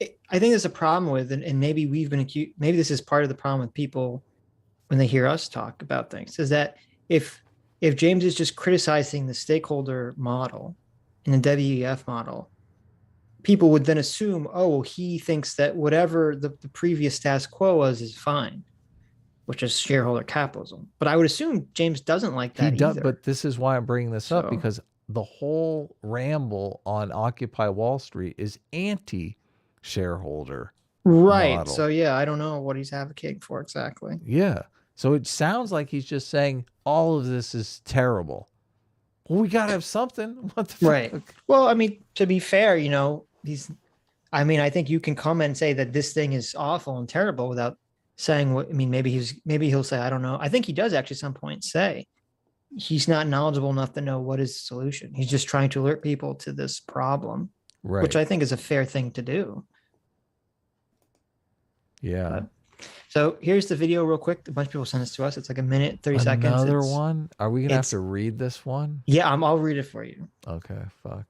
I think there's a problem with, and maybe we've been accused, maybe this is part of the problem with people when they hear us talk about things, is that if James is just criticizing the stakeholder model and the WEF model, people would then assume, oh, he thinks that whatever the previous status quo was is fine, which is shareholder capitalism. But I would assume James doesn't like that either. But this is why I'm bringing this up, because the whole ramble on Occupy Wall Street is anti-shareholder model. So yeah, I don't know what he's advocating for exactly. Yeah. So it sounds like he's just saying all of this is terrible. Well, we got to have something. What the fuck? Right. Well, I mean, to be fair, I think you can come and say that this thing is awful and terrible without saying what, maybe he'll say, I don't know. I think he does actually at some point say he's not knowledgeable enough to know what is the solution. He's just trying to alert people to this problem, right, which I think is a fair thing to do. Yeah. So here's the video real quick. A bunch of people sent this to us. It's like a minute, 30 seconds. Another one? Are we going to have to read this one? Yeah, I'll read it for you. Okay, fuck.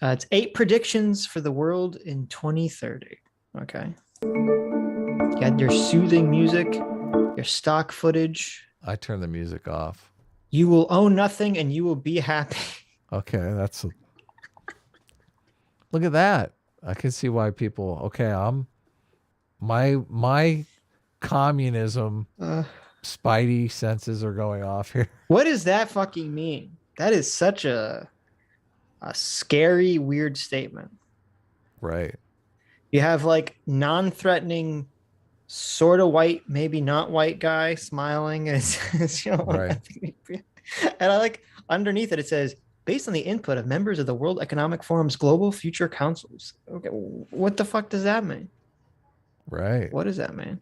It's 8 predictions for the world in 2030. Okay. You got your soothing music, your stock footage. I turn the music off. You will own nothing and you will be happy. Okay, look at that. I can see why people, my communism spidey senses are going off here. What does that fucking mean? That is such a scary, weird statement. Right. You have like non-threatening, sort of white, maybe not white guy smiling. And it's right. And I like underneath it says, based on the input of members of the World Economic Forum's Global Future Councils. Okay, what the fuck does that mean? Right. What does that mean?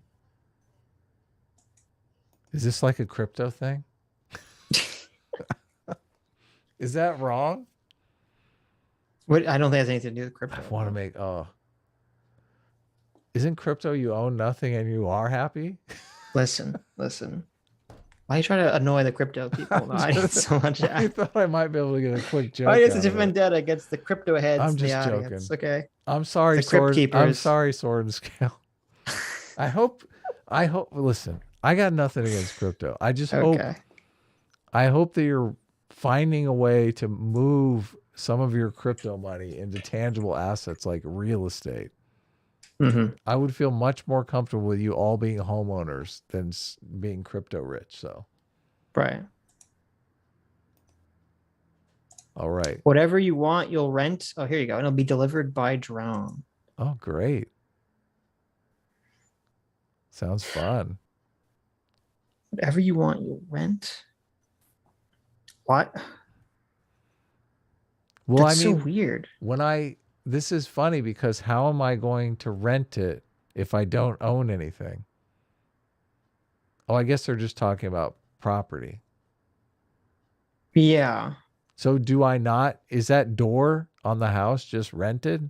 Is this like a crypto thing? Is that wrong? What? I don't think it has anything to do with crypto. I want to make, isn't crypto you own nothing and you are happy? Listen. Why you try to annoy the crypto people? No, I need so much. I thought I might be able to get a quick joke. It's a vendetta against the crypto heads. I'm just the joking. audience. Okay. I'm sorry, the crypt keepers. I'm sorry, Sword and Scale. I hope. Listen, I got nothing against crypto. I just hope. I hope that you're finding a way to move some of your crypto money into tangible assets like real estate. Mm-hmm. I would feel much more comfortable with you all being homeowners than being crypto rich. So, right. All right. Whatever you want, you'll rent. Oh, here you go. And it'll be delivered by drone. Oh, great. Sounds fun. Whatever you want, you'll rent. What? Well, That's so weird. This is funny because how am I going to rent it if I don't own anything? Oh, I guess they're just talking about property. Yeah. So do I not? Is that door on the house just rented?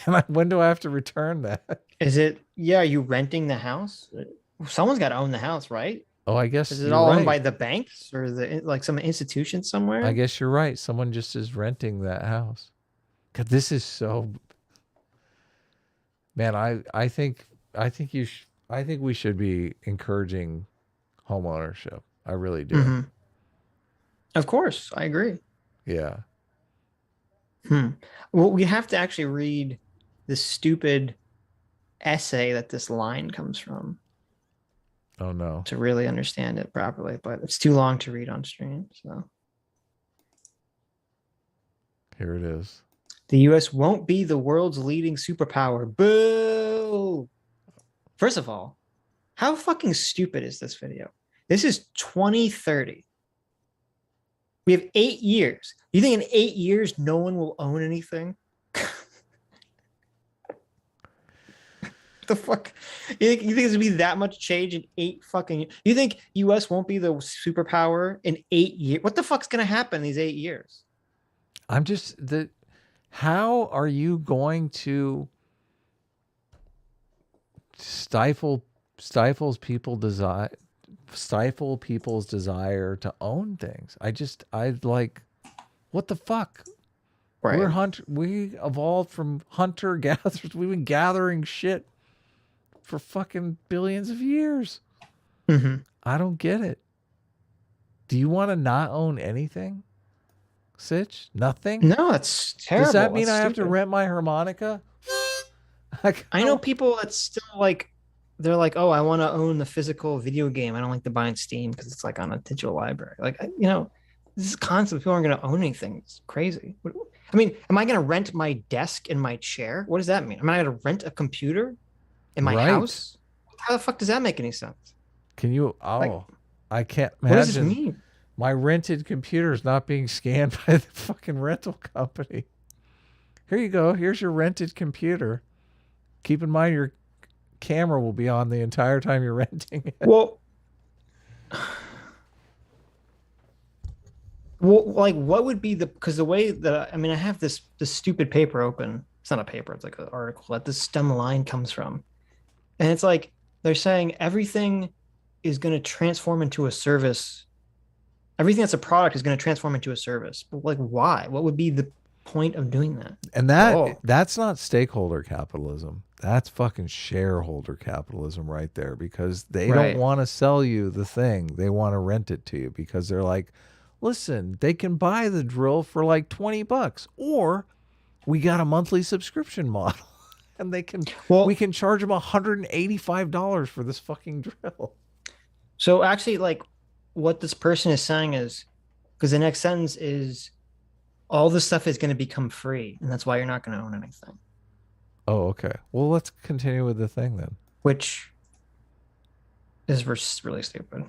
And when do I have to return that? Is it? Yeah. Are you renting the house? Someone's got to own the house, right? Oh, I guess is it all owned by the banks or some institution somewhere? I guess you're right. Someone just is renting that house. God, this is so. Man, I think we should be encouraging home ownership. I really do. Mm-hmm. Of course, I agree. Yeah. Well, we have to actually read the stupid essay that this line comes from. Oh no. To really understand it properly, but it's too long to read on stream. So here it is. The US won't be the world's leading superpower. Boo! First of all, how fucking stupid is this video? This is 2030. We have 8 years. You think in 8 years no one will own anything? The fuck? You think there's gonna be that much change in 8 fucking years? You think US won't be the superpower in 8 years? What the fuck's gonna happen in these 8 years? How are you going to stifle people's desire to own things? What the fuck? Right. We evolved from hunter gatherers. We've been gathering shit for fucking billions of years. Mm-hmm. I don't get it. Do you want to not own anything, Sitch? Nothing? No, that's terrible. Does that mean I have to rent my harmonica? I know people that still they're like, oh, I want to own the physical video game. I don't like to buy on Steam because it's like on a digital library. This is concept. People aren't going to own anything. It's crazy. I mean, am I going to rent my desk and my chair? What does that mean? Am I going to rent a computer in my house? How the fuck does that make any sense? Can you? I can't imagine. What does this mean? My rented computer is not being scanned by the fucking rental company. Here you go. Here's your rented computer. Keep in mind your camera will be on the entire time you're renting it. Well, what would be because the way that I have this stupid paper open. It's not a paper. It's like an article that this stem line comes from. And it's like they're saying everything is going to transform into a service. Everything that's a product is going to transform into a service. But why? What would be the point of doing that? And that's not stakeholder capitalism. That's fucking shareholder capitalism right there, because they don't want to sell you the thing. They want to rent it to you because they're like, listen, they can buy the drill for like $20, or we got a monthly subscription model. And we can charge them $185 for this fucking drill. So actually, what this person is saying is, because the next sentence is, all this stuff is going to become free, and that's why you're not going to own anything. Oh, okay. Well, let's continue with the thing then. Which is really stupid.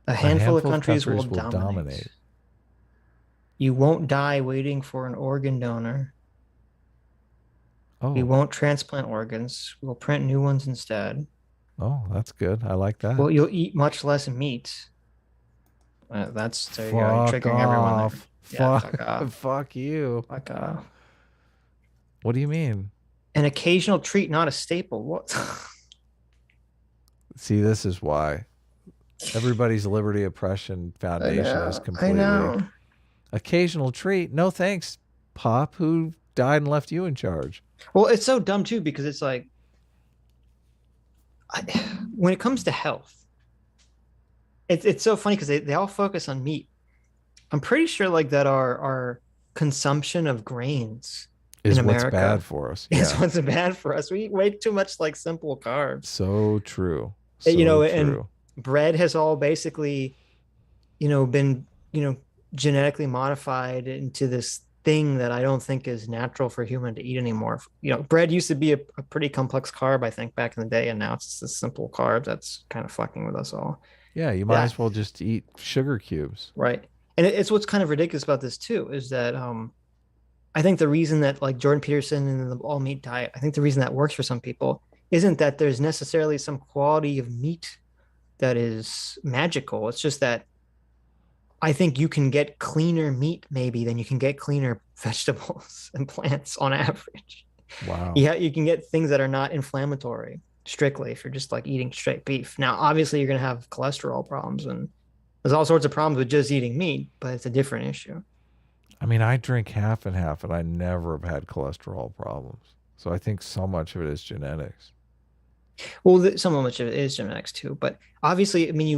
A handful of countries will dominate. You won't die waiting for an organ donor. Oh. We won't transplant organs. We'll print new ones instead. Oh, that's good. I like that. Well, you'll eat much less meat. That's triggering everyone. Fuck off. Fuck you. Fuck off. What do you mean? An occasional treat, not a staple. What? See, this is why everybody's Liberty Oppression Foundation is completely occasional treat. No thanks, Pop, who died and left you in charge. Well, it's so dumb too, because it's like, when it comes to health, it's so funny because they all focus on meat. I'm pretty sure like that our consumption of grains is in what's America bad for us. is what's bad for us. We eat way too much like simple carbs. So true. So true. And bread has all basically, been, genetically modified into this thing that I don't think is natural for human to eat anymore. Bread used to be a pretty complex carb, I think, back in the day, and now it's just a simple carb that's kind of fucking with us all. Yeah, you might as well just eat sugar cubes. Right. And it's what's kind of ridiculous about this too, is that I think the reason that like Jordan Peterson and the all meat diet, I think the reason that works for some people isn't that there's necessarily some quality of meat that is magical. It's just that I think you can get cleaner meat maybe than you can get cleaner vegetables and plants on average. Wow. Yeah, you can get things that are not inflammatory strictly if you're just like eating straight beef. Now, obviously, you're going to have cholesterol problems and there's all sorts of problems with just eating meat, but it's a different issue. I mean, I drink half and half, and I never have had cholesterol problems. So I think so much of it is genetics. Well, so much of it is genetics too. But obviously, I mean,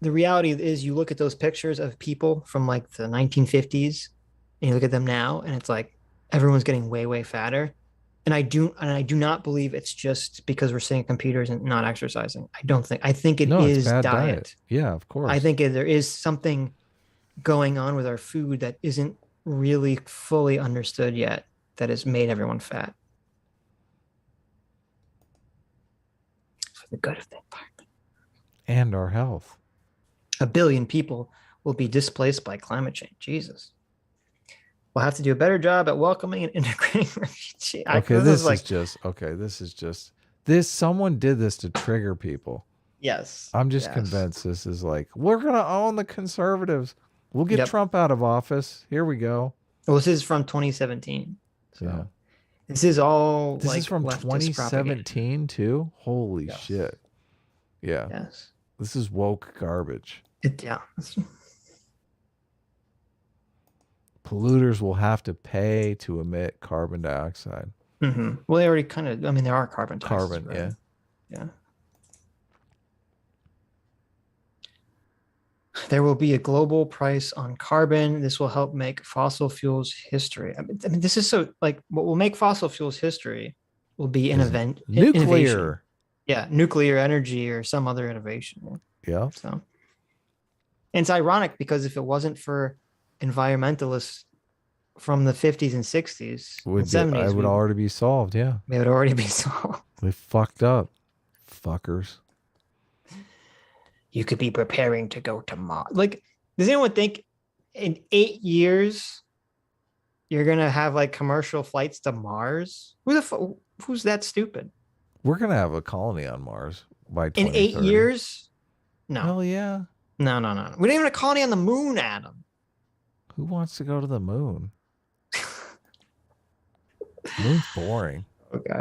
the reality is you look at those pictures of people from like the 1950s and you look at them now and it's like everyone's getting way, way fatter. And I do not believe it's just because we're sitting at computers and not exercising. I think it is diet. Yeah, of course. I think there is something going on with our food that isn't really fully understood yet that has made everyone fat. For the good of the environment. And our health. 1 billion people will be displaced by climate change. Jesus. We'll have to do a better job at welcoming and integrating refugees. Someone did this to trigger people. Yes. I'm just convinced this is like, we're going to own the conservatives. We'll get Trump out of office. Here we go. Well, this is from 2017. So yeah. This is all This is from 2017 too? Holy shit. Yeah. Yes. This is woke garbage. Polluters will have to pay to emit carbon dioxide. Mm-hmm. Well, they already there are carbon taxes. Carbon, right? Yeah. There will be a global price on carbon. This will help make fossil fuels history. I mean, this is so like what will make fossil fuels history will be an event. Nuclear. Innovation. Yeah, nuclear energy or some other innovation. Yeah. So, and it's ironic because if it wasn't for environmentalists from the 50s and 60s, and 70s, it would already be solved. Yeah. It would already be solved. They fucked up. Fuckers. You could be preparing to go to Mars. Like, does anyone think in 8 years you're gonna have like commercial flights to Mars? Who's that stupid? We're gonna have a colony on Mars by 2030. In 8 years? No. Hell yeah. No. We don't even have a colony on the moon, Adam. Who wants to go to the moon? Moon's boring. Okay.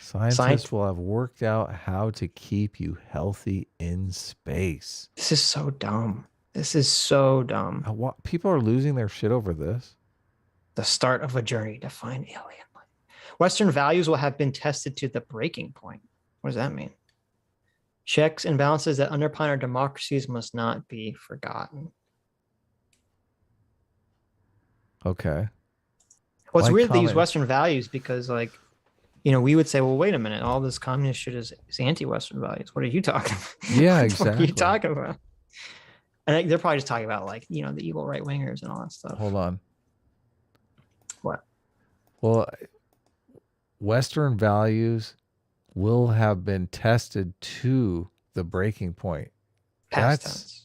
Scientists will have worked out how to keep you healthy in space. This is so dumb. People are losing their shit over this. The start of a journey to find alien life. Western values will have been tested to the breaking point. What does that mean? Checks and balances that underpin our democracies must not be forgotten. Okay. Well, it's weird they use Western values because, like, we would say, well, wait a minute, all this communist shit is anti-Western values. What are you talking about? Yeah, exactly. What are you talking about? And they're probably just talking about, like, the evil right-wingers and all that stuff. Hold on. What? Well, Western values will have been tested to the breaking point. Past tense.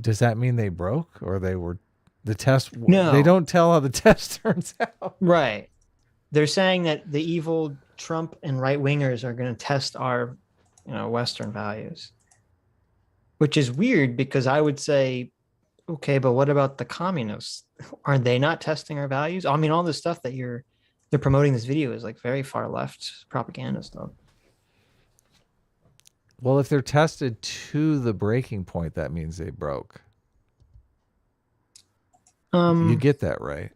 Does that mean they broke or they were the test? No. They don't tell how the test turns out. Right. They're saying that the evil Trump and right-wingers are going to test our, Western values, which is weird because I would say, okay, but what about the communists? Are they not testing our values? I mean, all this stuff that they're promoting this video is like very far left propaganda stuff. Well, if they're tested to the breaking point, that means they broke. You get that right.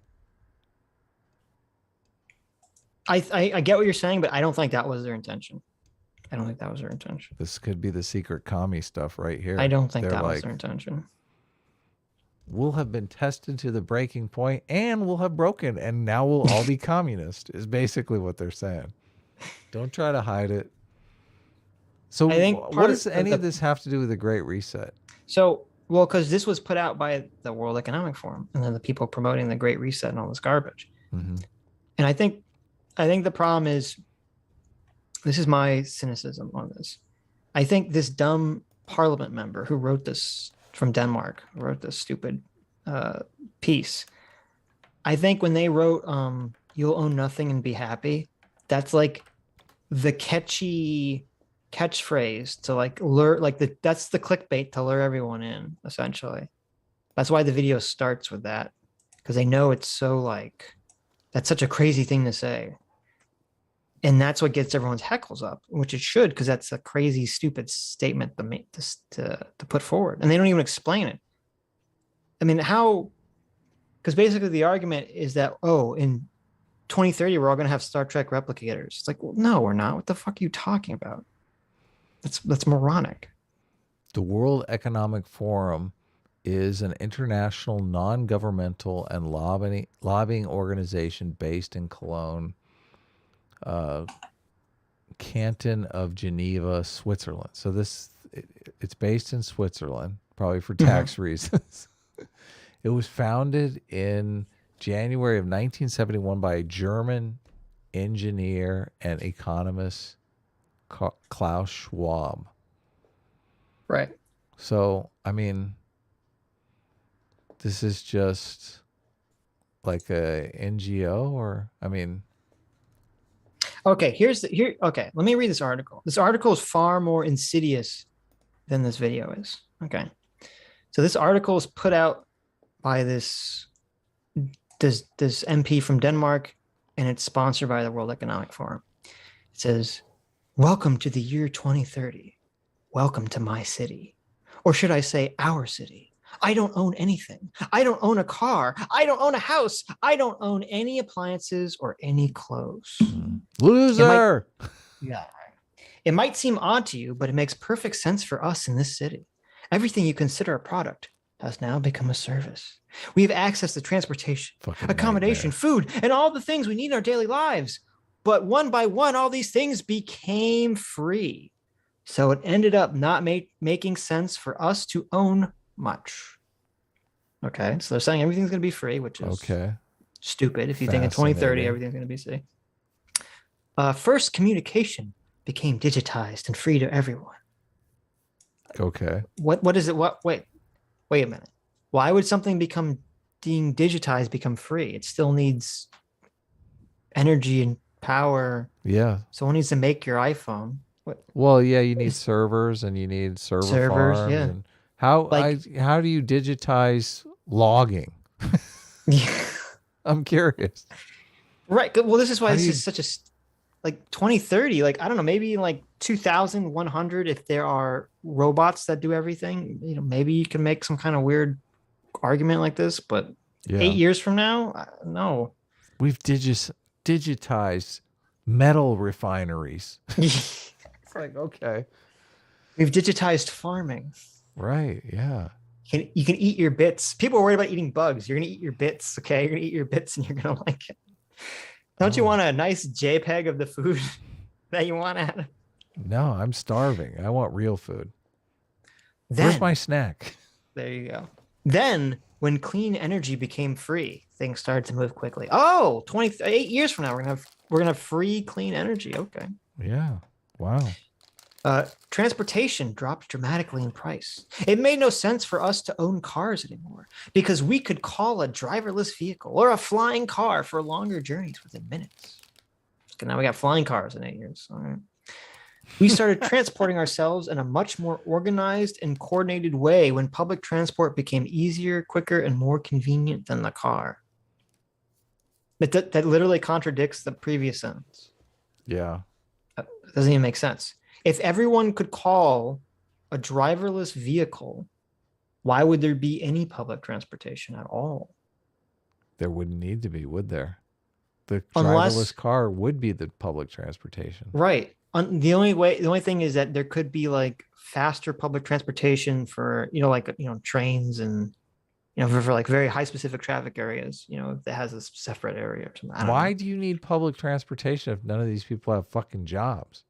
I get what you're saying, but I don't think that was their intention. I don't think that was their intention. This could be the secret commie stuff right here. I don't think that was their intention. We'll have been tested to the breaking point and we'll have broken and now we'll all be communist is basically what they're saying. Don't try to hide it. So I think what does any of this have to do with the Great Reset? So, well, because this was put out by the World Economic Forum and then the people promoting the Great Reset and all this garbage. Mm-hmm. And I think the problem is, this is my cynicism on this. I think this dumb parliament member who wrote this from Denmark, who wrote this stupid piece, I think when they wrote "You'll own nothing and be happy," that's like the catchy catchphrase to like lure, like that's the clickbait to lure everyone in. Essentially, that's why the video starts with that, because they know it's so like that's such a crazy thing to say. And that's what gets everyone's heckles up, which it should, because that's a crazy, stupid statement to put forward. And they don't even explain it. I mean, how? Because basically the argument is that, oh, in 2030, we're all going to have Star Trek replicators. It's like, well, no, we're not. What the fuck are you talking about? That's moronic. The World Economic Forum is an international, non-governmental and lobbying organization based in Cologne, Canton of Geneva, Switzerland. So it's based in Switzerland, probably for tax reasons. It was founded in January of 1971 by a German engineer and economist, Klaus Schwab. Right. So, I mean, this is just like a NGO, or, I mean... Okay, okay, let me read this article. This article is far more insidious than this video is. Okay. So this article is put out by this MP from Denmark, and it's sponsored by the World Economic Forum. It says, "Welcome to the year 2030. Welcome to my city." Or should I say our city? I don't own anything. I don't own a car. I don't own a house. I don't own any appliances or any clothes. Loser. Yeah. It might seem odd to you, but it makes perfect sense for us in this city. Everything you consider a product has now become a service. We have access to transportation, accommodation, food, and all the things we need in our daily lives. But one by one, all these things became free. So it ended up not making sense for us to own much. Okay, so they're saying everything's going to be free, which is stupid. If you think in 2030 everything's going to be free. First, communication became digitized and free to everyone. Okay. What is it? Wait a minute. Why would something being digitized become free? It still needs energy and power. Yeah. Someone needs to make your iPhone. Well, yeah, you need servers and you need servers. Farms. Yeah. And how do you digitize logging? I'm curious. Right. Well, this is why this is such a 2030. Like, I don't know, maybe like 2100. If there are robots that do everything, maybe you can make some kind of weird argument like this. But 8 years from now, no. We've digitized metal refineries. It's like, okay. We've digitized farming. Right, yeah. You can eat your bits. People are worried about eating bugs. You're going to eat your bits, okay? You're going to eat your bits and you're going to like it. Don't you want a nice JPEG of the food that you want, Adam? No, I'm starving. I want real food. Where's my snack? There you go. Then, when clean energy became free, things started to move quickly. Oh, 8 years from now, we're gonna have free clean energy. Okay. Yeah. Wow. Transportation dropped dramatically in price. It made no sense for us to own cars anymore because we could call a driverless vehicle or a flying car for longer journeys within minutes. So now we got flying cars in 8 years. All right. We started transporting ourselves in a much more organized and coordinated way when public transport became easier, quicker, and more convenient than the car. That literally contradicts the previous sentence. Yeah. It doesn't even make sense. If everyone could call a driverless vehicle, why would there be any public transportation at all? There wouldn't need to be, would there? The driverless car would be the public transportation. Right. The only thing is that there could be like faster public transportation for, trains and, for like very high specific traffic areas, that has a separate area or something. Why do you need public transportation if none of these people have fucking jobs?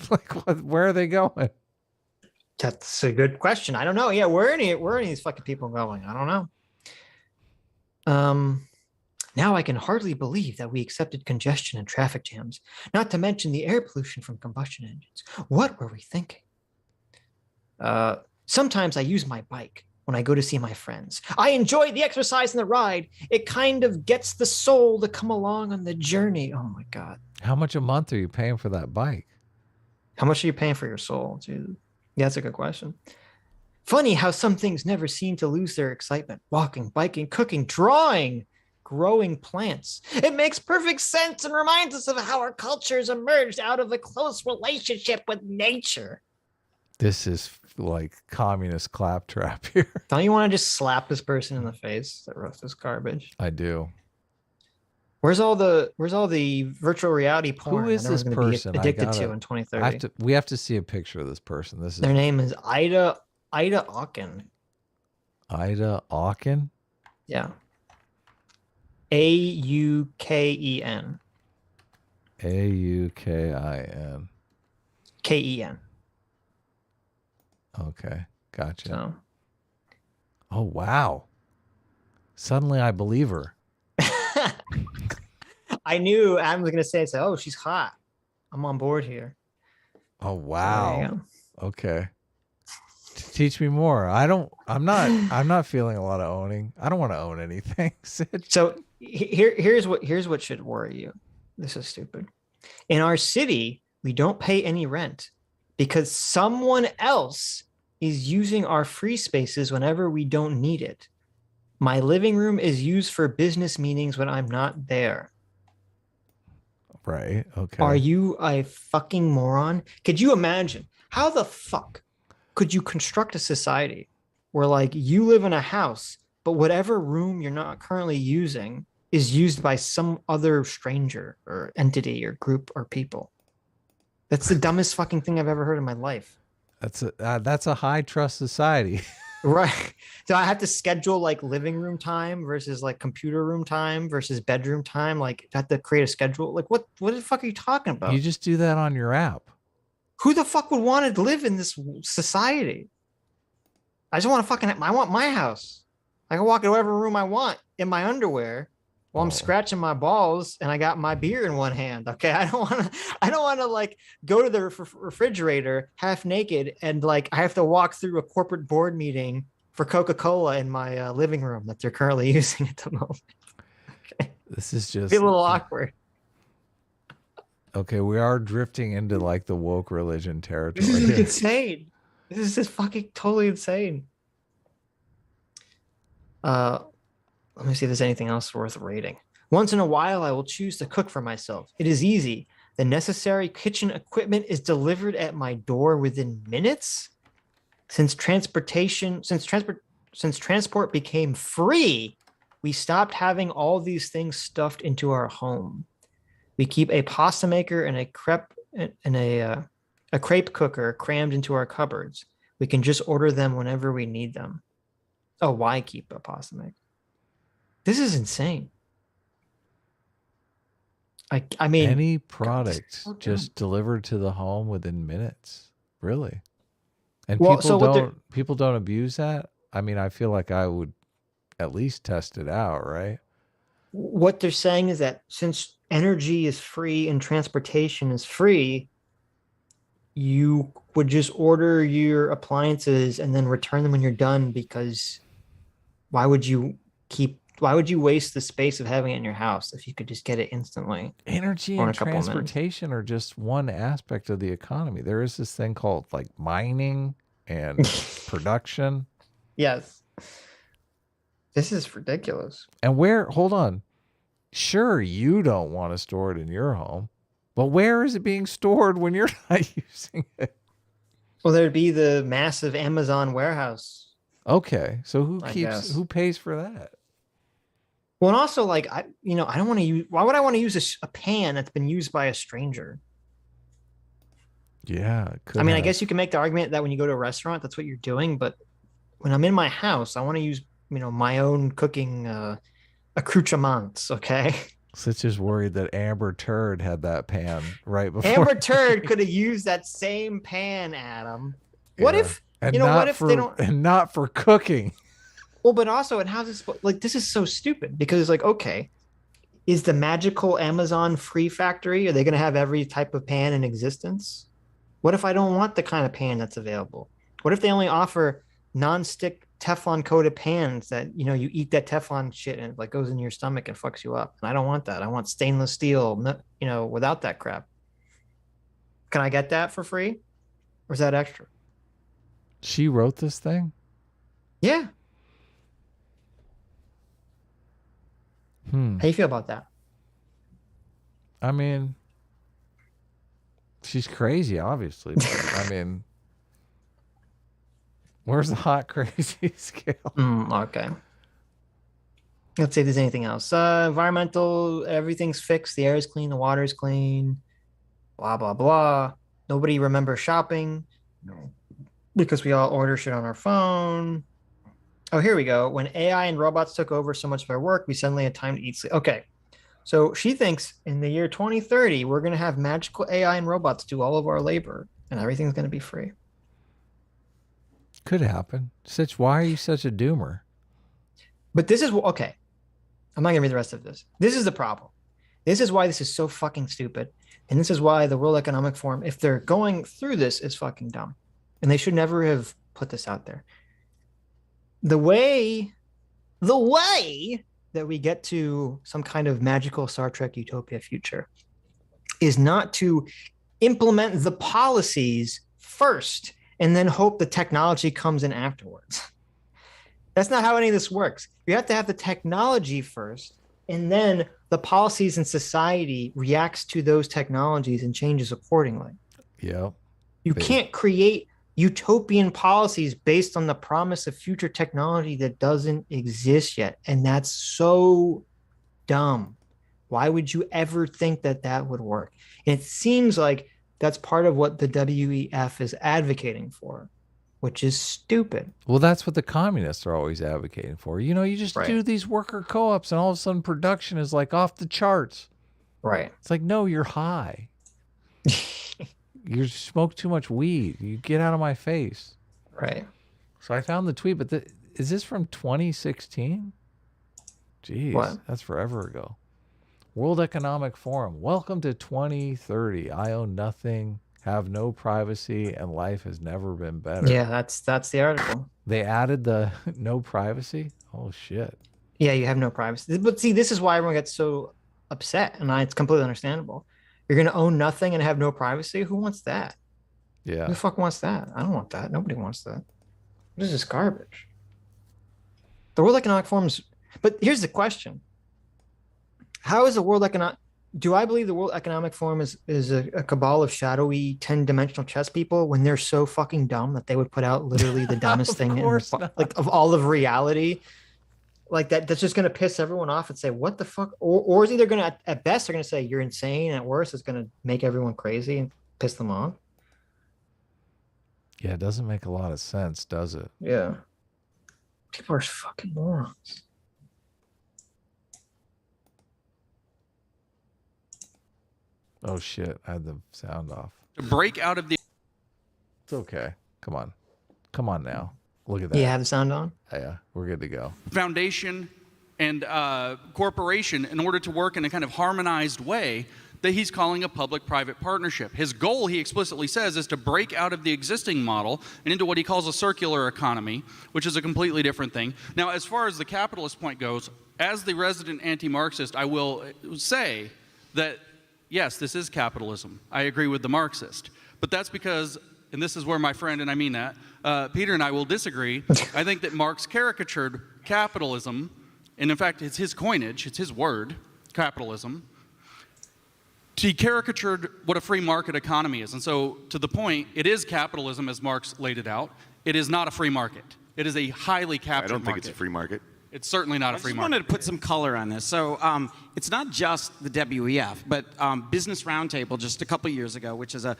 Like, where are they going? That's a good question. I don't know. Yeah, where are these fucking people going? I don't know. Now I can hardly believe that we accepted congestion and traffic jams, not to mention the air pollution from combustion engines. What were we thinking? Sometimes I use my bike when I go to see my friends. I enjoy the exercise and the ride. It kind of gets the soul to come along on the journey. Oh my God. How much a month are you paying for that bike? How much are you paying for your soul, dude? Yeah, that's a good question. Funny how some things never seem to lose their excitement. Walking, biking, cooking, drawing, growing plants. It makes perfect sense and reminds us of how our cultures emerged out of a close relationship with nature. This is like communist claptrap here. Don't you want to just slap this person in the face that wrote this garbage? I do. Where's all the virtual reality porn? Who is this person? Addicted to in 2030. We have to see a picture of this person. Their name is Ida Auken. Ida Auken? Yeah. Auken. Aukin. Ken. Okay, gotcha. So. Oh wow! Suddenly, I believe her. I knew Adam was going to say, "Oh, she's hot. I'm on board here." Oh wow! Okay, teach me more. I'm not feeling a lot of owning. I don't want to own anything. Sitch. So here's what should worry you. This is stupid. In our city, we don't pay any rent because someone else is using our free spaces whenever we don't need it. My living room is used for business meetings when I'm not there. Right. Okay. Are you a fucking moron? Could you imagine how the fuck could you construct a society where like you live in a house, but whatever room you're not currently using is used by some other stranger or entity or group or people? That's the dumbest fucking thing I've ever heard in my life. That's a high trust society. Right. So I have to schedule like living room time versus like computer room time versus bedroom time. Like I have to create a schedule. Like what the fuck are you talking about? You just do that on your app. Who the fuck would want to live in this society? I just want I want my house. I can walk in whatever room I want in my underwear while I'm scratching my balls and I got my beer in one hand. Okay. I don't want to like go to the refrigerator half naked and like I have to walk through a corporate board meeting for Coca-Cola in my living room that they're currently using at the moment. Okay. This is just be a little awkward. Okay. We are drifting into like the woke religion territory. This is insane. This is just fucking totally insane. Let me see if there's anything else worth rating. Once in a while, I will choose to cook for myself. It is easy. The necessary kitchen equipment is delivered at my door within minutes. Since transport became free, we stopped having all these things stuffed into our home. We keep a pasta maker and a crepe cooker crammed into our cupboards. We can just order them whenever we need them. Oh, why keep a pasta maker? This is insane. I mean, any product so just delivered to the home within minutes, really. And people don't abuse that. I mean, I feel like I would at least test it out, right? What they're saying is that since energy is free and transportation is free, you would just order your appliances and then return them when you're done, because why would you waste the space of having it in your house if you could just get it instantly? Energy and transportation are just one aspect of the economy. There is this thing called like mining and production. Yes. This is ridiculous. And hold on. Sure, you don't want to store it in your home, but where is it being stored when you're not using it? Well, there'd be the massive Amazon warehouse. Okay. So who pays for that? Well, and also like I don't want to use. Why would I want to use a pan that's been used by a stranger? Yeah, I mean, I guess you can make the argument that when you go to a restaurant, that's what you're doing. But when I'm in my house, I want to use my own cooking accoutrements. Okay. Sitch is worried that Amber Turd had that pan right before. Amber Turd could have used that same pan, Adam. What if what if they don't? And not for cooking. Well, but also, and how's this like? This is so stupid because it's like, okay, is the magical Amazon free factory? Are they going to have every type of pan in existence? What if I don't want the kind of pan that's available? What if they only offer non-stick Teflon coated pans that you eat that Teflon shit and it like goes in your stomach and fucks you up? And I don't want that. I want stainless steel, without that crap. Can I get that for free, or is that extra? She wrote this thing? Yeah. How do you feel about that? I mean, she's crazy, obviously. But, I mean, where's the hot crazy scale? Okay. Let's see if there's anything else. Environmental, everything's fixed. The air is clean. The water is clean. Blah, blah, blah. Nobody remembers shopping. No. Because we all order shit on our phone. Oh, here we go. When AI and robots took over so much of our work, we suddenly had time to eat, sleep. Okay. So she thinks in the year 2030, we're going to have magical AI and robots do all of our labor and everything's going to be free. Could happen. Sitch, why are you such a doomer? But this is, okay. I'm not going to read the rest of this. This is the problem. This is why this is so fucking stupid. And this is why the World Economic Forum, if they're going through this, is fucking dumb. And they should never have put this out there. The way that we get to some kind of magical Star Trek utopia future is not to implement the policies first and then hope the technology comes in afterwards. That's not how any of this works. You have to have the technology first, and then the policies in society reacts to those technologies and changes accordingly. Yeah. You can't create utopian policies based on the promise of future technology that doesn't exist yet. And that's so dumb. Why would you ever think that that would work? And it seems like that's part of what the WEF is advocating for, which is stupid. Well, that's what the communists are always advocating for. You just do these worker co-ops and all of a sudden production is like off the charts. Right. It's like, no, you're high. You smoke too much weed. You get out of my face. Right. So I found the tweet, but is this from 2016? Jeez, what? That's forever ago. World Economic Forum. Welcome to 2030. I own nothing, have no privacy, and life has never been better. Yeah, that's the article. They added the no privacy? Oh, shit. Yeah, you have no privacy. But see, this is why everyone gets so upset, and it's completely understandable. You're going to own nothing and have no privacy? Who wants that? Yeah. Who the fuck wants that? I don't want that. Nobody wants that. This is garbage. The World Economic Forum's... But here's the question. How is the World Economic... Do I believe the World Economic Forum is a cabal of shadowy 10-dimensional chess people when they're so fucking dumb that they would put out literally the dumbest thing of all of reality? Like that's just going to piss everyone off and say, what the fuck? Or is either going to, at best, they're going to say you're insane. And at worst, it's going to make everyone crazy and piss them off. Yeah, it doesn't make a lot of sense, does it? Yeah. People are fucking morons. Oh, shit. I had the sound off. To break out of the... It's okay. Come on. Come on now. Look at that. You have the sound on? Yeah, we're good to go. Foundation and corporation in order to work in a kind of harmonized way that he's calling a public-private partnership. His goal, he explicitly says, is to break out of the existing model and into what he calls a circular economy, which is a completely different thing. Now, as far as the capitalist point goes, as the resident anti-Marxist, I will say that, yes, this is capitalism. I agree with the Marxist. But that's because, and this is where my friend, and I mean that, Peter and I will disagree. I think that Marx caricatured capitalism, and in fact, it's his coinage, it's his word, capitalism. He caricatured what a free market economy is. And so, to the point, it is capitalism as Marx laid it out. It is not a free market. It is a highly captured market. I don't think it's a free market. It's certainly not a free market. I just wanted to put some color on this. So it's not just the WEF, but Business Roundtable just a couple years ago, which is a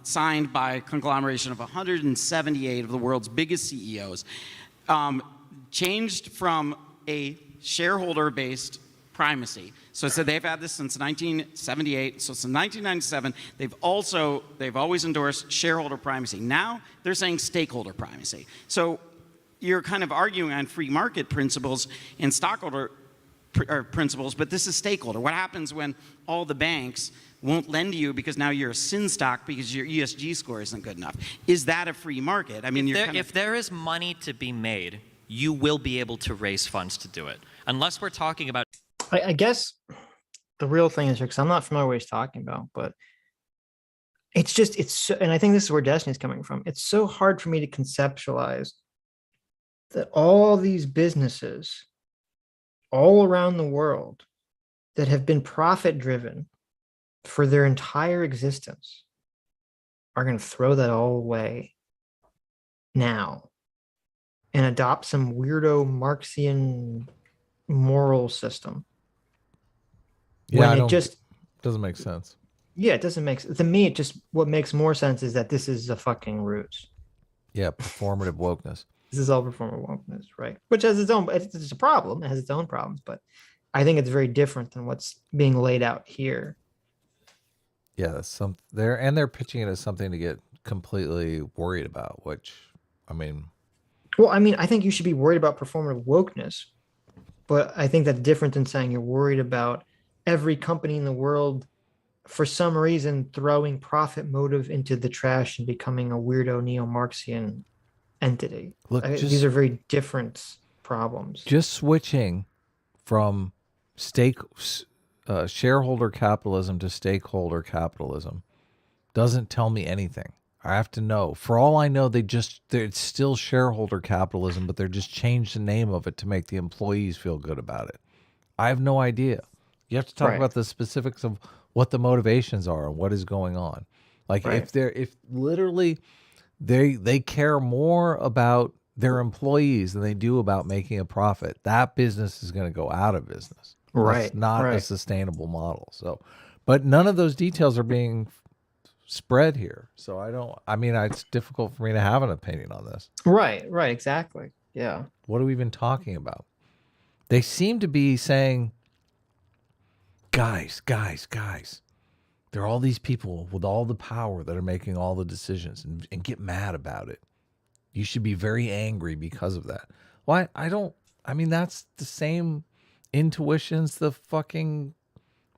signed by a conglomeration of 178 of the world's biggest CEOs, changed from a shareholder-based primacy. So they've had this since 1978. So since 1997, they've always endorsed shareholder primacy. Now they're saying stakeholder primacy. So you're kind of arguing on free market principles and stockholder principles, but this is stakeholder. What happens when all the banks won't lend to you because now you're a sin stock because your ESG score isn't good enough? Is that a free market? I mean, if there is money to be made, you will be able to raise funds to do it. Unless we're talking about... I guess the real thing is, because I'm not familiar with what he's talking about, but it's so, and I think this is where Destiny's coming from. It's so hard for me to conceptualize that all these businesses all around the world that have been profit driven for their entire existence are going to throw that all away now and adopt some weirdo Marxian moral system. Yeah, it just doesn't make sense. Yeah, it doesn't make sense. To me, what makes more sense is that this is a fucking ruse. Yeah, performative wokeness. This is all performative wokeness, right? Which has its own, it's a problem. It has its own problems, but I think it's very different than what's being laid out here. Yeah, that's they're pitching it as something to get completely worried about, which, I mean. Well, I mean, I think you should be worried about performative wokeness, but I think that's different than saying you're worried about every company in the world, for some reason, throwing profit motive into the trash and becoming a weirdo neo-Marxian entity. Look, these are very different problems. Just switching from shareholder capitalism to stakeholder capitalism doesn't tell me anything. I have to know. For all I know, it's still shareholder capitalism, but they're just changed the name of it to make the employees feel good about it. I have no idea. You have to talk about the specifics of what the motivations are and what is going on. Like if literally they care more about their employees than they do about making a profit, that business is going to go out of business. That's not a sustainable model. So, but none of those details are being spread here. So it's difficult for me to have an opinion on this. Right, exactly. Yeah. What are we even talking about? They seem to be saying, guys, there are all these people with all the power that are making all the decisions and get mad about it. You should be very angry because of that. Why? That's the same intuitions the fucking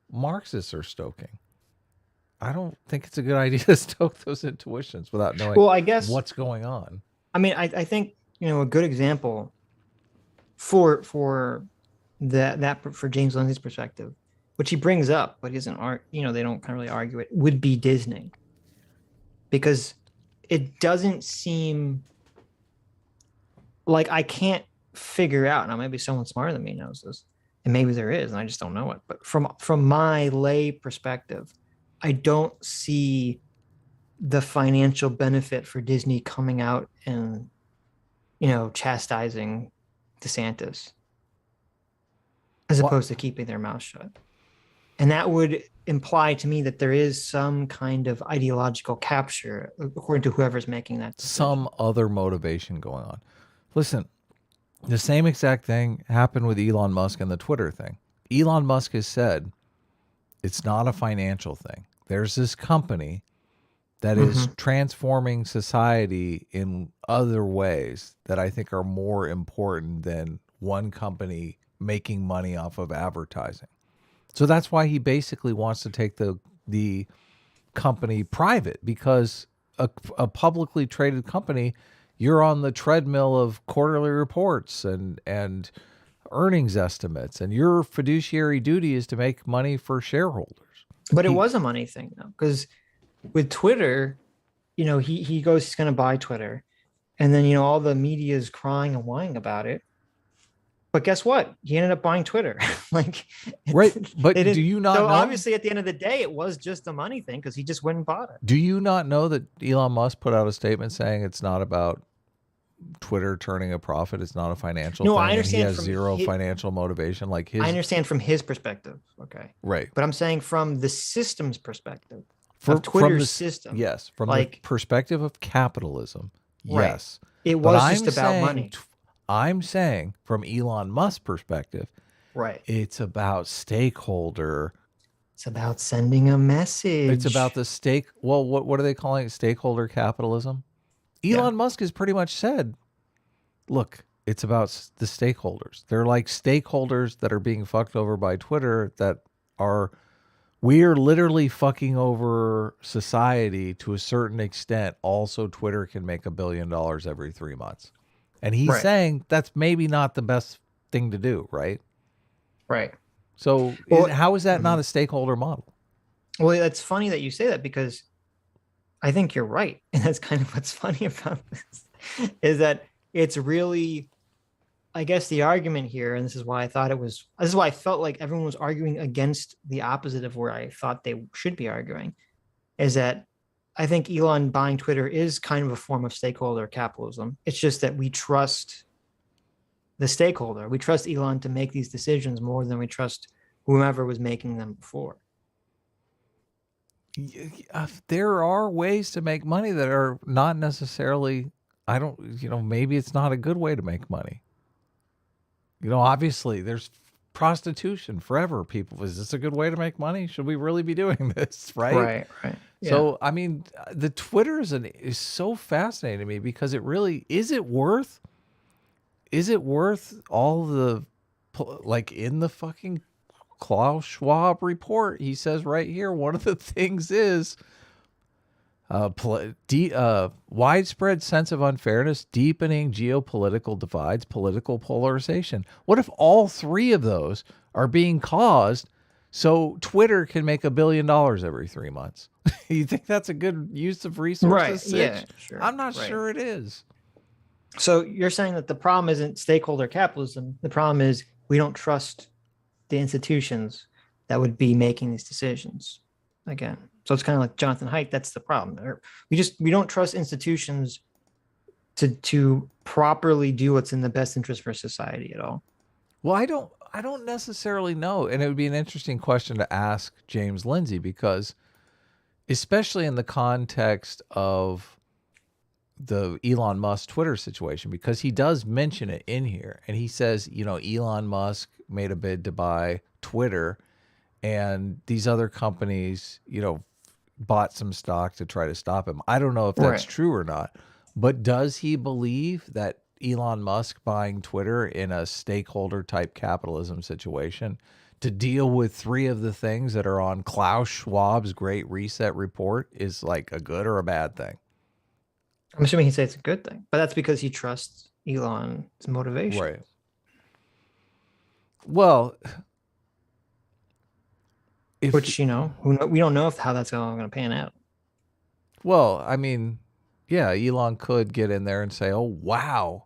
Marxists are stoking. I don't think it's a good idea to stoke those intuitions without knowing what's going on. I mean, I think, a good example for James Lindsay's perspective, which he brings up, but he doesn't they don't kind of really argue it, would be Disney. Because it doesn't seem like I can't figure out, now maybe someone smarter than me knows this, and maybe there is, and I just don't know it. But from my lay perspective, I don't see the financial benefit for Disney coming out and, chastising DeSantis as opposed to keeping their mouth shut. And that would imply to me that there is some kind of ideological capture, according to whoever's making that decision. Some other motivation going on. Listen, the same exact thing happened with Elon Musk and the Twitter thing. Elon Musk has said it's not a financial thing. There's this company that is transforming society in other ways that I think are more important than one company making money off of advertising. So that's why he basically wants to take the company private, because a publicly traded company, you're on the treadmill of quarterly reports and earnings estimates, and your fiduciary duty is to make money for shareholders. But it was a money thing, though, because with Twitter, he goes, he's going to buy Twitter, and then, all the media is crying and whining about it. But guess what? He ended up buying Twitter. But do you not know? Obviously, at the end of the day, it was just a money thing because he just went and bought it. Do you not know that Elon Musk put out a statement saying it's not about Twitter turning a profit is not a financial no, thing. I understand. And he has zero financial motivation. Like his, I understand from his perspective. Okay. Right. But I'm saying from the system's perspective, of Twitter's system. Yes. From like, the perspective of capitalism. Right. Yes. It was just about money. I'm saying from Elon Musk's perspective, right. It's about stakeholder. It's about sending a message. It's about the well, what are they calling it? Stakeholder capitalism? Elon Musk has pretty much said, look, it's about the stakeholders. They're like stakeholders that are being fucked over by Twitter we're literally fucking over society to a certain extent. Also, Twitter can make $1 billion every 3 months. And he's saying that's maybe not the best thing to do, right? Right. So how is that not a stakeholder model? Well, that's funny that you say that, because I think you're right. And that's kind of what's funny about this, is that it's really, I guess the argument here, and this is why I felt like everyone was arguing against the opposite of where I thought they should be arguing, is that I think Elon buying Twitter is kind of a form of stakeholder capitalism. It's just that we trust the stakeholder. We trust Elon to make these decisions more than we trust whomever was making them before. There are ways to make money that are not necessarily, maybe it's not a good way to make money. Obviously there's prostitution forever. People, is this a good way to make money? Should we really be doing this? Right. Yeah. So, I mean, the Twitter is so fascinating to me, because it really, is it worth all the, like in the fucking Klaus Schwab report, he says right here, one of the things is widespread sense of unfairness, deepening geopolitical divides, political polarization. What if all three of those are being caused so Twitter can make $1 billion every 3 months? You think that's a good use of resources? Right. Sitch? Yeah, sure. I'm not sure it is. So you're saying that the problem isn't stakeholder capitalism. The problem is we don't trust the institutions that would be making these decisions again. So it's kind of like Jonathan Haidt. That's the problem. We don't trust institutions to properly do what's in the best interest for society at all. Well, I don't necessarily know. And it would be an interesting question to ask James Lindsay, because especially in the context of the Elon Musk Twitter situation, because he does mention it in here, and he says, Elon Musk made a bid to buy Twitter, and these other companies, bought some stock to try to stop him. I don't know if that's true or not, but does he believe that Elon Musk buying Twitter in a stakeholder type capitalism situation to deal with three of the things that are on Klaus Schwab's Great Reset report is like a good or a bad thing? I'm assuming he'd say it's a good thing, but that's because he trusts Elon's motivation. Right. Well, which, we don't know how that's going to pan out. Well, I mean, yeah, Elon could get in there and say, oh, wow,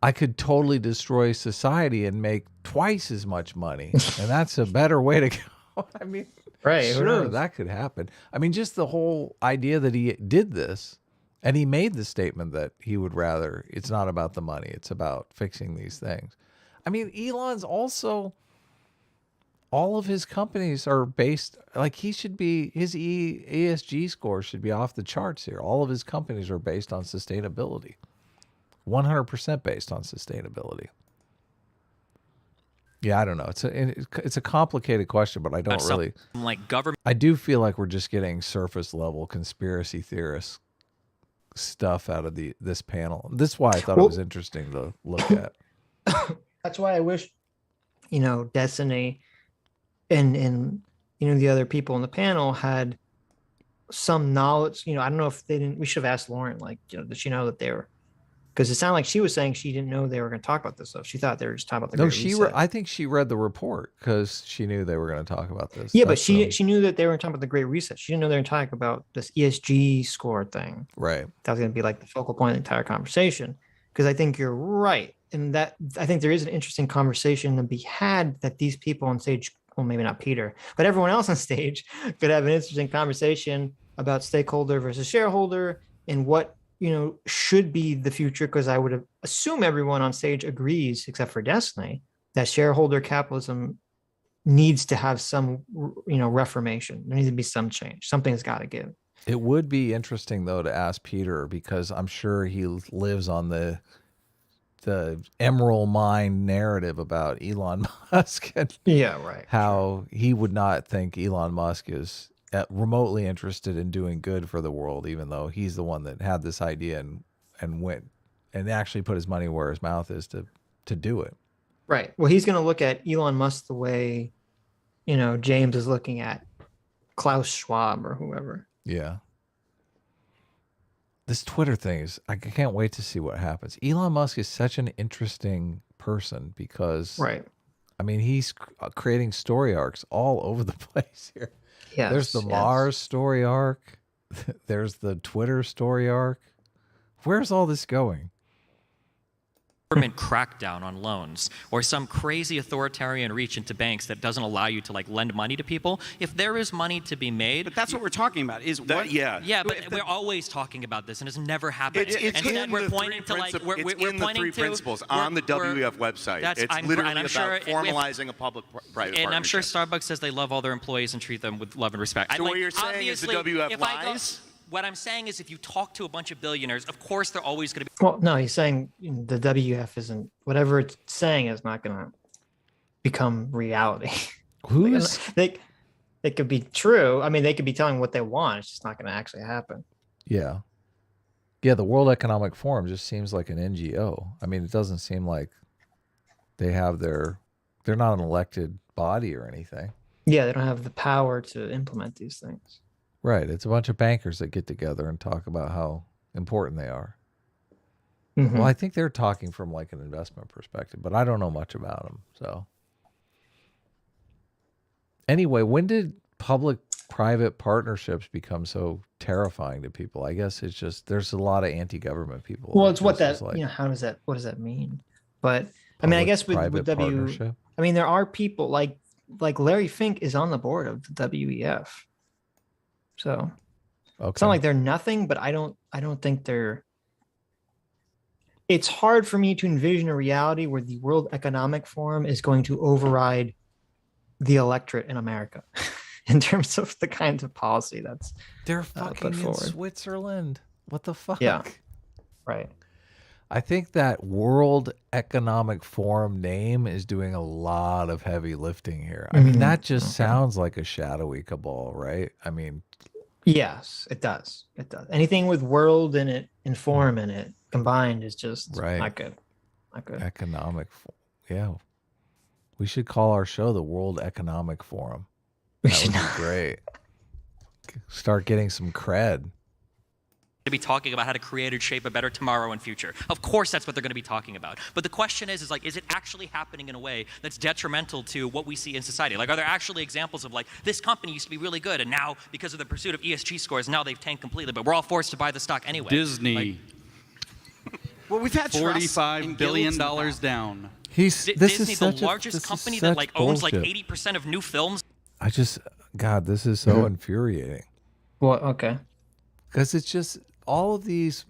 I could totally destroy society and make twice as much money. And that's a better way to go. I mean, sure, that could happen. I mean, just the whole idea that he did this, and he made the statement that he would rather, it's not about the money, it's about fixing these things. I mean, Elon's also, all of his companies are based, like he should be, his ESG score should be off the charts here. All of his companies are based on sustainability. 100% based on sustainability. Yeah, I don't know. It's a complicated question, but I don't really like government. I do feel like we're just getting surface level conspiracy theorist stuff out of this panel. This is why I thought it was interesting to look at. That's why I wish, Destiny and the other people in the panel had some knowledge. I don't know if they didn't. We should have asked Lauren, did she know that they were? Because it sounded like she was saying she didn't know they were going to talk about this stuff. She thought they were just talking about the Great Reset. I think she read the report because she knew they were going to talk about this. Yeah, but she knew that they were talking about the Great Reset. She didn't know they were talking about this ESG score thing. Right. That was going to be like the focal point of the entire conversation. Because I think you're right. And that I think there is an interesting conversation to be had that these people on stage, well, maybe not Peter, but everyone else on stage could have an interesting conversation about stakeholder versus shareholder and what should be the future, because I would assume everyone on stage agrees, except for Destiny, that shareholder capitalism needs to have some, reformation. There needs to be some change. Something's got to give. It would be interesting, though, to ask Peter, because I'm sure he lives on the emerald mine narrative about Elon Musk and how he would not think Elon Musk is remotely interested in doing good for the world, even though he's the one that had this idea and went and actually put his money where his mouth is to do it. Right. Well, he's going to look at Elon Musk the way, James is looking at Klaus Schwab or whoever. Yeah. This Twitter thing I can't wait to see what happens. Elon Musk is such an interesting person because, I mean, he's creating story arcs all over the place here. Yes, there's the Mars story arc. There's the Twitter story arc. Where's all this going? Government crackdown on loans, or some crazy authoritarian reach into banks that doesn't allow you to lend money to people. If there is money to be made, but that's what we're talking about. Is that, what? Yeah, but we're always talking about this, and it's never happened. Instead, we're pointing to we're pointing to principles on the WEF website. It's literally about formalizing a public-private partnership. And I'm sure Starbucks says they love all their employees and treat them with love and respect. So what you're saying is the WEF lies? What I'm saying is, if you talk to a bunch of billionaires, of course they're always going to be. Well, no, he's saying the WF isn't, whatever it's saying is not going to become reality. Who's they could be true. I mean, they could be telling what they want. It's just not going to actually happen. Yeah. Yeah. The World Economic Forum just seems like an NGO. I mean, it doesn't seem like they have they're not an elected body or anything. Yeah. They don't have the power to implement these things. Right. It's a bunch of bankers that get together and talk about how important they are. Mm-hmm. Well, I think they're talking from an investment perspective, but I don't know much about them. So anyway, when did public-private partnerships become so terrifying to people? I guess it's just there's a lot of anti-government people. Well, it's what that, what does that mean? But I mean, I guess with I mean, there are people like Larry Fink is on the board of the WEF. So it's not like they're nothing, but I don't think they're. It's hard for me to envision a reality where the World Economic Forum is going to override the electorate in America in terms of the kinds of policy that's they're fucking in Switzerland. What the fuck? Yeah, right. I think that World Economic Forum name is doing a lot of heavy lifting here. I mean, that just sounds like a shadowy cabal, right? I mean, yes, it does. It does. Anything with world in it and forum in it combined is just not good. Not good. Yeah. We should call our show the World Economic Forum. That would be great. Start getting some cred. To be talking about how to create and shape a better tomorrow and future. Of course that's what they're going to be talking about. But the question is it actually happening in a way that's detrimental to what we see in society? Are there actually examples of this company used to be really good and now because of the pursuit of ESG scores, now they've tanked completely, but we're all forced to buy the stock anyway. Disney. Well, we've had $45 billion down. Disney's the largest company that owns 80% of new films. God, this is so infuriating. Well, okay. Because it's just all of these.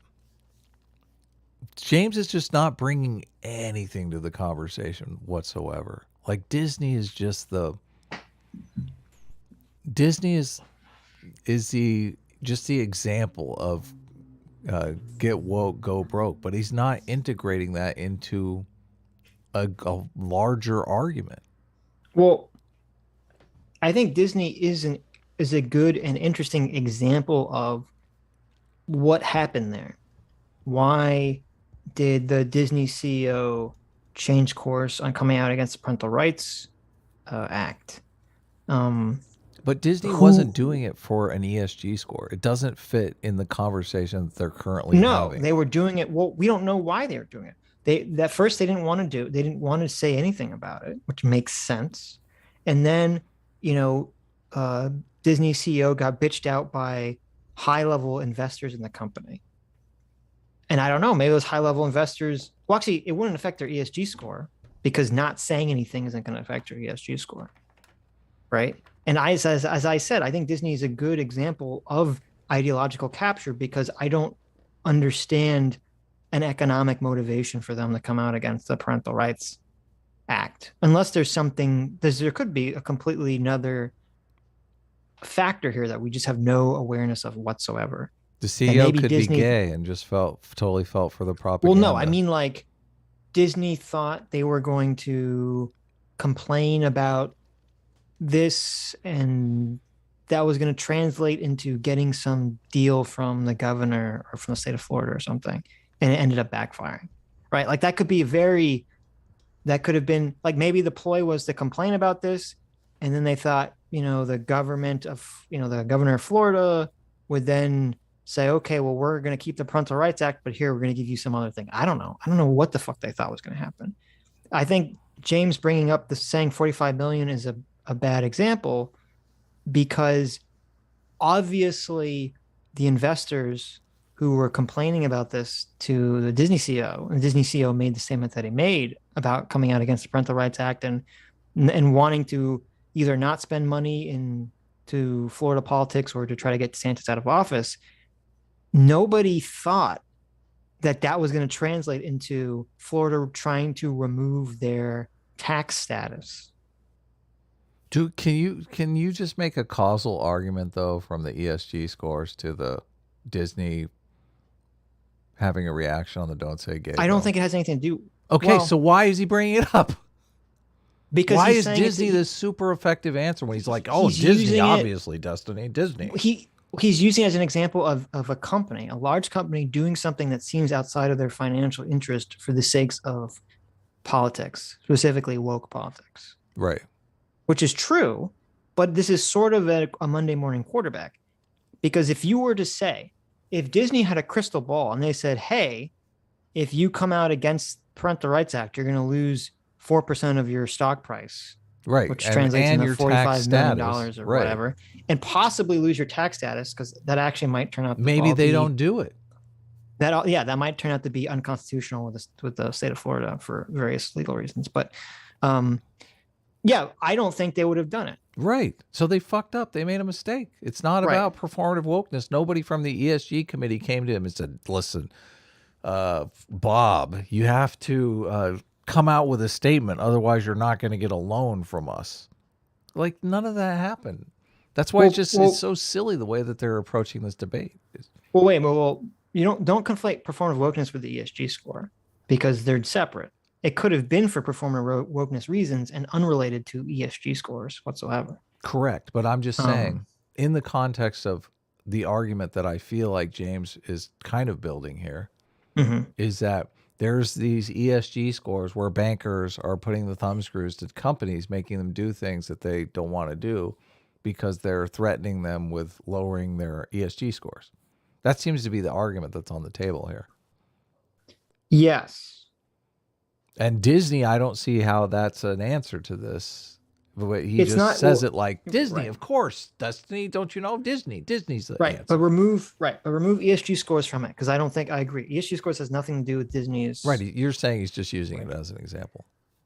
James is just not bringing anything to the conversation whatsoever. Disney is just the. Disney is the example of get woke, go broke, but he's not integrating that into a larger argument. Well, I think Disney is a good and interesting example of what happened there. Why did the Disney CEO change course on coming out against the Parental Rights Act? But Disney wasn't doing it for an ESG score. It doesn't fit in the conversation that they're currently having. No, they were doing it. Well, we don't know why they were doing it. They didn't want to say anything about it, which makes sense. And then, Disney CEO got bitched out by high-level investors in the company. And I don't know, maybe those high-level investors, well, actually, it wouldn't affect their ESG score because not saying anything isn't going to affect your ESG score, right? And as I said, I think Disney is a good example of ideological capture because I don't understand an economic motivation for them to come out against the Parental Rights Act, unless there could be a completely another factor here that we just have no awareness of whatsoever. The CEO could be gay and just totally felt for the propaganda. Well, no, I mean, like, Disney thought they were going to complain about this, and that was going to translate into getting some deal from the governor or from the state of Florida or something, and it ended up backfiring, right? Like, that could have been like, maybe the ploy was to complain about this, and then they thought, the governor of Florida would then say, okay, well, we're going to keep the Parental Rights Act, but here we're going to give you some other thing. I don't know what the fuck they thought was going to happen. I think James bringing up saying 45 million is a bad example, because obviously the investors who were complaining about this to the Disney CEO, and the Disney CEO made the statement that he made about coming out against the Parental Rights Act and wanting to either not spend money into Florida politics or to try to get DeSantis out of office. Nobody thought that was going to translate into Florida trying to remove their tax status. Dude, can you just make a causal argument, though, from the ESG scores to the Disney having a reaction on the Don't Say Gay? I don't think it has anything to do. Okay, so why is he bringing it up? Because why is Disney the super effective answer when he's like, oh, Disney, obviously, Destiny, Disney. He's using it as an example of a company, a large company, doing something that seems outside of their financial interest for the sakes of politics, specifically woke politics. Right. Which is true, but this is sort of a Monday morning quarterback. Because if you were to say, if Disney had a crystal ball and they said, hey, if you come out against Parental Rights Act, you're going to lose 4% of your stock price, right? Which translates into $45 million or whatever, and possibly lose your tax status, because that actually might turn out to maybe they don't do it. That might turn out to be unconstitutional with the state of Florida for various legal reasons. But I don't think they would have done it. Right. So they fucked up. They made a mistake. It's not about performative wokeness. Nobody from the ESG committee came to him and said, listen, Bob, you have to come out with a statement, otherwise you're not going to get a loan from us. Like, none of that happened. That's why it's so silly the way that they're approaching this debate. Well, you don't conflate performative wokeness with the ESG score, because they're separate. It could have been for performative wokeness reasons and unrelated to ESG scores whatsoever. Correct, but I'm just saying, in the context of the argument that I feel like James is kind of building here, is that there's these ESG scores where bankers are putting the thumb screws to companies, making them do things that they don't want to do because they're threatening them with lowering their ESG scores. That seems to be the argument that's on the table here. Yes. And Disney, I don't see how that's an answer to this. But he says it like, Disney, of course. Destiny, don't you know? Disney's the answer. But remove ESG scores from it, because I don't think I agree. ESG scores has nothing to do with Disney's. Right. You're saying he's just using it as an example.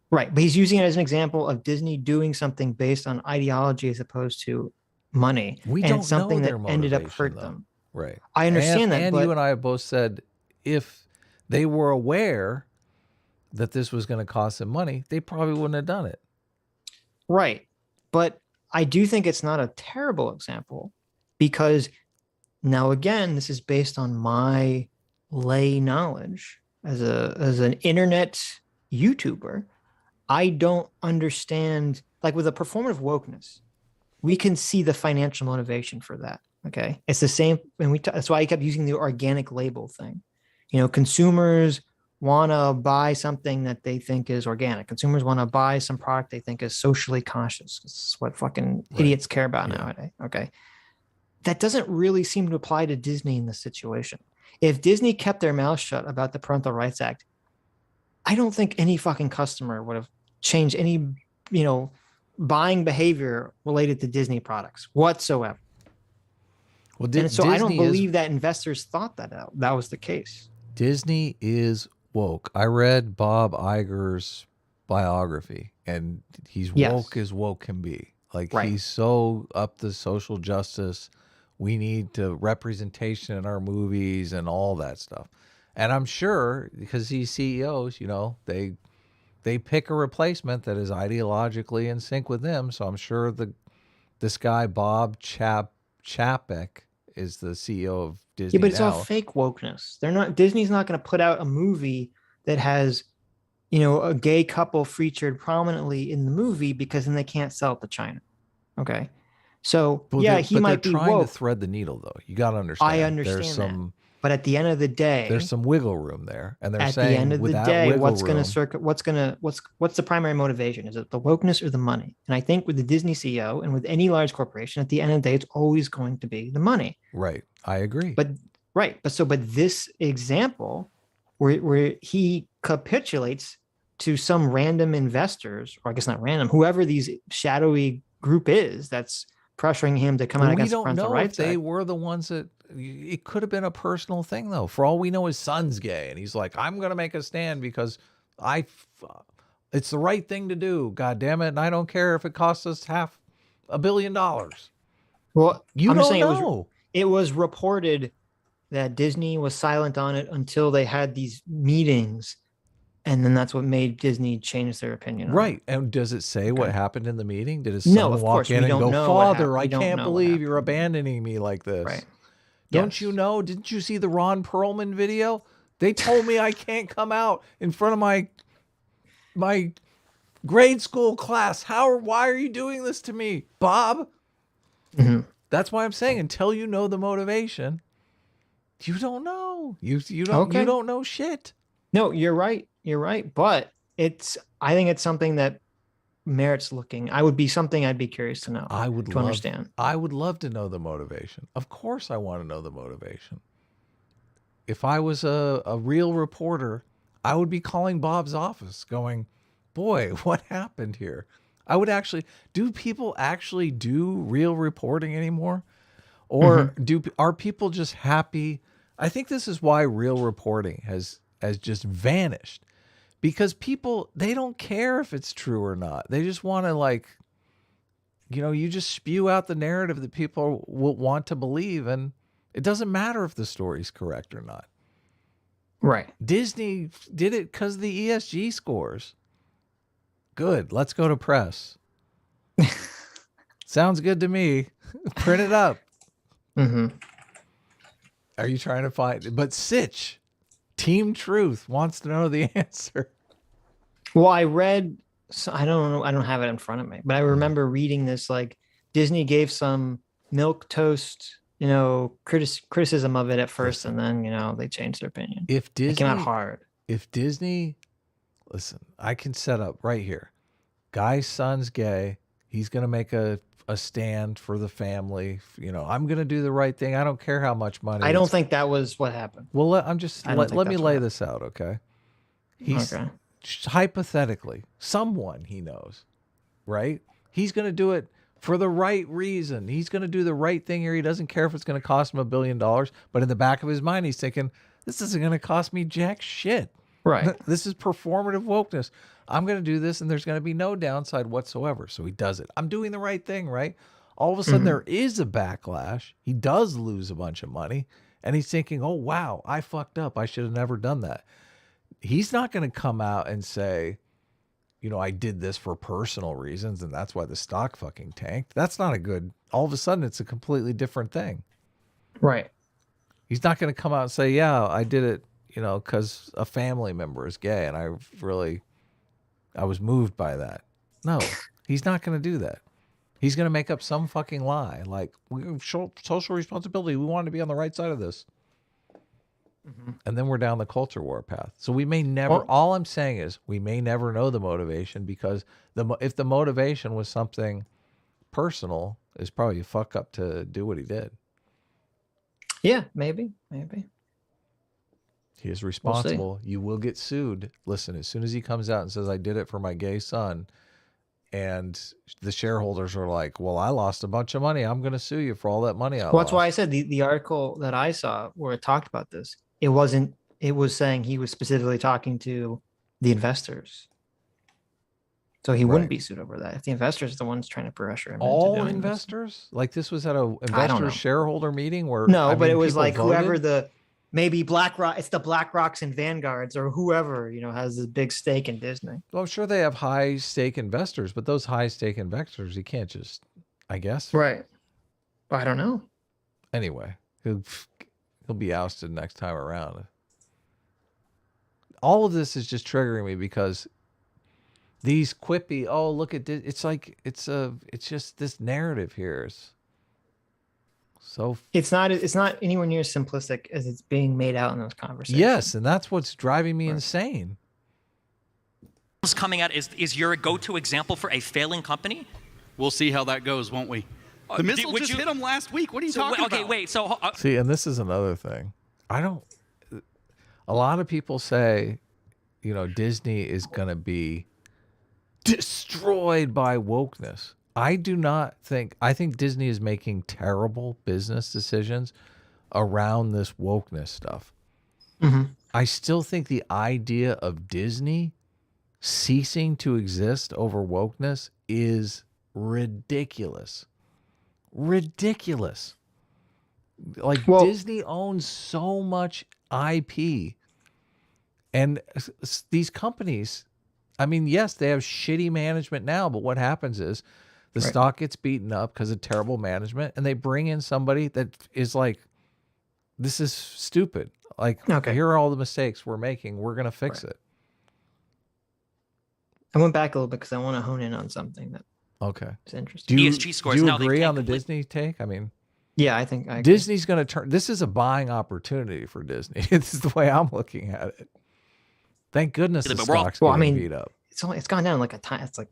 Right. But he's using it as an example of Disney doing something based on ideology as opposed to money. We don't something know their that ended up hurt though. them. Right. I understand that. And you and I have both said, if they were aware that this was going to cost them money, they probably wouldn't have done it. Right. But I do think it's not a terrible example, because now, again, this is based on my lay knowledge as an internet YouTuber. I don't understand, like, with a performative wokeness, we can see the financial motivation for that. Okay. It's the same. And that's why I kept using the organic label thing. Consumers want to buy something that they think is organic. Consumers want to buy some product they think is socially conscious. It's what fucking idiots care about nowadays. Okay. That doesn't really seem to apply to Disney in this situation. If Disney kept their mouth shut about the Parental Rights Act, I don't think any fucking customer would have changed any, buying behavior related to Disney products whatsoever. Well, so I don't believe that investors thought that was the case. Disney is woke. I read Bob Iger's biography, and he's woke as woke can be. Like, he's so up the social justice, We need representation in our movies and all that stuff. And I'm sure because these CEOs, they pick a replacement that is ideologically in sync with them. So I'm sure this guy Bob Chapek is the CEO of Disney. Yeah, but it's all fake wokeness. Disney's not going to put out a movie that has, a gay couple featured prominently in the movie because then they can't sell it to China. Okay. So he might be trying to thread the needle, though. You got to understand. I understand but at the end of the day, there's some wiggle room there, and they're saying at the end of the day, what's the primary motivation? Is it the wokeness or the money? And I think with the Disney CEO and with any large corporation, at the end of the day, it's always going to be the money. Right. I agree. But this example where he capitulates to some random investors, or I guess not random, whoever these shadowy group is that's pressuring him to come out against the parental rights. We don't know if they were the ones that. It could have been a personal thing, though. For all we know, his son's gay, and he's like, "I'm going to make a stand because it's the right thing to do. God damn it, and I don't care if it costs us $500 million." Well, I'm don't know. It was reported that Disney was silent on it until they had these meetings, and then that's what made Disney change their opinion. Right. And does it say what happened in the meeting? Did his son walk in and go, "Father, I can't believe you're abandoning me like this"? Right. Don't you know? Didn't you see the Ron Perlman video? They told me I can't come out in front of my grade school class. Why are you doing this to me, Bob? Mm-hmm. That's why I'm saying until you know the motivation, you don't know. You don't know shit. No, you're right. You're right. But I think it's something that merits looking. I'd be curious to know. Understand. I would love to know the motivation. Of course I want to know the motivation. If I was a real reporter, I would be calling Bob's office going, "Boy, what happened here?" I would do people actually do real reporting anymore? Or are people just happy? I think this is why real reporting has just vanished. Because people, they don't care if it's true or not. They just want to you just spew out the narrative that people will want to believe. And it doesn't matter if the story's correct or not. Right. Disney did it because the ESG scores. Good. Let's go to press. Sounds good to me. Print it up. Mm-hmm. Are you trying to find? But Sitch, Team Truth, wants to know the answer. Well, I read, I don't know, I don't have it in front of me, but I remember reading this, Disney gave some milk toast, criticism of it at first, and then, they changed their opinion. If Disney it came out hard. If Disney, listen, I can set up right here. Guy's son's gay. He's going to make a stand for the family. I'm going to do the right thing. I don't care how much money. I don't think that was what happened. Well, let me lay this out, okay? Hypothetically, someone he knows, right? He's going to do it for the right reason. He's going to do the right thing here. He doesn't care if it's going to cost him $1 billion, but in the back of his mind, he's thinking, this isn't going to cost me jack shit. Right. This is performative wokeness. I'm going to do this and there's going to be no downside whatsoever. So he does it. I'm doing the right thing, right? All of a sudden there is a backlash. He does lose a bunch of money and he's thinking, oh, wow, I fucked up. I should have never done that. He's not going to come out and say, I did this for personal reasons and that's why the stock fucking tanked. That's not a good, all of a sudden it's a completely different thing. Right. He's not going to come out and say, yeah, I did it, because a family member is gay and I was moved by that. No, he's not going to do that. He's going to make up some fucking lie. Like, we have social responsibility. We want to be on the right side of this. And then we're down the culture war path. So we may never, all I'm saying is we may never know the motivation because if the motivation was something personal, it's probably a fuck up to do what he did. Yeah, maybe. He is responsible. You will get sued. Listen, as soon as he comes out and says, I did it for my gay son, and the shareholders are like, well, I lost a bunch of money. I'm going to sue you for all that money I lost. That's why I said the article that I saw where it talked about this, it was saying he was specifically talking to the investors. So he wouldn't be sued over that. If the investors are the ones trying to pressure him all into doing investors? Like this was at a investor shareholder meeting where but it was like voted? Whoever maybe BlackRock, it's the BlackRocks and Vanguards or whoever, has this big stake in Disney. Well, I'm sure they have high stake investors, but those high stake investors, you can't just, I guess. Right. Well, I don't know. Anyway, he'll be ousted next time around. All of this is just triggering me because these quippy, oh, look at this. It's like, it's just this narrative here is so. It's not anywhere near as simplistic as it's being made out in those conversations. Yes. And that's what's driving me insane. Coming out is your go-to example for a failing company? We'll see how that goes, won't we? The missile just hit him last week. What are you talking about? Okay, wait. So see, and this is another thing. A lot of people say, Disney is going to be destroyed by wokeness. I think Disney is making terrible business decisions around this wokeness stuff. Mm-hmm. I still think the idea of Disney ceasing to exist over wokeness is ridiculous. Ridiculous. Like Disney owns so much IP. And these companies, I mean, yes, they have shitty management now, but what happens is the stock gets beaten up because of terrible management, and they bring in somebody that is like, this is stupid. Like, here are all the mistakes we're making. We're going to fix it. I went back a little bit because I want to hone in on something that is interesting. ESG scores. Do you agree on the Disney take? I mean, yeah, I think Disney's going to turn. This is a buying opportunity for Disney. This is the way I'm looking at it. Thank goodness the stock's getting beat up. It's gone down like a time. It's like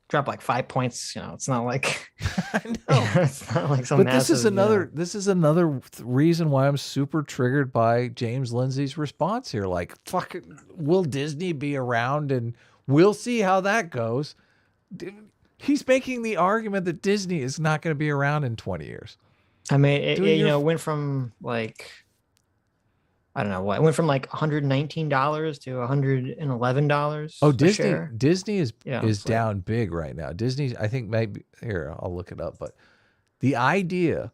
dropped like 5 points. It's not like I know. It's not like some. But massive, this is another reason why I'm super triggered by James Lindsay's response here. Like, fuck, will Disney be around? And we'll see how that goes. He's making the argument that Disney is not going to be around in 20 years. I mean, it went from like, I don't know what, it went from like $119 to $111. Oh, Disney is down big right now. Disney's, I think maybe, here, I'll look it up. But the idea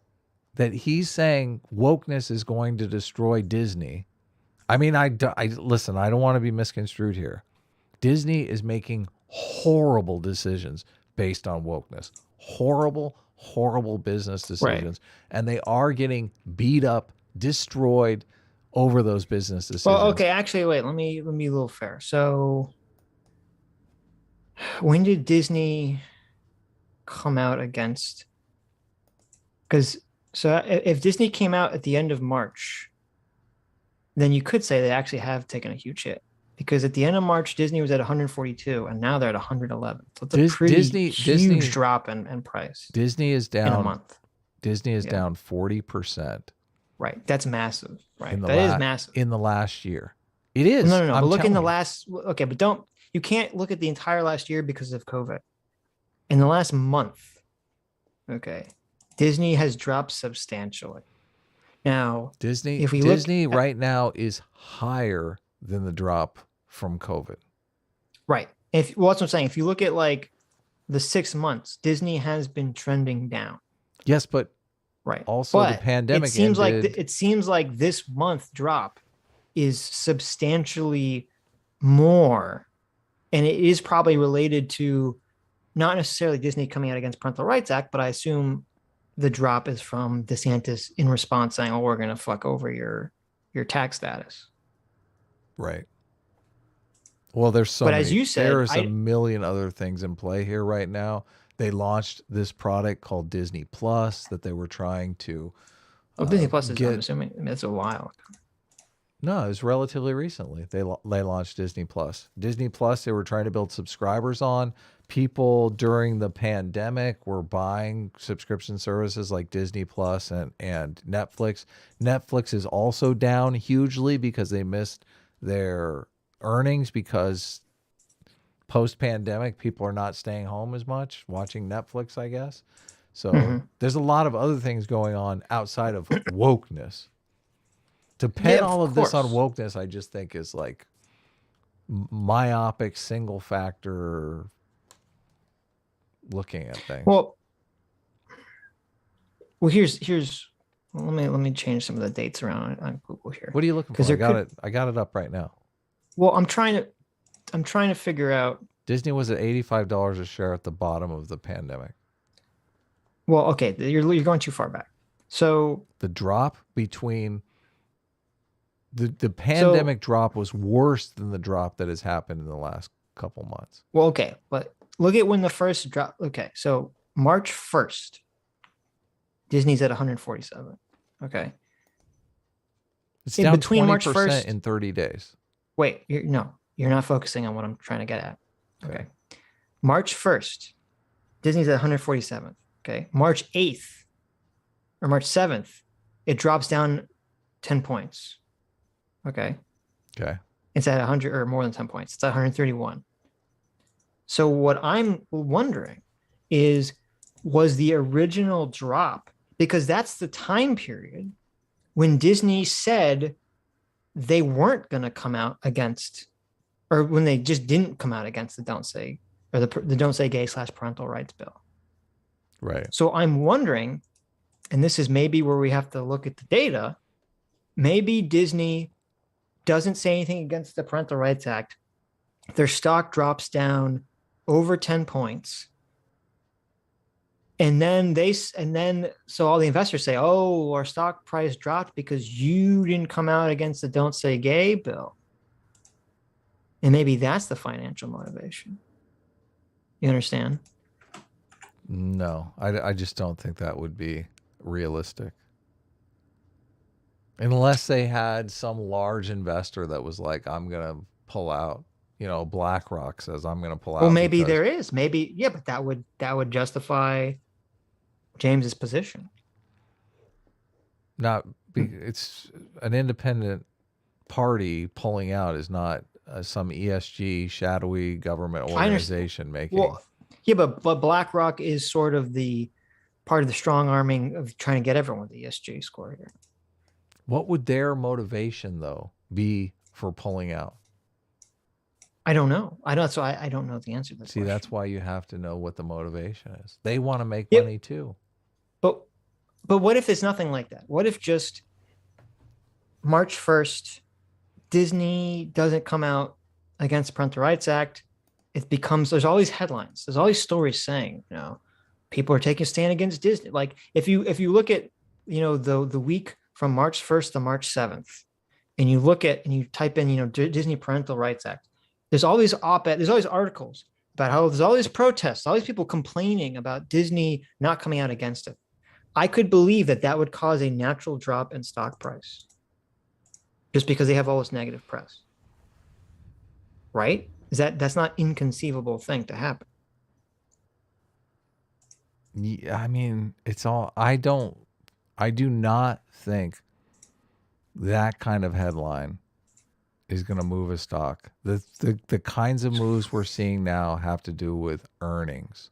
that he's saying wokeness is going to destroy Disney. I mean, listen, I don't want to be misconstrued here. Disney is making horrible decisions based on wokeness. Horrible business decisions. And they are getting beat up, destroyed over those business decisions. Well, okay, actually, wait, let me be a little fair. So when did Disney come out against? Because if Disney came out at the end of March, then you could say they actually have taken a huge hit. Because at the end of March, Disney was at 142, and now they're at 111. So it's a pretty huge drop in price. Disney is down in a month. Disney is down 40%. Right, that's massive. Right, that is massive in the last year. It is. No. But look in the last. Okay, but you can't look at the entire last year because of COVID. In the last month, okay, Disney has dropped substantially. Now, Disney right now is higher than the drop from COVID. Right. That's what I'm saying. If you look at like the 6 months, Disney has been trending down. Yes, but also the pandemic. It seems like this month drop is substantially more, and it is probably related to not necessarily Disney coming out against Parental Rights Act, but I assume the drop is from DeSantis in response saying, "Oh, we're going to fuck over your tax status." Right. Well, there's as you said, there's a million other things in play here right now. They launched this product called Disney Plus that they were trying to. Disney Plus is, I'm assuming, it's a while. No, it was relatively recently. They launched Disney Plus. Disney Plus, they were trying to build subscribers on. People during the pandemic were buying subscription services like Disney Plus and Netflix. Netflix is also down hugely because they missed their earnings because post-pandemic people are not staying home as much, watching Netflix, I guess. So there's a lot of other things going on outside of wokeness. To pin all of this on wokeness, I just think is like myopic, single factor looking at things. Well, here's let me change some of the dates around on Google here. What are you looking for? I got it up right now. Well, I'm trying to figure out. Disney was at $85 a share at the bottom of the pandemic. Well, okay, you're going too far back. So the drop between the pandemic drop was worse than the drop that has happened in the last couple months. Well, okay, but look at when the first drop. Okay, so March 1st, Disney's at 147. Okay, it's down between March 1st in 30 days. Wait, you're not focusing on what I'm trying to get at. Okay, March 1st, Disney's at 147. Okay, March 8th or March 7th, it drops down 10 points. Okay. It's at 100 or more than 10 points. It's at 131. So what I'm wondering is, was the original drop, because that's the time period when Disney said they weren't going to come out against, or when they just didn't come out against the Don't Say, or the Don't Say Gay / parental rights bill. Right. So I'm wondering, and this is maybe where we have to look at the data, maybe Disney doesn't say anything against the Parental Rights Act. Their stock drops down over 10 points. And then so all the investors say, oh, our stock price dropped because you didn't come out against the Don't Say Gay bill. And maybe that's the financial motivation. You understand? No, I just don't think that would be realistic. Unless they had some large investor that was like, I'm going to pull out, BlackRock says I'm going to pull out. Well, maybe there is. Maybe, yeah, but that would justify James's position. It's an independent party pulling out is not some ESG shadowy government organization making. Well, yeah, but BlackRock is sort of the part of the strong arming of trying to get everyone the ESG score here. What would their motivation, though, be for pulling out? I don't know. I don't know the answer to that. See, that's why you have to know what the motivation is. They want to make money too. But what if it's nothing like that? What if just March 1st, Disney doesn't come out against the Parental Rights Act? There's all these headlines. There's all these stories saying, people are taking a stand against Disney. Like if you look at, the week from March 1st to March 7th, and you type in, Disney Parental Rights Act, there's all these there's all these articles about how there's all these protests, all these people complaining about Disney not coming out against it. I could believe that would cause a natural drop in stock price just because they have all this negative press. Right? That's not inconceivable thing to happen. Yeah, I mean, I do not think that kind of headline is going to move a stock. The kinds of moves we're seeing now have to do with earnings.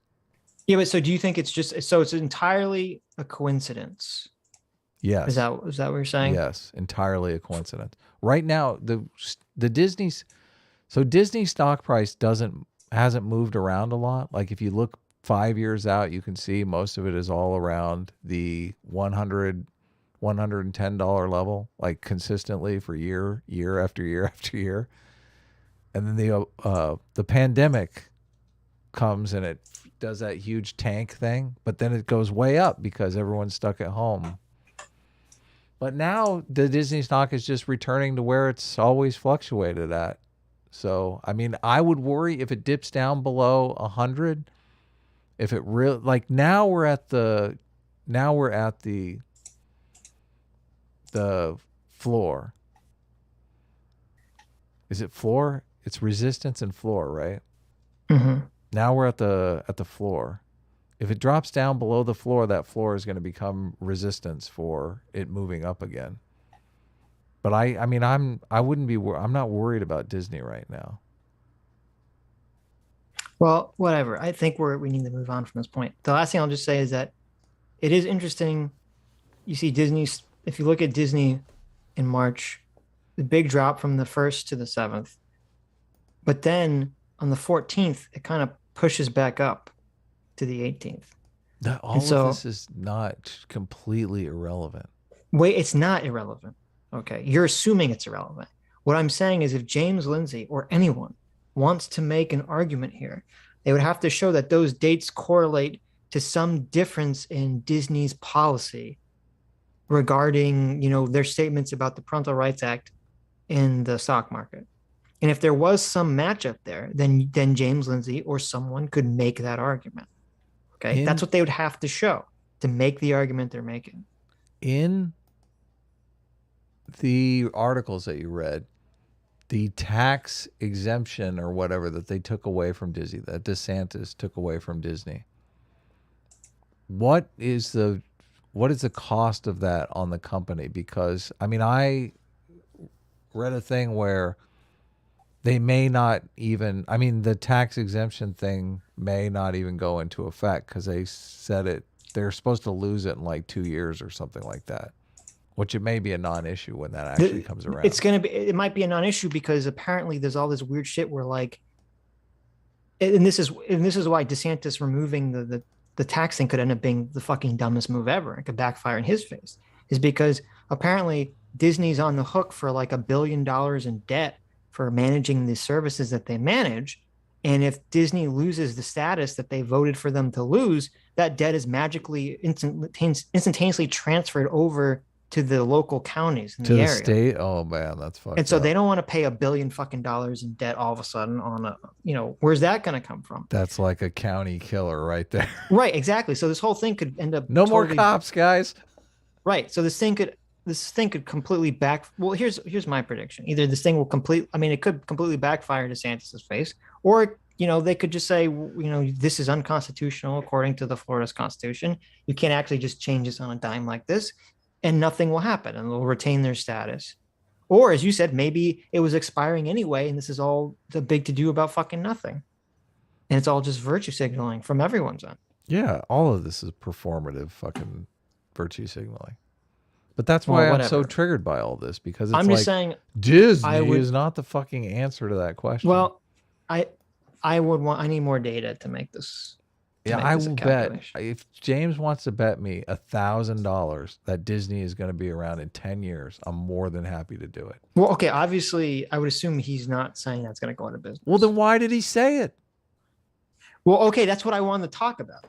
Yeah, but so do you think it's entirely a coincidence? Yes. Is that what you're saying? Yes, entirely a coincidence. Right now, the Disney stock price hasn't moved around a lot. Like if you look 5 years out, you can see most of it is all around the $110 level, like consistently for year after year after year. And then the pandemic comes and it does that huge tank thing, but then it goes way up because everyone's stuck at home. But now the Disney stock is just returning to where it's always fluctuated at. So, I mean, I would worry if it dips down below 100. If it really, like now we're at the floor. Is it floor? It's resistance and floor, right? Mm-hmm. Now we're at the floor. If it drops down below the floor, that floor is going to become resistance for it moving up again. But I'm not worried about Disney right now. Well, whatever. I think we need to move on from this point. The last thing I'll just say is that it is interesting. You see Disney's, if you look at Disney in March, the big drop from the 1st to the 7th. But then on the 14th, it kind of pushes back up. to the 18th. All of this is not completely irrelevant. Wait, it's not irrelevant. Okay, you're assuming it's irrelevant. What I'm saying is if James Lindsay or anyone wants to make an argument here, they would have to show that those dates correlate to some difference in Disney's policy regarding, their statements about the Parental Rights Act in the stock market. And if there was some matchup there, then James Lindsay or someone could make that argument. Okay, that's what they would have to show to make the argument they're making. In the articles that you read, the tax exemption or whatever that they took away from Disney, that DeSantis took away from Disney, what is the cost of that on the company? Because I read a thing where they may not even, the tax exemption thing may not even go into effect because they said they're supposed to lose it in like 2 years or something like that, which it may be a non-issue when that actually comes around. It might be a non-issue because apparently there's all this weird shit where and this is why DeSantis removing the tax thing could end up being the fucking dumbest move ever. It could backfire in his face, is because apparently Disney's on the hook for like $1 billion in debt for managing the services that they manage. And if Disney loses the status that they voted for them to lose, that debt is magically instantaneously transferred over to the local counties in the area. State. Oh man, that's fucked. And so up. they don't want to pay $1 billion in debt all of a sudden on where's that going to come from? That's like a county killer right there. Right, exactly. So this whole thing could end up more cops, guys. Right. So this thing could completely well, here's my prediction. Either this thing will it could completely backfire to DeSantis' face, or they could just say, this is unconstitutional according to the Florida's constitution. You can't actually just change this on a dime like this, and nothing will happen, and they'll retain their status. Or, as you said, maybe it was expiring anyway, and this is all the big to do about fucking nothing, and it's all just virtue signaling from everyone's end. Yeah, all of this is performative fucking virtue signaling. But that's why I'm so triggered by all this, because I'm just saying Disney is not the fucking answer to that question. Well, I need more data to make this. I will bet, if James wants to bet me $1,000 that Disney is going to be around in 10 years, I'm more than happy to do it. Well, okay, obviously, I would assume he's not saying that's going to go into business. Well, then why did he say it? Well, okay, that's what I wanted to talk about.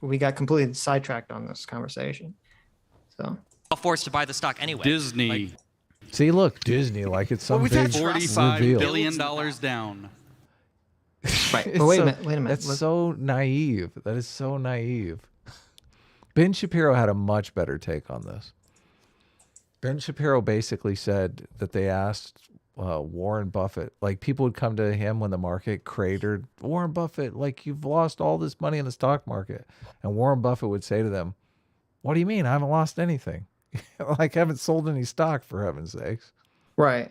We got completely sidetracked on this conversation. So forced to buy the stock anyway. Disney. See, look, Disney, like it's some big $45 billion down. Right. But wait a minute. That's so naive. That is so naive. Ben Shapiro had a much better take on this. Ben Shapiro basically said that they asked Warren Buffett, like people would come to him when the market cratered. Warren Buffett, like you've lost all this money in the stock market. And Warren Buffett would say to them, what do you mean? I haven't lost anything. Like I haven't sold any stock, for heaven's sakes. Right.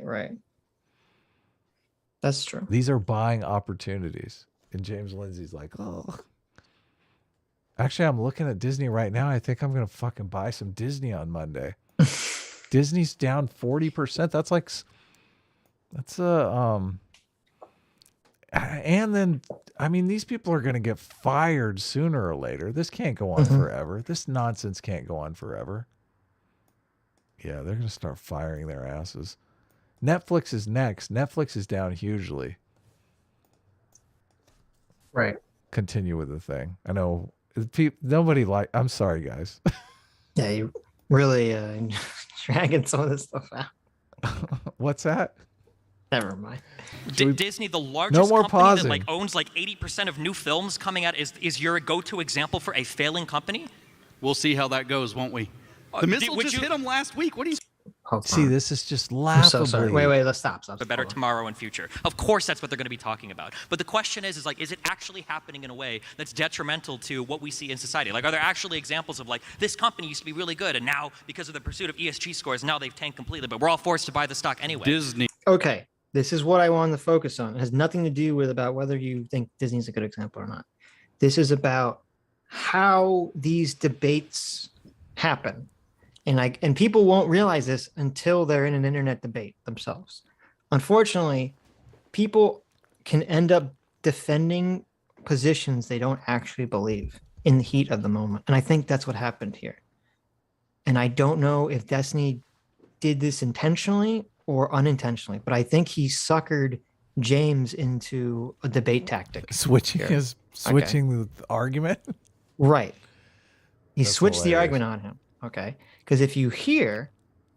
That's true. These are buying opportunities. And James Lindsay's like, oh. Actually, I'm looking at Disney right now. I think I'm going to fucking buy some Disney on Monday. Disney's down 40%. And then, these people are going to get fired sooner or later. This can't go on forever. This nonsense can't go on forever. Yeah, they're going to start firing their asses. Netflix is next. Netflix is down hugely. Right. Continue with the thing. I know I'm sorry, guys. Yeah, you really dragging some of this stuff out. What's that? Never mind. Disney, the largest company that owns 80% of new films coming out, is your go-to example for a failing company? We'll see how that goes, won't we? The missile just hit them last week. What do you? See, this is just laughable. I'm so sorry. Wait, let's stop. The better tomorrow and future. Of course, that's what they're going to be talking about. But the question is it actually happening in a way that's detrimental to what we see in society? Like, are there actually examples of this company used to be really good, and now because of the pursuit of ESG scores, now they've tanked completely, but we're all forced to buy the stock anyway? Disney. Okay, this is what I wanted to focus on. It has nothing to do with about whether you think Disney's a good example or not. This is about how these debates happen. And people won't realize this until they're in an internet debate themselves. Unfortunately, people can end up defending positions they don't actually believe in the heat of the moment. And I think that's what happened here. And I don't know if Destiny did this intentionally or unintentionally, but I think he suckered James into a debate tactic. Switching the argument? Right. He switched the argument on him. Okay. Because if you hear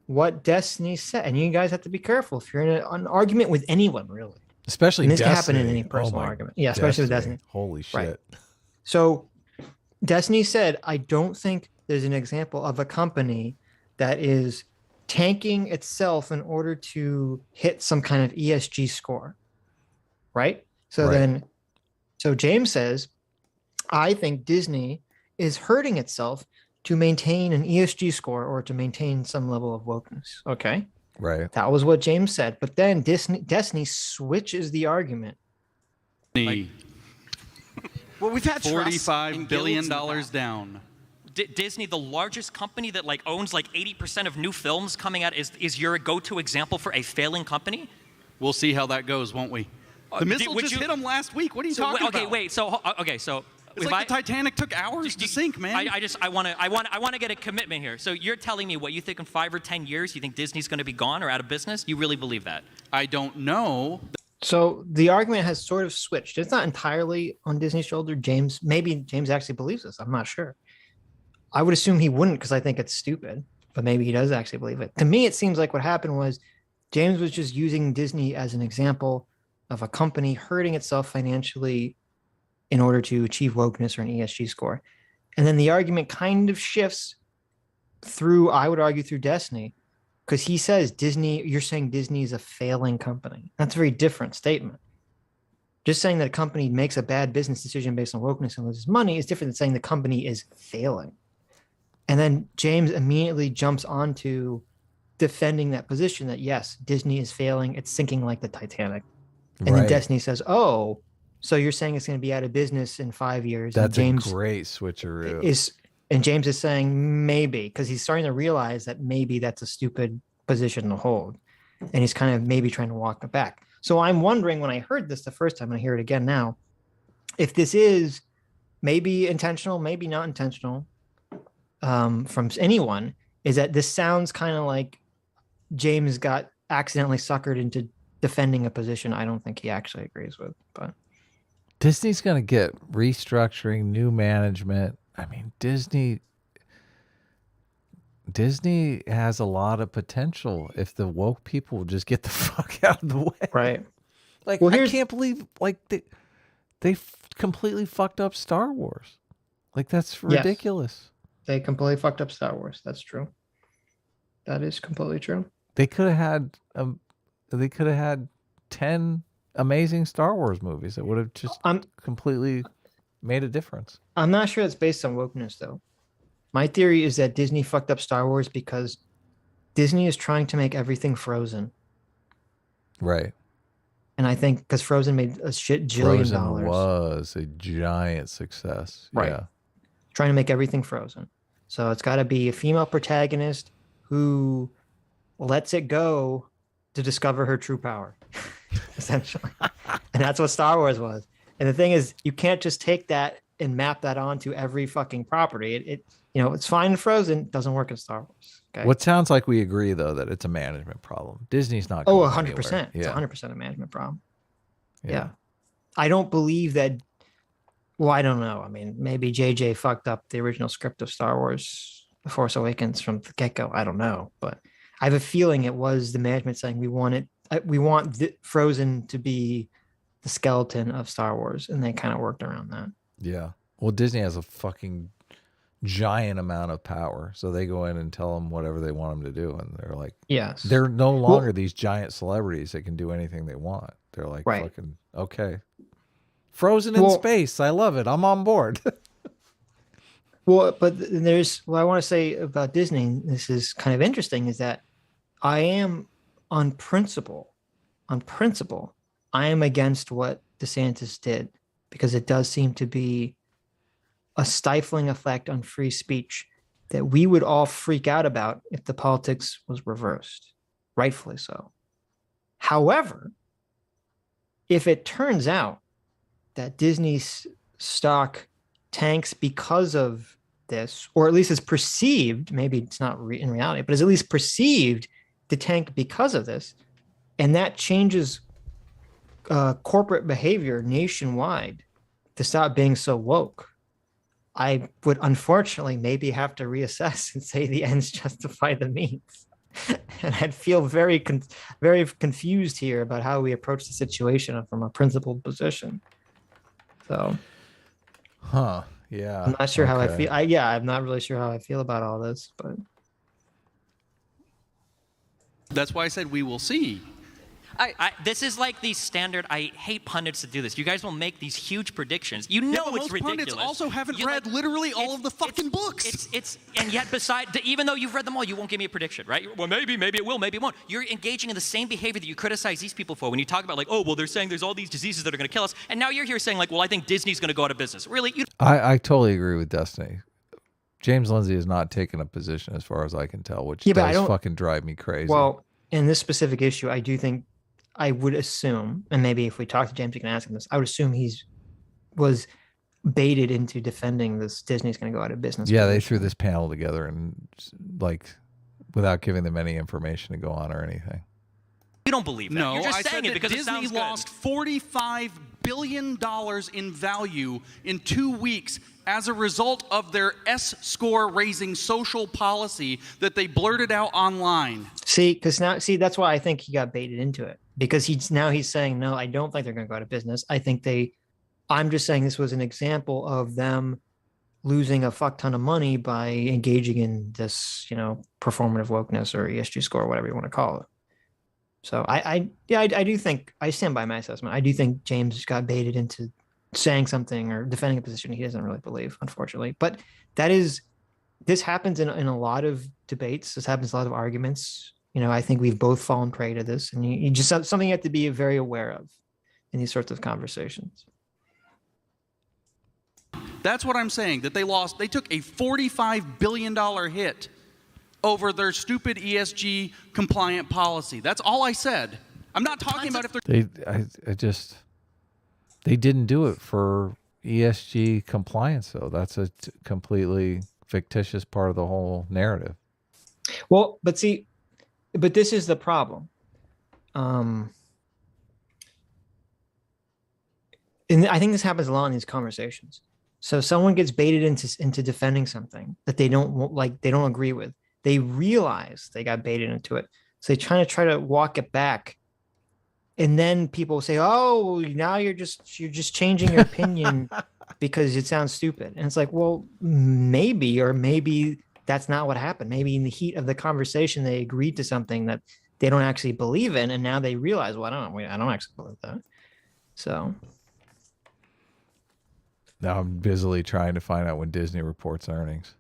what Destiny said, and you guys have to be careful if you're in an argument with anyone, really. Especially and this Destiny. Can happen in any personal argument. Yeah, especially with Destiny. Holy shit. Right. So Destiny said, I don't think there's an example of a company that is tanking itself in order to hit some kind of ESG score. Right? So James says, I think Disney is hurting itself to maintain an ESG score or to maintain some level of wokeness. Okay. Right. That was what James said. But then Destiny switches the argument. Well, we've had $45 billion down. Disney, the largest company that like owns like 80% of new films coming out, is your go-to example for a failing company? We'll see how that goes, won't we? The missile hit them last week. What are you talking about? So it's like the Titanic took hours to sink, man. I want to get a commitment here. So you're telling me what you think in 5 or 10 years you think Disney's going to be gone or out of business? You really believe that? I don't know. So the argument has sort of switched. It's not entirely on Disney's shoulder. Maybe James actually believes this. I'm not sure. I would assume he wouldn't because I think it's stupid, but maybe he does actually believe it. To me, it seems like what happened was James was just using Disney as an example of a company hurting itself financially in order to achieve wokeness or an ESG score. And then the argument kind of shifts through, I would argue, through Destiny, because he says you're saying Disney is a failing company. That's a very different statement. Just saying that a company makes a bad business decision based on wokeness and loses money is different than saying the company is failing. And then James immediately jumps onto defending that position that, yes, Disney is failing. It's sinking like the Titanic. And then Destiny says, oh, so you're saying it's going to be out of business in 5 years. That's a great switcheroo. And James is saying maybe, because he's starting to realize that maybe that's a stupid position to hold. And he's kind of maybe trying to walk it back. So I'm wondering, when I heard this the first time, and I hear it again now, if this is maybe intentional, maybe not intentional from anyone, is that this sounds kind of like James got accidentally suckered into defending a position I don't think he actually agrees with. But Disney's going to get restructuring, new management. I mean, Disney has a lot of potential if the woke people just get the fuck out of the way. Right. Like, well, I can't believe like they completely fucked up Star Wars. Like, that's ridiculous. Yes. They completely fucked up Star Wars. That's true. That is completely true. They could have had 10 amazing Star Wars movies that would have just completely made a difference. I'm not sure it's based on wokeness, though. My theory is that Disney fucked up Star Wars because Disney is trying to make everything Frozen. Right. And I think because Frozen made a shit $1 Frozen billion. Was a giant success. Right. Yeah. Trying to make everything Frozen. So it's got to be a female protagonist who lets it go to discover her true power, essentially. And that's what Star Wars was. And the thing is, you can't just take that and map that onto every fucking property. It's fine in Frozen, it doesn't work in Star Wars. Okay. What sounds like we agree, though, that it's a management problem. Disney's not. 100%. Yeah. It's 100% a management problem. Yeah. I don't believe that. Well, I don't know. I mean, maybe JJ fucked up the original script of Star Wars: The Force Awakens from the get-go. I don't know, but I have a feeling it was the management saying we want Frozen to be the skeleton of Star Wars, and they kind of worked around that. Yeah. Well, Disney has a fucking giant amount of power, so they go in and tell them whatever they want them to do, and they're like, yes, they're no longer these giant celebrities that can do anything they want. They're like, fucking okay. Frozen in space. I love it. I'm on board. But what I want to say about Disney, this is kind of interesting, is that I am on principle, I am against what DeSantis did, because it does seem to be a stifling effect on free speech that we would all freak out about if the politics was reversed, rightfully so. However, if it turns out that Disney's stock tanks because of this, or at least it's perceived, maybe it's not in reality, but it's at least perceived to tank because of this. And that changes corporate behavior nationwide to stop being so woke. I would unfortunately maybe have to reassess and say the ends justify the means. And I'd feel very confused here about how we approach the situation from a principled position. So, yeah, I'm not sure how I feel. I'm not really sure how I feel about all this, but that's why I said we will see. This is like the standard. I hate pundits to do this. You guys will make these huge predictions. You know it's ridiculous. Pundits also haven't read literally all of the fucking books. And yet even though you've read them all, you won't give me a prediction, right? Well, maybe it will, maybe it won't. You're engaging in the same behavior that you criticize these people for when you talk about like, oh, well, they're saying there's all these diseases that are going to kill us, and now you're here saying like, well, I think Disney's going to go out of business. Really? I totally agree with Destiny. James Lindsay has not taken a position as far as I can tell, which does fucking drive me crazy. Well, in this specific issue, I would assume, and maybe if we talk to James, you can ask him this, I would assume was baited into defending this Disney's going to go out of business. Yeah, they threw this panel together and like without giving them any information to go on or anything. You don't believe that. No, you're just I saying said it because Disney it sounds good. lost $45 billion in value in 2 weeks as a result of their S-score raising social policy that they blurted out online. That's why I think he got baited into it, because he's saying, no, I don't think they're going to go out of business. I'm just saying this was an example of them losing a fuck ton of money by engaging in this, performative wokeness or ESG score, whatever you want to call it. So I do think, I stand by my assessment. I do think James got baited into saying something or defending a position he doesn't really believe, unfortunately. But this happens in a lot of debates. This happens in a lot of arguments. I think we've both fallen prey to this, and you just have something you have to be very aware of in these sorts of conversations. That's what I'm saying, that they took a $45 billion hit over their stupid ESG compliant policy. That's all I said. I'm not talking about if they're... They didn't do it for ESG compliance, though. That's a completely fictitious part of the whole narrative. Well, but this is the problem. And I think this happens a lot in these conversations. So someone gets baited into defending something that they don't agree with. They realize they got baited into it. So they try to walk it back. And then people say, oh, now you're just changing your opinion because it sounds stupid. And it's like, well, maybe that's not what happened. Maybe in the heat of the conversation, they agreed to something that they don't actually believe in. And now they realize, well, I don't actually believe that. So now I'm busily trying to find out when Disney reports earnings.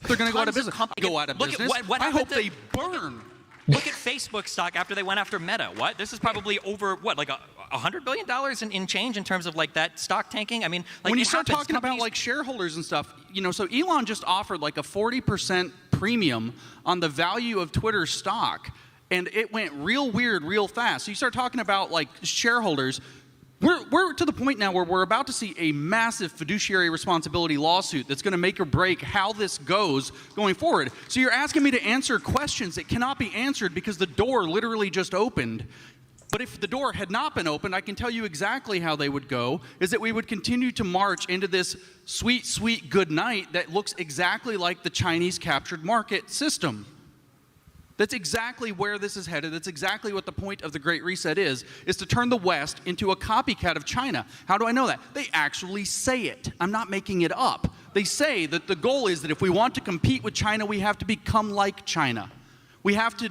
They're going to go out of business. I hope they burn. Look at Facebook stock after they went after Meta. What? This is probably over, like $100 billion in change in terms of like that stock tanking? I mean, like when you start talking about like shareholders and stuff, so Elon just offered like a 40% premium on the value of Twitter stock, and it went real weird real fast. So you start talking about like shareholders. We're to the point now where we're about to see a massive fiduciary responsibility lawsuit that's going to make or break how this goes going forward. So you're asking me to answer questions that cannot be answered because the door literally just opened. But if the door had not been opened, I can tell you exactly how they would go, is that we would continue to march into this sweet, sweet good night that looks exactly like the Chinese captured market system. That's exactly where this is headed. That's exactly what the point of the Great Reset is to turn the West into a copycat of China. How do I know that? They actually say it. I'm not making it up. They say that the goal is that if we want to compete with China, we have to become like China. We have to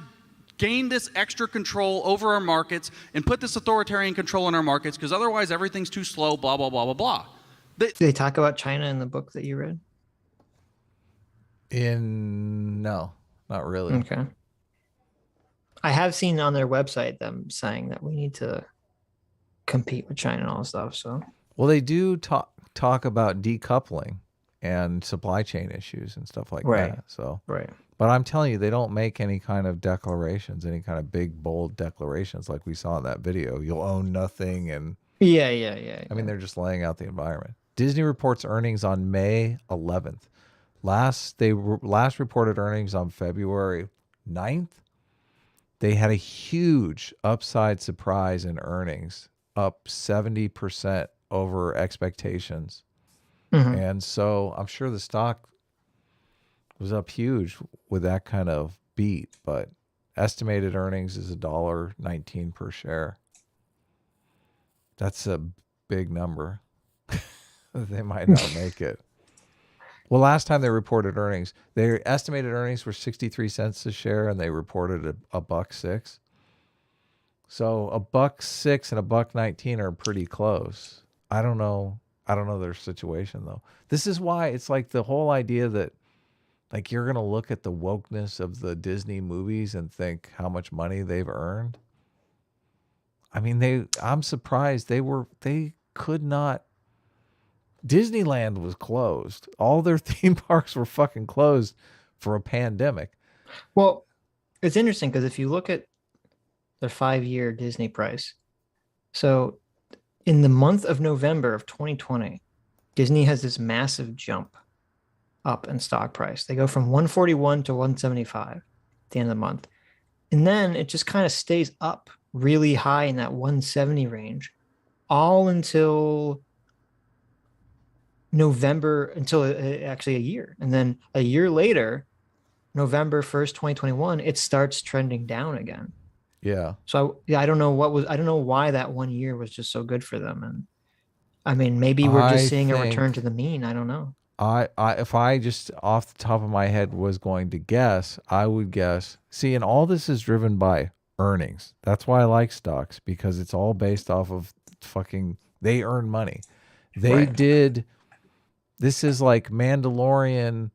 gain this extra control over our markets and put this authoritarian control in our markets, because otherwise everything's too slow, blah, blah, blah, blah, blah. Do they talk about China in the book that you read? No, not really. Okay. I have seen on their website them saying that we need to compete with China and all this stuff. So, well, they do talk about decoupling and supply chain issues and stuff like that. So, right. But I'm telling you, they don't make any kind of declarations, any kind of big, bold declarations like we saw in that video. You'll own nothing and Yeah. I mean, they're just laying out the environment. Disney reports earnings on May 11th. Last reported earnings on February 9th. They had a huge upside surprise in earnings, up 70% over expectations. Mm-hmm. And so I'm sure the stock was up huge with that kind of beat, but estimated earnings is $1.19 per share. That's a big number. They might not make it. Well, last time they reported earnings, their estimated earnings were 63 cents a share, and they reported a $1.06. So $1.06 and $1.19 are pretty close. I don't know their situation though. This is why it's like the whole idea that like you're gonna look at the wokeness of the Disney movies and think how much money they've earned. I mean, I'm surprised they could not. Disneyland was closed. All their theme parks were fucking closed for a pandemic. Well, it's interesting because if you look at the 5-year Disney price, so in the month of November of 2020, Disney has this massive jump up in stock price. They go from 141 to 175 at the end of the month. And then it just kind of stays up really high in that 170 range all until November, until actually a year. And then a year later, November 1st, 2021, it starts trending down again. Yeah. So I don't know why that 1 year was just so good for them. And I mean, maybe we're just seeing a return to the mean. I don't know. If I just off the top of my head was going to guess, I would guess. See, and all this is driven by earnings. That's why I like stocks, because it's all based off of fucking, they earn money. They did. This is like Mandalorian,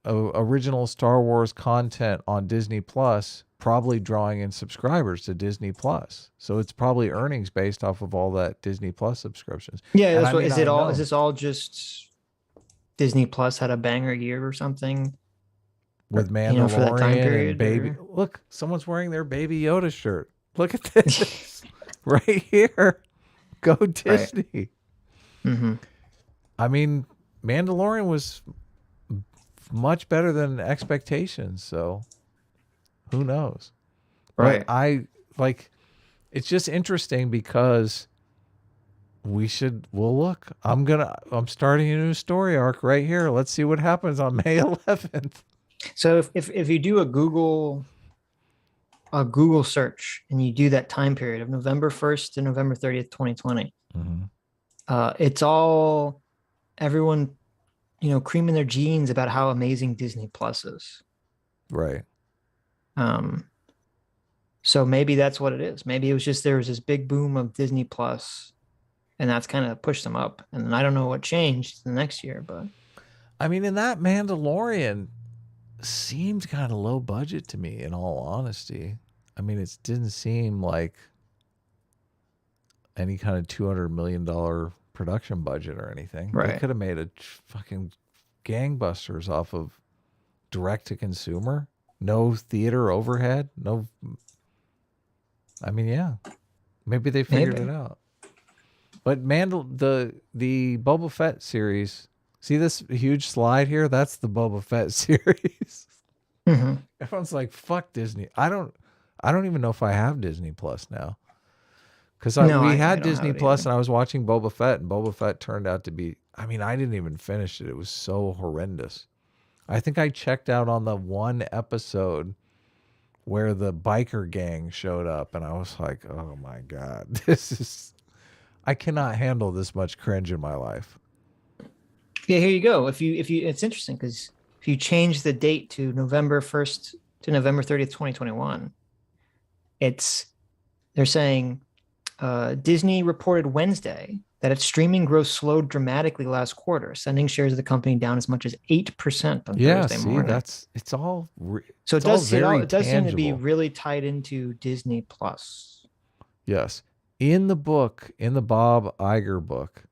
original Star Wars content on Disney Plus, probably drawing in subscribers to Disney Plus. So it's probably earnings based off of all that Disney Plus subscriptions. Yeah, that's what, is this all just Disney Plus had a banger year or something? With Mandalorian, for that time period, and baby. Or? Look, someone's wearing their Baby Yoda shirt. Look at this. Right here. Go Disney. Right. Mm-hmm. I mean, Mandalorian was much better than expectations, so who knows? Right. But it's just interesting because we'll look. I'm starting a new story arc right here. Let's see what happens on May 11th. So if you do a Google search and you do that time period of November 1st to November 30th, 2020, it's all everyone, creaming their jeans about how amazing Disney Plus is. Right. So maybe that's what it is. Maybe it was just there was this big boom of Disney Plus, and that's kind of pushed them up. And I don't know what changed the next year, but I mean, in that Mandalorian seemed kind of low budget to me, in all honesty. I mean, it didn't seem like any kind of $200 million production budget or anything. Right. They could have made a fucking gangbusters off of direct to consumer. No theater overhead. No. I mean, yeah, maybe they figured it out. But the Boba Fett series. See this huge slide here? That's the Boba Fett series. Mm-hmm. Everyone's like, "Fuck Disney." I don't even know if I have Disney Plus now. Because we had Disney Plus, and I was watching Boba Fett, and Boba Fett turned out to be. I mean, I didn't even finish it. It was so horrendous. I think I checked out on the one episode where the biker gang showed up, and I was like, "Oh my god, I cannot handle this much cringe in my life." Yeah, here you go. If you, it's interesting because if you change the date to November 1st to November 30th, 2021, they're saying Disney reported Wednesday that its streaming growth slowed dramatically last quarter, sending shares of the company down as much as 8% on Thursday morning. It's all. So it does seem to be really tied into Disney Plus. Yes, in the Bob Iger book,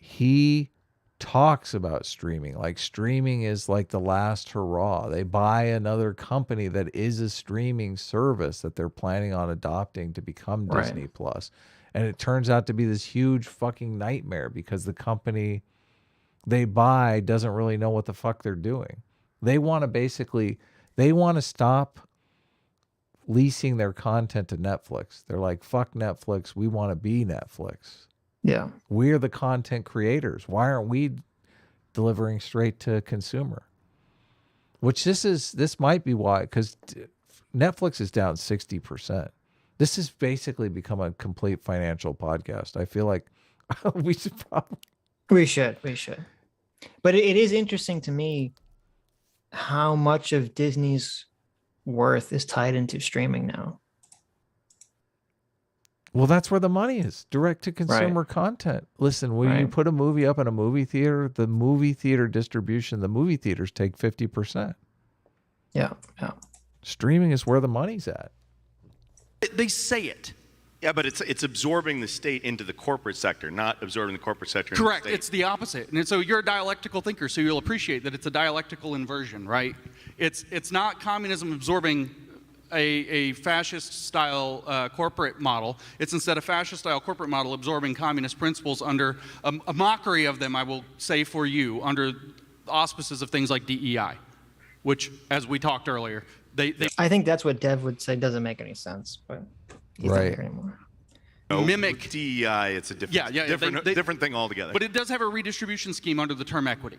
he talks about streaming. Like streaming is like the last hurrah. They buy another company that is a streaming service that they're planning on adopting to become Disney Plus. And it turns out to be this huge fucking nightmare because the company they buy doesn't really know what the fuck they're doing. They want to stop leasing their content to Netflix. They're like, fuck Netflix. We want to be Netflix. Yeah. We're the content creators. Why aren't we delivering straight to consumer? Which this might be why, because Netflix is down 60%. This has basically become a complete financial podcast. I feel like we should probably. We should. But it is interesting to me how much of Disney's worth is tied into streaming now. Well, that's where the money is. Direct to consumer content. Listen, when you put a movie up in a movie theater, the movie theater distribution, the movie theaters take 50%. Yeah. Streaming is where the money's at. They say it. Yeah, but it's absorbing the state into the corporate sector, not absorbing the corporate sector into Correct. the state. It's the opposite. And so you're a dialectical thinker, so you'll appreciate that it's a dialectical inversion, right? It's not communism absorbing a fascist-style corporate model. It's instead a fascist-style corporate model absorbing communist principles under a mockery of them, I will say for you, under auspices of things like DEI, which, as we talked earlier, they I think that's what Dev would say doesn't make any sense, but he's not here anymore. No, mimic DEI. It's a different thing altogether. But it does have a redistribution scheme under the term equity.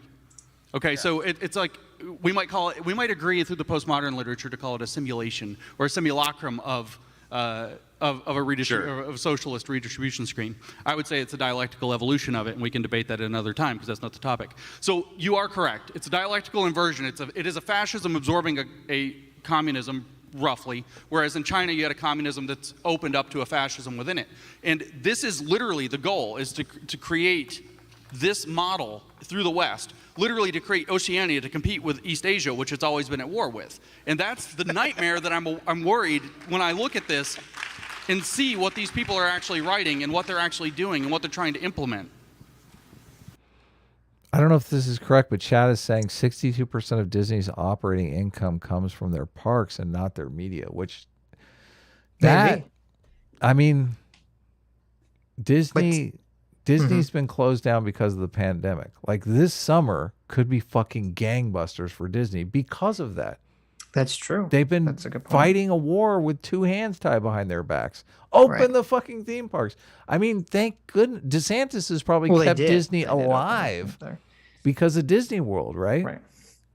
Okay, so it's like we might agree through the postmodern literature to call it a simulation or a simulacrum of a socialist redistribution scheme. I would say it's a dialectical evolution of it, and we can debate that at another time because that's not the topic. So you are correct. It's a dialectical inversion. It is a fascism absorbing a communism, roughly, whereas in China you had a communism that's opened up to a fascism within it. And this is literally the goal, is to create this model through the West, literally to create Oceania to compete with East Asia, which it's always been at war with. And that's the nightmare that I'm worried when I look at this and see what these people are actually writing and what they're actually doing and what they're trying to implement. I don't know if this is correct, but Chad is saying 62% of Disney's operating income comes from their parks and not their media, which I mean, Disney's been closed down because of the pandemic. Like this summer could be fucking gangbusters for Disney because of that. That's true. They've been fighting a war with two hands tied behind their backs. Open the fucking theme parks. I mean, thank goodness. DeSantis has probably kept Disney alive because of Disney World, right?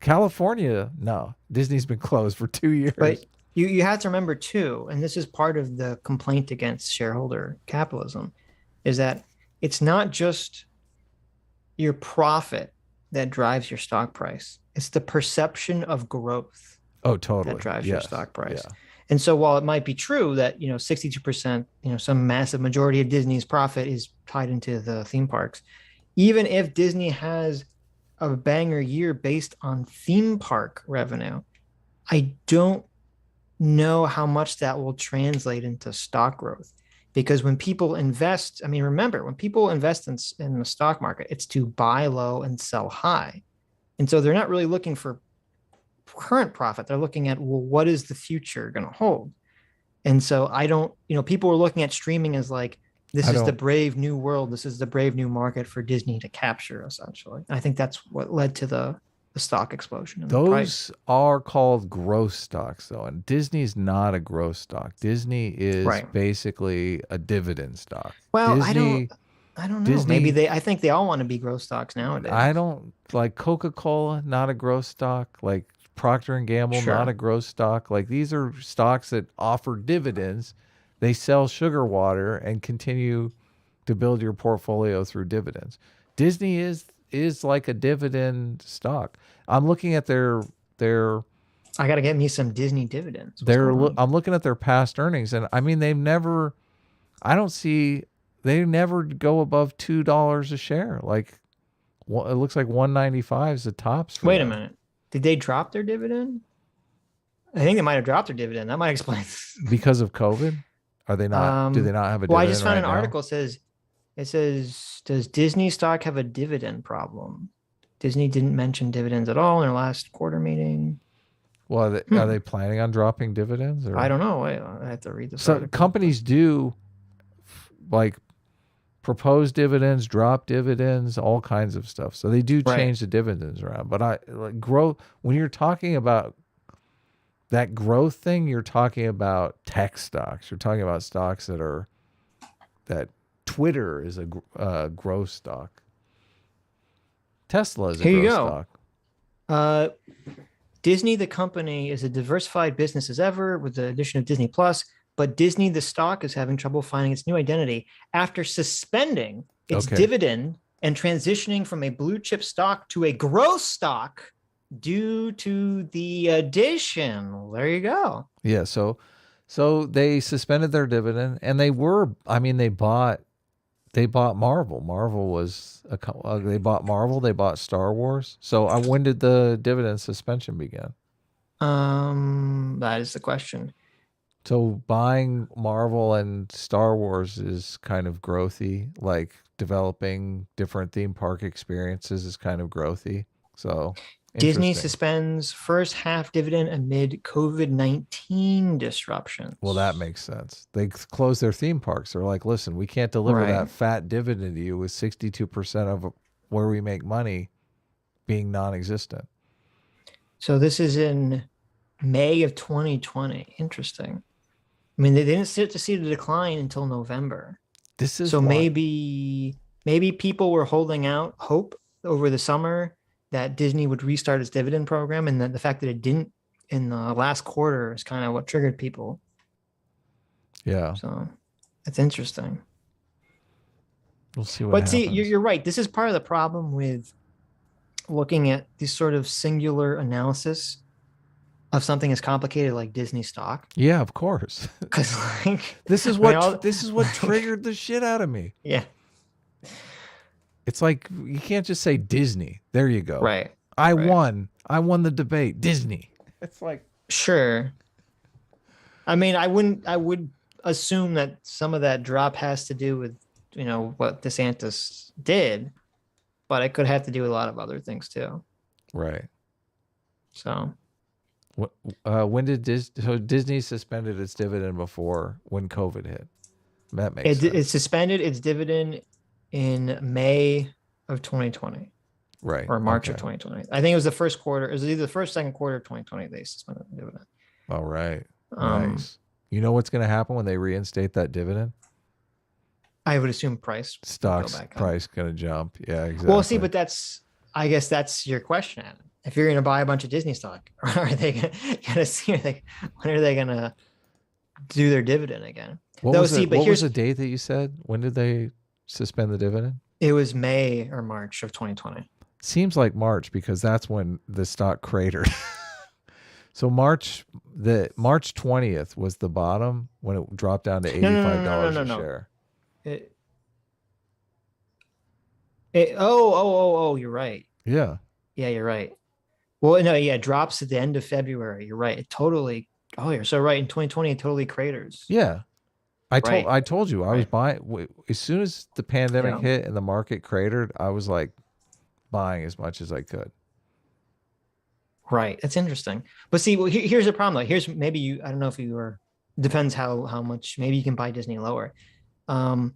California, no. Disney's been closed for 2 years. But you have to remember too, and this is part of the complaint against shareholder capitalism, is that it's not just your profit that drives your stock price. It's the perception of growth. Oh, totally. That drives your stock price. Yeah. And so while it might be true that, 62%, some massive majority of Disney's profit is tied into the theme parks, even if Disney has a banger year based on theme park revenue, I don't know how much that will translate into stock growth. Because when people invest, remember, when people invest in the stock market, it's to buy low and sell high. And so they're not really looking for current profit. They're looking at, well, what is the future going to hold? And so people are looking at streaming as like, this is the brave new world. This is the brave new market for Disney to capture, essentially. And I think that's what led to the stock explosion. Those are called growth stocks, though. And Disney's not a growth stock. Disney is basically a dividend stock. Well, I don't know. Disney, I think they all want to be growth stocks nowadays. I don't like Coca-Cola, not a growth stock. Like Procter & Gamble, not a growth stock. Like these are stocks that offer dividends. They sell sugar water and continue to build your portfolio through dividends. Disney is like a dividend stock. I'm looking at their I got to get me some Disney dividends. I'm looking at their past earnings, and they never go above $2 a share. Like it looks like 195 is the tops. Wait a minute. Did they drop their dividend? I think they might have dropped their dividend. That might explain because of COVID. Are they not? Do they not have a dividend? Well, I just found an article that says It says, does Disney stock have a dividend problem? Disney didn't mention dividends at all in their last quarter meeting. Well, are they planning on dropping dividends? Or? I don't know. I have to read this. So companies do like propose dividends, drop dividends, all kinds of stuff. So they do change the dividends around. But growth, when you're talking about that growth thing, you're talking about tech stocks. You're talking about stocks that Twitter is a growth stock. Tesla is a growth stock. Disney, the company, is a diversified business as ever with the addition of Disney Plus, but Disney, the stock, is having trouble finding its new identity after suspending its dividend and transitioning from a blue chip stock to a growth stock due to the addition. Well, there you go. Yeah, so they suspended their dividend, and they bought Marvel. Marvel was they bought Marvel. They bought Star Wars. So when did the dividend suspension begin? That is the question. So buying Marvel and Star Wars is kind of growthy. Like developing different theme park experiences is kind of growthy. So Disney suspends first half dividend amid COVID-19 disruptions. Well, that makes sense. They close their theme parks. They're like, listen, we can't deliver that fat dividend to you with 62% of where we make money being non-existent. So this is in May of 2020. Interesting. I mean, they didn't sit to see the decline until November. This is so maybe people were holding out hope over the summer that Disney would restart its dividend program, and that the fact that it didn't in the last quarter is kind of what triggered people. Yeah. So it's interesting. We'll see what happens. See, you're right. This is part of the problem with looking at this sort of singular analysis of something as complicated like Disney stock. Yeah, of course. Because this is what triggered the shit out of me. Yeah. It's like you can't just say Disney. There you go. Right. I won the debate. Disney. It's like sure. I mean, I would assume that some of that drop has to do with, what DeSantis did, but it could have to do with a lot of other things too. Right. So when did Disney suspended its dividend before when COVID hit? That makes sense. It suspended its dividend in May of 2020. Right. Or March of 2020. I think it was the first quarter. It was either the first, second quarter of 2020 they suspended the dividend. All right. Nice. You know what's going to happen when they reinstate that dividend? I would assume price. Stocks price going to jump. Yeah, exactly. Well, see, but I guess that's your question, Adam. If you're going to buy a bunch of Disney stock, are they going to see, when are they going to do their dividend again? What was the date that you said? When did they suspend the dividend? It was May or March of 2020. Seems like March because that's when the stock cratered. So March 20th was the bottom when it dropped down to $85 a share. You're right. Yeah. Yeah, you're right. Well, no, yeah, it drops at the end of February. You're right. It totally. Oh, you're so right. In 2020, it totally craters. Yeah. I told you I was buying as soon as the pandemic hit and the market cratered. I was like buying as much as I could. Right. That's interesting. But see, well, here's the problem. Like, here's maybe I don't know if you were, depends how much, maybe you can buy Disney lower. It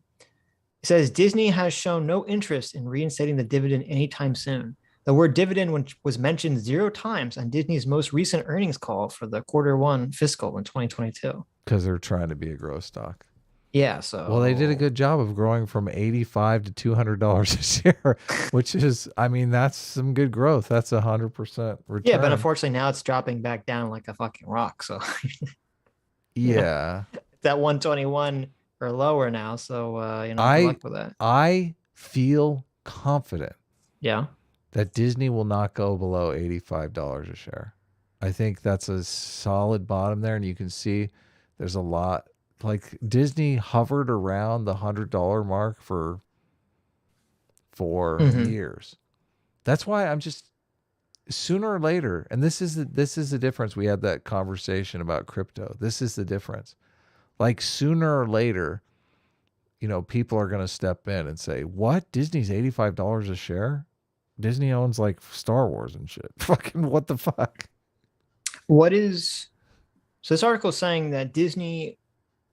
says Disney has shown no interest in reinstating the dividend anytime soon. The word dividend was mentioned 0 times on Disney's most recent earnings call for the Q1 fiscal in 2022. Because they're trying to be a growth stock. Yeah. So well, they did a good job of growing from $85 to $200 a share, which is, I mean, that's some good growth. That's 100% return. Yeah, but unfortunately now it's dropping back down like a fucking rock. So yeah, it's at 121 or lower now. So good luck with that. I feel confident. Yeah. That Disney will not go below $85 a share. I think that's a solid bottom there, and you can see there's a lot. Like Disney hovered around the $100 mark for years. That's why I'm just sooner or later, and this is the difference. We had that conversation about crypto. This is the difference. Like sooner or later, people are going to step in and say, what? Disney's $85 a share? Disney owns like Star Wars and shit. Fucking what the fuck? So this article is saying that Disney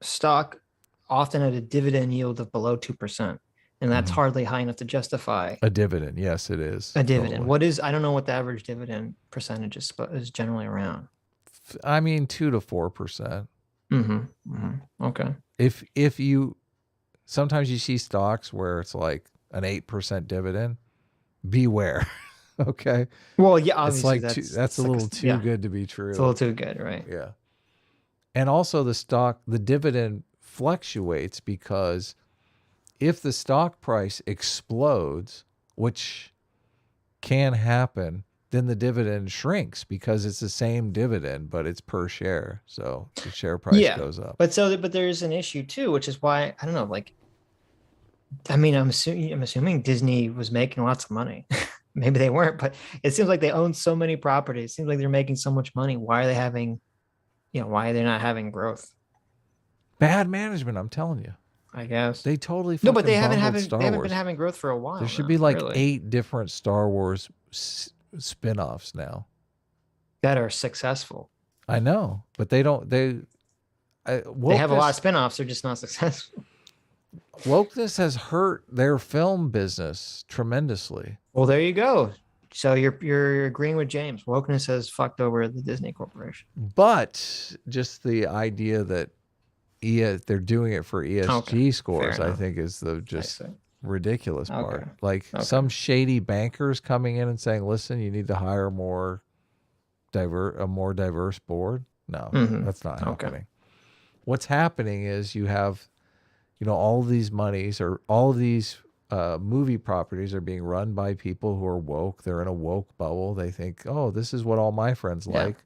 stock often had a dividend yield of below 2%. And that's hardly high enough to justify a dividend. Yes, it is. A dividend. Totally. I don't know what the average dividend percentage is generally around. I mean, 2 to 4%. Okay. If you, sometimes you see stocks where it's like an 8% dividend, beware. Okay. Well, yeah, obviously it's like that's a little too good to be true. It's a little too good, right? Yeah. And also the dividend fluctuates because if the stock price explodes, which can happen, then the dividend shrinks because it's the same dividend, but it's per share. So the share price goes up. But there's an issue too, which is why, I don't know, like, I mean, I'm assuming Disney was making lots of money. Maybe they weren't, but it seems like they own so many properties. It seems like they're making so much money. Why are they not having growth? Bad management, I'm telling you. I guess they totally no, but they haven't been having growth for a while. There should be like 8 different Star Wars spin-offs now that are successful. I know, but they don't. They have a lot of spin-offs. They're just not successful. Wokeness has hurt their film business tremendously. Well, there you go. So you're agreeing with James. Wokeness has fucked over the Disney Corporation. But just the idea that they're doing it for ESG scores, I think, is the just ridiculous part. Like some shady bankers coming in and saying, "Listen, you need to hire a more diverse board." No, that's not happening. What's happening is you have, all of these monies or all of these movie properties are being run by people who are woke. They're in a woke bubble. They think, "Oh, this is what all my friends like.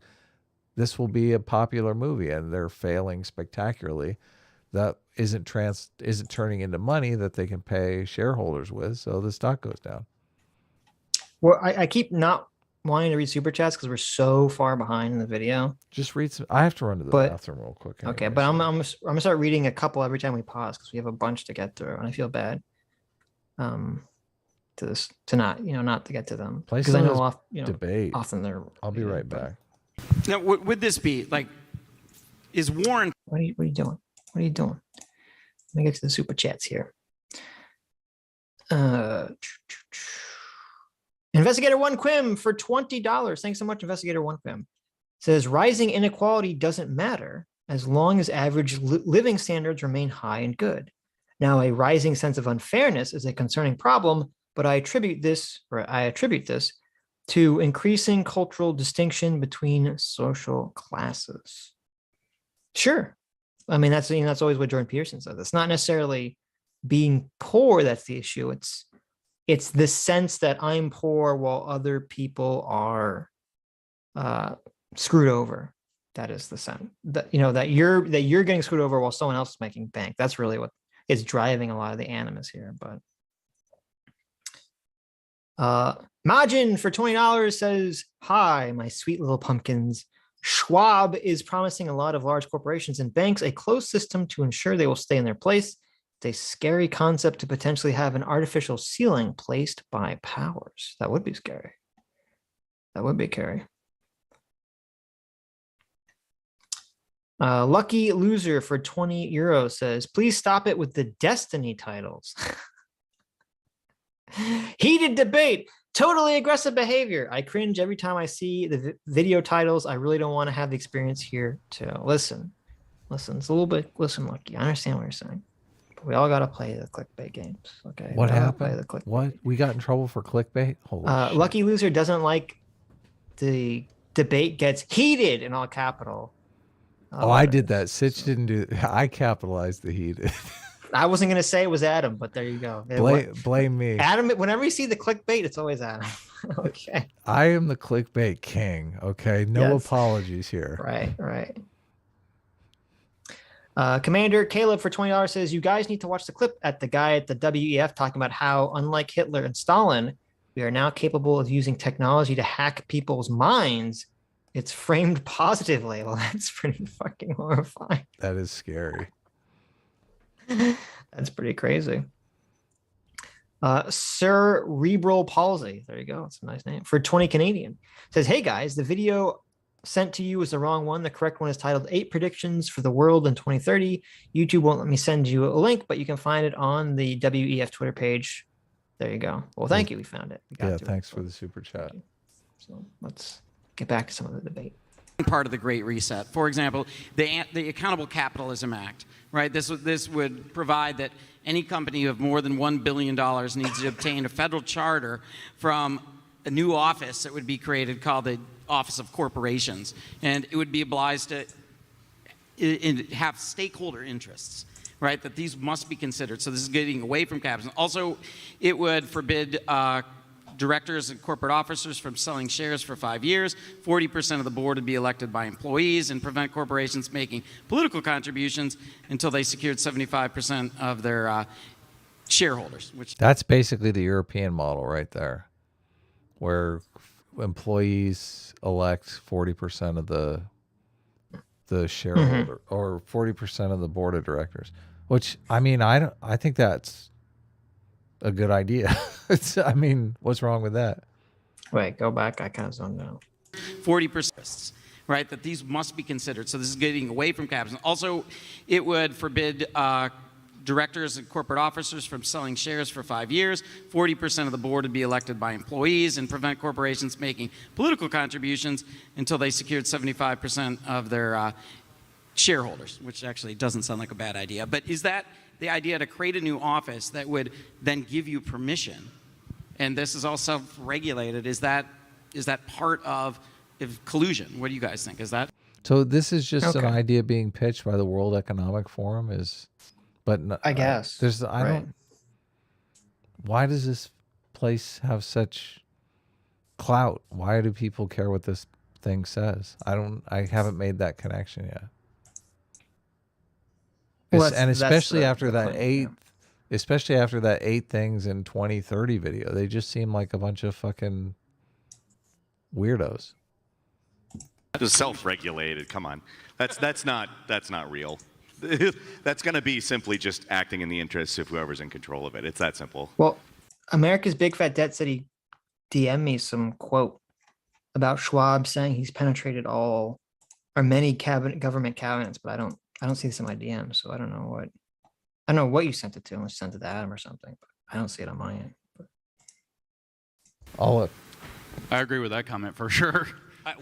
This will be a popular movie," and they're failing spectacularly. That isn't turning into money that they can pay shareholders with, so the stock goes down. Well, I keep not wanting to read super chats because we're so far behind in the video. Just read some. I have to run to the bathroom real quick. Anyway, okay, but I'm gonna start reading a couple every time we pause because we have a bunch to get through, and I feel bad. To not to get to them because I know debate. Often they're. I'll be right back. Now, would this be like? Is Warren? What are you doing? What are you doing? Let me get to the super chats here. Investigator One Quim for $20. Thanks so much, Investigator One Quim. Says rising inequality doesn't matter as long as average living standards remain high and good. Now, a rising sense of unfairness is a concerning problem, but I attribute this to increasing cultural distinction between social classes. Sure. I mean, that's always what Jordan Peterson says. It's not necessarily being poor that's the issue. It's the sense that I'm poor while other people are screwed over. That is the sense that that you're getting screwed over while someone else is making bank. That's really what is driving a lot of the animus here. But Majin for $20 says, "Hi, my sweet little pumpkins. Schwab is promising a lot of large corporations and banks a closed system to ensure they will stay in their place. It's a scary concept to potentially have an artificial ceiling placed by powers." That would be scary. That would be scary. Lucky Loser for €20 says, "Please stop it with the Destiny titles." Heated debate. Totally aggressive behavior. I cringe every time I see the video titles. I really don't want to have the experience here too. Listen, it's a little bit. Listen, Lucky, I understand what you're saying, but we all got to play the clickbait games. Okay. What happened? What? We got in trouble for clickbait? Holy shit. Lucky Loser doesn't like the debate gets heated in all capital. I did that. Sitch didn't do it. I capitalized the heated. I wasn't going to say it was Adam, but there you go. Blame me. Adam, whenever you see the clickbait, it's always Adam. Okay. I am the clickbait king. Okay. No apologies here. Right. Commander Caleb for $20 says, "You guys need to watch the clip at the guy at the WEF talking about how, unlike Hitler and Stalin, we are now capable of using technology to hack people's minds. It's framed positively." Well, that's pretty fucking horrifying. That is scary. That's pretty crazy. Cerebral palsy. There you go. It's a nice name. For 20 Canadian. Says, hey guys, the video sent to you is the wrong one. The correct one is titled 8 Predictions for the World in 2030. YouTube won't let me send you a link, but you can find it on the WEF Twitter page. There you go. Well, thank you. We found it. Yeah, thanks for the super chat. So let's get back to some of the debate. Part of the Great Reset. For example, the Accountable Capitalism Act, right? This would provide that any company of more than $1 billion needs to obtain a federal charter from a new office that would be created called the Office of Corporations. And it would be obliged to have stakeholder interests, right? That these must be considered. So this is getting away from capitalism. Also, it would forbid directors and corporate officers from selling shares for 5 years. 40% of the board would be elected by employees, and prevent corporations making political contributions until they secured 75% of their shareholders. That's basically the European model right there, where employees elect 40% of the shareholder or 40% of the board of directors. Which, I mean, I think that's a good idea. I mean, what's wrong with that? Wait, go back. I kind of zoned out. 40%, right? That these must be considered. So this is getting away from capitalism. Also, it would forbid directors and corporate officers from selling shares for 5 years. 40% of the board would be elected by employees, and prevent corporations making political contributions until they secured 75% of their shareholders, which actually doesn't sound like a bad idea. But is that the idea, to create a new office that would then give you permission, and this is all self-regulated? Is that part of collusion? What do you guys think? Is that? So this is just an idea being pitched by the World Economic Forum, but I guess why does this place have such clout? Why do people care what this thing says? I haven't made that connection yet. Well, and especially after that eight things in 2030 video, they just seem like a bunch of fucking weirdos. Just self-regulated. Come on, that's not real. That's going to be simply just acting in the interests of whoever's in control of it. It's that simple. Well, America's Big Fat Debt said he DM'd me some quote about Schwab saying he's penetrated all or many government cabinets, but I don't see this in my DM, so I don't know what you sent it to. Unless you sent it to Adam or something, but I don't see it on my end. But. I'll look. I agree with that comment for sure.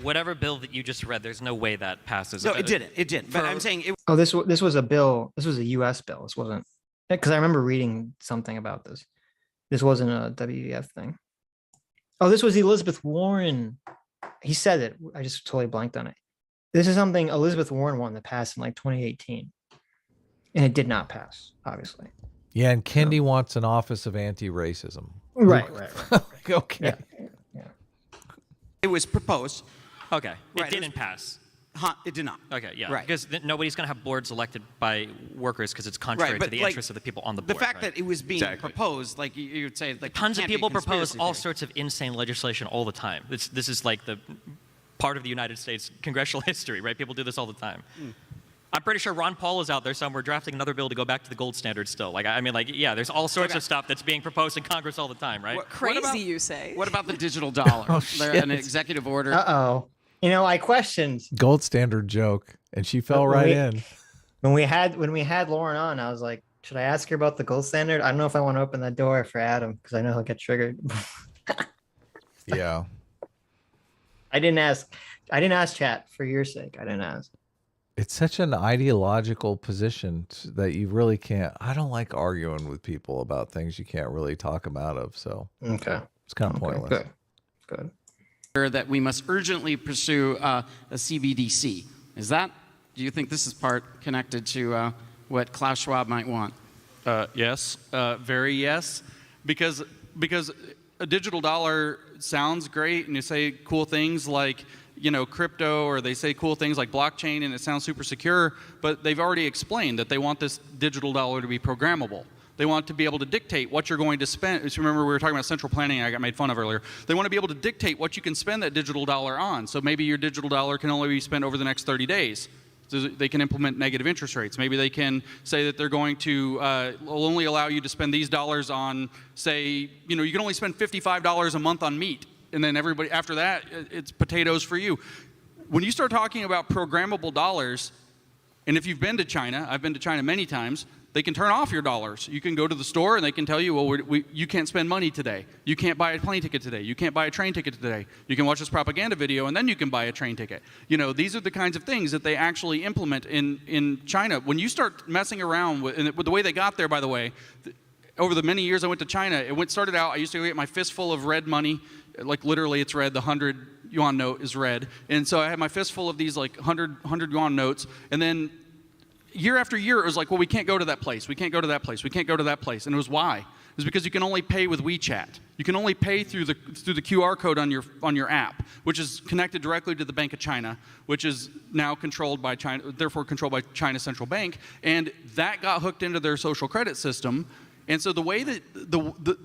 Whatever bill that you just read, there's no way that passes. No, it didn't. It didn't. But I'm saying Oh, this was a bill. This was a U.S. bill. This wasn't, because I remember reading something about this. This wasn't a WEF thing. Oh, this was Elizabeth Warren. He said it. I just totally blanked on it. This is something Elizabeth Warren won that passed in like 2018, and it did not pass, obviously. Yeah, and Kendi wants an office of anti-racism. Right. Okay. Yeah. It was proposed. Okay. It didn't pass. It did not. Okay, yeah. Right. Because nobody's going to have boards elected by workers because it's contrary to the interests of the people on the board. The fact that it was being proposed, like you would say, like tons of people propose all sorts of insane legislation all the time. This is like the part of the United States congressional history, right? People do this all the time. I'm pretty sure Ron Paul is out there somewhere drafting another bill to go back to the gold standard still. Yeah, there's all sorts of stuff that's being proposed in Congress all the time, right? Crazy, you say. What about the digital dollar? An executive order. Uh-oh. I questioned gold standard joke, and she fell right in. When we had Lauren on, I was like, should I ask her about the gold standard? I don't know if I want to open that door for Adam because I know he'll get triggered. Yeah. I didn't ask chat for your sake. I didn't ask. It's such an ideological position that you really can't. I don't like arguing with people about things you can't really talk them out of. So it's kind of pointless. Good. That we must urgently pursue a CBDC. Do you think this is part connected to what Klaus Schwab might want? Yes, very yes, because a digital dollar sounds great, and you say cool things like crypto, or they say cool things like blockchain, and it sounds super secure. But they've already explained that they want this digital dollar to be programmable. They want to be able to dictate what you're going to spend. Just remember, we were talking about central planning I got made fun of earlier. They want to be able to dictate what you can spend that digital dollar on. So maybe your digital dollar can only be spent over the next 30 days. They can implement negative interest rates. Maybe they can say that they're going to will only allow you to spend these dollars on, say, you can only spend $55 a month on meat, and then everybody after that, it's potatoes for you. When you start talking about programmable dollars, and if you've been to China, I've been to China many times, they can turn off your dollars. You can go to the store and they can tell you, well, you can't spend money today. You can't buy a plane ticket today. You can't buy a train ticket today. You can watch this propaganda video and then you can buy a train ticket. These are the kinds of things that they actually implement in China. When you start messing around with the way they got there, by the way, over the many years I went to China, started out, I used to go get my fistful of red money. Like literally it's red, the 100 yuan note is red. And so I had my fistful of these like 100 yuan notes. And then year after year, it was like, well, we can't go to that place. We can't go to that place. We can't go to that place. And it was why? It was because you can only pay with WeChat. You can only pay through the QR code on your app, which is connected directly to the Bank of China, which is now controlled by China, therefore controlled by China's central bank. And that got hooked into their social credit system. And so the way that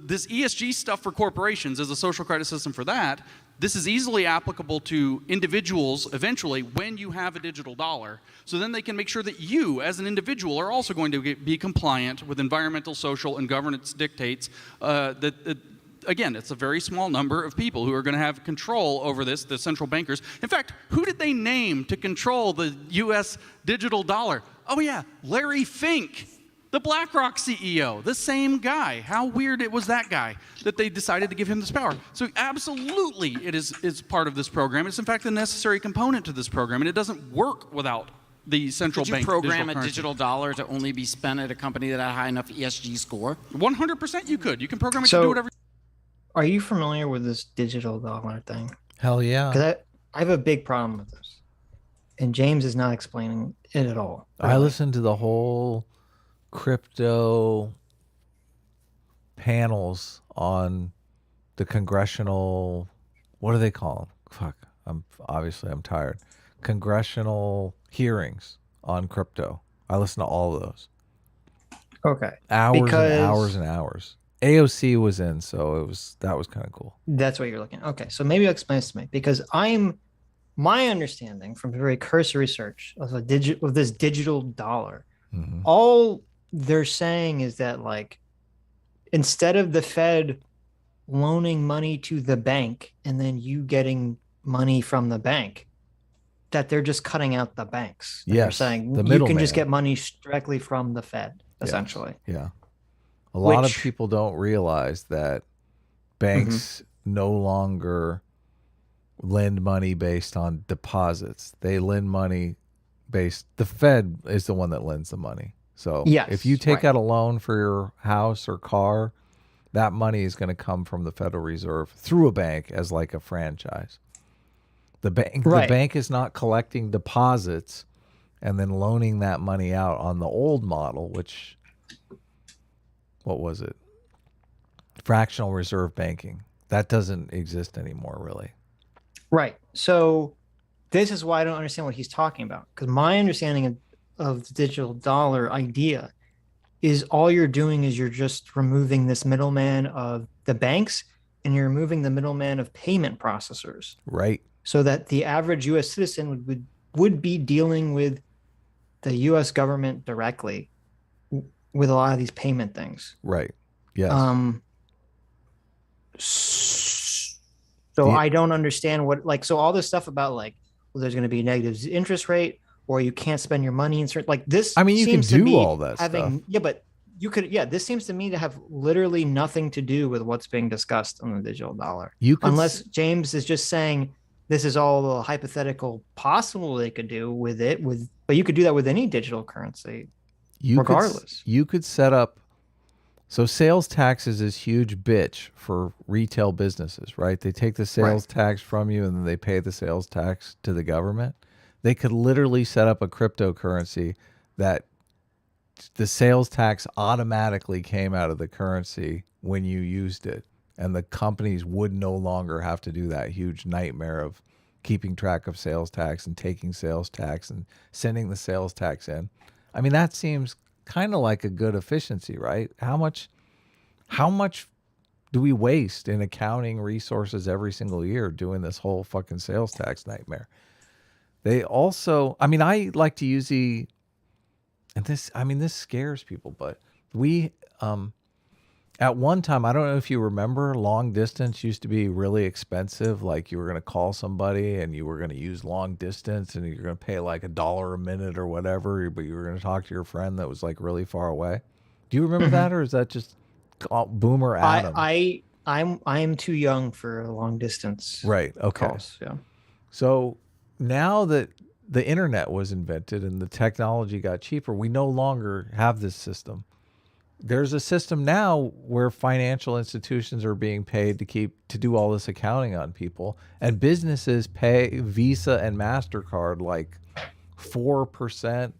this ESG stuff for corporations is a social credit system for that, this is easily applicable to individuals eventually when you have a digital dollar. So then they can make sure that you, as an individual, are also going to be compliant with environmental, social, and governance dictates. Again, it's a very small number of people who are going to have control over this, the central bankers. In fact, who did they name to control the U.S. digital dollar? Oh, yeah, Larry Fink. The BlackRock CEO, the same guy. How weird it was that guy that they decided to give him this power. So absolutely it is part of this program. It's in fact a necessary component to this program, and it doesn't work without the central bank. Could you program a digital dollar to only be spent at a company that had a high enough ESG score? 100% you could. You can program it to do whatever. Are you familiar with this digital dollar thing? Hell yeah. Because I have a big problem with this. And James is not explaining it at all. Really. I listened to the whole crypto panels on the congressional, what do they call them? Fuck, I'm tired. Congressional hearings on crypto. I listen to all of those. Okay. Hours and hours and hours. AOC was in, so that was kind of cool. That's what you're looking at. Okay, so maybe you'll explain this to me, because my understanding from very cursory research of this digital dollar, all they're saying is that, like, instead of the Fed loaning money to the bank and then you getting money from the bank, that they're just cutting out the banks. Yes, they're saying you can just get money directly from the Fed, essentially. Yeah. A lot of people don't realize that banks no longer lend money based on deposits. They lend money based, the Fed is the one that lends the money. So if you take out a loan for your house or car, that money is going to come from the Federal Reserve through a bank as like a franchise. The bank is not collecting deposits and then loaning that money out on the old model, which, what was it? Fractional reserve banking. That doesn't exist anymore, really. Right. So this is why I don't understand what he's talking about, because my understanding of the digital dollar idea is all you're doing is you're just removing this middleman of the banks, and you're removing the middleman of payment processors. Right. So that the average U.S. citizen would be dealing with the U.S. government directly with a lot of these payment things. Right. Yes. So I don't understand so all this stuff about well, there's going to be a negative interest rate, or you can't spend your money in certain, this. I mean, you can do all that stuff. Yeah, but you could, this seems to me to have literally nothing to do with what's being discussed on the digital dollar. Unless James is just saying this is all a hypothetical possible they could do with it, but you could do that with any digital currency, regardless. You could set up, so sales tax is this huge bitch for retail businesses, right? They take the sales tax from you and then they pay the sales tax to the government. They could literally set up a cryptocurrency that the sales tax automatically came out of the currency when you used it. And the companies would no longer have to do that huge nightmare of keeping track of sales tax and taking sales tax and sending the sales tax in. I mean, that seems kind of like a good efficiency, right? How much do we waste in accounting resources every single year doing this whole fucking sales tax nightmare? They also, I mean, I like to use the, and this, I mean, this scares people, but we, at one time, I don't know if you remember, long distance used to be really expensive. Like you were going to call somebody and you were going to use long distance and you're going to pay like $1 a minute or whatever, but you were going to talk to your friend that was like really far away. Do you remember that, or is that just Boomer Adam? I'm too young for long distance. Right. Okay. Calls, yeah. So now that the internet was invented and the technology got cheaper, we no longer have this system. There's a system now where financial institutions are being paid to do all this accounting on people, and businesses pay Visa and MasterCard like 4%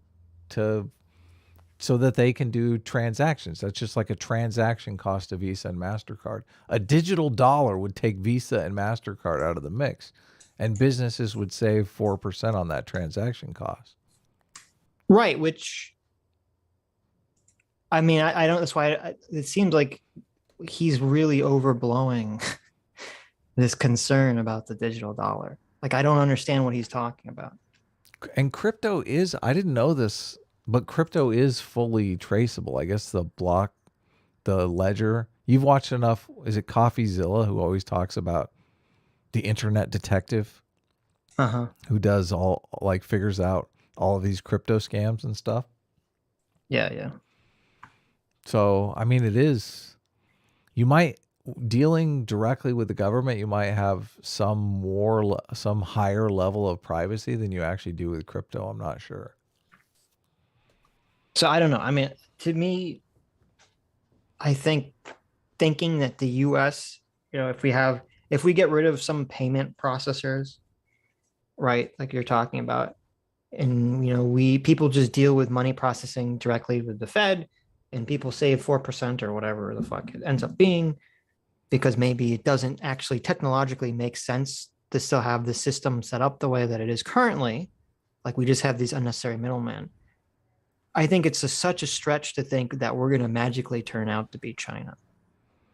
so that they can do transactions. That's just like a transaction cost of Visa and MasterCard. A digital dollar would take Visa and MasterCard out of the mix, and businesses would save 4% on that transaction cost. Right, which, I mean, I don't, that's why it seems like he's really overblowing this concern about the digital dollar. Like, I don't understand what he's talking about. And crypto is, I didn't know this, but crypto is fully traceable. I guess the ledger, you've watched enough, is it CoffeeZilla, who always talks about the internet detective? Who does all, like, figures out all of these crypto scams and stuff? Yeah. So, I mean, it is, you might, dealing directly with the government, you might have some higher level of privacy than you actually do with crypto. I'm not sure. So I don't know. I mean, to me, I think thinking that the US, if we get rid of some payment processors, right, like you're talking about, and, people just deal with money processing directly with the Fed, and people save 4% or whatever the fuck it ends up being, because maybe it doesn't actually technologically make sense to still have the system set up the way that it is currently. Like, we just have these unnecessary middlemen. I think it's such a stretch to think that we're going to magically turn out to be China.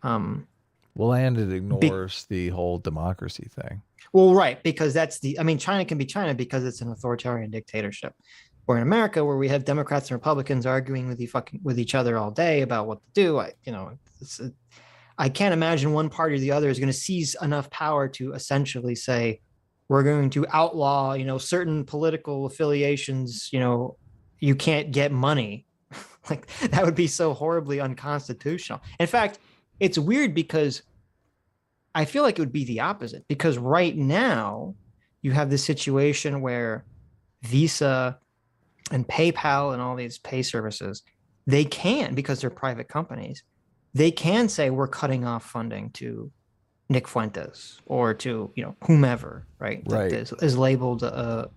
Well, and it ignores the whole democracy thing. Well, right, because China can be China because it's an authoritarian dictatorship. Or in America, where we have Democrats and Republicans arguing with each other all day about what to do, I can't imagine one party or the other is going to seize enough power to essentially say, we're going to outlaw, certain political affiliations. You can't get money. Like, that would be so horribly unconstitutional. In fact, it's weird because I feel like it would be the opposite, because right now you have this situation where Visa and PayPal and all these pay services, they can, because they're private companies, they can say we're cutting off funding to Nick Fuentes or to, whomever, right? Right. That is labeled, an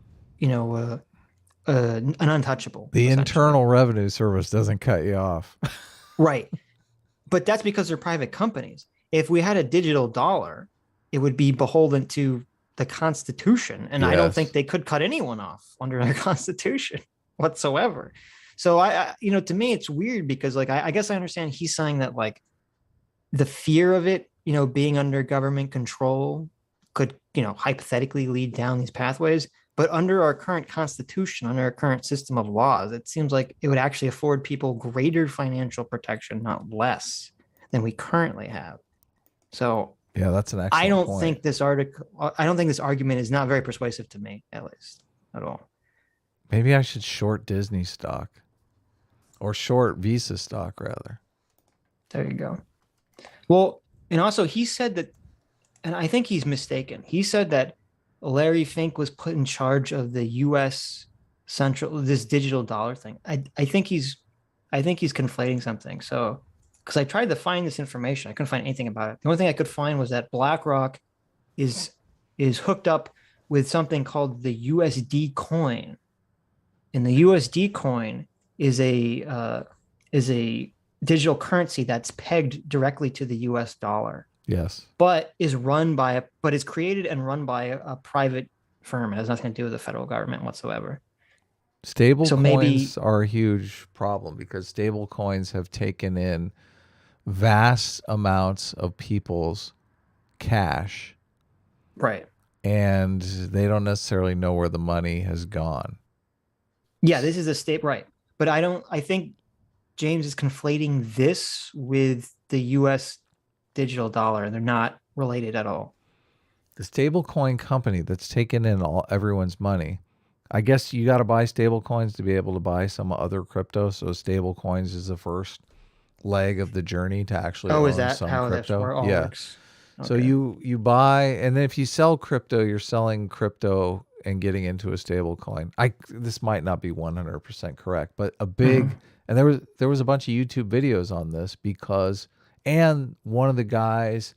untouchable. The Internal Revenue Service doesn't cut you off. Right. But that's because they're private companies. If we had a digital dollar, it would be beholden to the Constitution. And yes. I don't think they could cut anyone off under their Constitution whatsoever. So to me, it's weird because, like, I guess I understand he's saying that, like, the fear of it, being under government control could, hypothetically lead down these pathways. But under our current Constitution, under our current system of laws, it seems like it would actually afford people greater financial protection, not less, than we currently have. So yeah, that's an excellent point. I don't think this argument is not very persuasive to me, at least, at all. Maybe I should short Disney stock, or short Visa stock, rather. There you go. Well, and also he said that, and I think he's mistaken. He said that Larry Fink was put in charge of the U.S. this digital dollar thing. I think he's conflating something. So, because I tried to find this information, I couldn't find anything about it. The only thing I could find was that BlackRock is hooked up with something called the USD coin. And the USD coin is a digital currency that's pegged directly to the US dollar. Yes. But is created and run by a private firm. It has nothing to do with the federal government whatsoever. Stable coins are a huge problem because stable coins have taken in vast amounts of people's cash. Right. and they don't necessarily know where the money has gone. Yeah, this is a state, right? But I think James is conflating this with the U.S. digital dollar. They're not related at all. The stablecoin company that's taken in everyone's money. I guess you got to buy stablecoins to be able to buy some other crypto. So stablecoins is the first leg of the journey to actually own is that some how crypto. That all works? Okay. So you buy, and then if you sell crypto, you're selling crypto and getting into a stablecoin. This might not be 100% correct, but a big and there was a bunch of YouTube videos on this and one of the guys,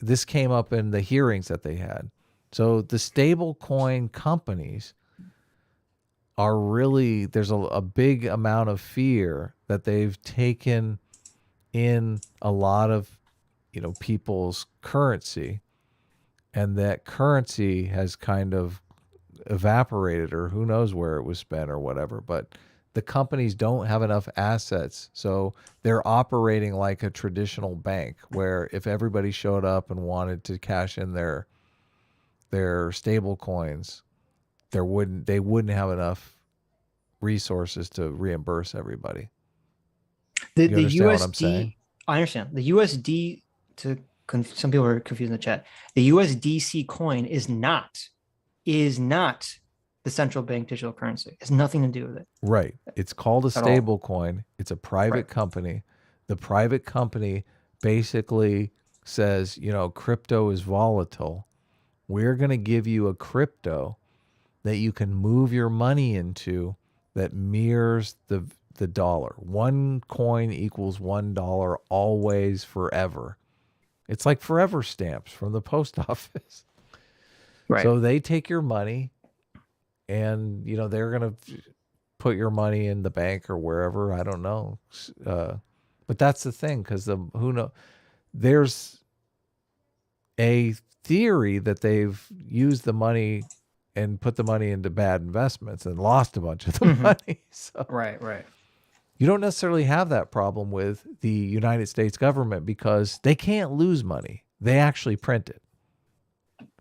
this came up in the hearings that they had. So the stablecoin companies are really, there's a big amount of fear that they've taken in a lot of, people's currency, and that currency has kind of evaporated, or who knows where it was spent or whatever. But the companies don't have enough assets. So they're operating like a traditional bank, where if everybody showed up and wanted to cash in their stable coins, they wouldn't have enough resources to reimburse everybody. The USD, what I'm saying? I understand. The USD, some people are confused in the chat. The USDC coin is not the central bank digital currency. It has nothing to do with it. Right. It's called a stable coin. It's a private company. The private company basically says, crypto is volatile. We're going to give you a crypto that you can move your money into that mirrors the dollar. One coin equals $1 always, forever. It's like forever stamps from the post office. Right. So they take your money and, they're going to put your money in the bank or wherever. I don't know. But that's the thing, because who knows? There's a theory that they've used the money and put the money into bad investments and lost a bunch of the money. So right. You don't necessarily have that problem with the United States government, because they can't lose money. They actually print it.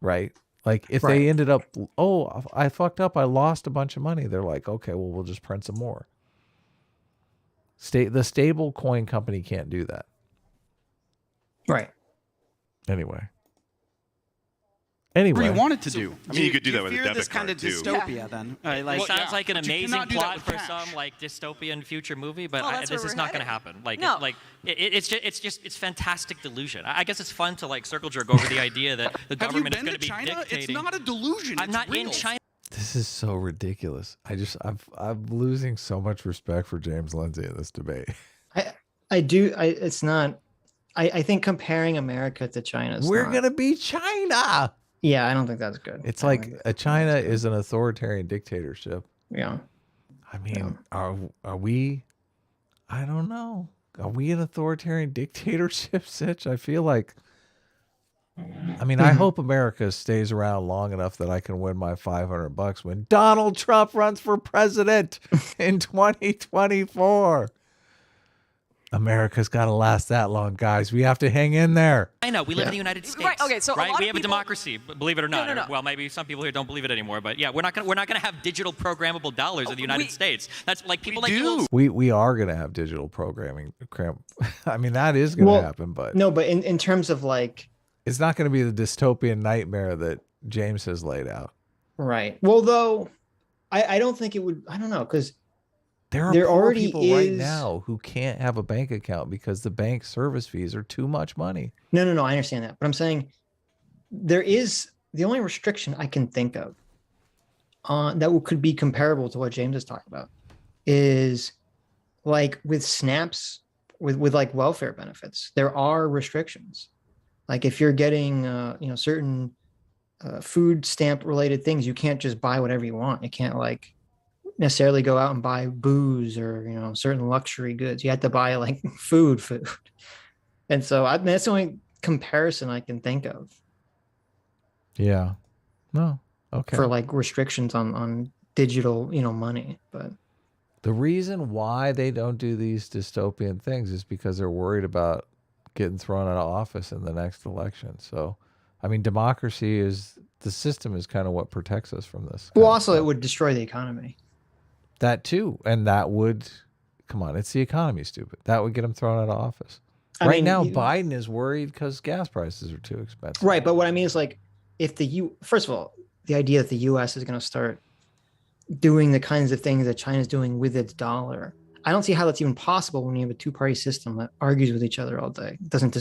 Right? Like if they ended up, I fucked up, I lost a bunch of money. They're like, okay, well, we'll just print some more. The stable coin company can't do that. Right. Anyway. What you want it to do. I mean, you could do that with a debit this card kind of too. dystopia, then. Sounds like an amazing plot for some dystopian future movie, but this is not going to happen. It's fantastic delusion. I guess it's fun to circle jerk over the idea that the government is going to be China? dictating. It's not a delusion. I'm not in China. This is so ridiculous. I'm losing so much respect for James Lindsay in this debate. It's not. I think comparing America to China is We're going to be China. Yeah, I don't think that's good. It's like China is an authoritarian dictatorship. Yeah. I mean, are we? I don't know. Are we an authoritarian dictatorship, Sitch? I feel like. I mean, I hope America stays around long enough that I can win my $500 when Donald Trump runs for president in 2024. America's got to last that long, guys. We have to hang in there. I know. We live in the United States. Right. Okay. So we have a democracy, believe it or not. No. Well, maybe some people here don't believe it anymore, but yeah, we're not gonna have digital programmable dollars in the United States. That's like people like you. We are gonna have digital programming. I mean, that is gonna happen, but no. But in terms of it's not gonna be the dystopian nightmare that James has laid out. Right. Well, though, I don't think it would. I don't know, because. There are poor people right now who can't have a bank account because the bank service fees are too much money. No, I understand that. But I'm saying there is the only restriction I can think of that could be comparable to what James is talking about is with snaps, with welfare benefits. There are restrictions. Like if you're getting, certain food stamp related things, you can't just buy whatever you want. You can't necessarily go out and buy booze or certain luxury goods. You have to buy food, and so that's the only comparison I can think of. Yeah. No. Okay. For restrictions on digital money. But the reason why they don't do these dystopian things is because they're worried about getting thrown out of office in the next election. So I mean, democracy is the system is kind of what protects us from this. Well, also it would destroy the economy. That too, and that would, come on, it's the economy, stupid. That would get him thrown out of office. Right now, Biden is worried because gas prices are too expensive. Right, but what I mean is like, if first of all, the idea that the U.S. is going to start doing the kinds of things that China's doing with its dollar, I don't see how that's even possible when you have a two-party system that argues with each other all day. It doesn't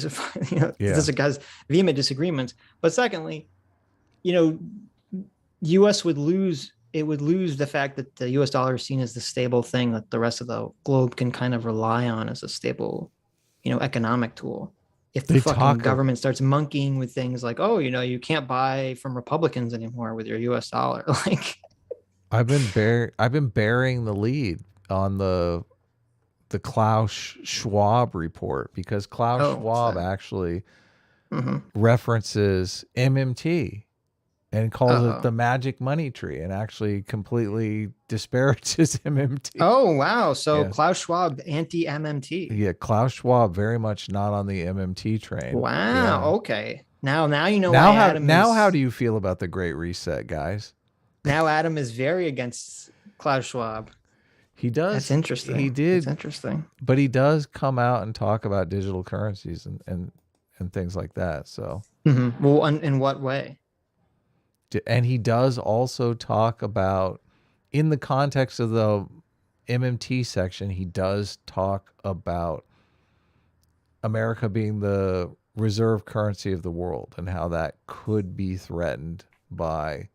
has vehement disagreements. But secondly, U.S. would lose. It would lose the fact that the U.S. dollar is seen as the stable thing that the rest of the globe can kind of rely on as a stable, economic tool. If the fucking government starts monkeying with things like, oh, you can't buy from Republicans anymore with your U.S. dollar, like. I've been bearing the lead on the Klaus Schwab report because Klaus Schwab actually references MMT and calls it the magic money tree and actually completely disparages MMT. Oh, wow. So yes. Klaus Schwab, anti-MMT. Yeah, Klaus Schwab very much not on the MMT train. Wow. Yeah. Okay. Now you know now why how, Adam now how do you feel about the Great Reset, guys? Now Adam is very against Klaus Schwab. He does. That's interesting. He did. It's interesting. But he does come out and talk about digital currencies and things like that. So. Mm-hmm. Well, in what way? And he does also talk about, in the context of the MMT section, he does talk about America being the reserve currency of the world and how that could be threatened by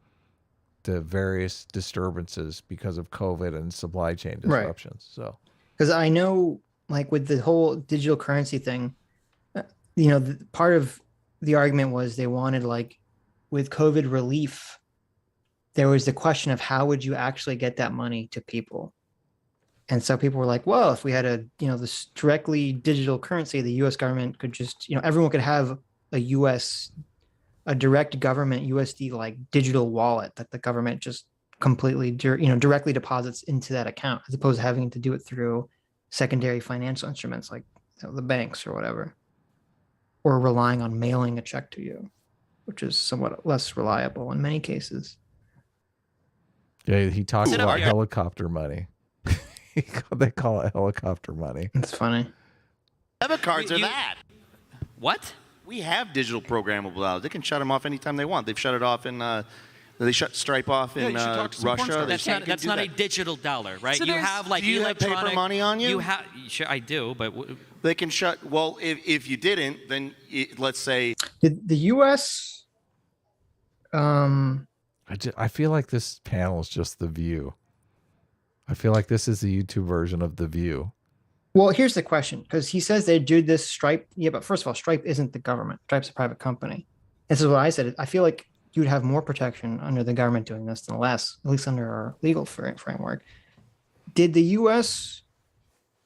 the various disturbances because of COVID and supply chain disruptions. Right. So, because I know, like with the whole digital currency thing, part of the argument was they wanted, like, with COVID relief, there was the question of how would you actually get that money to people? And so people were like, well, if we had this directly digital currency, the U.S. government could just, everyone could have a direct government USD like digital wallet that the government just completely, directly deposits into that account, as opposed to having to do it through secondary financial instruments like the banks or whatever, or relying on mailing a check to you, which is somewhat less reliable in many cases. Yeah, he talks about helicopter money. They call it helicopter money. It's funny. Debit cards are that. What? We have digital programmable dollars. They can shut them off anytime they want. They've shut it off in. They shut Stripe off in Russia. That's not a digital dollar, right? So you have like electronic paper money on you. Sure, I do, but they can shut. Well, if you didn't, then let's say the U.S. I feel like this panel is just The View. I feel like this is the YouTube version of The View. Well, here's the question, because he says they do this Stripe. Yeah, but first of all, Stripe isn't the government. Stripe's a private company. This is what I said. I feel like you'd have more protection under the government doing this than less, at least under our legal framework. Did the U.S.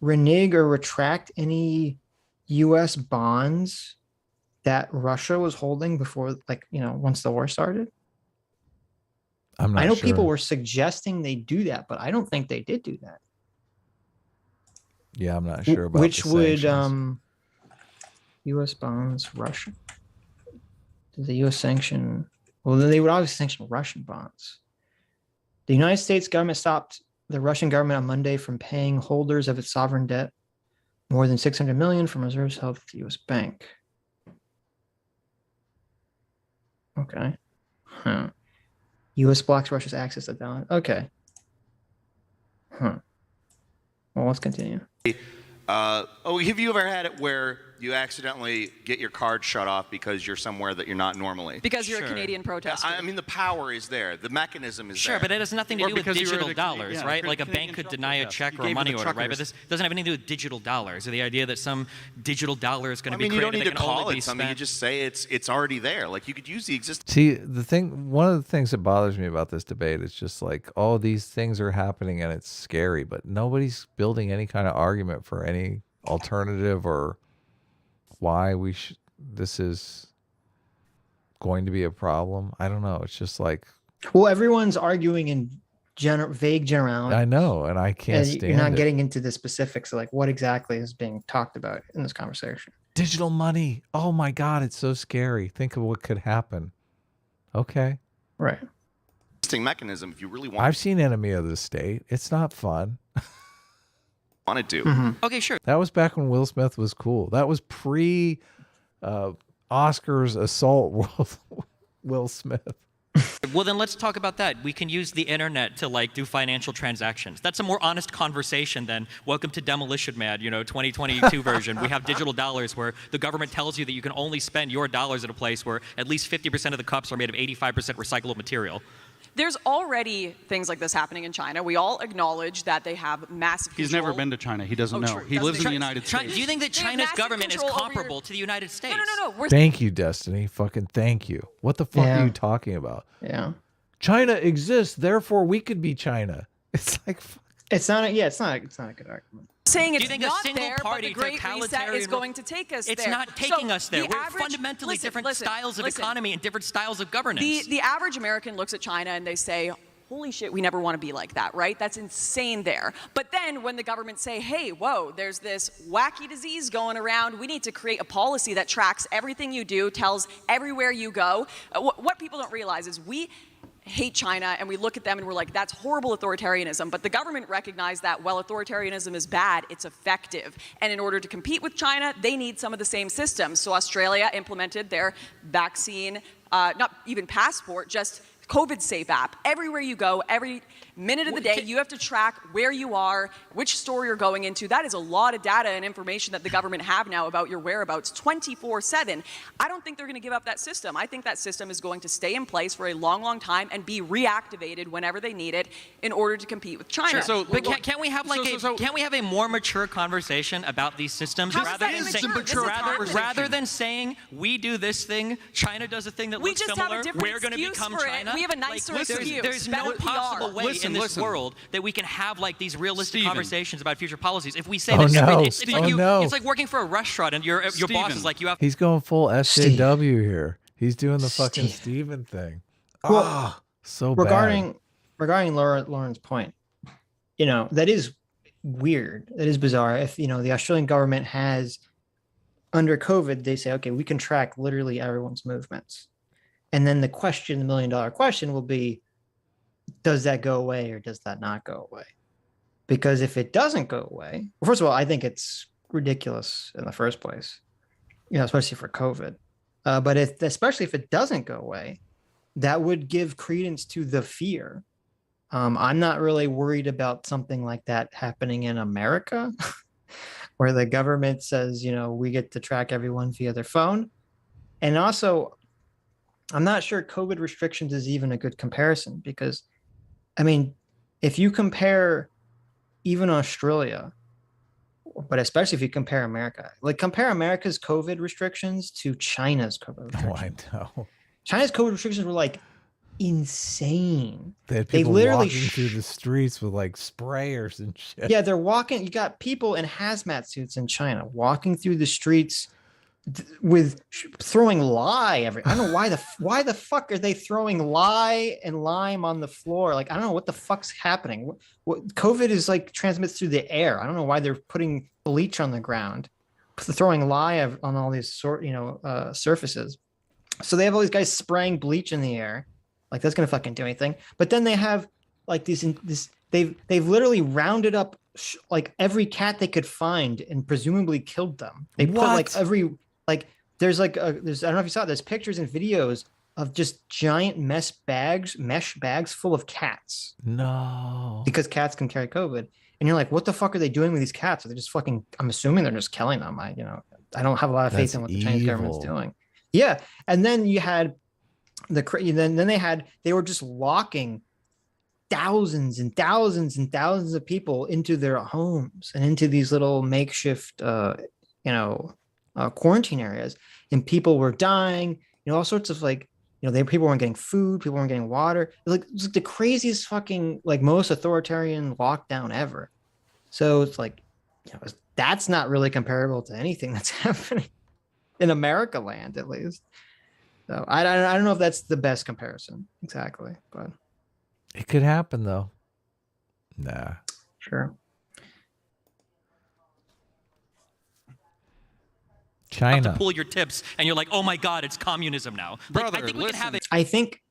renege or retract any U.S. bonds that Russia was holding before, once the war started? I'm not sure. I know people were suggesting they do that, but I don't think they did do that. Yeah, I'm not sure about which would U.S. bonds, Russia. Does the U.S. sanction? Well, then they would obviously sanction Russian bonds. The United States government stopped the Russian government on Monday from paying holders of its sovereign debt more than $600 million from reserves held at the U.S. bank. Okay. Huh. U.S. blocks Russia's access to dollar. Okay. Huh. Well, let's continue. Have you ever had it where you accidentally get your card shut off because you're somewhere that you're not normally? Because you're a Canadian protester. I mean, the power is there. The mechanism is there. Sure, but it has nothing to do with digital dollars, right? Like a bank could deny a check or a money order, right? But this doesn't have anything to do with digital dollars, or the idea that some digital dollar is going to be created. You don't need to call it something. You just say it's already there. Like, you could use the existing. See, one of the things that bothers me about this debate is just like, oh, these things are happening and it's scary, but nobody's building any kind of argument for any alternative or why this is going to be a problem. I don't know. It's just like, well, everyone's arguing in vague generalities. I know, and I can't stand it. You're not getting into the specifics of like what exactly is being talked about in this conversation. Digital money. Oh my God, it's so scary. Think of what could happen. Okay. Right. Interesting mechanism if you really want. I've seen Enemy of the State. It's not fun. Want to do. Mm-hmm. Okay, sure. That was back when Will Smith was cool. That was pre Oscars assault Will Smith. Well, then let's talk about that. We can use the internet to like do financial transactions. That's a more honest conversation than welcome to Demolition Man, 2022 version. We have digital dollars where the government tells you that you can only spend your dollars at a place where at least 50% of the cups are made of 85% recyclable material. There's already things like this happening in China. We all acknowledge that they have massive control. He's never been to China. He doesn't know. True. He lives in the United States. Do you think that China's government is comparable to the United States? No. Thank you, Destiny. Fucking thank you. What the fuck are you talking about? Yeah. China exists, therefore we could be China. It's like it's not a good argument. Saying it's Do you think not a single there, party but the Great Reset is going to take us there. It's not taking us there. We're average, fundamentally different styles of economy and different styles of governance. The average American looks at China and they say, holy shit, we never want to be like that, right? That's insane there. But then when the government say, hey, whoa, there's this wacky disease going around, we need to create a policy that tracks everything you do, tells everywhere you go. What people don't realize is we hate China and we look at them and we're like, that's horrible authoritarianism. But the government recognized that while authoritarianism is bad, it's effective. And in order to compete with China, they need some of the same systems. So Australia implemented their vaccine, not even passport, just COVID safe app. Everywhere you go, every minute of the day, you have to track where you are, which store you're going into. That is a lot of data and information that the government have now about your whereabouts 24/7. I don't think they're going to give up that system. I think that system is going to stay in place for a long, long time and be reactivated whenever they need it in order to compete with China. Sure, but can't we have can't we have a more mature conversation about these systems rather than saying we do this thing, China does a thing that looks similar, we're going to become China? We have a nicer excuse. There's no possible way in this world that we can have like these realistic conversations about future policies. If we say it's like working for a restaurant and your boss is like, you have. He's going full SJW here. He's doing the fucking Steven thing. Well, so regarding Lauren's point, that is weird. That is bizarre. If the Australian government has under COVID, they say, okay, we can track literally everyone's movements. And then the million-dollar question will be, does that go away or does that not go away? Because if it doesn't go away, well, first of all, I think it's ridiculous in the first place, especially for COVID. But especially if it doesn't go away, that would give credence to the fear. I'm not really worried about something like that happening in America, where the government says, we get to track everyone via their phone. And also, I'm not sure COVID restrictions is even a good comparison because, if you compare even Australia, but especially if you compare America, compare America's COVID restrictions to China's COVID restrictions. Oh, I know. China's COVID restrictions were insane. They had people walking through the streets with sprayers and shit. Yeah, they're walking. You got people in hazmat suits in China walking through the streets with throwing lye I don't know why the fuck are they throwing lye and lime on the floor? I don't know what the fuck's happening. What COVID is transmits through the air. I don't know why they're putting bleach on the ground, throwing lye on all these surfaces. So they have all these guys spraying bleach in the air. That's gonna fucking do anything. But then they have they've literally rounded up every cat they could find and presumably killed them. They put there's I don't know if you saw it, there's pictures and videos of just giant mesh bags full of cats. No. Because cats can carry COVID. And you're like, what the fuck are they doing with these cats? Are they just I'm assuming they're just killing them. I don't have a lot of faith in what the Chinese government's doing. Yeah. And then you had they were just locking thousands and thousands and thousands of people into their homes and into these little makeshift, quarantine areas, and people were dying, all sorts of people weren't getting food, people weren't getting water. It was the craziest fucking most authoritarian lockdown ever. So it's that's not really comparable to anything that's happening in America land, at least. So I don't know if that's the best comparison exactly, but it could happen though. Nah. Sure. China. Have to pull your tips, and you're like, oh my God, it's communism now. Brother, I think we can have it. I think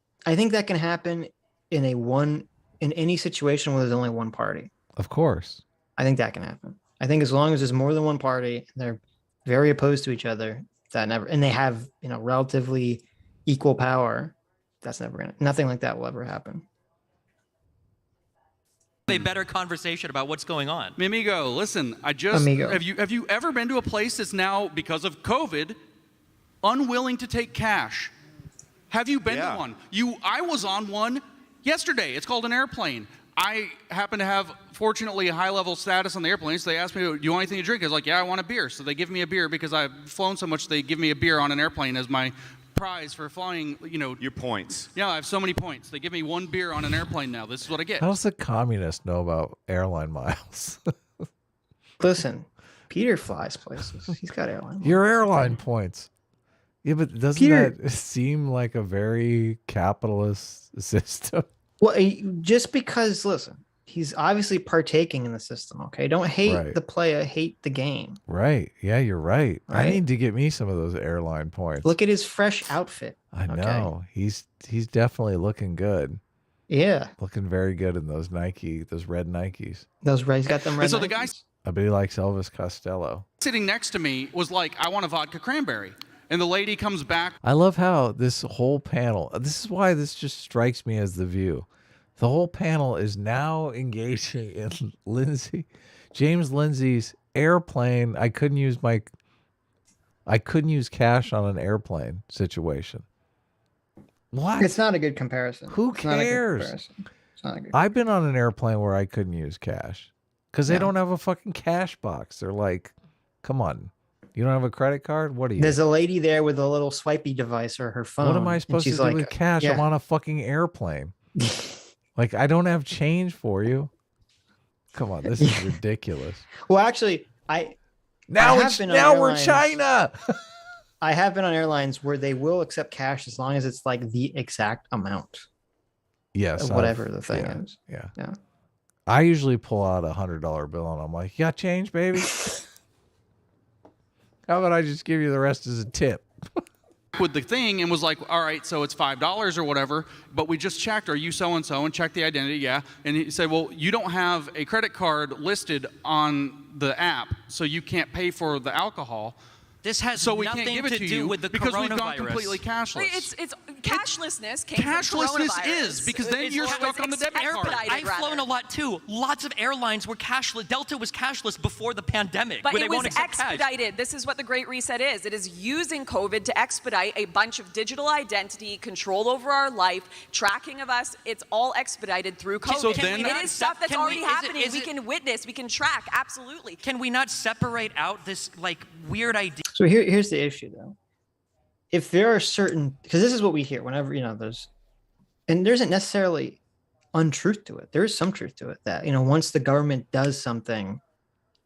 that can happen in any situation where there's only one party. Of course. I think that can happen. I think as long as there's more than one party, they're very opposed to each other, and they have, relatively equal power, nothing like that will ever happen. A better conversation about what's going on. Mimigo, listen, have you ever been to a place that's now, because of COVID, unwilling to take cash? Have you been to one? I was on one yesterday. It's called an airplane. I happen to have, fortunately, a high-level status on the airplane, so they asked me, do you want anything to drink? I was like, yeah, I want a beer. So they give me a beer because I've flown so much, they give me a beer on an airplane as my prize for flying, Your points. Yeah, I have so many points. They give me one beer on an airplane now. This is what I get. How does the communist know about airline miles? Listen, Peter flies places. He's got airline miles. Your airline points. Yeah, but doesn't that seem like a very capitalist system? Well, just because, listen, he's obviously partaking in the system, okay? Don't hate the player, hate the game. Right. Yeah, you're right. I need to get me some of those airline points. Look at his fresh outfit. I know. He's definitely looking good. Yeah. Looking very good in those red Nikes. He's got them red So Nikes. the guy, I bet he likes Elvis Costello. sitting next to me was like, I want a vodka cranberry. And the lady comes back. I love how this whole panel, this is why this just strikes me as The View. The whole panel is now engaging in James Lindsay's airplane. I couldn't use cash on an airplane situation. What? It's not a good comparison. Who cares? It's not a good I've been on an airplane where I couldn't use cash because they don't have a fucking cash box. They're like, come on. You don't have a credit card? What are you? There's a lady there with a little swipey device or her phone. What am I supposed to do with cash? I'm on a fucking airplane. Like, I don't have change for you. Come on, this is ridiculous. Well, actually, now we're China. I have been on airlines where they will accept cash as long as it's like the exact amount. Yes. Of whatever the thing is. Yeah. I usually pull out $100 bill and I'm like, you got change, baby? How about I just give you the rest as a tip? With the thing and was like, all right, so it's $5 or whatever, but we just checked, are you so-and-so, and checked the identity, yeah. And he said, well, you don't have a credit card listed on the app, so you can't pay for the alcohol. This has nothing to do with the because coronavirus. We've gone completely cashless. It's cashlessness came from cashlessness is because then you're stuck on the debit card. I've flown a lot too. Lots of airlines were cashless. Delta was cashless before the pandemic. But it was expedited. This is what the Great Reset is. It is using COVID to expedite a bunch of digital identity, control over our life, tracking of us. It's all expedited through COVID. So then, it is stuff that's already happening. We can witness. We can track. Absolutely. Can we not separate out this weird idea? So here's the issue, though. If there are certain, because this is what we hear whenever, there isn't necessarily untruth to it. There is some truth to it that, once the government does something,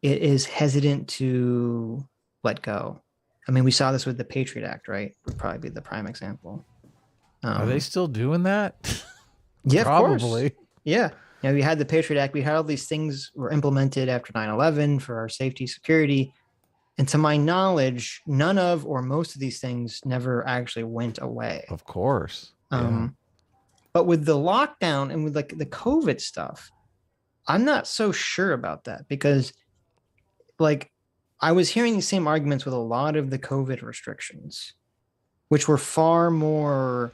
it is hesitant to let go. I mean, we saw this with the Patriot Act, right? Would probably be the prime example. Are they still doing that? Yeah, probably. Of course. Yeah. We had the Patriot Act. We had all these things were implemented after 9/11 for our safety, security. And to my knowledge, none of or most of these things never actually went away. Of course. But with the lockdown and with the COVID stuff, I'm not so sure about that because I was hearing the same arguments with a lot of the COVID restrictions, which were far more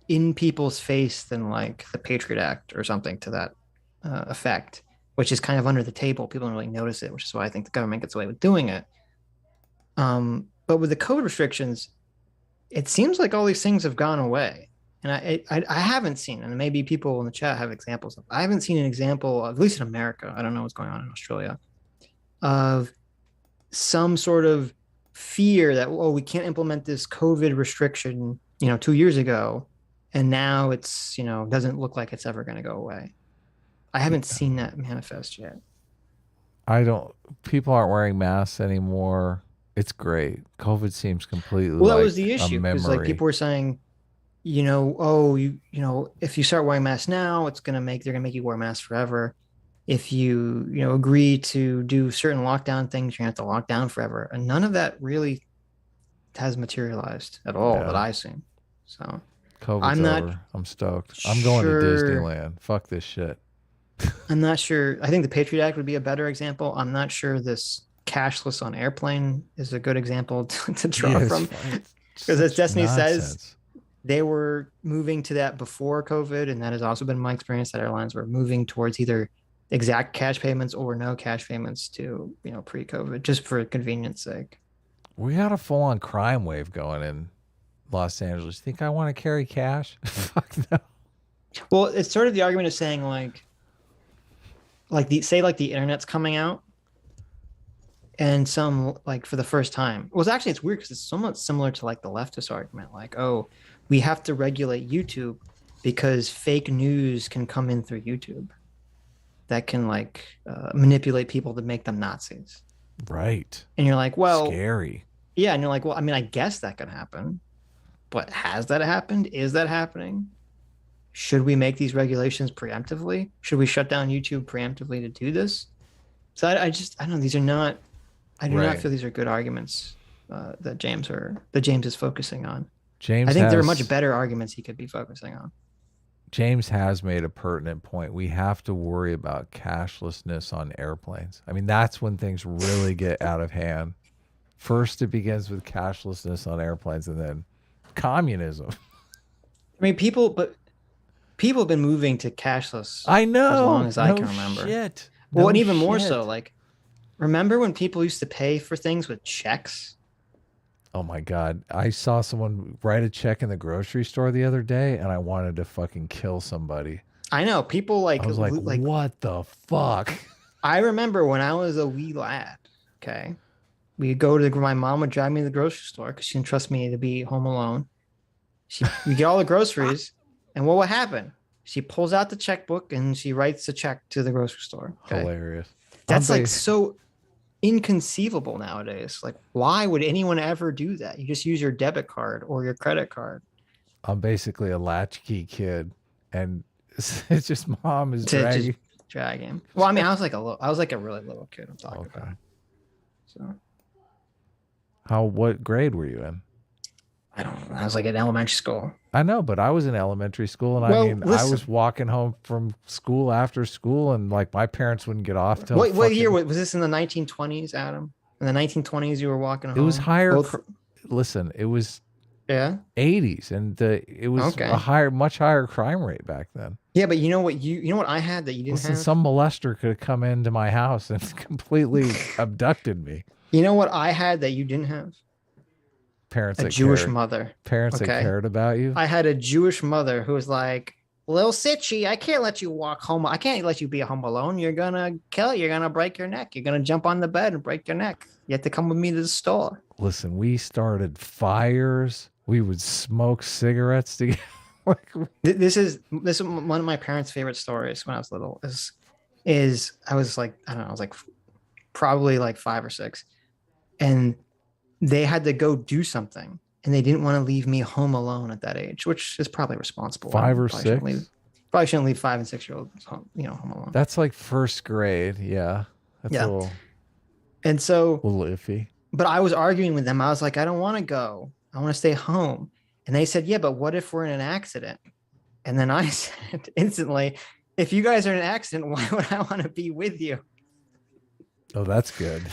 in people's face than the Patriot Act or something to that effect, which is kind of under the table. People don't really notice it, which is why I think the government gets away with doing it. But with the COVID restrictions, it seems like all these things have gone away. And I haven't seen, and maybe people in the chat have examples of, I haven't seen an example, at least in America, I don't know what's going on in Australia, of some sort of fear that, we can't implement this COVID restriction, 2 years ago. And now it's, doesn't look like it's ever going to go away. I haven't seen that manifest yet. People aren't wearing masks anymore. It's great. COVID seems completely that was the issue because people were saying, if you start wearing masks now, they're going to make you wear masks forever. If you, agree to do certain lockdown things, you're going to have to lock down forever. And none of that really has materialized at all that I've seen. So COVID's over. I'm stoked. I'm going to Disneyland. Fuck this shit. I'm not sure. I think the Patriot Act would be a better example. I'm not sure this cashless on airplane is a good example to draw from. Because as Destiny says, they were moving to that before COVID, and that has also been my experience that airlines were moving towards either exact cash payments or no cash payments to, pre-COVID, just for convenience sake. We had a full-on crime wave going in Los Angeles. Think I want to carry cash? Fuck no. Well, it's sort of the argument of saying the internet's coming out, and some for the first time. Well, it's weird because it's somewhat similar to the leftist argument, we have to regulate YouTube because fake news can come in through YouTube that can manipulate people to make them Nazis. Right. And you're like, well, scary. Yeah, and you're like, well, I mean, I guess that could happen, but has that happened? Is that happening? Should we make these regulations preemptively? Should we shut down YouTube preemptively to do this? So I don't know. These are not. I do not feel these are good arguments that James is focusing on. I think there are much better arguments he could be focusing on. James has made a pertinent point. We have to worry about cashlessness on airplanes. I mean, that's when things really get out of hand. First, it begins with cashlessness on airplanes, and then communism. I mean, people have been moving to cashless. I know, as long as I can remember. Shit. Well, and even more so, remember when people used to pay for things with checks? Oh my God. I saw someone write a check in the grocery store the other day, and I wanted to fucking kill somebody. I know. People I was like, what the fuck? I remember when I was a wee lad, okay? My mom would drive me to the grocery store because she didn't trust me to be home alone. We get all the groceries, and what would happen? She pulls out the checkbook and she writes a check to the grocery store. Okay? Hilarious. That's so inconceivable nowadays. Why would anyone ever do that? You just use your debit card or your credit card. I'm basically a latchkey kid, and it's just mom is dragging. Well, I mean, I was like a really little kid. I'm talking about. So, what grade were you in? I don't know. I was in elementary school. I know, but I was in elementary school, and I was walking home from school after school, and my parents wouldn't get off till. What year was this? In the 1920s, Adam? In the 1920s, you were walking home. It was higher. Listen, it was 80s, and it was a much higher crime rate back then. Yeah, but you know what I had that you didn't have? Some molester could have come into my house and completely abducted me. You know what I had that you didn't have? Parents, a Jewish mother. Parents that cared about you. I had a Jewish mother who was like, "Little Sitchy, I can't let you walk home. I can't let you be home alone. You're gonna kill. You're gonna break your neck. You're gonna jump on the bed and break your neck. You have to come with me to the store." Listen, we started fires. We would smoke cigarettes together. This is one of my parents' favorite stories when I was little. Is I was I don't know. I was probably 5 or 6, and they had to go do something, and they didn't want to leave me home alone at that age, which is probably responsible. 5 or 6? Probably shouldn't leave 5 and 6-year-olds home alone. That's first grade. Yeah. That's a little iffy. But I was arguing with them. I was like, I don't want to go. I want to stay home. And they said, yeah, but what if we're in an accident? And then I said instantly, if you guys are in an accident, why would I want to be with you? Oh, that's good.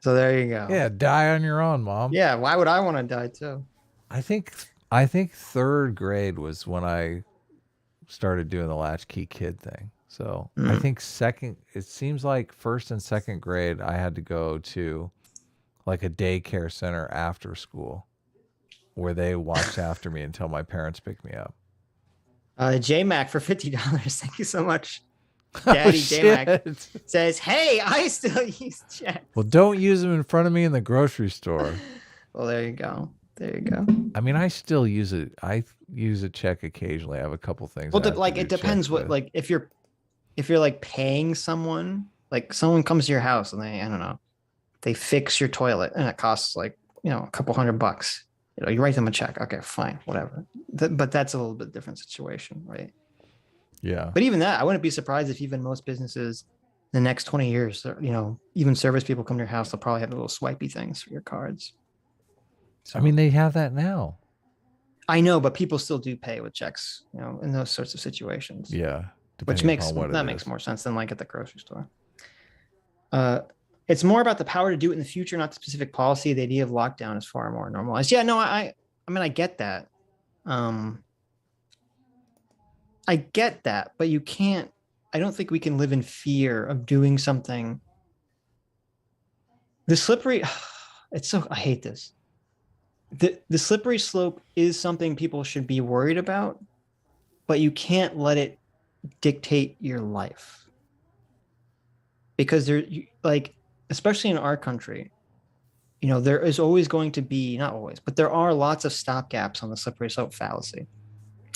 So there you go. Yeah, die on your own, Mom. Yeah, why would I want to die too? I think 3rd grade was when I started doing the latchkey kid thing. So I think it seems like 1st and 2nd grade I had to go to a daycare center after school where they watched after me until my parents picked me up. J-Mac for $50. Thank you so much. Daddy J-Mac says, "Hey, I still use checks." Well, don't use them in front of me in the grocery store. Well, there you go. I mean, I still use it. I use a check occasionally. I have a couple things. Well, it depends what if you're paying someone, someone comes to your house and they fix your toilet and it costs a couple $100. You write them a check. Okay, fine, whatever. But that's a little bit different situation, right? Yeah. But even that, I wouldn't be surprised if even most businesses the next 20 years, even service people come to your house, they'll probably have little swipey things for your cards. So, I mean, they have that now. I know, but people still do pay with checks, in those sorts of situations. Yeah. Which makes more sense than like at the grocery store. It's more about the power to do it in the future, not the specific policy. The idea of lockdown is far more normalized. Yeah, no, I mean, I get that. I get that, but you can't, I don't think we can live in fear of doing something. The slippery, I hate this. The slippery slope is something people should be worried about, but you can't let it dictate your life. Because especially in our country, there is always going to be, not always, but there are lots of stopgaps on the slippery slope fallacy.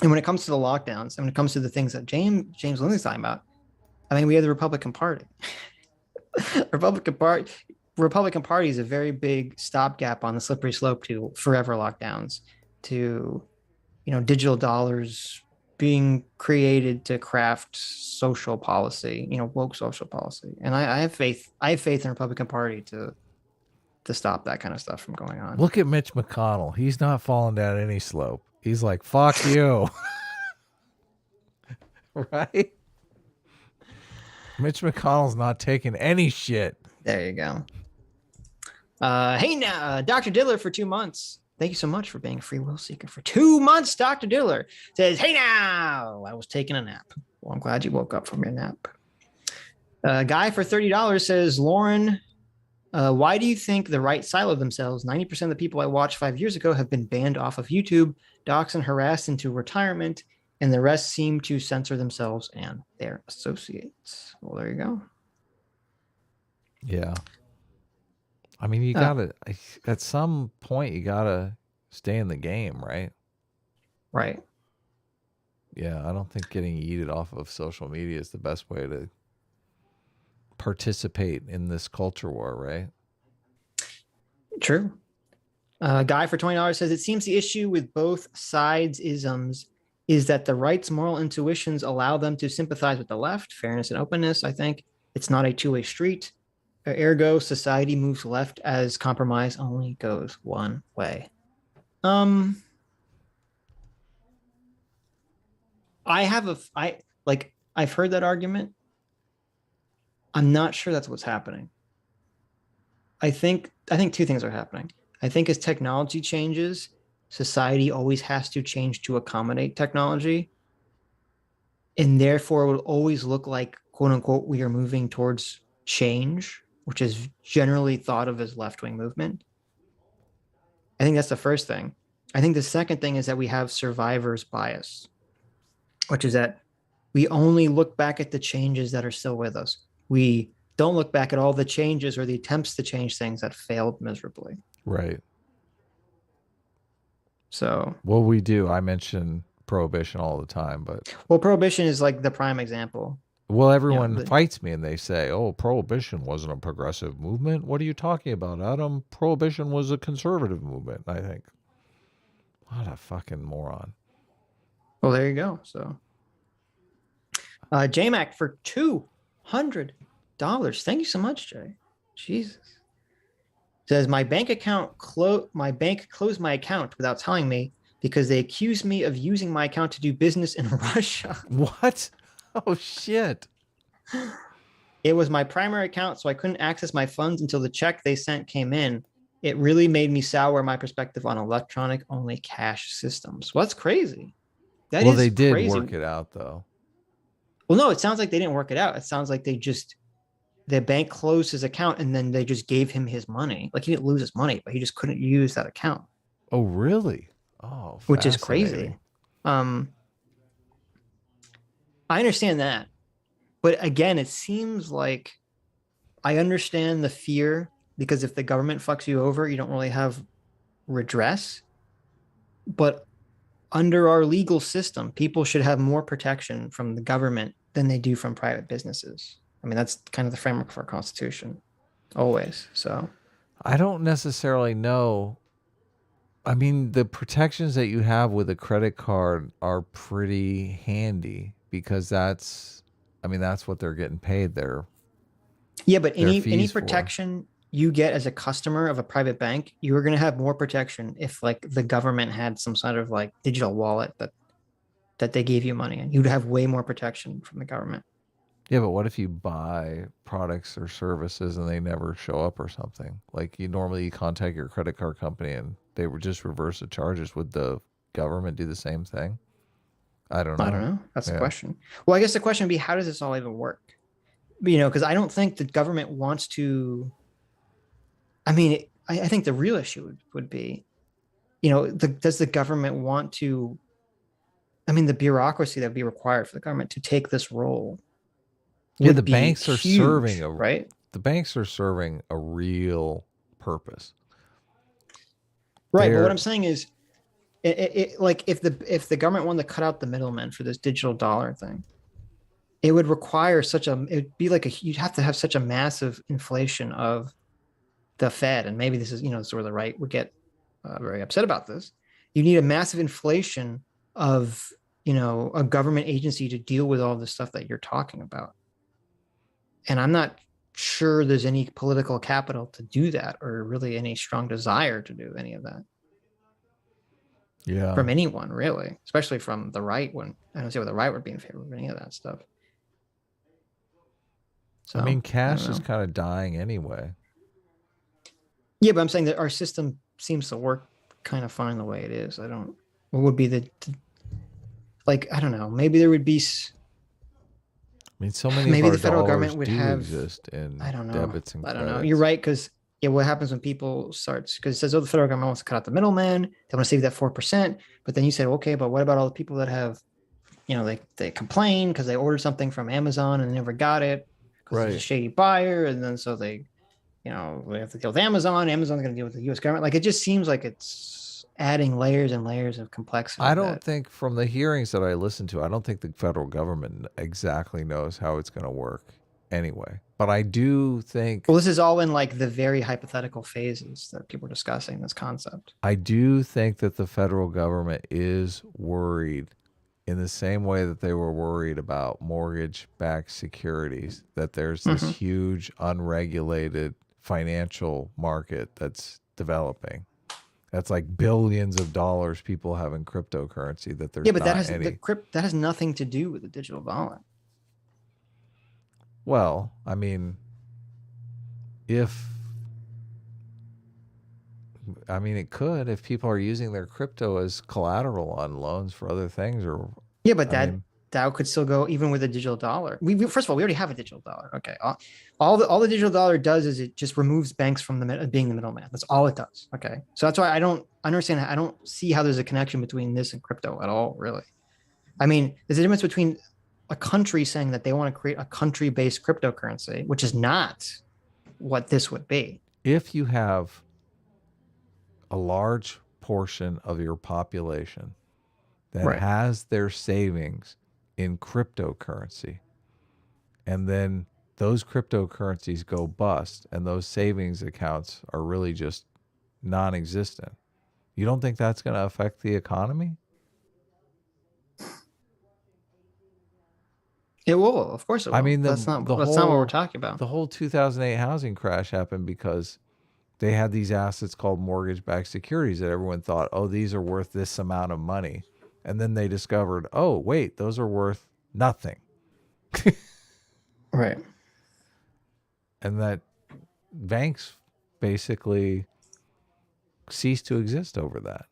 And when it comes to the lockdowns, and when it comes to the things that James Lindsay's talking about, I mean, we have the Republican Party. Republican Party is a very big stopgap on the slippery slope to forever lockdowns, to, digital dollars being created to craft social policy, woke social policy. And I have faith in the Republican Party to stop that kind of stuff from going on. Look at Mitch McConnell. He's not falling down any slope. He's like, fuck you. Right? Mitch McConnell's not taking any shit. There you go. Hey now, Dr. Diller for 2 months. Thank you so much for being a free will seeker for 2 months. Dr. Diller says, hey now, I was taking a nap. Well, I'm glad you woke up from your nap. Guy for $30 says, Lauren, why do you think the right siloed themselves? 90% of the people I watched 5 years ago have been banned off of YouTube, doxxed and harassed into retirement, and the rest seem to censor themselves and their associates. Well, there you go. Yeah. I mean, you gotta, at some point, you gotta stay in the game, right? Right. Yeah, I don't think getting yeeted off of social media is the best way to participate in this culture war, right? True. Guy for $20 says, it seems the issue with both sides isms is that the right's moral intuitions allow them to sympathize with the left, fairness and openness. I think it's not a two-way street. Ergo, society moves left as compromise only goes one way. I've heard that argument. I'm not sure that's what's happening. I think two things are happening. I think as technology changes, society always has to change to accommodate technology. And therefore it will always look like, quote unquote, we are moving towards change, which is generally thought of as left-wing movement. I think that's the first thing. I think the second thing is that we have survivor's bias, which is that we only look back at the changes that are still with us. We don't look back at all the changes or the attempts to change things that failed miserably. Right. So. Well, we do. I mention prohibition all the time, but. Well, prohibition is like the prime example. Well, everyone fights me and they say, oh, prohibition wasn't a progressive movement. What are you talking about, Adam? Prohibition was a conservative movement, I think. What a fucking moron. Well, there you go. So, JMac for $200. Thank you so much, Jay. Jesus. Says my bank closed my account without telling me because they accused me of using my account to do business in Russia. What? Oh, shit. It was my primary account, so I couldn't access my funds until the check they sent came in. It really made me sour my perspective on electronic-only cash systems. Well, that's crazy. Well, they did work it out, though. Well, no, it sounds like they didn't work it out. It sounds like the bank closed his account and then they just gave him his money. Like he didn't lose his money, but he just couldn't use that account. Oh, really? Oh, which is crazy. I understand that. But again, it seems like I understand the fear because if the government fucks you over, you don't really have redress. But under our legal system, people should have more protection from the government than they do from private businesses. I mean, that's kind of the framework of our Constitution, always. So I don't necessarily know. I mean, the protections that you have with a credit card are pretty handy because that's what they're getting paid there Yeah, but any protection you get as a customer of a private bank, you are going to have more protection if like the government had some sort of like digital wallet that they gave you money and you'd have way more protection from the government. Yeah, but what if you buy products or services and they never show up or something? Like you normally contact your credit card company and they would just reverse the charges. Would the government do the same thing? I don't know. That's the question. Well, I guess the question would be, how does this all even work? You know, because I don't think the government wants to. I mean, I think the real issue would be, you know, does the government want to? I mean, the bureaucracy that would be required for the government to take this role. Yeah, the banks are huge, serving right. The banks are serving a real purpose. Right, but what I'm saying is, like if the government wanted to cut out the middleman for this digital dollar thing, it would require it'd be like you'd have to have such a massive inflation of the Fed, and maybe this is, you know, sort of the right would get very upset about this. You need a massive inflation of, you know, a government agency to deal with all the stuff that you're talking about, and I'm not sure there's any political capital to do that, or really any strong desire to do any of that. Yeah. From anyone, really, especially from the right. When I don't see why the right would be in favor of any of that stuff. So, I mean, cash is kind of dying anyway. Yeah, but I'm saying that our system seems to work kind of fine the way it is. What would be like, I don't know, maybe there would be. I mean, so many maybe of our the federal dollars government would have exist in I don't know. debits and I don't credits. know. You're right, because what happens when people starts, because it says, oh, the federal government wants to cut out the middleman, they want to save that 4%, but then you said, okay, but what about all the people that have, you know, they complain because they ordered something from Amazon and they never got it because it's a shady buyer, and then so they, you know, we have to deal with Amazon. Amazon's going to deal with the U.S. government. Like, it just seems like it's adding layers and layers of complexity. I don't think, from the hearings that I listened to, I don't think the federal government exactly knows how it's going to work anyway. But I do think... Well, this is all in like the very hypothetical phases that people are discussing this concept. I do think that the federal government is worried in the same way that they were worried about mortgage-backed securities, that there's this huge unregulated financial market that's developing. That's like billions of dollars people have in cryptocurrency that there's that has nothing to do with the digital dollar. Well, I mean, it could if people are using their crypto as collateral on loans for other things, or but that could still go even with a digital dollar. We first of all, we already have a digital dollar. Okay, all the digital dollar does is it just removes banks from being the middleman. That's all it does. Okay, so that's why I don't understand. I don't see how there's a connection between this and crypto at all. Really, I mean, there's a difference between a country saying that they want to create a country-based cryptocurrency, which is not what this would be. If you have a large portion of your population that has their savings in cryptocurrency, and then those cryptocurrencies go bust and those savings accounts are really just non-existent, you don't think that's going to affect the economy? It will, of course it will. I mean, that's not what we're talking about. The whole 2008 housing crash happened because they had these assets called mortgage-backed securities that everyone thought, oh, these are worth this amount of money. And then they discovered, oh, wait, those are worth nothing. Right. And that banks basically ceased to exist over that.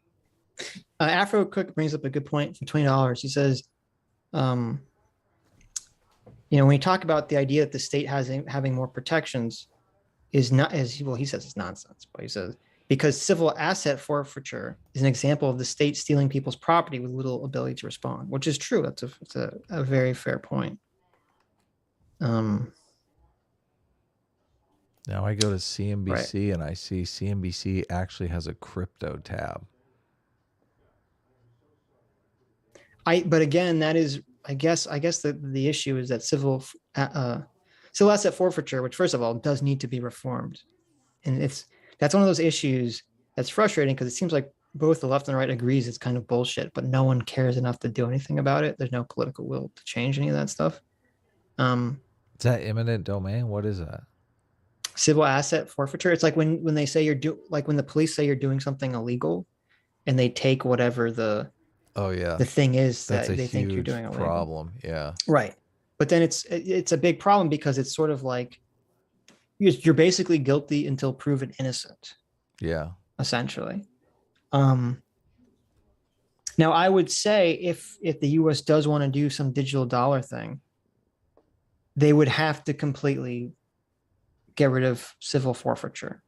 Afro Cook brings up a good point for $20. He says, you know, when you talk about the idea that the state having more protections is not, as well, he says it's nonsense, but he says, because civil asset forfeiture is an example of the state stealing people's property with little ability to respond, which is true. That's a very fair point. Now I go to CNBC and I see CNBC actually has a crypto tab. But again, that is, I guess the issue is that civil asset forfeiture, which first of all does need to be reformed, and that's one of those issues that's frustrating because it seems like both the left and the right agrees it's kind of bullshit, but no one cares enough to do anything about it. There's no political will to change any of that stuff. Is that eminent domain? What is that? civil asset forfeiture. It's like when they say when the police say you're doing something illegal, and they take whatever the thing is that's that a they think you're huge doing illegal. problem. Yeah. Right. But then it's a big problem because it's sort of like you're basically guilty until proven innocent. Yeah. Essentially. Now I would say if the US does want to do some digital dollar thing, they would have to completely get rid of civil forfeiture.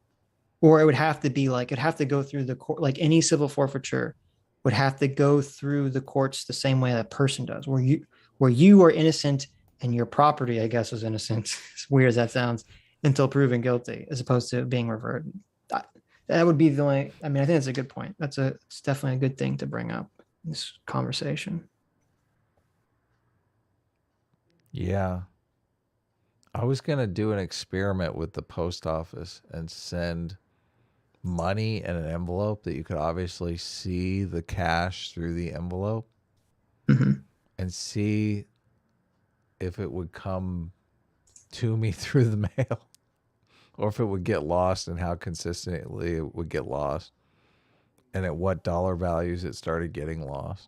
Or it would have to be like, it'd have to go through the court, like any civil forfeiture would have to go through the courts the same way that person does, where you are innocent and your property, I guess, is innocent. As weird as that sounds, until proven guilty, as opposed to being reverted. That would be the only, I mean, I think that's a good point. It's definitely a good thing to bring up in this conversation. Yeah. I was going to do an experiment with the post office and send money in an envelope that you could obviously see the cash through the envelope, and see if it would come to me through the mail or if it would get lost and how consistently it would get lost and at what dollar values it started getting lost.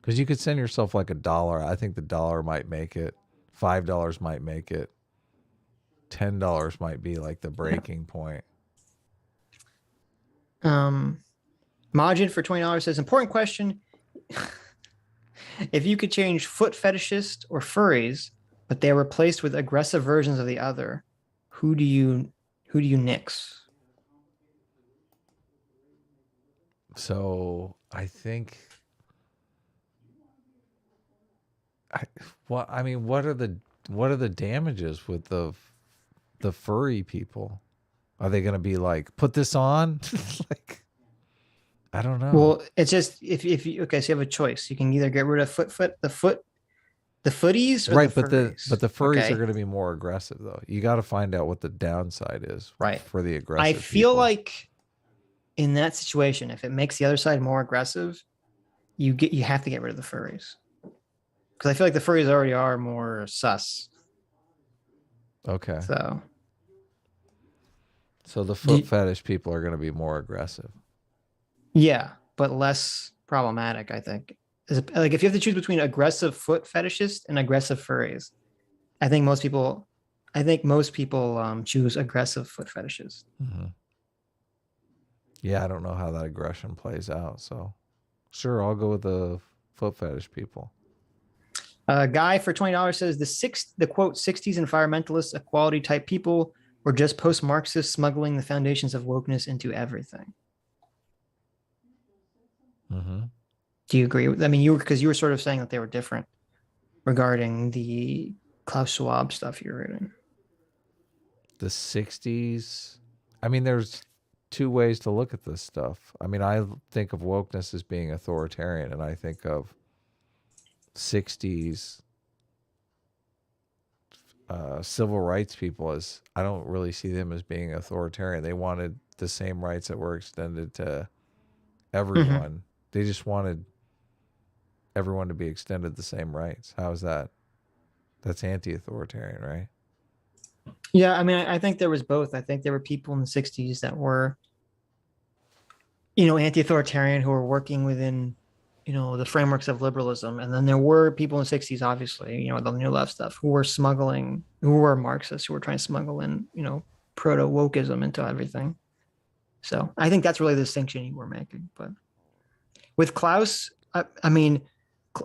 Because you could send yourself like $1. I think the dollar might make it. $5 might make it. $10 might be like the breaking point. Majin for $20 says, important question. If you could change foot fetishists or furries, but they're replaced with aggressive versions of the other, who do you nix? So I think, what are the damages with the furry people? Are they going to be like, put this on? Like, I don't know. Well, it's just if you so you have a choice. You can either get rid of the footies, or right? the but the furries are going to be more aggressive, though. You got to find out what the downside is, right, for the aggressive. I feel people. like in that situation, if it makes the other side more aggressive, you have to get rid of the furries, because I feel like the furries already are more sus. Okay. So the foot fetish people are going to be more aggressive. Yeah, but less problematic, I think. Like if you have to choose between aggressive foot fetishists and aggressive furries, I think most people choose aggressive foot fetishists. Yeah, I don't know how that aggression plays out. So sure, I'll go with the foot fetish people. Guy for $20 says the quote 60s environmentalist equality type people were just post-Marxists smuggling the foundations of wokeness into everything. Do you agree? I mean, because you were sort of saying that they were different regarding the Klaus Schwab stuff you're reading. The 60s. I mean, there's two ways to look at this stuff. I mean, I think of wokeness as being authoritarian, and I think of 60s civil rights people as, I don't really see them as being authoritarian. They wanted the same rights that were extended to everyone. They just wanted everyone to be extended the same rights. How is that? That's anti-authoritarian, right? Yeah, I mean, I think there was both. I think there were people in the 60s that were, anti-authoritarian, who were working within, the frameworks of liberalism. And then there were people in the 60s, obviously, the new left stuff, who were Marxists, who were trying to smuggle in, proto-wokeism into everything. So I think that's really the distinction you were making. But with Klaus, I mean,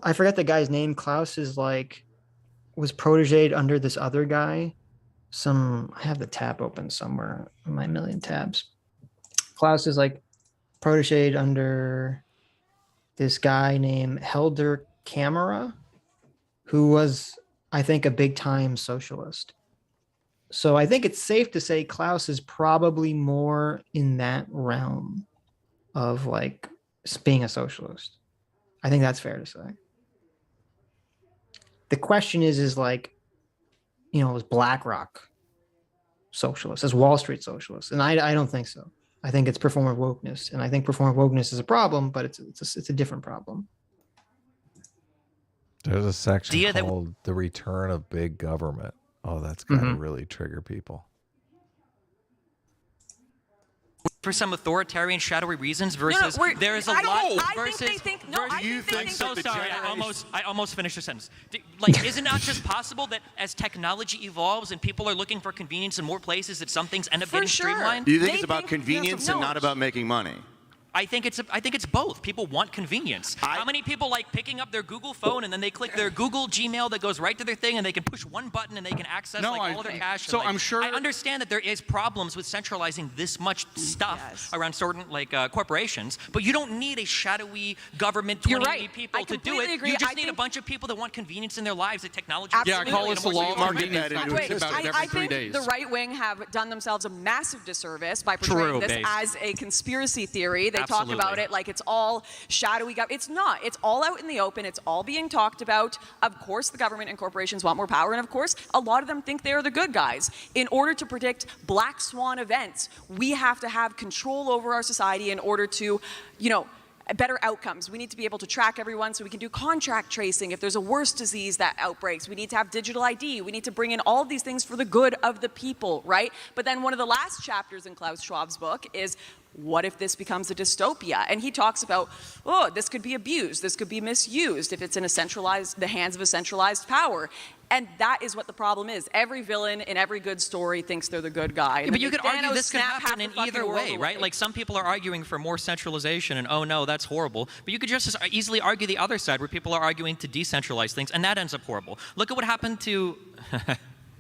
I forget the guy's name. Klaus was protéged under this other guy. I have the tab open somewhere in my million tabs. Klaus is protéged under this guy named Helder Camera, who was, I think, a big time socialist. So I think it's safe to say Klaus is probably more in that realm of being a socialist. I think that's fair to say. The question is is BlackRock socialist, as Wall Street socialist? And I don't think so. I think it's performative wokeness, and I think performative wokeness is a problem, but it's a different problem. There's a section called "The Return of Big Government." Oh, that's got to really trigger people. for some authoritarian, shadowy reasons versus there is a lot versus. So sorry, I almost finished the sentence. Like, is it not just possible that as technology evolves and people are looking for convenience in more places, that some things end up getting streamlined? Do you think it's about convenience and not about making money? I think it's both. People want convenience. How many people like picking up their Google phone and then they click their Google Gmail that goes right to their thing and they can push one button and they can access all their cash? So I'm sure. I understand that there is problems with centralizing this much stuff around certain corporations, but you don't need a shadowy government 20 people to do it. Agree. You just need a bunch of people that want convenience in their lives. That technology. Yeah, call us the law of convenience. I think the right wing have done themselves a massive disservice by portraying this as a conspiracy theory. They talk about it like it's all shadowy. It's not. It's all out in the open. It's all being talked about. Of course, the government and corporations want more power. And of course, a lot of them think they are the good guys. In order to predict black swan events, we have to have control over our society in order to, better outcomes. We need to be able to track everyone so we can do contract tracing. If there's a worse disease that outbreaks, we need to have digital ID. We need to bring in all of these things for the good of the people, right? But then one of the last chapters in Klaus Schwab's book is, what if this becomes a dystopia? And he talks about, this could be abused, this could be misused if it's in the hands of a centralized power. And that is what the problem is. Every villain in every good story thinks they're the good guy. Yeah, but you could argue this could happen in either way, right? Like, some people are arguing for more centralization and, oh no, that's horrible. But you could just as easily argue the other side, where people are arguing to decentralize things, and that ends up horrible. Look at what happened to...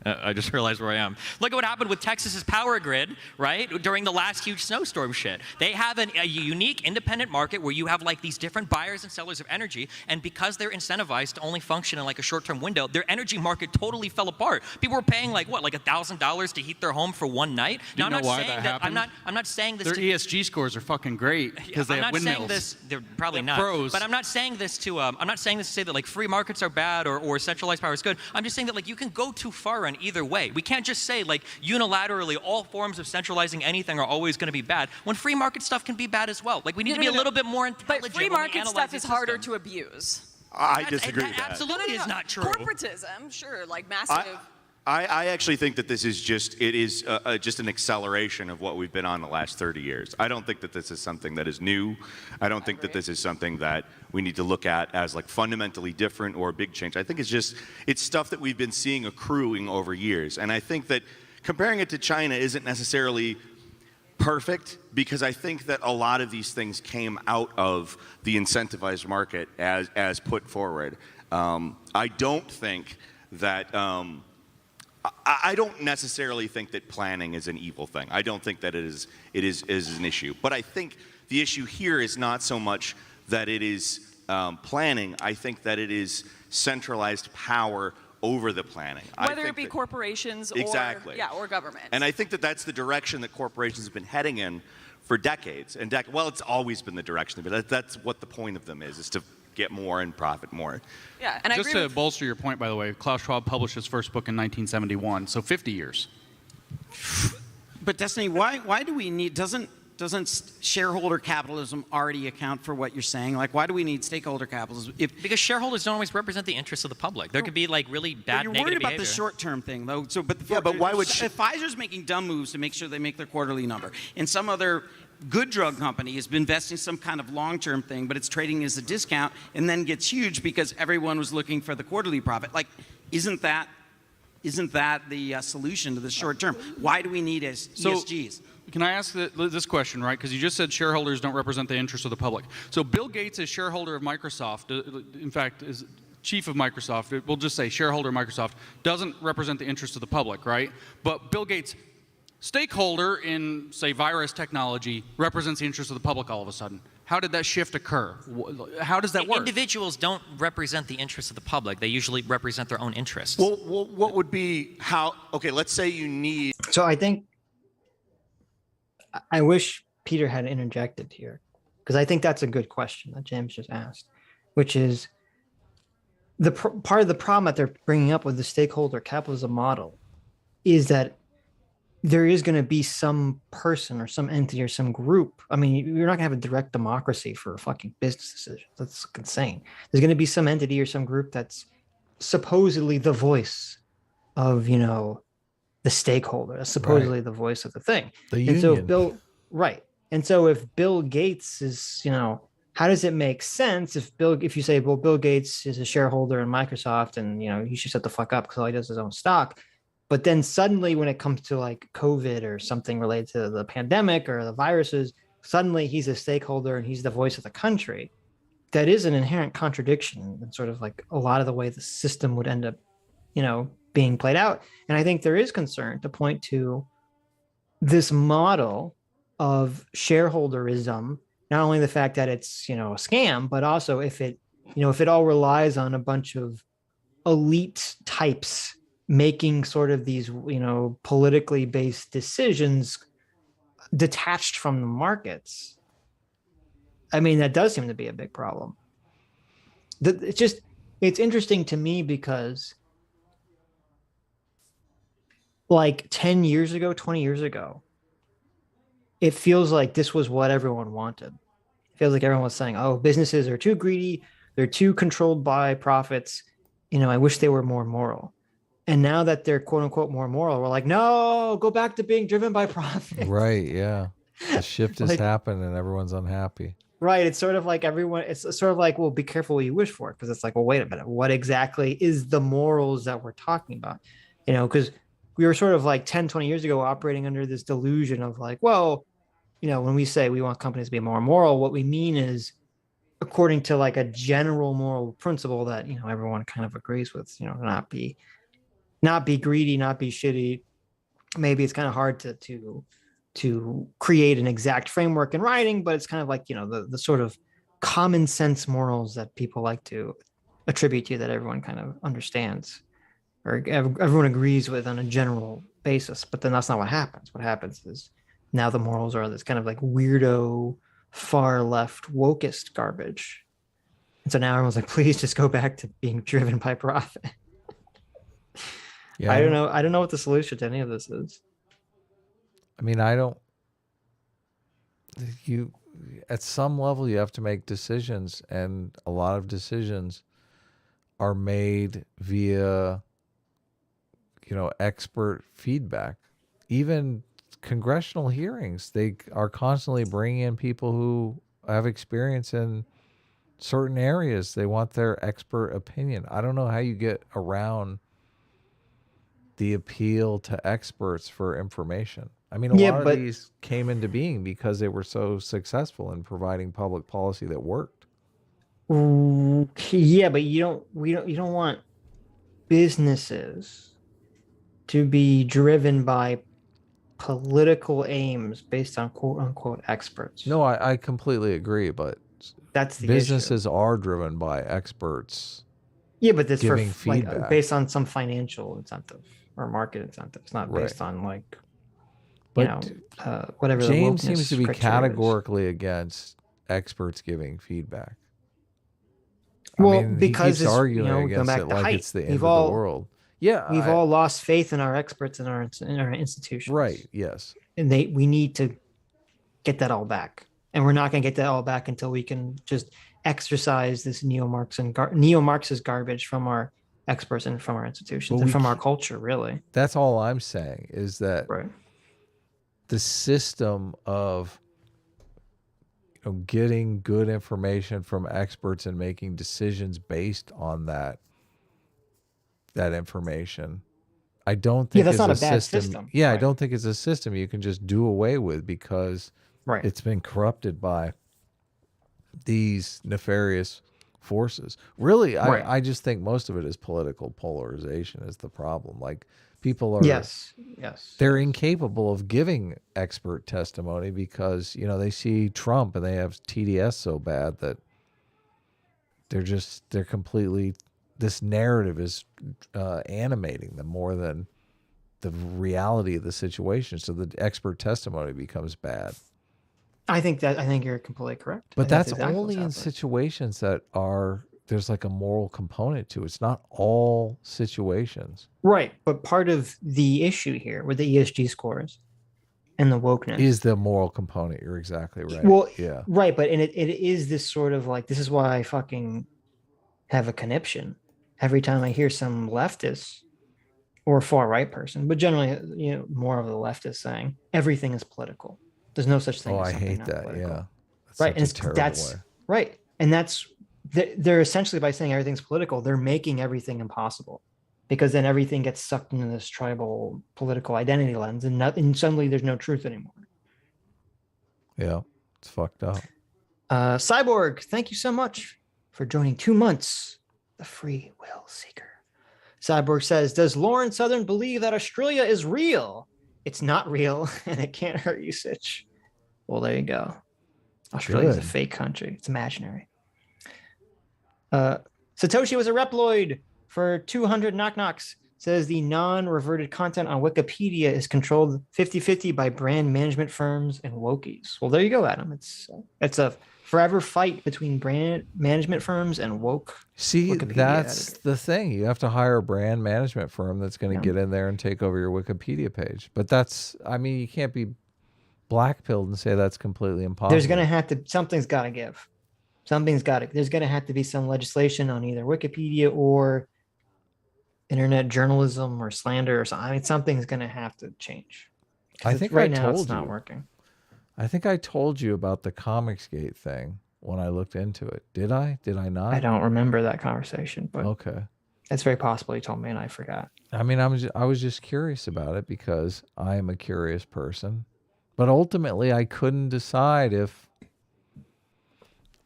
I just realized where I am. Look at what happened with Texas's power grid, right? During the last huge snowstorm shit. They have a unique independent market where you have like these different buyers and sellers of energy, and because they're incentivized to only function in like a short-term window, their energy market totally fell apart. People were paying like $1,000 to heat their home for one night. Now, I'm not saying that I'm not saying this. Their ESG scores are fucking great because they have windmills. I'm not saying this. They're probably not. Pros. But I'm not saying this to. I'm not saying this to say that like free markets are bad or centralized power is good. I'm just saying that like you can go too far in either way. We can't just say like unilaterally all forms of centralizing anything are always going to be bad, when free market stuff can be bad as well. Like, we need to be a little bit more intelligent. But free market stuff is harder to abuse. I disagree with that. Absolutely is not true. Corporatism, sure, like massive. I actually think that this is just an acceleration of what we've been on the last 30 years. I don't think that this is something that is new. I don't think that this is something that we need to look at as like fundamentally different or a big change. I think it's stuff that we've been seeing accruing over years. And I think that comparing it to China isn't necessarily perfect, because I think that a lot of these things came out of the incentivized market as put forward. I don't think that... I don't necessarily think that planning is an evil thing. I don't think that it is an issue. But I think the issue here is not so much that it is planning. I think that it is centralized power over the planning. Whether it be corporations or government. And I think that that's the direction that corporations have been heading in for decades. Well, it's always been the direction, but that's what the point of them is to get more and profit more. Yeah, and just to bolster your point, by the way, Klaus Schwab published his first book in 1971, so 50 years. But Destiny, why do we need? Doesn't shareholder capitalism already account for what you're saying? Like, why do we need stakeholder capitalism? Because shareholders don't always represent the interests of the public. There could be like really bad negative behavior. You're worried about the short-term thing, though. So, but why would if Pfizer's making dumb moves to make sure they make their quarterly number, and some other good drug company has been investing some kind of long-term thing, but it's trading as a discount and then gets huge because everyone was looking for the quarterly profit? Like, isn't that the solution to the short term? Why do we need ESGs? So, can I ask this question, right? Because you just said shareholders don't represent the interests of the public. So Bill Gates is shareholder of Microsoft. In fact, is chief of Microsoft. We'll just say shareholder of Microsoft doesn't represent the interests of the public, right? But Bill Gates, stakeholder in, say, virus technology, represents the interests of the public all of a sudden. How did that shift occur? How does that work? Individuals don't represent the interests of the public. They usually represent their own interests. Well, what would be how? Okay, let's say you need. So I wish Peter had interjected here, because I think that's a good question that James just asked, which is part of the problem that they're bringing up with the stakeholder capitalism model is that there is going to be some person or some entity or some group. I mean, you're not going to have a direct democracy for a fucking business decision. That's insane. There's going to be some entity or some group that's supposedly the voice of, the stakeholder, supposedly the voice of the thing. The union. And so And so if Bill Gates is, how does it make sense if you say, well, Bill Gates is a shareholder in Microsoft and, he should shut the fuck up because all he does is his own stock. But then suddenly when it comes to like COVID or something related to the pandemic or the viruses, suddenly he's a stakeholder and he's the voice of the country. That is an inherent contradiction in sort of like a lot of the way the system would end up, being played out. And I think there is concern to point to this model of shareholderism, not only the fact that it's, a scam, but also if it all relies on a bunch of elite types making sort of these, politically based decisions detached from the markets. I mean, that does seem to be a big problem. It's interesting to me because like 10 years ago, 20 years ago, it feels like this was what everyone wanted. It feels like everyone was saying, oh, businesses are too greedy. They're too controlled by profits. I wish they were more moral. And now that they're quote unquote more moral, we're like, no, go back to being driven by profit. Right. Yeah. The shift has happened and everyone's unhappy. Right. It's sort of like well, be careful what you wish for. Because it's like, well, wait a minute. What exactly is the morals that we're talking about? Because we were sort of like 10, 20 years ago operating under this delusion of like, well, when we say we want companies to be more moral, what we mean is according to like a general moral principle that, everyone kind of agrees with, not be greedy, not be shitty. Maybe it's kind of hard to create an exact framework in writing, but it's kind of like, the sort of common sense morals that people like to attribute to that everyone kind of understands or everyone agrees with on a general basis. But then that's not what happens. What happens is now the morals are this kind of like weirdo, far left, wokest garbage. And so now everyone's like, please just go back to being driven by profit. Yeah, I don't know. I don't know what the solution to any of this is. I mean, at some level you have to make decisions, and a lot of decisions are made via, expert feedback. Even congressional hearings, they are constantly bringing in people who have experience in certain areas. They want their expert opinion. I don't know how you get around the appeal to experts for information. I mean, a lot of these came into being because they were so successful in providing public policy that worked. Yeah, but you don't want businesses to be driven by political aims based on quote unquote experts. No, I completely agree, but that's the businesses issue. Are driven by experts. Yeah, but this giving feedback like, based on some financial incentive or market incentive. It's not based on like, whatever. James seems to be categorically against experts giving feedback. Well, because he keeps arguing against it like it's the end of the world. Yeah, we've all lost faith in our experts in our institutions. Right. Yes. And we need to get that all back, and we're not going to get that all back until we can just exercise this neo-Marxist garbage from our experts and from our institutions and from our culture. Really, that's all I'm saying is that the system of getting good information from experts and making decisions based on that information, I don't think that's not a bad system. Yeah, I don't think it's a system you can just do away with because it's been corrupted by these nefarious forces. Really, I just think most of it is political polarization is the problem. Like people are they're incapable of giving expert testimony because they see Trump and they have TDS so bad that they're completely, this narrative is animating them more than the reality of the situation, so the expert testimony becomes bad. I think you're completely correct. But that's only in situations that there's like a moral component to it. It's not all situations. Right. But part of the issue here with the ESG scores and the wokeness is the moral component. You're exactly right. Well, yeah. Right. But it is this sort of like, this is why I fucking have a conniption every time I hear some leftist or far right person, but generally, more of the leftist saying everything is political. There's no such thing. Oh, as I hate that. political. Yeah. That's right. Such And a terrible way. right. And they're essentially, by saying everything's political, they're making everything impossible, because then everything gets sucked into this tribal political identity lens, and suddenly there's no truth anymore. Yeah, it's fucked up. Cyborg, thank you so much for joining 2 months. The Free Will Seeker. Cyborg says, does Lauren Southern believe that Australia is real? It's not real, and it can't hurt you, Sitch. Well, there you go. Australia is a fake country. It's imaginary. Satoshi was a Reploid for 200 knock-knocks. Says the non-reverted content on Wikipedia is controlled 50-50 by brand management firms and wokies. Well, there you go, Adam. It's a forever fight between brand management firms and woke. See, Wikipedia that's editors. the thing. You have to hire a brand management firm that's going to get in there and take over your Wikipedia page. But you can't be black-pilled and say that's completely impossible. There's going to have to, something's got to give. There's going to have to be some legislation on either Wikipedia or internet journalism or slander or something. I mean, something's going to have to change. I think right I now told it's not you. working. I think I told you about the Comicsgate thing when I looked into it. Did I? Did I not? I don't remember that conversation, but okay. It's very possible you told me and I forgot. I mean, I was just curious about it because I am a curious person. But ultimately, I couldn't decide if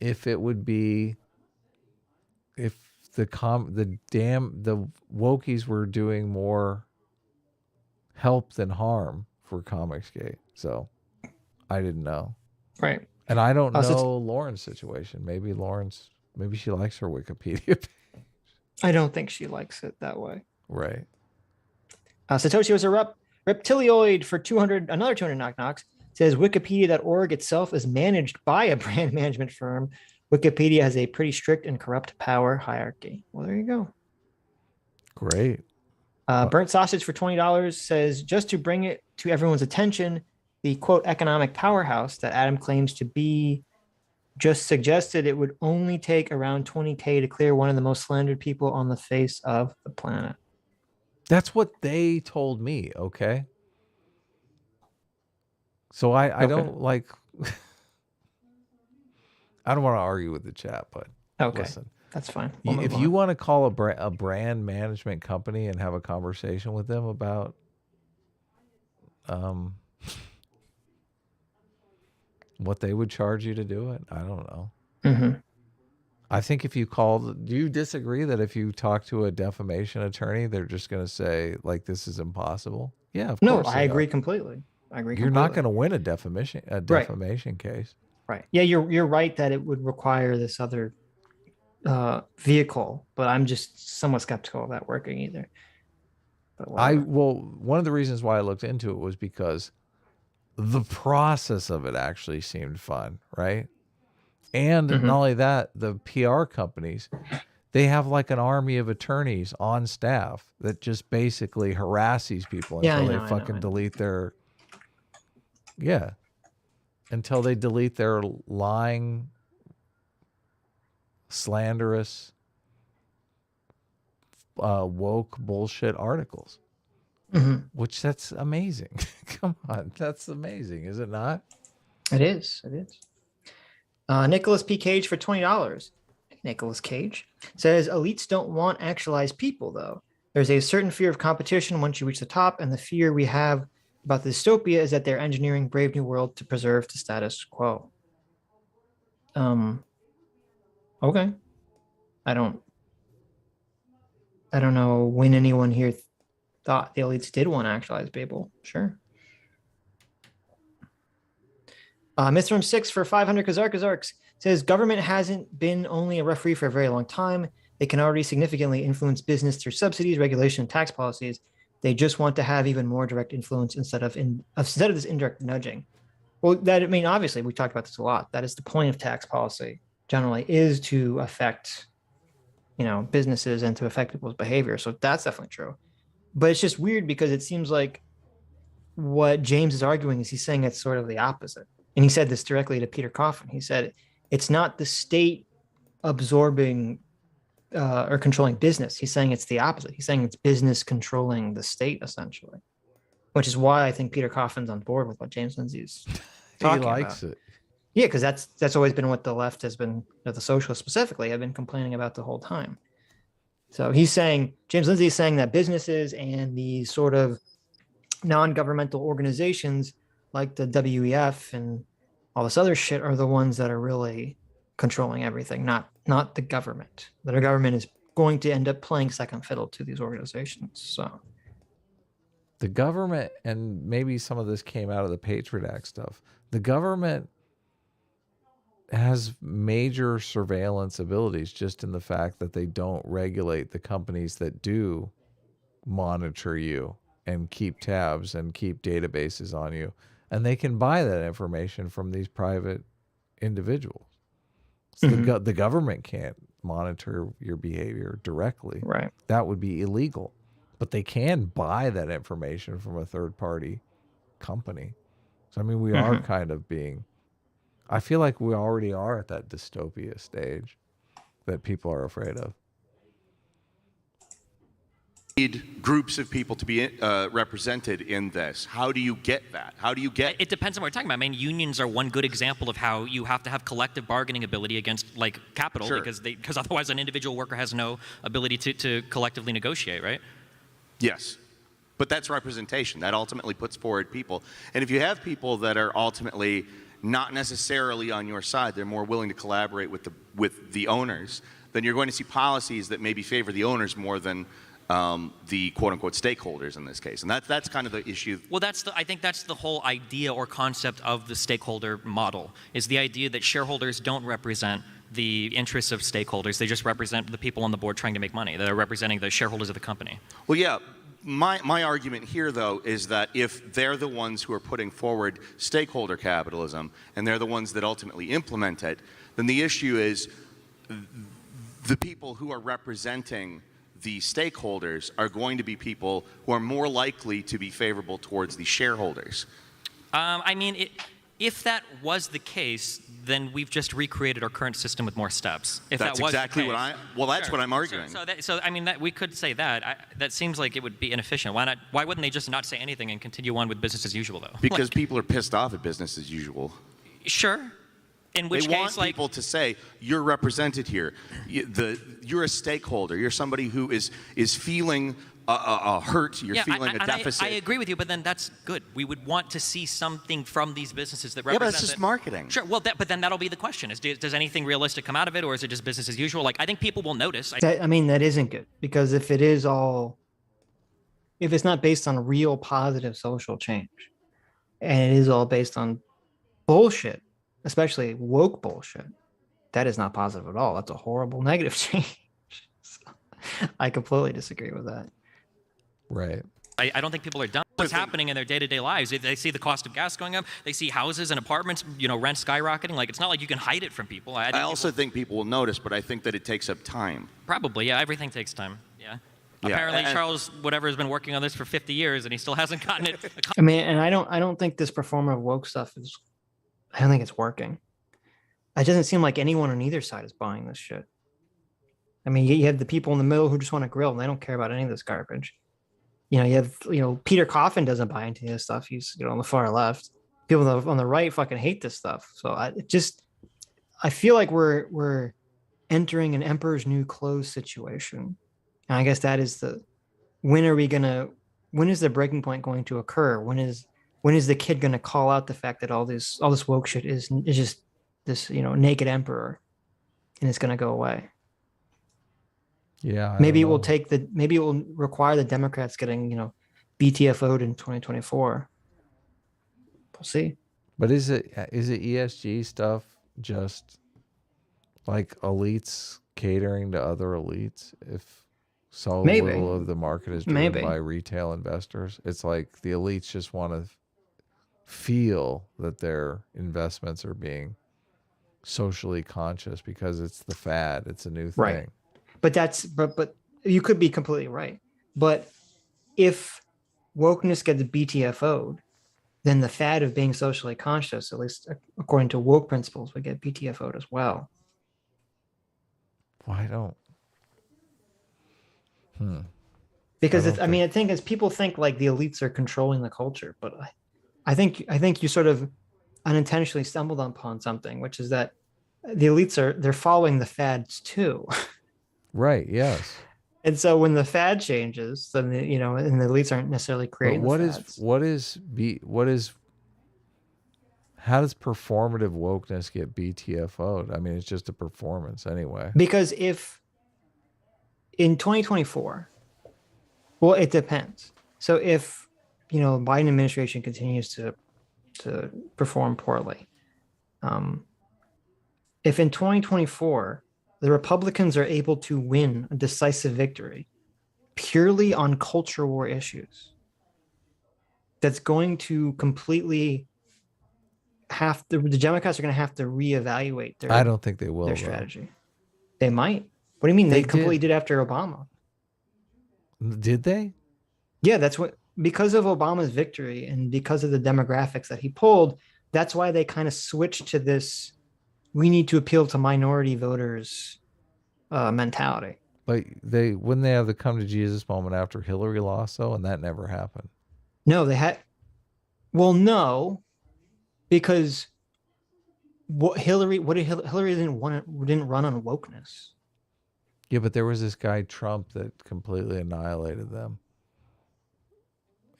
it would be, if the wokies were doing more help than harm for Comicsgate. So I didn't know. Right. And I don't know Lauren's situation. Maybe she likes her Wikipedia page. I don't think she likes it that way. Right. Satoshi was a reptilioid for 200, another 200 knock-knocks. Says Wikipedia.org itself is managed by a brand management firm. Wikipedia has a pretty strict and corrupt power hierarchy. Well, there you go. Great. Burnt Sausage for $20 says, just to bring it to everyone's attention, the quote economic powerhouse that Adam claims to be just suggested it would only take around 20K to clear one of the most slandered people on the face of the planet. That's what they told me, okay? So I don't like, I don't want to argue with the chat, but listen. That's fine. If you want to call a brand management company and have a conversation with them about what they would charge you to do it, I don't know. Mm-hmm. I think if you do you disagree that if you talk to a defamation attorney, they're just going to say, like, this is impossible? Yeah, of course. No, I agree completely. You're not going to win a defamation case. Right. Yeah, you're right that it would require this other vehicle, but I'm just somewhat skeptical of that working either. But one of the reasons why I looked into it was because the process of it actually seemed fun, right? And not only that, the PR companies, they have like an army of attorneys on staff that just basically harass these people until they fucking delete their until they delete their lying, slanderous, woke bullshit articles. Which that's amazing. Come on, that's amazing, is it not? It is. Nicholas P. Cage for $20. Nicholas Cage says elites don't want actualized people, though. There's a certain fear of competition once you reach the top, and the fear we have about the dystopia is that they're engineering Brave New World to preserve the status quo. Okay. I don't know when anyone here thought the elites did want to actualize people. Sure. Mithram 6 for 500 Kazarks says government hasn't been only a referee for a very long time. They can already significantly influence business through subsidies, regulation, and tax policies. They just want to have even more direct influence instead of this indirect nudging. Well, obviously we talked about this a lot. That is the point of tax policy generally, is to affect, businesses and to affect people's behavior. So that's definitely true. But it's just weird because it seems like what James is arguing is he's saying it's sort of the opposite. And he said this directly to Peter Coffin. He said, it's not the state absorbing or controlling business. He's saying it's the opposite. He's saying it's business controlling the state, essentially, which is why I think Peter Coffin's on board with what James Lindsay is talking likes about. It. Yeah, because that's always been what the left has been, the socialists specifically, have been complaining about the whole time. So he's saying, James Lindsay is saying that businesses and these sort of non-governmental organizations like the WEF and all this other shit are the ones that are really controlling everything, not the government. The government is going to end up playing second fiddle to these organizations. So the government, and maybe some of this came out of the Patriot Act stuff, the government has major surveillance abilities just in the fact that they don't regulate the companies that do monitor you and keep tabs and keep databases on you. And they can buy that information from these private individuals. So the government can't monitor your behavior directly. Right. That would be illegal. But they can buy that information from a third-party company. So, I mean, we are kind of being... I feel like we already are at that dystopia stage that people are afraid of. Need groups of people to be represented in this. How do you get that? How do you get... It depends on what we're talking about. I mean, unions are one good example of how you have to have collective bargaining ability against, like, capital, Sure. because otherwise an individual worker has no ability to collectively negotiate, right? Yes. But that's representation. That ultimately puts forward people. And if you have people that are ultimately not necessarily on your side, they're more willing to collaborate with the owners, then you're going to see policies that maybe favor the owners more than the quote-unquote stakeholders in this case. And that's kind of the issue. Well, I think that's the whole idea or concept of the stakeholder model, is the idea that shareholders don't represent the interests of stakeholders. They just represent the people on the board trying to make money. They're representing the shareholders of the company. Well, yeah. My argument here, though, is that if they're the ones who are putting forward stakeholder capitalism and they're the ones that ultimately implement it, then the issue is the people who are representing the stakeholders are going to be people who are more likely to be favorable towards the shareholders. I mean, if that was the case, then we've just recreated our current system with more steps. If that's that was exactly the case. what that's what I'm arguing. So I mean, we could say that. That seems like it would be inefficient. Why not? Why wouldn't they just not say anything and continue on with business as usual, though? Because people are pissed off at business as usual. Sure. In which they case, want people to say, you're represented here. You're a stakeholder. You're somebody who is feeling a hurt. You're feeling a deficit. I agree with you, but then that's good. We would want to see something from these businesses that represent. Yeah, but that's just marketing. Sure. Well, but then that'll be the question: does anything realistic come out of it, or is it just business as usual? Like, I think people will notice. I mean, that isn't good, because if it's not based on real positive social change, and it is all based on bullshit, especially woke bullshit, that is not positive at all. That's a horrible negative change. So, I completely disagree with that. Right. I don't think people are done. What's happening in their day-to-day lives? They see the cost of gas going up. They see houses and apartments, rent skyrocketing. Like, it's not like you can hide it from people. I also think people will notice, but I think that it takes up time. Probably, yeah. Everything takes time. Yeah. Apparently, Charles whatever has been working on this for 50 years, and he still hasn't gotten it. I mean, and I don't think this performative woke stuff is. I don't think it's working. It doesn't seem like anyone on either side is buying this shit. I mean, you have the people in the middle who just want to grill, and they don't care about any of this garbage. You have, Peter Coffin doesn't buy into this stuff. He's, on the far left. People on the right fucking hate this stuff. So I feel like we're entering an Emperor's New Clothes situation. And I guess that is when is the breaking point going to occur? When is the kid going to call out the fact that all this woke shit is just this, naked emperor, and it's going to go away? Yeah. Maybe it will require the Democrats getting, BTFO'd in 2024. We'll see. But is it ESG stuff just like elites catering to other elites? If so little of the market is driven by retail investors, it's like the elites just want to feel that their investments are being socially conscious because it's the fad, it's a new thing. Right. But you could be completely right. But if wokeness gets BTFO'd, then the fad of being socially conscious, at least according to woke principles, would get BTFO'd as well. Why don't? Because I think as people think like the elites are controlling the culture, but I think you sort of unintentionally stumbled upon something, which is that the elites they're following the fads too. Right. Yes. And so when the fad changes, then and the elites aren't necessarily creating. But what is how does performative wokeness get BTFO'd? I mean, it's just a performance anyway. Because if in 2024, well, it depends. So if Biden administration continues to perform poorly, if in 2024 the Republicans are able to win a decisive victory purely on culture war issues, that's going to completely the Democrats are going to have to reevaluate their. I don't think they will. Their strategy. They might. What do you mean? They completely did after Obama. Did they? Yeah, that's what, because of Obama's victory and because of the demographics that he pulled, that's why they kind of switched to this, we need to appeal to minority voters mentality. But wouldn't they have the come to Jesus moment after Hillary lost though, and that never happened? No, they had. Well, no, because Hillary didn't run on wokeness. Yeah, but there was this guy Trump that completely annihilated them,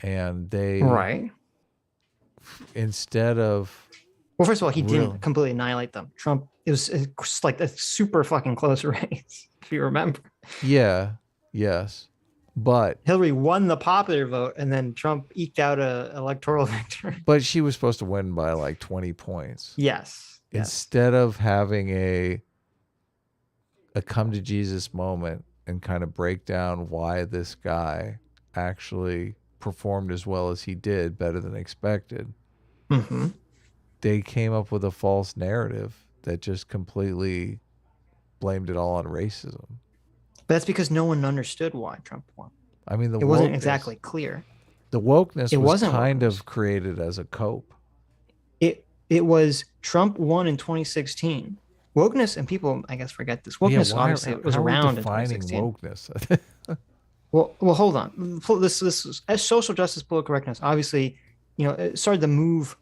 and they instead of. Well, first of all, he didn't completely annihilate them. Trump, it was like a super fucking close race, if you remember. Yeah. Yes. But Hillary won the popular vote, and then Trump eked out a electoral victory. But she was supposed to win by like 20 points. Yes. Instead of having a come to Jesus moment and kind of break down why this guy actually performed as well as he did, better than expected. Mm-hmm. They came up with a false narrative that just completely blamed it all on racism. But that's because no one understood why Trump won. I mean, it wasn't exactly clear. The wokeness was kind of created as a cope. It was Trump won in 2016. Wokeness, and people, I guess, forget this. Wokeness obviously was around in 2016. Wokeness? well, hold on. This as social justice, political correctness. Obviously, it started the move.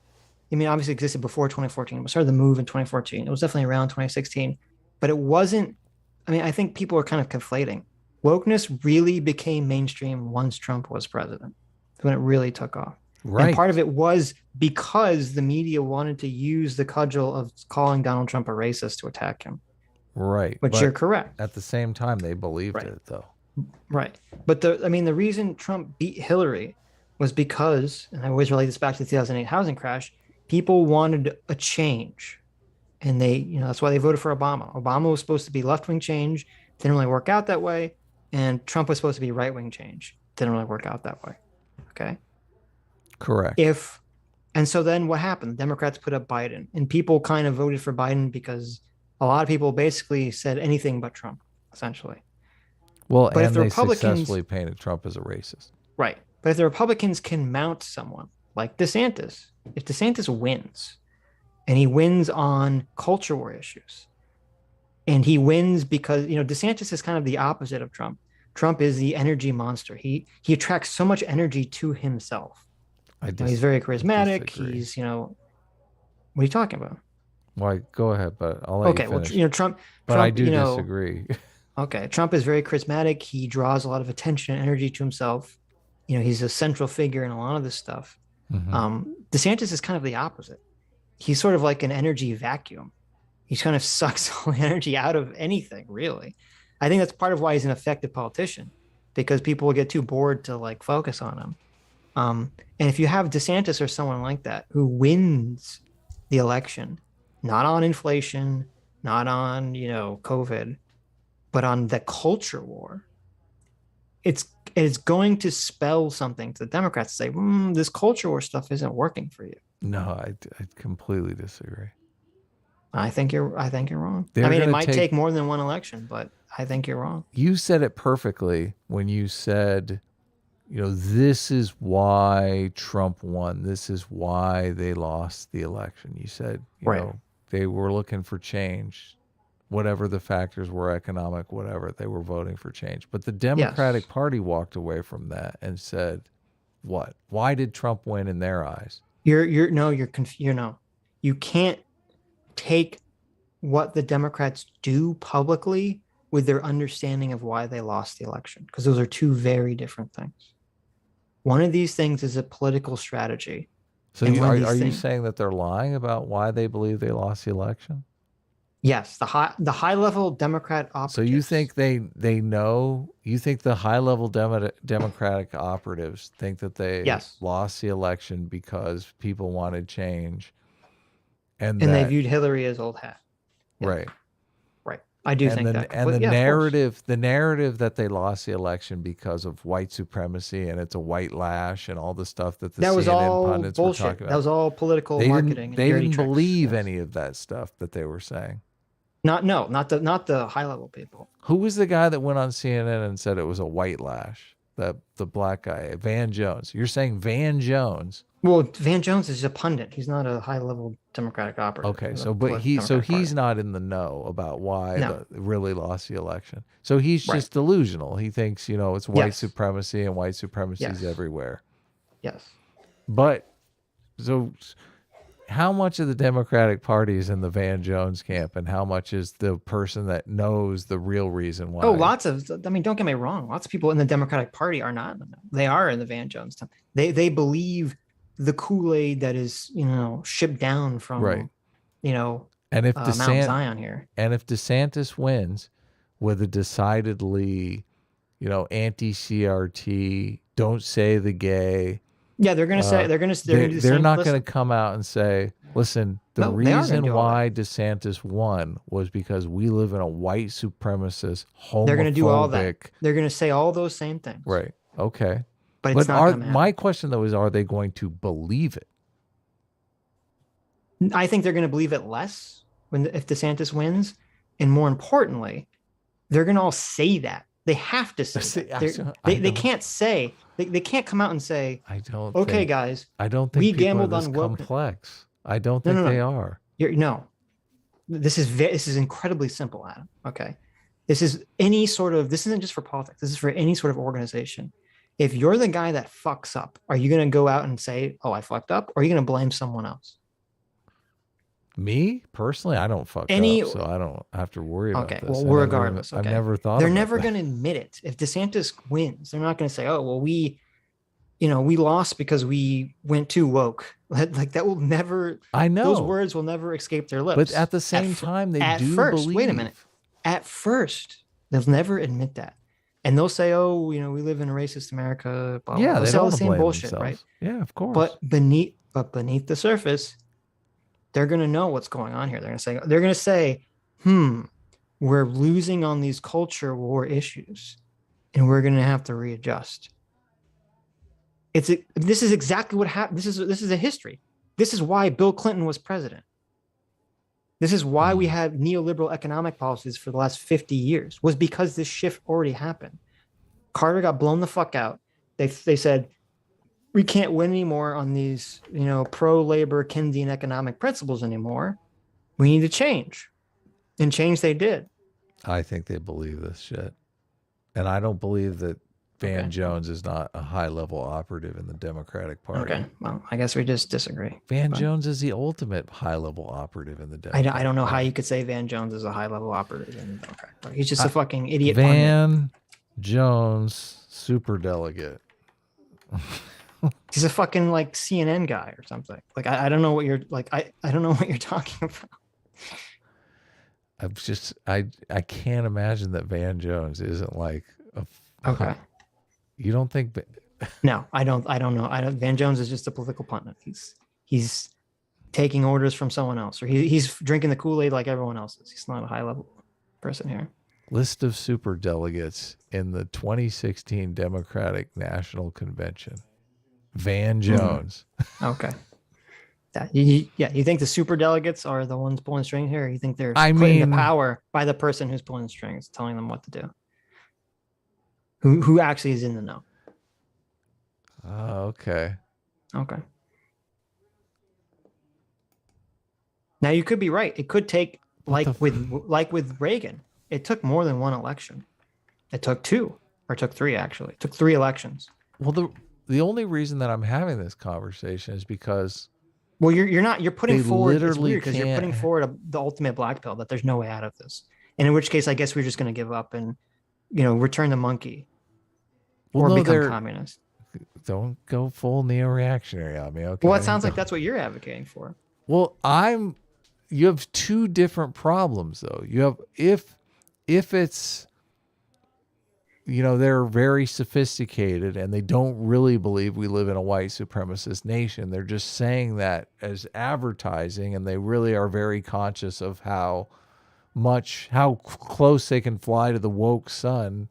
I mean, obviously existed before 2014, but started the move in 2014. It was definitely around 2016, but it wasn't. I mean, I think people are kind of conflating. Wokeness really became mainstream once Trump was president, when it really took off. Right. And part of it was because the media wanted to use the cudgel of calling Donald Trump a racist to attack him. Right. But you're correct. At the same time, they believed it, though. Right. But the reason Trump beat Hillary was because, and I always relate this back to the 2008 housing crash, people wanted a change. And that's why they voted for Obama. Obama was supposed to be left-wing change. Didn't really work out that way. And Trump was supposed to be right-wing change. Didn't really work out that way. Okay. Correct. And so then what happened? Democrats put up Biden, and people kind of voted for Biden because a lot of people basically said anything but Trump, essentially. Well, but if the Republicans successfully painted Trump as a racist. Right. But if the Republicans can mount someone like DeSantis, if DeSantis wins, and he wins on culture war issues, and he wins because, DeSantis is kind of the opposite of Trump. Trump is the energy monster. He attracts so much energy to himself. He's very charismatic. He's, what are you talking about? Well, go ahead, but I'll let you finish. Well, Trump. But I do disagree. Okay, Trump is very charismatic. He draws a lot of attention and energy to himself. He's a central figure in a lot of this stuff. Mm-hmm. DeSantis is kind of the opposite. He's sort of like an energy vacuum. He kind of sucks all the energy out of anything, really. I think that's part of why he's an effective politician, because people will get too bored to focus on him. And if you have DeSantis or someone like that who wins the election, not on inflation, not on, COVID, but on the culture war, it's going to spell something to the Democrats to say, this culture war stuff isn't working for you. No, I completely disagree. I think you're wrong. It might take more than one election, but I think you're wrong. You said it perfectly when you said, this is why Trump won. This is why they lost the election. You said, they were looking for change. Whatever the factors were, economic, whatever, they were voting for change. But the Democratic Party walked away from that and said, what? Why did Trump win in their eyes? You're you can't take what the Democrats do publicly with their understanding of why they lost the election, because those are two very different things. One of these things is a political strategy. So are you saying that they're lying about why they believe they lost the election? Yes, the high level Democrat operatives. So you think they know? You think the high level Democratic operatives think that they lost the election because people wanted change, and they viewed Hillary as old hat. Yeah. Right. Right. I do think that. And the narrative that they lost the election because of white supremacy and it's a white lash and all the stuff that the CNN pundits were talking about. That was all political marketing. They didn't believe any of that stuff that they were saying. Not the high level people. Who was the guy that went on CNN and said it was a white lash? The black guy, Van Jones. You're saying Van Jones? Well, Van Jones is a pundit. He's not a high level Democratic operative. Okay, he's not in the know about why they really lost the election. So he's just delusional. He thinks it's white supremacy and white supremacy is everywhere. Yes. But so. How much of the Democratic Party is in the Van Jones camp, and how much is the person that knows the real reason why? Oh, lots of. I mean, don't get me wrong. Lots of people in the Democratic Party are not. They are in the Van Jones camp. They believe the Kool-Aid that is shipped down from and if Mount Zion here. And if DeSantis wins with a decidedly anti-CRT, don't say the gay. Yeah, they're going to say they're not going to come out and say, "Listen, the reason why DeSantis won was because we live in a white supremacist, homophobic." They're going to do all that. They're going to say all those same things. Right. Okay. But it's not my question though is, are they going to believe it? I think they're going to believe it less if DeSantis wins, and more importantly, they're going to all say that. They have to say that. They can't say. They can't come out and say, "Okay, guys, I don't think we gambled on complex." I don't think they are. This is incredibly simple, Adam. Okay, this isn't just for politics. This is for any sort of organization. If you're the guy that fucks up, are you going to go out and say, "Oh, I fucked up," or are you going to blame someone else? Me personally, I don't fuck up, so I don't have to worry about this. Well, regardless, I've never thought. They're never going to admit it. If DeSantis wins, they're not going to say, "Oh, well, we lost because we went too woke." Like that will never. I know those words will never escape their lips. But at the same time, they do believe. Wait a minute. At first, they'll never admit that, and they'll say, "Oh, we live in a racist America." Blah, blah. Yeah, they'll they say all don't the same blame bullshit, themselves. right? Yeah, of course. But beneath the surface, they're going to know what's going on here. They're going to say, we're losing on these culture war issues, and we're going to have to readjust. This is exactly what happened. This is a history. This is why Bill Clinton was president. This is why we had neoliberal economic policies for the last 50 years, was because this shift already happened. Carter got blown the fuck out. They said, we can't win anymore on these, pro-labor Keynesian economic principles anymore. We need to change. And change they did. I think they believe this shit. And I don't believe that Van Jones is not a high-level operative in the Democratic Party. Okay, well, I guess we just disagree. Van Jones is the ultimate high-level operative in the Democratic Party. I don't know how you could say Van Jones is a high-level operative in the Democratic Party. He's just a fucking idiot. Van Jones, superdelegate. He's a fucking CNN guy or something. Like I don't know what you're I don't know what you're talking about. I can't imagine that Van Jones isn't like a. Okay. You don't think? No, I don't know. Van Jones is just a political pundit. He's taking orders from someone else, or he's drinking the Kool-Aid like everyone else is. He's not a high level person here. List of superdelegates in the 2016 Democratic National Convention. Van Jones. Okay. You think the superdelegates are the ones pulling strings here? Or you think they're put into power by the person who's pulling strings, telling them what to do? Who actually is in the know? Okay. Okay. Now you could be right. It could take with Reagan. It took more than one election. It took two, or took three actually. It took 3 elections. Well, the only reason that I'm having this conversation is because Well, you're putting forward, it's weird because you're putting forward the ultimate black pill that there's no way out of this. And in which case, I guess we're just going to give up and, return the monkey or become communist. Don't go full neo-reactionary on me, okay? Well, it sounds like that's what you're advocating for. Well, you have two different problems, though. You have, if it's, they're very sophisticated and they don't really believe we live in a white supremacist nation. They're just saying that as advertising, and they really are very conscious of how close they can fly to the woke sun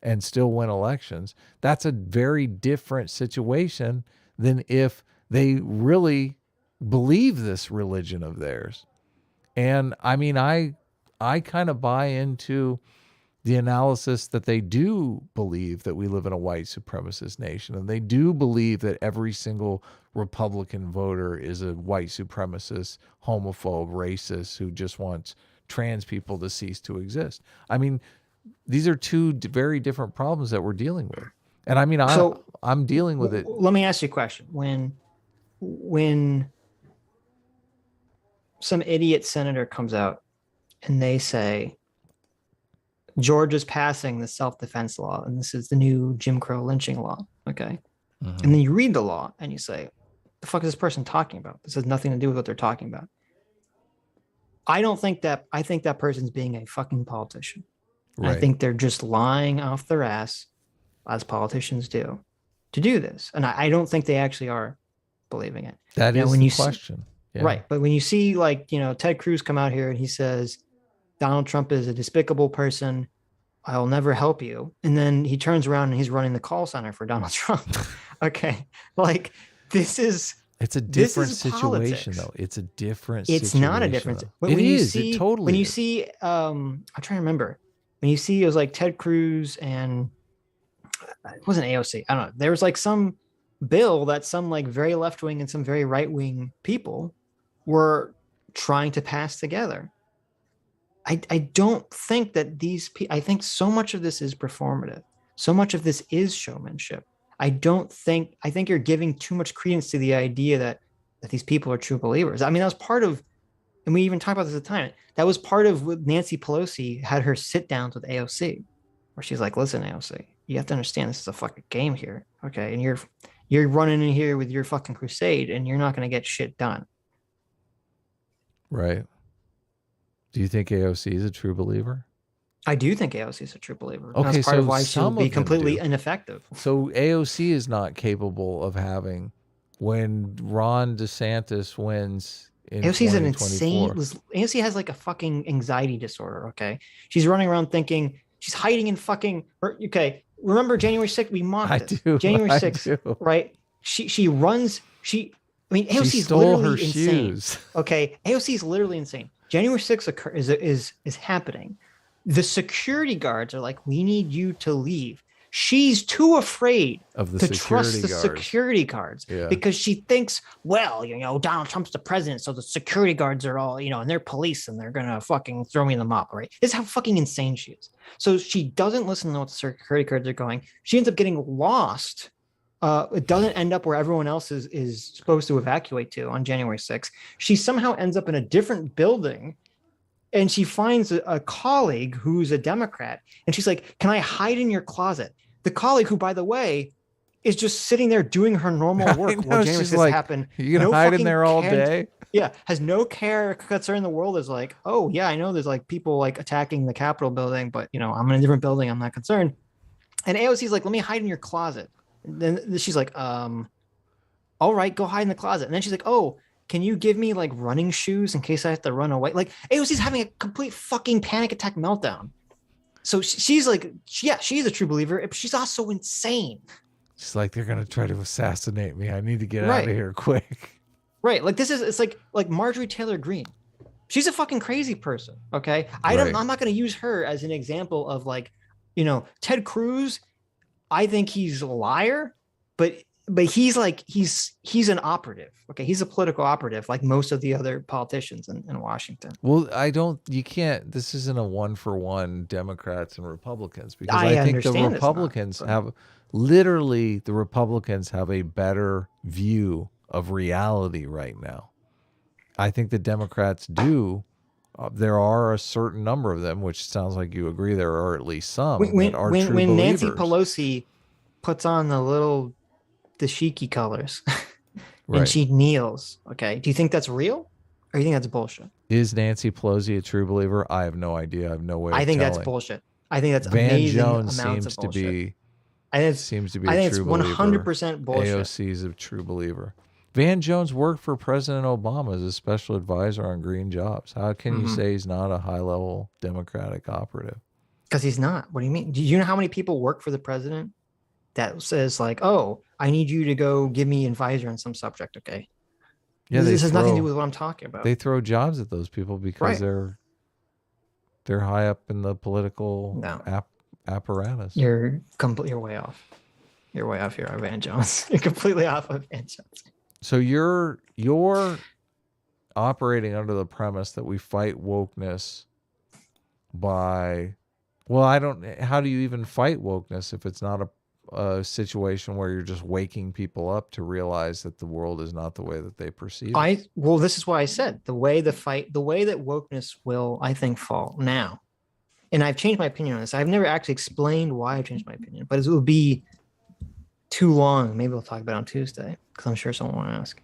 and still win elections. That's a very different situation than if they really believe this religion of theirs. And I mean, I kind of buy into the analysis that they do believe that we live in a white supremacist nation, and they do believe that every single Republican voter is a white supremacist, homophobe, racist who just wants trans people to cease to exist. I mean, these are two very different problems that we're dealing with. And I mean, I'm dealing with it. Let me ask you a question. When some idiot senator comes out and they say, Georgia's passing the self-defense law, and this is the new Jim Crow lynching law, okay? Mm-hmm. And then you read the law and you say, the fuck is this person talking about? This has nothing to do with what they're talking about. I think that person's being a fucking politician. Right. I think they're just lying off their ass, as politicians do, to do this. And I don't think they actually are believing it. That is the question. Yeah. Right. But when you see Ted Cruz come out here and he says, Donald Trump is a despicable person, I'll never help you. And then he turns around and he's running the call center for Donald Trump. Okay. It's a different situation, though. It's a different situation. It's not a different. It totally when you see, I'm trying to remember. When you see it was like Ted Cruz and it wasn't AOC. I don't know. There was like some bill that some like very left wing and some very right wing people were trying to pass together. I don't think that I think so much of this is performative. So much of this is showmanship. I think you're giving too much credence to the idea that these people are true believers. I mean, that was part of, and we even talked about this at the time, that was part of what Nancy Pelosi had her sit downs with AOC, where she's like, listen, AOC, you have to understand this is a fucking game here. Okay. And you're running in here with your fucking crusade and you're not going to get shit done. Right. Do you think AOC is a true believer? I do think AOC is a true believer. Okay, that's part of why she'll be completely ineffective. So AOC is not capable of having, when Ron DeSantis wins in AOC's 2024. AOC has like a fucking anxiety disorder, okay? She's running around thinking, she's hiding in fucking, okay, remember January 6th? We mocked this. January 6th, right? She runs, AOC's literally insane. Shoes. Okay, AOC is literally insane. January 6th is happening. The security guards are like, we need you to leave. She's too afraid to trust the security guards because she thinks, well, Donald Trump's the president, so the security guards are all, and they're police and they're going to fucking throw me in the mop, right? This is how fucking insane she is. So she doesn't listen to what the security guards are going. She ends up getting lost. It doesn't end up where everyone else is supposed to evacuate to on January 6th. She somehow ends up in a different building. And she finds a colleague who's a Democrat. And she's like, can I hide in your closet? The colleague who, by the way, is just sitting there doing her normal work while January 6th happened. You gonna hide in there all day? Yeah. Has no care, concern in the world. Is like, oh, yeah, I know there's like people like attacking the Capitol building, but, I'm in a different building. I'm not concerned. And AOC's like, let me hide in your closet. And then she's like, all right, go hide in the closet. And then she's like, oh, can you give me like running shoes in case I have to run away? Like AOC's having a complete fucking panic attack meltdown. So she's like, yeah, she's a true believer, but she's also insane. She's like, they're going to try to assassinate me. I need to get out of here quick. Right. Like it's like Marjorie Taylor Greene. She's a fucking crazy person. Okay. I'm not going to use her as an example of like, Ted Cruz. I think he's a liar, but he's like, he's an operative. Okay. He's a political operative like most of the other politicians in Washington. Well, this isn't a 1-for-1 Democrats and Republicans, because I think the Republicans the Republicans have a better view of reality right now. I think the Democrats do. There are a certain number of them, which sounds like you agree there are at least some that are true when believers. Nancy Pelosi puts on the dashiki colors and she kneels, okay, do you think that's real or do you think that's bullshit? Is Nancy Pelosi a true believer? I have no idea. I have no way of telling. That's bullshit. I think that's Van amazing Jones amounts seems of to bullshit. be seems to be a true believer. 100% bullshit. AOC's a true believer. Van Jones worked for President Obama as a special advisor on green jobs. How can you say he's not a high-level Democratic operative? Because he's not. What do you mean? Do you know how many people work for the president that says like, "Oh, I need you to go give me an advisor on some subject"? Okay. Yeah, this has nothing to do with what I'm talking about. They throw jobs at those people because they're high up in the political apparatus. You're way off. You're way off here, Van Jones. You're completely off of Van Jones. So you're operating under the premise that we fight wokeness by, how do you even fight wokeness if it's not a situation where you're just waking people up to realize that the world is not the way that they perceive it? This is why I said the way that wokeness will, I think, fall now. And I've changed my opinion on this. I've never actually explained why I changed my opinion, but it will be too long. Maybe we'll talk about it on Tuesday because I'm sure someone will ask.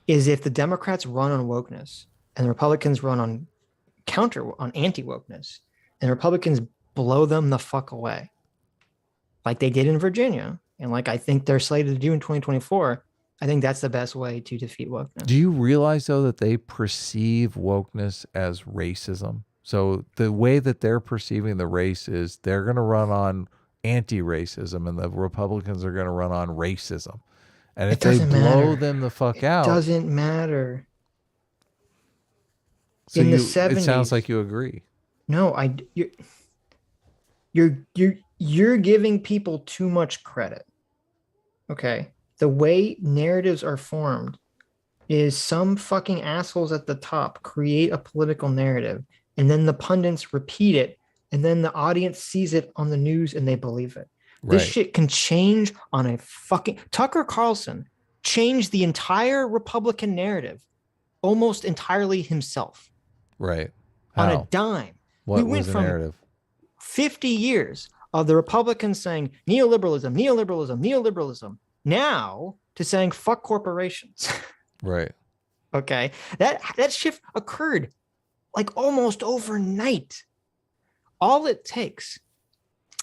Is if the Democrats run on wokeness and the Republicans run on anti-wokeness and the Republicans blow them the fuck away like they did in Virginia and like I think they're slated to do in 2024, I think that's the best way to defeat wokeness. Do you realize, though, that they perceive wokeness as racism? So the way that they're perceiving the race is they're going to run on anti-racism and the Republicans are going to run on racism. And if they blow them the fuck out, it doesn't matter. So in the 70s, it sounds like you agree. No, you're giving people too much credit. Okay, the way narratives are formed is some fucking assholes at the top create a political narrative, and then the pundits repeat it, and then the audience sees it on the news and they believe it. This shit can change on a fucking... Tucker Carlson changed the entire Republican narrative almost entirely himself. Right. On a dime. What was the narrative? 50 years of the Republicans saying neoliberalism, neoliberalism, neoliberalism, now to saying fuck corporations. Right. Okay. That shift occurred like almost overnight. All it takes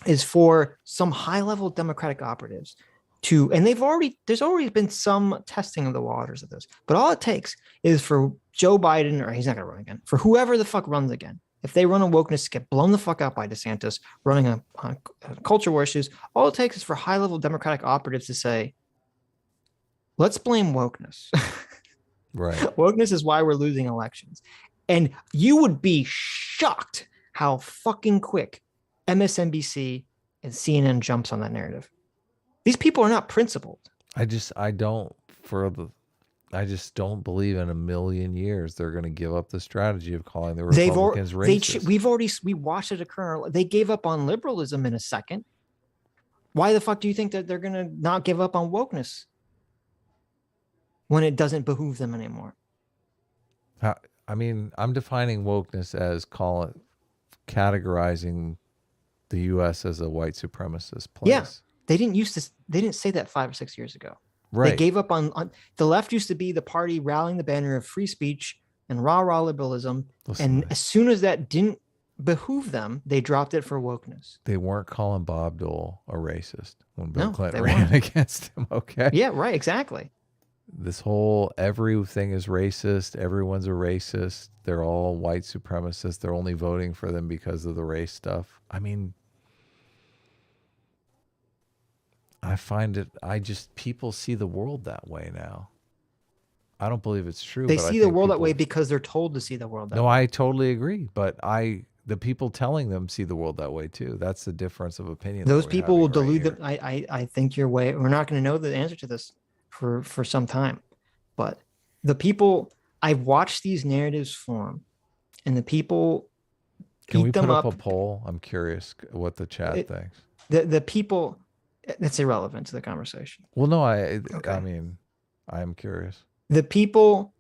is for some high-level Democratic operatives to, and there's already been some testing of the waters of this, but all it takes is for Joe Biden, or he's not going to run again, for whoever the fuck runs again. If they run on wokeness, get blown the fuck out by DeSantis, running on culture war issues, all it takes is for high-level Democratic operatives to say, let's blame wokeness. Right. Wokeness is why we're losing elections. And you would be shocked how fucking quick MSNBC and CNN jumps on that narrative. These people are not principled. I just don't believe in a million years they're going to give up the strategy of calling the Republicans racist. We watched it occur. They gave up on liberalism in a second. Why the fuck do you think that they're going to not give up on wokeness when it doesn't behoove them anymore? I mean, I'm defining wokeness as categorizing the U.S. as a white supremacist place. Yeah, they didn't say that 5 or 6 years ago. Right. They gave up on the left. Used to be the party rallying the banner of free speech and rah liberalism. And as soon as that didn't behoove them, they dropped it for wokeness. They weren't calling Bob Dole a racist when Bill Clinton ran against him. Okay. Yeah, right. Exactly. This whole everything is racist. Everyone's a racist. They're all white supremacists. They're only voting for them because of the race stuff. I mean, I find it, people see the world that way now. I don't believe it's true. They see the world that way because they're told to see the world that way. No, I totally agree. But the people telling them see the world that way too. That's the difference of opinion. Those people will delude them. I think we're not going to know the answer to this for some time. But the people, I've watched these narratives form, and the people Can we put up a poll? I'm curious what the chat thinks. The people... That's irrelevant to the conversation. Well, no, I mean, I'm curious. The people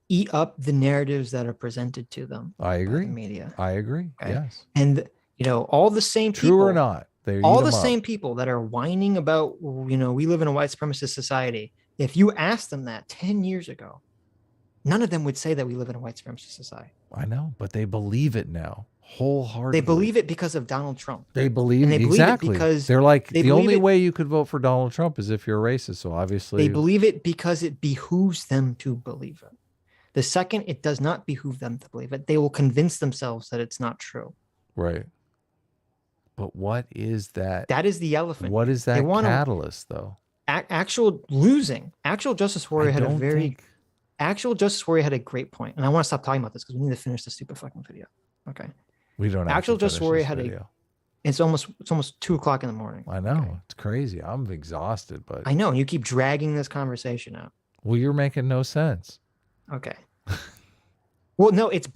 eat up the narratives that are presented to them. I agree. By the media. I agree. Okay? Yes. And all the same people. True or not, all the same people that are whining about, we live in a white supremacist society. If you asked them that 10 years ago, none of them would say that we live in a white supremacist society. I know, but they believe it now wholeheartedly. They believe it because of Donald Trump. They believe it because they're like, the only way you could vote for Donald Trump is if you're racist. So obviously they believe it because it behooves them to believe it. The second it does not behoove them to believe it, they will convince themselves that it's not true. Right. But what is that? That is the elephant. What is that catalyst, though? Actual Justice Warrior had Actual Justice Warrior had a great point, and I want to stop talking about this because we need to finish this stupid fucking video. Okay. We don't. Actual Justice Warrior had It's almost 2:00 in the morning. I know. Okay. It's crazy. I'm exhausted, but I know, and you keep dragging this conversation out. Well, you're making no sense. Okay. Well, no, it's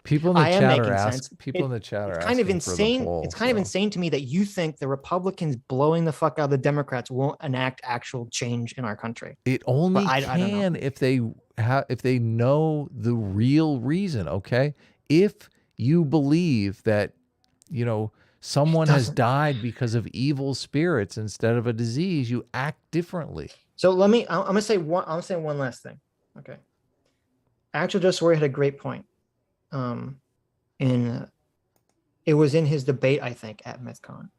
people in the chat are asking. People in the chat are kind of insane. Poll, it's kind of insane to me that you think the Republicans blowing the fuck out of the Democrats won't enact actual change in our country. It only can if they know the real reason. Okay, if you believe that someone has died because of evil spirits instead of a disease, you act differently. So I'm gonna say one last thing. Okay. Actual Justice Warrior had a great point. It was in his debate, I think, at MythCon,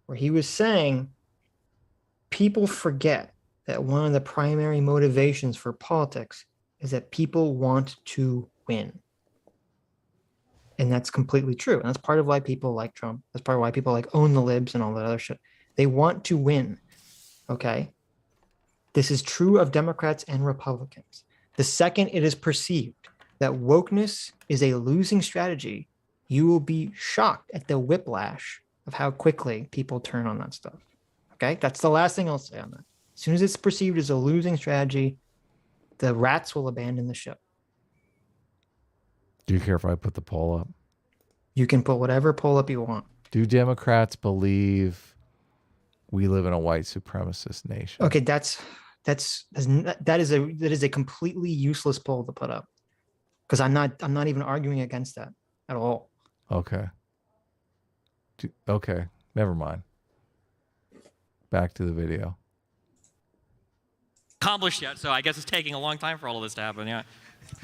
where he was saying people forget that one of the primary motivations for politics is that people want to win. And that's completely true. And that's part of why people like Trump. That's part of why people like own the libs and all that other shit. They want to win. Okay. This is true of Democrats and Republicans. The second it is perceived that wokeness is a losing strategy, you will be shocked at the whiplash of how quickly people turn on that stuff. Okay? That's the last thing I'll say on that. As soon as it's perceived as a losing strategy, the rats will abandon the ship. Do you care if I put the poll up? You can put whatever poll up you want. Do Democrats believe we live in a white supremacist nation? Okay, that is a completely useless poll to put up, because I'm not even arguing against that at all. Okay. Okay, never mind. Back to the video. Accomplished yet, so I guess it's taking a long time for all of this to happen. Yeah.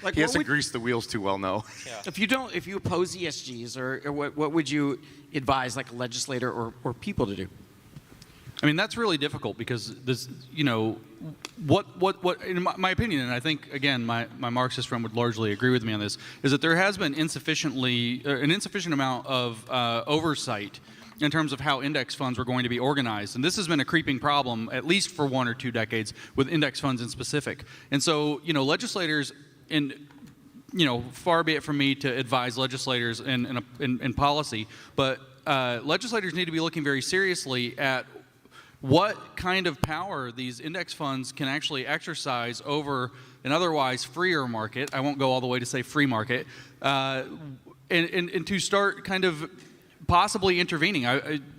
Like, he has to grease the wheels too well, no. Yeah. If you oppose ESGs, or what would you advise, like a legislator or people to do? I mean, that's really difficult because this, what in my opinion, and I think again my Marxist friend would largely agree with me on this, is that there has been an insufficient amount of oversight in terms of how index funds were going to be organized. And this has been a creeping problem, at least for 1 or 2 decades, with index funds in specific. And so, legislators, far be it from me to advise legislators in policy, but legislators need to be looking very seriously at what kind of power these index funds can actually exercise over an otherwise freer market. I won't go all the way to say free market, and to start kind of possibly intervening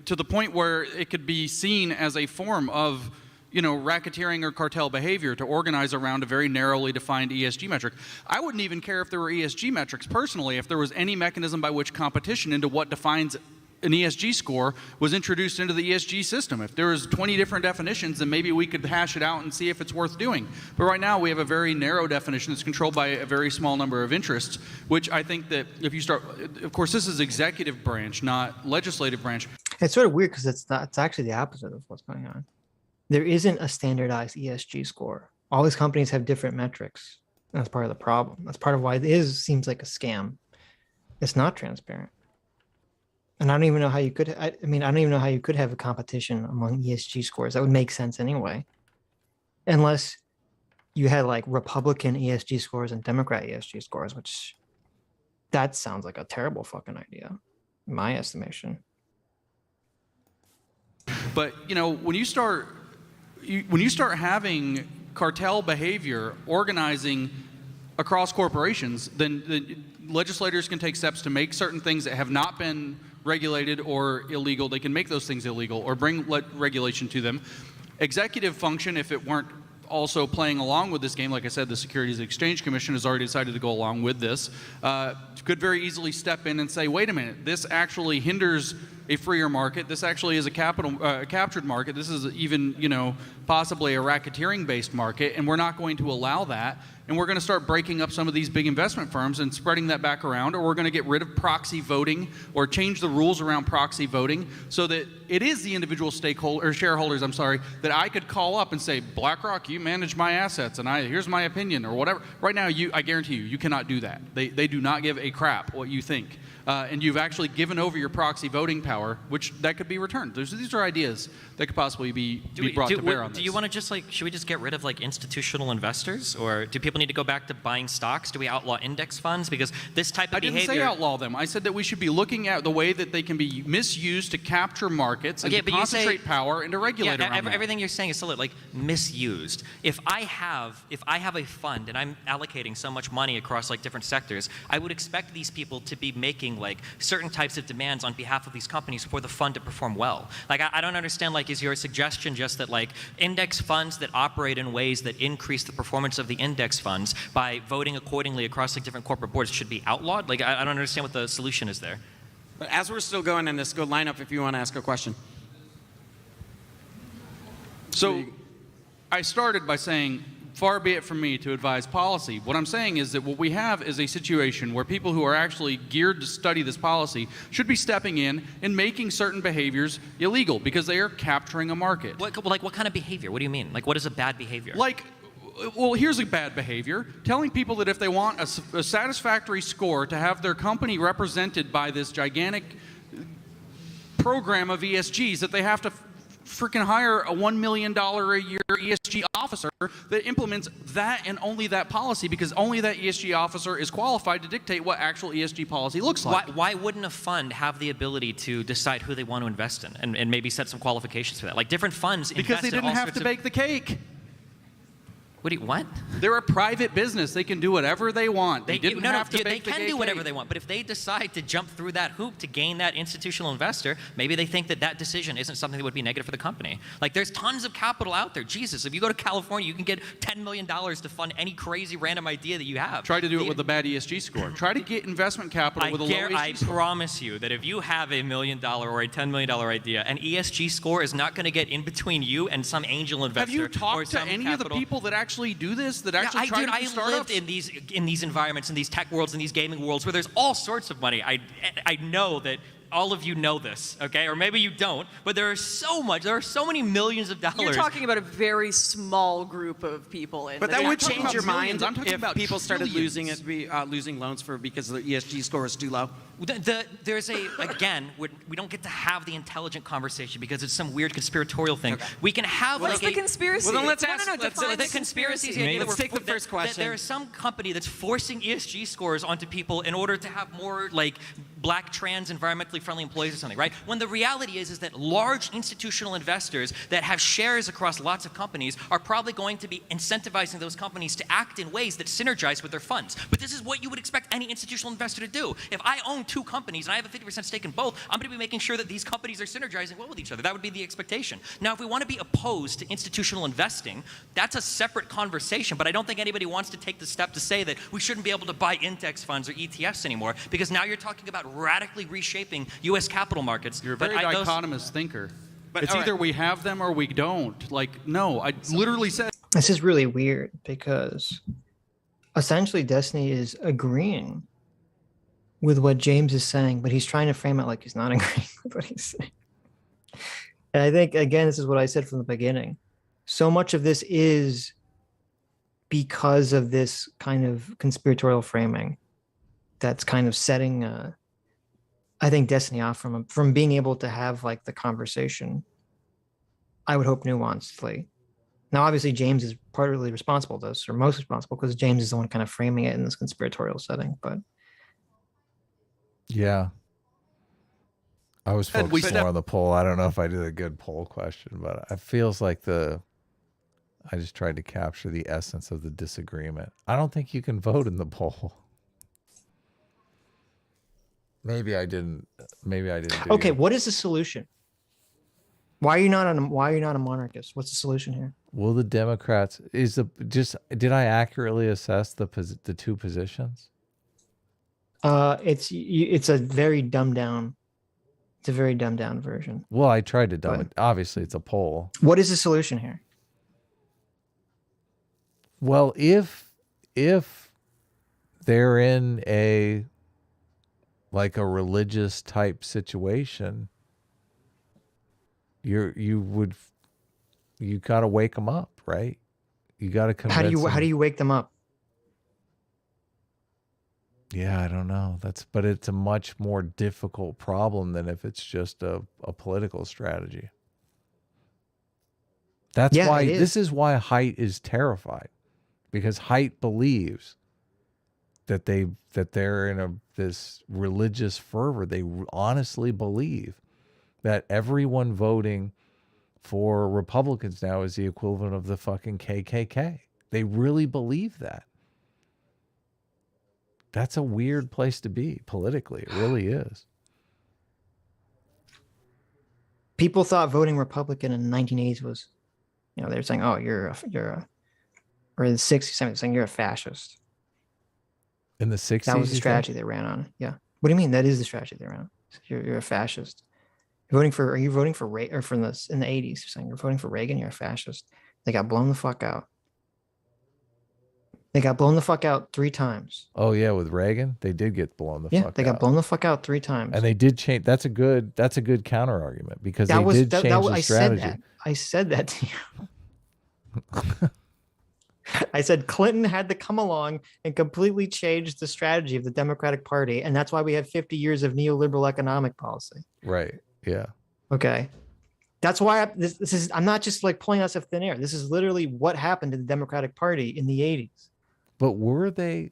to the point where it could be seen as a form of racketeering or cartel behavior to organize around a very narrowly defined ESG metric. I wouldn't even care if there were ESG metrics personally, if there was any mechanism by which competition into what defines an ESG score was introduced into the ESG system. If there was 20 different definitions, then maybe we could hash it out and see if it's worth doing. But right now we have a very narrow definition that's controlled by a very small number of interests, which I think that if you start, of course this is executive branch, not legislative branch. It's sort of weird because it's actually the opposite of what's going on. There isn't a standardized ESG score. All these companies have different metrics. That's part of the problem. That's part of why it seems like a scam. It's not transparent. And I don't even know how you could, I don't even know how you could have a competition among ESG scores. That would make sense anyway. Unless you had like Republican ESG scores and Democrat ESG scores, which that sounds like a terrible fucking idea, in my estimation. But, when you start having cartel behavior organizing across corporations, then the legislators can take steps to make certain things that have not been regulated or illegal. They can make those things illegal or bring regulation to them. Executive function, if it weren't also playing along with this game. Like I said, the Securities and Exchange Commission has already decided to go along with this. Could very easily step in and say, wait a minute, this actually hinders a freer market. This actually is a captured market. This is even, possibly a racketeering-based market, and we're not going to allow that. And we're going to start breaking up some of these big investment firms and spreading that back around, or we're going to get rid of proxy voting or change the rules around proxy voting so that it is the individual shareholders, that I could call up and say, BlackRock, you manage my assets, and here's my opinion, or whatever. Right now, I guarantee you cannot do that. They do not give a crap what you think. And you've actually given over your proxy voting power, which that could be returned. These are ideas that could possibly be brought to bear on this. Do you want to should we just get rid of institutional investors, or do people need to go back to buying stocks? Do we outlaw index funds? Because this type of behavior... I didn't say outlaw them. I said that we should be looking at the way that they can be misused to capture markets and to concentrate power and to regulate around them. Everything you're saying is still misused. If I have a fund and I'm allocating so much money across different sectors, I would expect these people to be making certain types of demands on behalf of these companies for the fund to perform well. I don't understand, is your suggestion just that index funds that operate in ways that increase the performance of the index funds by voting accordingly across different corporate boards should be outlawed? I don't understand what the solution is there. But as we're still going in this, go line up if you want to ask a question. So I started by saying, far be it from me to advise policy. What I'm saying is that what we have is a situation where people who are actually geared to study this policy should be stepping in and making certain behaviors illegal because they are capturing a market. What kind of behavior? What do you mean? What is a bad behavior? Well, here's a bad behavior. Telling people that if they want a satisfactory score to have their company represented by this gigantic program of ESGs, that they have to freaking hire a $1 million a year ESG officer that implements that and only that policy, because only that ESG officer is qualified to dictate what actual ESG policy looks like. Why wouldn't a fund have the ability to decide who they want to invest in and maybe set some qualifications for that? Different funds because they didn't have to bake the cake. What? They're a private business. They can do whatever they want. They didn't have to bake the cake. They can do whatever they want, but if they decide to jump through that hoop to gain that institutional investor, maybe they think that decision isn't something that would be negative for the company. There's tons of capital out there. Jesus, if you go to California, you can get $10 million to fund any crazy random idea that you have. Try to do it with a bad ESG score. Try to get investment capital with a low ESG score. I promise you that if you have $1 million or a $10 million idea, an ESG score is not going to get in between you and some angel investor. Have you talked to any of the people that actually do this? I lived in these environments, in these tech worlds, in these gaming worlds where there's all sorts of money. I know that all of you know this, okay? Or maybe you don't, but there are so many millions of dollars. You're talking about a very small group of people. But that would change your mind if people started losing loans because the ESG score is too low. There's again, we don't get to have the intelligent conversation because it's some weird conspiratorial thing. Okay. We can have What's the conspiracy? Well, then let's ask. The conspiracy. Let's take the first question. There is some company that's forcing ESG scores onto people in order to have more black, trans, environmentally friendly employees or something, right? When the reality is that large institutional investors that have shares across lots of companies are probably going to be incentivizing those companies to act in ways that synergize with their funds. But this is what you would expect any institutional investor to do. If I own 2 companies and I have a 50% stake in both, I'm going to be making sure that these companies are synergizing well with each other. That would be the expectation. Now, if we want to be opposed to institutional investing, that's a separate conversation, but I don't think anybody wants to take the step to say that we shouldn't be able to buy index funds or ETFs anymore, because now you're talking about radically reshaping U.S. capital markets. You're a very dichotomous thinker. But it's either we have them or we don't. No, I literally said... This is really weird because essentially Destiny is agreeing with what James is saying, but he's trying to frame it like he's not agreeing with what he's saying. And I think, again, this is what I said from the beginning. So much of this is because of this kind of conspiratorial framing that's kind of setting, I think, Destiny off from being able to have the conversation, I would hope, nuancedly. Now, obviously, James is partly responsible for this, or most responsible, because James is the one kind of framing it in this conspiratorial setting, but... Yeah. I was focused more on the poll. I don't know if I did a good poll question, but it feels like I just tried to capture the essence of the disagreement. I don't think you can vote in the poll. Maybe I didn't. Okay, what is the solution? Why are you not a monarchist? What's the solution here? Will the Democrats did I accurately assess the two positions? It's a very dumbed down. It's a very dumbed down version. Well, I tried to dumb it. Obviously, it's a poll. What is the solution here? Well, if they're in a religious type situation, you got to wake them up, right? You got to convince them. How do you wake them up? Yeah, I don't know. But it's a much more difficult problem than if it's just a political strategy. This is why Haidt is terrified, because Haidt believes that they're in this religious fervor. They honestly believe that everyone voting for Republicans now is the equivalent of the fucking KKK. They really believe that. That's a weird place to be politically. It really is. People thought voting Republican in the 1980s was, they were saying, "Oh, you're a," or in the 60s, saying you're a fascist. In the 60s, that was the strategy they ran on. Yeah. What do you mean? That is the strategy they ran on. You're a fascist. Are you voting for Reagan, or in the 80s? You're saying you're voting for Reagan. You're a fascist. They got blown the fuck out. They got blown the fuck out 3 times. Oh yeah, with Reagan, they did get blown the fuck out. Yeah, they got blown the fuck out 3 times. And they did change. That's a good counter argument, because they did change the strategy. I said that to you. I said Clinton had to come along and completely change the strategy of the Democratic Party, and that's why we have 50 years of neoliberal economic policy. Right. Yeah. Okay. That's why I'm not just pulling us off thin air. This is literally what happened to the Democratic Party in the 80s. But were they?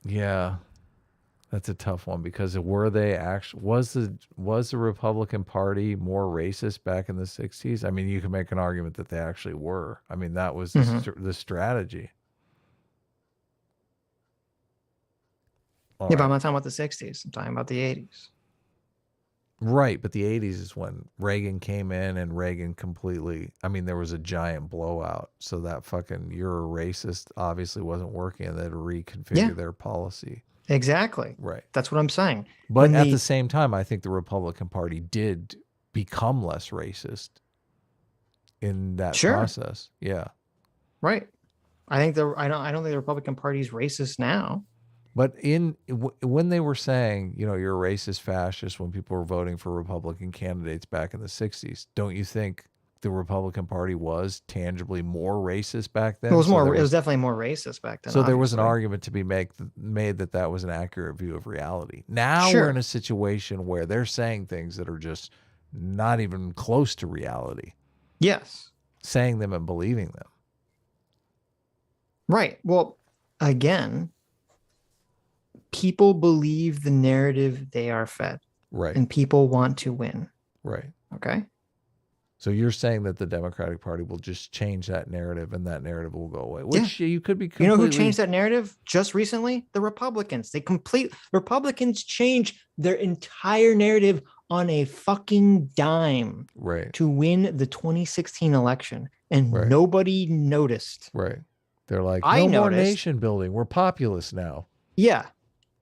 Yeah, that's a tough one, because were they actually, was the Republican Party more racist back in the 60s? I mean, you can make an argument that they actually were. I mean, that was the strategy. But I'm not talking about the 60s. I'm talking about the 80s. Right, but the 80s is when Reagan came in, and Reagan completely, there was a giant blowout. So that fucking "you're a racist" obviously wasn't working, and they had to reconfigure their policy. Exactly. Right. That's what I'm saying. But at the same time, I think the Republican Party did become less racist in that process. Yeah. Right. I don't think the Republican Party is racist now. But when they were saying, you're a racist fascist, when people were voting for Republican candidates back in the 60s, don't you think the Republican Party was tangibly more racist back then? It was it was definitely more racist back then. So there was an argument to be made that was an accurate view of reality. Now we're in a situation where they're saying things that are just not even close to reality. Yes. Saying them and believing them. Right. Well, again, people believe the narrative they are fed. Right. And people want to win. Right. Okay. So you're saying that the Democratic Party will just change that narrative, and that narrative will go away, which you could be completely... You know who changed that narrative just recently? The Republicans. Republicans changed their entire narrative on a fucking dime to win the 2016 election, and nobody noticed. Right. They're like, no more nation building. We're populist now. Yeah.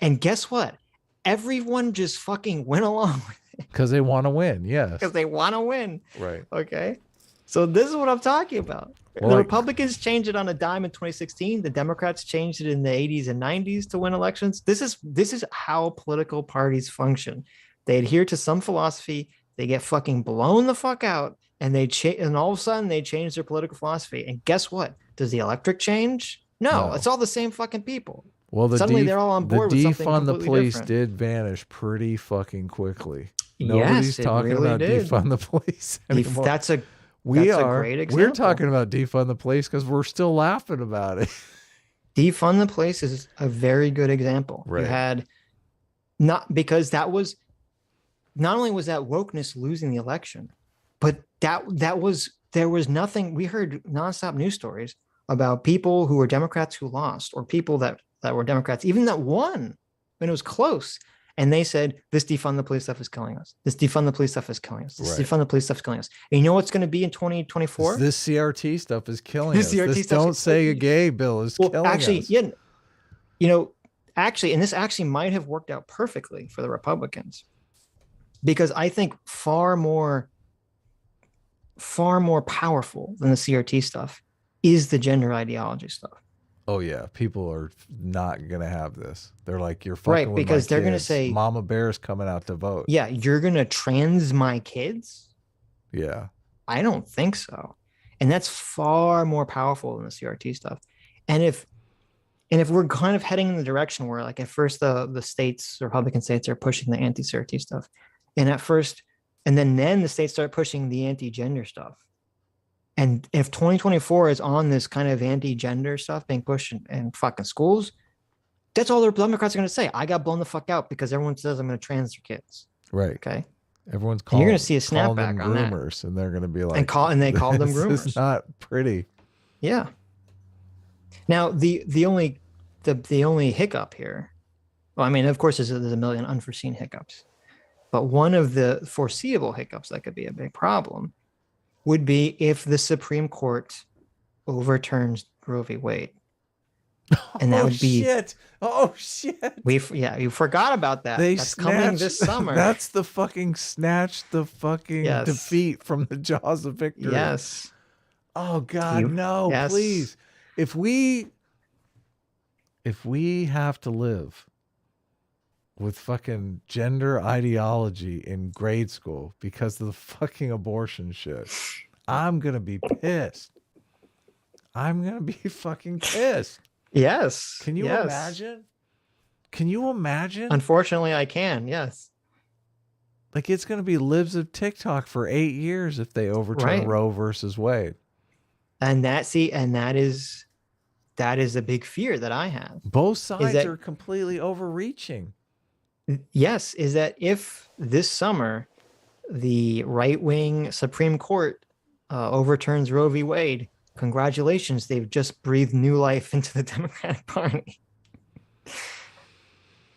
And guess what? Everyone just fucking went along with it. Because they want to win, yes. Because they want to win. Right. Okay. So this is what I'm talking about. Well, the Republicans changed it on a dime in 2016. The Democrats changed it in the 80s and 90s to win elections. This is how political parties function. They adhere to some philosophy. They get fucking blown the fuck out, and and all of a sudden they change their political philosophy. And guess what? Does the electorate change? No, it's all the same fucking people. Well, suddenly they're all on board with something defund the police different. Did vanish pretty fucking quickly. Nobody's talking about defund the police anymore. That's a great example. We're talking about defund the police because we're still laughing about it. Defund the police is a very good example. Right. You had not only was that wokeness losing the election, but there was nothing. We heard nonstop news stories about people who were Democrats who lost, or people that were Democrats, even that won when it was close. And they said, this defund the police stuff is killing us. This defund the police stuff is killing us. This Right. defund the police stuff is killing us. And you know what's going to be in 2024? This CRT stuff is killing us. CRT This stuff don't is say a gay bill is killing actually, us. Yeah, you know, actually, and this actually might have worked out perfectly for the Republicans, because I think far more powerful than the CRT stuff is the gender ideology stuff. Oh yeah, people are not gonna have this. They're like, you're fucking right, with because my they're kids. gonna say, Mama Bear's coming out to vote. Yeah, you're gonna trans my kids? Yeah, I don't think so. And that's far more powerful than the CRT stuff. And if we're kind of heading in the direction where, like, at first the states, Republican states, are pushing the anti-CRT stuff, and then the states start pushing the anti-gender stuff. And if 2024 is on this kind of anti-gender stuff being pushed in fucking schools, that's all the Democrats are going to say. I got blown the fuck out because everyone says I'm going to trans their kids. right. Okay. Everyone's calling. You're going to see a snapback on that. Groomers, and they're going to be like, and they call them groomers. This is not pretty. Yeah. Now the only hiccup here, well, I mean, of course, there's a million unforeseen hiccups, but one of the foreseeable hiccups that could be a big problem would be if the Supreme Court overturns Roe v. Wade. And that would be shit. Oh shit. You forgot about that. That's coming this summer. That's the fucking snatch the fucking defeat from the jaws of victory. Yes. Oh God, no, yes. Please. If we have to live with fucking gender ideology in grade school because of the fucking abortion shit, I'm gonna be pissed. I'm gonna be fucking pissed. Yes. Can you imagine? Can you imagine? Unfortunately, I can. Yes. Like, it's gonna be libs of TikTok for 8 years if they overturn Roe versus Wade. And that is a big fear that I have. Both sides are completely overreaching. Yes, is that if this summer the right-wing Supreme Court overturns Roe v. Wade, congratulations, they've just breathed new life into the Democratic Party.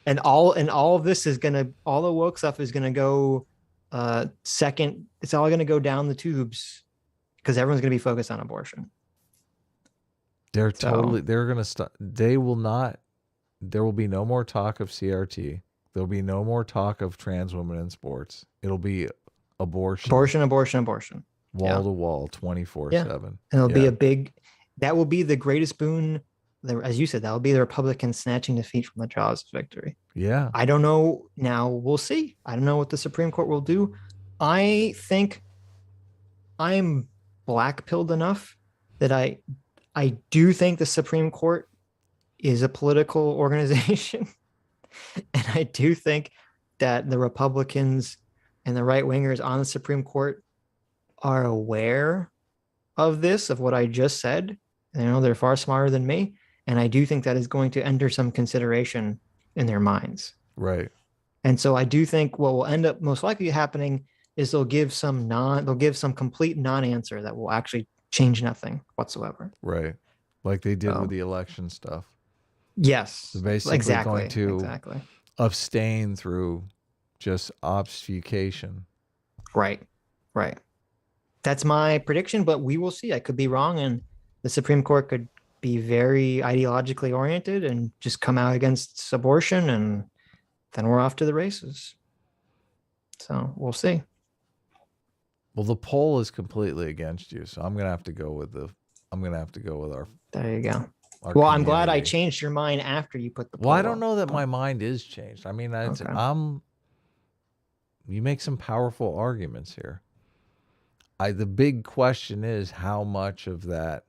And all of this is all the woke stuff is gonna go second. It's all gonna go down the tubes because everyone's gonna be focused on abortion. They're gonna stop. There will be no more talk of CRT. There'll be no more talk of trans women in sports. It'll be abortion. Abortion. Wall to wall, 24/7. And it'll be that will be the greatest boon. As you said, that will be the Republicans snatching defeat from the jaws of victory. Yeah. I don't know. Now we'll see. I don't know what the Supreme Court will do. I think I'm black-pilled enough that I do think the Supreme Court is a political organization. And I do think that the Republicans and the right-wingers on the Supreme Court are aware of this, of what I just said. And, they're far smarter than me. And I do think that is going to enter some consideration in their minds. Right. And so I do think what will end up most likely happening is they'll give some complete non-answer that will actually change nothing whatsoever. Right. Like they did with the election stuff. Yes. They're basically going to abstain through just obfuscation. Right. That's my prediction, but we will see. I could be wrong, and the Supreme Court could be very ideologically oriented and just come out against abortion, and then we're off to the races. So we'll see. Well, the poll is completely against you, so I'm gonna have to go with our. There you go. Well, I'm glad I changed your mind after you put the poll. Well, I don't know that my mind is changed. I mean, you make some powerful arguments here. The big question is how much of that.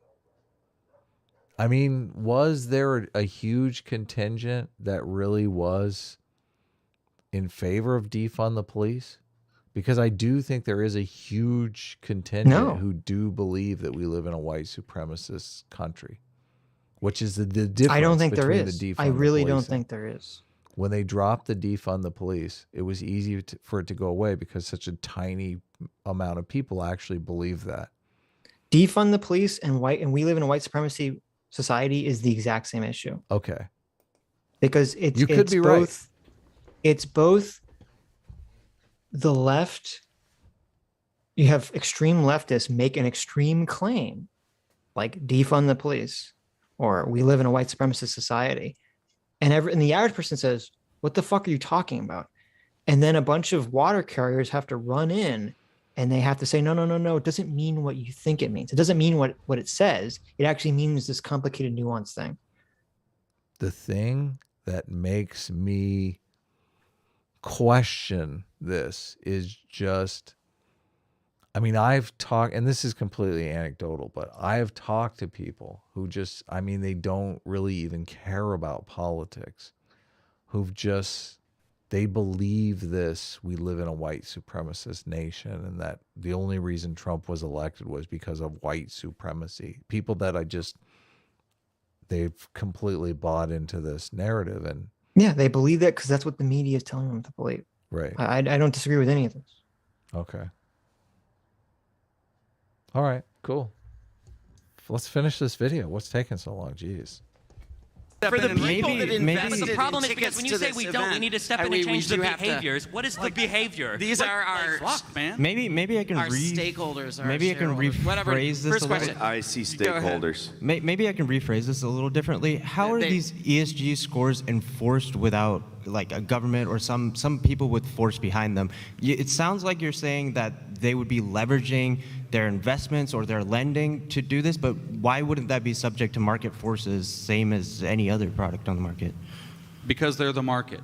I mean, was there a huge contingent that really was in favor of defund the police? Because I do think there is a huge contingent who do believe that we live in a white supremacist country, which is the difference. I don't think there is. The I really don't think there is. When they dropped the defund the police, it was easy for it to go away because such a tiny amount of people actually believe that. Defund the police and we live in a white supremacy society is the exact same issue. Okay. Because you could be both, right. it's both the left. You have extreme leftists make an extreme claim, like defund the police, or we live in a white supremacist society. And the average person says, what the fuck are you talking about? And then a bunch of water carriers have to run in and they have to say, no. It doesn't mean what you think it means. It doesn't mean what it says. It actually means this complicated, nuanced thing. The thing that makes me question this is just, I mean, I've talked, and this is completely anecdotal, but I've talked to people who just, I mean, they don't really even care about politics, who've just, they believe this, we live in a white supremacist nation, and that the only reason Trump was elected was because of white supremacy. People that they've completely bought into this narrative. And yeah, they believe that because that's what the media is telling them to believe. Right. I don't disagree with any of this. Okay. All right, cool. Let's finish this video. What's taking so long? Jeez. For the people that invested the problem in is because when you say we event, don't, we need to step in and change the behaviors. What is the behavior? These are our fuck, man. Maybe I can our stakeholders. Maybe I can rephrase this. First question. I see stakeholders. Maybe I can rephrase this a little differently. How are these ESG scores enforced without like a government or some people with force behind them? It sounds like you're saying that they would be leveraging their investments or their lending to do this, but why wouldn't that be subject to market forces, same as any other product on the market? Because they're the market.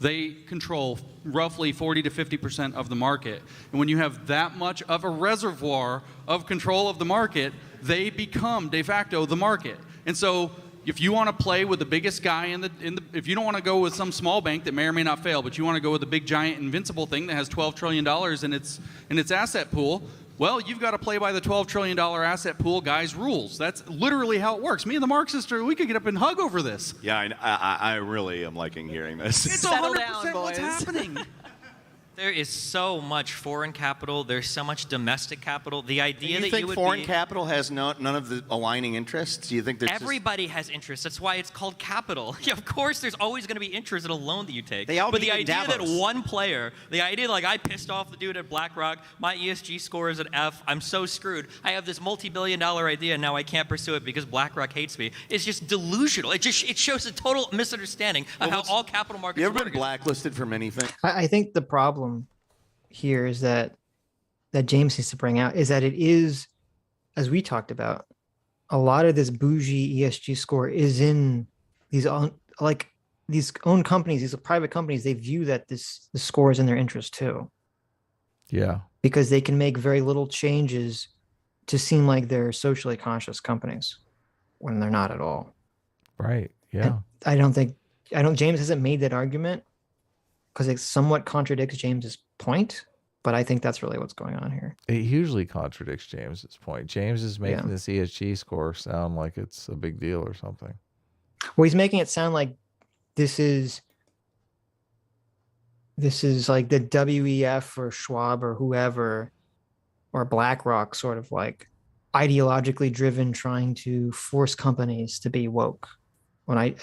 They control roughly 40 to 50% of the market. And when you have that much of a reservoir of control of the market, they become de facto the market. And so if you want to play with the biggest guy if you don't want to go with some small bank that may or may not fail, but you want to go with the big giant invincible thing that has $12 trillion in its asset pool, well, you've got to play by the $12 trillion asset pool guy's rules. That's literally how it works. Me and the Marxists, we could get up and hug over this. Yeah, I really am liking hearing this. It's Settle 100% down, what's boys. happening. There is so much foreign capital. There's so much domestic capital. The idea that you think you would foreign be, capital has none of the aligning interests? Do you think there's everybody has interest. That's why it's called capital. Yeah, of course, there's always going to be interest in a loan that you take. They all but meet the in idea that Davos. one player, the idea like I pissed off the dude at BlackRock, my ESG score is an F, I'm so screwed. I have this multi-billion-dollar idea and now I can't pursue it because BlackRock hates me. It's just delusional. It shows a total misunderstanding of how all capital markets You ever work. been blacklisted from anything? I think the problem here is that James needs to bring out is that it is, as we talked about, a lot of this bougie ESG score is in these own companies, these private companies. They view that the score is in their interest too. yeah, Because they can make very little changes to seem like they're socially conscious companies when they're not at all. right, yeah. And James hasn't made that argument because it somewhat contradicts James's point, but I think that's really what's going on here. It hugely contradicts James's point. James is making this ESG score sound like it's a big deal or something. Well, he's making it sound like this is like the WEF or Schwab or whoever or BlackRock sort of like ideologically driven trying to force companies to be woke. When I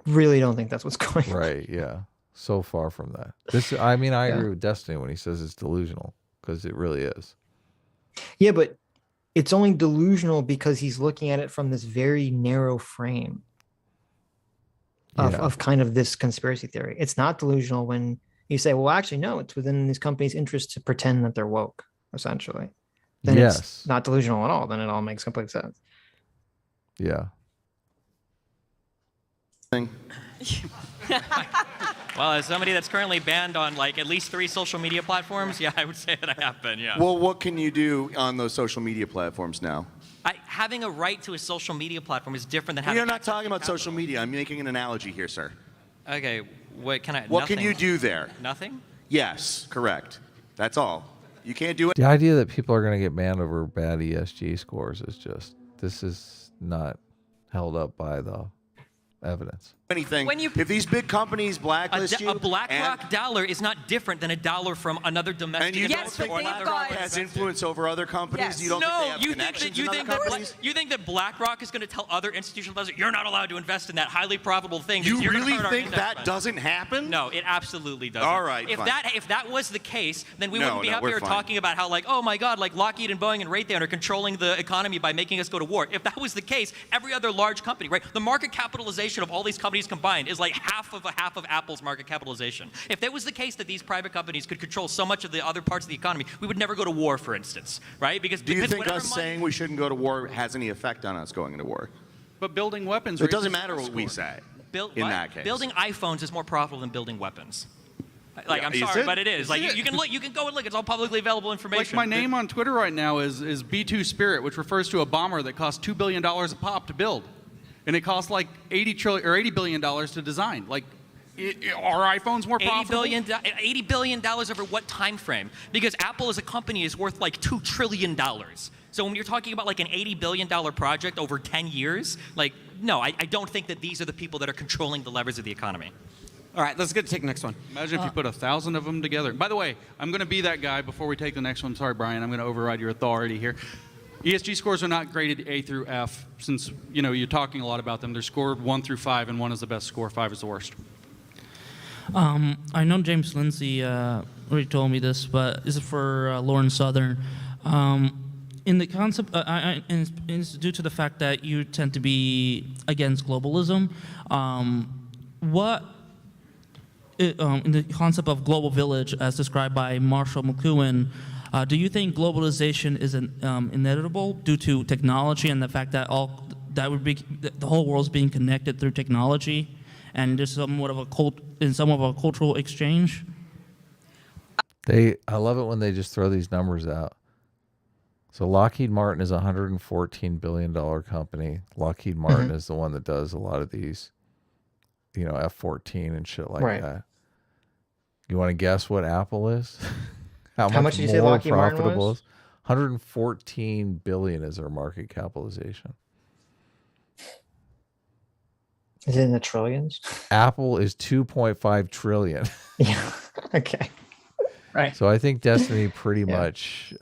really don't think that's what's going on. Right, yeah. So far from that. I agree with Destiny when he says it's delusional, because it really is. Yeah, but it's only delusional because he's looking at it from this very narrow frame of kind of this conspiracy theory. It's not delusional when you say, well, actually, no, it's within these companies' interest to pretend that they're woke, essentially. Then it's not delusional at all. Then it all makes complete sense. Yeah. Well, as somebody that's currently banned on like at least 3 social media platforms, yeah, I would say that I have been, yeah. Well, what can you do on those social media platforms now? Having a right to a social media platform is different than having. You're not talking about social media. I'm making an analogy here, sir. Okay, what can I? What nothing. can you do there? Nothing? Yes, correct. That's all. You can't do it. The idea that people are going to get banned over bad ESG scores is just, this is not held up by the evidence. anything. If these big companies blacklist you, a BlackRock dollar is not different than a dollar from another domestic. And you don't think BlackRock has influence over other companies? Yes. You don't think they have connections in other companies? You think that BlackRock is going to tell other institutional investors, you're not allowed to invest in that highly profitable thing? You really think that doesn't happen? No, it absolutely doesn't. All right, if fine. that was the case, then we wouldn't be up here talking about how, like, oh my God, like Lockheed and Boeing and Raytheon are controlling the economy by making us go to war. If that was the case, every other large company, right? The market capitalization of all these companies combined is like half of Apple's market capitalization. If that was the case that these private companies could control so much of the other parts of the economy, we would never go to war, for instance, right? Because do you think us saying we shouldn't go to war has any effect on us going into war? But building weapons. It doesn't matter what we say. That case, building iPhones is more profitable than building weapons. Like, I'm sorry, but it is. Like, you can look, you can go and look. It's all publicly available information. Like, my name on Twitter right now is B2 Spirit, which refers to a bomber that cost $2 billion a pop to build, and it costs like $80 billion to design. Like, are iPhones more profitable? $80 billion over what time frame? Because Apple as a company is worth like $2 trillion. So when you're talking about like an $80 billion project over 10 years, like, no, I don't think that these are the people that are controlling the levers of the economy. All right, let's take the next one. Imagine if you put 1,000 of them together. By the way, I'm going to be that guy before we take the next one. Sorry, Brian, I'm going to override your authority here. ESG scores are not graded A through F, since you're talking a lot about them. They're scored 1 through 5, and 1 is the best score, 5 is the worst. I know James Lindsay already told me this, but this is for Lauren Southern. In the concept, it's due to the fact that you tend to be against globalism. In the concept of global village, as described by Marshall McLuhan, do you think globalization is inevitable due to technology and the fact that the whole world's being connected through technology, and there's somewhat of a cultural exchange? I love it when they just throw these numbers out. So Lockheed Martin is a $114 billion company. Lockheed Martin is the one that does a lot of these, F-14 and shit like that. You want to guess what Apple is? How much did you say Lockheed Martin was? 114 billion is their market capitalization. Is it in the trillions? Apple is 2.5 trillion. Yeah. Okay. Right. So I think Destiny pretty much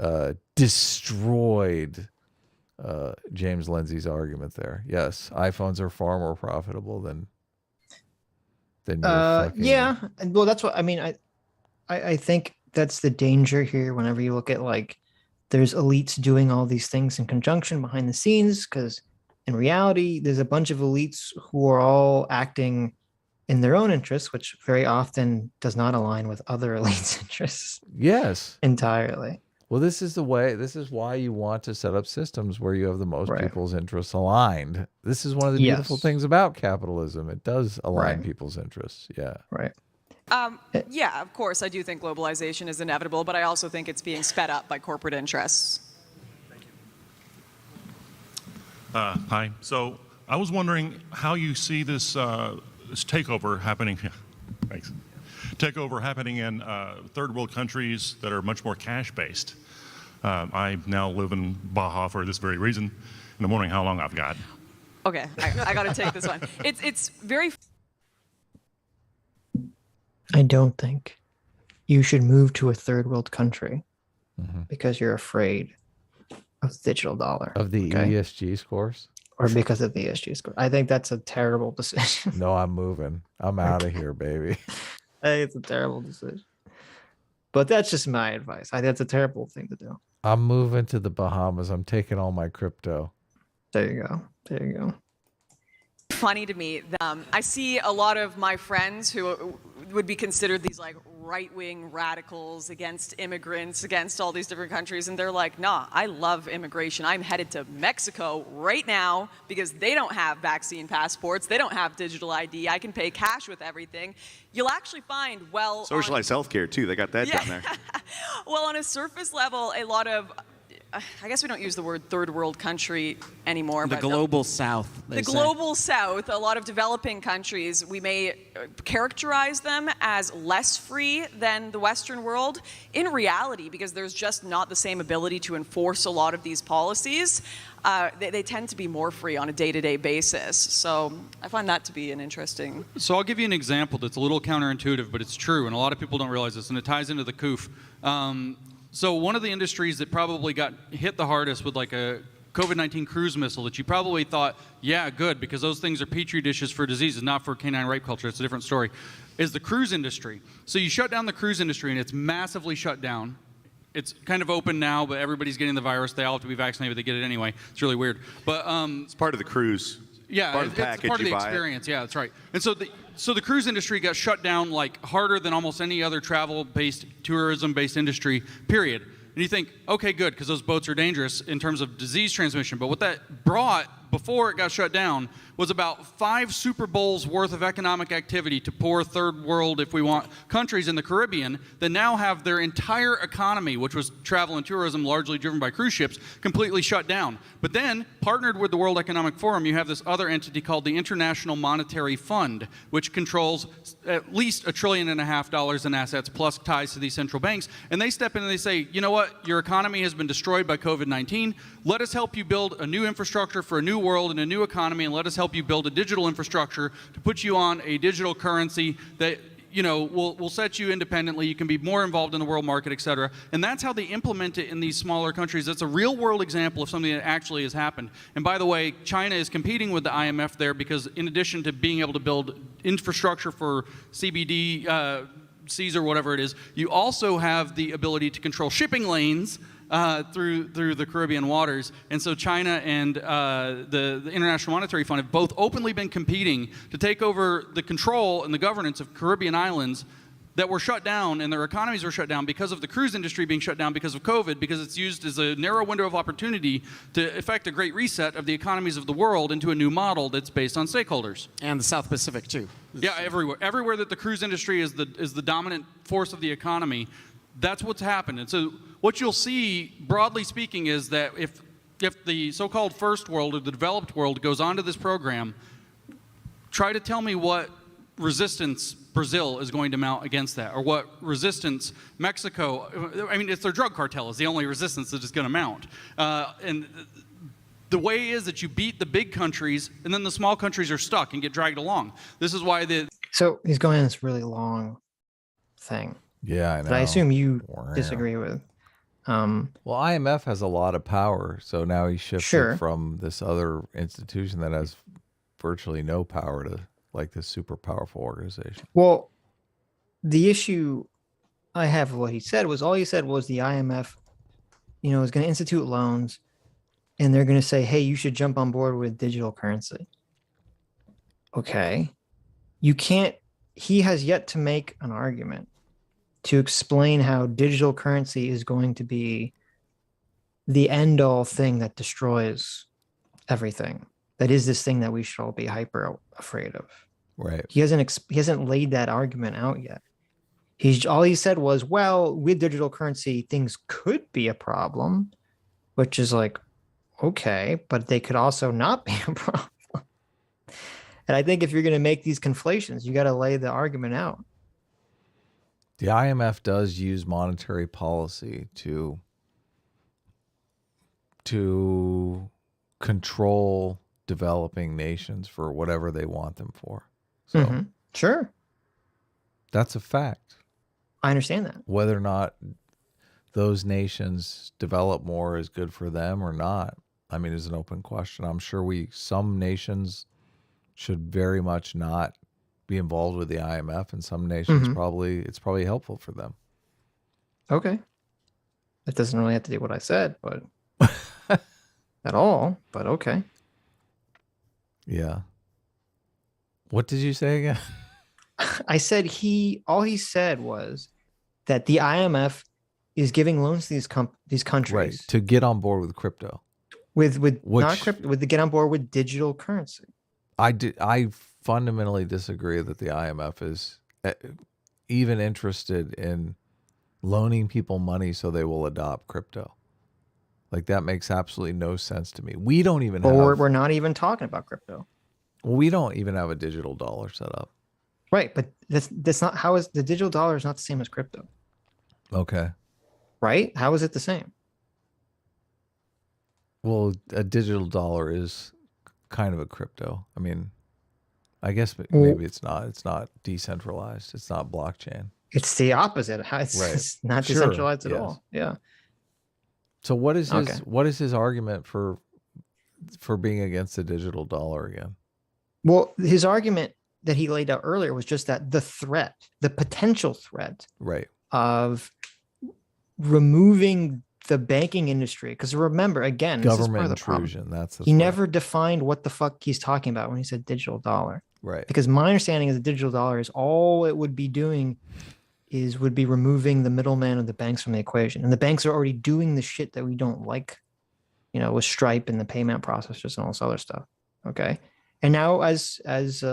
destroyed James Lindsay's argument there. Yes, iPhones are far more profitable than yeah. Well, that's what I mean. I think that's the danger here. Whenever you look at like, there's elites doing all these things in conjunction behind the scenes, because in reality, there's a bunch of elites who are all acting in their own interests, which very often does not align with other elites' interests. Yes. Entirely. Well, this is why you want to set up systems where you have the most people's interests aligned. This is one of the beautiful things about capitalism. It does align people's interests. Yeah. Right. Yeah, of course, I do think globalization is inevitable, but I also think it's being sped up by corporate interests. Thank you. Hi. So I was wondering how you see this this takeover happening. Thanks. Takeover happening in third world countries that are much more cash-based. I now live in Baja for this very reason, and I'm wondering how long I've got. Okay, I got to take this one. It's very. I don't think you should move to a third world country because you're afraid of the digital dollar. Of the ESG scores? Or because of the ESG score. I think that's a terrible decision. No, I'm moving. I'm out of here, baby. I think it's a terrible decision. But that's just my advice. I think that's a terrible thing to do. I'm moving to the Bahamas. I'm taking all my crypto. There you go. There you go. Funny to me. I see a lot of my friends who would be considered these like right-wing radicals against immigrants, against all these different countries, and they're like, nah, I love immigration. I'm headed to Mexico right now because they don't have vaccine passports, they don't have digital ID, I can pay cash with everything. You'll actually find, socialized healthcare too, they got that down there. Well, on a surface level, a lot of I guess we don't use the word third world country anymore. The but global south. The global south, a lot of developing countries, we may characterize them as less free than the Western world. In reality, because there's just not the same ability to enforce a lot of these policies, they tend to be more free on a day-to-day basis. So I find that to be an interesting... So I'll give you an example that's a little counterintuitive, but it's true, and a lot of people don't realize this, and it ties into the COOF. So one of the industries that probably got hit the hardest with like a COVID-19 cruise missile that you probably thought, yeah, good, because those things are petri dishes for diseases, not for canine rape culture. It's a different story, is the cruise industry. So you shut down the cruise industry, and it's massively shut down. It's kind of open now, but everybody's getting the virus. They all have to be vaccinated, but they get it anyway. It's really weird. But it's part of the cruise. Yeah, part of the it's part of the experience. Yeah, that's right. And so the cruise industry got shut down like harder than almost any other travel-based, tourism-based industry, period. And you think, okay, good, because those boats are dangerous in terms of disease transmission. But what that brought before it got shut down was about 5 Super Bowls worth of economic activity to poor third world, if we want, countries in the Caribbean that now have their entire economy, which was travel and tourism largely driven by cruise ships, completely shut down. But then, partnered with the World Economic Forum, you have this other entity called the International Monetary Fund, which controls at least $1.5 trillion in assets plus ties to these central banks. And they step in and they say, you know what, your economy has been destroyed by COVID-19. Let us help you build a new infrastructure for a new world and a new economy, and let us help you build a digital infrastructure to put you on a digital currency that will set you independently. You can be more involved in the world market, et cetera. And that's how they implement it in these smaller countries. That's a real world example of something that actually has happened. And by the way, China is competing with the IMF there because in addition to being able to build infrastructure for CBD, Cs or whatever it is, you also have the ability to control shipping lanes through the Caribbean waters. And so China and the International Monetary Fund have both openly been competing to take over the control and the governance of Caribbean islands that were shut down, and their economies were shut down because of the cruise industry being shut down because of COVID, because it's used as a narrow window of opportunity to effect a great reset of the economies of the world into a new model that's based on stakeholders. And the South Pacific, too. Yeah, everywhere that the cruise industry is the dominant force of the economy, that's what's happened. And so what you'll see, broadly speaking, is that if the so-called first world or the developed world goes onto this program, try to tell me what resistance Brazil is going to mount against that, or what resistance Mexico, I mean, it's their drug cartel is the only resistance that is going to mount. And the way is that you beat the big countries, and then the small countries are stuck and get dragged along. This is why So he's going on this really long thing. Yeah, I know. That I assume you disagree with. Well, IMF has a lot of power, so now he shifted from this other institution that has virtually no power to like this super powerful organization. Well, the issue I have with what he said was all he said was the IMF, is going to institute loans, and they're going to say, hey, you should jump on board with digital currency. Okay. He has yet to make an argument to explain how digital currency is going to be the end-all thing that destroys everything. That is this thing that we should all be hyper afraid of. Right. He hasn't laid that argument out yet. All he said was, well, with digital currency, things could be a problem, which is like, okay, but they could also not be a problem. And I think if you're going to make these conflations, you got to lay the argument out. The IMF does use monetary policy to control developing nations for whatever they want them for. So Sure. That's a fact. I understand that. Whether or not those nations develop more is good for them or not, I mean, is an open question. I'm sure some nations should very much not be involved with the IMF, and some nations it's probably helpful for them. Okay. That doesn't really have to do what I said, but at all, but okay. Yeah. What did you say again? I said all he said was that the IMF is giving loans to these countries, right, to get on board with crypto. Not crypto, to get on board with digital currency. I fundamentally disagree that the IMF is even interested in loaning people money so they will adopt crypto. Like that makes absolutely no sense to me. We don't even we're not even talking about crypto. We don't even have a digital dollar set up. Right, but that's not how is the digital dollar is not the same as crypto. Okay. Right? How is it the same? Well, a digital dollar is kind of a crypto. I mean, I guess maybe it's not. It's not decentralized. It's not blockchain. It's the opposite. It's not decentralized at all. Yeah. So what is his argument for being against the digital dollar again? Well, his argument that he laid out earlier was just that the potential threat of removing the banking industry, because remember, again, government intrusion. He never defined what the fuck he's talking about when he said digital dollar. Right. Because my understanding is the digital dollar is all it would be doing would be removing the middleman of the banks from the equation. And the banks are already doing the shit that we don't like, with Stripe and the payment processors and all this other stuff. Okay. And now, as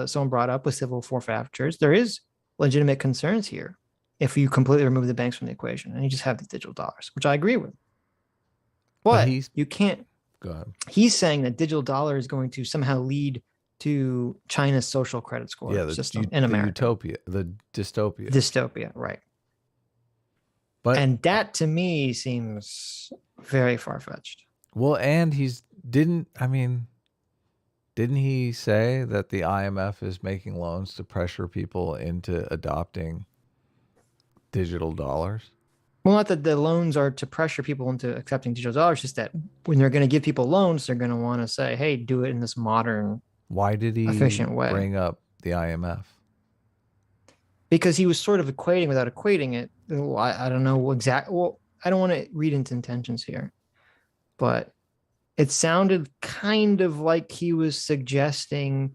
someone brought up with civil forfeitures, there is legitimate concerns here if you completely remove the banks from the equation and you just have the digital dollars, which I agree with. But you can't. Go ahead. He's saying that digital dollar is going to somehow lead to China's social credit score system in America. The dystopia. Dystopia, right. And that to me seems very far-fetched. Well, and didn't he say that the IMF is making loans to pressure people into adopting digital dollars? Well, not that the loans are to pressure people into accepting digital dollars, just that when they're going to give people loans, they're going to want to say, hey, do it in this modern, why did he efficient way. Bring up the IMF? Because he was sort of equating without equating it. I don't know exactly. Well, I don't want to read into intentions here, but it sounded kind of like he was suggesting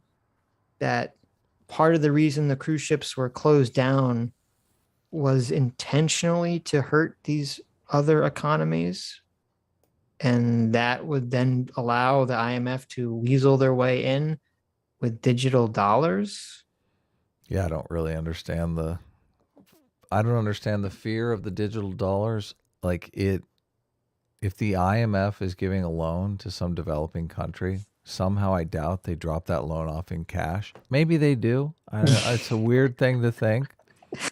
that part of the reason the cruise ships were closed down was intentionally to hurt these other economies. And that would then allow the IMF to weasel their way in with digital dollars. Yeah, I don't really understand the fear of the digital dollars. Like if the IMF is giving a loan to some developing country, somehow I doubt they drop that loan off in cash. Maybe they do. It's a weird thing to think.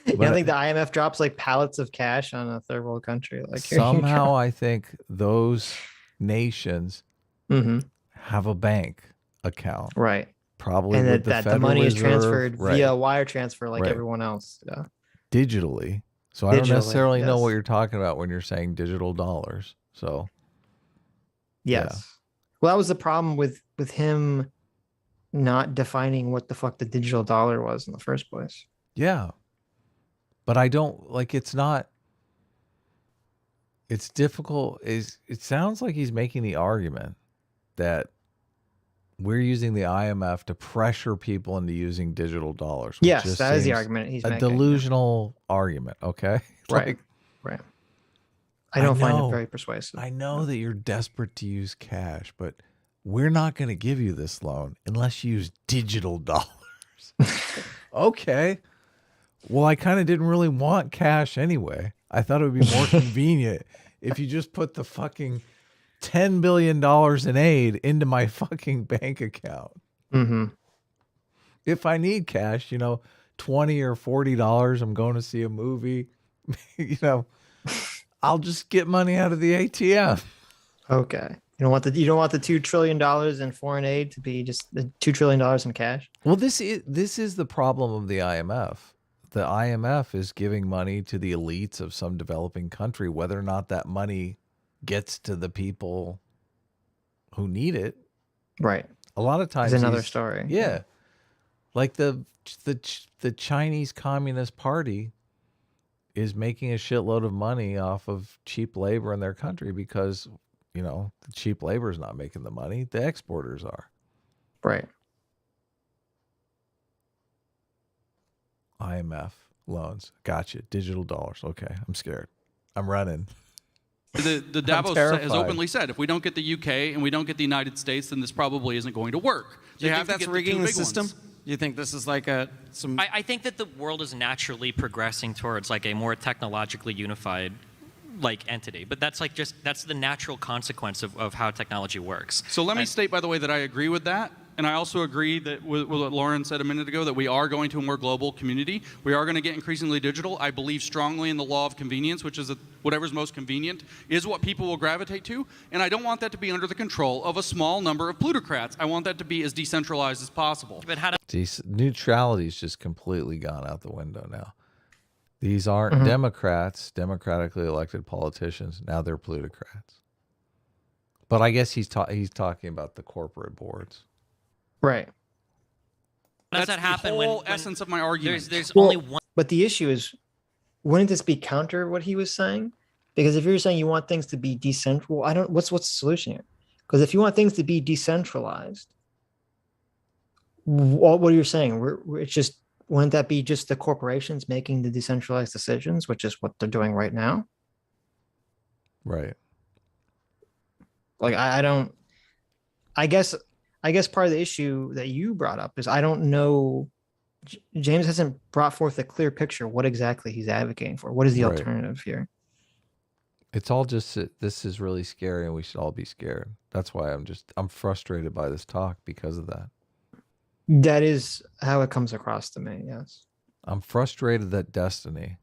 I think the IMF drops like pallets of cash on a third world country. Like somehow I think those nations have a bank account. Right. Probably. And that the money is transferred via wire transfer like everyone else. Yeah. Digitally. So I don't necessarily know what you're talking about when you're saying digital dollars. So. Yes. Yeah. Well, that was the problem with him not defining what the fuck the digital dollar was in the first place. Yeah. But I don't it's difficult. It sounds like he's making the argument that we're using the IMF to pressure people into using digital dollars. Yes, that is the argument he's making. A delusional argument, okay? Right. Right. I don't find it very persuasive. I know that you're desperate to use cash, but we're not going to give you this loan unless you use digital dollars. Okay. Well, I kind of didn't really want cash anyway. I thought it would be more convenient if you just put the fucking $10 billion in aid into my fucking bank account. Mm-hmm. If I need cash, $20 or $40, I'm going to see a movie, I'll just get money out of the ATM. Okay. You don't want the $2 trillion in foreign aid to be just the $2 trillion in cash? Well, this is the problem of the IMF. The IMF is giving money to the elites of some developing country, whether or not that money gets to the people who need it. Right. A lot of times it's another story. Yeah. Like the Chinese Communist Party is making a shitload of money off of cheap labor in their country because, the cheap labor is not making the money. The exporters are. Right. IMF loans. Gotcha. Digital dollars. Okay. I'm scared. I'm running. The Davos has openly said, if we don't get the UK and we don't get the United States, then this probably isn't going to work. Do you think that's rigging the system? Do you think this is like I think that the world is naturally progressing towards like a more technologically unified like entity, but that's like that's the natural consequence of how technology works. So let me state, by the way, that I agree with that. And I also agree that with what Lauren said a minute ago, that we are going to a more global community. We are going to get increasingly digital. I believe strongly in the law of convenience, which is that whatever's most convenient is what people will gravitate to. And I don't want that to be under the control of a small number of plutocrats. I want that to be as decentralized as possible. But how neutrality's just completely gone out the window now. These aren't Democrats, democratically elected politicians. Now they're plutocrats. But I guess he's talking about the corporate boards. Right. Does that happen the whole essence of my argument. There's only one. But the issue is, wouldn't this be counter what he was saying? Because if you're saying you want things to be decentralized, what's the solution here? Because if you want things to be decentralized, what you're saying, it's just, wouldn't that be just the corporations making the decentralized decisions, which is what they're doing right now? Right. Like, I guess part of the issue that you brought up is I don't know. James hasn't brought forth a clear picture what exactly he's advocating for. What is the alternative here? It's all just, this is really scary and we should all be scared. That's why I'm frustrated by this talk because of that. That is how it comes across to me, yes. I'm frustrated that Destiny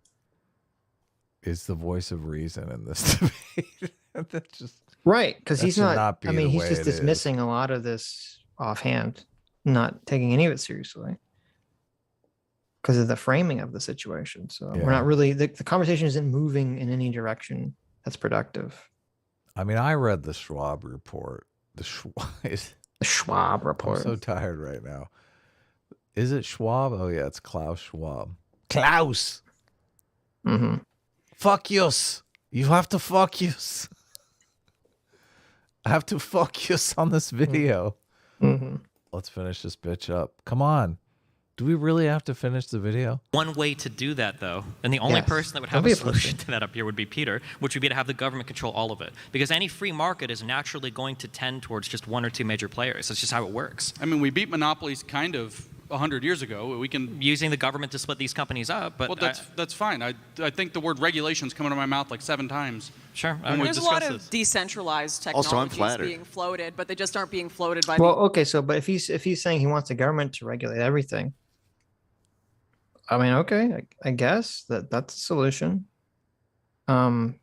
is the voice of reason in this debate. That's just... Right, because he's not I mean, he's just dismissing a lot of this offhand, not taking any of it seriously because of the framing of the situation. So we're not really, the conversation isn't moving in any direction that's productive. I mean, I read the Schwab report. The Schwab report. I'm so tired right now. Is it Schwab? Oh, yeah, it's Klaus Schwab. Klaus! Fuck yous. You have to fuck yous. I have to focus on this video. Let's finish this bitch up. Come on. Do we really have to finish the video? One way to do that, though, and the only person that would have a solution to that up here would be Peter, which would be to have the government control all of it. Because any free market is naturally going to tend towards just one or two major players. That's just how it works. I mean, we beat monopolies kind of 100 years ago. We can using the government to split these companies up, but well, that's fine. I think the word regulations come out of my mouth like 7 times. Sure. There's a lot of decentralized technologies being floated, but they just aren't being floated by. Well, okay, so but if he's saying he wants the government to regulate everything, I mean, okay, I guess that's a solution. But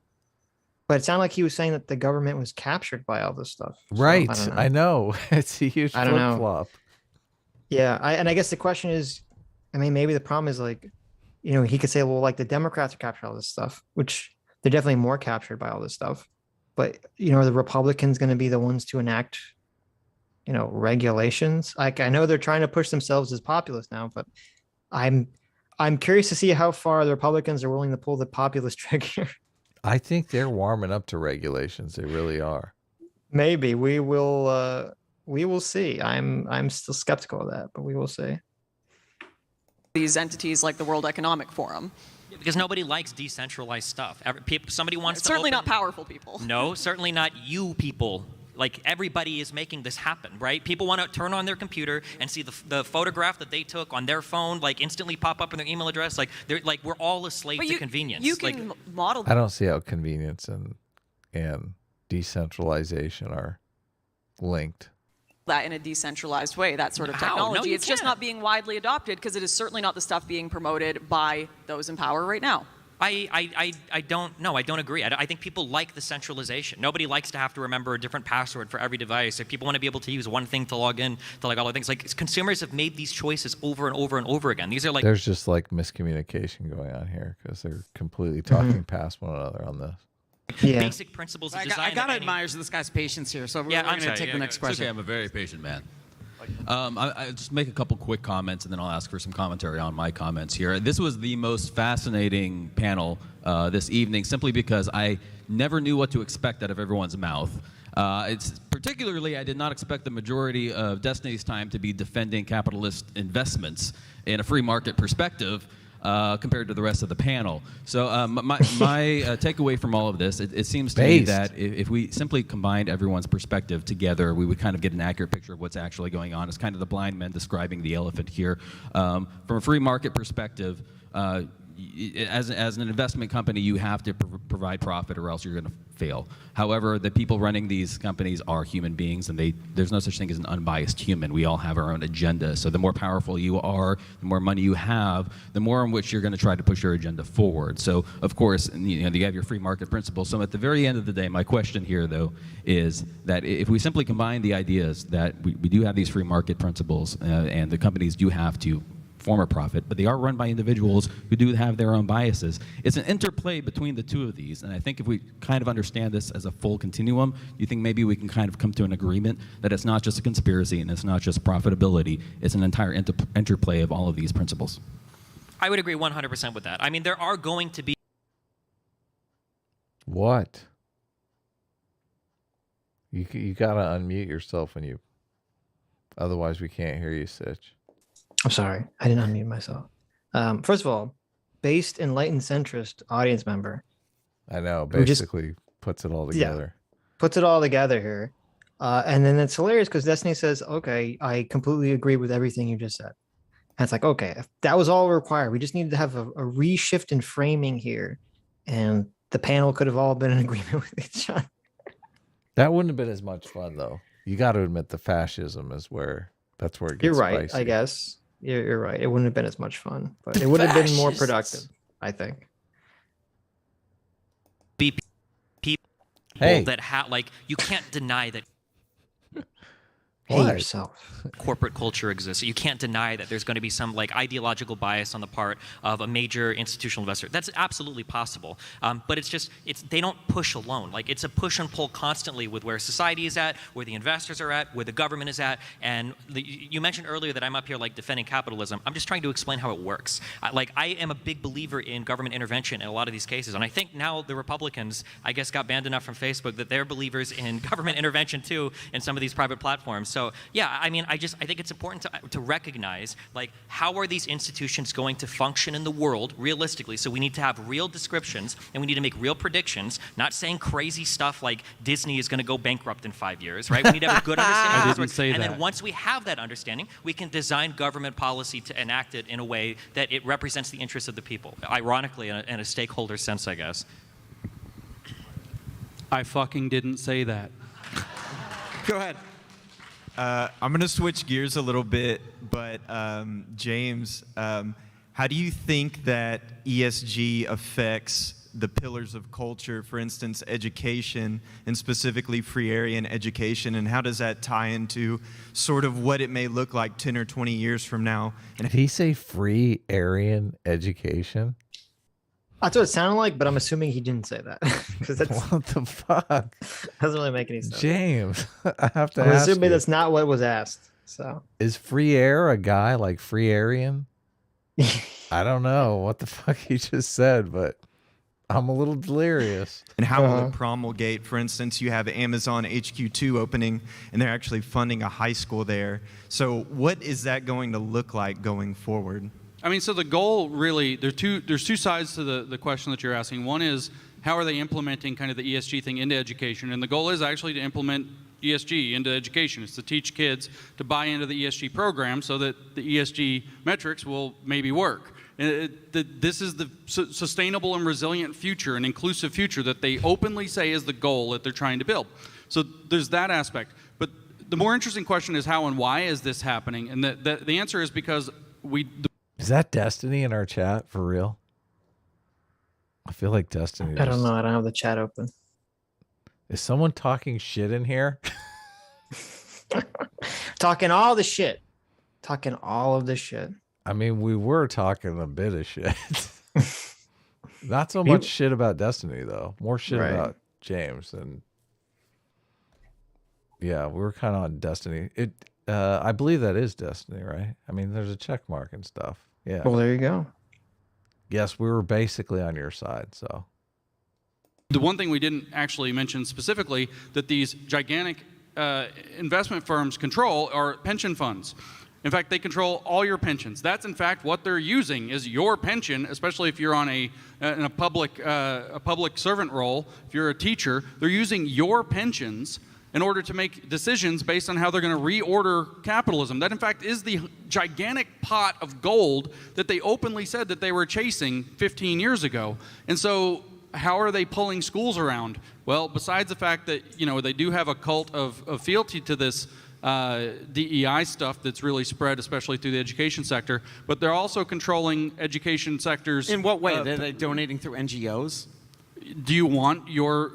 it sounded like he was saying that the government was captured by all this stuff. So right. I know. It's a huge flip-flop. Yeah. I guess the question is, I mean, maybe the problem is like, you know, he could say, well, like the Democrats are captured all this stuff, which they're definitely more captured by all this stuff. But, you know, are the Republicans going to be the ones to enact, you know, regulations? Like, I know they're trying to push themselves as populists now, but I'm curious to see how far the Republicans are willing to pull the populist trigger. I think they're warming up to regulations. They really are. Maybe we will see. I'm still skeptical of that, but we will see. These entities like the World Economic Forum. Because nobody likes decentralized stuff. Somebody wants to certainly not powerful people. No, certainly not you people. Like, everybody is making this happen, right? People want to turn on their computer and see the photograph that they took on their phone, like, instantly pop up in their email address. Like, we're all a slave to convenience. You can model. I don't see how convenience and decentralization are linked. That in a decentralized way, that sort of technology. It's just not being widely adopted because it is certainly not the stuff being promoted by those in power right now. I don't agree. I think people like the centralization. Nobody likes to have to remember a different password for every device. If people want to be able to use one thing to log in to like all the things, like consumers have made these choices over and over and over again. These are like there's just like miscommunication going on here because they're completely talking past one another on this. Yeah. Basic principles of design. I gotta admire this guy's patience here. So we're going to take the next question. It's okay, I'm a very patient man. I just make a couple quick comments and then I'll ask for some commentary on my comments here. This was the most fascinating panel this evening simply because I never knew what to expect out of everyone's mouth. It's particularly, I did not expect the majority of Destiny's time to be defending capitalist investments in a free market perspective. Compared to the rest of the panel. So my takeaway from all of this, it seems to me that if we simply combined everyone's perspective together, we would kind of get an accurate picture of what's actually going on. It's kind of the blind men describing the elephant here. From a free market perspective, as an investment company, you have to provide profit or else you're going to fail. However, the people running these companies are human beings, and there's no such thing as an unbiased human. We all have our own agenda. So the more powerful you are, the more money you have, the more in which you're going to try to push your agenda forward. So, of course, you have your free market principle. So at the very end of the day, my question here, though, is that if we simply combine the ideas that we do have these free market principles, and the companies do have to form a profit, but they are run by individuals who do have their own biases. It's an interplay between the two of these, and I think if we kind of understand this as a full continuum, you think maybe we can kind of come to an agreement that it's not just a conspiracy and it's not just profitability, it's an entire interplay of all of these principles. I would agree 100% with that. I mean, there are going to be... What? You gotta unmute yourself when you... Otherwise, we can't hear you, Sitch. I'm sorry. I didn't unmute myself. First of all, based enlightened centrist audience member. I know. Basically puts it all together. Yeah, puts it all together here. And then it's hilarious because Destiny says, okay, I completely agree with everything you just said. And it's like, okay, if that was all required. We just needed to have a reshift in framing here. And the panel could have all been in agreement with each other. That wouldn't have been as much fun, though. You got to admit the fascism is where that's where it gets You're right, spicy. I guess. You're right. It wouldn't have been as much fun, but it would have been more productive, I think. People that you can't deny that. Hey yourself. Corporate culture exists. You can't deny that there's going to be some ideological bias on the part of a major institutional investor. That's absolutely possible. But they don't push alone. It's a push and pull constantly with where society is at, where the investors are at, where the government is at. And you mentioned earlier that I'm up here defending capitalism. I'm just trying to explain how it works. I am a big believer in government intervention in a lot of these cases. And I think now the Republicans, I guess, got banned enough from Facebook that they're believers in government intervention too in some of these private platforms. So yeah, I mean, I think it's important to recognize how are these institutions going to function in the world realistically. So we need to have real descriptions and we need to make real predictions, not saying crazy stuff like Disney is going to go bankrupt in 5 years, right? We need to have a good understanding. I didn't say and that. then once we have that understanding, we can design government policy to enact it in a way that it represents the interests of the people. Ironically, in a stakeholder sense, I guess. I fucking didn't say that. Go ahead. I'm going to switch gears a little bit, but James, how do you think that ESG affects the pillars of culture, for instance, education, and specifically free Aryan education, and how does that tie into sort of what it may look like 10 or 20 years from now? Did he say free Aryan education? That's what it sounded like, but I'm assuming he didn't say that. What the fuck? Doesn't really make any sense. James, I have to I'm ask assuming you. that's not what was asked. So is free air a guy like free Aryan? I don't know what the fuck he just said, but I'm a little delirious. And how will it promulgate? For instance, you have Amazon HQ2 opening, and they're actually funding a high school there. So what is that going to look like going forward? I mean, so the goal really, there's two sides to the question that you're asking. One is, how are they implementing kind of the ESG thing into education? And the goal is actually to implement ESG into education. It's to teach kids to buy into the ESG program so that the ESG metrics will maybe work. This is the sustainable and resilient future, an inclusive future that they openly say is the goal that they're trying to build. So there's that aspect. But the more interesting question is how and why is this happening? And the answer is because Is that Destiny in our chat for real? I feel like Destiny. I don't know. I don't have the chat open. Is someone talking shit in here? Talking all the shit. Talking all of the shit. I mean, we were talking a bit of shit. Not so much shit about Destiny, though. More shit about James. And yeah, we were kind of on Destiny. I believe that is Destiny, right? I mean, there's a check mark and stuff. Yeah. Well, there you go. Yes, we were basically on your side, so. The one thing we didn't actually mention specifically that these gigantic investment firms control are pension funds. In fact, they control all your pensions. That's in fact what they're using is your pension, especially if you're on in a public servant role. If you're a teacher, they're using your pensions in order to make decisions based on how they're going to reorder capitalism. That, in fact, is the gigantic pot of gold that they openly said that they were chasing 15 years ago. And so how are they pulling schools around? Well, besides the fact that, they do have a cult of fealty to this DEI stuff that's really spread, especially through the education sector, but they're also controlling education sectors. In what way? Are they donating through NGOs? Do you want your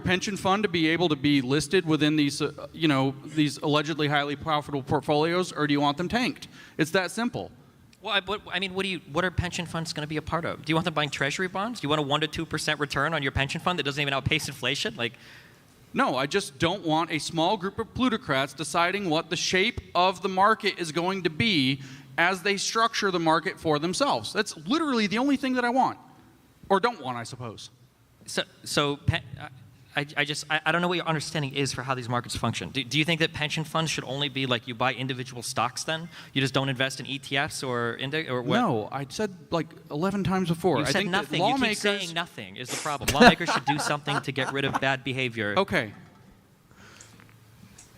pension fund to be able to be listed within these these allegedly highly profitable portfolios, or do you want them tanked? It's that simple. Well, what are pension funds going to be a part of? Do you want them buying treasury bonds? Do you want a 1% to 2% return on your pension fund that doesn't even outpace inflation? No, I just don't want a small group of plutocrats deciding what the shape of the market is going to be as they structure the market for themselves. That's literally the only thing that I want, or don't want, I suppose. I don't know what your understanding is for how these markets function. Do you think that pension funds should only be like you buy individual stocks then? You just don't invest in ETFs or index or what? No, I said 11 times before. You said nothing. You keep saying nothing is the problem. Lawmakers should do something to get rid of bad behavior. Okay.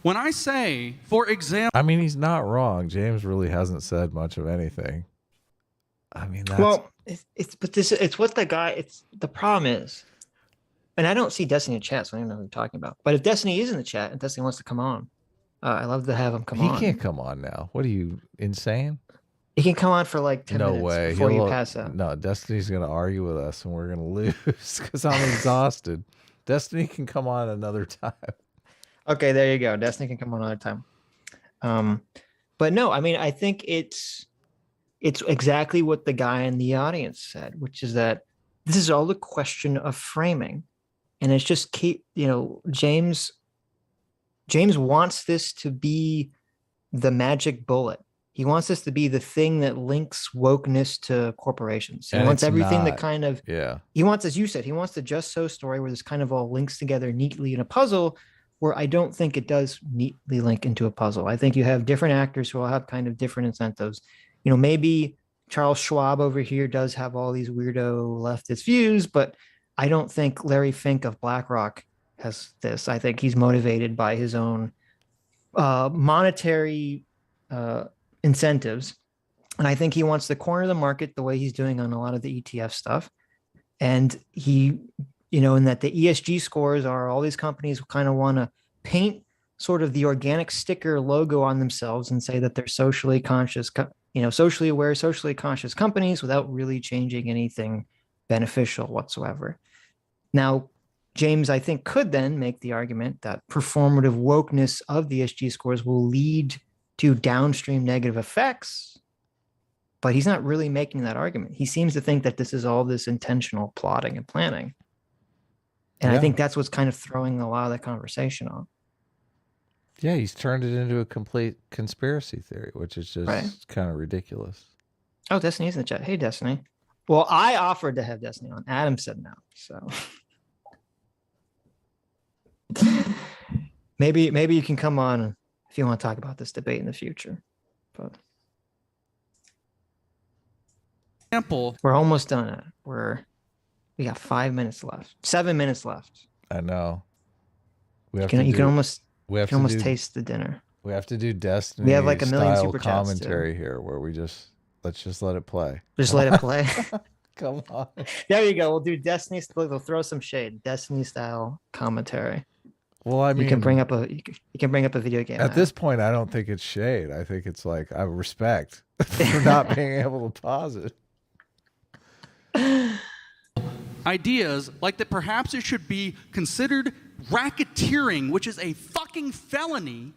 When I say, for example... I mean, he's not wrong. James really hasn't said much of anything. I mean, that's... Well, it's what the problem is. And I don't see Destiny in chat, so I don't know who you're talking about. But if Destiny is in the chat and Destiny wants to come on, I'd love to have him come on. He can't come on now. What are you, insane? He can come on for 10 minutes before you pass out. No, Destiny's going to argue with us and we're going to lose because I'm exhausted. Destiny can come on another time. Okay, there you go. Destiny can come on another time. But no, I mean, I think it's exactly what the guy in the audience said, which is that this is all a question of framing. And it's just James wants this to be the magic bullet. He wants this to be the thing that links wokeness to corporations. He wants everything that kind of, he wants, as you said, he wants the Just So story where this kind of all links together neatly in a puzzle, where I don't think it does neatly link into a puzzle. I think you have different actors who all have kind of different incentives. Maybe Charles Schwab over here does have all these weirdo leftist views, but I don't think Larry Fink of BlackRock has this. I think he's motivated by his own monetary incentives. And I think he wants to corner the market the way he's doing on a lot of the ETF stuff. And he, in that the ESG scores are all these companies kind of want to paint sort of the organic sticker logo on themselves and say that they're socially conscious, socially aware, socially conscious companies without really changing anything beneficial whatsoever. Now, James, I think, could then make the argument that performative wokeness of the ESG scores will lead to downstream negative effects, but he's not really making that argument. He seems to think that this is all this intentional plotting and planning. And I think that's what's kind of throwing a lot of the conversation on. Yeah, he's turned it into a complete conspiracy theory, which is just kind of ridiculous. Oh, Destiny's in the chat. Hey, Destiny. Well, I offered to have Destiny on. Adam said no. So maybe you can come on if you want to talk about this debate in the future. But we're almost done. We got 5 minutes left. 7 minutes left. I know. You can almost taste the dinner. We have to do Destiny. We have like a million super chats commentary here where let's just let it play. Just let it play. Come on. There you go. We'll do Destiny. We'll throw some shade. Destiny style commentary. Well, I mean, you can bring up a video game. At this point, I don't think it's shade. I think it's like I respect for not being able to pause it. Ideas like that perhaps it should be considered racketeering, which is a fucking felony,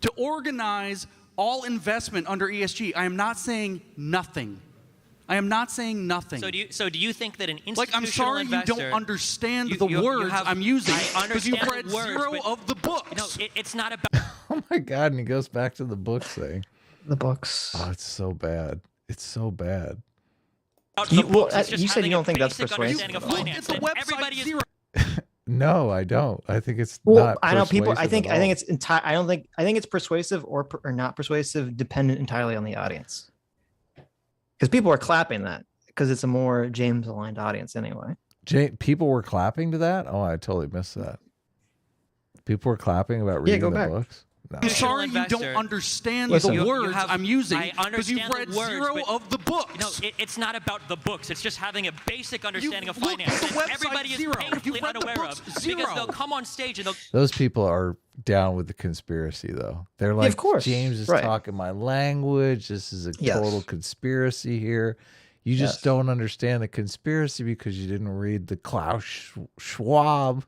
to organize all investment under ESG. I am not saying nothing. So do you think that an institutional I'm sorry investor, you don't understand the words I'm using because you've read zero of the books. No, it's not about... Oh my God, and he goes back to the books thing. The books. Oh, it's so bad. It's so bad. You said you don't think that's persuasive. It's a website zero. No, I don't. I think it's not. I know people. I think it's I think it's persuasive or not persuasive, dependent entirely on the audience. Because people are clapping that because it's a more James aligned audience anyway. People were clapping to that? Oh, I totally missed that. People were clapping about reading the books? No. I'm sorry you don't understand the words I'm using because you've read zero of the books. No, it's not about the books. It's just having a basic understanding of finance that everybody is painfully unaware of. Because they'll come on stage and they'll... Those people are down with the conspiracy, though. They're like, of course. James is talking my language. This is a total conspiracy here. You just don't understand the conspiracy because you didn't read the Klaus Schwab.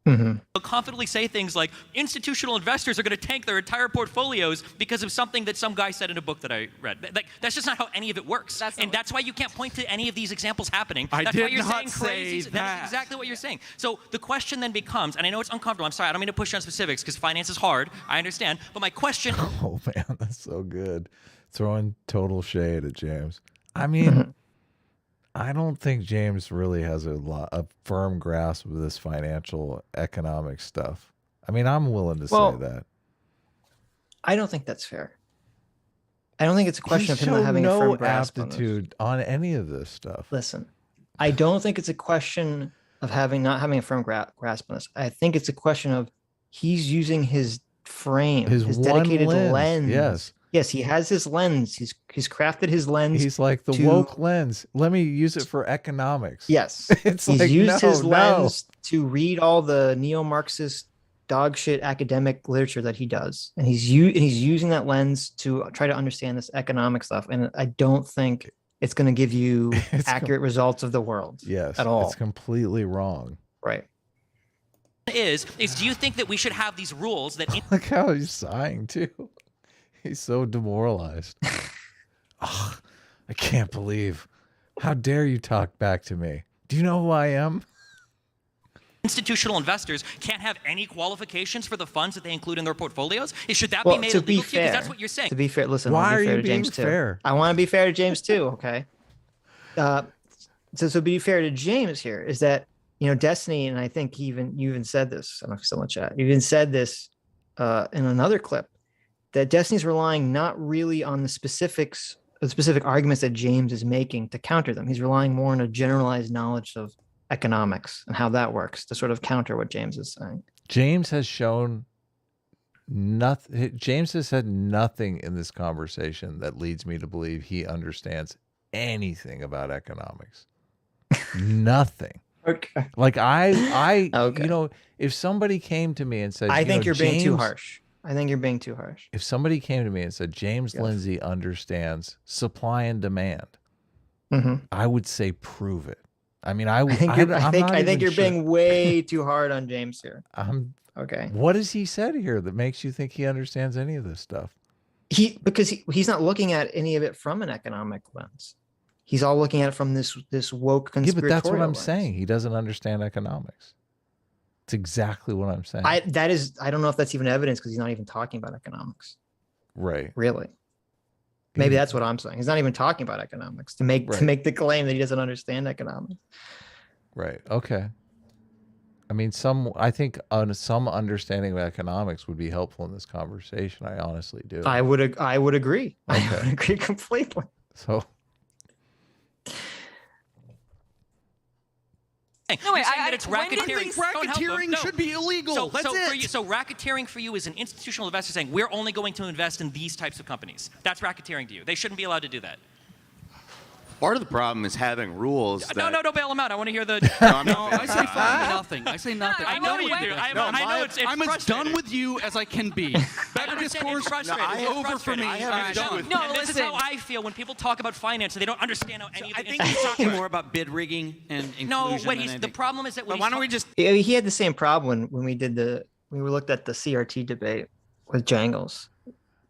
They'll confidently say things like institutional investors are going to tank their entire portfolios because of something that some guy said in a book that I read. Like, that's just not how any of it works. That's why you can't point to any of these examples happening. That's why you're saying crazy. That's exactly what you're saying. So the question then becomes, and I know it's uncomfortable. I'm sorry, I don't mean to push on specifics because finance is hard. I understand. But my question... Oh, man, that's so good. Throwing total shade at James. I mean... I don't think James really has a firm grasp of this financial economic stuff. I mean, I'm willing to say that. I don't think that's fair. I don't think it's a question of him not having a firm grasp aptitude on any of this stuff. Listen, I don't think it's a question of not having a firm grasp on this. I think it's a question of he's using his frame, his dedicated lens. Yes, he has his lens. He's crafted his lens. He's like the woke lens. Let me use it for economics. Yes. He's used his lens to read all the neo-Marxist dog shit academic literature that he does. And he's using that lens to try to understand this economic stuff. And I don't think it's going to give you accurate results of the world. Yes. At all. It's completely wrong. Right. Is do you think that we should have these rules that... Look how he's sighing, too. He's so demoralized. Oh, I can't believe. How dare you talk back to me? Do you know who I am? Institutional investors can't have any qualifications for the funds that they include in their portfolio? Should that be made illegal too? Because that's what you're saying. To be fair, listen, why are you being fair? I want to be fair to James too, okay? So be fair to James here is that, Destiny, and I think you even said this, I don't know if you still in the chat, you even said this in another clip, that Destiny's relying not really on the specific arguments that James is making to counter them. He's relying more on a generalized knowledge of economics and how that works to sort of counter what James is saying. James has shown nothing. James has said nothing in this conversation that leads me to believe he understands anything about economics. Nothing. Okay. Like okay. If somebody came to me and said, I think you're being too harsh. I think you're being too harsh. If somebody came to me and said, James Lindsay understands supply and demand, I would say, prove it. I mean, I think you're being way too hard on James here. Okay. What has he said here that makes you think he understands any of this stuff? Because he's not looking at any of it from an economic lens. He's all looking at it from this woke conspiratorial but that's what I'm lens. saying. He doesn't understand economics. It's exactly what I'm saying. I don't know if that's even evidence because he's not even talking about economics. Right. Really. Maybe that's what I'm saying. He's not even talking about economics to make the claim that he doesn't understand economics. Right. Okay. I mean, I think some understanding of economics would be helpful in this conversation. I honestly do. I would agree. Okay. I would agree completely. So. No, wait, it's racketeering. Racketeering should be illegal. So racketeering for you is an institutional investor saying we're only going to invest in these types of companies. That's racketeering to you. They shouldn't be allowed to do that. Part of the problem is having rules. No, don't bail them out. I want to hear the. I say nothing. I say nothing. I know you do. I know it's I'm as done with you as I can be. Better discourse over for me. I'm done. No, this is how I feel when people talk about finance and they don't understand how any of it. I think he's talking more about bid rigging and inclusion. No, the problem is that. Why don't we just? He had the same problem when we looked at the CRT debate with Jangles.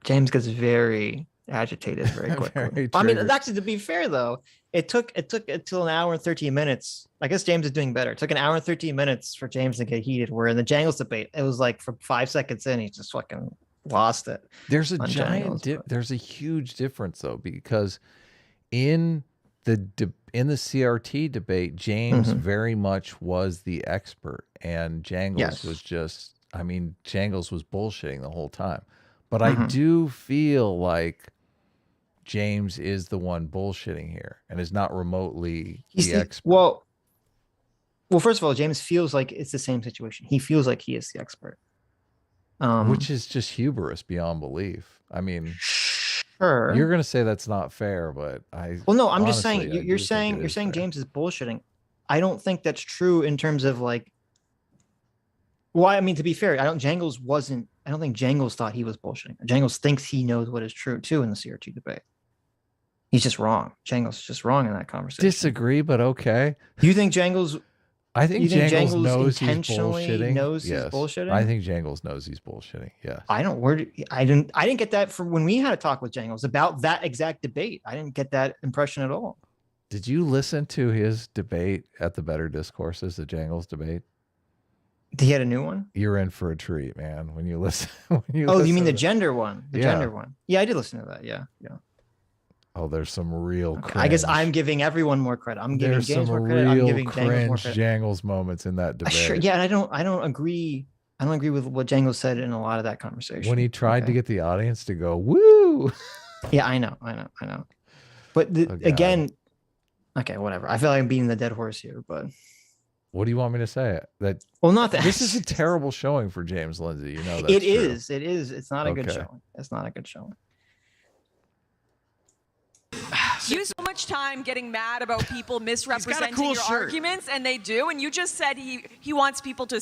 James gets very agitated very quickly. I mean, actually, to be fair though, it took until an hour and 13 minutes. I guess James is doing better. It took an hour and 13 minutes for James to get heated. Where in the Jangles debate, it was like from 5 seconds in, he just fucking lost it. There's a huge difference though, because in the CRT debate, James very much was the expert, and Jangles was just. I mean, Jangles was bullshitting the whole time. But I do feel like James is the one bullshitting here and is not remotely the expert. Well, Well, first of all, James feels like it's the same situation. He feels like he is the expert. Which is just hubris beyond belief. I mean, sure. You're going to say that's not fair, but Well, no, I'm just saying, you're saying James is bullshitting. I don't think that's true in terms of like, well, I mean, to be fair, I don't think Jangles thought he was bullshitting. Jangles thinks he knows what is true too in the CRT debate. He's just wrong. Jangles is just wrong in that conversation. Disagree, but okay. You think Jangles? I think Jangles knows he's bullshitting. He's bullshitting. I think Jangles knows he's bullshitting. Yes. I didn't get that from when we had a talk with Jangles about that exact debate. I didn't get that impression at all. Did you listen to his debate at the Better Discourses, the Jangles debate? He had a new one? You're in for a treat, man. When you listen. You mean the gender one? The gender one. Yeah, I did listen to that. Yeah. Oh, there's some real cringe. I guess I'm giving everyone more credit. I'm giving James more credit. I'm giving Jangles more credit. Jangles moments in that debate. Sure. Yeah, and I don't agree. I don't agree with what Jangles said in a lot of that conversation. When he tried to get the audience to go, woo. Yeah, I know. But again, okay, whatever. I feel like I'm beating the dead horse here, but what do you want me to say? Not that. This is a terrible showing for James Lindsay. You know that. It is. It's not a good showing. It's not a good showing. You so much time getting mad about people misrepresenting your arguments, and they do. And you just said he wants people to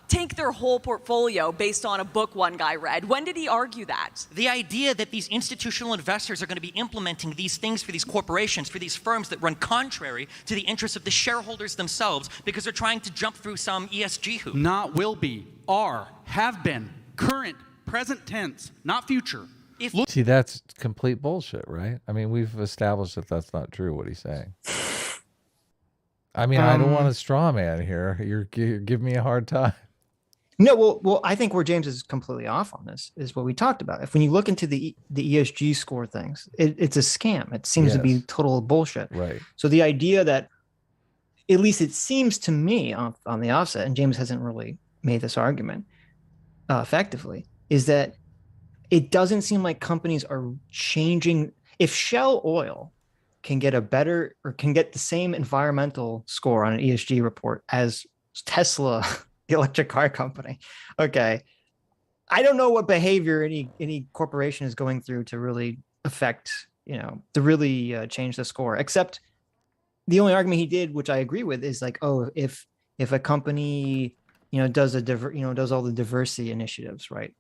tank their whole portfolio based on a book one guy read. When did he argue that? The idea that these institutional investors are going to be implementing these things for these corporations, for these firms that run contrary to the interests of the shareholders themselves because they're trying to jump through some ESG hoop. Not will be, are, have been, current, present tense, not future. See, that's complete bullshit, right? I mean, we've established that that's not true, what he's saying. I mean, I don't want a straw man here. You're giving me a hard time. No, well, I think where James is completely off on this is what we talked about. If when you look into the ESG score things, it's a scam. It seems to be total bullshit. Right. So the idea that, at least it seems to me on the offset, and James hasn't really made this argument effectively, is that it doesn't seem like companies are changing. If Shell Oil can get the same environmental score on an ESG report as Tesla, the electric car company, okay, I don't know what behavior any corporation is going through to really affect, to really change the score. Except the only argument he did, which I agree with, is like, oh, if a company, does all the diversity initiatives, right,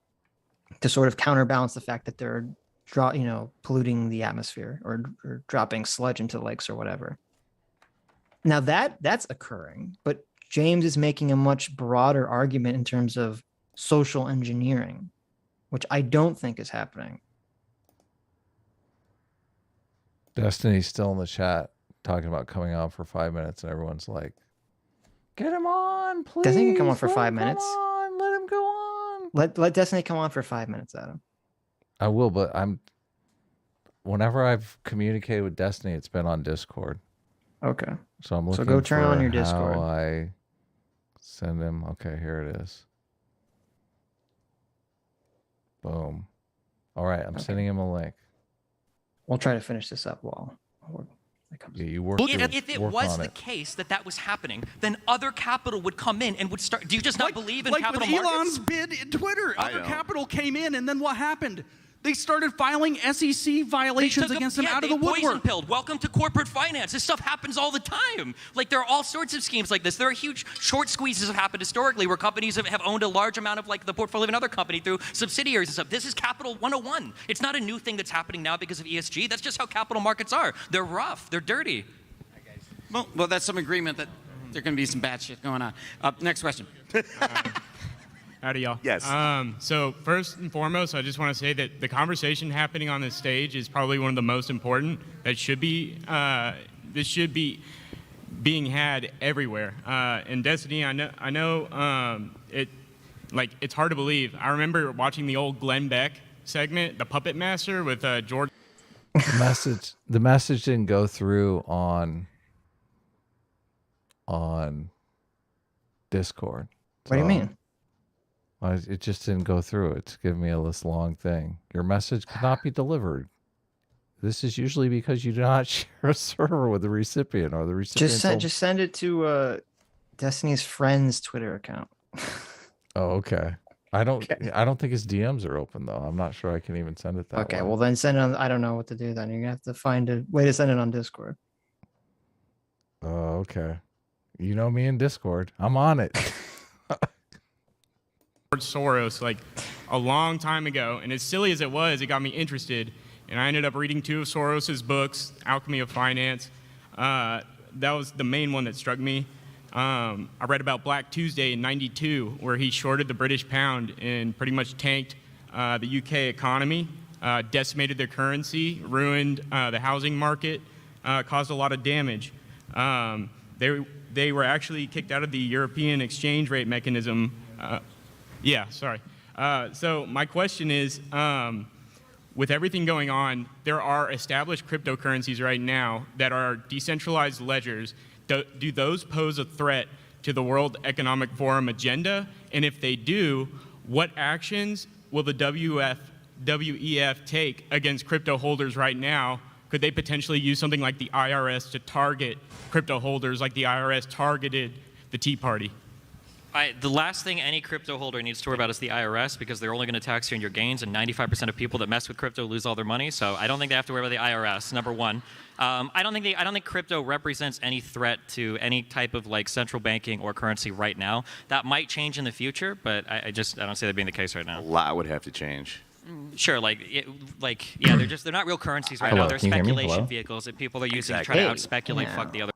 to sort of counterbalance the fact that they're polluting the atmosphere or dropping sludge into lakes or whatever. Now that's occurring, but James is making a much broader argument in terms of social engineering, which I don't think is happening. Destiny's still in the chat talking about coming on for 5 minutes, and everyone's like, get him on, please. Destiny can come on for 5 minutes. Let him go on. Let Destiny come on for 5 minutes, Adam. I will, but whenever I've communicated with Destiny, it's been on Discord. Okay. So I'm looking. So go turn on your Discord. How I send him. Okay, here it is. Boom. All right, I'm sending him a link. We'll try to finish this up while it comes. Yeah, you work. If it was the case that was happening, then other capital would come in and would start. Do you just not believe in capital markets? Like with Elon's bid in Twitter, other capital came in, and then what happened? They started filing SEC violations against them out of the woodwork. Poison pilled. Welcome to corporate finance. This stuff happens all the time. Like, there are all sorts of schemes like this. There are huge short squeezes have happened historically where companies have owned a large amount of the portfolio of another company through subsidiaries and stuff. This is Capital 101. It's not a new thing that's happening now because of ESG. That's just how capital markets are. They're rough. They're dirty. Well, that's some agreement that there's going to be some bad shit going on. Next question. Howdy, y'all. Yes. So first and foremost, I just want to say that the conversation happening on this stage is probably one of the most important that should be. This should be being had everywhere. And Destiny, I know. It's hard to believe. I remember watching the old Glenn Beck segment, The Puppet Master, with George. The message didn't go through on Discord. What do you mean? It just didn't go through. It's giving me this long thing. Your message could not be delivered. This is usually because you do not share a server with the recipient or the recipient. Just send it to Destiny's friend's Twitter account. Oh, okay. I don't think his DMs are open though. I'm not sure I can even send it that way. Okay, well then send it on. I don't know what to do then. You're gonna have to find a way to send it on Discord. Oh, okay. You know me in Discord. I'm on it. Soros like a long time ago, and as silly as it was, it got me interested, and I ended up reading 2 of Soros's books, Alchemy of Finance. That was the main one that struck me. I read about Black Tuesday in '92, where he shorted the British pound and pretty much tanked the UK economy, decimated their currency, ruined the housing market, caused a lot of damage. They were actually kicked out of the European exchange rate mechanism. So my question is, with everything going on, there are established cryptocurrencies right now that are decentralized ledgers. Do those pose a threat to the World Economic Forum agenda? And if they do, what actions will the WEF take against crypto holders right now? Could they potentially use something like the IRS to target crypto holders like the IRS targeted the Tea Party? The last thing any crypto holder needs to worry about is the IRS, because they're only going to tax you on your gains, and 95% of people that mess with crypto lose all their money. So I don't think they have to worry about the IRS. Number one, I don't think crypto represents any threat to any type of like central banking or currency right now. That might change in the future, but I don't see that being the case right now. A lot would have to change. Sure, they're not real currencies right now. They're speculation vehicles that people are using to try to out speculate. Fuck the other.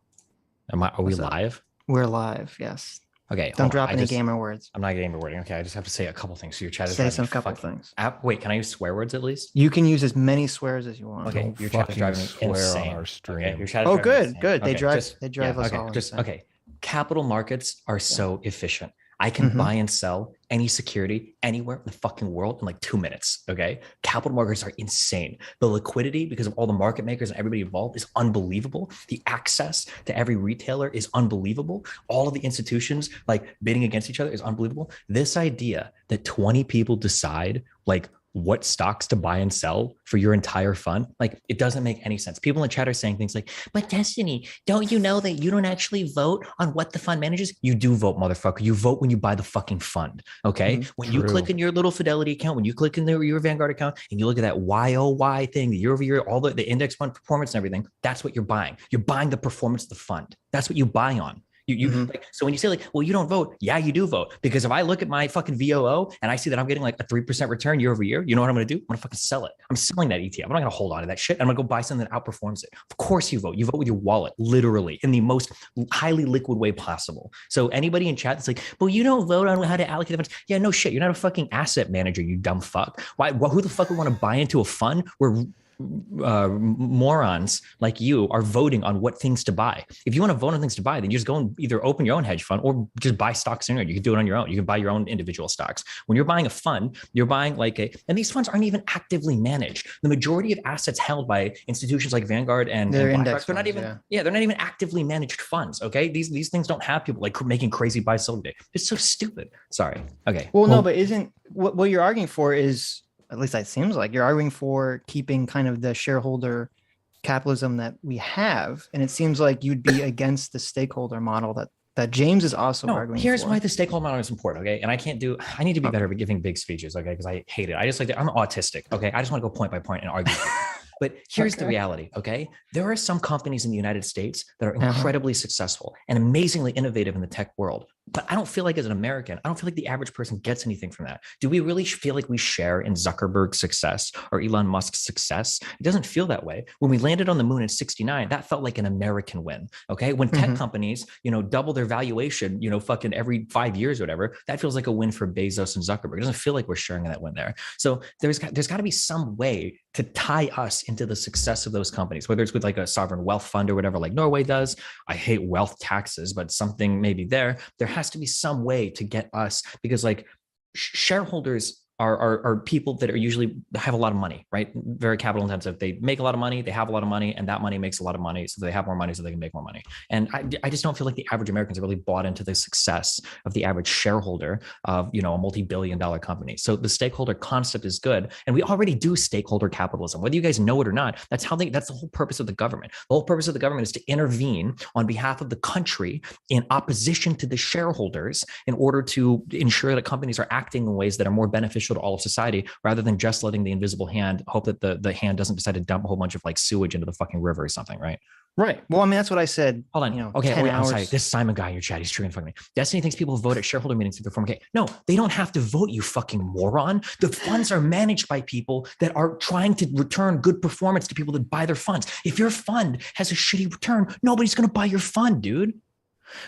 Are we live? We're live. Yes. Okay. Don't drop any gamer words. I'm not gamer wording. Okay, I just have to say a couple things. So your chat is say some couple things. Wait, can I use swear words at least? You can use as many swears as you want. Okay, your chat is driving me insane. On our stream. Okay, your chat is good. Okay, they drive us all. Okay. Capital markets are so efficient. I can buy and sell any security anywhere in the fucking world in like 2 minutes, okay? Capital markets are insane. The liquidity, because of all the market makers and everybody involved, is unbelievable. The access to every retailer is unbelievable. All of the institutions like bidding against each other is unbelievable. This idea that 20 people decide like what stocks to buy and sell for your entire fund, like it doesn't make any sense. People in the chat are saying things like, but Destiny, don't you know that you don't actually vote on what the fund manages? You do vote, motherfucker. You vote when you buy the fucking fund, okay? When you click in your little Fidelity account, when you click in your Vanguard account and you look at that YOY thing, the year over year, all the index fund performance and everything, that's what you're buying. You're buying the performance of the fund. That's what you buy on. Like, so when you say like, well, you don't vote. Yeah, you do vote, because if I look at my fucking VOO and I see that I'm getting like a 3% return year over year, you know what I'm going to do? I'm going to fucking sell it. I'm selling that ETF. I'm not going to hold on to that shit. I'm going to go buy something that outperforms it. Of course you vote. You vote with your wallet, literally, in the most highly liquid way possible. So anybody in chat that's like, well, you don't vote on how to allocate the funds. Yeah, no shit. You're not a fucking asset manager, you dumb fuck. Who the fuck would want to buy into a fund where morons like you are voting on what things to buy? If you want to vote on things to buy, then you just go and either open your own hedge fund or just buy stocks in it. You can do it on your own. You can buy your own individual stocks. When you're buying a fund, you're buying and these funds aren't even actively managed. The majority of assets held by institutions like Vanguard and BlackRock, they're not even actively managed funds. Okay, these things don't have people like making crazy buy sell day. It's so stupid. Sorry. Okay. Well, no, but isn't what you're arguing for is, at least it seems like you're arguing for keeping kind of the shareholder capitalism that we have. And it seems like you'd be against the stakeholder model that James is also arguing here's for. Why the stakeholder model is important, okay? And I need to be better at giving big speeches, okay? Because I hate it. I'm autistic, okay? I just want to go point by point and argue. But here's the reality, okay? There are some companies in the United States that are incredibly successful and amazingly innovative in the tech world. But I don't feel like, as an American, I don't feel like the average person gets anything from that. Do we really feel like we share in Zuckerberg's success or Elon Musk's success? It doesn't feel that way. When we landed on the moon in '69, that felt like an American win, okay? When tech companies, double their valuation, fucking every 5 years or whatever, that feels like a win for Bezos and Zuckerberg. It doesn't feel like we're sharing that win there. So there's got to be some way to tie us into the success of those companies, whether it's with like a sovereign wealth fund or whatever, like Norway does. I hate wealth taxes, but something maybe there has to be some way to get us, because like shareholders are people that are usually have a lot of money, right? Very capital intensive. They make a lot of money, they have a lot of money, and that money makes a lot of money. So they have more money so they can make more money. And I just don't feel like the average Americans are really bought into the success of the average shareholder of, a multi-billion-dollar company. So the stakeholder concept is good. And we already do stakeholder capitalism, whether you guys know it or not. That's the whole purpose of the government. The whole purpose of the government is to intervene on behalf of the country in opposition to the shareholders in order to ensure that companies are acting in ways that are more beneficial to all of society, rather than just letting the invisible hand hope that the hand doesn't decide to dump a whole bunch of like sewage into the fucking river or something, right? Right. Well, I mean, that's what I said. Hold on. Okay. Wait, I'm sorry. This Simon guy in your chat, he's trying to fuck me. Destiny thinks people vote at shareholder meetings through the 401k. No, they don't have to vote, you fucking moron. The funds are managed by people that are trying to return good performance to people that buy their funds. If your fund has a shitty return, nobody's going to buy your fund, dude.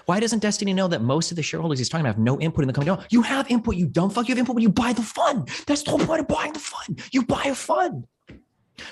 Why doesn't Destiny know that most of the shareholders he's talking about have no input in the company? No, you have input, you dumb fuck. You have input when you buy the fund. That's the whole point of buying the fund. You buy a fund.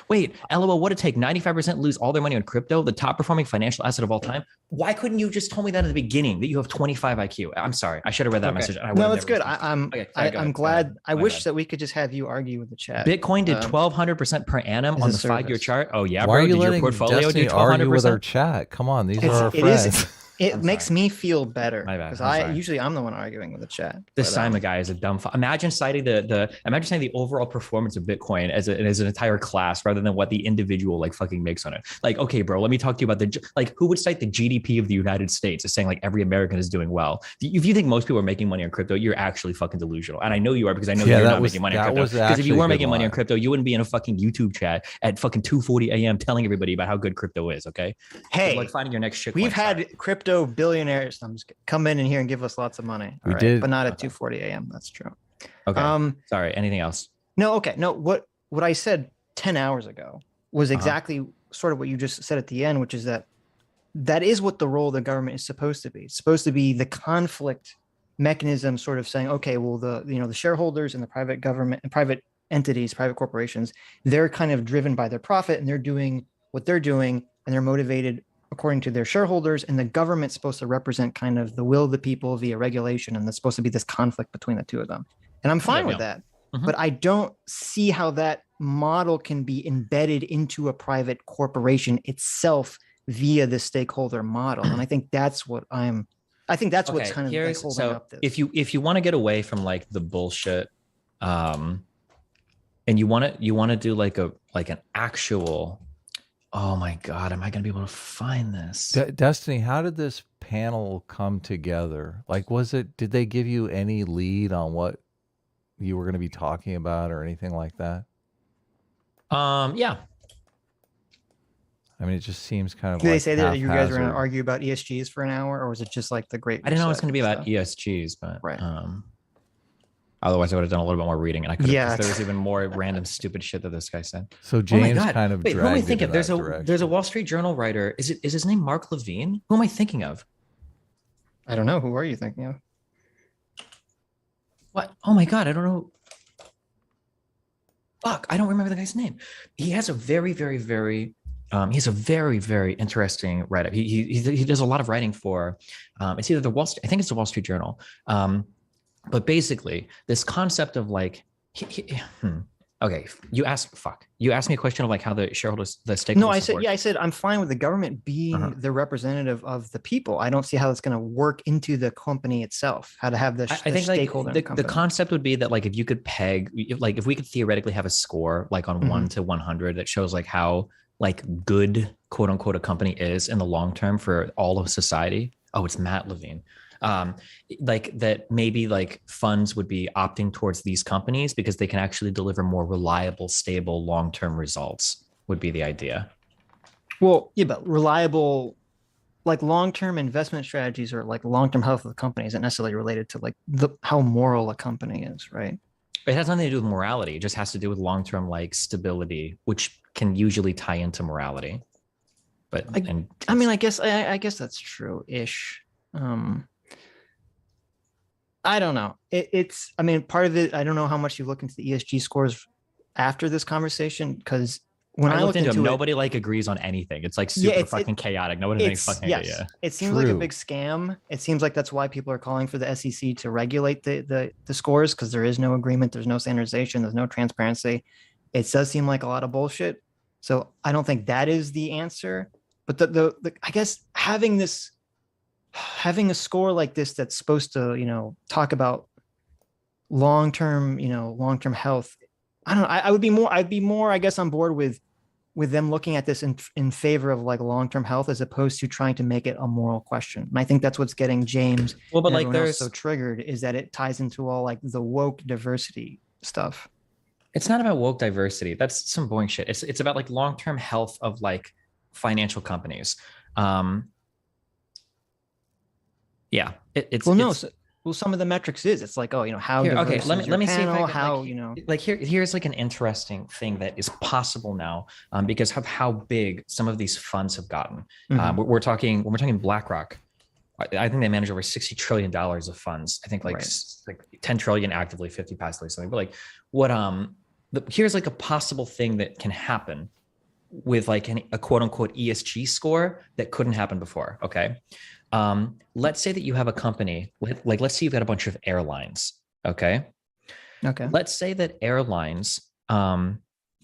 Wait, LOL, what it take? 95% lose all their money on crypto, the top performing financial asset of all time. Why couldn't you just told me that at the beginning, that you have 25 IQ? I'm sorry. I should have read that message. No, it's good. I'm glad. I wish that we could just have you argue with the chat. Bitcoin did 1,200% per annum on the 5-year chart. Oh yeah, why bro. are you Did letting your portfolio Destiny do 1200%? argue with our chat? Come on, these are our friends. It makes me feel better because I'm the one arguing with the chat. This Simon guy is a dumb. Imagine citing the overall performance of Bitcoin as an entire class rather than what the individual like fucking makes on it. Like, okay, bro, let me talk to you about who would cite the GDP of the United States as saying like every American is doing well. If you think most people are making money on crypto, you're actually fucking delusional. And I know you are, because I know you're not making money on crypto. Because if you were making money on crypto, you wouldn't be in a fucking YouTube chat at fucking 2:40 a.m. telling everybody about how good crypto is. Okay. Hey, like finding your next shit. We've had crypto billionaires come in here and give us lots of money. We did, but not at 2:40 a.m. That's true. Okay. Sorry. Anything else? No. Okay. No. What I said 10 hours ago was exactly sort of what you just said at the end, which is that is what the role of the government is supposed to be. It's supposed to be the conflict mechanism, sort of saying, okay, well, the shareholders and the private government and private entities, private corporations, they're kind of driven by their profit, and they're doing what they're doing, and they're motivated according to their shareholders, and the government's supposed to represent kind of the will of the people via regulation, and there's supposed to be this conflict between the two of them. And I'm fine with that, but I don't see how that model can be embedded into a private corporation itself via the stakeholder model. And I think that's what what's kind of like holding up this. If you want to get away from like the bullshit, and you want to do like an actual, oh my God, am I going to be able to find this? Destiny, how did this panel come together? Like, did they give you any lead on what you were going to be talking about or anything like that? Yeah. I mean, it just seems kind of Did they say that you guys were going to argue about ESGs for an hour, or was it just like the great reset? I didn't know it was going to be about ESGs, but right. Otherwise, I would have done a little bit more reading, and I could have. There was even more random stupid shit that this guy said. So James kind of wait, who am I thinking of? There's a Wall Street Journal writer. Is his name Mark Levine? Who am I thinking of? I don't know. Who are you thinking of? What? Oh my God, I don't know. Fuck, I don't remember the guy's name. He has a very, very, very. He's a very, very interesting write-up. He does a lot of writing for. It's either the Wall Street. I think it's the Wall Street Journal. But basically, this concept of like, okay, you asked me a question of like how the shareholders, the stakeholders. No, I said I'm fine with the government being the representative of the people. I don't see how it's going to work into the company itself. How to have the I think stakeholder. Like the concept would be that like if you could if we could theoretically have a score like on 1 to 100 that shows like how like good quote unquote a company is in the long term for all of society. Oh, it's Matt Levine. Like that maybe like funds would be opting towards these companies because they can actually deliver more reliable, stable, long-term results would be the idea. Well, yeah, but reliable, like long-term investment strategies or like long-term health of the company isn't necessarily related to like how moral a company is, right? It has nothing to do with morality. It just has to do with long-term like stability, which can usually tie into morality. But I guess that's true-ish. I don't know. Part of it, I don't know how much you look into the ESG scores after this conversation, because when I looked into it, nobody like agrees on anything. It's like super fucking chaotic. Nobody thinks fucking idea. It seems like a big scam. It seems like that's why people are calling for the SEC to regulate the scores, because there is no agreement, there's no standardization, there's no transparency. It does seem like a lot of bullshit. So I don't think that is the answer. But the I guess having a score like this that's supposed to, you know, talk about long-term health. I don't know. I'd be more, I guess, on board with them looking at this in favor of like long-term health, as opposed to trying to make it a moral question. And I think that's what's getting James but like there's so triggered, is that it ties into all like the woke diversity stuff. It's not about woke diversity. That's some boring shit. It's about like long-term health of like financial companies. Well, some of the metrics is it's like, oh, you know, how here, okay, let me see if I can, how like, you know, like here's like an interesting thing that is possible now, because of how big some of these funds have gotten. We're talking BlackRock. I think they manage over $60 trillion of funds. I think like 10 trillion actively, 50 passively, something. But like what here's like a possible thing that can happen with like a quote unquote ESG score that couldn't happen before. Okay. Let's say that you have a company, like let's say you've got a bunch of airlines. Okay. Let's say that airlines, have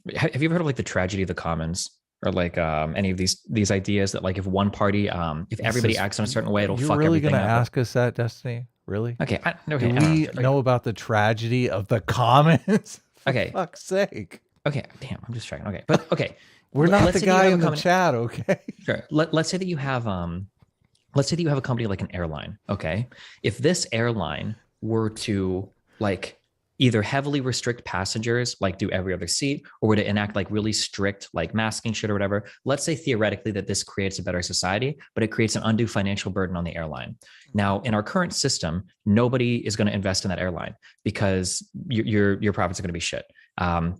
you ever heard of like the tragedy of the commons, or like any of these ideas that like if one party, if everybody acts in a certain way, it'll fuck everything up? You're really going to ask us that, Destiny? Really? Okay. Do we know about the tragedy of the commons? Okay. For fuck's sake. Okay. Damn, I'm just checking. Okay. But okay. We're not the guy in the chat. Okay. Sure. Let's say that you have a company like an airline. Okay. If this airline were to like either heavily restrict passengers, like do every other seat, or were to enact like really strict like masking shit or whatever, let's say theoretically that this creates a better society, but it creates an undue financial burden on the airline. Now, in our current system, nobody is going to invest in that airline because your profits are going to be shit.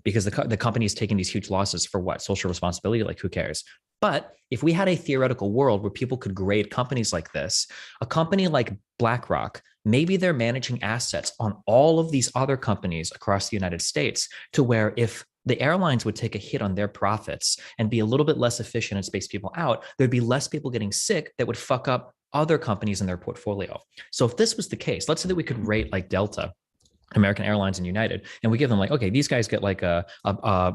Because the company is taking these huge losses for what? Social responsibility? Like, who cares? But if we had a theoretical world where people could grade companies like this, a company like BlackRock, maybe they're managing assets on all of these other companies across the United States, to where if the airlines would take a hit on their profits and be a little bit less efficient and space people out, there'd be less people getting sick that would fuck up other companies in their portfolio. So if this was the case, let's say that we could rate like Delta, American Airlines, and United, and we give them like, okay, these guys get like a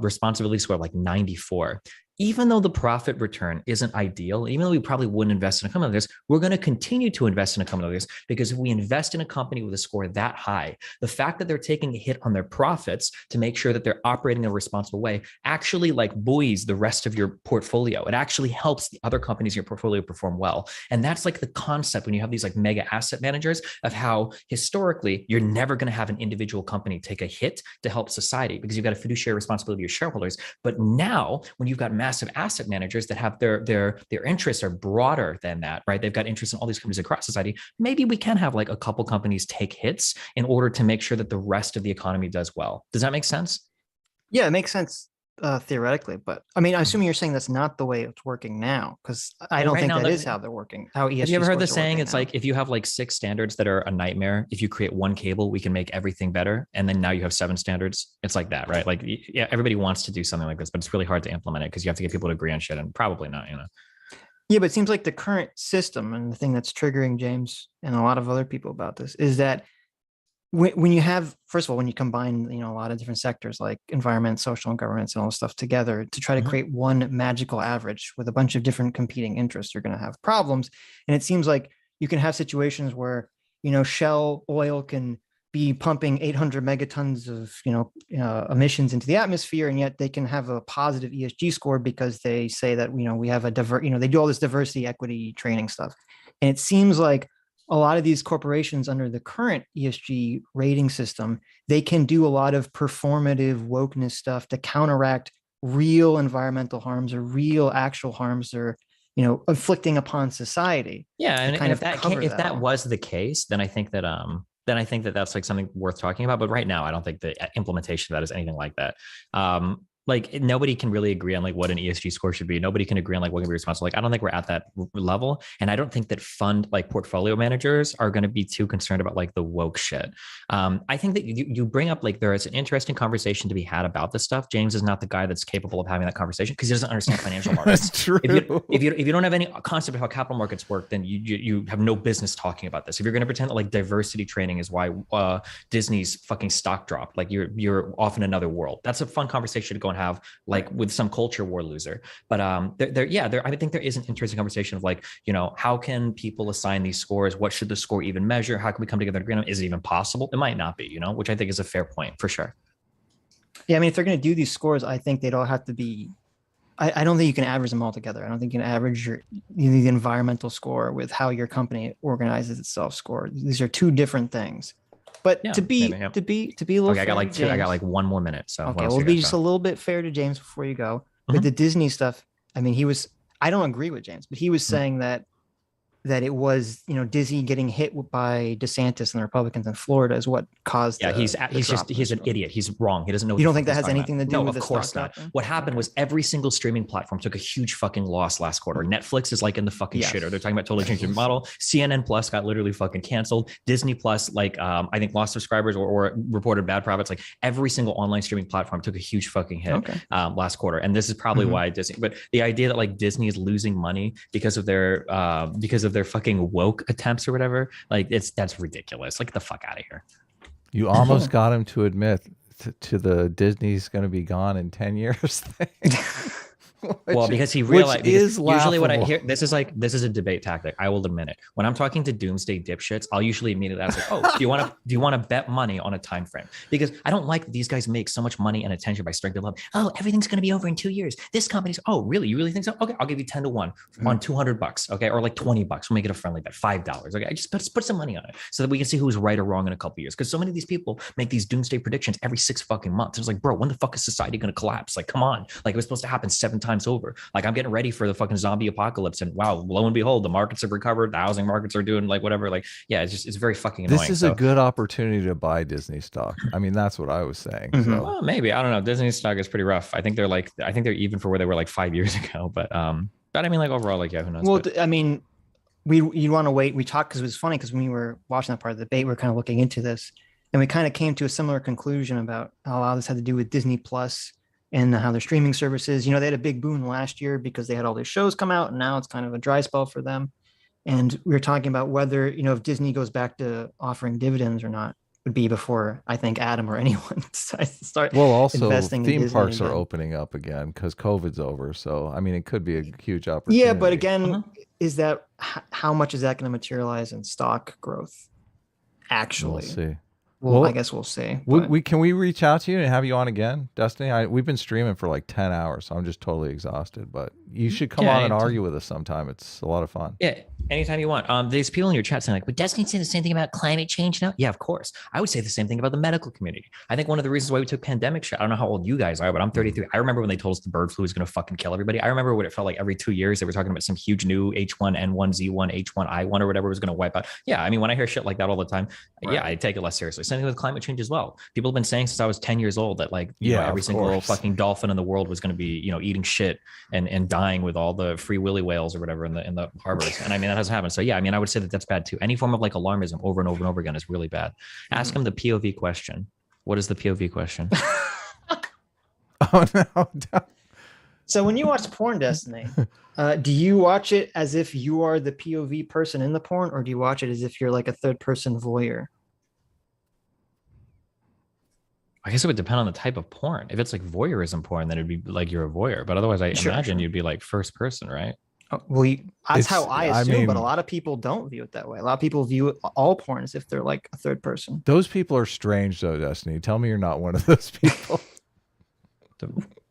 responsibility score of like 94. Even though the profit return isn't ideal, even though we probably wouldn't invest in a company like this, we're going to continue to invest in a company like this, because if we invest in a company with a score that high, the fact that they're taking a hit on their profits to make sure that they're operating in a responsible way actually like buoys the rest of your portfolio. It actually helps the other companies in your portfolio perform well. And that's like the concept when you have these like mega asset managers, of how historically you're never going to have an individual company take a hit to help society, because you've got a fiduciary responsibility to your shareholders. But now when you've got massive asset managers that have their interests are broader than that, right? They've got interests in all these companies across society. Maybe we can have like a couple companies take hits in order to make sure that the rest of the economy does well. Does that make sense? Yeah, it makes sense theoretically, but I mean, I assume you're saying that's not the way it's working now, because I don't think that is how they're working. How ESG have you ever heard the saying? It's like, if you have like 6 standards that are a nightmare, if you create one cable, we can make everything better. And then now you have 7 standards. It's like that, right? Like, yeah, everybody wants to do something like this, but it's really hard to implement it because you have to get people to agree on shit, and probably not, you know. Yeah, but it seems like the current system, and the thing that's triggering James and a lot of other people about this, is that when you have, first of all, when you combine, you know, a lot of different sectors like environment, social, and governments, and all this stuff together to try to create one magical average with a bunch of different competing interests, you're going to have problems. And it seems like you can have situations where, you know, Shell oil can be pumping 800 megatons of, you know, emissions into the atmosphere, and yet they can have a positive ESG score because they say that, you know, we have they do all this diversity, equity training stuff. And it seems like a lot of these corporations under the current ESG rating system, they can do a lot of performative wokeness stuff to counteract real environmental harms or real actual harms or, you know, inflicting upon society. Yeah, and if that was the case, then I think that that's like something worth talking about. But right now, I don't think the implementation of that is anything like that. like nobody can really agree on like what an ESG score should be. Nobody can agree on like what can be responsible. Like I don't think we're at that level, and I don't think that fund like portfolio managers are going to be too concerned about like the woke shit. I think that you bring up like there is an interesting conversation to be had about this stuff. James is not the guy that's capable of having that conversation because he doesn't understand financial markets. That's true. If you don't have any concept of how capital markets work, then you have no business talking about this. If you're going to pretend that like diversity training is why Disney's fucking stock dropped, like you're off in another world. That's a fun conversation to go and have like with some culture war loser. But I think there is an interesting conversation of like, you know, how can people assign these scores? What should the score even measure? How can we come together to agree on it? Is it even possible? It might not be, you know, which I think is a fair point for sure. Yeah, I mean, if they're going to do these scores, I think they'd all have to be. I don't think you can average them all together. I don't think you can average the environmental score with how your company organizes itself score. These are two different things. But to be a little okay, I got like one more minute. So okay, we'll be just a little bit fair to James before you go. With the Disney stuff, I mean, I don't agree with James, but he was saying that it was, you know, Disney getting hit by DeSantis and the Republicans in Florida is what caused. Yeah, he's an idiot. He's wrong. He doesn't know. You don't think that has anything to do with the stock? No, of course not. What happened was every single streaming platform took a huge fucking loss last quarter. Netflix is like in the fucking shitter. They're talking about totally changing their model. CNN Plus got literally fucking canceled. Disney Plus, like I think lost subscribers or reported bad profits. Like every single online streaming platform took a huge fucking hit last quarter. And this is probably why Disney. But the idea that like Disney is losing money because of their fucking woke attempts or whatever, like that's ridiculous. Like, get the fuck out of here. You almost got him to admit to the Disney's going to be gone in 10 years thing. Well, because he realized usually what I hear, this is a debate tactic. I will admit it. When I'm talking to doomsday dipshits, I'll usually immediately ask like, "Oh, do you want to bet money on a time frame?" Because I don't like these guys make so much money and attention by striking love. Oh, everything's going to be over in 2 years. This company's. Oh, really? You really think so? Okay, I'll give you 10 to 1 on $200. Okay, or like $20. We'll make it a friendly bet, $5. Okay, I just put some money on it so that we can see who's right or wrong in a couple of years. Because so many of these people make these doomsday predictions every 6 fucking months. It's like, bro, when the fuck is society going to collapse? Like, come on. Like it was supposed to happen 7 times over. Like I'm getting ready for the fucking zombie apocalypse, and wow, lo and behold, the markets have recovered. The housing markets are doing like whatever. Like, yeah, it's very fucking annoying. This is a good opportunity to buy Disney stock. I mean, that's what I was saying. So. Well, maybe, I don't know. Disney stock is pretty rough. I think they're even for where they were like 5 years ago. But I mean, like overall, like yeah, who knows? Well, I mean, you want to wait. We talked because it was funny because when we were watching that part of the debate, we were kind of looking into this, and we kind of came to a similar conclusion about how a lot of this had to do with Disney Plus. And how their streaming services, you know, they had a big boom last year because they had all these shows come out, and now it's kind of a dry spell for them. And we were talking about whether, you know, if Disney goes back to offering dividends or not would be before I think Adam or anyone decides to start. Well, also investing theme in parks again. Are opening up again because COVID's over. So I mean, it could be a huge opportunity. Yeah, but again, is that how much is that going to materialize in stock growth? Actually, we'll see. Well, I guess we'll see. Can we reach out to you and have you on again, Destiny? We've been streaming for like 10 hours, so I'm just totally exhausted. But you should come on and argue with us sometime. It's a lot of fun. Yeah, anytime you want. There's people in your chat saying like, "Would Destiny say the same thing about climate change now?" Yeah, of course. I would say the same thing about the medical community. I think one of the reasons why we took pandemic shit. I don't know how old you guys are, but I'm 33. I remember when they told us the bird flu was going to fucking kill everybody. I remember what it felt like every 2 years they were talking about some huge new H1N1Z1 H1I1 or whatever was going to wipe out. Yeah, I mean, when I hear shit like that all the time, yeah, I take it less seriously. Same thing with climate change as well. People have been saying since I was 10 years old that like, you know, every single fucking dolphin in the world was going to be, you know, eating shit and dying with all the free willy whales or whatever in the harbors. And I mean, that hasn't happened. So yeah, I mean, I would say that that's bad too. Any form of like alarmism over and over and over again is really bad. Ask him the POV question. What is the POV question? Oh no. So when you watch porn, Destiny, do you watch it as if you are the POV person in the porn, or do you watch it as if you're like a third person voyeur? I guess it would depend on the type of porn. If it's like voyeurism porn, then it'd be like you're a voyeur. But otherwise, I imagine you'd be like first person, right? Well, that's how I assume, but a lot of people don't view it that way. A lot of people view all porn as if they're like a third person. Those people are strange, though, Destiny. Tell me you're not one of those people.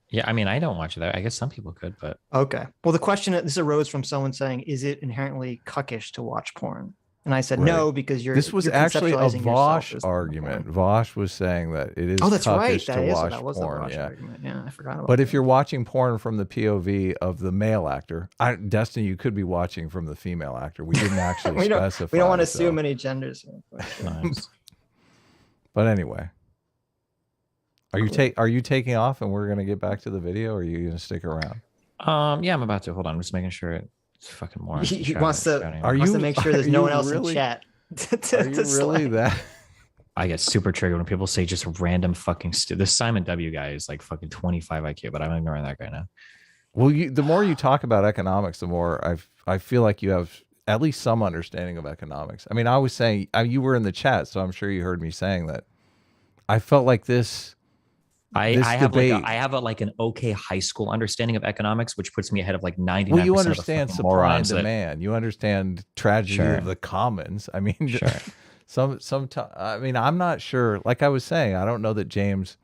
Yeah, I mean, I don't watch that. I guess some people could, but okay. Well, the question this arose from someone saying, "Is it inherently cuckish to watch porn?" And I said, no, because you're. This was actually a Vosh argument. Vosh was saying that it is cuckish to watch porn. Yeah. Yeah, I forgot about But that. if you're watching porn from the POV of the male actor, Destiny, you could be watching from the female actor. We didn't actually specify. We don't want to assume any genders. But anyway. Are you taking off and we're gonna get back to the video, or are you gonna stick around? Yeah, I'm about to. Hold on, I'm just making sure it's fucking more. He wants to make sure there's no one else in chat. Are you really that? I get super triggered when people say just random fucking this Simon W guy is like fucking 25 IQ, but I'm ignoring that guy now. Well, the more you talk about economics, the more I feel like you have at least some understanding of economics. I mean, I was saying you were in the chat, so I'm sure you heard me saying that. I felt like this. I have an okay high school understanding of economics, which puts me ahead of like 99%. Well, you understand of supply and demand. You understand tragedy of the commons. I mean, I mean, I'm not sure. Like I was saying, I don't know that James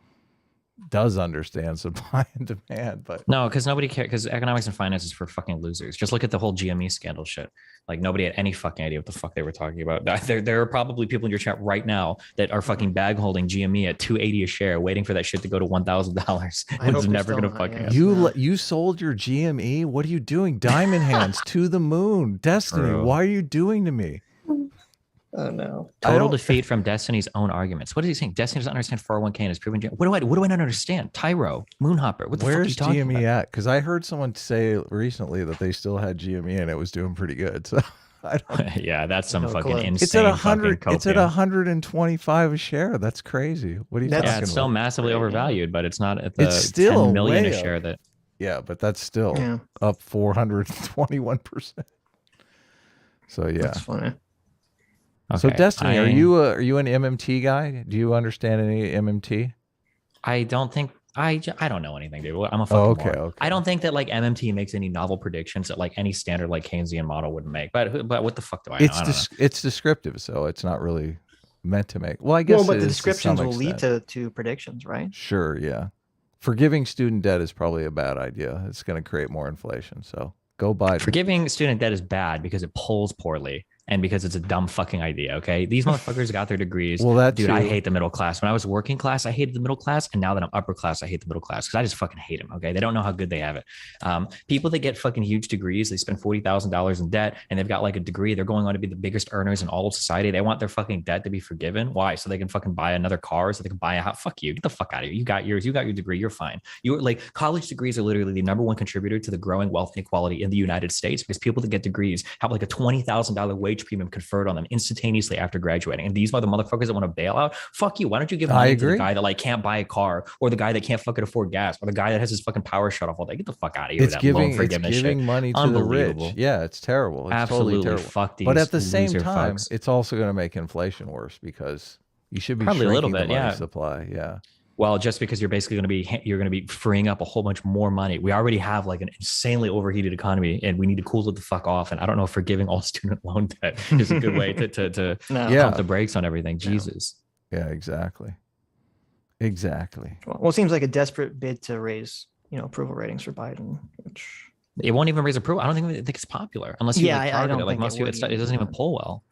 does understand supply and demand, but no, because nobody cares. Because economics and finance is for fucking losers. Just look at the whole GME scandal shit. Like nobody had any fucking idea what the fuck they were talking about. There are probably people in your chat right now that are fucking bag holding GME at $280 a share, waiting for that shit to go to $1,000. It's never gonna fucking. You sold your GME. What are you doing? Diamond hands to the moon. Destiny. True. Why are you doing to me? Oh no! Total defeat from Destiny's own arguments. What is he saying? Destiny doesn't understand 401k and is proven. What do I not understand? Tyro, Moonhopper. What the fuck are you talking GME about? at? Because I heard someone say recently that they still had GME and it was doing pretty good. So I don't. Yeah, that's some fucking insane. It's at 100. It's at 125 a share. That's crazy. What are you talking about? Yeah, it's still massively overvalued, but it's not at the it's still 10 million a way share up. that. Yeah, but that's still up 421%. So yeah, that's funny. So Destiny, are you an MMT guy? Do you understand any MMT? I don't think I don't know anything, dude. I'm a fucking moron. Okay. I don't think that like MMT makes any novel predictions that like any standard like Keynesian model would make. But what the fuck do I know? It's descriptive, so it's not really meant to make. Well, I guess. But the descriptions will lead to predictions, right? Sure. Yeah. Forgiving student debt is probably a bad idea. It's going to create more inflation. So go Biden. Forgiving student debt is bad because it polls poorly. And because it's a dumb fucking idea, okay? These motherfuckers got their degrees. Well, dude, I hate the middle class. When I was working class, I hated the middle class. And now that I'm upper class, I hate the middle class because I just fucking hate them, okay? They don't know how good they have it. People that get fucking huge degrees, they spend $40,000 in debt and they've got like a degree. They're going on to be the biggest earners in all of society. They want their fucking debt to be forgiven. Why? So they can fucking buy another car, so they can buy a house. Fuck you. Get the fuck out of here. You got yours. You got your degree. You're fine. You're like, college degrees are literally the #1 contributor to the growing wealth inequality in the United States because people that get degrees have like a $20,000 wage premium conferred on them instantaneously after graduating. And these are the motherfuckers that want to bail out. Fuck you. Why don't you give money to the guy that like can't buy a car, or the guy that can't fucking afford gas, or the guy that has his fucking power shut off all day? Get the fuck out of here. It's giving money to the rich. Yeah, it's terrible. It's absolutely totally terrible. Fuck these. But at the same time, it's also going to make inflation worse because you should be probably a little shrinking bit, the money supply. Yeah. Well, just because you're basically going to be freeing up a whole bunch more money. We already have like an insanely overheated economy, and we need to cool it the fuck off. And I don't know if forgiving all student loan debt is a good way to pump the brakes on everything. Jesus. Yeah, exactly. Exactly. Well, it seems like a desperate bid to raise, approval ratings for Biden, which it won't even raise approval. I don't think it's popular unless you I don't like most people. It doesn't even poll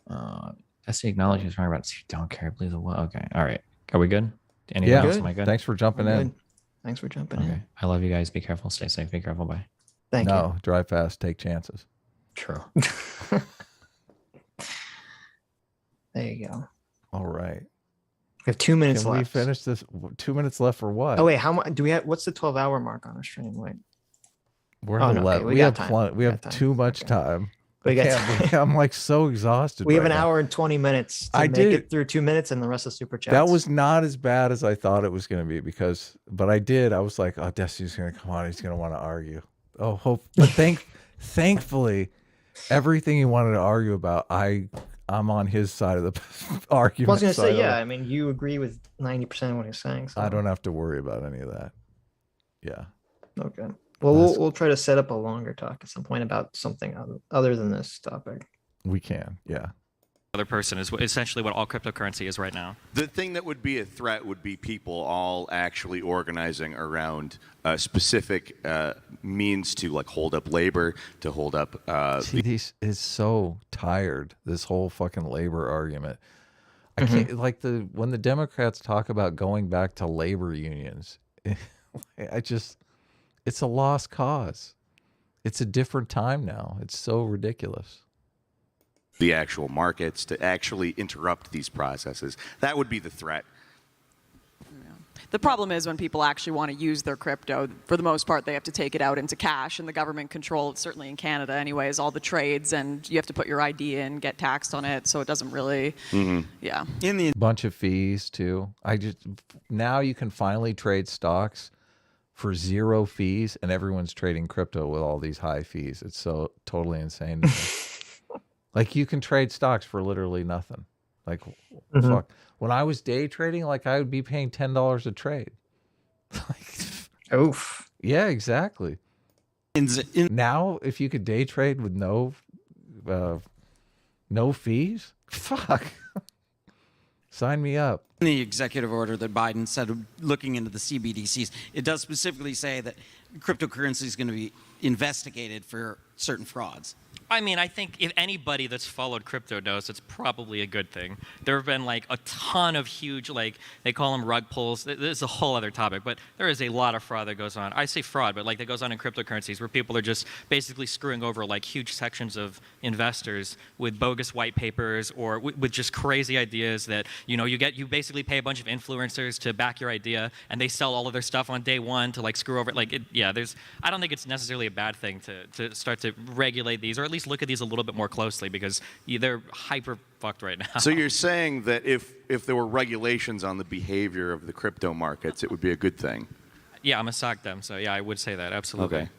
well. That's the acknowledgement is talking about. Don't care. Please. Okay. All right. Are we good? Anybody else? Am I good? Thanks for jumping in. Thanks for jumping in. I love you guys. Be careful. Stay safe. Be careful. Bye. Thank you. No, drive fast. Take chances. True. There you go. All right. We have 2 minutes left. We finish this. 2 minutes left for what? Oh wait, how much do we have? What's the 12-hour mark on our stream? Wait. We're at 11. We have time. We have too much time. I'm like so exhausted. We have an hour and 20 minutes to make it through 2 minutes and the rest of super chats. That was not as bad as I thought it was going to be but I was like, oh, Destiny's going to come on. He's going to want to argue. Oh, but thankfully, everything he wanted to argue about, I'm on his side of the argument. I was going to say, I mean, you agree with 90% of what he's saying. So. I don't have to worry about any of that. Yeah. Okay. Well, we'll try to set up a longer talk at some point about something other than this topic. We can, yeah. Other person is essentially what all cryptocurrency is right now. The thing that would be a threat would be people all actually organizing around a specific means to like hold up labor, to hold up. This is so tired. This whole fucking labor argument. I can't when the Democrats talk about going back to labor unions. It's a lost cause. It's a different time now. It's so ridiculous. The actual markets to actually interrupt these processes. That would be the threat. The problem is when people actually want to use their crypto, for the most part, they have to take it out into cash, and the government controls, certainly in Canada anyways, all the trades, and you have to put your ID in, get taxed on it, so it doesn't really, yeah. Bunch of fees too. Now you can finally trade stocks for 0 fees, and everyone's trading crypto with all these high fees. It's so totally insane to me. Like, you can trade stocks for literally nothing. Like, fuck. When I was day trading, like, I would be paying $10 a trade. Oof. Yeah, exactly. Now, if you could day trade with no fees, fuck. Sign me up. In the executive order that Biden said, looking into the CBDCs, it does specifically say that cryptocurrency is going to be investigated for certain frauds. I mean, I think if anybody that's followed crypto knows, it's probably a good thing. There have been like a ton of huge, like they call them rug pulls. This is a whole other topic, but there is a lot of fraud that goes on. I say fraud, but like that goes on in cryptocurrencies where people are just basically screwing over like huge sections of investors with bogus white papers or with just crazy ideas that, you know, you basically pay a bunch of influencers to back your idea and they sell all of their stuff on day one to like screw over. Like, I don't think it's necessarily a bad thing to start to regulate these, or at least look at these a little bit more closely, because they're hyper fucked right now. So you're saying that if there were regulations on the behavior of the crypto markets, it would be a good thing? Yeah, I'm a sock them, so yeah, I would say that, absolutely. Okay.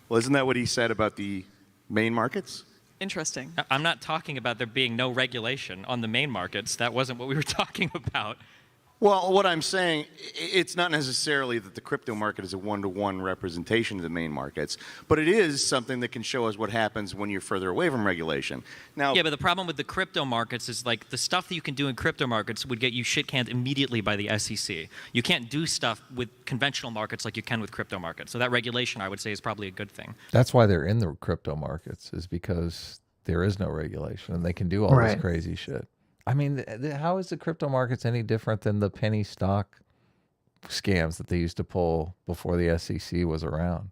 Well, isn't that what he said about the main markets? Interesting. I'm not talking about there being no regulation on the main markets. That wasn't what we were talking about. Well, what I'm saying, it's not necessarily that the crypto market is a one-to-one representation of the main markets, but it is something that can show us what happens when you're further away from regulation. Now, yeah, but the problem with the crypto markets is like the stuff that you can do in crypto markets would get you shit-canned immediately by the SEC. You can't do stuff with conventional markets like you can with crypto markets. So that regulation, I would say, is probably a good thing. That's why they're in the crypto markets, is because there is no regulation and they can do all this crazy shit. I mean, how is the crypto markets any different than the penny stock scams that they used to pull before the SEC was around?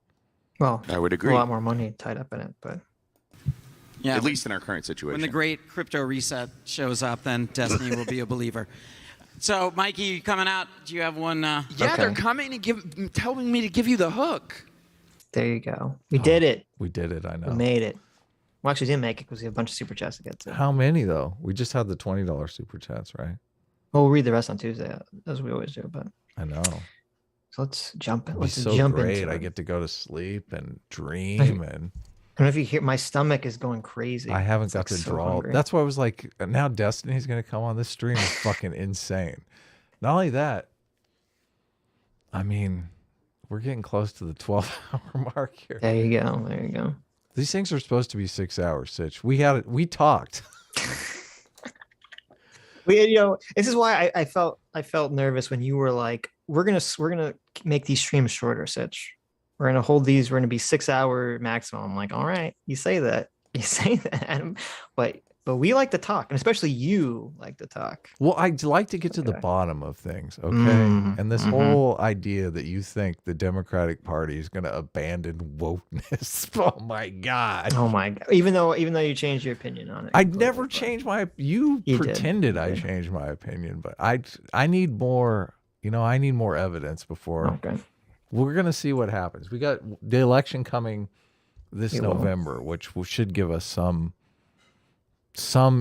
Well, I would agree. A lot more money tied up in it, but yeah, at least in our current situation. When the great crypto reset shows up, then Destiny will be a believer. So, Mikey, you coming out? Do you have one? Yeah, they're coming and telling me to give you the hook. There you go. We did it. We did it. I know. We made it. Well, actually, didn't make it because we have a bunch of super chats to get to. How many though? We just had the $20 super chats, right? Well, we'll read the rest on Tuesday, as we always do. But I know. So let's jump. Let's jump into it. I get to go to sleep and dream, and I don't know if you hear. My stomach is going crazy. I haven't got to draw. That's why I was like, now Destiny's gonna come on. This stream is fucking insane. Not only that, I mean, we're getting close to the 12-hour mark here. There you go. There you go. These things are supposed to be 6 hours, Sitch. We talked. This is why I felt nervous when you were like, we're gonna make these streams shorter, Sitch. We're gonna hold these. We're gonna be 6 hour maximum. I'm like, all right, you say that, Adam. But we like to talk, and especially you like to talk. Well, I'd like to get to the bottom of things, okay? And this whole idea that you think the Democratic Party is going to abandon wokeness. Oh my God. Oh my God. Even though you changed your opinion on it. I never changed my. You pretended I changed my opinion, but I need more. I need more evidence before. Okay. We're going to see what happens. We got the election coming this November, which should give us some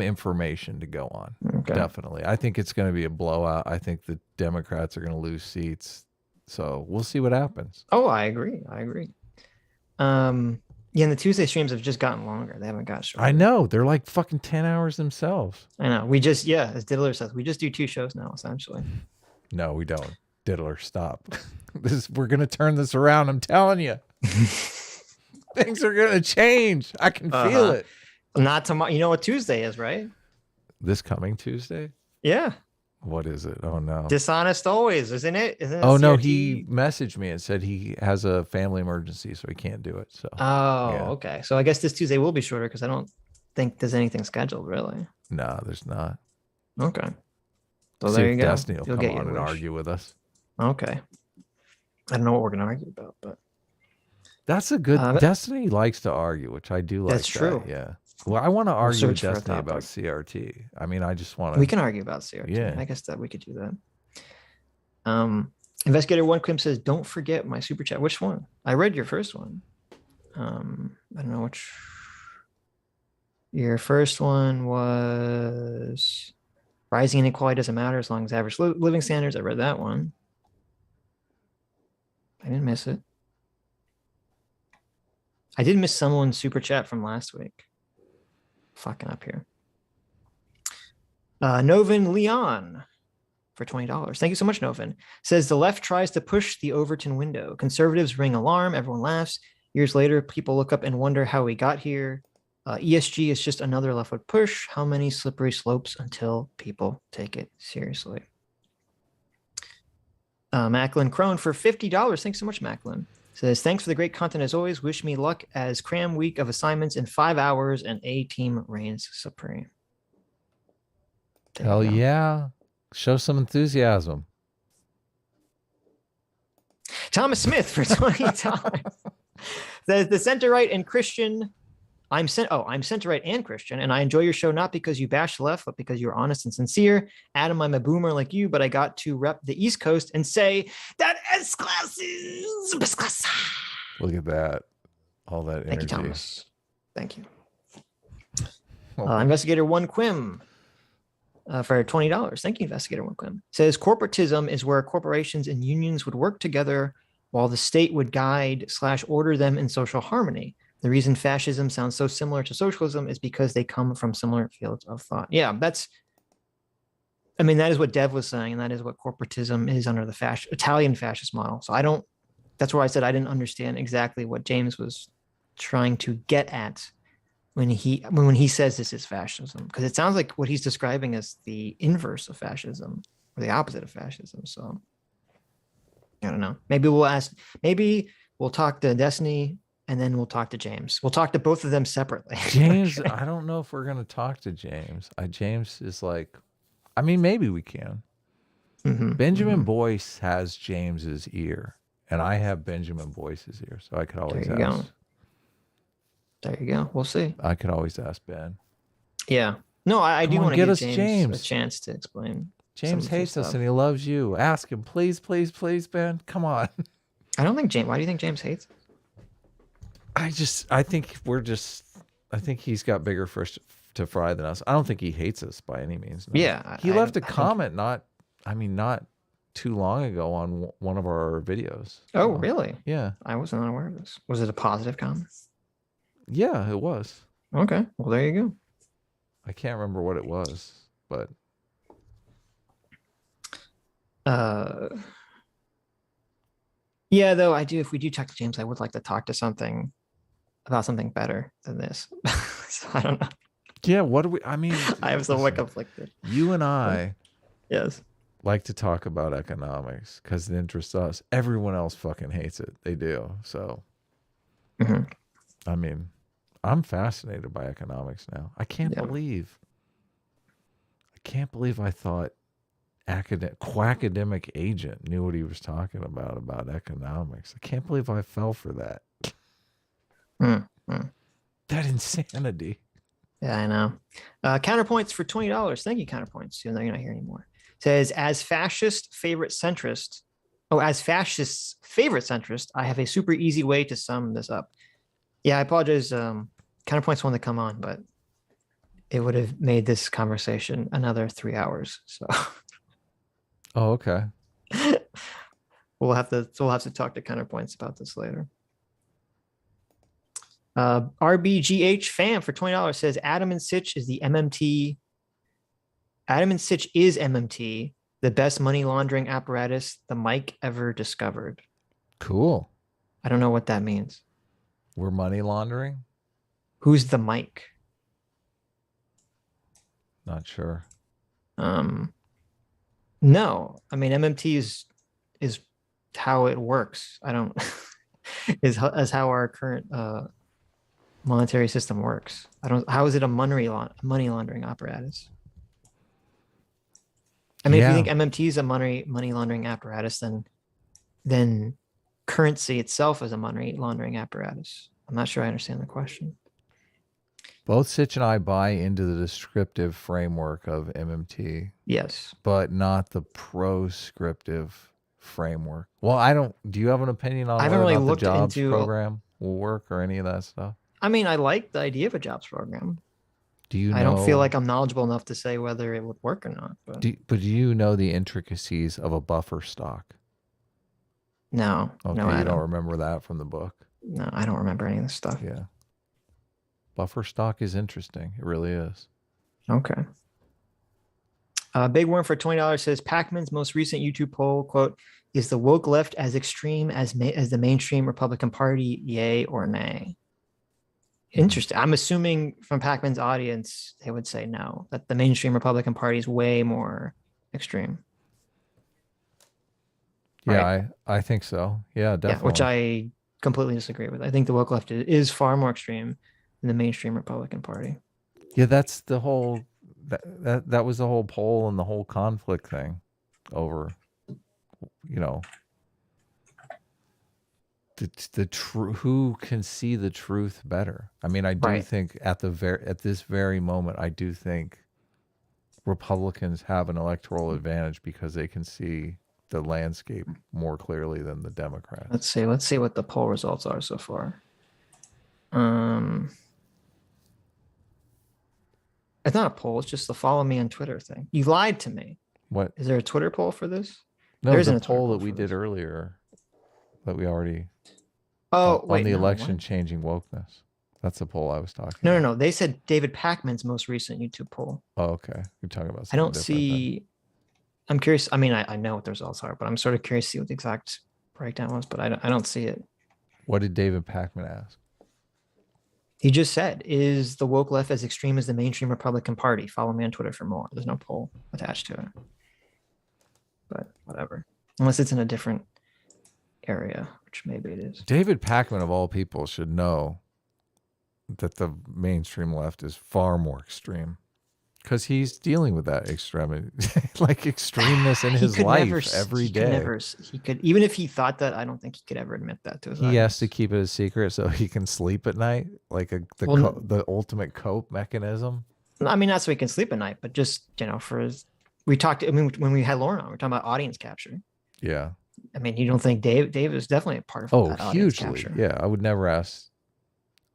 information to go on. Okay. Definitely. I think it's going to be a blowout. I think the Democrats are going to lose seats. So we'll see what happens. Oh, I agree. And the Tuesday streams have just gotten longer. They haven't got shorter. I know. They're like fucking 10 hours themselves. I know. We just, as Diddler says, we just do 2 shows now, essentially. No, we don't. Diddler, stop. We're going to turn this around. I'm telling you. Things are going to change. I can feel it. Not tomorrow. You know what Tuesday is, right? This coming Tuesday? Yeah. What is it? Oh no. Dishonest always, isn't it? Oh no, he messaged me and said he has a family emergency, so he can't do it. So. Okay. So I guess this Tuesday will be shorter because I don't think there's anything scheduled, really. No, there's not. Okay. So see there you go. Destiny will come on and argue with us. Okay. I don't know what we're gonna argue about, but that's a good. Destiny likes to argue, which I do like. That's true. Yeah. Well, I want to argue with Destiny about CRT. I mean, I just want to. We can argue about CRT. Yeah. I guess that we could do that. Investigator One Quim says, "Don't forget my super chat." Which one? I read your first one. I don't know which. Your first one was rising inequality doesn't matter as long as average living standards. I read that one. I didn't miss it. I did miss someone's super chat from last week. Fucking up here. Novin Leon for $20. Thank you so much, Novin. Says the left tries to push the Overton window. Conservatives ring alarm. Everyone laughs. Years later, people look up and wonder how we got here. ESG is just another leftward push. How many slippery slopes until people take it seriously? Macklin Crone for $50. Thanks so much, Macklin. Says, thanks for the great content as always. Wish me luck as cram week of assignments in 5 hours and A team reigns supreme. Hell yeah. Show some enthusiasm. Thomas Smith for $20. The center-right and Christian. I'm center-right and Christian, and I enjoy your show not because you bash the left, but because you're honest and sincere. Adam, I'm a boomer like you, but I got to rep the East Coast and say that S-class is best class. Look at that. All that energy. Thank you, Thomas. Thank you. Investigator One Quim for $20. Thank you, Investigator One Quim. Says corporatism is where corporations and unions would work together while the state would guide/order them in social harmony. The reason fascism sounds so similar to socialism is because they come from similar fields of thought. Yeah, that is what Dev was saying, and that is what corporatism is under the Italian fascist model. So that's where I said I didn't understand exactly what James was trying to get at when he says this is fascism, because it sounds like what he's describing is the inverse of fascism or the opposite of fascism. So I don't know. Maybe we'll talk to Destiny. And then we'll talk to James. We'll talk to both of them separately. James, I don't know if we're going to talk to James. James is like, maybe we can. Mm-hmm. Benjamin Boyce has James's ear, and I have Benjamin Boyce's ear, so I could always ask. There you go. We'll see. I could always ask Ben. Yeah. No, I do want to give James a chance to explain. James hates us and he loves you. Ask him, please, please, please, Ben. Come on. I don't think James. Why do you think James hates us? I think he's got bigger fish to fry than us. I don't think he hates us by any means. No. Yeah. He left a comment not too long ago on one of our videos. Oh, really? Yeah. I wasn't aware of this. Was it a positive comment? Yeah, it was. Okay. Well, there you go. I can't remember what it was, but yeah, though if we do talk to James, I would like to talk to about something better than this. So I don't know. Yeah, what do we? I am somewhat conflicted. You and I, yes, like to talk about economics because it interests us. Everyone else fucking hates it. They do. So, I'm fascinated by economics now. I can't believe I thought quackademic agent knew what he was talking about economics. I can't believe I fell for that. That insanity. Yeah, I know. Counterpoints for $20. Thank you, Counterpoints. Even though you're not here anymore. It says, as fascists' favorite centrist, I have a super easy way to sum this up. Yeah, I apologize. Counterpoints wanted to come on, but it would have made this conversation another 3 hours. So. Oh, okay. We'll have to talk to Counterpoints about this later. RBGH fam for $20 says Adam and Sitch is MMT, the best money laundering apparatus the mic ever discovered. Cool. I don't know what that means. We're money laundering? Who's the mic? Not sure. No, MMT is how it works. I don't is how our current monetary system works. How is it a money laundering apparatus? If you think MMT is a money laundering apparatus, then currency itself is a money laundering apparatus. I'm not sure I understand the question. Both Sitch and I buy into the descriptive framework of MMT. Yes. But not the proscriptive framework. Well, I don't. Do you have an opinion on whether or not the jobs program will work or any of that stuff? I mean, I like the idea of a jobs program. Do you? I don't feel like I'm knowledgeable enough to say whether it would work or not. But do you know the intricacies of a buffer stock? No. Okay, no, you don't remember that from the book? No, I don't remember any of this stuff. Yeah. Buffer stock is interesting. It really is. Okay. Big Worm for $20 says Pac-Man's most recent YouTube poll, quote, is the woke left as extreme as the mainstream Republican Party, yay or nay? Interesting. I'm assuming from Pac-Man's audience, they would say no, that the mainstream Republican Party is way more extreme. Yeah, right? I think so. Yeah, definitely. Yeah, which I completely disagree with. I think the woke left is far more extreme than the mainstream Republican Party. Yeah, that's the whole that was the whole poll and the whole conflict thing over, who can see the truth better. I mean, I do think at this very moment, I do think Republicans have an electoral advantage because they can see the landscape more clearly than the Democrats. Let's see what the poll results are so far. It's not a poll, it's just the follow me on Twitter thing. You lied to me. What? Is there a Twitter poll for this? No, there isn't a poll that we did earlier that we already on the election changing wokeness. That's the poll I was talking about. No. They said David Pac-Man's most recent YouTube poll. Oh, okay. You're talking about something I don't see then. I'm curious. I mean, I know what the results are, but I'm sort of curious to see what the exact breakdown was, but I don't see it. What did David Pac-Man ask? He just said, is the woke left as extreme as the mainstream Republican Party? Follow me on Twitter for more. There's no poll attached to it. But whatever. Unless it's in a different area, which maybe it is. David Pac-Man, of all people, should know that the mainstream left is far more extreme. Because he's dealing with that extremity, like extremeness in his life every day. He could, even if he thought that, I don't think he could ever admit that to his audience. He has to keep it a secret so he can sleep at night, like the ultimate cope mechanism. I mean, not so he can sleep at night, but just, we talked, I mean, when we had Lauren on, we were talking about audience capture. Yeah. I mean, you don't think Dave is definitely a part of that audience capture. Yeah, I would never ask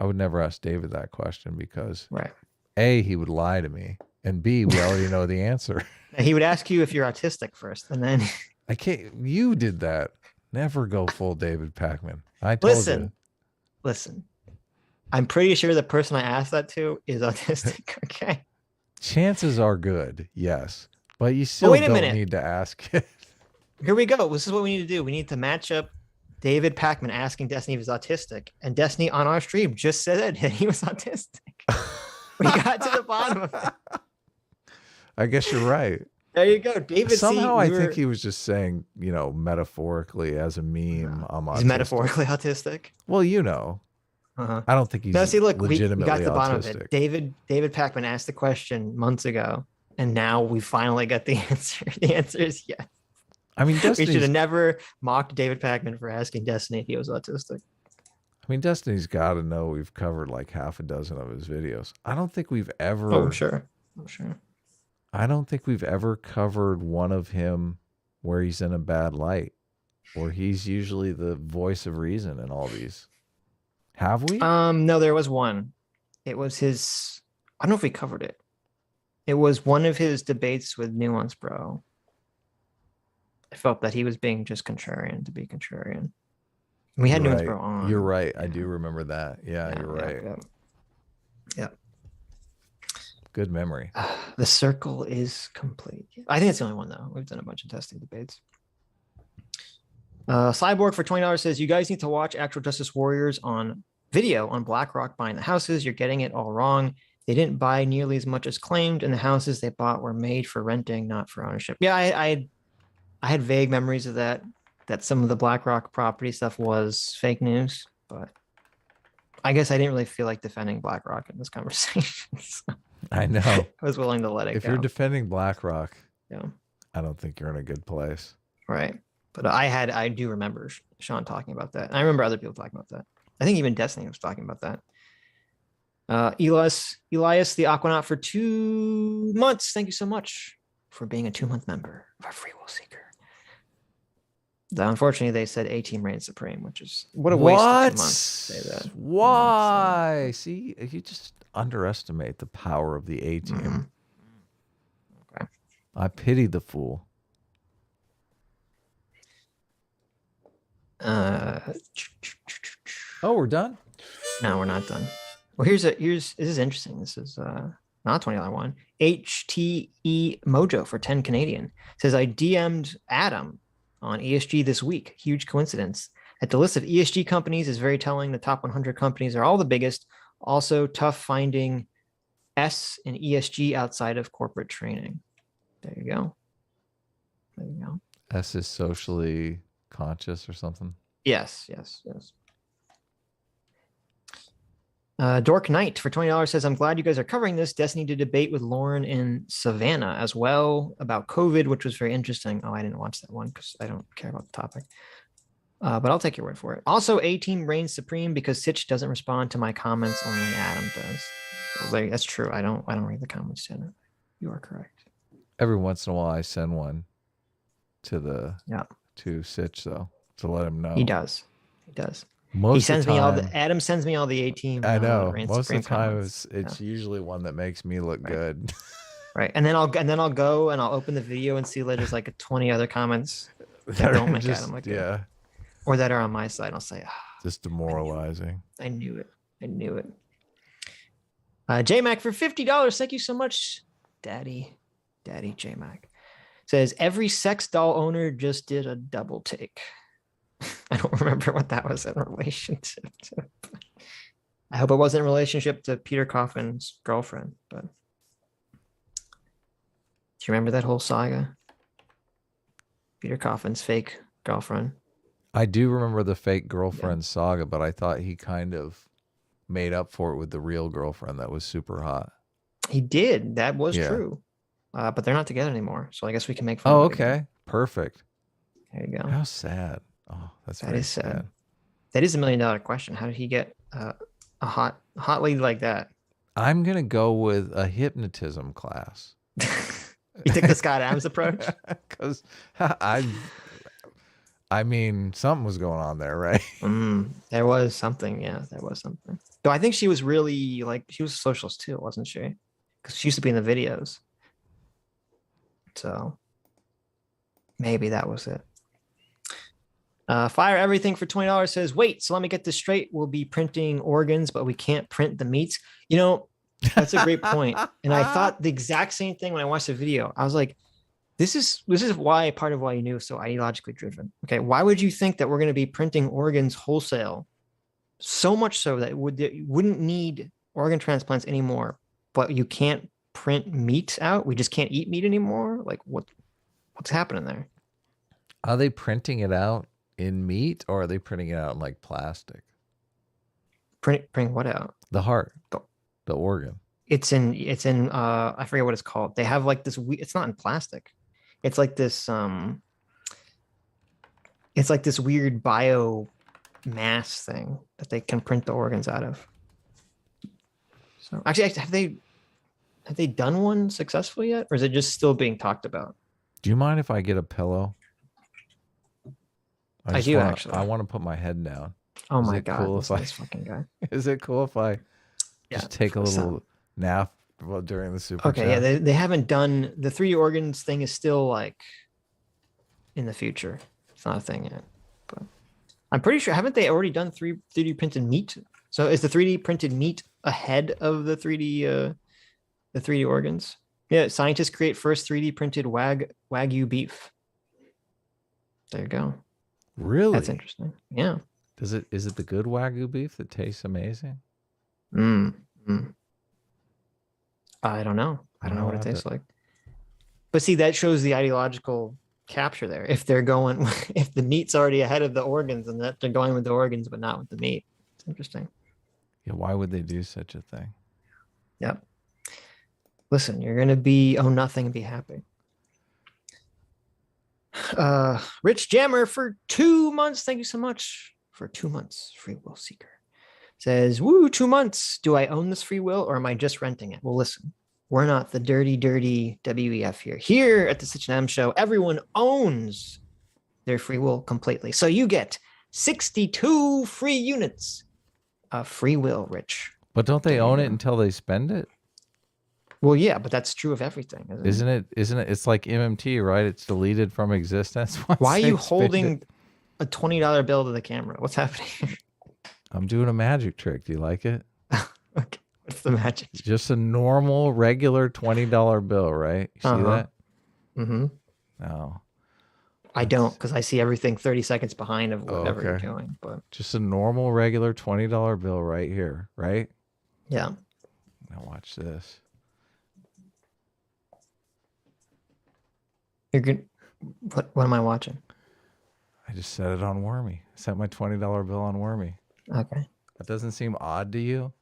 David that question because right. A, he would lie to me. And B, we already know the answer. He would ask you if you're autistic first, and then I can't. You did that. Never go full David Pac-Man. I told you. Listen. I'm pretty sure the person I asked that to is autistic. Okay. Chances are good, yes, but you still don't need to ask it. Here we go. This is what we need to do. We need to match up David Pac-Man asking Destiny if he's autistic, and Destiny on our stream just said that he was autistic. We got to the bottom of it. I guess you're right. There you go. David. Somehow I think he was just saying, metaphorically as a meme. I'm autistic. He's metaphorically autistic. Well, I don't think he's legitimately we got to the bottom autistic. of it. David Pac-Man asked the question months ago, and now we finally got the answer. The answer is yes. I mean, we should have never mocked David Pac-Man for asking Destiny if he was autistic. I mean, Destiny's got to know we've covered like half a dozen of his videos. I don't think we've ever. Oh, I'm sure. I don't think we've ever covered one of him where he's in a bad light, or he's usually the voice of reason in all these. Have we? No, there was one. It was his. I don't know if we covered it. It was one of his debates with Nuance Bro. I felt that he was being just contrarian to be contrarian. We had Nuance Bro on. You're right. I do remember that. Yeah, you're right. Yeah. Good memory. The circle is complete. I think it's the only one, though. We've done a bunch of testing debates. Cyborg for $20 says, you guys need to watch Actual Justice Warriors on video on BlackRock buying the houses. You're getting it all wrong. They didn't buy nearly as much as claimed, and the houses they bought were made for renting, not for ownership. Yeah, I had vague memories of that some of the BlackRock property stuff was fake news, but I guess I didn't really feel like defending BlackRock in this conversation. So I know. I was willing to let it go. If you're defending BlackRock, yeah, I don't think you're in a good place. Right. But I do remember Sean talking about that. And I remember other people talking about that. I think even Destiny was talking about that. Elias the Aquanaut for 2 months. Thank you so much for being a 2-month member of our Free Will Seeker. Unfortunately, they said A-Team reigns supreme, which is what a waste of 2 months to say that. Why? See, you just underestimate the power of the A-Team. Mm-hmm. Okay. I pity the fool. Oh, we're done? No, we're not done. Well, this is interesting. This is not $20 one. HTE Mojo for 10 Canadian says, I DM'd Adam on ESG this week. Huge coincidence. That the list of ESG companies is very telling. The top 100 companies are all the biggest. Also tough finding S in ESG outside of corporate training. There you go. There you go. S is socially conscious or something? Yes. Dork Knight for $20 says, I'm glad you guys are covering this. Destiny to debate with Lauren in Savannah as well about COVID, which was very interesting. Oh, I didn't watch that one because I don't care about the topic. But I'll take your word for it. Also, A-Team reigns supreme because Sitch doesn't respond to my comments, only Adam does. Well, that's true. I don't read the comments, Jenna. You are correct. Every once in a while, I send one to Sitch though to let him know. He does. Most he sends of the time, me all the Adam sends me all the A-Team. I know. Most Supreme of the time, comments. it's usually one that makes me look good. Right, and then I'll go and I'll open the video and see that there's like 20 other comments that don't make Adam look good, or that are on my side. I'll say, just demoralizing. I knew it. JMac for $50. Thank you so much, Daddy JMac. Says every sex doll owner just did a double take. I don't remember what that was in relationship to. I hope it wasn't in relationship to Peter Coffin's girlfriend, but do you remember that whole saga? Peter Coffin's fake girlfriend. I do remember the fake girlfriend saga, but I thought he kind of made up for it with the real girlfriend that was super hot. He did. That was true. But they're not together anymore, so I guess we can make fun of it. Okay. Perfect. There you go. How sad. Oh, that is sad. That is $1 million question. How did he get a hot lady like that? I'm gonna go with a hypnotism class. You took the Scott Adams approach? Because I mean, something was going on there, right? There was something. Yeah, there was something. Though I think she was really she was a socialist too, wasn't she? Because she used to be in the videos. So maybe that was it. Fire Everything for $20 says, wait, so let me get this straight. We'll be printing organs, but we can't print the meats. You know, that's a great point. And I thought the exact same thing when I watched the video. I was like, this is why part of why you knew so ideologically driven. Okay, why would you think that we're going to be printing organs wholesale? So much so that you wouldn't need organ transplants anymore, but you can't print meat out. We just can't eat meat anymore. Like what's happening there? Are they printing it out in meat, or are they printing it out in like plastic? Printing what out? The heart, the organ. It's in I forget what it's called. They have like this. It's not in plastic. It's like this. It's like this weird bio mass thing that they can print the organs out of. So actually, have they done one successfully yet, or is it just still being talked about? Do you mind if I get a pillow? I do actually. I want to put my head down. Oh my God! Cool this fucking guy. Is it cool if I just take a little nap during the super chat? Yeah, they haven't done the 3D organs thing. Is still like in the future. It's not a thing yet, but I'm pretty sure haven't they already done 3D printed meat? So is the 3D printed meat ahead of the 3D organs? Yeah, scientists create first 3D printed Wagyu beef. There you go. Really? That's interesting. Yeah. Is it the good Wagyu beef that tastes amazing? I don't know. I don't know what it tastes like. But see, that shows the ideological capture there. If they're going, if the meat's already ahead of the organs, and that they're going with the organs but not with the meat. It's interesting. Yeah, why would they do such a thing? Yep. Listen, you're gonna be nothing and be happy. Rich Jammer for 2 months. Thank you so much for 2 months. Free Will Seeker says, woo, 2 months. Do I own this free will or am I just renting it? Well, listen, we're not the dirty WEF here. Here at the Sitch and Adam Show, everyone owns their free will completely. So you get 62 free units of free will, Rich. But don't they own it until they spend it? Well, yeah, but that's true of everything, isn't it? Isn't it? It's like MMT, right? It's deleted from existence. Why are you holding a $20 bill to the camera? What's happening? I'm doing a magic trick. Do you like it? Okay. What's the magic? Just a normal, regular $20 bill, right? You see that? Mm-hmm. No. I don't, because I see everything 30 seconds behind of whatever you're doing. But just a normal, regular $20 bill right here, right? Yeah. Now watch this. You're good. What am I watching? I just set it on Wormy. I set my $20 bill on Wormy. Okay. That doesn't seem odd to you?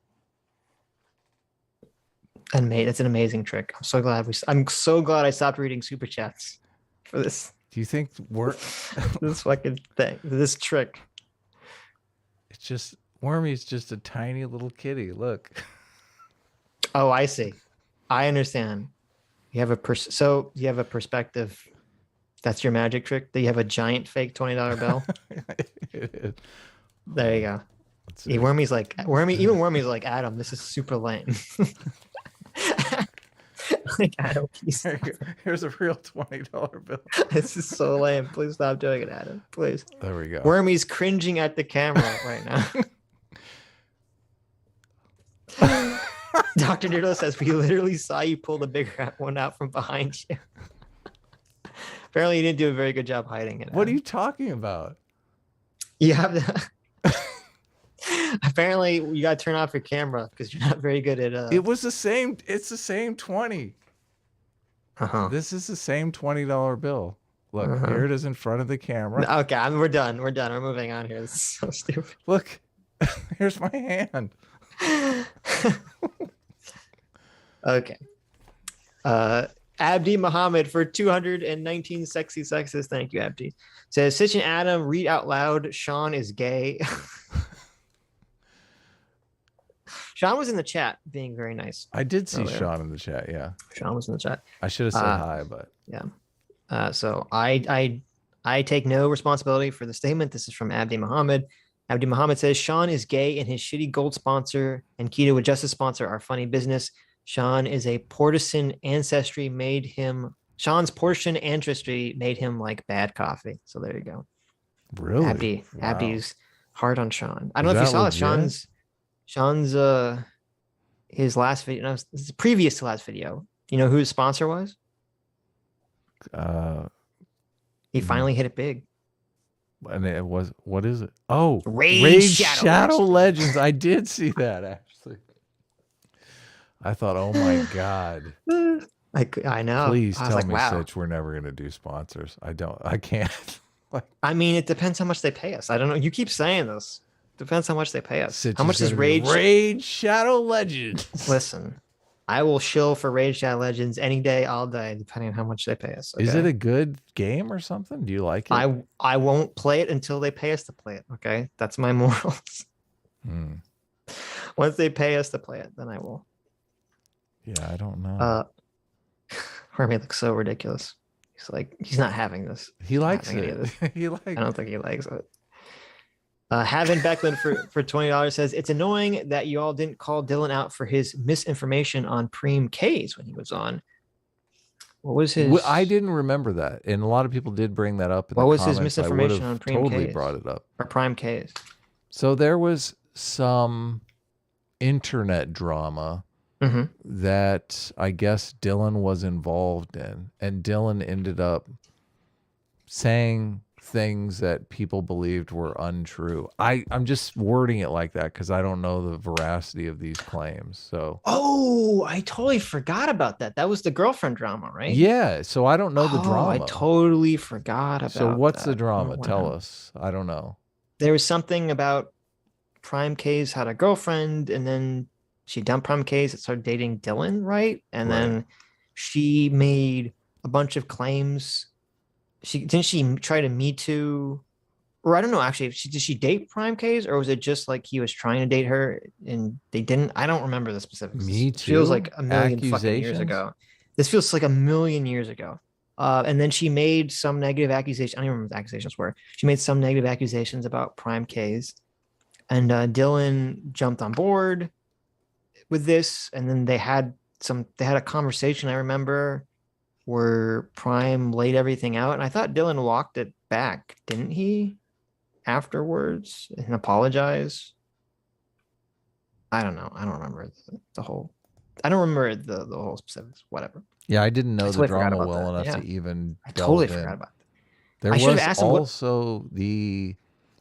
And mate, that's an amazing trick. I'm so glad I stopped reading super chats for this. Do you think this fucking thing, this trick? It's just Wormy's just a tiny little kitty. Look. Oh, I see. I understand. You have so you have a perspective. That's your magic trick. Do you have a giant fake $20 bill? There you go. Yeah, Wormy's like Adam. This is super lame. Like Adam, here's a real $20 bill. This is so lame. Please stop doing it, Adam. Please. There we go. Wormy's cringing at the camera right now. Dr. Nerdle says, we literally saw you pull the bigger one out from behind you. Apparently you didn't do a very good job hiding it. What are you talking about? You have to... Apparently you got to turn off your camera because you're not very good at... It was the same. It's the same 20. This is the same $20 bill. Look, here it is in front of the camera. Okay, we're done. We're done. We're moving on here. This is so stupid. Look, here's my hand. Okay. Abdi Muhammad for 219 sexy sexist. Thank you, Abdi. Says, Sitch and Adam, read out loud. Sean is gay. Sean was in the chat being very nice. I did see Sean in the chat. Yeah. Sean was in the chat. I should have said hi, but yeah. So I take no responsibility for the statement. This is from Abdi Muhammad. Abdi Muhammad says, Sean is gay and his shitty gold sponsor and Keto with Justice sponsor are funny business. Sean is a Portisan ancestry made him, Sean's Portian ancestry made him like bad coffee. So there you go. Really? Abdi's hard on Sean. I don't know if you saw it. Sean's his last video, no, this is previous to last video. You know who his sponsor was? He finally hit it big. And it was, what is it? Oh, Raid Shadow Legends. I did see that actually. I thought, oh my God. I know. Please tell me, Sitch, we're never going to do sponsors. I can't. I mean, it depends how much they pay us. I don't know. You keep saying this. Depends how much they pay us. Sitch how much is Raid Shadow Legends? Listen, I will shill for Raid Shadow Legends any day, all day, depending on how much they pay us. Okay? Is it a good game or something? Do you like it? I won't play it until they pay us to play it. Okay, that's my morals. Once they pay us to play it, then I will. Yeah, I don't know. Hermie looks so ridiculous. He's not having this. He likes it. I don't think he likes it. Havin Becklin for $20 says, it's annoying that you all didn't call Dylan out for his misinformation on Preem K's when he was on. What was his... I didn't remember that. And a lot of people did bring that up in what the was comments. His misinformation on Preem totally K's? Brought it up. Or Prime K's. So there was some internet drama that I guess Dylan was involved in. And Dylan ended up saying things that people believed were untrue. I'm just wording it like that because I don't know the veracity of these claims. So I totally forgot about that. That was the girlfriend drama, right? Yeah. So I don't know the drama. I totally forgot about So what's that. the drama? Tell us. I don't know. There was something about Prime K's had a girlfriend and then she dumped Prime K's and started dating Dylan, right? And then she made a bunch of claims. Didn't she try to Me Too? Or I don't know, actually, did she date Prime K's or was it just like he was trying to date her and they didn't? I don't remember the specifics. Me Too? It feels like a million fucking years ago. This feels like a million years ago. And then she made some negative accusation. I don't even remember what the accusations were. She made some negative accusations about Prime Ks. And Dylan jumped on board with this. And then they had a conversation, I remember, where Prime laid everything out. And I thought Dylan walked it back, didn't he? Afterwards and apologize. I don't know. I don't remember the whole. I don't remember the whole specifics. Whatever. Yeah, I didn't know the drama well enough to even. I totally forgot about that. There was also the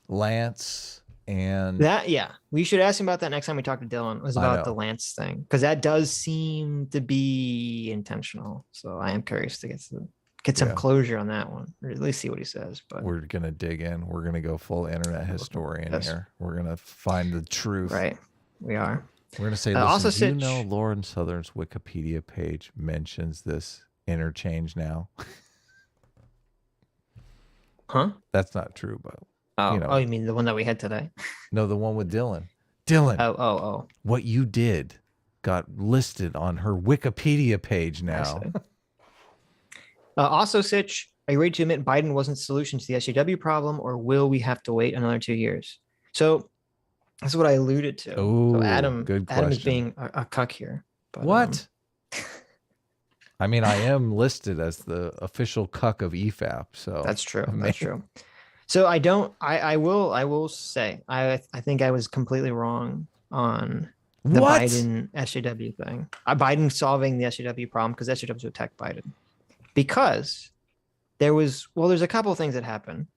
Lance and that. Yeah, we should ask him about that next time we talk to Dylan. It was about the Lance thing, because that does seem to be intentional. So I am curious to get some closure on that one, or at least see what he says. But we're gonna dig in. We're gonna go full internet historian here. We're gonna find the truth. Right, we are. We're gonna say, listen, do you know Lauren Southern's Wikipedia page mentions this interchange now? Huh? That's not true, but you mean the one that we had today? No, the one with Dylan. Dylan. Oh. What you did got listed on her Wikipedia page now. Also, Sitch, are you ready to admit Biden wasn't the solution to the SJW problem, or will we have to wait another 2 years? So that's what I alluded to. Oh, so Adam is being a cuck here. But, what? I mean, I am listed as the official cuck of EFAP, so that's true. That's true. So I will say I think I was completely wrong on the Biden SJW thing. Biden solving the SJW problem, because SJWs attacked Biden. Because there's a couple of things that happen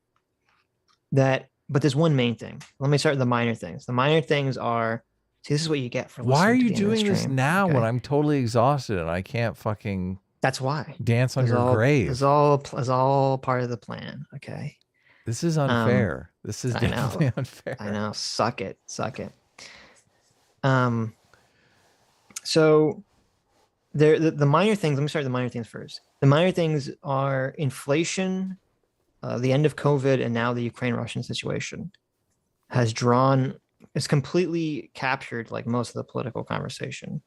but there's one main thing. Let me start with the minor things. The minor things are, this is what you get for listening. Why are you doing this now when I'm totally exhausted and I can't fucking That's why. Dance on your grave. It's all part of the plan. Okay. This is unfair. This is definitely unfair. I know. Suck it. So the minor things, let me start with the minor things first. The minor things are inflation, the end of COVID, and now the Ukraine-Russian situation has completely captured like most of the political conversation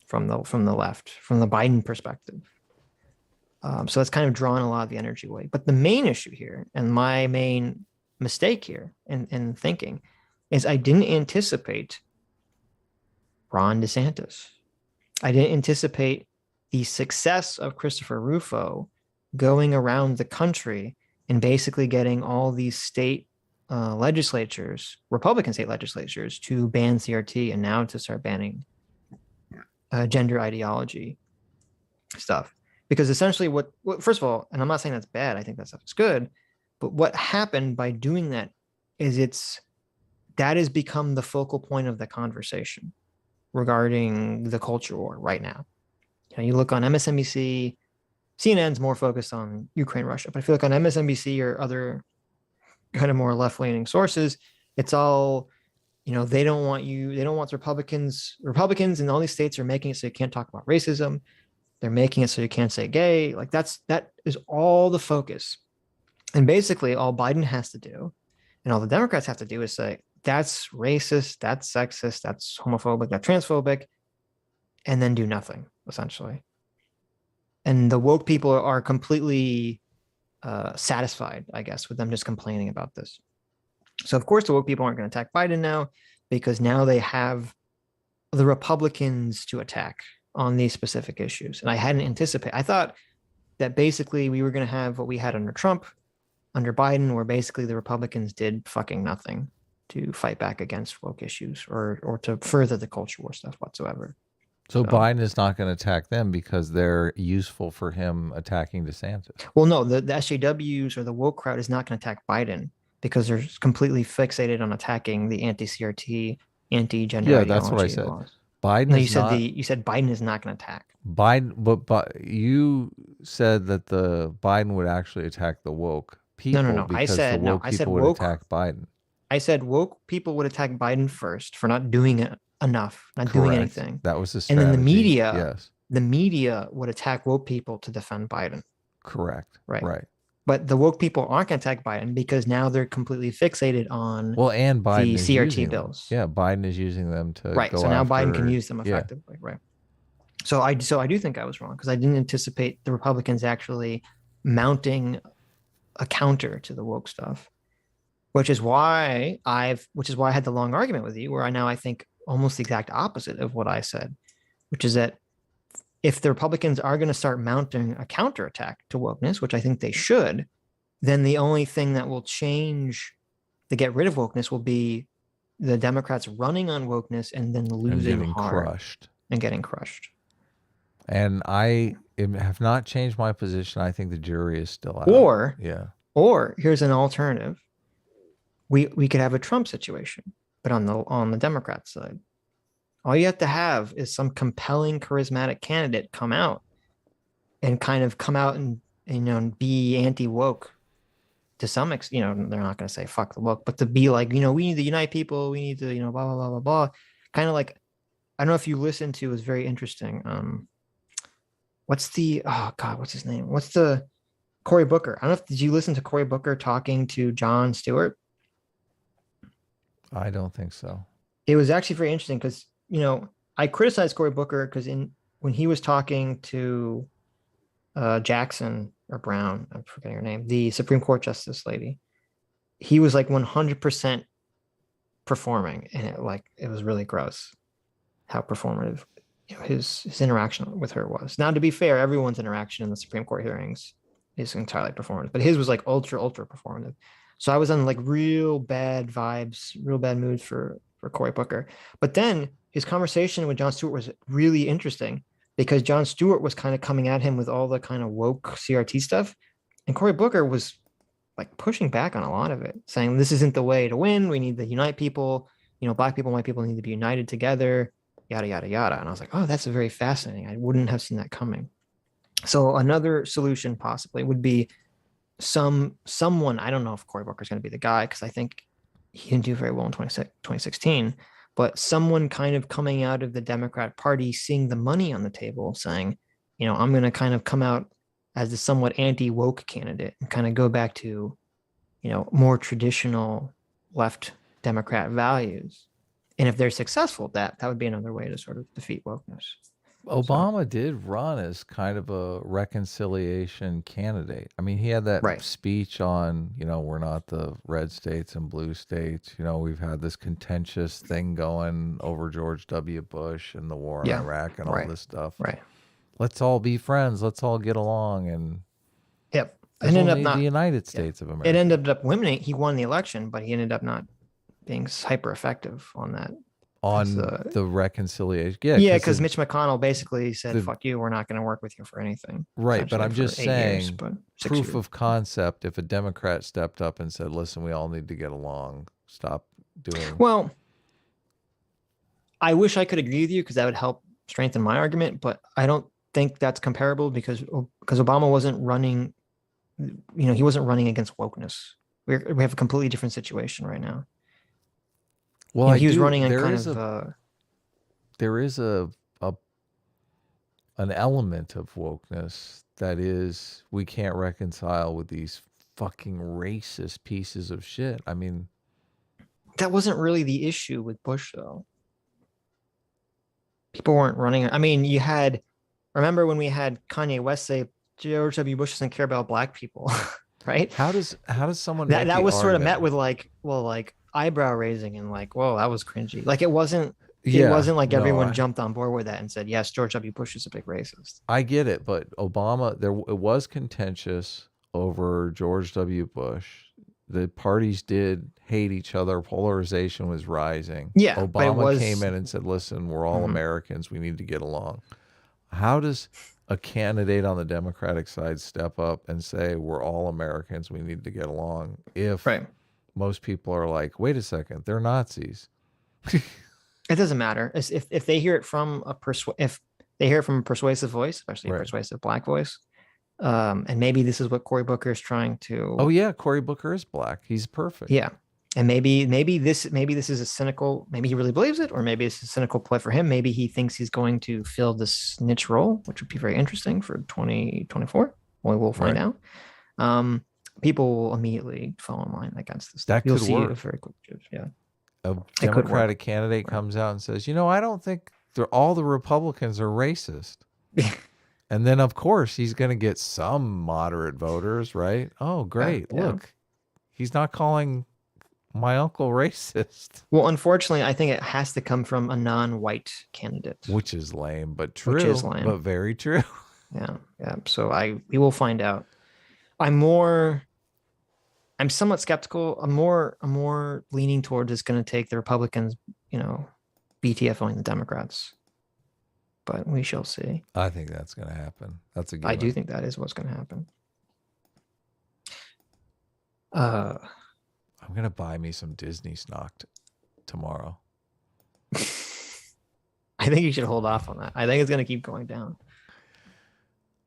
from the left, from the Biden perspective. So that's kind of drawn a lot of the energy away. But the main issue here, and my main mistake here in thinking, is I didn't anticipate Ron DeSantis. I didn't anticipate the success of Christopher Rufo going around the country and basically getting all these state legislatures, Republican state legislatures, to ban CRT and now to start banning gender ideology stuff. Because essentially what, first of all, and I'm not saying that's bad, I think that stuff is good, but what happened by doing that is that has become the focal point of the conversation regarding the culture war right now. You look on MSNBC, CNN's more focused on Ukraine, Russia, but if you look on MSNBC or other kind of more left-leaning sources, it's all, they don't want Republicans in all these states are making it so you can't talk about racism. They're making it so you can't say gay. Like that is all the focus. And basically all Biden has to do, and all the Democrats have to do, is say, that's racist, that's sexist, that's homophobic, that's transphobic, and then do nothing, essentially. And the woke people are completely satisfied, I guess, with them just complaining about this. So of course the woke people aren't going to attack Biden now, because now they have the Republicans to attack on these specific issues. And I hadn't anticipated. I thought that basically we were going to have what we had under Trump, under Biden, where basically the Republicans did fucking nothing to fight back against woke issues or to further the culture war stuff whatsoever. So Biden is not going to attack them because they're useful for him attacking DeSantis. Well, no, the SJWs or the woke crowd is not going to attack Biden because they're completely fixated on attacking the anti-CRT, anti-gender ideology. Yeah, that's what I said. Laws. Biden. No, you said Biden is not going to attack Biden, but you said that the Biden would actually attack the woke people. No. I said woke would attack Biden. I said woke people would attack Biden first for not doing it enough, not doing anything. That was the strategy. And then the media would attack woke people to defend Biden. Correct. Right. But the woke people aren't going to attack Biden because now they're completely fixated on and Biden the is CRT bills. Yeah, Biden is using them to So now Biden can use them effectively. Right. So I do think I was wrong because I didn't anticipate the Republicans actually mounting a counter to the woke stuff, which is why I had the long argument with you, where I think almost the exact opposite of what I said, which is that if the Republicans are going to start mounting a counterattack to wokeness, which I think they should, then the only thing that will change to get rid of wokeness will be the Democrats running on wokeness and then losing hard and getting crushed. And I have not changed my position. I think the jury is still out. Or here's an alternative. We could have a Trump situation, but on the Democrat side. All you have to have is some compelling, charismatic candidate come out and be anti-woke to some extent. They're not going to say fuck the woke, but to be like, we need to unite people. We need to, blah, blah, blah, blah, blah. Kind of like, I don't know if you listened to, it was very interesting. What's his name? What's the Cory Booker? I don't know did you listen to Cory Booker talking to Jon Stewart? I don't think so. It was actually very interesting because, I criticized Cory Booker because when he was talking to Jackson or Brown, I'm forgetting her name, the Supreme Court Justice lady, he was like 100% performing, and it was really gross how performative his interaction with her was. Now, to be fair, everyone's interaction in the Supreme Court hearings is entirely performative, but his was like ultra performative. So I was on like real bad vibes, real bad mood for Cory Booker. But then his conversation with Jon Stewart was really interesting because Jon Stewart was kind of coming at him with all the kind of woke CRT stuff. And Cory Booker was like pushing back on a lot of it, saying this isn't the way to win. We need to unite people. Black people, white people need to be united together, yada, yada, yada. And I was like, oh, that's very fascinating. I wouldn't have seen that coming. So another solution possibly would be someone, I don't know if Cory Booker is going to be the guy, because I think he didn't do very well in 2016, but someone kind of coming out of the Democrat Party, seeing the money on the table, saying, I'm going to kind of come out as a somewhat anti-woke candidate and kind of go back to, more traditional left Democrat values. And if they're successful at that would be another way to sort of defeat wokeness. Obama did run as kind of a reconciliation candidate. I mean, he had that speech on, we're not the red states and blue states. We've had this contentious thing going over George W. Bush and the war in Iraq and all this stuff. Right. Let's all be friends. Let's all get along. And it ended up not the United States of America. It ended up winning. He won the election, but he ended up not being hyper effective on that. On the reconciliation. Yeah, because Mitch McConnell basically said, fuck you, we're not going to work with you for anything. Right, but I'm just saying, proof of concept, if a Democrat stepped up and said, listen, we all need to get along, stop doing... Well, I wish I could agree with you because that would help strengthen my argument, but I don't think that's comparable because Obama wasn't running, he wasn't running against wokeness. We have a completely different situation right now. Well, he was running on there is an element of wokeness that is we can't reconcile with these fucking racist pieces of shit. I mean, that wasn't really the issue with Bush, though. People weren't running. I mean, remember when we had Kanye West say George W. Bush doesn't care about black people, right? How does someone that was sort of met with eyebrow raising and like, whoa, that was cringy. Like it wasn't like everyone jumped on board with that and said, yes, George W. Bush is a big racist. I get it, but Obama, it was contentious over George W. Bush. The parties did hate each other. Polarization was rising. Yeah, Obama came in and said, listen, we're all Americans. We need to get along. How does a candidate on the Democratic side step up and say, we're all Americans, we need to get along, if most people are like, wait a second, they're Nazis? It doesn't matter. If they hear it from a persuasive voice, especially a persuasive black voice, and maybe this is what Cory Booker is trying to. Oh yeah, Cory Booker is black. He's perfect. Yeah, and maybe this is a cynical. Maybe he really believes it, or maybe it's a cynical play for him. Maybe he thinks he's going to fill this niche role, which would be very interesting for 2024. We will find out. People will immediately fall in line against this. That You'll could see work. a very quick shift. Yeah, a Democratic candidate comes out and says, I don't think all the Republicans are racist. And then, of course, he's going to get some moderate voters, right? Oh, great. Yeah. Look, he's not calling my uncle racist. Well, unfortunately, I think it has to come from a non-white candidate. Which is lame, but true. Which is lame. But very true. Yeah. So we will find out. I'm somewhat skeptical. I'm more leaning towards it's going to take the Republicans, BTFing the Democrats. But we shall see. I think that's going to happen. That's a given. I do think that is what's going to happen. I'm going to buy me some Disney snocked tomorrow. I think you should hold off on that. I think it's going to keep going down.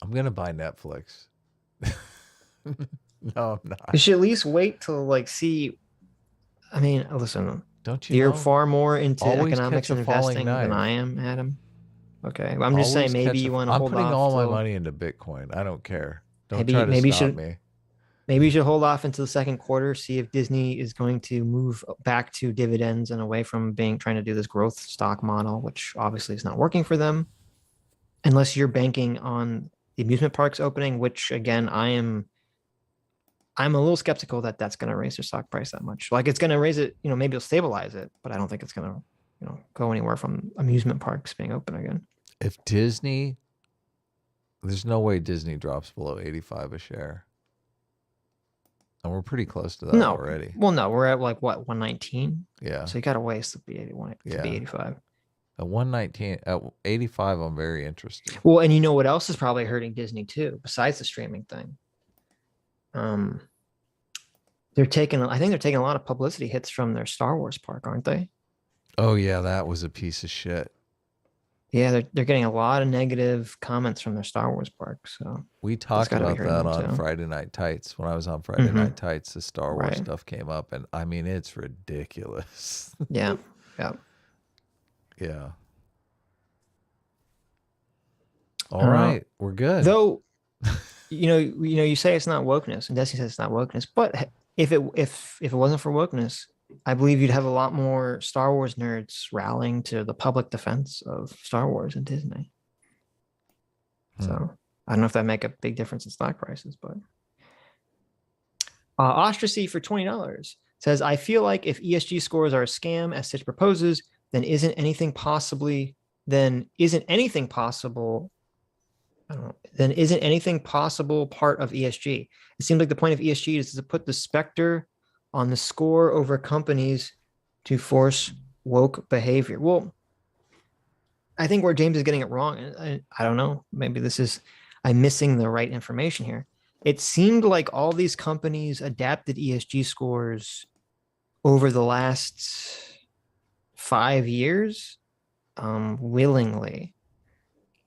I'm going to buy Netflix. No, I'm not. You should at least wait till see. I mean, listen. Don't you? You're know? far more into Always economics and investing than I am, Adam. Okay, well, I'm just saying maybe you want to hold off. I'm putting all my money into Bitcoin. I don't care. Don't try to stop me. Maybe you should hold off until the second quarter, see if Disney is going to move back to dividends and away from trying to do this growth stock model, which obviously is not working for them. Unless you're banking on the amusement parks opening, which again, I'm a little skeptical that that's going to raise their stock price that much. Like it's going to raise it, maybe it'll stabilize it, but I don't think it's going to, go anywhere from amusement parks being open again. If Disney, there's no way Disney drops below 85 a share. And we're pretty close to that already. Well, no, we're at 119. Yeah. So you got a ways to be 81, to be 85. At 119, at 85, I'm very interested. Well, and you know what else is probably hurting Disney too, besides the streaming thing? I think they're taking a lot of publicity hits from their Star Wars park, aren't they? Oh yeah, that was a piece of shit. Yeah, they're getting a lot of negative comments from their Star Wars park. So we talked about that on Friday Night Tights. When I was on Friday Night Tights, the Star Wars stuff came up, and I mean it's ridiculous. Yeah. All right, we're good. Though, you say it's not wokeness, and Destiny says it's not wokeness. But if it wasn't for wokeness, I believe you'd have a lot more Star Wars nerds rallying to the public defense of Star Wars and Disney. So I don't know if that make a big difference in stock prices, but Ostracy for $20 says, I feel like if ESG scores are a scam, as Sitch proposes, then isn't anything possible part of ESG? It seems like the point of ESG is to put the specter on the score over companies to force woke behavior. Well, I think where James is getting it wrong, I don't know, maybe I'm missing the right information here. It seemed like all these companies adapted ESG scores over the last 5 years willingly.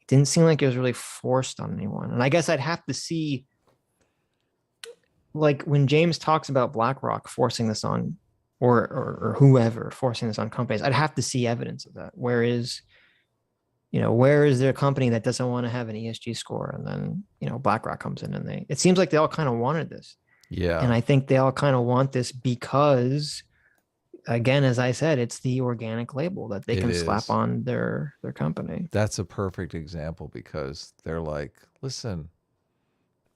It didn't seem like it was really forced on anyone. And I guess I'd have to see, when James talks about BlackRock forcing this on, or whoever forcing this on companies, I'd have to see evidence of that. Where is there a company that doesn't want to have an ESG score, and then BlackRock comes in and it seems like they all kind of wanted this. Yeah. And I think they all kind of want this because, again, as I said, it's the organic label that they can slap on their company. That's a perfect example because they're like, listen,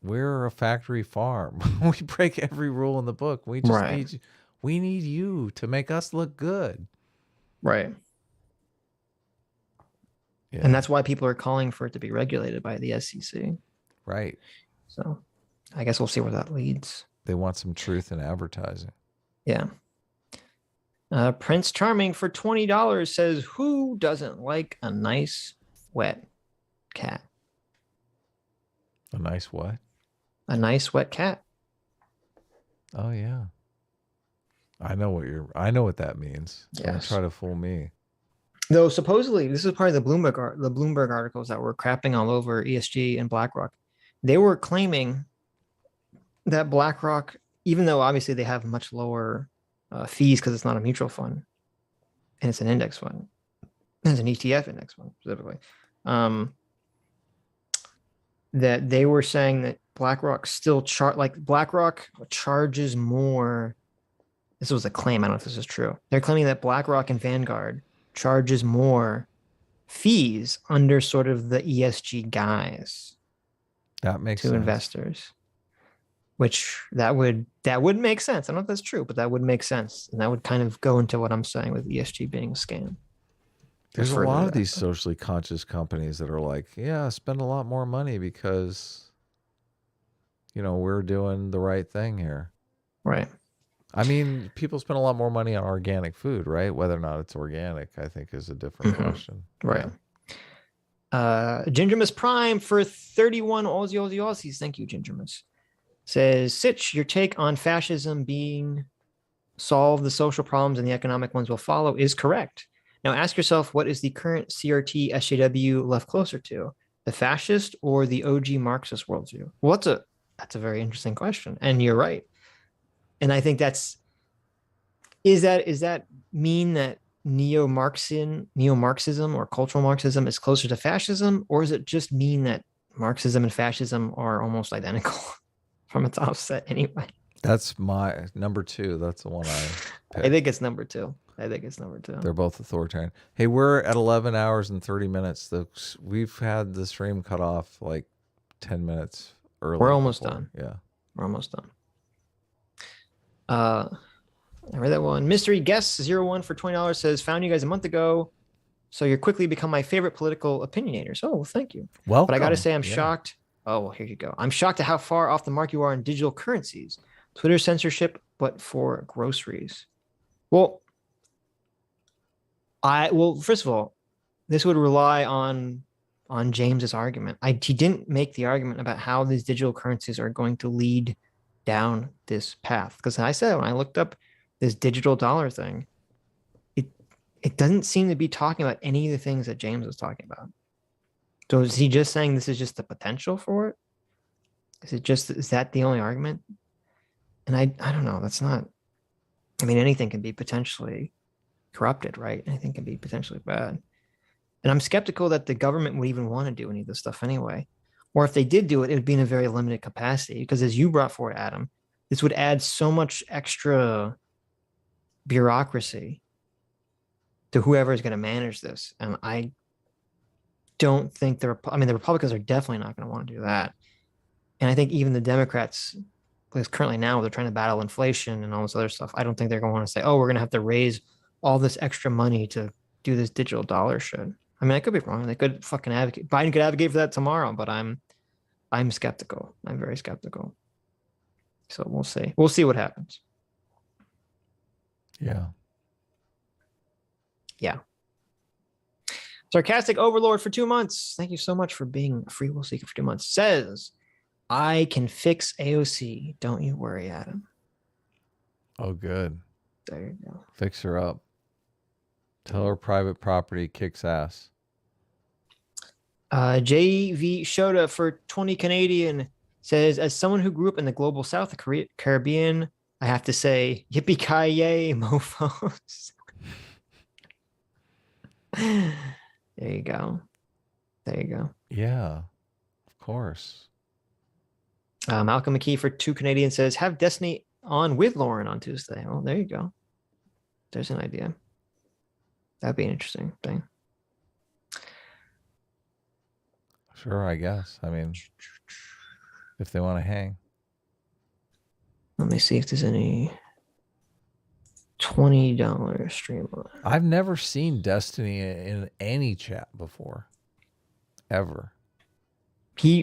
we're a factory farm. We break every rule in the book. We just need you to make us look good. Right. Yeah. And that's why people are calling for it to be regulated by the SEC. Right. So I guess we'll see where that leads. They want some truth in advertising. Yeah. Prince Charming for $20 says, who doesn't like a nice wet cat? A nice what? A nice wet cat. Oh yeah. I know what that means. Yes. Don't try to fool me. Though supposedly this is part of the Bloomberg articles that were crapping all over ESG and BlackRock. They were claiming that BlackRock, even though obviously they have much lower fees because it's not a mutual fund and it's an index fund, it's an ETF index fund specifically, that they were saying that BlackRock BlackRock charges more. This was a claim. I don't know if this is true. They're claiming that BlackRock and Vanguard charges more fees under sort of the ESG guise. That makes to sense. Investors, which that would make sense. I don't know if that's true, but that would make sense, and that would kind of go into what I'm saying with ESG being a scam. There's a lot of these socially conscious companies that are like, yeah, spend a lot more money because, we're doing the right thing here. Right. I mean, people spend a lot more money on organic food, right? Whether or not it's organic, I think, is a different question. Right. Yeah. Gingermus Prime for 31 Aussies. Thank you, Gingermus. Says, Sitch, your take on fascism being solve the social problems and the economic ones will follow is correct. Now ask yourself, what is the current CRT SJW left closer to, the fascist or the OG Marxist worldview? Well, that's a very interesting question, and you're right. And I think does that mean that neo-Marxism or cultural Marxism is closer to fascism, or does it just mean that Marxism and fascism are almost identical from its offset anyway? That's my number 2. That's the one I picked. I think it's number 2. They're both authoritarian. Hey, we're at 11 hours and 30 minutes. We've had the stream cut off like 10 minutes early. We're almost done. Yeah. We're almost done. I read that one. Mystery Guest 01 for $20 says, found you guys a month ago, so you're quickly become my favorite political opinionators. Oh, well, thank you. Welcome. But I got to say, I'm shocked. Oh, well, here you go. I'm shocked at how far off the mark you are in digital currencies. Twitter censorship, but for groceries. Well, first of all, this would rely on James's argument. He didn't make the argument about how these digital currencies are going to lead down this path. Because I said, when I looked up this digital dollar thing, it doesn't seem to be talking about any of the things that James was talking about. So is he just saying this is just the potential for it? Is that the only argument? And I don't know. That's not, anything can be potentially corrupted, right? Anything can be potentially bad. And I'm skeptical that the government would even want to do any of this stuff anyway. Or if they did do it, it would be in a very limited capacity. Because as you brought forward, Adam, this would add so much extra bureaucracy to whoever is going to manage this. And I don't think the Republicans are definitely not going to want to do that. And I think even the Democrats, because currently now they're trying to battle inflation and all this other stuff, I don't think they're going to want to say, oh, we're going to have to raise all this extra money to do this digital dollar shit. I could be wrong. They could fucking advocate. Biden could advocate for that tomorrow, but I'm skeptical. I'm very skeptical. So we'll see. We'll see what happens. Yeah. Yeah. Sarcastic Overlord for 2 months. Thank you so much for being a free will seeker for 2 months. Says, I can fix AOC. Don't you worry, Adam. Oh, good. There you go. Fix her up. Tell her private property kicks ass. JV Shota for 20 Canadian says, as someone who grew up in the global South, the Caribbean, I have to say, yippee-ki-yay, mofos. There you go. Yeah, of course. Malcolm McKee for 2 Canadian says, have Destiny on with Lauren on Tuesday. Well, there you go. There's an idea. That'd be an interesting thing. Sure, I guess. If they want to hang. Let me see if there's any $20 stream on. I've never seen Destiny in any chat before. Ever.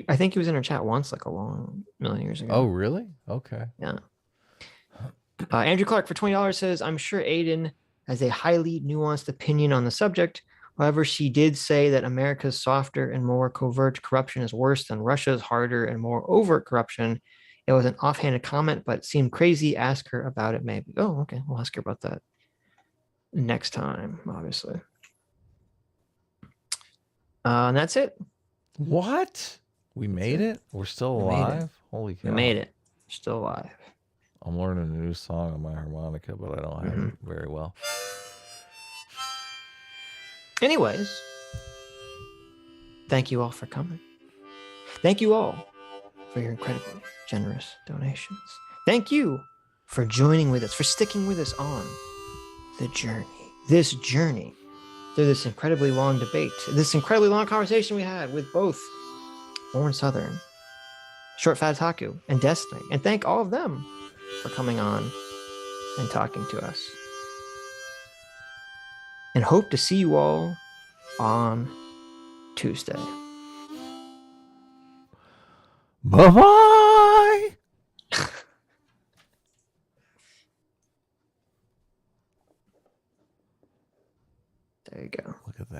I think he was in our chat once, like a long million years ago. Oh, really? Okay. Yeah. Andrew Clark for $20 says, I'm sure Aiden has a highly nuanced opinion on the subject. However, she did say that America's softer and more covert corruption is worse than Russia's harder and more overt corruption. It was an offhanded comment, but seemed crazy. Ask her about it, maybe. Oh, okay. We'll ask her about that next time, obviously. And that's it. What? We made it? We're still alive? Holy cow. We made it. We're still alive. I'm learning a new song on my harmonica, but I don't have it very well. Anyways, thank you all for coming. Thank you all for your incredibly generous donations. Thank you for joining with us, for sticking with us on the journey. This journey through this incredibly long debate, this incredibly long conversation we had with both Orange Southern, Short Fat Taku, and Destiny. And thank all of them for coming on and talking to us. And hope to see you all on Tuesday. Bye-bye. There you go. Look at that.